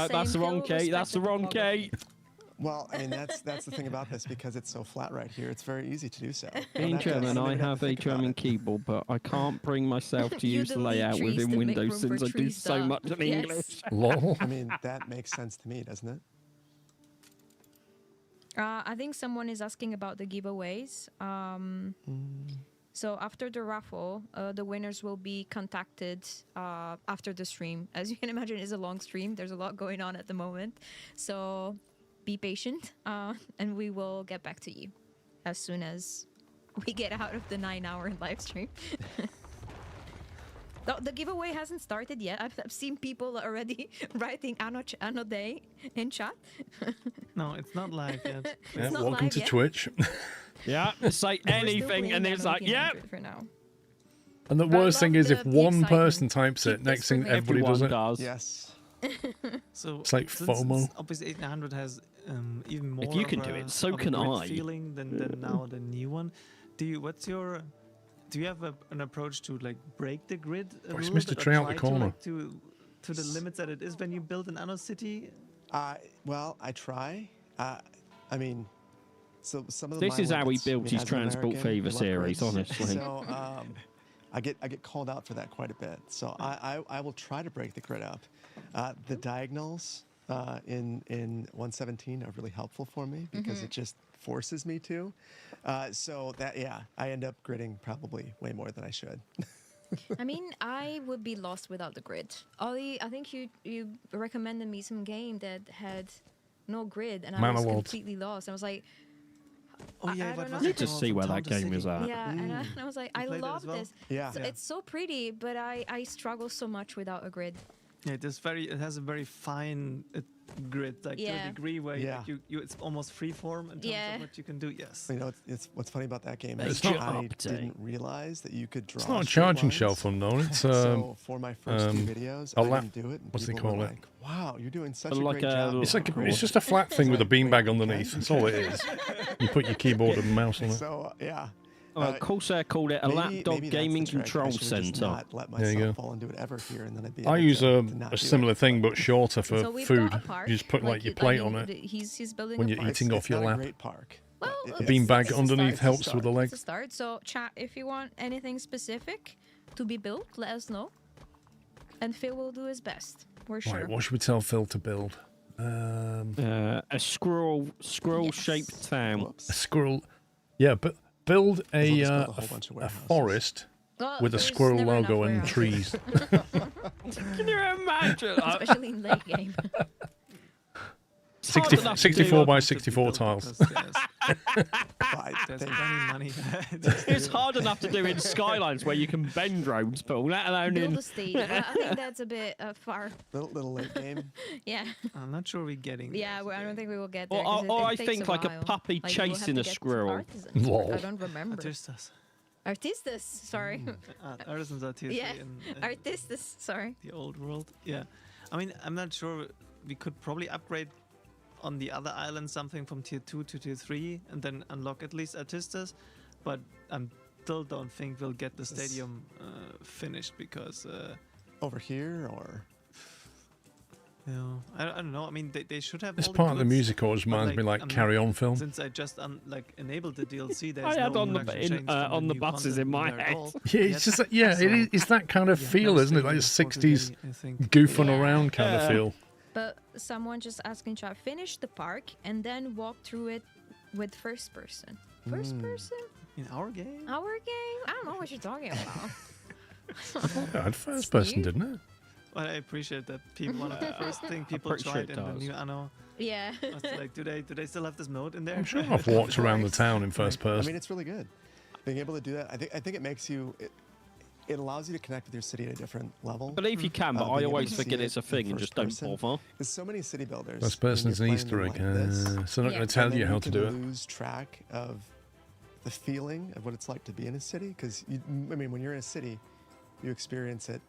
that's the wrong Kate. That's the wrong Kate. Well, I mean that's the thing about this, because it's so flat right here. It's very easy to do so. In German, I have a German keyboard, but I can't bring myself to use the layout within Windows since I do so much in English. Lol. I mean, that makes sense to me, doesn't it? I think someone is asking about the giveaways. So after the raffle, the winners will be contacted after the stream. As you can imagine, it's a long stream. There's a lot going on at the moment. So be patient, and we will get back to you as soon as we get out of the 9-hour live stream. The giveaway hasn't started yet. I've seen people already writing Anno Day in chat. No, it's not live yet. Yeah, welcome to Twitch. Yeah, say anything, and it's like, yeah. For now. And the worst thing is, if one person types it, next thing everybody does it. Yes. So it's like FOMO. Obviously, 1800 has even more. If you can do it, so can I. Feeling than now the new one. Do you have an approach to like break the grid a little Mr. bit, Tree or out the try corner. to the limits that it is when you build an Anno city? Well, I try. I mean, so some of This is how he built his Transport Fever series, honestly. So I get called out for that quite a bit. So I will try to break the grid up. The diagonals in 1.17 are really helpful for me because it just forces me to. So that, I end up gridding probably way more than I should. I mean, I would be lost without the grid. Ollie, I think you recommended me some game that had no grid, and I was completely lost. I was like, I don't know. Need to see where that game is at. Yeah, and I was like, I love this. Yeah. It's so pretty, but I struggle so much without a grid. Yeah, it has a very fine grid, like to a degree where it's almost freeform in terms of what you can do. Yes. You know, it's what's funny about that game is I didn't realize that you could draw. It's not a charging shelf unknown. It's so for my first few videos, I didn't do it. And what's they people call were it? Like, wow, you're doing such a great job. It's just a flat thing with a beanbag underneath. That's all it is. You put your keyboard and mouse on it. So Corsair called it a laptop gaming control center. There you go. Fall into it ever here, and then I'd be I use a similar thing, but shorter for So we've food. got a park, You just put like your plate on it he's building when a you're park. eating off your not lap. a great park. Well, A beanbag it's a underneath start. helps with the It's legs. a start. So, chat, if you want anything specific to be built, let us know. And Phil will do his best. We're sure. Right, what should we tell Phil to build? A squirrel-shaped town. A squirrel. Yeah, but build We'll a, just build a whole bunch of a warehouses. forest Well, with a there's squirrel never enough logo and warehouses. trees. Can you imagine? Especially in late game. 64 by 64 tiles. There's plenty money. It's hard enough to do in Skylines where you can bend roads, but let alone Build in... a stage. Well, I think that's a bit far. Little late game. Yeah. I'm not sure we're getting. Yeah, I don't think we will get there. Or, 'cause or it I takes think like a while. puppy Like, we'll have chasing to a get squirrel. artisans. Lol. I don't remember. Artistas. Artistas, sorry. Artisans are tier 3 Yeah, in artistas, sorry. the old world. Yeah. I mean, I'm not sure. We could probably upgrade on the other island something from tier 2 to tier 3 and then unlock at least Artistas. But I still don't think we'll get the stadium finished because... Over here or... Yeah, I don't know. I mean, they should have. This all part of the goods, music always but, reminds me like I mean, Carry On film. Since I just enabled the DLC, there's I had no on the production chains from on the new buses content in my there at head. all Yeah, it's yet. just yeah, So, it's that kind of yeah, feel, no isn't it? Like a stadium 60s already, I think. goofing Yeah. around kind of feel. But someone just asking chat, finish the park and then walk through it with first person. First person? In our game? Our game? I don't know what you're talking about. Yeah, had first person, didn't it? Well, I appreciate that people. One of the first thing people pretty sure tried it in the does. new Anno. Yeah. Was like, do they still have this mode in there? I'm sure I've walked around the town in first I person. mean, it's really good. Being able to do that, I think it makes you. It allows you to connect with your city at a different level. I believe you can, but being I able always to forget see it's a it in thing and first just don't person. bother. There's so many city builders. First when person's you're an playing Easter them egg. like this, So I'm not going to tell and you then how to can do it. lose track of the feeling of what it's like to be in a city, because I mean, when you're in a city, you experience it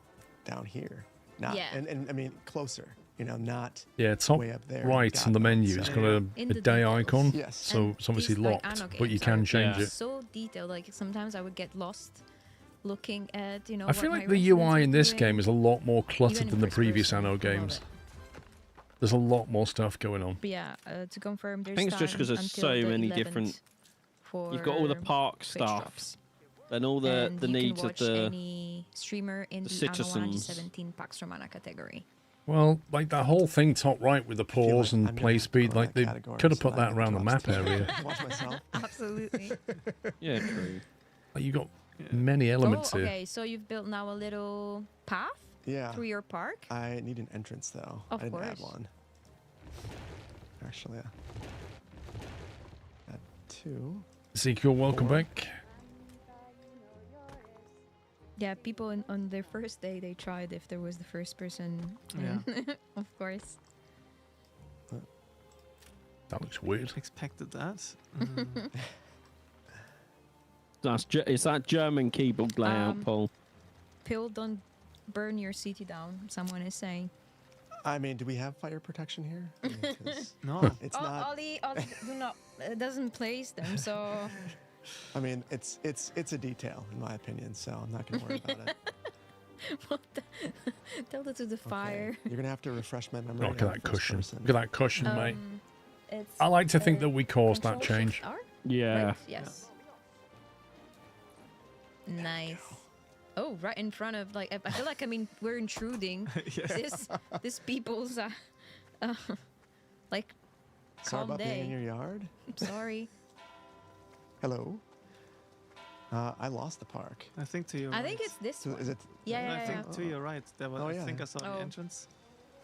down here, not Yeah. and I mean closer. You know, not Yeah, top way up there. right You've on the got menu, that. it's So- got a In the day details. icon. Yes. So And it's obviously these, like, locked, Anno but you games can are change it. so detailed. Like sometimes I would get lost looking at, you know. I feel what like my the UI residents in are this doing. game is a lot more cluttered Even in than the first previous person, Anno I love games. it. There's a lot more stuff going on. But yeah, to confirm, there's think it's just time 'cause there's until so the many 11th different- For You've got all the park Twitch stuff drops. and all the And you needs can of watch the any streamer in the the Anno citizens. 117 Pax Romana category. Well, like that whole thing top right with the pause like and I'm play gonna speed, go in like that they category, could have so put I that can around the trust. map area. Watch myself. Absolutely. yeah, true. Like you got many elements Oh, here. okay. So you've built now a little path Yeah. through your park. I need an entrance though. Of I didn't add course. one. Actually, add 2. Ezekiel, welcome 4. back. Yeah, people on their first day they tried if there was the first person. Of course. That looks weird. Expected that. Is that German keyboard layout, Paul? Pill, don't burn your city down. Someone is saying. I mean, do we have fire protection here? I mean, 'cause No. it's not. Ollie do not doesn't place them, so. I mean, it's a detail in my opinion, so I'm not gonna worry about it. Tell it to the fire. You're gonna have to refresh my memory. Look at on that first cushion. person. Look at that cushion, mate. It's, I like to think that we caused that Control change. Shift R? Yeah. Right? Yes. Nice. Oh, right in front of like I feel like we're intruding. This people's like Sorry calm about day. being in your yard. I'm sorry. Hello. I lost the park. I think to your I right. think it's this So one. is it? Yeah, I think to your right. There was, Oh, I yeah. think I saw Oh. the entrance.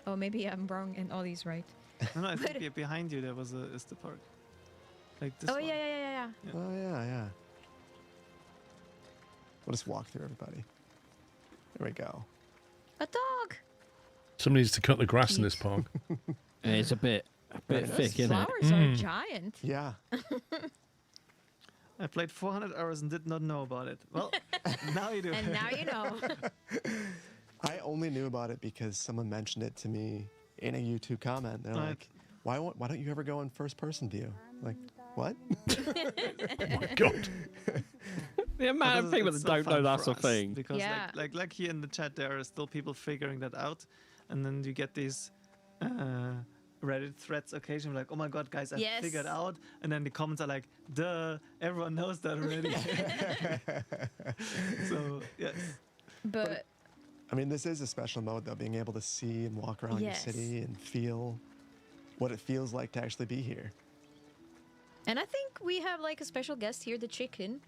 Oh, maybe I'm wrong and Ollie's right. No, I think behind you there was is the park. Like this Oh one. yeah. Oh yeah. We'll just walk through everybody. There we go. A dog. Somebody needs to cut the grass in this park. It's a bit Very thick, nice. isn't it? Flowers are giant. Yeah. I played 400 hours and did not know about it. Well, now you do. And now you know. I only knew about it because someone mentioned it to me in a YouTube comment. They're Right. like, why don't you ever go in first person view? Like, what? Oh my god. The amount of Because people it's that so don't know fun that's for a us, thing. Because Yeah. like here in the chat, there are still people figuring that out, and then you get these Reddit threads occasionally, like, oh my god, guys, I figured out. And then the comments are like, duh, everyone knows that already. So, yes. But I mean, this is a special mode, though, being able to see and walk around your city and feel what it feels like to actually be here. And I think we have like a special guest here, the chicken.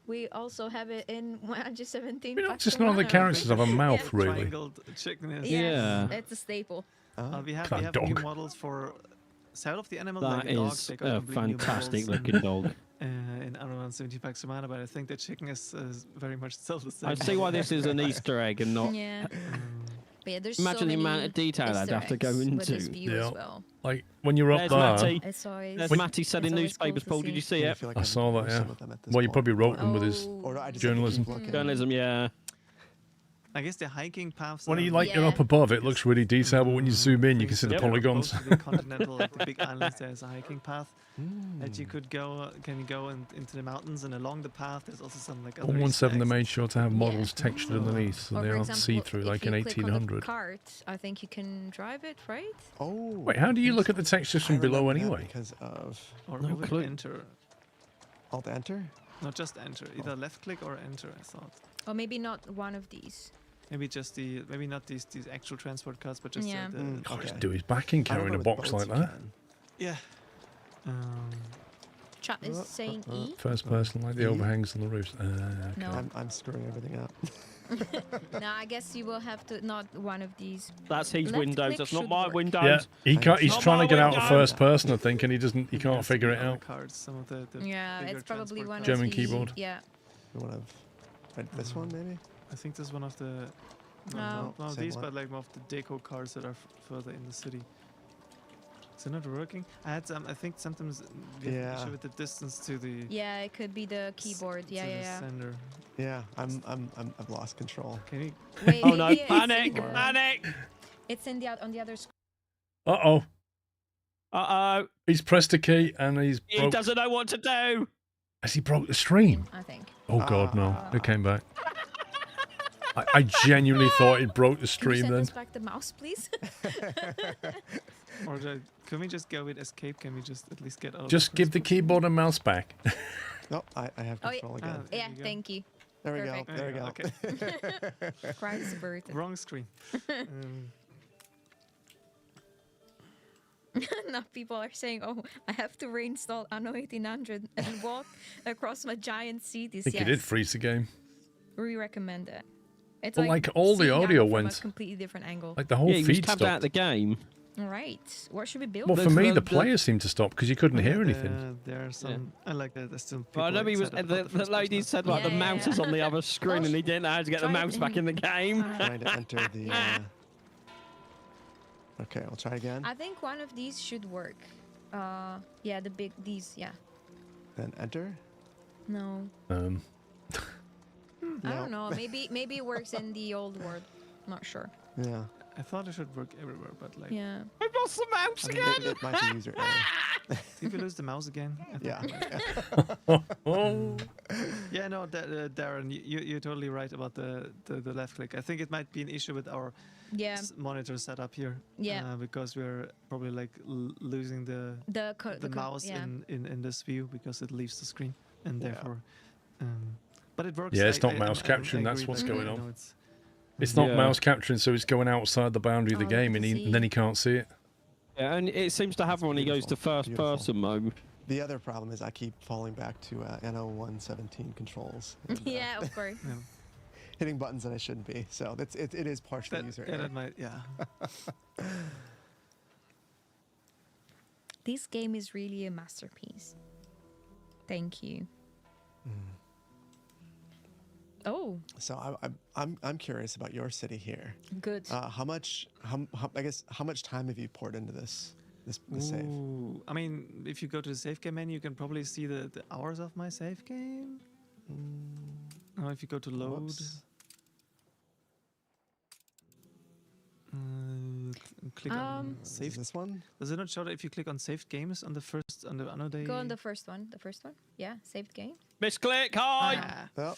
We also have it in 117. Just none of the characters have a mouth, really. Chicken is it's a staple. We have new models for several of the animals. That like dogs, is they got a completely new fantastic models looking dog. In Anno 170 Pax Romana, but I think the chicken is very much still the same. I see why this is an Easter egg and not. Yeah. But yeah, there's Imagine so the many amount of detail I'd have to go Easter eggs into. with this view as well. Like when you're up There's there. Matty. It's always, There's Matty selling newspapers, Paul. Did you see it? I saw that, yeah. Well, you probably wrote them with his journalism. Journalism, yeah. I guess the hiking paths. When you're up above, it looks really detailed, but when you zoom in, you can see the polygons. The continental, like the big islands, there's a hiking path that you could go. Can you go into the mountains, and along the path, there's also some like. On 1.7, they made sure to have models textured underneath, so they aren't see-through like in if you click on the 1800. cart, I think you can drive it, right? Oh. Wait, how do you look at the textures from below anyway? Because of or enter. Alt enter? Not just enter. Either left click or enter. I thought. Or maybe not one of these. Maybe just maybe not these actual transport cards, but just Yeah. God, he's do his backing carrying a box like that. Yeah. Chat is saying E. First person, like the overhangs on the roofs. No. I'm screwing everything up. No, I guess you will have to not one of these. That's his Left windows. click That's not should my work. windows. Yeah, he can't. He's Not trying my to get out of window. first person, I think, and he can't figure it out. Cards, some of the Yeah, bigger it's probably transport one cards. German of the, keyboard. Yeah. One of this one, maybe? I think this is one of the. No. Not Same these, one. but like more of the deco cards that are further in the city. Is it not working? I had some. I think sometimes we have an issue with the distance to the. Yeah, it could be the keyboard. Yeah, to the yeah. sender. Yeah, I've lost control. Can you? Wait, Oh no! maybe it's Panic! in the- Panic! It's in the on the other screen. Uh-oh. Uh-oh. He's pressed a key and he's He broke. doesn't know what to do. Has he broke the stream? I think. Oh God, no! It came back. I genuinely thought it broke the Can you stream send then. us back the mouse, please? Or can we just go with escape? Can we just at least get out? Just give the keyboard and mouse back. No, I have Oh, control yeah. again. Yeah, thank you. There we go. Perfect. There we go. Okay. Quite subverted. Wrong screen. Now people are saying, "Oh, I have to reinstall Anno 1800 and walk across my giant cities." I think he did freeze the game. We recommend it. It's Well, like, all the seeing audio Anno from went- a completely different angle. Like the whole Yeah, he was feed tabbed out stopped. of the game. All right, what should we build? Well, for me, the players seemed to stop because you couldn't hear Yeah, anything. There are some. I like that. There's still. Well, I know people he was. excited about The first lady person. said like the Yeah, mouse yeah. is on the other screen, and he didn't know how to get the Try mouse it back in the game. Trying to enter the. Okay, I'll try again. I think one of these should work. Yeah, these, yeah. Then enter. No, I don't know. Maybe it works in the old world. Not sure. Yeah. I thought it should work everywhere, but like. Yeah. I lost the mouse I mean, again. it might be user error. Did we lose the mouse again? I think Yeah. we might. Yeah, no, Darren, you're totally right about the left click. I think it might be an issue with our Yeah. monitor setup here. Yeah. Because we're probably like losing the mouse yeah. in this view because it leaves the screen and Yeah. therefore. But it works. Yeah, it's not I mouse capturing, that's agree what's that, going you on. know, it's- It's not Yeah. mouse capturing, so it's going outside the boundary of the Oh, game, I and see. then he can't see it. Yeah, and it seems to have when he goes to beautiful, first beautiful. person mode. The other problem is I keep falling back to Anno 117 controls. and, Yeah, of course. Yeah. hitting buttons that I shouldn't be. So it is partially user error. That might, yeah. This game is really a masterpiece. Thank you. Oh, So I'm curious about your city here. good. How much time have you poured into this save? Ooh, I mean, if you go to the save game menu, you can probably see the hours of my save game. Now, if you go to load, Whoops. click on Is save. this one? Does it not show that if you click on saved games on the Anno Day? Go on the first one. The first one. Yeah, saved game. Misclick, hi! Ah. Oh,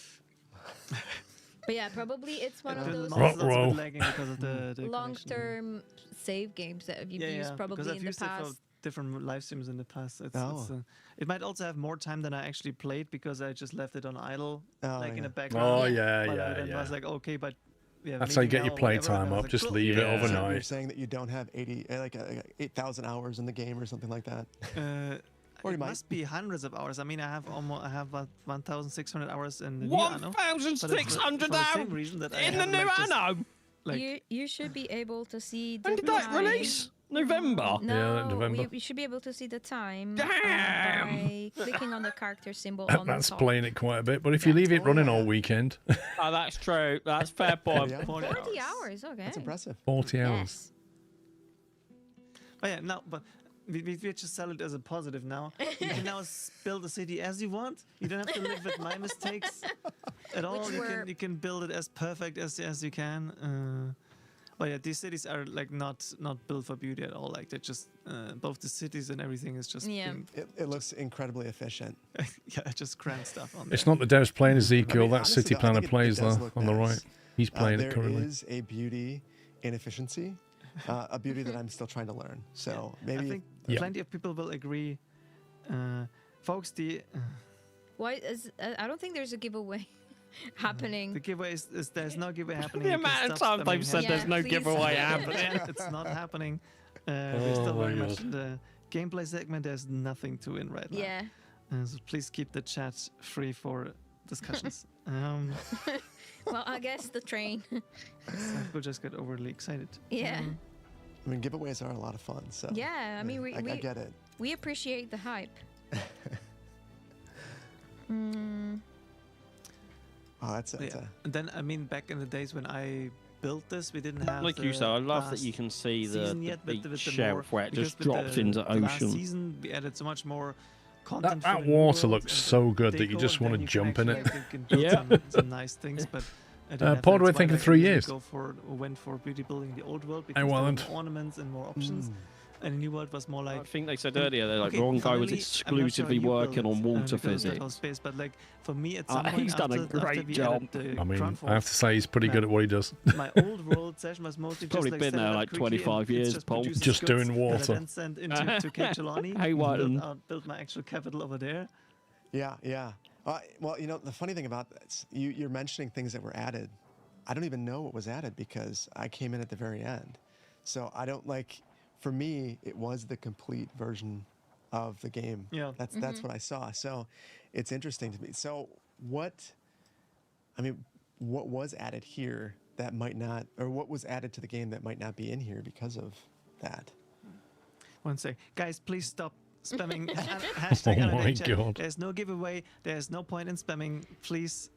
But yeah, probably it's one of those lagging because of the long-term save games that you've used probably in the past. Different live streams in the past. It might also have more time than I actually played because I just left it on idle, in the background. Oh yeah, but yeah, then yeah. I was like, okay, but that's how you get your playtime up. Just leave it overnight. So you're saying that you don't have 8,000 hours in the game or something like that. It must be hundreds of hours. I mean, I have 1,600 hours in the new Anno. 1,600 hours in the new Anno. You should be able to see the When did that time. release? November? No, Yeah, November. you should be able to see the time Damn! by clicking on the character symbol on the That's top. playing it quite a bit. But if you leave it running all weekend, Oh, that's true. That's fair point. 40 hours, okay. That's impressive. 40 hours. Yes. Oh yeah, no, but we just sell it as a positive now. You can now build a city as you want. You don't have to live with my mistakes at all. You can build it as perfect as you can. But yeah, these cities are like not built for beauty at all. Like they're just both the cities and everything is just. Yeah. It looks incredibly efficient. Yeah, just cramped stuff on there. It's not the devs playing Ezekiel. I mean, That's honestly, City though, I Planner think plays it does though look on the nice. right. He's playing it currently. There is a beauty in efficiency, a beauty that I'm still trying to learn. So maybe I think plenty of people will agree, folks. Why is I don't think there's a giveaway happening. The giveaway is there's no giveaway happening. The amount of time they've said there's no giveaway happening. It's not happening. We're still very much in the gameplay segment. There's nothing to win right now. Yeah. So please keep the chat free for discussions. Well, I guess the train. People just get overly excited. Yeah. I mean, giveaways are a lot of fun. So Yeah, I mean, I get it. We appreciate the hype. Oh, that's And then I mean, back in the days when I built this, we didn't have. Like you said, I love that you can see the with beach shelf where it just drops into last ocean. season, we added so much more content. That water looks so good that you just want to jump in it. Yeah, some nice things, but. Paul, what do I think in 3 years? Went for beauty building the old world I because there were won't. more ornaments and more options. And the new world was more like. I think they said earlier they're like Ron Guy was exclusively working on water physics. Space, but like for me, at some point he's done a after great we job. added the I mean, ground I have to say he's pretty good at what he does. My old world session was mostly Probably just been set there it up like quickly 25 and it's years, Paul. produces Just goods doing that I water. then sent into Cape Trelawney. Hey, Whiten. Built my actual capital over there. Yeah. Well, you know, the funny thing about this, you're mentioning things that were added. I don't even know what was added because I came in at the very end. So I don't like. For me, it was the complete version of the game. Yeah. That's what I saw. So it's interesting to me. So what was added here that might not, or what was added to the game that might not be in here because of that? One sec. Guys, please stop spamming hashtag Oh my chat. God. There's no giveaway. There's no point in spamming. Please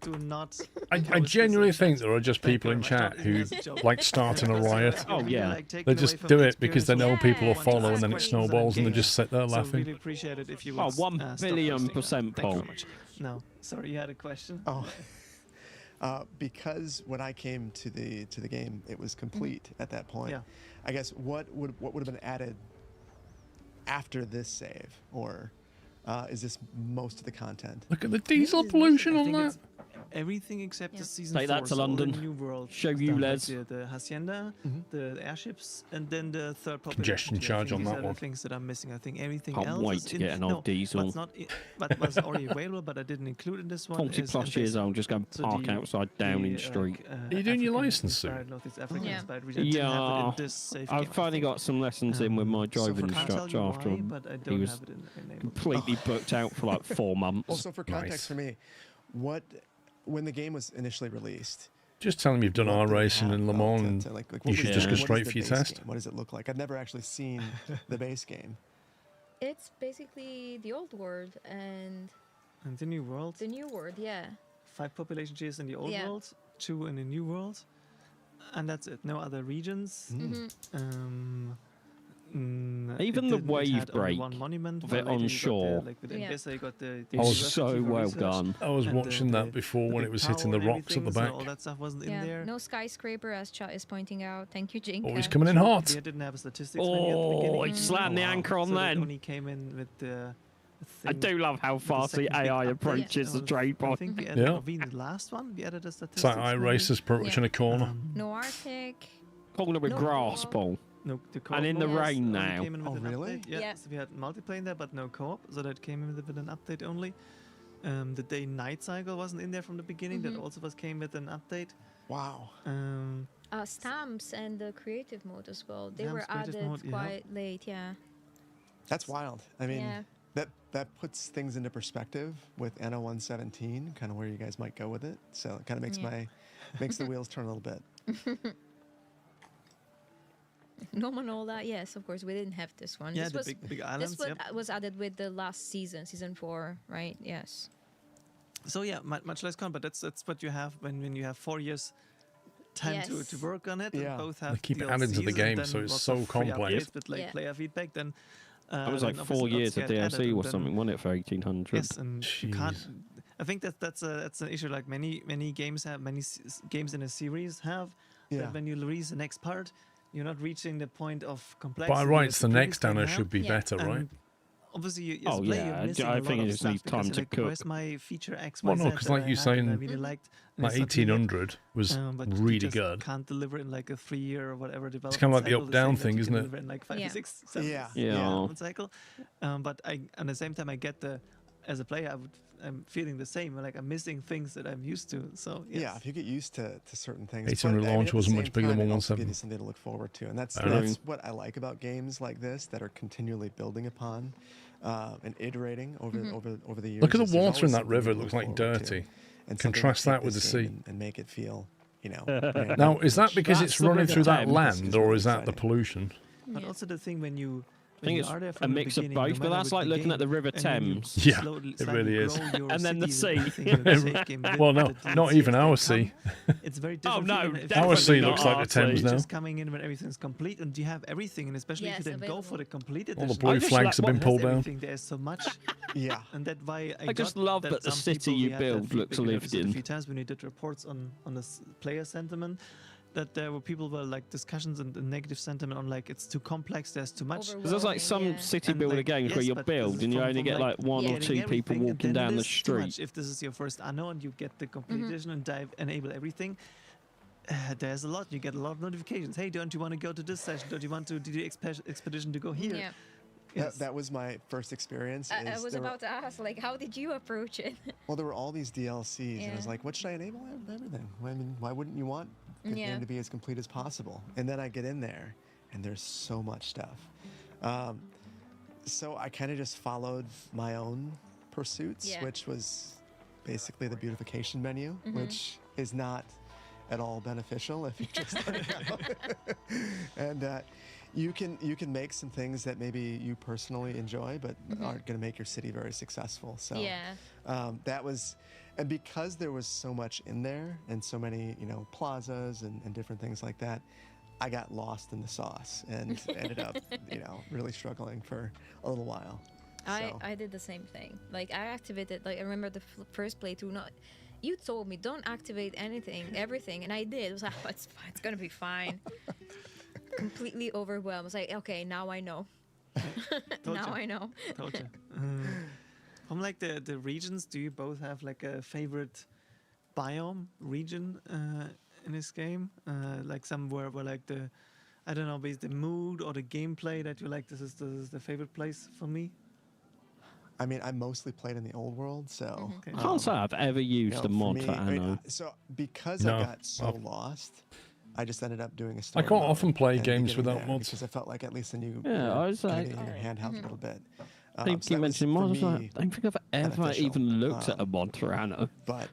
do not. I genuinely think there are just people in chat who like starting a riot. Oh yeah, They just do it because they know people will follow and then it snowballs and they just sit there So really laughing. appreciate it if you would. Oh, 1 billion %, Thank you Paul. very much. No, sorry, you had a question. Oh, because when I came to the game, it was complete at that point. Yeah. I guess what would have been added after this save, or is this most of the content? Look at the diesel pollution on that. Everything except the season Take 4. that to so all London. The new world Show stuff, you, like Les. the hacienda, the airships, and then the third population. Congestion charge on These that are the one. things that I'm missing. I think everything Can't else wait is to in, get an old diesel. But was already available, but I didn't include in this one. 40 is plus years old, just go and so park the- outside Downing Street. Are you doing your license soon? Northeast African Yeah. inspired region. I didn't have it in this safe game, I've I finally think. got some lessons in with my So driving can't tell instructor you after why, but I he don't was have it in name. completely booked out for like 4 months. Also, for context for me, when the game was initially released, Just tell them you've done what R did it racing have, in Le well, Mans to, and like, what you was should the- just go what is straight the for your base test. game? What does it look like? I've never actually seen the base game. It's basically the old world and And the new world. the new world, yeah. 5 population tiers in the old Yeah. world, 2 in the new world, and that's it. No other regions. Even it the didn't- it wave had only break one monument, of but it later on you got the- shore like with Yeah. Endesa, you got the was university so for well research, done. I was and watching that before when big it was hitting tower the and rocks at the everything, so back. all that stuff wasn't in Yeah, there. no skyscraper as Chat is pointing out. Thank you, Jink. Oh, he's coming in hot. We didn't have statistics menu at the Oh, beginning. he slammed the anchor on so that then. only came in with the I do love how fast the AI approaches the trade I bot. think we added the last one. We added a statistics. It's like iRacers pretty much in a corner. No Arctic. Corner with No grass co-op. ball. No, the co-op And in the mode rain only now. came in with Oh, an really? update. Yeah, so we had multiplayer in there, but no co-op, so that came in with an update only. The day-night cycle wasn't in there from the beginning. That also came with an update. Wow. Stamps and the creative mode as well. They Stamps, were creative added mode, yeah. quite late, yeah. That's wild. I mean, Yeah. that puts things into perspective with Anno 117, kind of where you guys might go with it. So it kind of makes makes the wheels turn a little bit. No Manola, yes, of course. We didn't have this one. Yeah, this the was, big islands. This Yep. was added with the last season 4, right? Yes. So yeah, much less con, but that's what you have when you have 4 years time to work on it. Yeah. And both have They keep DLCs adding to the and game, then so it's lots so of free complex. updates with player feedback. Then That was like then 4 obviously years of lots get added, DLC and or then- something, wasn't it, for 1800? Yes, and you can't. I think that's an issue like many games have, games in a series have. Yeah. That when you release the next part, you're not reaching the point of complexity. By rights, that the previous next game Anno had. should be better, right? And Obviously, you, as Oh, a player, yeah, you're I missing a think lot it of just stuff needs time because to like, cook. where's my feature X, Well, Y, no, Z because that like I you're had and I saying, really liked, and like it's not here yet. 1800 was But you really just good. Can't deliver in like a 3 year or whatever development. It's kind of like the cycle, up-down same that thing, you isn't can it? deliver in like 5, Yeah. 6, 7 Yeah. development cycle. But at the same time, I get as a player, I'm feeling the same. Like I'm missing things that I'm used to. So yes. Yeah, if you get used to certain things. 800 but, I mean, launch at the wasn't same much bigger than time, it also 117. gives you something to look forward to, and that's I know. what I like about games like this that are continually building upon and iterating over the years. Look at is the there's water in always that something river. to It looks look like forward to, dirty. and something to Contrast take that with the this sea. game and make it feel, brand Now, new, is that which- because That's it's the running river through that Thames. land, or is that the exciting. pollution? But also the thing when you I think you it's are there a from the mix of beginning, no both, but matter that's with like the looking at the game, River and when you Thames. Yeah, slowly it really is. grow your And then the cities and sea. everything in the safe game with Well, no, the not DLCs even that our come, sea. It's very Oh, different. no, feeling if definitely Our sea not looks like the our Thames sea. now. just coming in when everything's complete and you have everything, and especially if Yes, you then go available. for the complete All the edition. blue just flags like- have been it has pulled down. everything, There's so much. Yeah. And that's why I just got love that the some city people, you we had that build feedback, looks we lived noticed it in. A few times when we did reports on the player sentiment, that there were people were like discussions and the negative sentiment on like it's too complex, there's too much. Because there's like some Yeah. city And, builder like, games where yes, you but build this is and you from- only from, get like one or getting two people everything, and walking then down it the is too much. street. If this is your first Anno and you get the complete edition and enable everything, there's a lot. You get a lot of notifications. Hey, don't you want to go to this session? Don't you want to do the expedition to go here? Yeah. Yes. That was my first experience. I is was there were- about to ask, like, how did you approach it? Well, there were all these DLCs, and I was Yeah. like, what should I enable? Everything. I mean, why wouldn't you want the Yeah. game to be as complete as possible? And then I get in there, and there's so much stuff. So I kind of just followed my own pursuits, Yeah. which was basically the beautification menu, which is not at all beneficial if you just starting out. And you can make some things that maybe you personally enjoy, but aren't going to make your city very successful. So Yeah. that was, and because there was so much in there and so many plazas and different things like that, I got lost in the sauce and ended up really struggling for a little while. So. I did the same thing. Like I activated. Like I remember the first playthrough. Not you told me don't activate everything, and I did. It was like, oh, it's fine. It's gonna be fine. Completely overwhelmed. I was like, okay, now I know. Now I know. Told you. From like the regions, do you both have like a favorite biome region in this game? Like somewhere where like I don't know, based the mood or the gameplay that you like. This is the favorite place for me. I mean, I mostly played in the old world, so I can't say I've ever used a mod for Anno. so because No. I got so lost, I just ended up doing a I story can't mode often play and games getting without there mods. because I felt like at least then you Yeah, I was kinda like- get in your handheld a little bit. I think So you that was, mentioned for mods. I was me, like, I don't think I've ever beneficial. even looked at a mod for Anno. But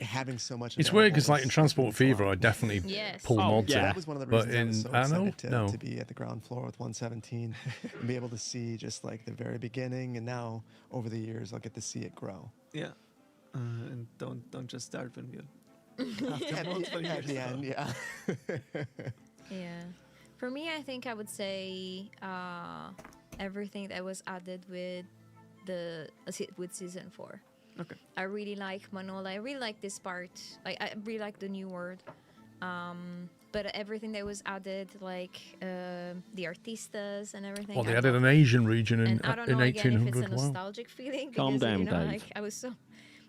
having so much, It's weird because, available like in was Transport really Fever, fun. I definitely Yes. pull Oh, mods yeah. in. That was one of the But reasons I was in so Anno, excited no. to be at the ground floor with 117 and be able to see just like the very beginning, and now over the years I'll get to see it grow. Yeah. And don't just start when you're At the end, yeah. Yeah. For me, I think I would say everything that was added with with season 4. Okay. I really like Manola. I really like this part. I really like the new world. But everything that was added, like the artistas and everything. Well, they added an Asian region in I don't know again if it's a 1800. Wow. nostalgic feeling. Calm Because, down, you know, Dave. like I was so,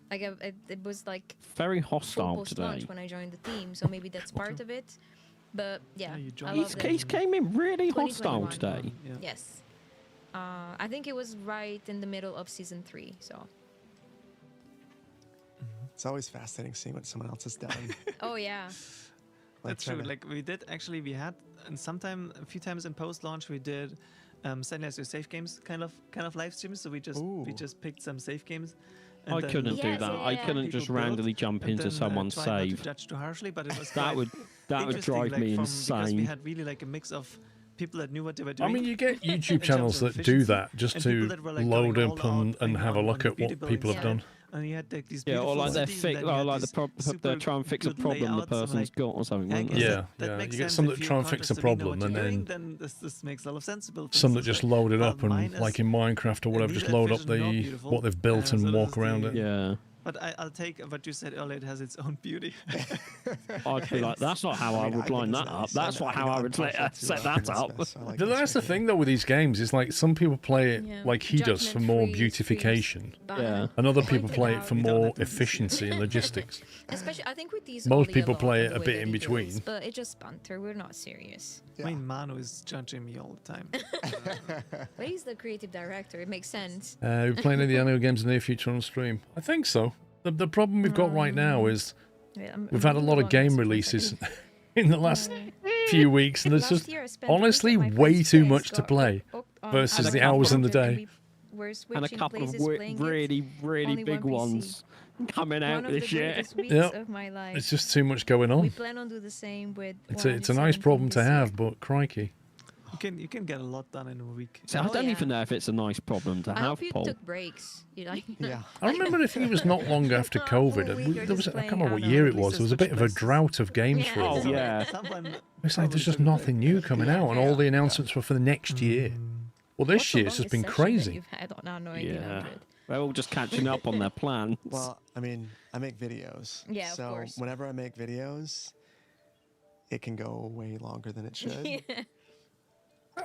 like it was like Very hostile post today. launch when I joined the team, so maybe that's part of it. But yeah, I His love case came in really hostile 2021. today. Yes, I think it was right in the middle of season 3. So. It's always fascinating seeing what someone else has done. Oh yeah. That's true. Like we had, and a few times in post-launch we did send us your safe games kind of live streams. So we just picked some safe games. I couldn't do that. I couldn't just randomly jump into someone's try not to save. judge too harshly, but it was That would interesting, drive like, me because insane. we had really like a mix of people that knew what they were doing. I mean, you get in YouTube terms channels of that do efficiency, that just and to people that were, like, load going up all out, and playing have a on look at beauty what buildings people have done. And you had like these Yeah, or beautiful like they cities, and fix, then you or had like these they try and fix a good problem the layouts, and, person's like, got or something. I Won't guess they? Yeah, that yeah. makes You get sense some if that you try and want fix us the to really know problem what and you're doing, then this makes a lot of sense. For some that instance, just like, load it up mine and, is like in Minecraft or whatever, just load up visual efficient, not the beautiful. what they've built So and this walk is around the- it. Yeah. But I'll take what you said earlier. It has its own beauty. I'd be like, that's not how I would line that up. That's not how I would set that up. But that's the thing though with these games is like some people play it Yeah. like he does for more Judgment-free beautification, Yeah. and other Point people it play it out. for You don't more have to efficiency and logistics. Especially, I think with these. Most Ollie people lot play and it a the way bit that in he between. builds, but it's just banter. We're not serious. I mean, Manu is judging me all the time. But he's the creative director. It makes sense. We're playing any Anno games in the near future on stream. I think so. The problem we've got right now is we've had a lot of game releases in the last few weeks, and there's just honestly way too much to play versus the hours in the day. And a couple of really, really big ones coming out this year. Yeah, of my life. it's just too much going on. We plan on do the same with. It's a nice problem to have, but crikey. You can get a lot done in a week. So I don't even know if it's a nice problem to I have, hope you Paul. took breaks. You like? Yeah. I remember I think it was not long after COVID. There was, I can't remember what year it was. There was a bit of a drought of games for Oh it. yeah. It's like there's just nothing new coming out, and all the announcements were for the next year. Well, this What's the year it's just been longest session that crazy. you've had on Anno Yeah. 1800? They're all just catching up on their plans. Well, I mean, I make videos. Yeah, of so course. whenever I make videos, it can go way longer than it should. Yeah.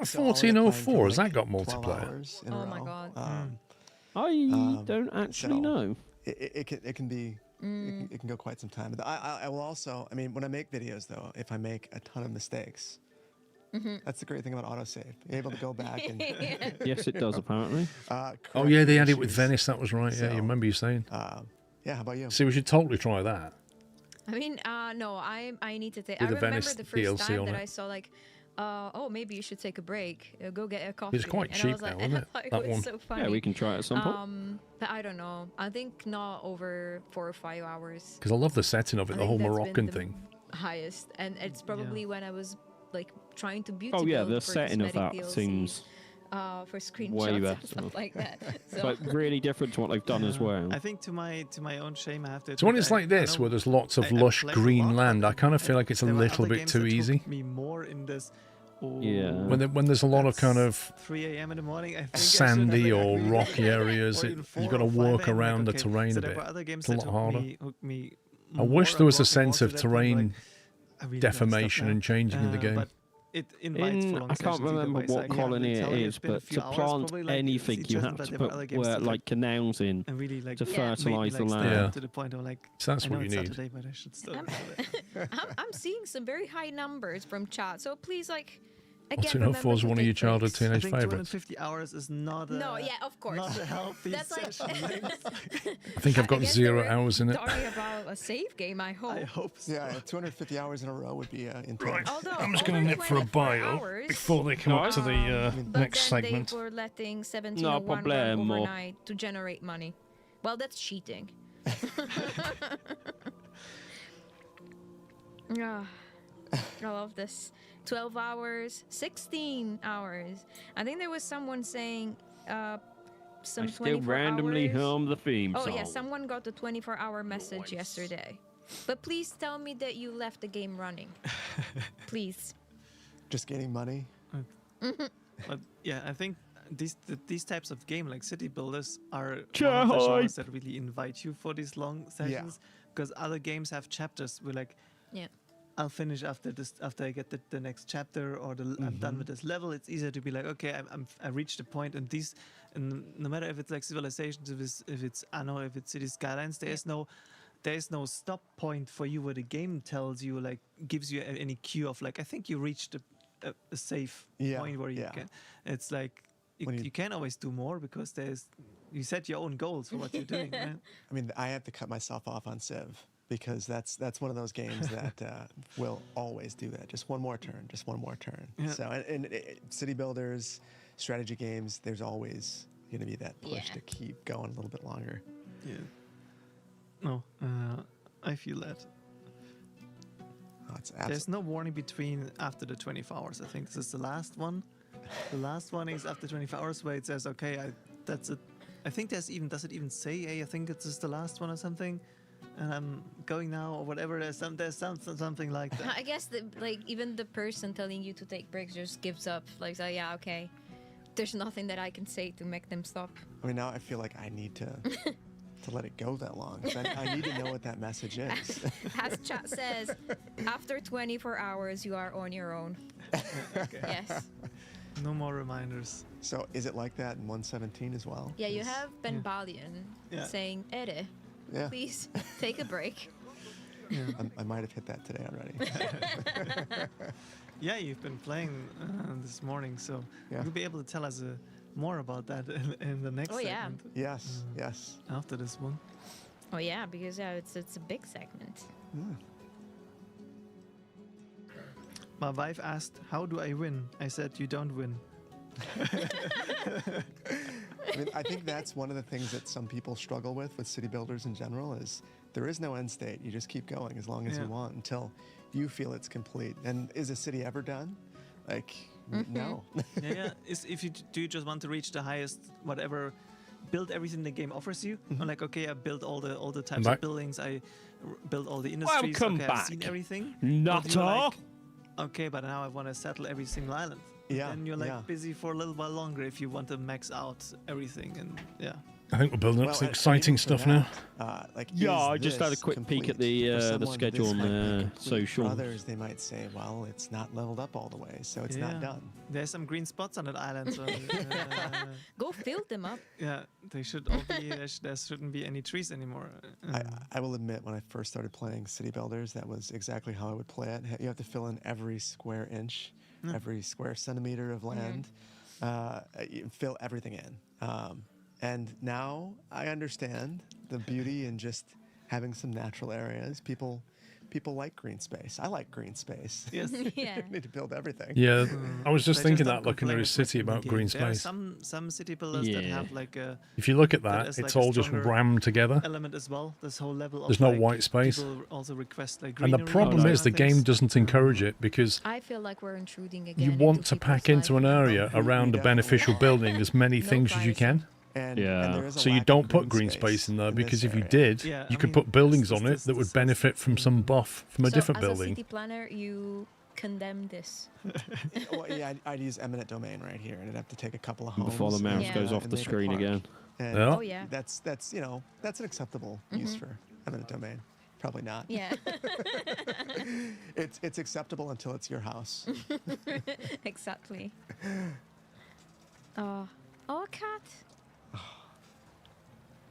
So I'll end up playing for 1404, has that got 12 multiplayer? hours in a Oh my row. God. I don't actually so know. It can be it can go quite some time. But I will also, I mean, when I make videos though, if I make a ton of mistakes, that's the great thing about autosave. You're able to go back and Yes, it does apparently. Oh correct yeah, the they had it with issues. Venice. That was right. Yeah, So, you remember you saying. Yeah, how about you? See, we should totally try that. I mean, no, I need to take. With I the remember Venice the first DLC time on that it. I saw like, oh, maybe you should take a break. Go get a coffee. It's quite and I cheap was like, now, isn't I it? thought it That was one. so funny. Yeah, we can try it at some point. But I don't know. I think not over 4 or 5 hours. Because I love the setting of it, I the think whole that's been Moroccan the thing. Highest, and it's probably when I was like trying to beauty Oh yeah, build the for setting of cosmetic that DLC, seems for screenshots way and better. stuff like that. So. But really different to what they've done as well. I think to my own shame, I have to. So when admit, it's like this, I know where there's lots of I lush played a green lot, land, but I kind of feel like it's a there were little other bit games too that took easy. Me more in this. Yeah. When there's a lot of kind of 3 a.m. in the morning, I think sandy I should or have, like, rocky areas, or even 4 you've got to or 5 work a.m., like, around the okay, terrain so a there bit. were other games It's a that lot harder. hooked me I wish more there was a and more sense of to that point, like, terrain I really gotta stop deformation now. and changing in the game. But it invites for long I can't sessions remember either way, so I what can't colony really it tell you. is, It's been a but few to hours, plant probably, like, anything, you suggested have that to there were put other games that, like canals in and really like to made me, fertilize the like, land. stand to the point of like So that's I know what you it's need. Saturday, but I should still I'm, do it. I'm seeing some very high numbers from chat, so please, like, Well, again, 204 is remember one to of your take childhood breaks. I teenage think favourites. 250 hours is not a No, yeah, of course. not a healthy That's like session. I think I've got guess 0 they were hours in it. Talking about a save game, I hope. I hope so. Yeah, 250 hours in a row would be intense. Right, Although I'm just going to over nip for a 24 bio hours, before they come up to the but next then segment. they were letting 1701 run problemo. overnight to generate money. Well, that's cheating. Ah, I love this. 12 hours, 16 hours. I think there was someone saying some I still 24 randomly hours. hum the theme Oh song. yeah, someone got the 24-hour message yesterday. But please tell me that you left the game running. Please. Just gaining money. But yeah, I think these types of game like city builders are one of the Chai. genres that really invite you for these long sessions because other games have chapters where like Yeah. I'll finish after this, after I get the next chapter, or I'm done with this level. It's easier to be like, okay, I reached a point, and no matter if it's like Civilizations, if it's Anno, if it's City Skylines, there is no stop point for you where the game tells you, like, gives you any cue of like, I think you reached a safe point where you can. It's like you can always do more because you set your own goals for what you're doing. Right? I mean, I have to cut myself off on Civ, because that's one of those games that will always do that. Just one more turn, just one more turn. Yeah. So, and city builders, strategy games, there's always going to be that push to keep going a little bit longer. Yeah. No, I feel that. There's no warning between after the 24 hours. I think this is the last one. The last one is after 24 hours, where it says, okay, that's it. I think does it even say, hey, I think it's just the last one or something, and I'm going now or whatever. There's something like that. I guess even the person telling you to take breaks just gives up. Like, so, yeah, okay. There's nothing that I can say to make them stop. I mean, now I feel like I need to let it go that long. I need to know what that message is. As chat says, after 24 hours, you are on your own. Okay. Yes. No more reminders. So is it like that in 117 as well? Yeah, you have Ben Balian saying, Ere, please take a break. Yeah. I might have hit that today already. Yeah, you've been playing this morning, so you'll be able to tell us more about that in the next segment. Yes, yes. After this one. Oh yeah, because it's a big segment. My wife asked, how do I win? I said, you don't win. I mean, I think that's one of the things that some people struggle with city builders in general is there is no end state. You just keep going as long as you want until you feel it's complete. And is a city ever done? Like, no. Yeah. If you just want to reach the highest, whatever, build everything the game offers you. I'm like, okay, I built all the types of buildings. I built all the industries. Welcome okay, back. I've seen everything. Nutter. Like, okay, but now I want to settle every single island. Yeah. And you're like busy for a little while longer if you want to max out everything. And I think we're building up some exciting stuff now. I just had a quick peek at the schedule on social. Others, they might say, well, it's not leveled up all the way, so it's not done. There's some green spots on that island. So, go fill them up. Yeah, they should all be. There shouldn't be any trees anymore. I will admit, when I first started playing City Builders, that was exactly how I would play it. You have to fill in every square inch, every square centimeter of land, fill everything in. And now I understand the beauty in just having some natural areas. People like green space. I like green space. Yes. Yeah. You need to build everything. Yeah, I was just thinking that looking at a city about green space. There are some city builders that have like a. If you look at that, it's all just rammed together. Element as well. This whole level. There's of no white space. People also request like and the problem is the game doesn't encourage it because I feel like we're intruding again. you want to pack into an area around a beneficial building as many things as you can. So you don't put green space in there because if you did, you could put buildings on it that would benefit from some buff from a different building. As a city planner, you condemn this. Well, yeah, I'd use eminent domain right here, and it'd have to take a couple of homes Before the mouse goes off the screen again. And Oh yeah. That's that's an acceptable use for eminent domain. Probably not. Yeah. It's acceptable until it's your house. Exactly. Oh, a cat.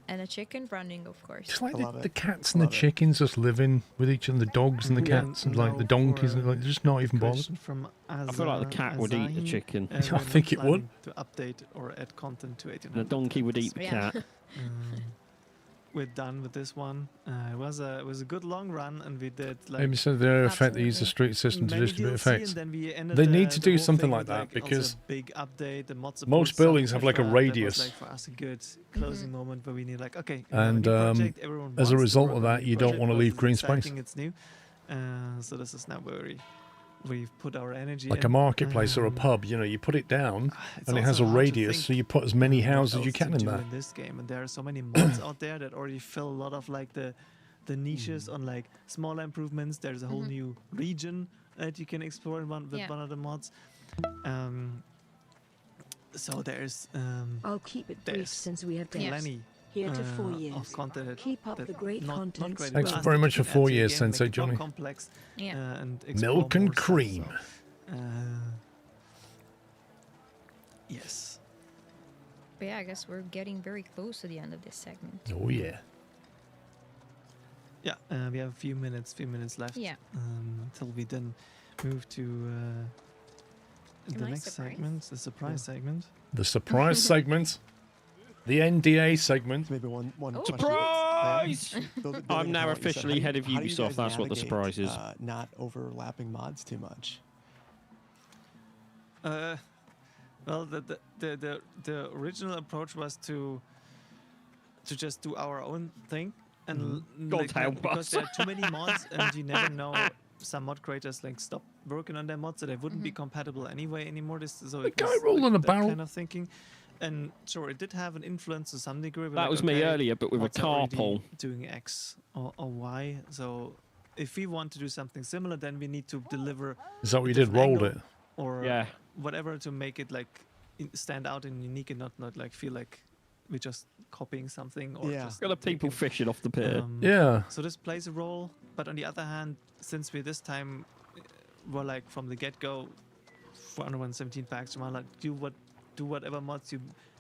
And a chicken running, of course. Just like the cats and the chickens just living with each other, the dogs and the cats, and like the donkeys, and like they're just not even bothered. I feel like the cat would eat the chicken. I think it would. To update or add content to 1800. The donkey would eat the cat. We're done with this one. It was a good long run, and we did like. Maybe so they effect they use the street system to distribute effects. They need to do something like that because big update, the mod most buildings have like a radius. That was, like, for us a good closing moment where we need like okay. And as a result of that, you don't want to leave green space. It's new, so this is now where we've put our energy. Like a marketplace or a pub, you put it down and it has a radius, so you put as many houses as you can in there. In this game, and there are so many mods out there that already fill a lot of like the niches on like smaller improvements. There's a whole new region that you can explore with one of the mods. So there's I'll keep it brief since we have to. plenty here to 4 of years. content. Keep up the great content. Great Thanks fast, very that much you for can add 4 to your years, game, Sensei make it more Johnny. complex, Yeah. and explore Milk more and stuff, cream. so, yes. But yeah, I guess we're getting very close to the end of this segment. Oh yeah. Yeah, we have a few minutes left. Yeah. Until we then move to the nice next surprise. segment, the surprise segment. The surprise segment. The NDA segment. Maybe one Surprise! I'm now How officially do you- head of how do you Ubisoft. guys That's what the navigate, surprise is. Not overlapping mods too much. Well, the original approach was to just do our own thing, and God help because us. there are too many mods, and you never know. Some mod creators like stop working on their mods, so they wouldn't be compatible anyway anymore. So The it guy was rolling a that barrel. kind of thinking, and sure, it did have an influence to some degree. But That like, was me okay, earlier, but with a mods are already carpool. doing X or Y. So if we want to do something similar, then we need to deliver. Is that what a you did? different Rolled angle it? or Yeah. whatever to make it like stand out and unique, and not like feel like we're just copying something or just Got the people fishing off the pier. Yeah. So this plays a role, but on the other hand, since we this time were like from the get-go 417 packs, so like do whatever mods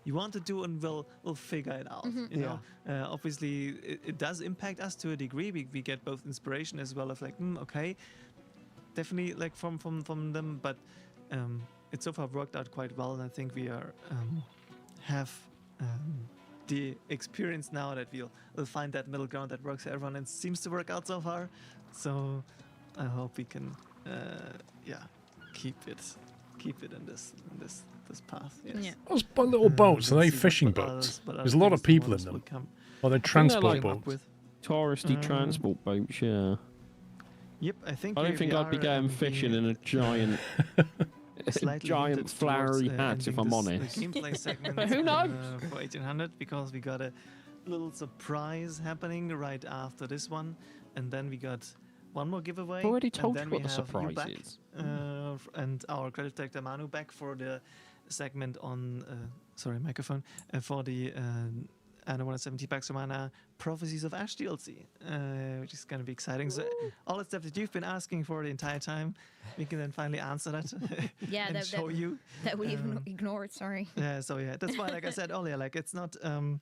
you want to do, and we'll figure it out. You know, obviously it does impact us to a degree. We get both inspiration as well as like okay, definitely like from them, but it so far worked out quite well, and I think we are have the experience now that we'll find that middle ground that works for everyone, and seems to work out so far. So I hope we can keep it in this path. Yes. Yeah. Those little boats, are We'll they see what fishing others- boats? what There's a other lot of things the people in modders will them. come- Or they're I think they're transport like up boats. with. Touristy transport boats, yeah. Yep, I think. I don't we think I'd be are, going fishing in a giant, slightly giant hinted flowery towards, hat, if ending I'm the honest. gameplay segment, But who knows? For 1800, because we got a little surprise happening right after this one, and then we got one more giveaway. Already and told then you what we the have you surprise back, is. And our credit director Manu back for the segment on microphone for the Anno 170 Pax Romana Prophecies of Ash DLC, which is going to be exciting. So all the stuff that you've been asking for the entire time, we can then finally answer that. Yeah, and show you that we even ignored. Sorry. Yeah, so yeah, that's why, like I said earlier, like it's not so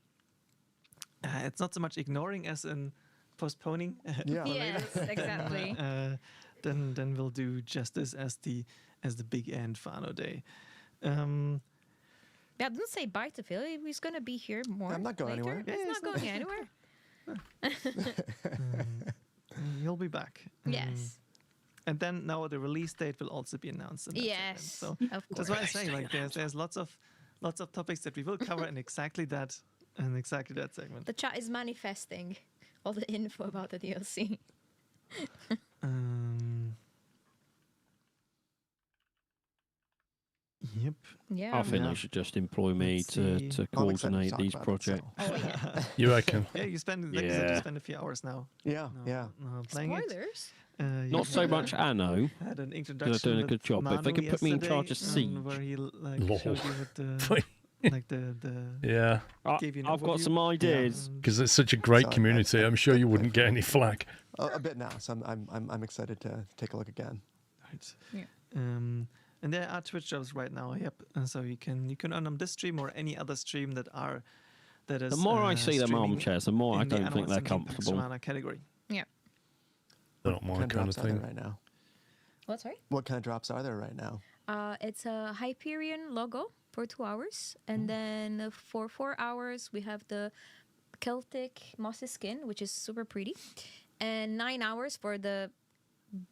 much ignoring as in postponing. Yeah. for later. Yes, exactly. Then we'll do justice as the big end for Anno Day. Yeah, don't say bye to Phil. He's gonna be here more. I'm not going later. anywhere. He's not going anywhere. He'll be back. Yes. And then now the release date will also be announced. In that Yes, segment. So of that's why I course. say like there's lots of topics that we will cover in exactly that segment. The chat is manifesting all the info about the DLC. Yep. Yeah. I think they should just employ me to coordinate these projects. Oh yeah. You reckon? Yeah, you spend like I said, you spend a few hours now. Yeah, Playing it. Spoilers. Not so much Anno, Had an because introduction they're doing a with good job. But if they Manu could put me in charge of yesterday, Siege, where he like Lol. showed you with the like the Yeah. gave you an I've got overview. some ideas. Because it's such a great community. I'm sure you wouldn't get any flack. A bit now, so I'm excited to take a look again. Right. Yeah. And there are Twitch jobs right now. Yep. And so you can earn on this stream or any other stream that is. The more I see them streaming armchairs, the more I in the don't think they're Anno 17 Pax comfortable. Romana category. Yeah. Not my What kind of drops are there thing. right now? What? Sorry. What kind of drops are there right now? It's a Hyperion logo for 2 hours, and then for 4 hours we have the Celtic mossy skin, which is super pretty, and 9 hours for the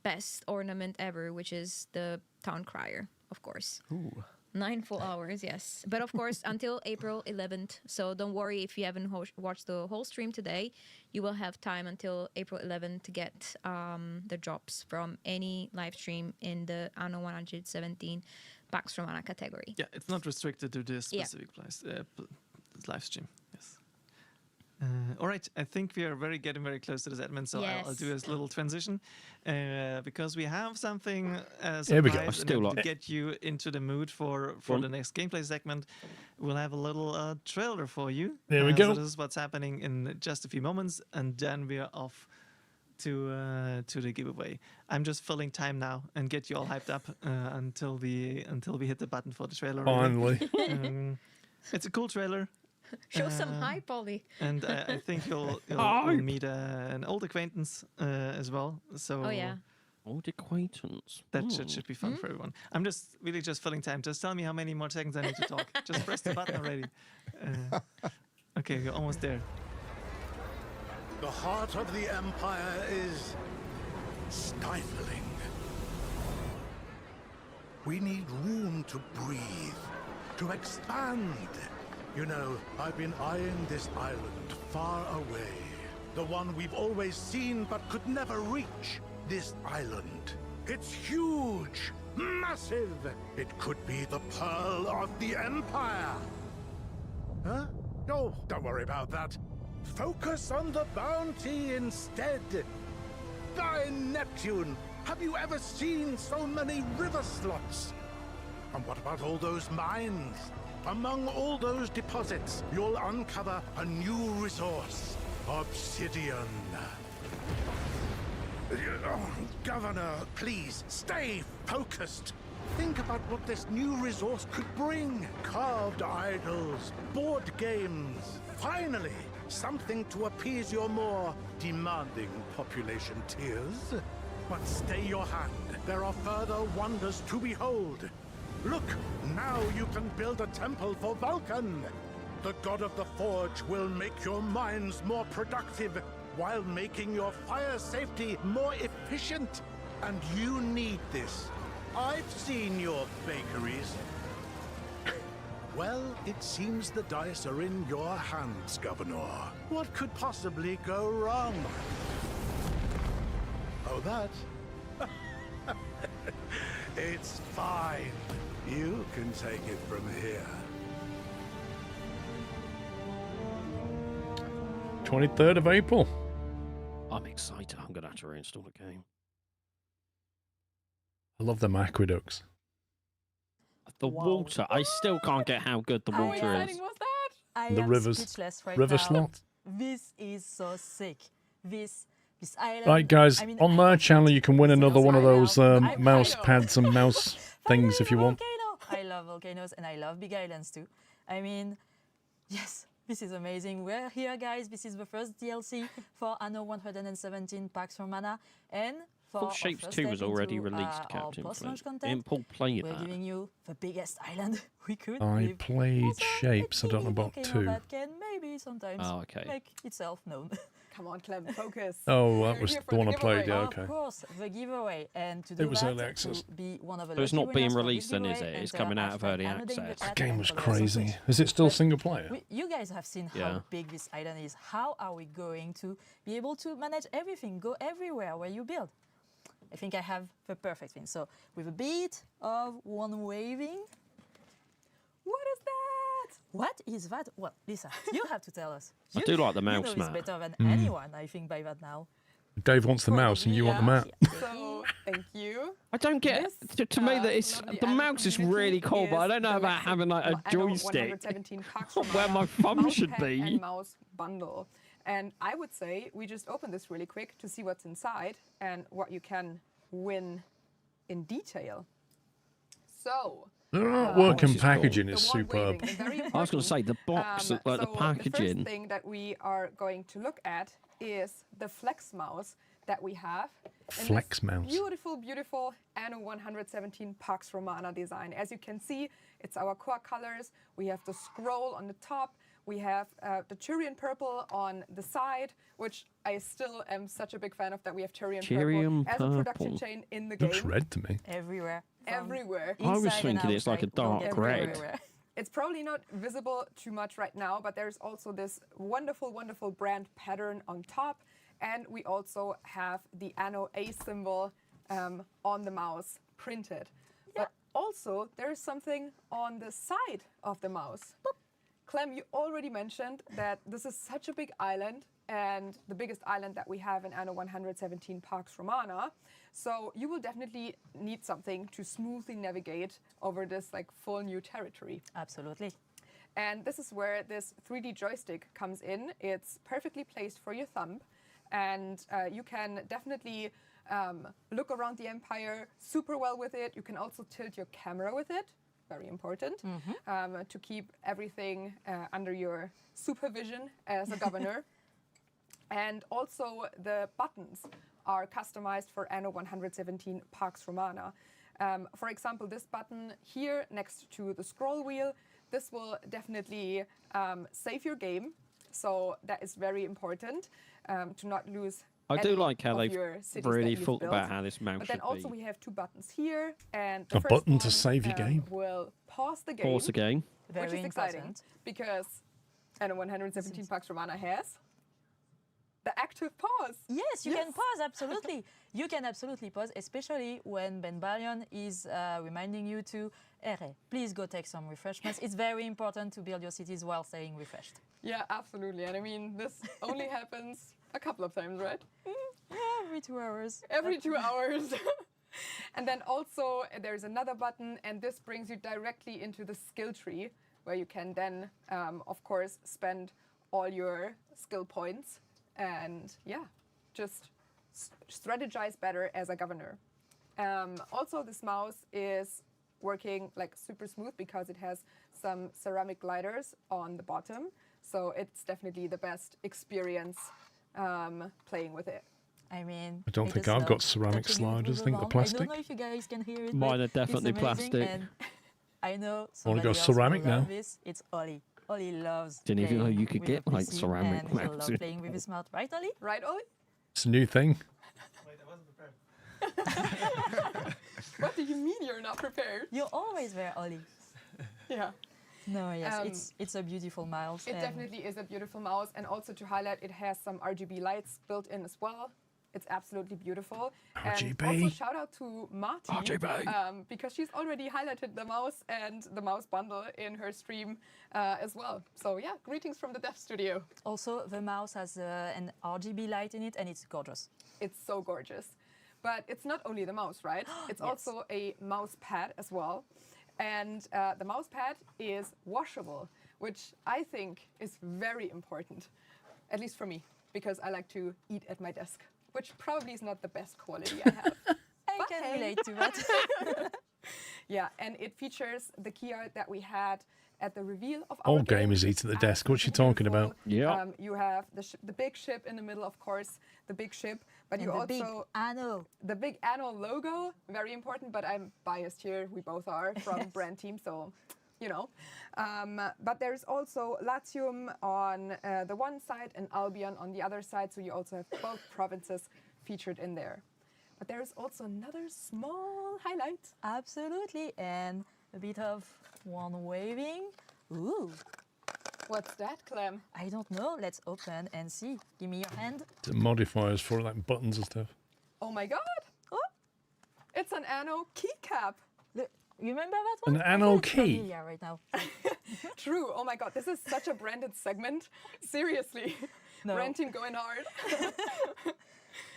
best ornament ever, which is the Town Crier, of course. Ooh. 9 full hours, yes. But of course, until April 11th. So don't worry if you haven't watched the whole stream today. You will have time until April 11th to get the drops from any live stream in the Anno 117 Pax Romana category. Yeah, it's not restricted to this Yeah. specific live stream. Yes. All right, I think we are getting very close to this, Edmund, so I'll do this little transition because we have something Here we go. to get you into the mood for the next gameplay segment. We'll have a little trailer for you. There we go. So this is what's happening in just a few moments, and then we're off to the giveaway. I'm just filling time now and get you all hyped up until we hit the button for the trailer. Finally. It's a cool trailer. Show some hype, Ollie. And I think you'll meet an old acquaintance as well. So old acquaintance. That should be fun for everyone. I'm just filling time. Just tell me how many more seconds I need to talk. Just press the button already. Okay, we're almost there. The heart of the Empire is stifling. We need room to breathe, to expand. You know, I've been eyeing this island far away. The one we've always seen but could never reach. This island. It's huge, massive. It could be the pearl of the Empire. Huh? Oh, don't worry about that. Focus on the bounty instead. By Neptune, have you ever seen so many river slots? And what about all those mines? Among all those deposits, you'll uncover a new resource, obsidian. Governor, please, stay focused. Think about what this new resource could bring. Carved idols, board games. Finally, something to appease your more demanding population tiers. But stay your hand. There are further wonders to behold. Look, now you can build a temple for Vulcan. The god of the forge will make your mines more productive while making your fire safety more efficient. And you need this. I've seen your bakeries. Well, it seems the dice are in your hands, Governor. What could possibly go wrong? Oh, that? It's fine. You can take it from here. 23rd of April. I'm excited. I'm going to have to reinstall the game. I love them aqueducts. The water. I still can't get how good the water is. The rivers. River slot. This is so sick. This island. Right, guys, on my channel you can win another one of those mouse pads and mouse things if you want. I love volcanoes and I love big islands too. I mean, yes, this is amazing. We're here, guys. This is the first DLC for Anno 117 Pax Romana, and for Shapes 2 was already released, Captain Flint. Paul played we're that. giving you the biggest island we could. I played Shapes. I don't know about 2. That can maybe sometimes make itself known. Come on, Clem, focus. Oh, that was the one I played. Yeah, okay. Of course, the giveaway, and to do it was that, early access. To be one of the So it's not being winners for released this then, is it? giveaway, It's enter coming out of early hashtag Anno access. That game was and follow us on crazy. Twitch. Is it still But single player? You guys have seen how big this island is. How are we going to be able to manage everything, go everywhere where you build? I think I have the perfect thing. So with a bit of one waving. What is that? What is that? Well, Lisa, you have to tell us. I do like the mouse, you know Matt. this better than anyone, I think, by that now. Dave wants the mouse and you want the map. So, thank you. I don't get to me that it's the mouse is really cool, but I don't know about having like a joystick where my thumb should be. And mouse bundle. And I would say we just open this really quick to see what's inside and what you can win in detail. So, the artwork and packaging is superb. I was going to say the box, like the packaging. The first thing that we are going to look at is the Flex mouse that we have. Flex mouse. Beautiful, beautiful Anno 117 Pax Romana design. As you can see, it's our core colors. We have the scroll on the top. We have the Tyrian purple on the side, which I still am such a big fan of, that we have Tyrian purple as a production chain in the game. Looks red to me. Everywhere. Everywhere. I was thinking it's like a dark red. It's probably not visible too much right now, but there's also this wonderful, wonderful brand pattern on top. And we also have the Anno A symbol on the mouse printed. Yeah. But also, there's something on the side of the mouse. Boop. Clem, you already mentioned that this is such a big island and the biggest island that we have in Anno 117 Pax Romana. So you will definitely need something to smoothly navigate over this like full new territory. Absolutely. And this is where this 3D joystick comes in. It's perfectly placed for your thumb. And you can definitely look around the Empire super well with it. You can also tilt your camera with it. Very important to keep everything under your supervision as a governor. And also the buttons are customized for Anno 117 Pax Romana. For example, this button here next to the scroll wheel, this will definitely save your game. So that is very important to not lose. I do like how they've really thought about how this mouse But then should also be. we have two buttons here, and the A first button one, to save your game. will pause the game. Pause the game. Which Very is exciting important. because Anno 117 Pax Romana has the active pause. Yes, you can pause, absolutely. You can absolutely pause, especially when Ben Balion is reminding you to, please go take some refreshments. It's very important to build your cities while staying refreshed. Yeah, absolutely. And I mean, this only happens a couple of times, right? Every 2 hours. Every 2 hours. And then also there's another button, and this brings you directly into the skill tree, where you can then, of course, spend all your skill points and, yeah, just strategize better as a governor. Also, this mouse is working like super smooth because it has some ceramic gliders on the bottom. So it's definitely the best experience playing with it. I mean, I don't think I've got ceramic sliders. I think they're plastic. I don't know if you guys can hear it. Mine but are definitely it's amazing, plastic. and I know I want to somebody go else ceramic will love now. This. It's Ollie. Ollie loves Didn't even know playing you could with get a like PC, ceramic and he'll love mouse. playing with his mouth. Right, Ollie? Right, Ollie? It's a new thing. Wait, I wasn't prepared. What do you mean you're not prepared? You're always there, Ollie. Yeah. No, yes, it's a beautiful mouse. It definitely is a beautiful mouse, and also to highlight, it has some RGB lights built in as well. It's absolutely beautiful. RGB. And also shout out to Marty, RGB. because she's already highlighted the mouse and the mouse bundle in her stream as well. So yeah, greetings from the Dev Studio. Also, the mouse has an RGB light in it, and it's gorgeous. It's so gorgeous. But it's not only the mouse, right? It's also a mouse pad as well. And the mouse pad is washable, which I think is very important, at least for me, because I like to eat at my desk, which probably is not the best quality I have. I can relate to that. Yeah, and it features the key art that we had at the reveal of our All game. gamers eat at the desk. What you talking about? Yeah. You have the big ship in the middle, of course, the big ship, but And you the also big Anno. the big Anno logo, very important. But I'm biased here. We both are from brand team, so you know. But there's also Latium on the one side and Albion on the other side, so you also have both provinces featured in there. But there is also another small highlight. Absolutely, and a bit of one waving. Ooh. What's that, Clem? I don't know. Let's open and see. Give me your hand. The modifiers for like buttons and stuff. Oh my God! Oh, it's an Anno keycap. Look, you remember that one? An Anno It's key. familiar right now. True. Oh my God, this is such a branded segment. Seriously, No. brand team going hard.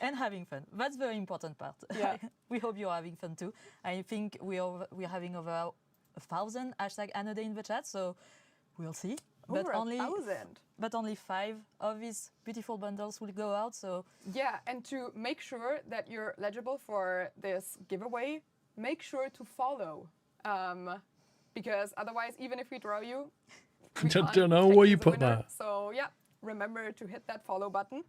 And having fun. That's the very important part. Yeah. We hope you're having fun too. I think we're having over 1,000 #AnnoDay in the chat, so we'll see. Over 1,000. But only 5 of these beautiful bundles will go out. So Yeah, and to make sure that you're legible for this giveaway, make sure to follow. Because otherwise, even if we draw you, we Don't can't know take where you you as a put winner. that. So yeah, remember to hit that follow button.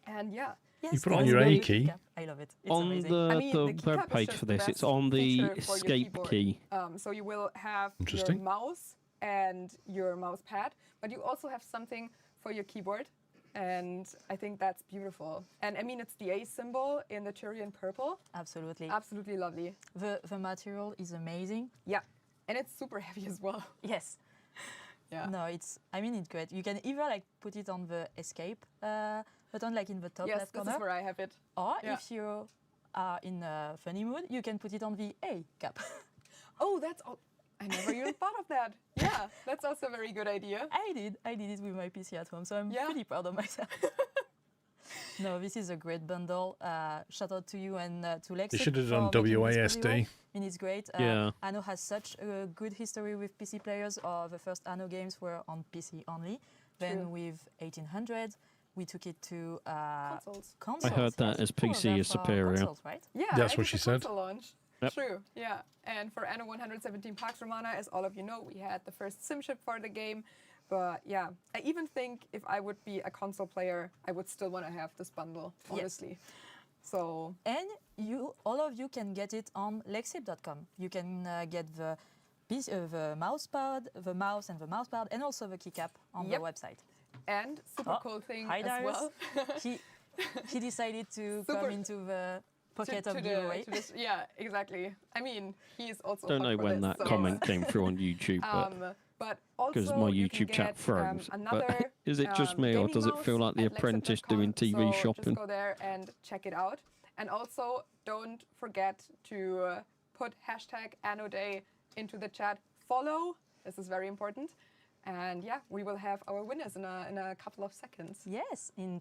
And yeah. You put on your A key. I love it. It's On amazing. the, I mean, the keycap web is page just for the this, it's best on the feature for your escape keyboard. key. So you will have your Interesting. mouse and your mouse pad, but you also have something for your keyboard. And I think that's beautiful. And I mean, it's the A symbol in the Tyrian purple. Absolutely. Absolutely lovely. The material is amazing. Yeah. And it's super heavy as well. Yes. Yeah. No, it's great. You can either like put it on the escape button, like in the top Yes, left this corner. is where I have it. Or Yeah. if you are in a funny mood, you can put it on the A cap. Oh, that's all. I never even thought of that. Yeah, that's also a very good idea. I did it with my PC at home, so I'm pretty proud of myself. No, this is a great bundle. Shout out to you and to Lexi. They should have done WASD. I mean, it's great. Yeah. Anno has such a good history with PC players. The first Anno games were on PC only. Then with 1800, we took it to consoles. I heard that as PC is superior. Consoles, right? Yeah, that's what she said. Console launch. Yep. True, yeah. And for Anno 117 Pax Romana, as all of you know, we had the first sim ship for the game. But yeah, I even think if I would be a console player, I would still want to have this bundle, honestly. Yes. So. And all of you can get it on lexip.com. You can get the mouse pad, the mouse and the mouse pad, and also the keycap on the website. And super cool thing hi, as Darius. well. he decided to come into the pocket of giveaway. Yeah, exactly. I mean, he's also. Don't know when that comment came through on YouTube, but also because my YouTube chat froze. But is it just me, or does it feel like The Apprentice doing TV shopping? Just go there and check it out. And also, don't forget to put #AnnoDay into the chat. Follow. This is very important. And yeah, we will have our winners in a couple of seconds. Yes, in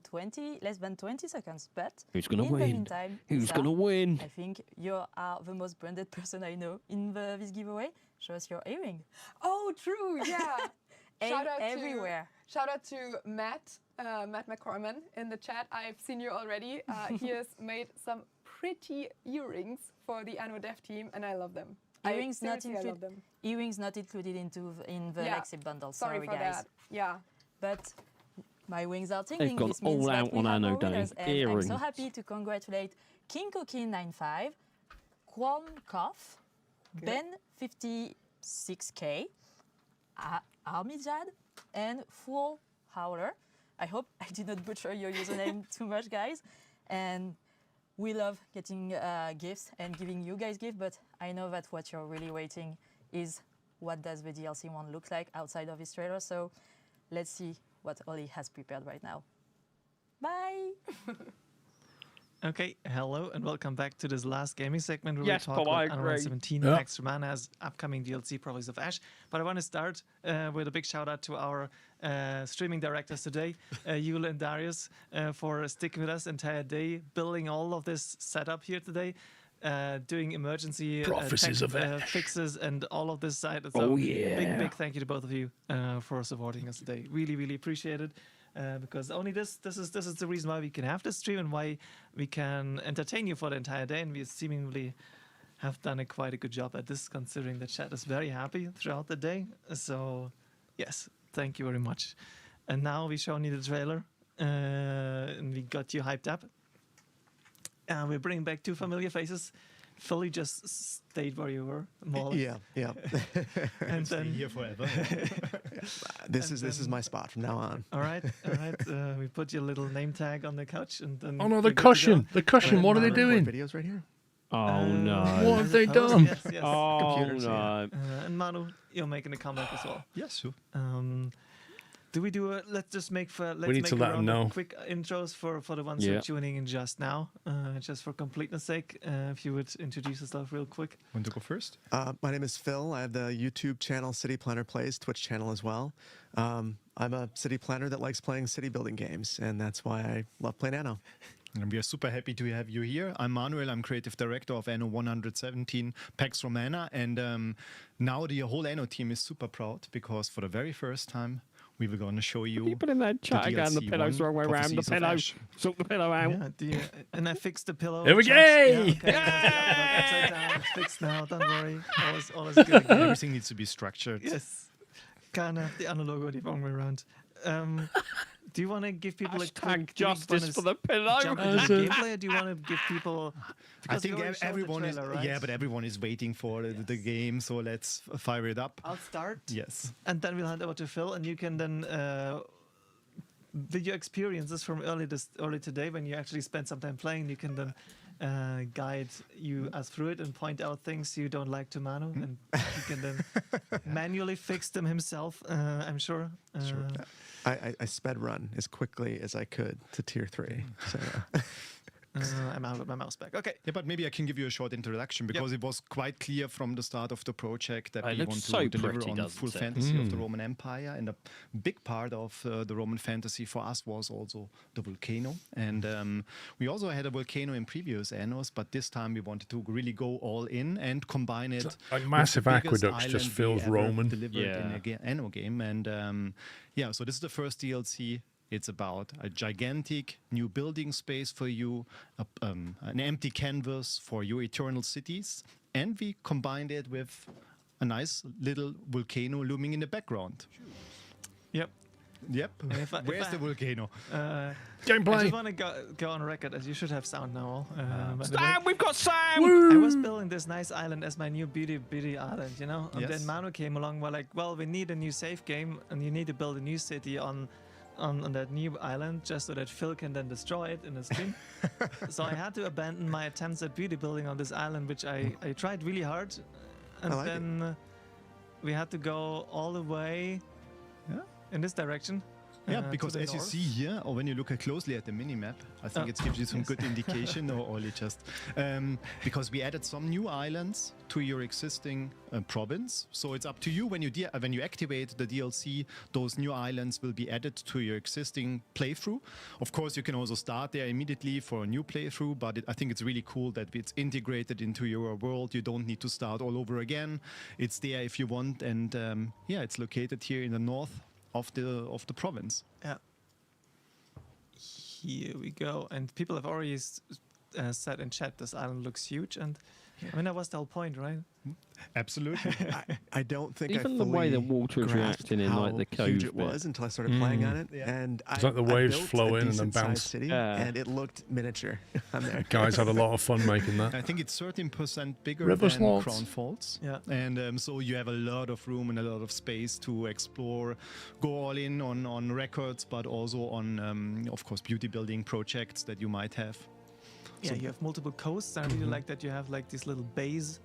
less than 20 seconds. But who's gonna in win? the meantime, Who's gonna win? I think you are the most branded person I know in this giveaway. Show us your earring. Oh, true, yeah. Shout out everywhere. Shout out to Matt McCorman in the chat. I've seen you already. He has made some pretty earrings for the Anno dev team, and I love them. Earrings not included in the Lexip bundle. Sorry for guys. that. Yeah. But my wings are tingling. They've gone this means all that out we on have Anno our Day. winners, and Earrings. I'm so happy to congratulate King Cookie 95, Qualmkoff, Ben 56K, Armijad, and Full Howler. I hope I did not butcher your username too much, guys. And we love getting gifts and giving you guys gifts, but I know that what you're really waiting is what does the DLC one look like outside of this trailer. So let's see what Ollie has prepared right now. Bye! Okay, hello and welcome back to this last gaming segment where Yes, we talk Paul, I about Anno agree. 17 Yeah. Pax Romana's upcoming DLC, Prophets of Ash. But I want to start with a big shout out to our streaming directors today, Yule and Darius, for sticking with us the entire day, building all of this setup here today, doing emergency Prophecies tech, of Ash. fixes and all of this side. So Oh, yeah. big thank you to both of you for supporting us today. Really, really appreciate it. Because only this is the reason why we can have this stream and why we can entertain you for the entire day, and we seemingly have done quite a good job at this, considering the chat is very happy throughout the day. So yes, thank you very much. And now we shown you the trailer, and we got you hyped up. We're bringing back two familiar faces. Phil, you just stayed where you were, more or less. Yeah. And Stay then here forever. This is my spot from now on. All right. We put your little name tag on the couch, and then. Oh no, we're the good to cushion! go. The cushion! What are they doing? Videos right here. Oh no! What have they I suppose, done? Yes. Oh Computers, no! And Manu, you're making a comeback as well. Yes, sure. Do we do a? Let's just make for. Let's need make to a let 'em round of know. quick intros for the ones who Yeah. are tuning in just now. Just for completeness sake, if you would introduce yourself real quick. Want to go first? My name is Phil. I have the YouTube channel City Planner Plays, Twitch channel as well. I'm a city planner that likes playing city building games, and that's why I love playing Anno. And we are super happy to have you here. I'm Manuel. I'm creative director of Anno 117 Pax Romana, and now the whole Anno team is super proud because for the very first time we were going to show you. You put in that chat again. The DLC pillow's the one, wrong way around. The Prophecies of pillow. Ash. Sort the pillow out. Yeah, and I fixed the pillow. There we chat. go! Yeah, okay, upside down. It's fixed now. Don't worry. All is good again. Everything needs to be structured. Yes. Can't have the Anno logo the wrong way around. Do you want to give people a quick justice for the pillow. Jump into the gameplay, or do you want to give people? I because we think already showed the everyone is. trailer, right? Yeah, but everyone is waiting for the game, so let's fire it up. I'll start. Yes. And then we'll hand over to Phil, and you can then with your experiences from early today, when you actually spent some time playing, you can then guide us through it and point out things you don't like to Manu, and he can then manually fix them himself. I'm sure. I sped run as quickly as I could to tier 3. So I'm out of my mouse back. Okay. Yeah, but maybe I can give you a short introduction because it was quite clear from the start of the project that we looks want to so deliver pretty, on doesn't full it? fantasy of the Roman Empire, and a big part of the Roman fantasy for us was also the volcano. And we also had a volcano in previous Annos, but this time we wanted to really go all in and combine it. Like massive with the biggest aqueducts just island feels we ever Roman. delivered in a Anno game, and yeah, so this is the first DLC. It's about a gigantic new building space for you, an empty canvas for your eternal cities, and we combined it with a nice little volcano looming in the background. Yep. Yep. Where's the volcano? Gameplay. I just want to go on record as you should have sound now. Sam, we've got Sam! I was building this nice island as my new beauty island, you know? And Yes. then Manu came along, we're like, well, we need a new safe game and you need to build a new city on that new island just so that Phil can then destroy it in a stream. So I had to abandon my attempts at beauty building on this island, which I tried really hard. And like then we had to go all the way in this direction. Yeah, to because the as you north. see here, or when you look closely at the minimap, I think it gives you some good indication, or only just because we added some new islands to your existing province. So it's up to you when you activate the DLC. Those new islands will be added to your existing playthrough. Of course, you can also start there immediately for a new playthrough, but I think it's really cool that it's integrated into your world. You don't need to start all over again. It's there if you want, and yeah, it's located here in the north of the province. Yeah. Here we go. And people have already said in chat this island looks huge, and I mean that was the whole point, right? Absolutely. I don't think Even I the way the fully water is grasped reacting in, like, how the huge cove it bit. was until I started playing on it. And It's I, like the I waves built flow a in and then decent-sized bounce. city, Yeah. and it looked miniature on there. Guys had a lot of fun making that. I think it's 13% bigger River than slots. Crown Falls. Yeah. And so you have a lot of room and a lot of space to explore, go all in on records, but also on, of course, beauty building projects that you might have. Yeah, you have multiple coasts. I really like that you have like these little bays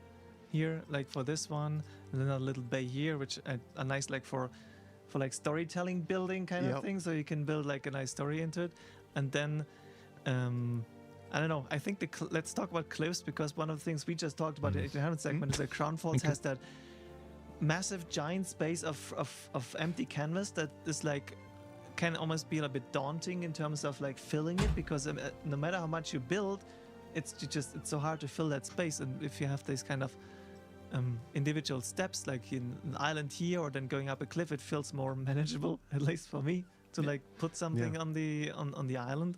here, like for this one, and then a little bay here, which are nice like for like storytelling building kind of thing. So you can build like a nice story into it, and then I don't know. I think let's talk about cliffs, because one of the things we just talked about in the 800 segment is that Crown Falls has that massive giant space of empty canvas that is like can almost be a bit daunting in terms of like filling it, because no matter how much you build, it's so hard to fill that space. And if you have these kind of individual steps, like in an island here or then going up a cliff, it feels more manageable, at least for me, to like put something on the island.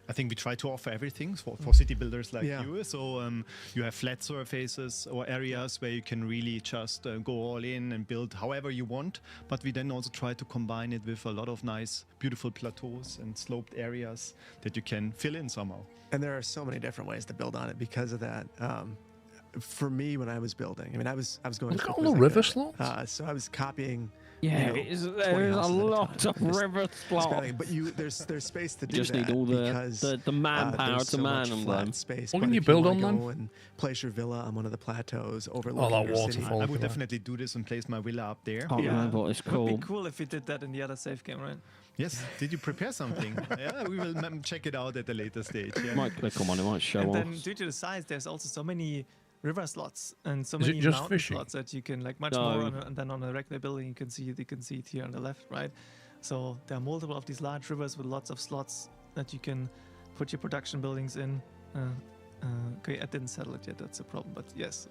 I think we try to offer everything for city builders like you. So you have flat surfaces or areas where you can really just go all in and build however you want. But we then also try to combine it with a lot of nice, beautiful plateaus and sloped areas that you can fill in somehow. And there are so many different ways to build on it because of that. For me, when I was building, I mean, I was going. Look at all the river slots. So I was copying. Yeah, there's a lot of river slots. But there's space to do Just that. need all because, the manpower there's to so much man flat them. space. What But can you if build wanna on go them? and place your villa on one of the plateaus overlooking that your city. waterfall. I would definitely do this and place my villa up there. Oh, yeah. What is It would cool. be cool if you did that in the other safe game, right? Yes. Did you prepare something? Yeah, we will check it out at a later stage. Yeah. Might click on one, it might show And off. then due to the size, there's also so many river slots and so Is it many just mountain fishing? slots that you can like much No. more and then on a regular building you can see it here on the left, right? So there are multiple of these large rivers with lots of slots that you can put your production buildings in. Okay, I didn't settle it yet, that's a problem, but yes.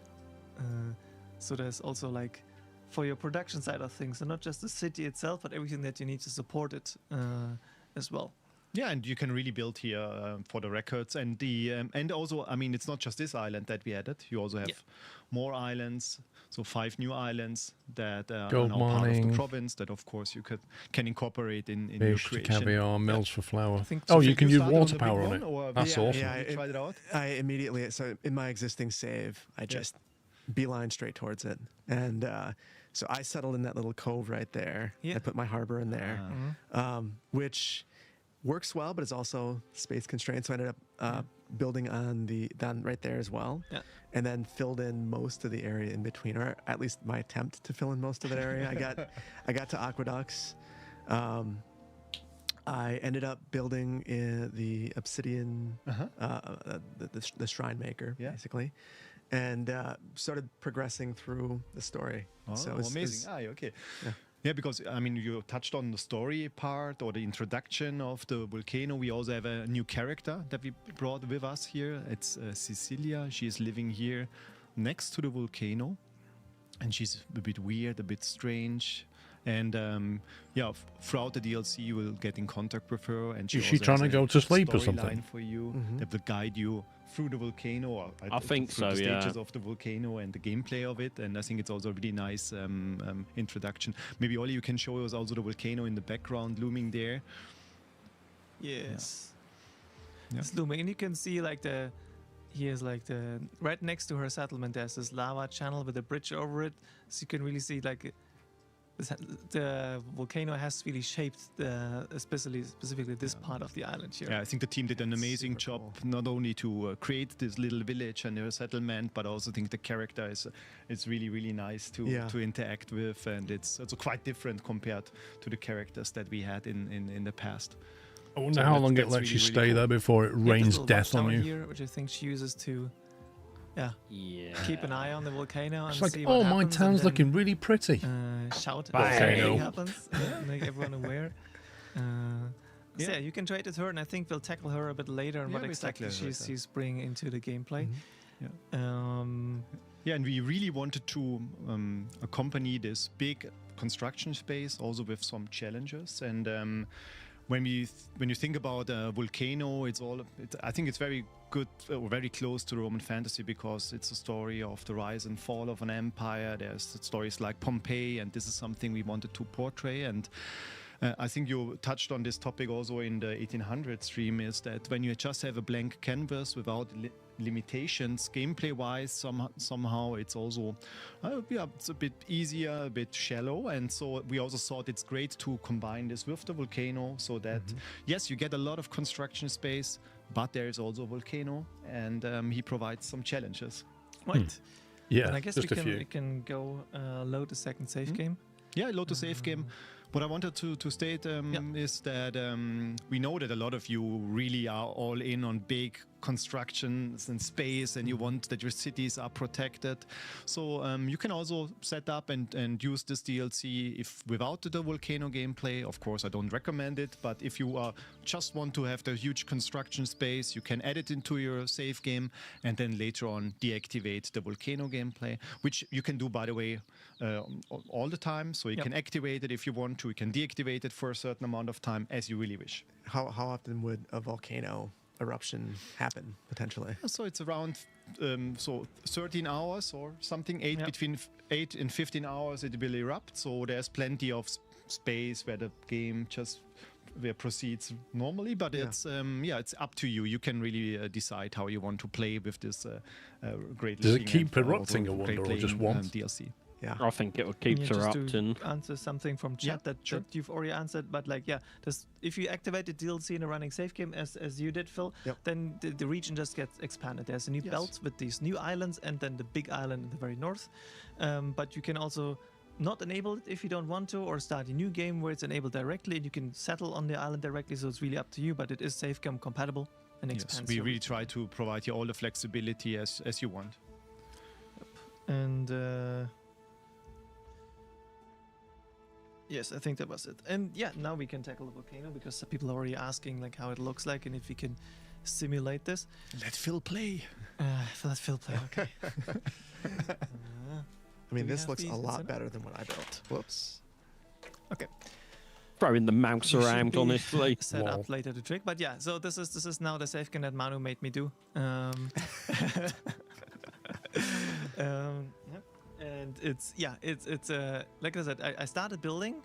So there's also like for your production side of things, so not just the city itself, but everything that you need to support it as well. Yeah, and you can really build here for the records and and also, I mean, it's not just this island that we added. You also have more islands, so 5 new islands that are Gold now part of mining. the province that, of course, you can incorporate in your Fish, creation. caviar, mills for flour. think- Oh, so you think can you use started on water the big power on one, it. or- That's Yeah, awesome. Yeah, You tried it out? I immediately, so in my existing save, I just beeline straight towards it. And so I settled in that little cove right there. Yeah. I put my harbor in there, which works well, but it's also space constrained. So I ended up building on right there as well. Yeah. And then filled in most of the area in between, or at least my attempt to fill in most of that area. I got to aqueducts. I ended up building the obsidian, the shrine maker, basically, and started progressing through the story. Oh, so amazing! Okay. Yeah, because I mean, you touched on the story part or the introduction of the volcano. We also have a new character that we brought with us here. It's Cecilia. She is living here next to the volcano, and she's a bit weird, a bit strange. And throughout the DLC, you will get in contact with her. And is she trying to go to sleep or something? For you that will guide you through the volcano. Or I think through so. The stages of the volcano and the gameplay of it. And I think it's also a really nice introduction. Maybe Ollie, you can show us also the volcano in the background looming there. Yes. Yeah. It's looming, and you can see like right next to her settlement. There's this lava channel with a bridge over it, so you can really see like. The volcano has really shaped specifically this part of the island here. Yeah, I think the team did an amazing job, not only to create this little village and a settlement, but also think the character is really, really nice to interact with, and it's also quite different compared to the characters that we had in the past. I wonder how long it lets you stay there before it rains death on you. Here, which I think she uses to keep an eye on the volcano and it's like, see what happens. My town's looking really pretty. Shout volcano happens, make everyone aware. So you can trade with her, and I think we'll tackle her a bit later and what exactly she's bringing into the gameplay. And we really wanted to accompany this big construction space also with some challenges. And when you think about a volcano, I think it's very good, very close to Roman fantasy, because it's a story of the rise and fall of an empire. There's stories like Pompeii, and this is something we wanted to portray. And I think you touched on this topic also in the 1800 stream, is that when you just have a blank canvas without limitations, gameplay-wise, somehow it's also it's a bit easier, a bit shallow. And so we also thought it's great to combine this with the volcano, so that yes, you get a lot of construction space, but there is also a volcano, and he provides some challenges. Right. Yeah, and I guess we can go load the second save game. Yeah, load the save game. What I wanted to state is that we know that a lot of you really are all in on big constructions and space, and you want that your cities are protected. So you can also set up and use this DLC without the volcano gameplay. Of course, I don't recommend it, but if you just want to have the huge construction space, you can add it into your save game and then later on deactivate the volcano gameplay, which you can do, by the way, all the time. So you can activate it if you want to. You can deactivate it for a certain amount of time as you really wish. How often would a volcano eruption happen potentially? So it's around 13 hours or something. Between 8 and 15 hours it will erupt. So there's plenty of space where the game proceeds normally, but it's up to you. You can really decide how you want to play with this great. Does it keep erupting, I wonder, or just once? DLC? Yeah, I think it will keep erupting. To answer something from chat that you've already answered, but if you activate the DLC in a running save game, as you did, Phil, then the region just gets expanded. There's a new belt with these new islands, and then the big island in the very north. But you can also not enable it if you don't want to, or start a new game where it's enabled directly, and you can settle on the island directly. So it's really up to you, but it is save game compatible and expands. We really try to provide you all the flexibility as you want. And yes, I think that was it. And now we can tackle the volcano, because people are already asking like how it looks like and if we can simulate this. Let Phil play. Let Phil play, okay. I mean, this looks a lot better than what I built. Whoops. Okay. Throwing the mouse around, honestly. Set up later to trick, but so this is now the save game that Manu made me do. And it's like I said, I started building,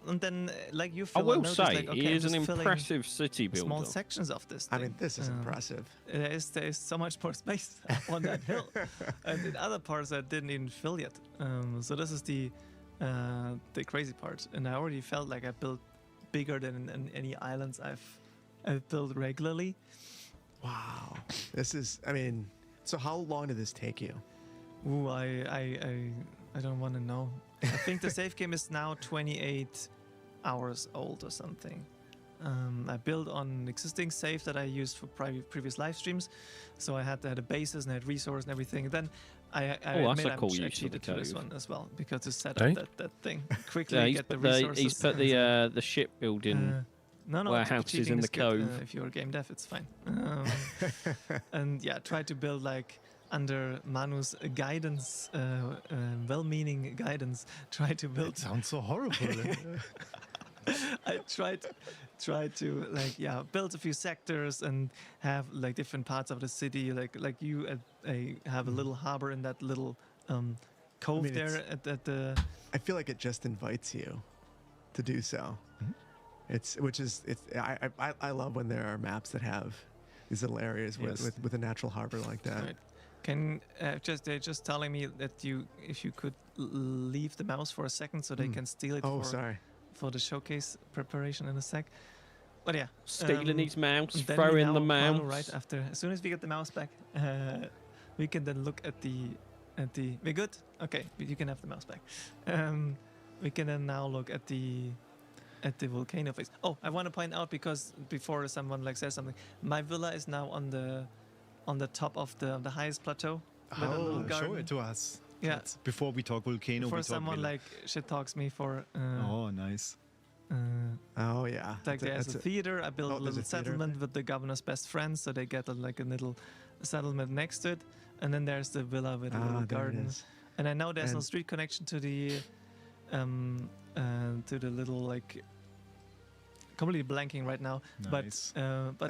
and then like you feel, I will say, he is an impressive city builder. Small sections of this thing. I mean, this is impressive. There is so much more space on that hill, and in other parts I didn't even fill yet. So this is the crazy part, and I already felt like I built bigger than any islands I've built regularly. Wow, this is. I mean, so how long did this take you? Ooh, I don't want to know. I think the save game is now 28 hours old or something. I built on an existing save that I used for previous live streams. So I had a basis and I had resource and everything. And then I that's a cool I use of the cheated to this code. one as well because to set up that thing quickly he's get the put resources. he's put the shipbuilding warehouses in the cove. If you're a game dev, it's fine. And yeah, try to build like under Manu's guidance, well-meaning guidance. Try to build. It sounds so horrible. I tried to build a few sectors and have like different parts of the city. Like you have a little harbor in that little cove there at the. I feel like it just invites you to do so. I love when there are maps that have these little areas with a natural harbor like that. Right. Can they're just telling me that if you could leave the mouse for a second so they can steal it. For the showcase preparation in a sec. But yeah, stealing his mouse, throwing the mouse. Right after, as soon as we get the mouse back, we can then look at the. We're good. Okay, you can have the mouse back. We can then now look at the volcano face. Oh, I want to point out because before someone says something, my villa is now on the top of the highest plateau. Show it to us. Yeah. Before we talk volcano, before we talk someone shit talks me for. Oh, nice. Oh yeah. There's a theater. I built a little settlement with the governor's best friends, so they get a little settlement next to it, and then there's the villa with a little garden. And I know there's no street connection to the little completely blanking right now, nice. but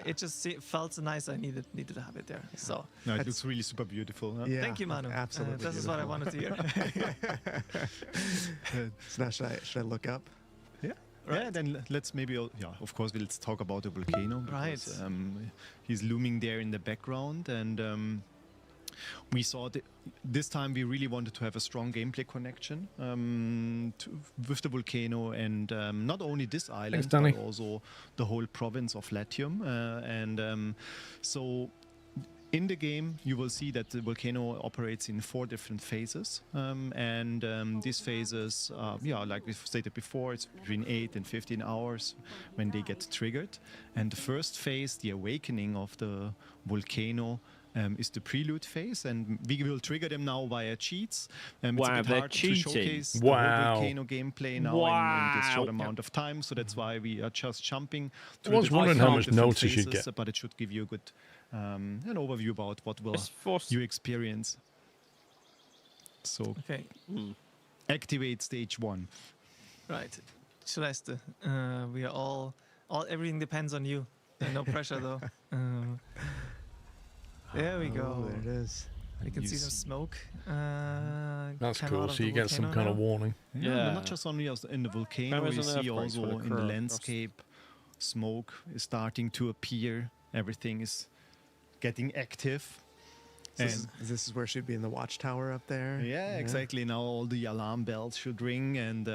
it just felt so nice. I needed to have it there. So no, it looks really super beautiful. Huh? Yeah, thank you, Manu. Absolutely, this is what I wanted to hear. So now should I look up? Yeah. Right. Yeah. Then let's maybe of course let's talk about the volcano. Because, he's looming there in the background and. We saw this time we really wanted to have a strong gameplay connection with the volcano and not only this island but also the whole province of Latium. So in the game you will see that the volcano operates in 4 different phases these phases like we've stated before, it's between 8 and 15 hours when they get triggered. And the first phase, the awakening of the volcano, is the prelude phase, and we will trigger them now via cheats. It's a bit hard to showcase the whole volcano gameplay now in this short amount of time, so that's why we are just jumping through. I was wondering how much notice you'd get, but it should give you a good an overview about what will you experience. So, activate stage 1. Right, Celeste. We are all everything depends on you. No pressure though. There we go. There it is. You can see some smoke. That's cool. So you get some kind of warning. Yeah, but not just only in the volcano. You see also in the landscape, smoke is starting to appear. Everything is getting active. This is where she'd be in the watchtower up there. Yeah, exactly. Now all the alarm bells should ring, and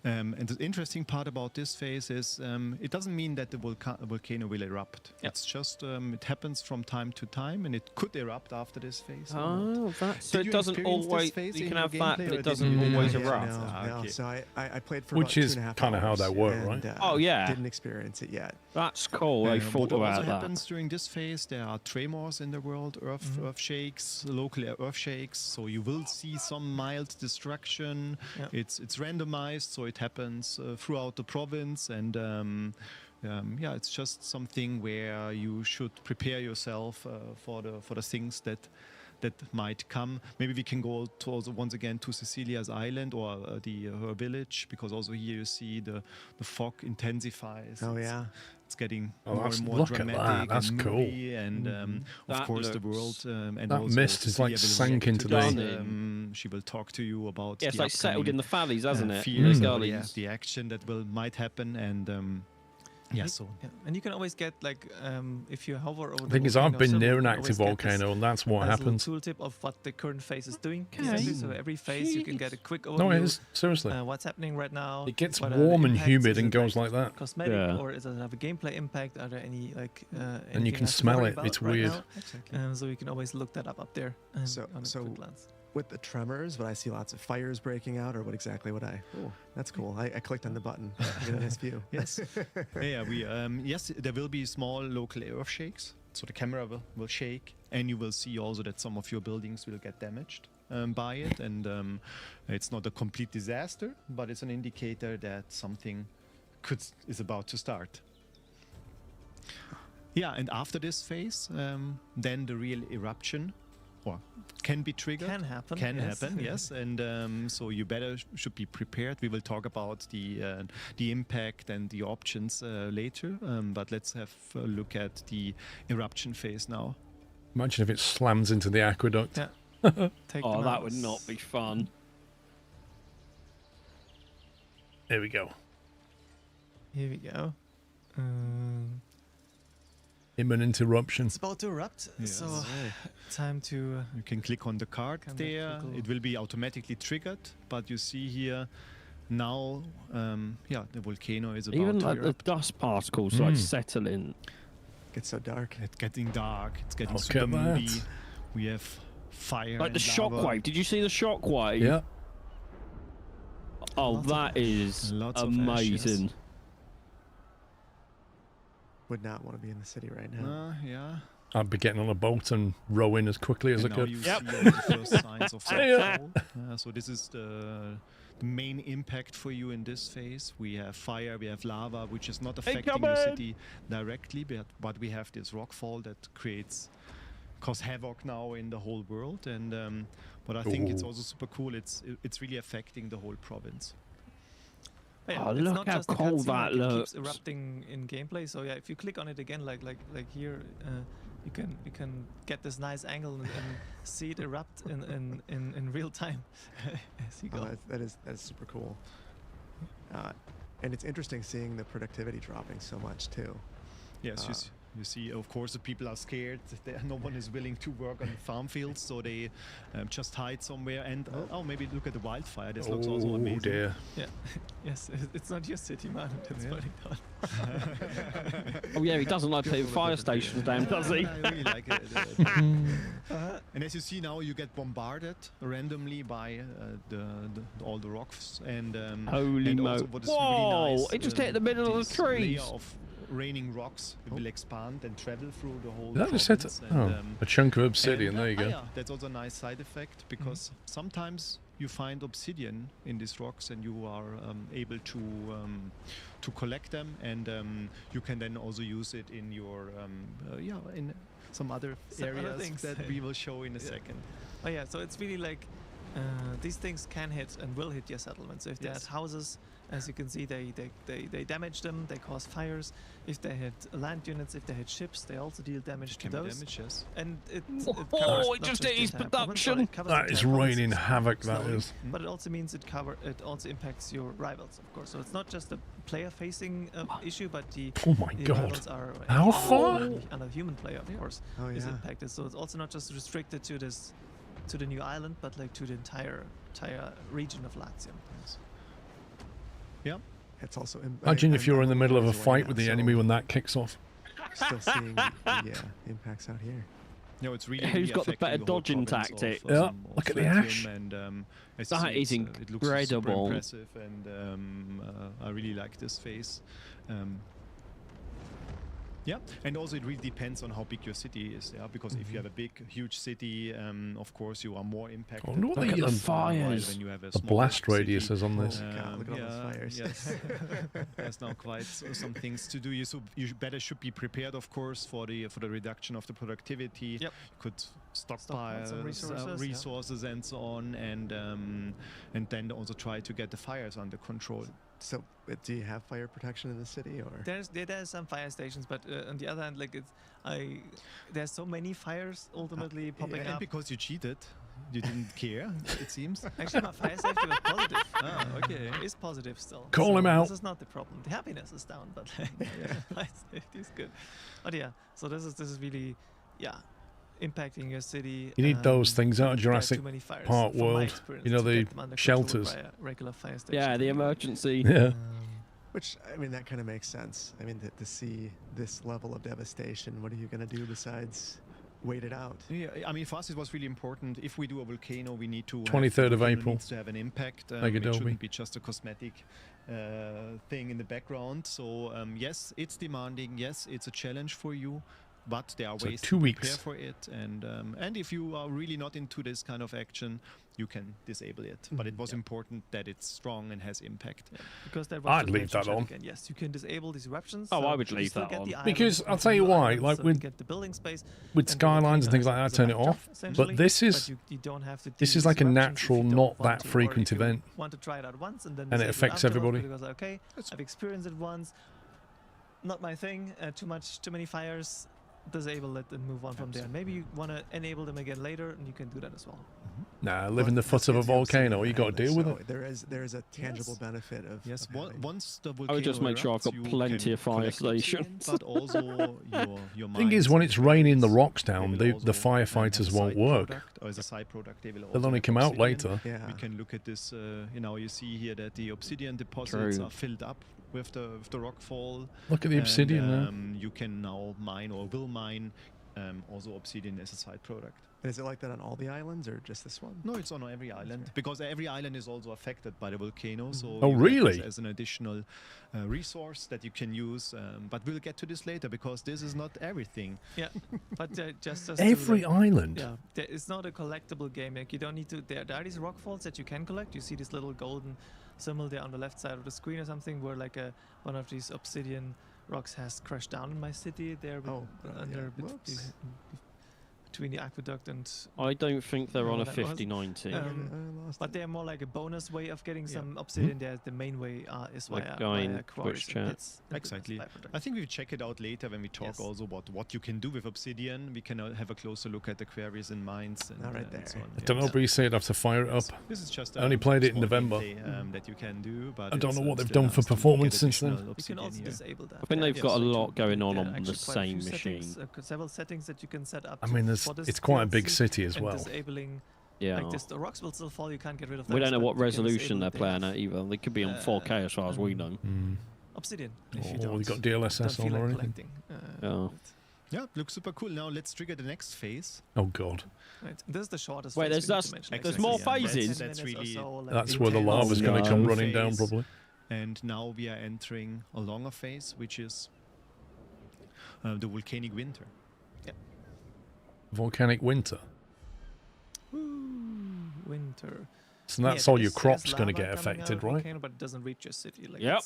the interesting part about this phase is it doesn't mean that the volcano will erupt. Yep. It's just it happens from time to time, and it could erupt after this phase. Oh, so it doesn't always. You can have that, but it doesn't always erupt. No. So I played for which is kind of how that works, right? Didn't experience it yet. That's cool. I thought about that. What happens during this phase? There are tremors in the world, earth shakes, local earth shakes. So you will see some mild destruction. Yep. It's randomized, so it happens throughout the province, and it's just something where you should prepare yourself for the things that might come. Maybe we can go to also once again to Cecilia's island or her village, because also here you see the fog intensifies. It's getting more and more dramatic. That's and cool. moody, and of course the world and that mist is like sank into the. She will talk to you about. Yeah, it's like settled in the valleys, hasn't it? Fears, the action that might happen, and and you can always get if you hover over. The thing is, I've been near an active volcano, and that's what happens. A tooltip of what the current phase is doing. So every phase you can get a quick overview. No, it is seriously. What's happening right now? It gets warm and humid and goes like that. Cosmetic, or does it have a gameplay impact? Are there any and you can smell it. It's weird. So you can always look that up there. So quick glance. with the tremors, but I see lots of fires breaking out, or what exactly would I? Oh, that's cool. I clicked on the button. I get a nice view. Yes. Yes, there will be small local earth shakes. So the camera will shake, and you will see also that some of your buildings will get damaged by it. And it's not a complete disaster, but it's an indicator that something is about to start. Yeah, and after this phase, then the real eruption can be triggered. Can happen. Can happen, yes. And so you should be prepared. We will talk about the impact and the options later. But let's have a look at the eruption phase now. Imagine if it slams into the aqueduct. Yeah. That would not be fun. Here we go. Here we go. Imminent eruption. It's about to erupt, so time to... You can click on the card there. It will be automatically triggered, but you see here now, the volcano is about Even to like erupt. the dust particles like settling. It's so dark. It's getting dark. It's getting Look super at that. moody. We have fire. Like the and lava. shockwave. Did you see the shockwave? Yeah. Oh, that is Lots of amazing. ashes. Would not want to be in the city right now. Yeah. I'd be getting on a boat and rowing as quickly as I And now could. you see all the first signs of rockfall. So this is the main impact for you in this phase. We have fire, we have lava, which is not affecting your city directly, but we have this rockfall that cause havoc now in the whole world. And but I think it's also super cool. It's really affecting the whole province. Yeah, Oh, it's look not how just a cold cutscene, that it looks. keeps erupting in gameplay. So yeah, if you click on it again, like here, you can get this nice angle and see it erupt in real time as you go. Oh, that is super cool. And it's interesting seeing the productivity dropping so much too. Yes, you see, of course, the people are scared. No one is willing to work on the farm fields, so they just hide somewhere. And maybe look at the wildfire. This looks also amazing. Dear. Yeah, yes, it's not your city, man. It's burning down. Oh yeah, he doesn't like putting fire stations down, does he? I really like it. And as you see now, you get bombarded randomly by all the rocks. And Holy and mo! also what is Whoa! really nice, It just hit the middle of this the trees. layer of raining rocks will expand and travel through the whole That just hit province. a chunk of obsidian. There you go. Yeah, that's also a nice side effect because sometimes you find obsidian in these rocks and you are able to collect them, and you can then also use it in your in some other areas things. that we will show in a second. Oh yeah, so it's really like these things can hit and will hit your settlements. So if they had houses, as you can see, they damage them, they cause fires. If they hit land units, if they hit ships, they also deal damage to those. Yes. And it just hit his production. That is raining havoc, that is. But it also means it also impacts your rivals, of course. So it's not just a player-facing issue, but the rivals are how far? And a human player, of course, is impacted. So it's also not just restricted to the new island, but like to the entire region of Latium. Yeah. It's also. Imagine if you're in the middle of a fight with the enemy when that kicks off. Still seeing the impacts out here. No, it's really. Who's got the better affecting whole dodging province tactic? of Look at the Latium, ash. And as That you is see, it looks super incredible. impressive, and I really like this phase. Yeah, and also it really depends on how big your city is. Yeah, because if you have a huge city, of course you are more impacted. Oh, look at the fires. When you have a The smaller blast city. radiuses on this. God, look at all those fires. Yes. There's now quite some things to do. You should be prepared, of course, for the reduction of the productivity. Yep. You could stockpile some resources and so on, and then also try to get the fires under control. So, do you have fire protection in the city, or There's some fire stations, but on the other hand, like there's so many fires ultimately popping And up. because you cheated, you didn't care. It seems. Actually, my fire safety was positive. Okay. It is positive still. Call him out. This is not the problem. The happiness is down, but fire safety is good. But yeah, so this is really, impacting your city. You need those things out of Jurassic too many fires, Park from my World. experience, You know, to the get them under control shelters. by a regular fire station. Yeah, the emergency. Yeah. which I mean that kind of makes sense. I mean to see this level of devastation, what are you going to do besides wait it out. Yeah, I mean, for us it was really important. If we do a volcano, we need to 23rd of April. Needs to have an impact. Like It Adobe. shouldn't be just a cosmetic thing in the background. So yes, it's demanding. Yes, it's a challenge for you. But there are So ways 2 to weeks. prepare for it, and if you are really not into this kind of action, you can disable it. But it was important that it's strong and has impact. Because that I'd leave that on. Again. Yes, you can disable these eruptions. Oh, so I would you leave still that get on. the island, Because I'll get tell you new why, islands, like so with- you get the building space with and the skylines and things like volcano that, turn it as a off. backdrop, But essentially, this is you don't have to this deal is with like a eruptions if natural, you don't not want that to, or frequent if you event. want to try it out once and then And it disable affects afterwards everybody. Because okay, I've experienced it once. Not my thing. Too many fires. Disable it and move on from there. Maybe you want to enable them again later, and you can do that as well. Nah, live in the foot of a volcano. You got to deal with it. There is a tangible benefit of Yes, once the volcano I would just make sure I've got erupts, you plenty can of fire collect oxygen, stations. but also your Thing is, mines when and it's raining the rocks they down, will the also, firefighters have a won't side work. product, or as a side product, they will They'll also only have come out obsidian. later. Yeah. We can look at this. You see here that the obsidian deposits True. are filled up with the rock fall. Look at the obsidian there. You can now mine or will mine also obsidian as a side product. And is it like that on all the islands or just this one? No, it's on every island because every island is also affected by the volcano. So Oh, you have really? this as an additional resource that you can use. But we'll get to this later because this is not everything. Yeah, but just Every to, island. Yeah, it's not a collectible game. Like you don't need to. There are these rock falls that you can collect. You see this little golden symbol there on the left side of the screen or something, where like one of these obsidian rocks has crashed down in my city. There, under between the aqueduct and. I don't think they're on a that was. 5090. But they're more like a bonus way of getting some obsidian. There, the main way is Like via, guy in via quarries Twitch and chat. pits. Exactly. I think we'll check it out later when we talk also about what you can do with obsidian. We can have a closer look at the quarries and mines and, and so on. I don't know, but you say I'd have to fire it up. This is just I only played it in small November. gameplay, that you can do, but I don't it's, know what they've still done for nice to performance get since then. additional You can obsidian also here. disable that. I think they've got a lot going on There are the actually quite a same few machine. settings, several settings that you can set up. I mean, it's quite a big DLC, city as and well. Disabling, Yeah. like this, the rocks will still fall. You can't get rid of them. We don't know but what you can resolution disable they're it. They playing have at either. They could be on 4K as far as we know. Obsidian. Or If you you don't, got DLSS don't feel on or like anything. collecting. Yeah, looks super cool. Now let's trigger the next phase. Oh god. Right. This is the shortest. Wait, phase there's we need to mention. there's more phases. That's really. That's where the lava's going to come running down, probably. And now we are entering a longer phase, which is the volcanic winter. Yeah. Volcanic winter. Winter. So that's all your crops going to get affected, right? Volcano, but it doesn't reach your city. Like Yep.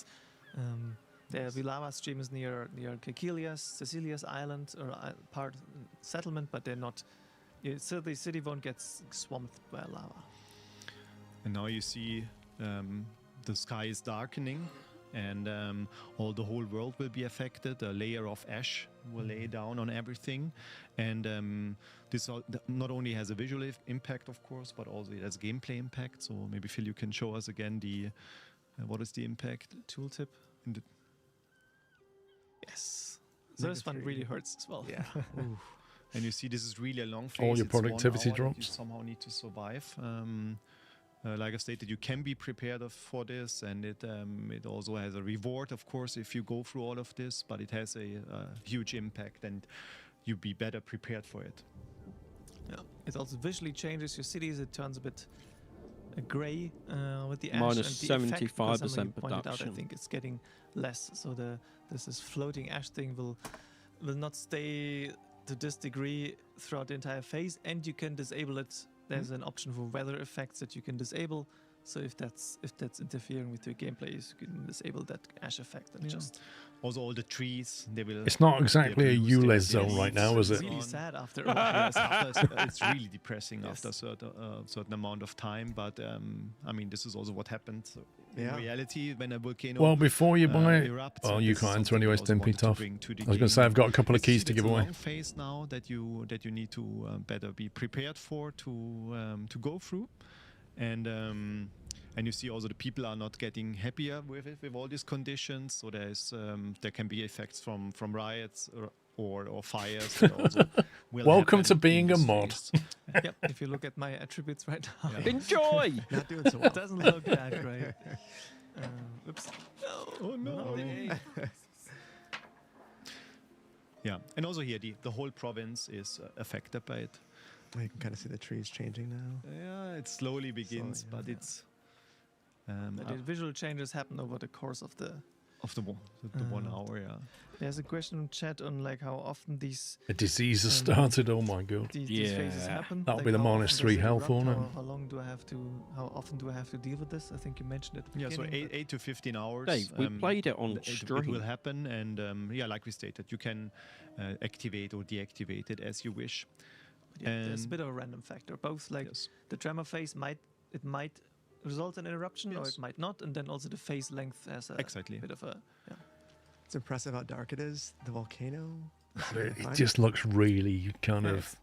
The lava stream is near Cecilia's island or part settlement, but they're not. So the city won't get swamped by lava. And now you see the sky is darkening, and the whole world will be affected. A layer of ash will lay down on everything, and this not only has a visual impact, of course, but also it has gameplay impact. So maybe Phil, you can show us again the what is the impact tooltip. Yes, this one really hurts as well. Yeah. And you see, this is really a long phase. All your It's 1 productivity hour that drops. You somehow need to survive. Like I stated, you can be prepared for this, and it also has a reward, of course, if you go through all of this. But it has a huge impact, and you be better prepared for it. Yeah, it also visually changes your cities. It turns a bit grey with the ash. Minus and the effect, 75% as somebody pointed out, I production. think it's getting less. So this floating ash thing will not stay to this degree throughout the entire phase, and you can disable it. There's an option for weather effects that you can disable. So if that's interfering with your gameplay, you can disable that ash effect and just. Also, all the trees, they will. It's not exactly a they will ULEZ lose their zone right leaves. now, is it? It's really sad after. Yes, it's really depressing after a certain amount of time. But I mean, this is also what happened in reality when a volcano. Well, before you buy it, erupts, well, and you this is can't enter something anyway, I also Stimpy wanted to Tough. bring to the I was going to game. say, I've got a couple of It's- keys to it's give a away. long phase now that you need to better be prepared for to go through, and you see also the people are not getting happier with it, with all these conditions. So there can be effects from riots or fires. That also will Welcome to happen being in a this mod. phase. Yep, if you look at my attributes right now. Yeah. Enjoy! Not doing so well. It doesn't look that great. Oops. Oh no! Yeah, and also here the whole province is affected by it. You can kind of see the trees changing now. Yeah, it slowly begins, but it's. The visual changes happen over the course of the 1 hour. Yeah. There's a question in chat on like how often these A disease has started. Oh my god. These phases happen. That'll Like be the how minus often 3 does it health, erupt? won't it? How long do I have to? How often do I have to deal with this? I think you mentioned it. Yeah, so 8 to 15 hours. Dave, we played it on stream. It will happen, and like we stated, you can activate or deactivate it as you wish. Yeah, there's a bit of a random factor. Both like the tremor phase might result in interruption or it might not, and then also the phase length has a bit of a. Yeah. It's impressive how dark it is. The volcano. It just looks really kind of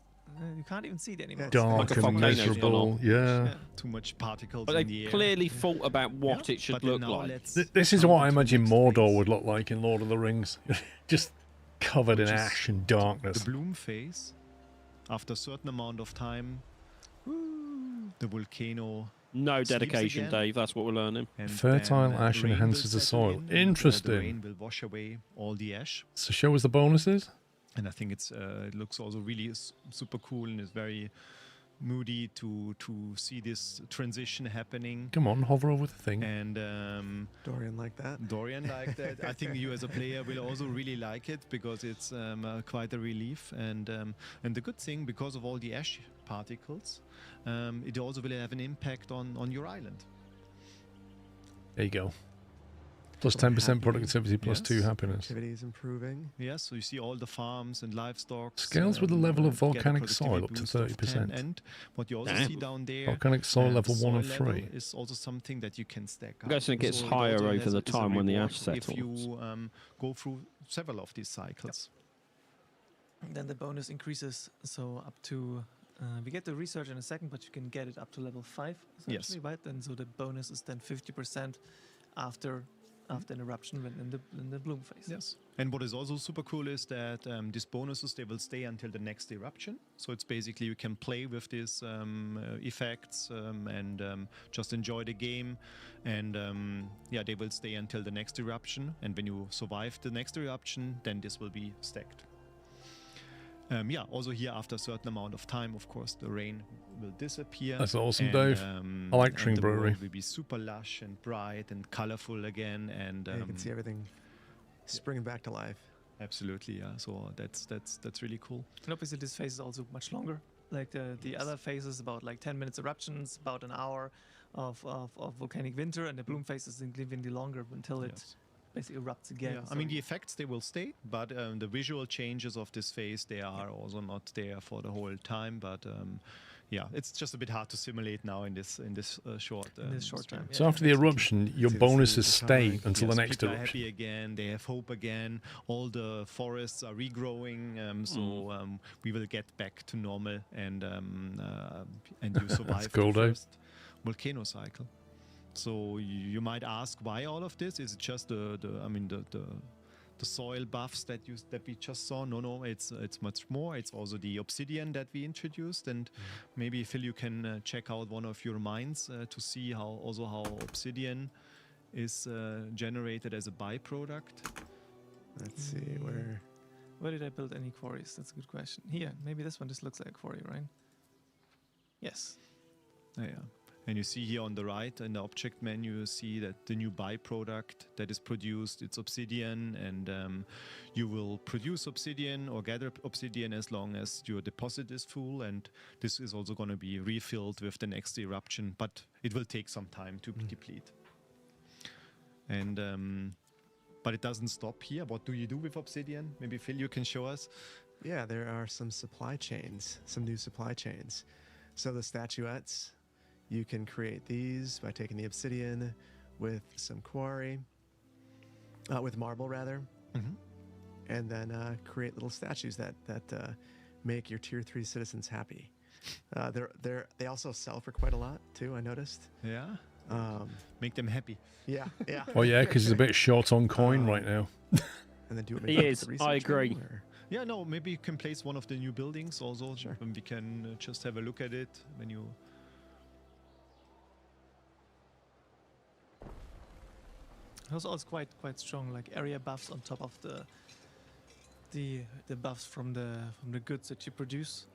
you can't even see it anymore. dark and miserable. Yeah. Too much particles But in they the air. clearly thought about what it should But look now like. This is what I imagine Mordor would look like in Lord of the Rings. Just covered in ash and darkness. The bloom phase. After a certain amount of time, the volcano. No dedication, again. Dave. That's what we're learning. And Fertile then, ash the rain enhances will the settle soil. in, and, Interesting. the rain will wash away all the ash. So show us the bonuses. And I think it looks also really super cool and is very moody to see this transition happening. Come on, hover over the thing. And Dorian liked that. Dorian liked that. I think you as a player will also really like it because it's quite a relief. And the good thing, because of all the ash particles, it also will have an impact on your island. There you go. Plus 10% productivity, plus 2 happiness. Activity is improving. Yes, so you see all the farms and livestock. Scales with the level of get a volcanic soil productivity up to boost of 10. 30%. And what you also see down there, Volcanic soil level the 1 and soil level 3. is also something that you can stack up. I'm guessing it gets So higher also over has- the is a time when the reward ash settles. If you go through several of these cycles. Then the bonus increases, so up to. We get the research in a second, but you can get it up to level 5, essentially, right? And so the bonus is then 50% after an eruption when in the bloom phase. Yes. And what is also super cool is that these bonuses, they will stay until the next eruption. So it's basically you can play with these effects and just enjoy the game. And they will stay until the next eruption. And when you survive the next eruption, then this will be stacked. Also here after a certain amount of time, of course, the rain will disappear. That's awesome, and, Dave. I like and Tring the Brewery. world will be super lush and bright and colorful again. And You can see everything springing back to life. Absolutely, yeah. So that's really cool. And obviously this phase is also much longer. Like the other phases, about like 10 minutes eruptions, about an hour of volcanic winter, and the bloom phase is significantly longer until it basically erupts again. Yeah, I mean the effects, they will stay, but the visual changes of this phase, they are also not there for the whole time. But it's just a bit hard to simulate now in this short time. So after the eruption, your bonuses stay until the next people eruption. are happy again. They have hope again. All the forests are regrowing, we will get back to normal, and you survive cool, the Dave. first volcano cycle. So you might ask why all of this? Is it just the soil buffs that we just saw? No, it's much more. It's also the obsidian that we introduced, and maybe Phil, you can check out one of your mines to see how obsidian is generated as a byproduct. Let's see where did I build any quarries? That's a good question. Here, maybe this one. This looks like a quarry, right? Yes. Yeah. And you see here on the right in the object menu, you see that the new byproduct that is produced, it's obsidian, and you will produce obsidian or gather obsidian as long as your deposit is full, and this is also going to be refilled with the next eruption, but it will take some time to deplete. And but it doesn't stop here. What do you do with obsidian? Maybe Phil, you can show us. Yeah, there are some supply chains, some new supply chains. So the statuettes, you can create these by taking the obsidian with some quarry, with marble rather, and then create little statues that make your tier 3 citizens happy. They also sell for quite a lot too, I noticed. Yeah. Make them happy. Yeah. Oh yeah, because he's a bit short on coin right now. And then do it. He is. I agree. Yeah, no, maybe you can place one of the new buildings also. Sure. And we can just have a look at it when you. Also, it's quite strong, like area buffs on top of the the buffs from the goods that you produce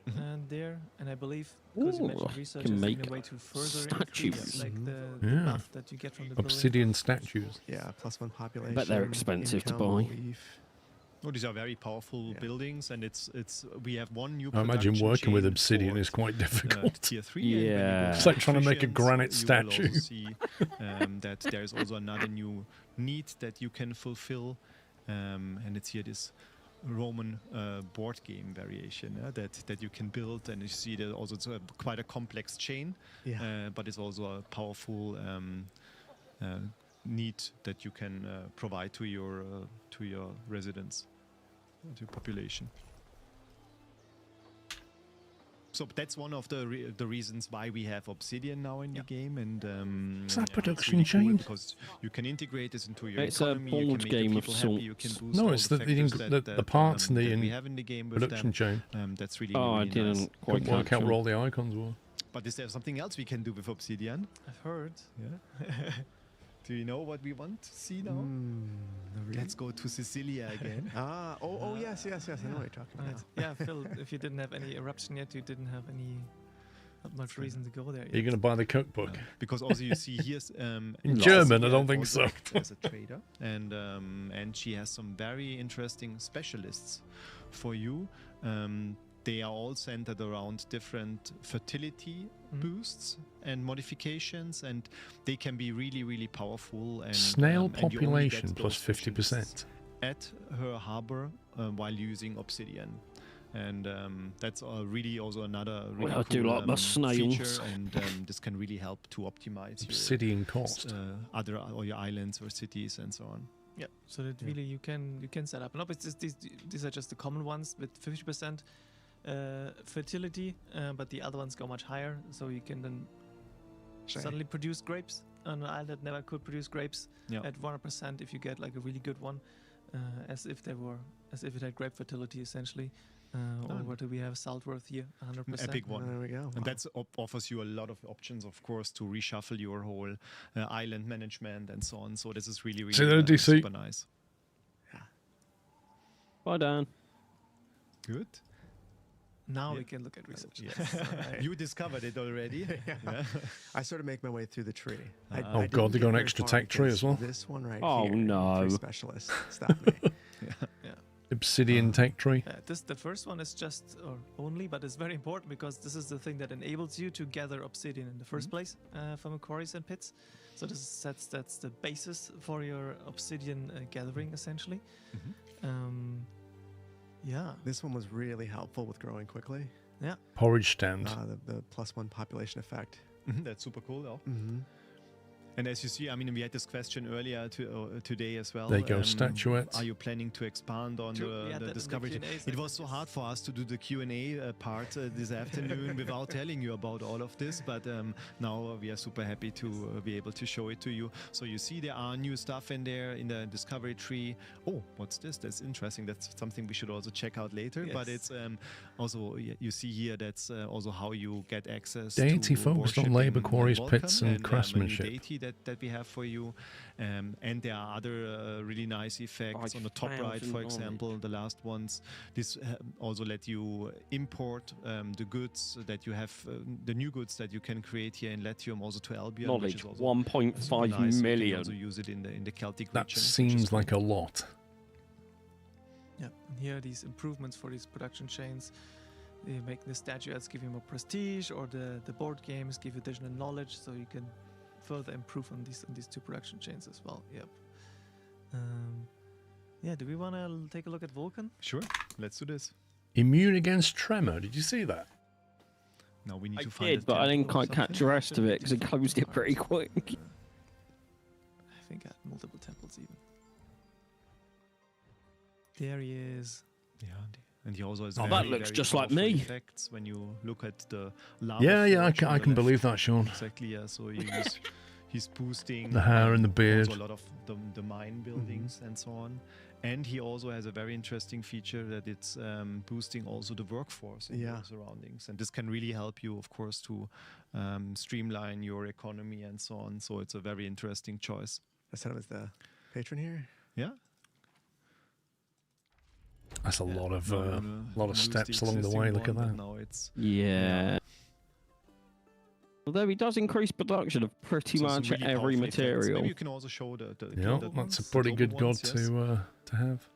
there, and I believe because you mentioned research can is make a way to further statues. increase like the Yeah. buff that you get from the building. Obsidian statues. Yeah, +1 population. Bet they're expensive to income, buy. belief. Oh, these are very powerful buildings, and it's we have one new. I imagine production working with chain obsidian for, is quite difficult. Tier 3. Yeah. It's like trying to make a granite you will also statue. see that there is also another new need that you can fulfill, and it's here this Roman board game variation that you can build, and you see that also it's quite a complex chain, but it's also a powerful need that you can provide to your residents, to your population. So that's one of the reasons why we have Obsidian now in the game, and Is that it's production really cool chain? because you can integrate this into your It's a economy. You can board make game the of people happy. You sorts. can boost No, all it's the the factors the parts in that the we have in the game with production chain. That's really Oh, I really didn't nice. quite Couldn't work catch out where on. all the icons were. But is there something else we can do with Obsidian? I've heard. Yeah. Do you know what we want to see now? Let's go to Sicilia again. Yes. I know what you're talking about. Yeah, Phil, if you didn't have any eruption yet, you didn't have not much reason to go there. Are you going to buy the cookbook? Because also you see here's in German. I don't think so. As a trader, and she has some very interesting specialists for you. They are all centered around different fertility boosts and modifications, and they can be really, really powerful. And Snail and you only population get plus those features 50%. at her harbor while using Obsidian. And that's really also another really Well, I do cool like my snails. feature, and this can really help to optimize Obsidian your cost. or your islands or cities and so on. Yeah, so that really you can set up. And obviously these are just the common ones with 50% fertility, but the other ones go much higher. So you can then suddenly produce grapes on an island that never could produce grapes at 100% if you get like a really good one, as if it had grape fertility essentially. Or what do we have? Saltworth here, 100%. A big one. There we go. And that offers you a lot of options, of course, to reshuffle your whole island management and so on. So this is really, really super nice. Well done. Good. Now we can look at research. Yes. You discovered it already. Yeah. I sort of make my way through the tree. Oh God, they got an extra tech tree as well. This one right Oh, here. no. Tree specialist. Stop me. Obsidian tech tree. The first one is just or only, but it's very important because this is the thing that enables you to gather obsidian in the first place from quarries and pits. So that's the basis for your obsidian gathering essentially. Yeah. This one was really helpful with growing quickly. Yeah. Porridge stand. The +1 population effect. That's super cool though. And as you see, I mean, we had this question earlier today as well. There you go, statuettes. Are you planning to expand on the discovery? It was so hard for us to do the Q&A part this afternoon without telling you about all of this, but now we are super happy to be able to show it to you. So you see there are new stuff in there in the discovery tree. Oh, what's this? That's interesting. That's something we should also check out later. Yes. But it's also, you see here, that's also how you get access deity to focused on labor quarries, pits and craftsmanship. Deity that we have for you, and there are other really nice effects on the top right, for example, the last ones. This also let you import the goods that you have, the new goods that you can create here in Latium, also to Albion. Knowledge, which is 1.5 nice. million. You can also use it in the Celtic That region. seems like a lot. Yeah, and here are these improvements for these production chains. They make the statuettes give you more prestige, or the board games give you additional knowledge, so you can further improve on these two production chains as well. Yep. Yeah, do we want to take a look at Vulcan? Sure, let's do this. Immune against tremor. Did you see that? No, we need to I find did, but I didn't quite catch the rest of it because it closed it pretty quick. I think I had multiple temples even. There he is. Yeah, and he also has Oh, very, that looks very just like powerful me. effects when you look at the lava. Yeah, forge on I the can left. believe that, Sean. Exactly, yeah. So he's boosting The hair and the beard. also a lot of the mine buildings and so on. And he also has a very interesting feature that it's boosting also the workforce in your surroundings. And this can really help you, of course, to streamline your economy and so on. So it's a very interesting choice. I said it was the patron here. Yeah. That's a lot of steps along the way. Look at that. Now it's Although he does increase production of pretty much really every powerful effects. material. Maybe you can also show the Yeah, gilded that's a ones, pretty the good global god ones, to have.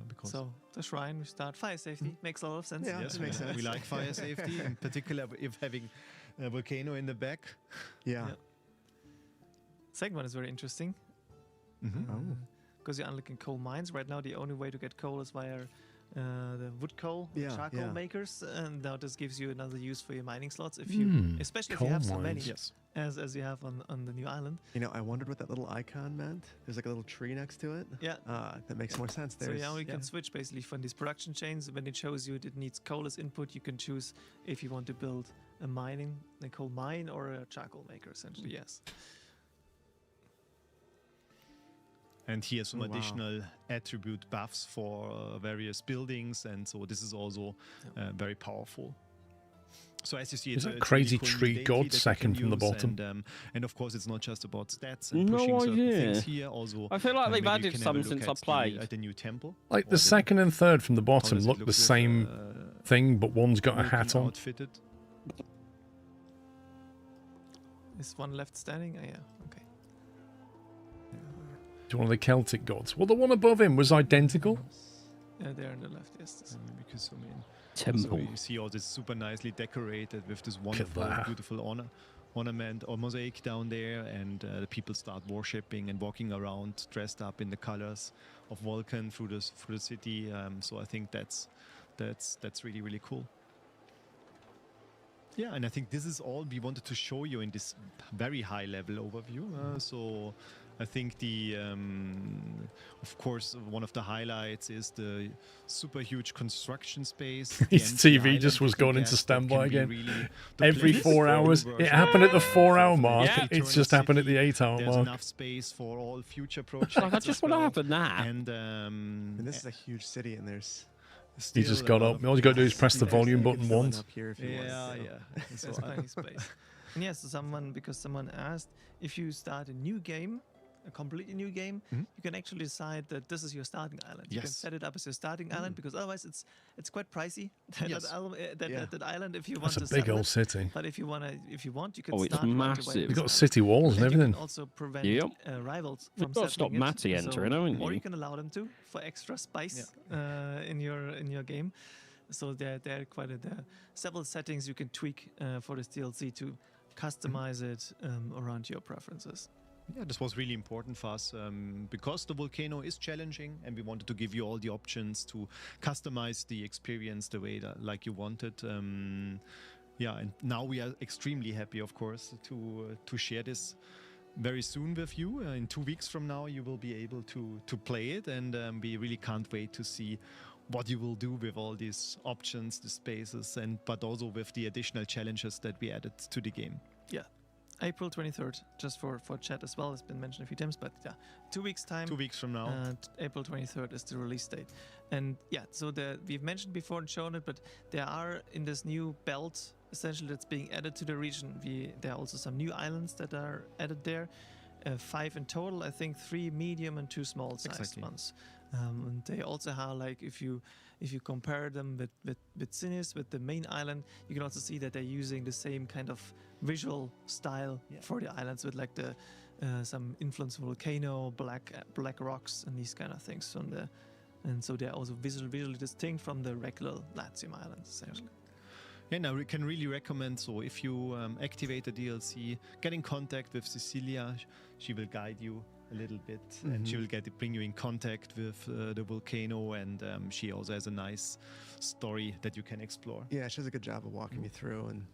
because So the shrine, we start fire safety. Makes a lot of sense. Yeah, yes, it makes sense. we like fire safety, in particular if having a volcano in the back. Yeah. Second one is very interesting. Because you're unlocking coal mines. Right now, the only way to get coal is via the wood coal charcoal makers, and now this gives you another use for your mining slots. If you, especially if you have so many, as you have on the new island. You know, I wondered what that little icon meant. There's like a little tree next to it. Yeah, that makes more sense. So now you can switch basically from these production chains. When it shows you it needs coal as input, you can choose if you want to build a coal mine or a charcoal maker. Essentially, yes. And he has some additional attribute buffs for various buildings, and so this is also very powerful. So as you see, it's a a crazy really cool tree deity god that you second can from the use, bottom. and of course, it's not just about stats and No pushing certain idea. things here. Also, I feel like they've maybe you added can have some a look since I at played. at the new temple. Like the second and third from the bottom look the same thing, but one's got a hat on. Outfitted. Is one left standing? Oh, yeah. Okay. One of the Celtic gods. Well, the one above him was identical. Yeah, there on the left. Yes. Because I mean, temple. So you see all this super nicely decorated with this wonderful, beautiful ornament or mosaic down there, and the people start worshipping and walking around dressed up in the colors of Vulcan through the city. So I think that's really, really cool. Yeah, and I think this is all we wanted to show you in this very high level overview. So I think of course, one of the highlights is the super huge construction space. His TV just was going into standby again. Every 4 hours. It happened at the 4 hour mark. Yeah. It's just happened at the 8 hour There's mark. enough space for all future projects. I just want to have a nap. And this is a huge city, and there's. He just got up. All you got to do is press the volume button once. There's plenty space. And yes, because someone asked, if you start a new game, a completely new game, you can actually decide that this is your starting island. You can set it up as your starting island, because otherwise it's quite pricey. That island, if you want to. That's a big old city. But if you want, you can. Oh, it's massive. You've got city walls and everything. You can also prevent rivals from You've got to stop settling it. Matty entering, haven't Or you? you can allow them to for extra spice in your game. So there are several settings you can tweak for this DLC to customize it around your preferences. Yeah, this was really important for us because the volcano is challenging, and we wanted to give you all the options to customize the experience the way like you wanted. Yeah, and now we are extremely happy, of course, to share this very soon with you. In 2 weeks from now, you will be able to play it, and we really can't wait to see what you will do with all these options, the spaces, but also with the additional challenges that we added to the game. Yeah. April 23rd, just for chat as well, has been mentioned a few times, but yeah, 2 weeks time. 2 weeks from now. April 23rd is the release date. And yeah, so we've mentioned before and shown it, but there are in this new belt, essentially that's being added to the region. There are also some new islands that are added there. 5 in total, I think 3 medium and 2 small sized ones. And they also have, like, if you compare them with Sinis, with the main island, you can also see that they're using the same kind of visual style for the islands, with like the some influence from volcano, black rocks, and these kind of things from and so they're also visually distinct from the regular Latium islands, essentially. Yeah, now we can really recommend, so if you activate the DLC, get in contact with Cecilia. She will guide you a little bit, and she will bring you in contact with the volcano, and she also has a nice story that you can explore. Yeah, she does a good job of walking me through and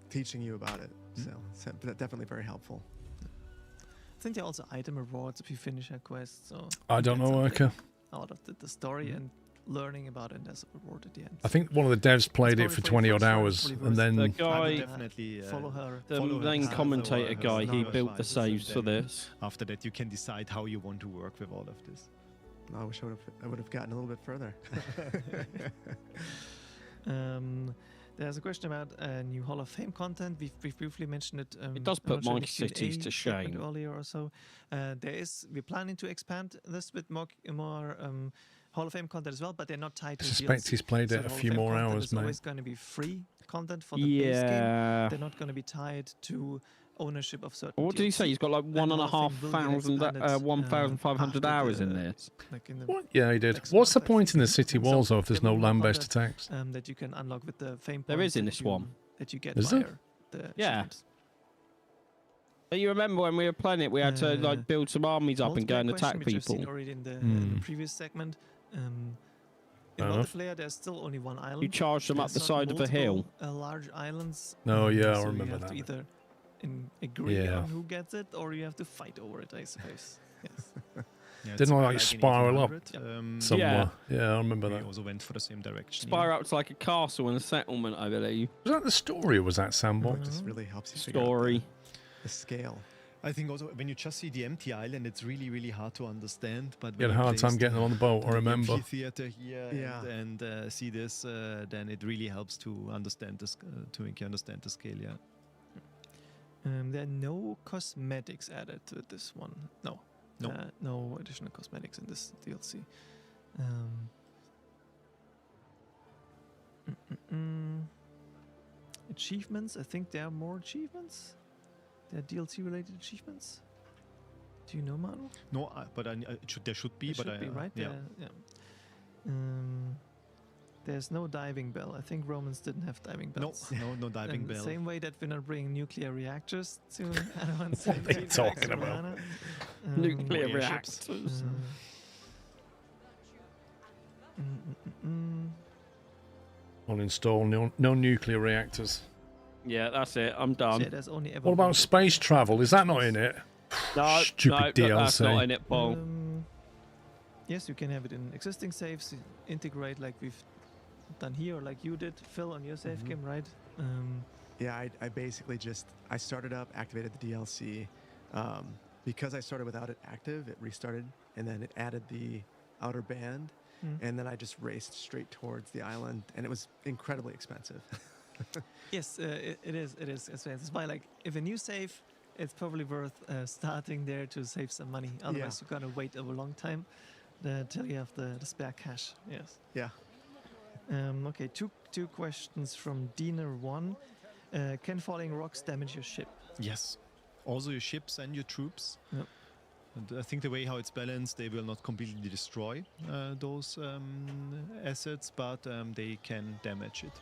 teaching you about it. So definitely very helpful. I think there are also item rewards if you finish a quest. So I don't know, Erka. Out of the story and learning about it as a reward at the end. I think one of the devs played it for 20 odd hours, and then the guy, definitely follow her. The main commentator guy, he built the saves for this. After that, you can decide how you want to work with all of this. I wish I would have gotten a little bit further. There's a question about new Hall of Fame content. We've briefly mentioned it. It does put Monkey Cities to shame. Earlier or so. We're planning to expand this with more Hall of Fame content as well, but they're not tied to I suspect DLC. he's played it a few more hours, It's mate. always going to be free content for the base game. They're not going to be tied to ownership of certain. What did he say? He's got like 1,500 hours in this. Yeah, he did. What's the point in the city walls, though, if there's no land-based attacks? That you can unlock with the fame. There is in this one. That you get Is via there? the Yeah. But you remember when we were playing it, we had to like build some armies up and go and attack which I've seen people. already in the previous segment. In multiplayer, there's still only one island. You charge them up There's the not side of a hill. Large islands. Oh, yeah, I so remember you have that. to either agree Yeah. on who gets it, or you have to fight over it, I suppose. Yes. Yeah, Didn't I it's like in spiral up 1800, somewhere? Yeah, I remember we that. also went for the same direction. Spiral up to like a castle and a settlement, I believe. Was that the story or was that Sandbox? This really helps you figure Story. out the scale. I think also when you just see the empty island, it's really, really hard to understand. But You had a hard time getting on the boat, I remember. Theater here and see this, then it really helps to understand this, to make you understand the scale. Yeah. There are no cosmetics added to this one. No. No additional cosmetics in this DLC. Achievements. I think there are more achievements. There are DLC-related achievements. Do you know, Manu? No, but there should be. There should be, right? Yeah. There's no diving bell. I think Romans didn't have diving bells. No diving bell. Same way that we're not bringing nuclear reactors to Anno and What are they talking about? Nuclear reactors. I'll install no nuclear reactors. Yeah, that's it. I'm done. Yeah, there's only ever What about space travel? Is that not in it? No, Stupid DLC. That's not in it, Paul. Yes, you can have it in existing saves. Integrate like we've done here, or like you did, Phil, on your save game, right? Yeah, I basically I started up, activated the DLC. Because I started without it active, it restarted, and then it added the outer band, and then I just raced straight towards the island, and it was incredibly expensive. Yes, it is. It is. It's why, like, if a new save, it's probably worth starting there to save some money. Otherwise, you're gonna wait a long time till you have the spare cash. Yes. Yeah. Mm-hmm. Okay. Two questions from Diener1. Can falling rocks damage your ship? Yes. Also your ships and your troops. Yep. And I think the way how it's balanced, they will not completely destroy those assets, but they can damage it.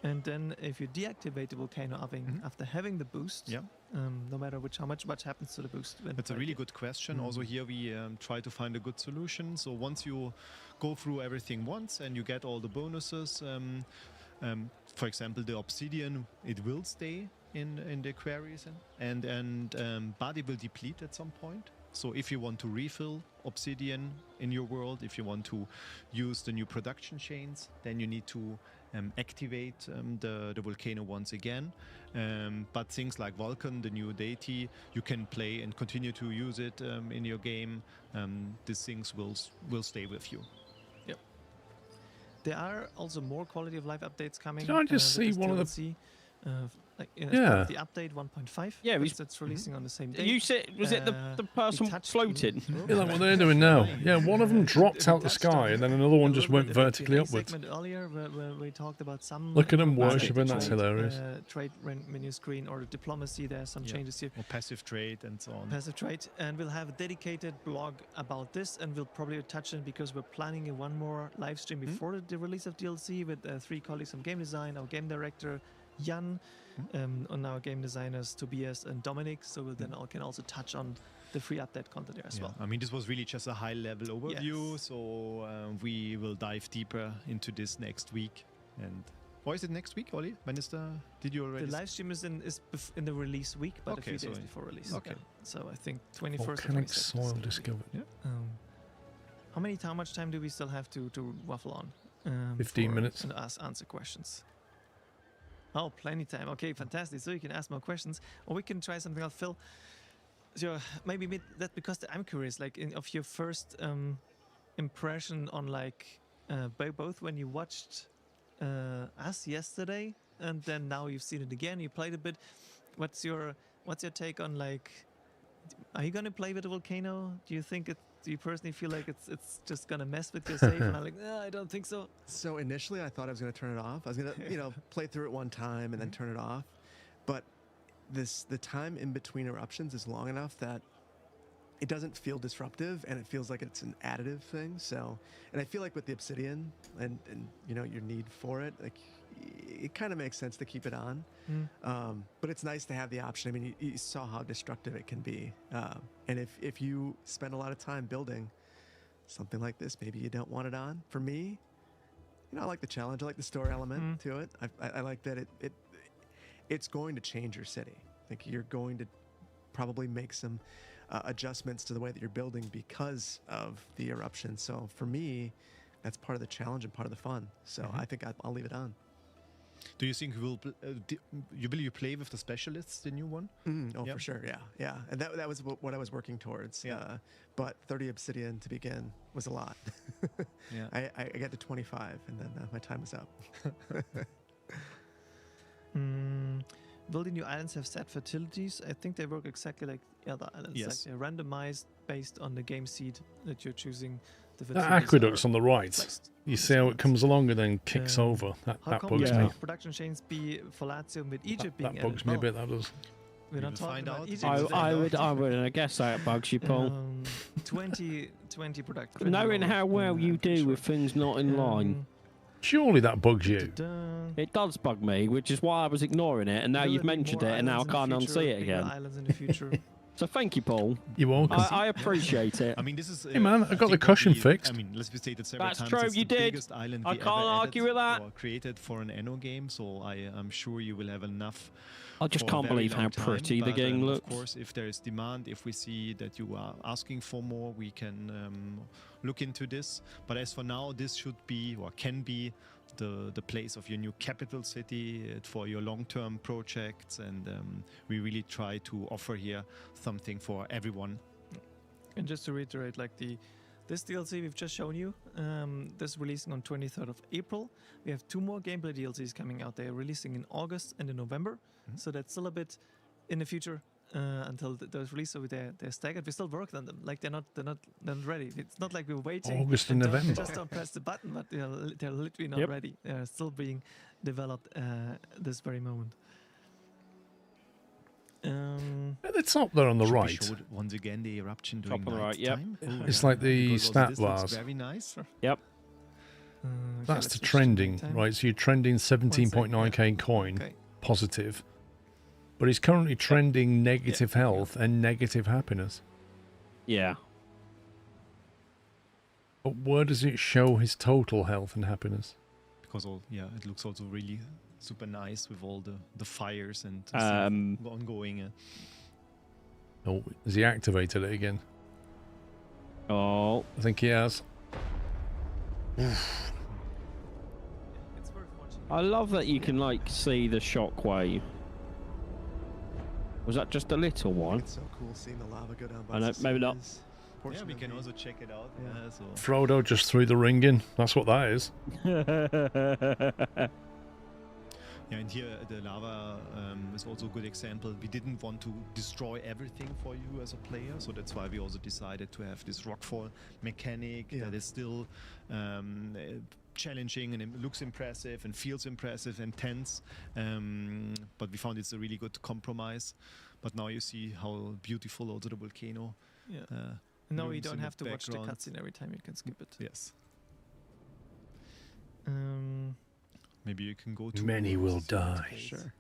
And then if you deactivate the volcano after having the boost, no matter how much happens to the boost. That's a really good question. Also here we try to find a good solution. So once you go through everything once and you get all the bonuses, for example, the obsidian, it will stay in the quarries, but it will deplete at some point. So if you want to refill obsidian in your world, if you want to use the new production chains, then you need to activate the volcano once again. But things like Vulcan, the new deity, you can play and continue to use it in your game. These things will stay with you. Yep. There are also more quality of life updates coming. Did I just see one of the... the update 1.5. Yeah, that's releasing on the same day. You said, was it the person floating? Yeah, like what they're doing now. Yeah, one of them dropped out the sky and then another one just went vertically upwards. Segment earlier where we talked about some. Look at them worshipping, that's hilarious. Trade menu screen or diplomacy, there are some changes here. Or passive trade and so on. Passive trade, and we'll have a dedicated blog about this, and we'll probably touch on because we're planning one more live stream before the release of DLC with 3 colleagues from game design, our game director Jan, and our game designers Tobias and Dominic. So we'll then can also touch on the free update content there as well. I mean, this was really just a high-level overview, so we will dive deeper into this next week. And why is it next week, Oli? When is did you already? The live stream is in the release week, but a few days before release. Okay. So I think 21st. Volcanic soil discovered. Yeah. How much time do we still have to waffle on? 15 minutes. And answer questions. Oh, plenty time. Okay, fantastic. So you can ask more questions, or we can try something else. Phil, so maybe that because I'm curious, like of your first impression on both when you watched us yesterday, and then now you've seen it again. You played a bit. What's your take on, like, are you gonna play with the volcano? Do you think it? Do you personally feel like it's just gonna mess with your save? And I'm like, no, I don't think so. So initially, I thought I was gonna turn it off. I was gonna, play through it one time and then turn it off. But the time in between eruptions is long enough that it doesn't feel disruptive, and it feels like it's an additive thing. So, and I feel like with the obsidian and your need for it, like, it kind of makes sense to keep it on. But it's nice to have the option. I mean, you saw how destructive it can be, and if you spend a lot of time building something like this, maybe you don't want it on. For me, I like the challenge. I like the story element to it. I like that it's going to change your city. Like, you're going to probably make some adjustments to the way that you're building because of the eruption. So for me, that's part of the challenge and part of the fun. So I think I'll leave it on. Do you think will you play with the specialists, the new one? For sure, yeah. And that was what I was working towards. Yeah. But 30 obsidian to begin was a lot. Yeah. I got to 25, and then my time was up. Will the new islands have set fertilities? I think they work exactly like the other islands. Yes. Like they're randomized based on the game seed that you're choosing. The That fertilities aqueduct's are on the right. placed. You see how it comes along and then kicks over. That How come bugs would me. production chains be for Latium with Egypt being That bugs added? me a Well, bit, that does. We're not will talking find about out. Egypt. I would, and I guess that bugs you, Paul. 20 production. Knowing how well you do with things not in line. Surely that bugs you. It does bug me, which is why I was ignoring it, and now Will you've there be mentioned more it, and now I islands in can't the future, unsee it bigger again. Islands in the future. So thank you, Paul. You're welcome. I appreciate it. I mean, this is. Hey man, I got the think cushion what we- fixed. I mean, let's be stated several That's times. true, it's you the did. biggest island I we can't ever argue added with that. Or created for an Anno game, so I'm sure you will have enough. I just for a can't very believe how long time, pretty the but, game Of looks. course, if there is demand, if we see that you are asking for more, we can look into this. But as for now, this should be or can be the place of your new capital city for your long-term projects, and we really try to offer here something for everyone. And just to reiterate, like this DLC we've just shown you, this releasing on 23rd of April. We have 2 more gameplay DLCs coming out. They are releasing in August and in November, so that's still a bit in the future until those release. So they're staggered. We still work on them. Like they're not ready. It's not like we're waiting. August and November. Just don't press the button, but they're literally not ready. They're still being developed this very moment. At the top there on the Should we right. show once again the eruption during Top on the right, yep. nighttime? It's like the Because stat this looks bars. very nice. Yep. That's the trending, right? So you're trending 17.9k coin Okay. positive, but he's currently trending negative health and negative happiness. Yeah. But where does it show his total health and happiness? Because it looks also really super nice with all the fires and stuff ongoing. Oh, has he activated it again? Oh, I think he has. I love that you can like see the shockwave. Was that just a little one? It's so cool seeing the lava go down by I know, maybe not. Yeah, we can also check it out. Yeah, so. Frodo just threw the ring in. That's what that is. Yeah, and here the lava is also a good example. We didn't want to destroy everything for you as a player, so that's why we also decided to have this rockfall mechanic that is still challenging, and it looks impressive and feels impressive and tense. But we found it's a really good compromise. But now you see how beautiful also the volcano. Yeah. No, you looms don't in have to watch the background. cutscene every time. You can skip it. Yes. Maybe you can go to. Many will die. Sure.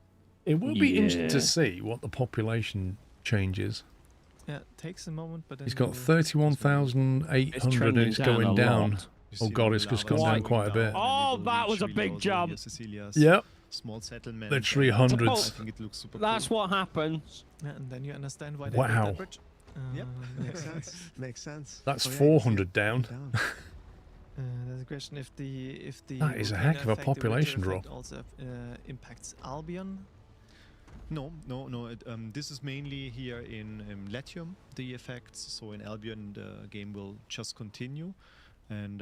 It will be interesting Yeah. to see what the population changes. Yeah, it takes a moment, but then He's you got will- 31,800 and it's going down. You Oh see god, the it's just lava gone down going quite a bit. and Oh, it will that was reach a big really also jump. near Cecilia's Yep. small settlement. Literally and hundreds. I think it looks super That's cool. what happens. Yeah, and then you understand why they Wow. built that bridge. Yep. Makes sense. Makes sense. That's Oh, yeah, 400 down. There's a question if the That is a volcano heck of a effect, the winter population effect drop. also impacts Albion. No. This is mainly here in Latium, the effects. So in Albion, the game will just continue. And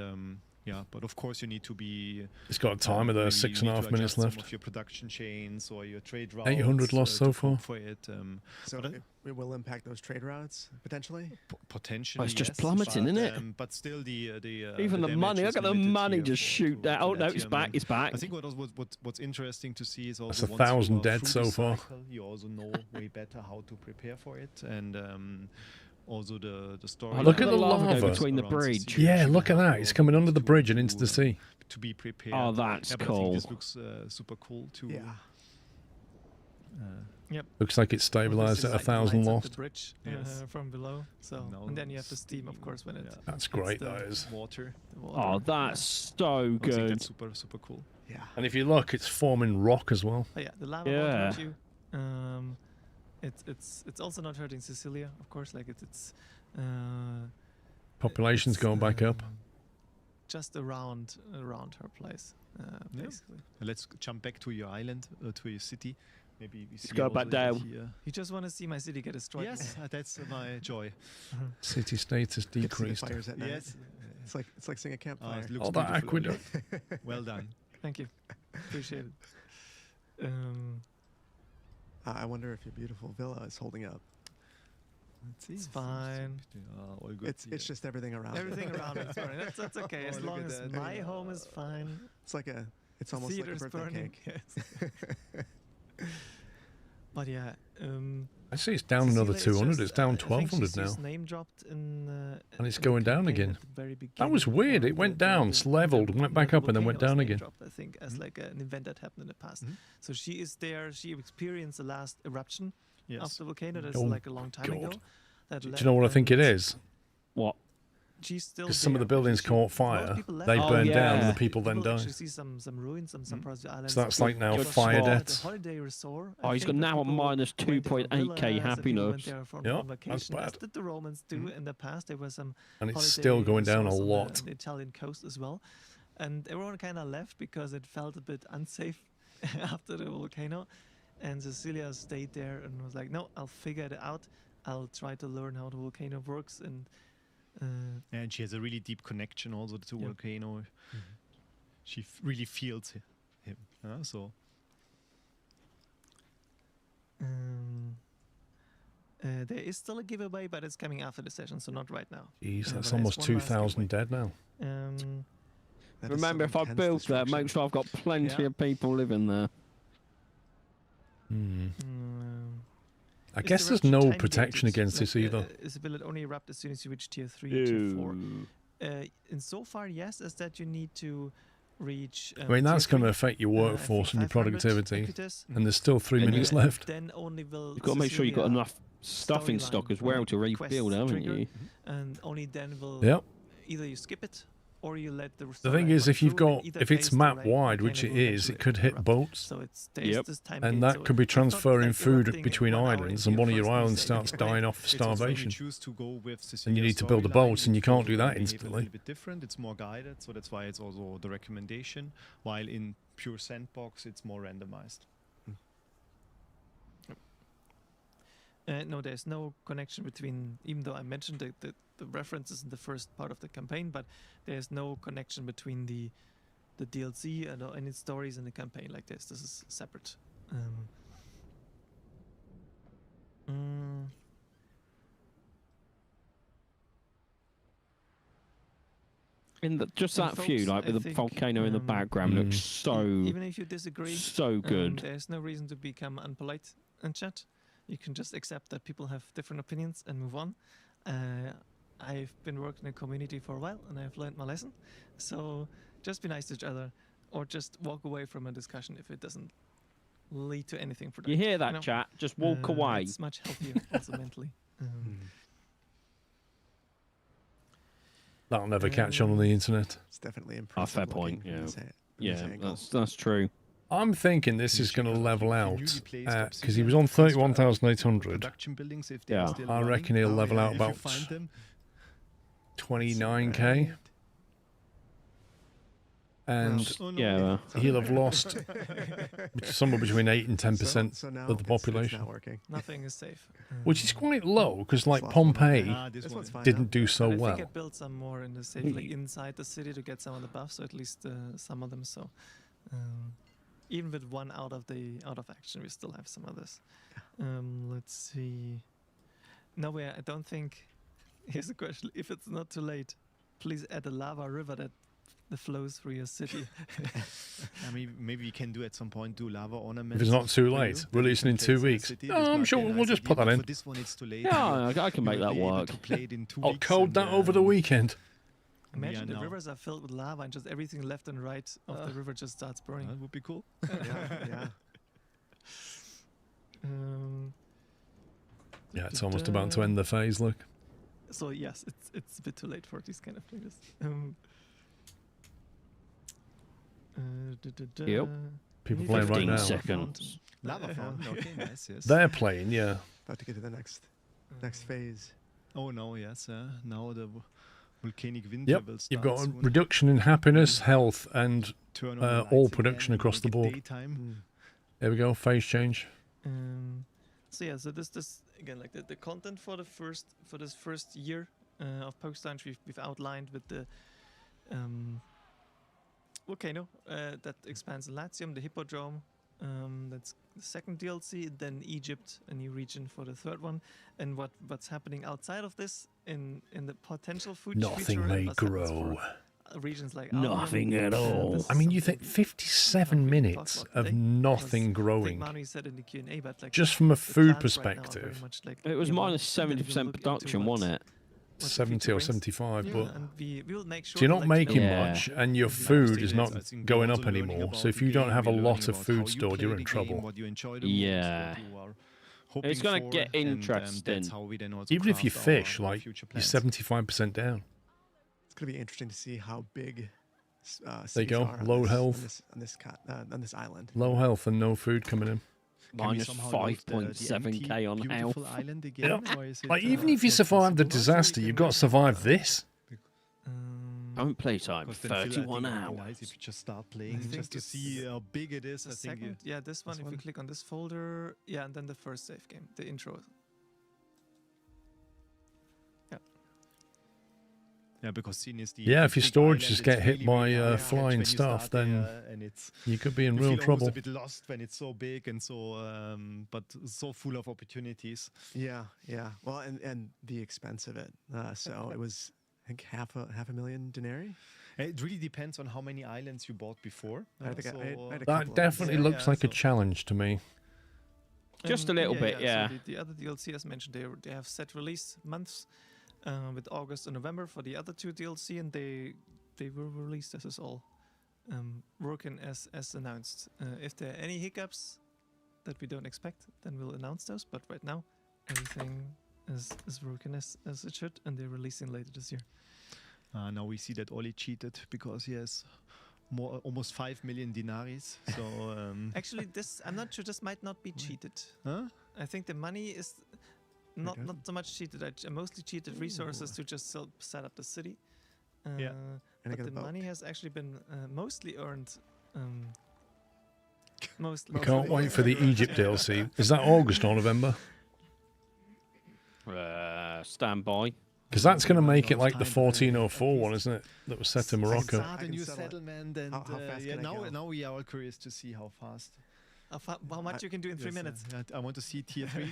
Yeah, but of course you need to be. It's got a timer there, really 6.5 minutes left. Some of your production chains or your trade routes. 800 lost so far. For it. So it will impact those trade routes potentially. Potentially, well, it's just yes, plummeting, but, isn't it? But still, even the money. Look at the money just shoot down. Oh no, it's back. It's back. I think what's interesting to see is also that's 1,000 dead so far. You also know way better how to prepare for it, and also the story. Oh, look at the lava between the bridge. Yeah, look at that. It's coming under the bridge and into the sea. To be prepared. Oh, that's cool. I think this looks super cool too. Yeah. Yep. Looks like it's stabilized at 1,000 lost. The bridge from below. So and then you have the steam, of course, when it. That's great. That is. Water. Oh, that's so good. That's super cool. Yeah. And if you look, it's forming rock as well. Oh, yeah, the lava won't hurt you. It's also not hurting Cecilia, of course. Like it's population's going back up. Just around her place, basically. Let's jump back to your island, to your city. Maybe we go back down. You just want to see my city get destroyed. Yes, that's my joy. City status decreased. Fires at night. Yes, it's like seeing a campfire. Oh, that aqueduct. Well done. Thank you. Appreciate it. I wonder if your beautiful villa is holding up. It's fine. All good. It's just everything around. Everything around it. Sorry, that's okay. As long as my home is fine. It's almost like a birthday burning. cake. Yes. But yeah. I see it's down another 200. It's down 1,200 now. Name dropped in, and it's going down again. That was weird. It went down, leveled, went back up, and then went down again. Dropped, I think, as like an event that happened in the past. So she is there. She experienced the last eruption of the volcano. That's like a long time ago. Do you know what I think it is? What? Because some of the buildings caught fire, they burned down, and the people then died. See some ruins, some parts of the island. So that's like now fire deaths. Oh, he's got now a minus 2.8k happiness. Yeah, that's bad. As did the Romans do in the past. There were some. And it's still going down a lot. On the Italian coast as well, and everyone kind of left because it felt a bit unsafe after the volcano. And Cecilia stayed there and was like, "No, I'll figure it out. I'll try to learn how the volcano works." And she has a really deep connection also to volcano. She really feels him. So. There is still a giveaway, but it's coming after the session, so not right now. Jeez, that's almost 2,000 dead now. Remember, if I build that, make sure I've got plenty of people living there. I guess there's no protection against this either. Will it only erupt as soon as you reach tier 3 or tier 4? And so far, yes, is that you need to reach. I mean, that's going to affect your workforce and your productivity. And there's still 3 minutes left. Then only will you've got to make sure you've got enough stuff in stock as well to rebuild, haven't you? And only then will either you skip it or you let the thing is, if you've got, if it's map wide, which it is, it could hit boats. So it stays this time and that could be transferring food between islands, and one of your islands starts dying off starvation. And you need to build a boat, and you can't do that instantly. It's a little bit different. It's more guided, so that's why it's also the recommendation. While in pure sandbox, it's more randomized. No, there's no connection between, even though I mentioned the references in the first part of the campaign, but there's no connection between the DLC and any stories in the campaign like this. This is separate. Just that view, like with the volcano in the background, looks so. Even if you disagree, so good. There's no reason to become unpolite in chat. You can just accept that people have different opinions and move on. I've been working in a community for a while and I've learned my lesson. So just be nice to each other, or just walk away from a discussion if it doesn't lead to anything productive. You hear that, chat? Just walk away. It's much healthier also mentally. That'll never catch on the internet. It's definitely impressive. Fair point. Yeah, that's true. I'm thinking this is going to level out because he was on 31,800. Yeah, I reckon he'll level out about 29k. and he'll have lost somewhere between 8 and 10% of the population. It's not working. Nothing is safe. Which is quite low, because like Pompeii didn't do so I well. think I built some more in the safe, like inside the city to get some of the buffs, or at least some of them. So even with one out of action, we still have some others. Let's see. No, I don't think. Here's a question: if it's not too late, please add a lava river that flows through your city. I mean, maybe we can do at some point lava ornaments. If it's not too late, releasing in 2 weeks. No, I'm sure we'll just put that in. For this one, it's too late. Yeah, I can make that work. I'll code that over the weekend. Imagine the rivers are filled with lava and just everything left and right of the river just starts burning. That would be cool. Yeah. Yeah, it's almost about to end the phase, look. So yes, it's a bit too late for these kind of things. Yep. People playing right now. 15 seconds. Lava fountain, okay, nice, yes. They're playing, yeah. About to get to the next phase. Oh no, yes, now the volcanic winter Yep, will start you've got a soon. reduction in happiness, health, and Turn on the all lights production again, across the make it board. daytime. There we go, phase change. So yeah, so this again, like the content for this first year of Pokestone, we've outlined with the volcano that expands in Latium, the Hippodrome. That's the second DLC. Then Egypt, a new region for the third one. And what's happening outside of this in the potential food Nothing may grow. Regions like Nothing at all. I mean, you think 57 minutes of nothing growing. Said in the Q&A, but like just from a food plants right now are very perspective. much like It was minus 70% production, wasn't it? 70 or 75, but and we'll make sure so you're not to let making you know. much, and your food is not going up anymore. So if you don't have a lot of food stored, you're in trouble. Yeah. It's going to get interesting. Even if you fish, like, you're 75% down. It's going to be interesting to see how big There you cities go, are low on this, health. on this island. Low health and no food coming in. Minus 5.7k on health. Yeah. Like, even if you survive the disaster, you've got to survive this. Don't play time, 31 hours. If you just start playing, just to see how big it is. The I think second, this one. If you click on this folder, and then the first save game, the intro. Yeah, because Sin is the If your big storage island, just it's get hit really, by really hard flying when you stuff, start then there, and it's, you could be in you real feel trouble. almost a bit lost when it's so big and so, but so full of opportunities. Yeah. Well, and the expense of it. So it was, I think, half a million denarii. It really depends on how many islands you bought before. I had a couple That definitely looks like a challenge to me. Just a little bit, yeah. So the other DLC, as mentioned, they have set release months with August and November for the other two DLC, and they were released. This is all working as announced. If there are any hiccups that we don't expect, then we'll announce those. But right now, everything is working as it should, and they're releasing later this year. Now we see that Oli cheated because he has almost 5 million denaries. So actually, I'm not sure. This might not be cheated. Huh? I think the money is not so much cheated. I mostly cheated resources to just set up the city. But the money has actually been mostly earned. Mostly. Can't wait for the Egypt DLC. Is that August or November? Stand by. Because that's going to make it like the 1404 one, isn't it? That was set in Morocco. Start a new settlement, and now we are all curious to see how fast. How much you can do in 3 minutes? I want to see tier 3.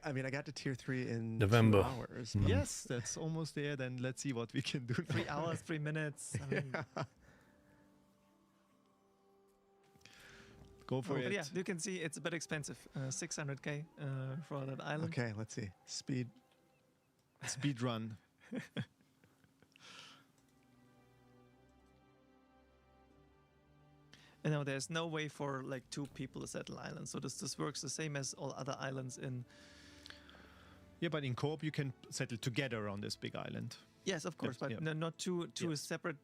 I mean, I got to tier 3 in November. 2 hours. Yes, that's almost there. Then let's see what we can do. 3 hours, 3 minutes. I mean, Go for it. But yeah, you can see it's a bit expensive. 600k for that island. Okay, let's see. Speed run. And now there's no way for like 2 people to settle islands. So this works the same as all other islands in. Yeah, but in co-op you can settle together on this big island. Yes, of course, but no, not two separate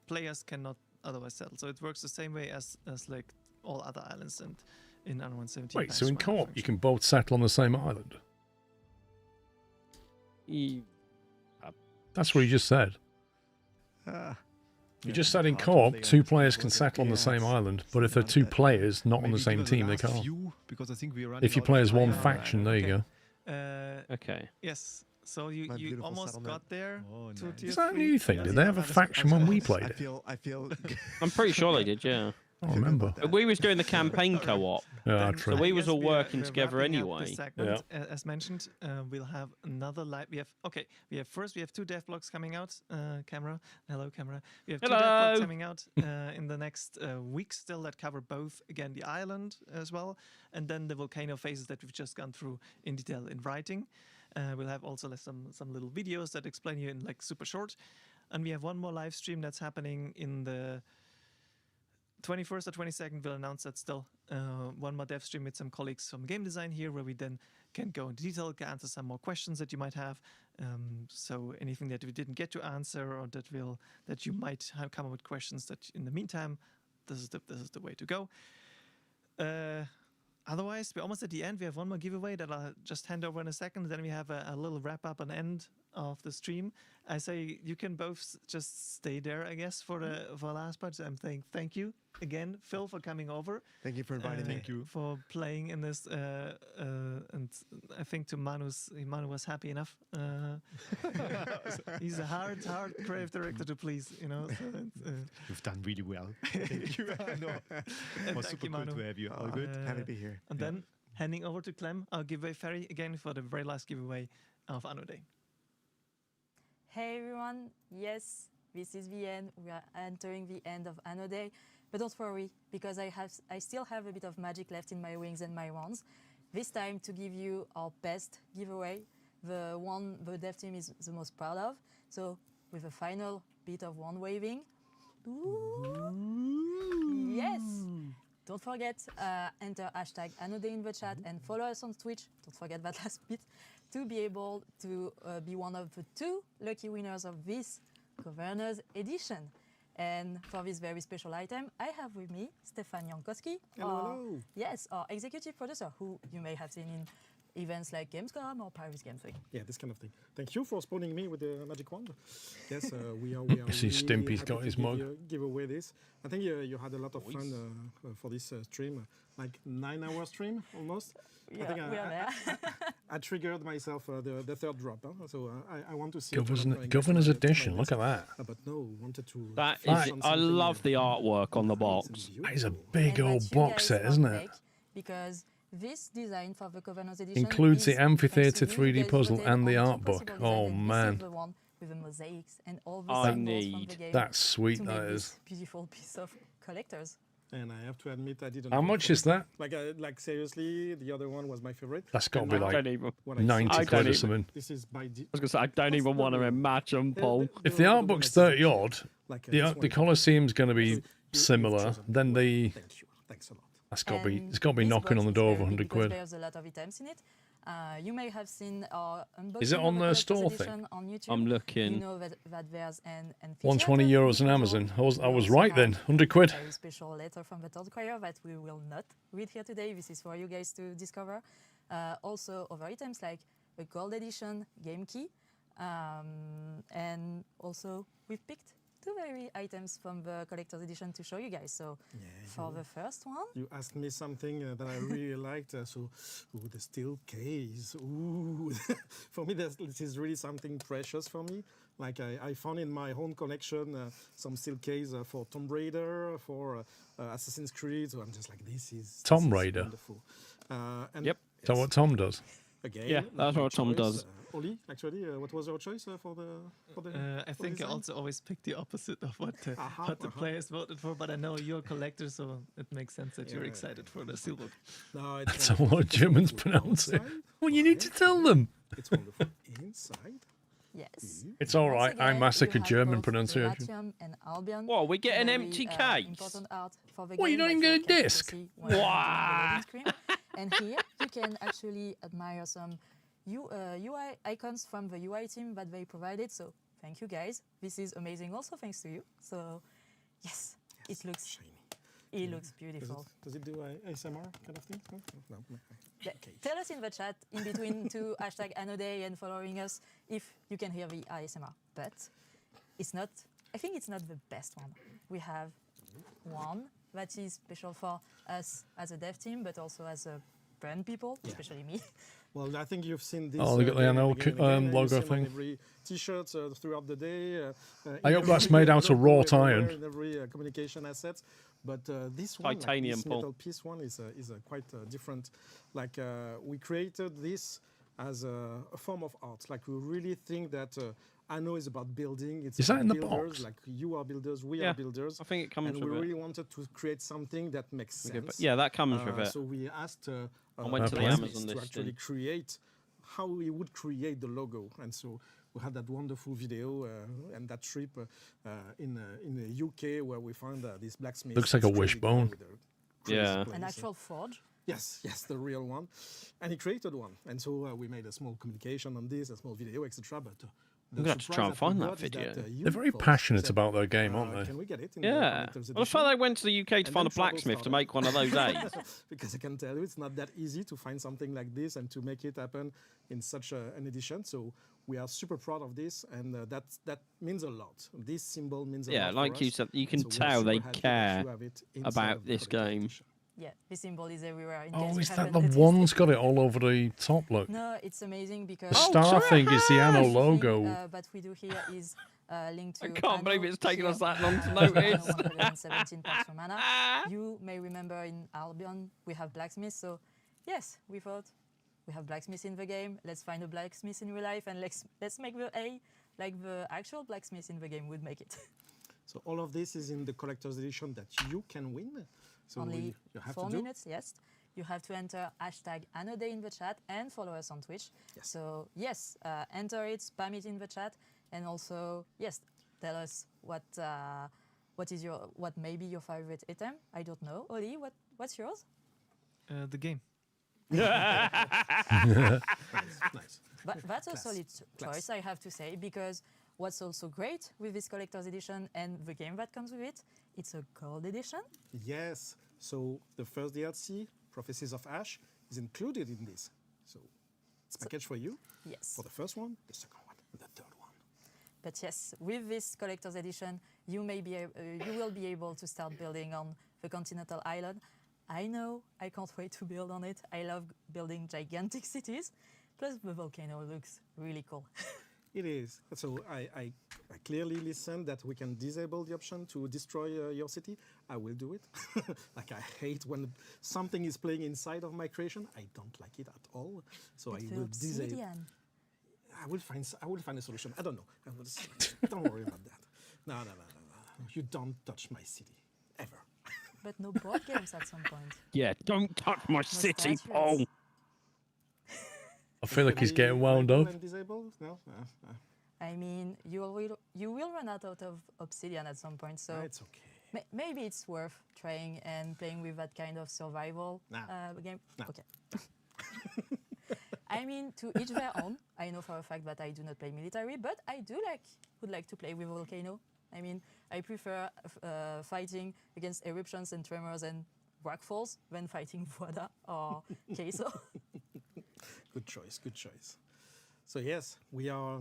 players cannot otherwise settle. So it works the same way as like all other islands and in Anno 117. Wait, so in co-op you can both settle on the same island? That's what you just said. You just said in co-op, 2 players can settle on the same island, but if they're 2 players not on the same team, they can't. Because I think we are If you play as one faction, there you go. Okay. Yes. So you almost got there. To Is that a new thing? Did they have a faction when we played it? I feel. I'm pretty sure they did, yeah. I don't remember. We was doing the campaign co-op. Yeah, true. So we was all working we're together wrapping up anyway. this segment. As mentioned, we'll have another live. We have 2 dev blogs coming out. Camera, hello, camera. We have 2 dev blogs coming out in the next week still that cover both again the island as well, and then the volcano phases that we've just gone through in detail in writing. We'll have also some little videos that explain you in like super short, and we have one more live stream that's happening in the 21st or 22nd. We'll announce that still. One more dev stream with some colleagues from game design here, where we then can go into detail, can answer some more questions that you might have. So anything that we didn't get to answer, or that you might have come up with questions that in the meantime, this is the way to go. Otherwise, we're almost at the end. We have one more giveaway that I'll just hand over in a second. Then we have a little wrap up and end of the stream. I say you can both just stay there, I guess, for the last part. So I'm saying thank you again, Phil, for coming over. Thank you for inviting me. Thank you for playing in this. And I think to Manu was happy enough. He's a hard creative director to please, you know. So You've done really well. Thank you. It was super cool to have you. All good. Happy to be here. And then handing over to Clem, our giveaway fairy again for the very last giveaway of Anno Day. Hey everyone, yes, this is the end. We are entering the end of Anno Day, but don't worry, because I still have a bit of magic left in my wings and my wands. This time to give you our best giveaway, the one the dev team is the most proud of. So with a final bit of wand waving. Ooh. Yes! Don't forget, enter hashtag #AnnoDay in the chat and follow us on Twitch. Don't forget that last bit to be able to be one of the 2 lucky winners of this Governor's Edition. And for this very special item, I have with me Stefan Jankowski, hello. Yes, our executive producer, who you may have seen in events like Gamescom or Paris Games Week. Yeah, this kind of thing. Thank you for spawning me with the magic wand. Yes, we are. I see Stimpy's got his mug. Give away this. I think you had a lot of fun for this stream, like 9-hour stream almost. Yeah, I think we are there. I triggered myself the 3rd drop, so I want to see Governor's Edition. Look at that. But no, wanted to. That is. I love the artwork on the box. That is a big old box set, isn't it? Because this design for the Governor's Edition includes the is amphitheater thanks to you 3D guys puzzle voted and the on art 2 book. possible Oh designs, and this man, is the one with the mosaics and all the I symbols from need. the game That's sweet. to That make is. this beautiful piece of collectors. And I have to admit, I didn't. How much is that? Like seriously, the other one was my favorite. That's got to be like 90 I quid or something. This is by. I was gonna say I don't even want to imagine, Paul. If the art book's 30 odd, the Colosseum's going to be similar. Then the Thanks a lot. It's got to be knocking on the door of 100 quid. There's a lot of items in it. You may have seen our unboxing. Is it on of the the store edition thing? on YouTube. I'm looking. You know that there's an 120 euros on Amazon. I was right then. 100 quid. A very special letter from the third choir that we will not read here today. This is for you guys to discover. Also, other items like a gold edition game key, and also we've picked 2 very items from the collector's edition to show you guys. So for the first one, you asked me something that I really liked. The steel case. Ooh, for me, this is really something precious for me. Like I found in my own collection some steel case for Tomb Raider, for Assassin's Creed. So I'm just like, this is Raider. Wonderful. And yep. Is that what Tom does? Again, yeah, that's what Tom does. Oli, actually, what was your choice for the? I think I also always pick the opposite of what the players voted for, but I know you're a collector, so it makes sense that you're excited for the steelbook. No, that's how a lot of Germans pronounce it. Well, you need to tell them. It's wonderful. Inside. Yes. It's all right. I massacred German pronunciation. Latium and Albion. What? We get an Very, empty case. Important art for the What? You game don't even that get a you can disc? see when you're Wow. on the loading screen. And here you can actually admire some UI icons from the UI team that they provided. So thank you guys. This is amazing. Also thanks to you. So yes, it looks shiny. It looks beautiful. Does it do ASMR kind of thing? No. Tell us in the chat in between to hashtag #AnnoDay and following us if you can hear the ASMR. But it's not I think it's not the best one. We have one that is special for us as a dev team, but also as a brand people, especially me. Well, I think you've seen this. Oh, look at the Anno logo thing. Every T-shirts throughout the day. I hope that's made out of wrought iron. In every communication asset, but this titanium, like this metal piece one is quite different. Like we created this as a form of art. Like we really think that Anno is about building. It's is that in the builders, box? Like you are builders, we are builders. I think it comes and with we it. really wanted to create something that makes sense. Yeah, that comes with it. So we asked I went to the Amazon to listing. actually create how we would create the logo, and so we had that wonderful video and that trip in the UK where we found this blacksmith. Looks like a wishbone. Yeah. An actual forge. Yes, the real one, and he created one, and so we made a small communication on this, a small video, etc. But I'm gonna have to try and find that video. They're very passionate about their game, aren't they? Can we get it? Yeah. Well, I thought they went to the UK to find a blacksmith to make one of those aids. Because I can tell you, it's not that easy to find something like this and to make it happen in such an edition. So we are super proud of this, and that means a lot. This symbol means a lot. Yeah, like for you us. said, you can So we're tell they super happy that care you have it inside about of the this collector's game. edition. Yeah, this symbol is everywhere. In Oh, case you is that haven't the noticed one's it. got it all over the top? Look. No, it's amazing because The star thing is the Anno logo. That we do here is linked to. I can't believe it's taken us that long to Anno notice. 117 parts per mana. You may remember in Albion we have blacksmiths, so yes, we thought we have blacksmiths in the game. Let's find a blacksmith in real life and let's make the A like the actual blacksmith in the game would make it. So all of this is in the collector's edition that you can win. So Only you have 4 to do. minutes, yes. You have to enter hashtag AnnoDay in the chat and follow us on Twitch. Yes. So yes, enter it, spam it in the chat, and also yes, tell us what may be your favorite item. I don't know, Oli, what's yours? The game. Nice. But that's a solid choice, I have to say, because what's also great with this collector's edition and the game that comes with it, it's a gold edition. Yes. So the first DLC, Prophecies of Ash, is included in this. So it's packaged for you. Yes. For the first one, the second one, and the third one. But yes, with this collector's edition, you will be able to start building on the continental island. I know, I can't wait to build on it. I love building gigantic cities. Plus the volcano looks really cool. It is. So I clearly listen that we can disable the option to destroy your city. I will do it. Like I hate when something is playing inside of my creation. I don't like it at all. So But I the will disable. obsidian. I will find a solution. I don't know. Don't worry about that. No. You don't touch my city ever. But no board games at some point. Yeah, don't touch my city, statues. Paul. I feel like he's getting wound up. Disabled? No. I mean, you will run out of obsidian at some point, so It's okay. Maybe it's worth trying and playing with that kind of survival game. No. Okay. I mean, to each their own. I know for a fact that I do not play military, but I would like to play with volcano. I mean, I prefer fighting against eruptions and tremors and rockfalls than fighting Voida or Queso. Good choice. So yes, we are,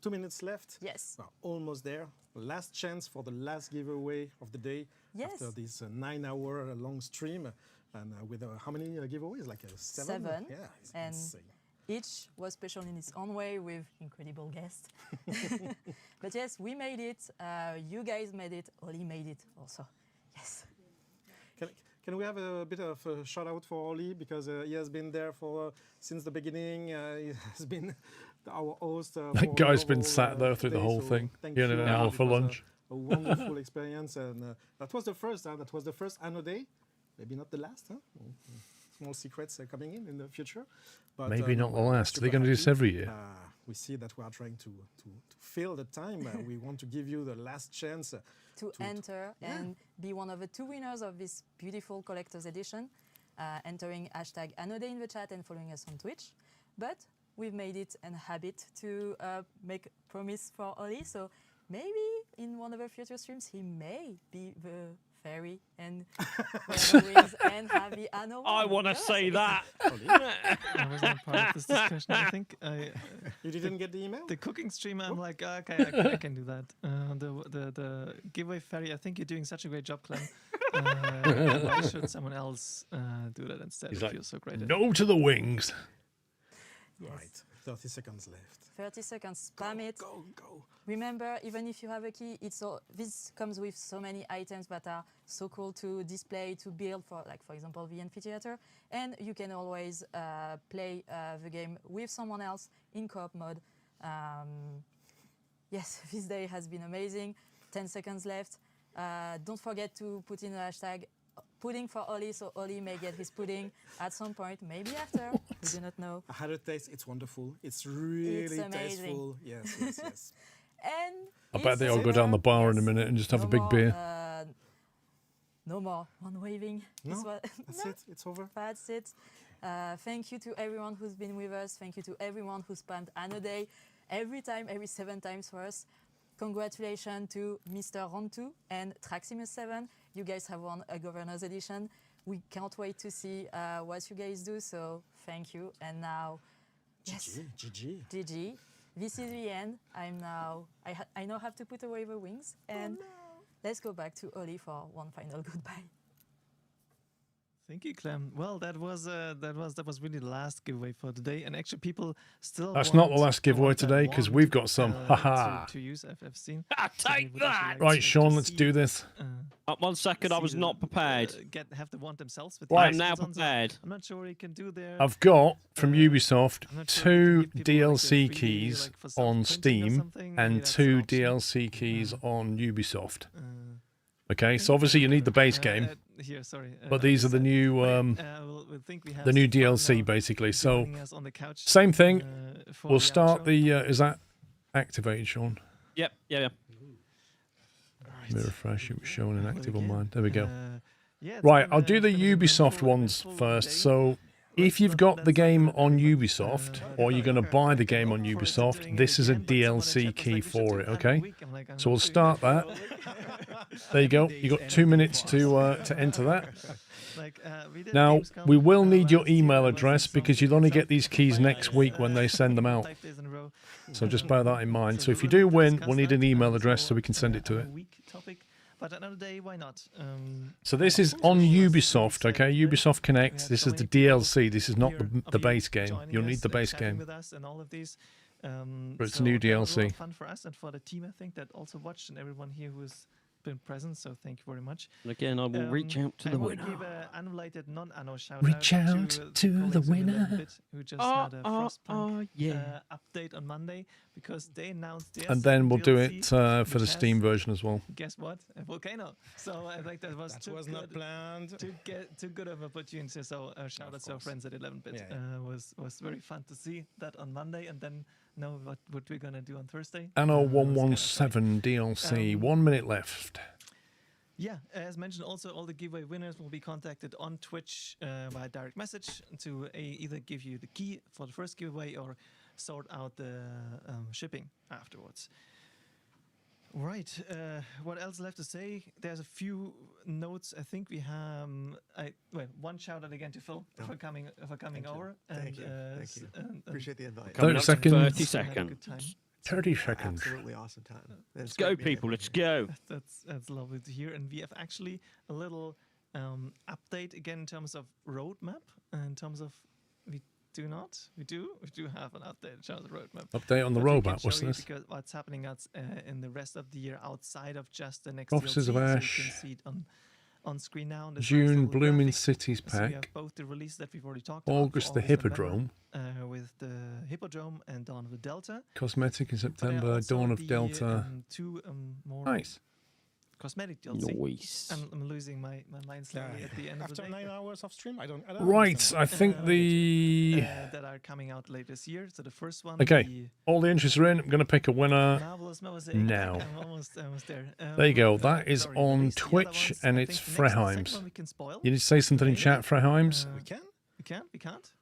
2 minutes left? Yes. We're almost there. Last chance for the last giveaway of the day. Yes. After this 9-hour long stream. And with how many giveaways? Like 7? 7. Yeah, it's and insane. each was special in its own way with incredible guests. But yes, we made it. You guys made it. Oli made it also. Yes. Can we have a bit of a shout out for Oli, because he has been there since the beginning. He has been our host. That guy's been sat there through the whole thing. He had an hour for lunch. A wonderful experience, and that was the first. That was the first Anno Day. Maybe not the last. Small secrets coming in the future. But, Maybe not the last. They're going to do this every year. We see that we are trying to fill the time. We want to give you the last chance to enter and be one of the 2 winners of this beautiful collector's edition, entering hashtag AnnoDay in the chat and following us on Twitch. But we've made it a habit to make promise for Oli, so maybe in one of our future streams he may be the Fairy and wings and happy Anno. I want to say that. I was not part of this discussion. I think you didn't get the email. The cooking stream. I'm like, okay, I can do that. The giveaway fairy. I think you're doing such a great job, Clem. Why should someone else do that instead? He's It like, feels so great. no to the wings. Yes. Right. 30 seconds left. 30 seconds. Spam it. Go. Remember, even if you have a key, this comes with so many items that are so cool to display, to build for, like for example, the amphitheater. And you can always play the game with someone else in co-op mode. Yes, this day has been amazing. 10 seconds left. Don't forget to put in the hashtag pudding for Oli, so Oli may get his pudding at some point, maybe after. We do not know. I had a taste. It's wonderful. It's really tasteful. Yes. And I bet they all go down the bar in a minute and just have a big beer. No more hand waving. No, that's it. It's over. That's it. Thank you to everyone who's been with us. Thank you to everyone who spent Anno Day every 7 times for us. Congratulations to Mr. Rontu and Traximus7. You guys have won a Governor's Edition. We can't wait to see what you guys do, so thank you. And now, yes, GG. This is the end. I now have to put away the wings, and let's go back to Oli for one final goodbye. Thank you, Clem. Well, that was really the last giveaway for today, and actually, people still. That's not the last giveaway today because we've got some. Haha. To use, I've seen. Take that! Right, Sean, let's do this. 1 second, I was not prepared. Have the wand themselves. With I'm now prepared. I'm not sure what you can do there. I've got from Ubisoft 2 DLC keys on Steam and 2 DLC keys on Ubisoft. Okay, so obviously you need the base game. Here, sorry. But these are the new the new DLC basically. So same thing. We'll start the is that activated, Sean? Yep. Yeah. Let me refresh. It was showing inactive on mine. There we go. Right, I'll do the Ubisoft ones first. So if you've got the game on Ubisoft or you're going to buy the game on Ubisoft, this is a DLC key for it, okay? So we'll start that. There you go. You got 2 minutes to enter that. Now, we will need your email address because you'll only get these keys next week when they send them out. So just bear that in mind. So if you do win, we'll need an email address so we can send it to it. But another day, why not? So this is on Ubisoft, okay? Ubisoft Connect. This is the DLC. This is not the base game. You'll need the base game. But it's new DLC. Fun for us and for the team, I think, that also watched, and everyone here who's been present, so thank you very much. And again, I will reach out to the winner. I will give an unrelated non-Anno shout reach out to the winner. Who just had a Frostpunk update on Monday because they announced and then we'll do it for the Steam version as well. Guess what? A volcano. So I think that was not planned. Too good of an opportunity. So shout out to our friends at 11-bit. Was very fun to see that on Monday, and then know what we're gonna do on Thursday. Anno 117 DLC. 1 minute left. Yeah, as mentioned, also all the giveaway winners will be contacted on Twitch by direct message to either give you the key for the first giveaway or sort out the shipping afterwards. Right. What else left to say? There's a few notes. I think we have. One shout out again to Phil for coming over. Thank you. Appreciate the invite. 30 seconds. 30 seconds. 30 seconds. Absolutely awesome time. Let's go, people. Let's go. That's lovely to hear. And we have actually a little update again in terms of roadmap. In terms of we do have an update in terms of roadmap. Update on the roadmap. What's this? Because what's happening in the rest of the year outside of just the next Offices DLC, of Ash. So you can see it on screen now. June Blooming Cities So we have pack. both the release that we've already talked August the about. for Hippodrome. November, with the Hippodrome and Dawn of the Delta. Cosmetic in September. Also Dawn of the, Delta. Two more Nice. cosmetic DLC. Nice. I'm losing my mind slightly at the end of the day. After 9 hours of stream, I don't Right, I think the... that are coming out later this year. So the first one. Okay, all the entries are in. I'm going to pick a winner Marvelous Mosaic. now. I'm almost there. There you go. That is on Twitch, and it's Freheims. You need to say something in chat, Freheims? We can't.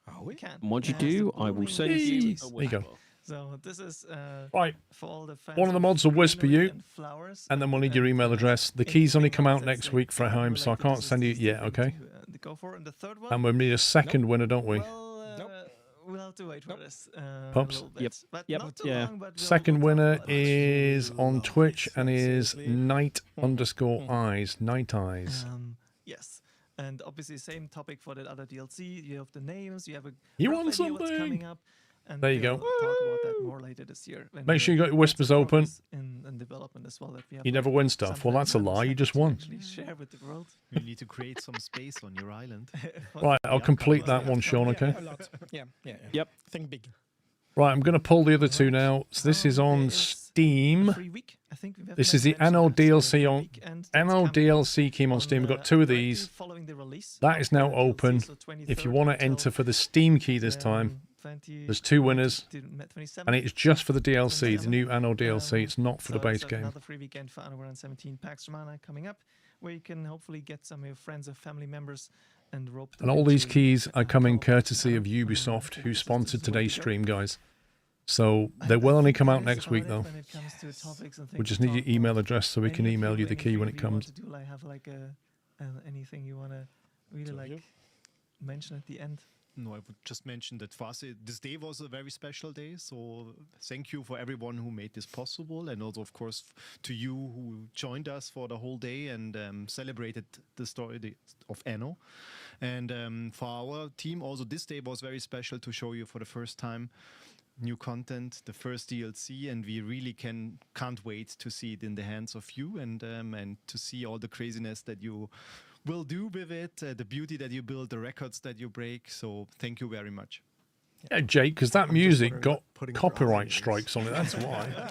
Oh, We can't. And what you do, I will send you. There you go. So this is right. For all the fans One of the mods will whisper you, flowers, and then we'll need your email address. The keys only come out next week for home, so I can't send you it yet, okay? Go for. And the third one, And we'll need a second winner, don't we? we'll have to wait for this. Pups? Yep. But not too long, but Second winner is on Twitch and is Night_eyes. Night Eyes. Yes. And obviously, same topic for that other DLC. You have the names. You have a You rough want idea what's something? coming up. And There you we'll go. talk about that more later this year. Make sure you got your whispers open. In development as well. That we have You never win stuff. Well, that's a lie. You just won. Share with the world. You need to create some space on your island. Right, I'll complete that one, Sean, okay? Yep. Think big. Right, I'm going to pull the other two now. So this is on Steam. This is the Anno DLC on Anno DLC came on Steam. We've got two of these. That is now open. If you want to enter for the Steam key this time, there's two winners, and it's just for the DLC, the new Anno DLC. It's not for the base game. Another free weekend for Anno 117 Pax Romana coming up, where you can hopefully get some of your friends or family members and rope them And all these into keys are coming courtesy of Ubisoft, who sponsored today's stream, guys. So they will only come out next week, though. We just need your email address so we can email you the key when it comes. Do I have like anything you want to really like mention at the end? No, I would just mention that for us, this day was a very special day. So thank you for everyone who made this possible. And also, of course, to you who joined us for the whole day and celebrated the story of Anno. And for our team, also this day was very special to show you for the first time new content, the first DLC, and we really can't wait to see it in the hands of you and to see all the craziness that you will do with it, the beauty that you build, the records that you break. So thank you very much. Yeah, Jake, because that music got copyright strikes on it. That's why.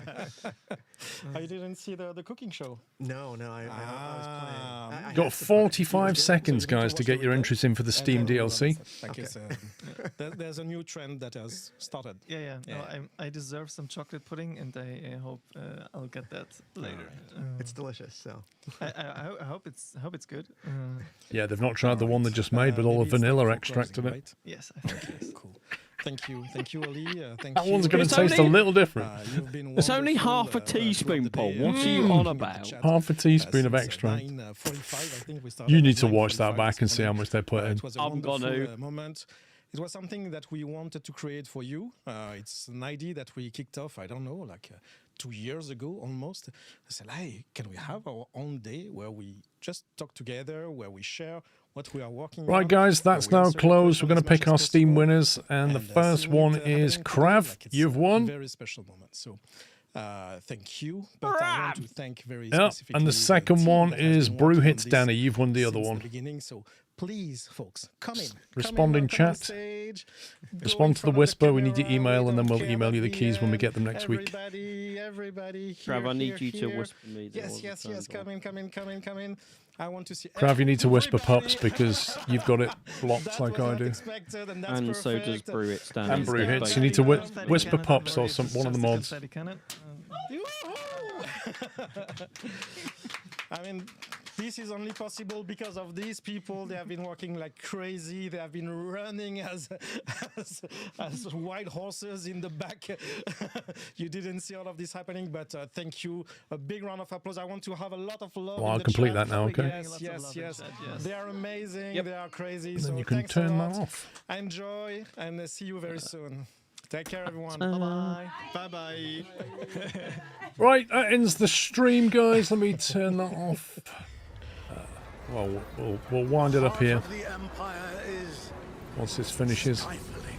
You didn't see the cooking show? No, I was playing. Got 45 seconds, guys, to get your entries in for the Steam DLC. There's a new trend that has started. Yeah. No, I deserve some chocolate pudding, and I hope I'll get that later. It's delicious, so I hope it's good. Yeah, they've not tried the one they just made with all the vanilla extract in it. Yes, I think it is. Cool. Thank you, Oli. Thank That you. one's going to taste a little different. It's only half a teaspoon, Paul. What are you on about? Half a teaspoon of extract. You need to watch that back and see how much they put in. I'm gonna. Moment. It was something that we wanted to create for you. It's an idea that we kicked off, I don't know, like 2 years ago almost. I said, hey, can we have our own day where we just talk together, where we share what we are working on? Right, guys, that's now closed. We're going to pick our Steam winners, and the first one is Krav. You've won. Very special moment. So thank you. But I want to thank very specifically. And the second one is Brew Hits Danny. You've won the other one. So please, folks, come in. Respond in chat. Respond to the whisper. We need your email, and then we'll email you the keys when we get them next week. Everybody. Krav, I need you to whisper me. Yes. Come in. I want to see. Krav, you need to whisper pups because you've got it blocked like I do. And so does Brew Hits Danny. And Brew Hits. You need to whisper pups or one of the mods. I mean, this is only possible because of these people. They have been working like crazy. They have been running as wild horses in the back. You didn't see all of this happening, but thank you. A big round of applause. I want to have a lot of love. Well, I'll complete that now, okay? Yes. They are amazing. They are crazy. And then so you can thanks turn a lot. that off. Enjoy, and see you very soon. Take care, everyone. Bye-bye. Bye-bye. Right, that ends the stream, guys. Let me turn that off. Well, we'll wind it up here once this finishes. Stifling.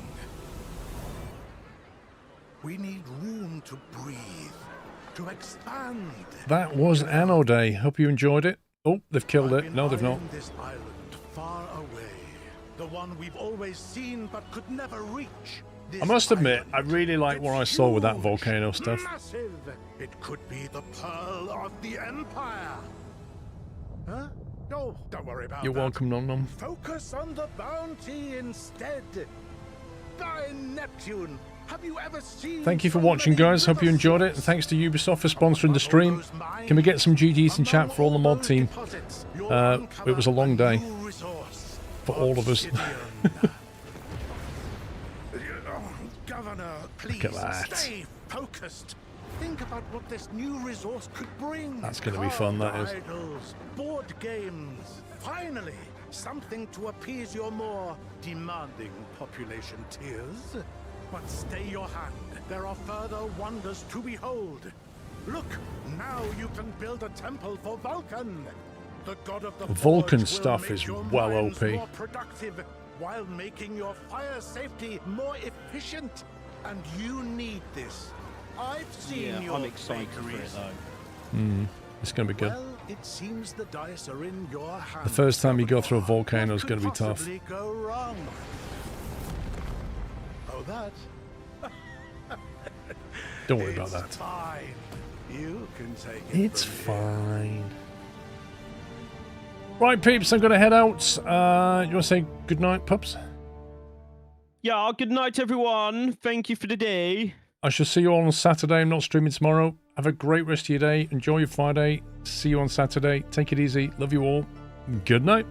We need room to breathe, to expand. That was Anno Day. Hope you enjoyed it. Oh, they've killed it. No, they've not. This island far away, the one we've always seen but could never reach. I must admit, I really like what I saw with that volcano stuff. Massive. It could be the pearl of the empire. Huh? No, don't worry about You're that. welcome, Nom Nom. Focus on the bounty instead. By Neptune, have you ever seen... Thank you for watching, guys. Hope you enjoyed it. And thanks to Ubisoft for sponsoring the stream. Can we get some GGs in chat for all the mod team? It was a long day for all of us. Governor, Look at please that. stay focused. Think about what this new resource could bring. That's going to be fun, that is. Idols, board games. Finally, something to appease your more demanding population tiers. But stay your hand. There are further wonders to behold. Look, now you can build a temple for Vulcan. The god of the Vulcan forge stuff will make is your well mines OP. more productive while making your fire safety more efficient. And you need this. I've seen your I'm excited for it bakeries. though. It's going to be good. Well, it seems the dice are in your hands. The first time you go through a volcano is What going to be could tough. possibly go wrong? Oh, that. Don't worry about It's that. fine. You can take it. It's from here. fine. Right, peeps, I'm going to head out. You want to say goodnight, pups? Yeah, good night, everyone. Thank you for the day. I shall see you all on Saturday. I'm not streaming tomorrow. Have a great rest of your day. Enjoy your Friday. See you on Saturday. Take it easy. Love you all. Good night.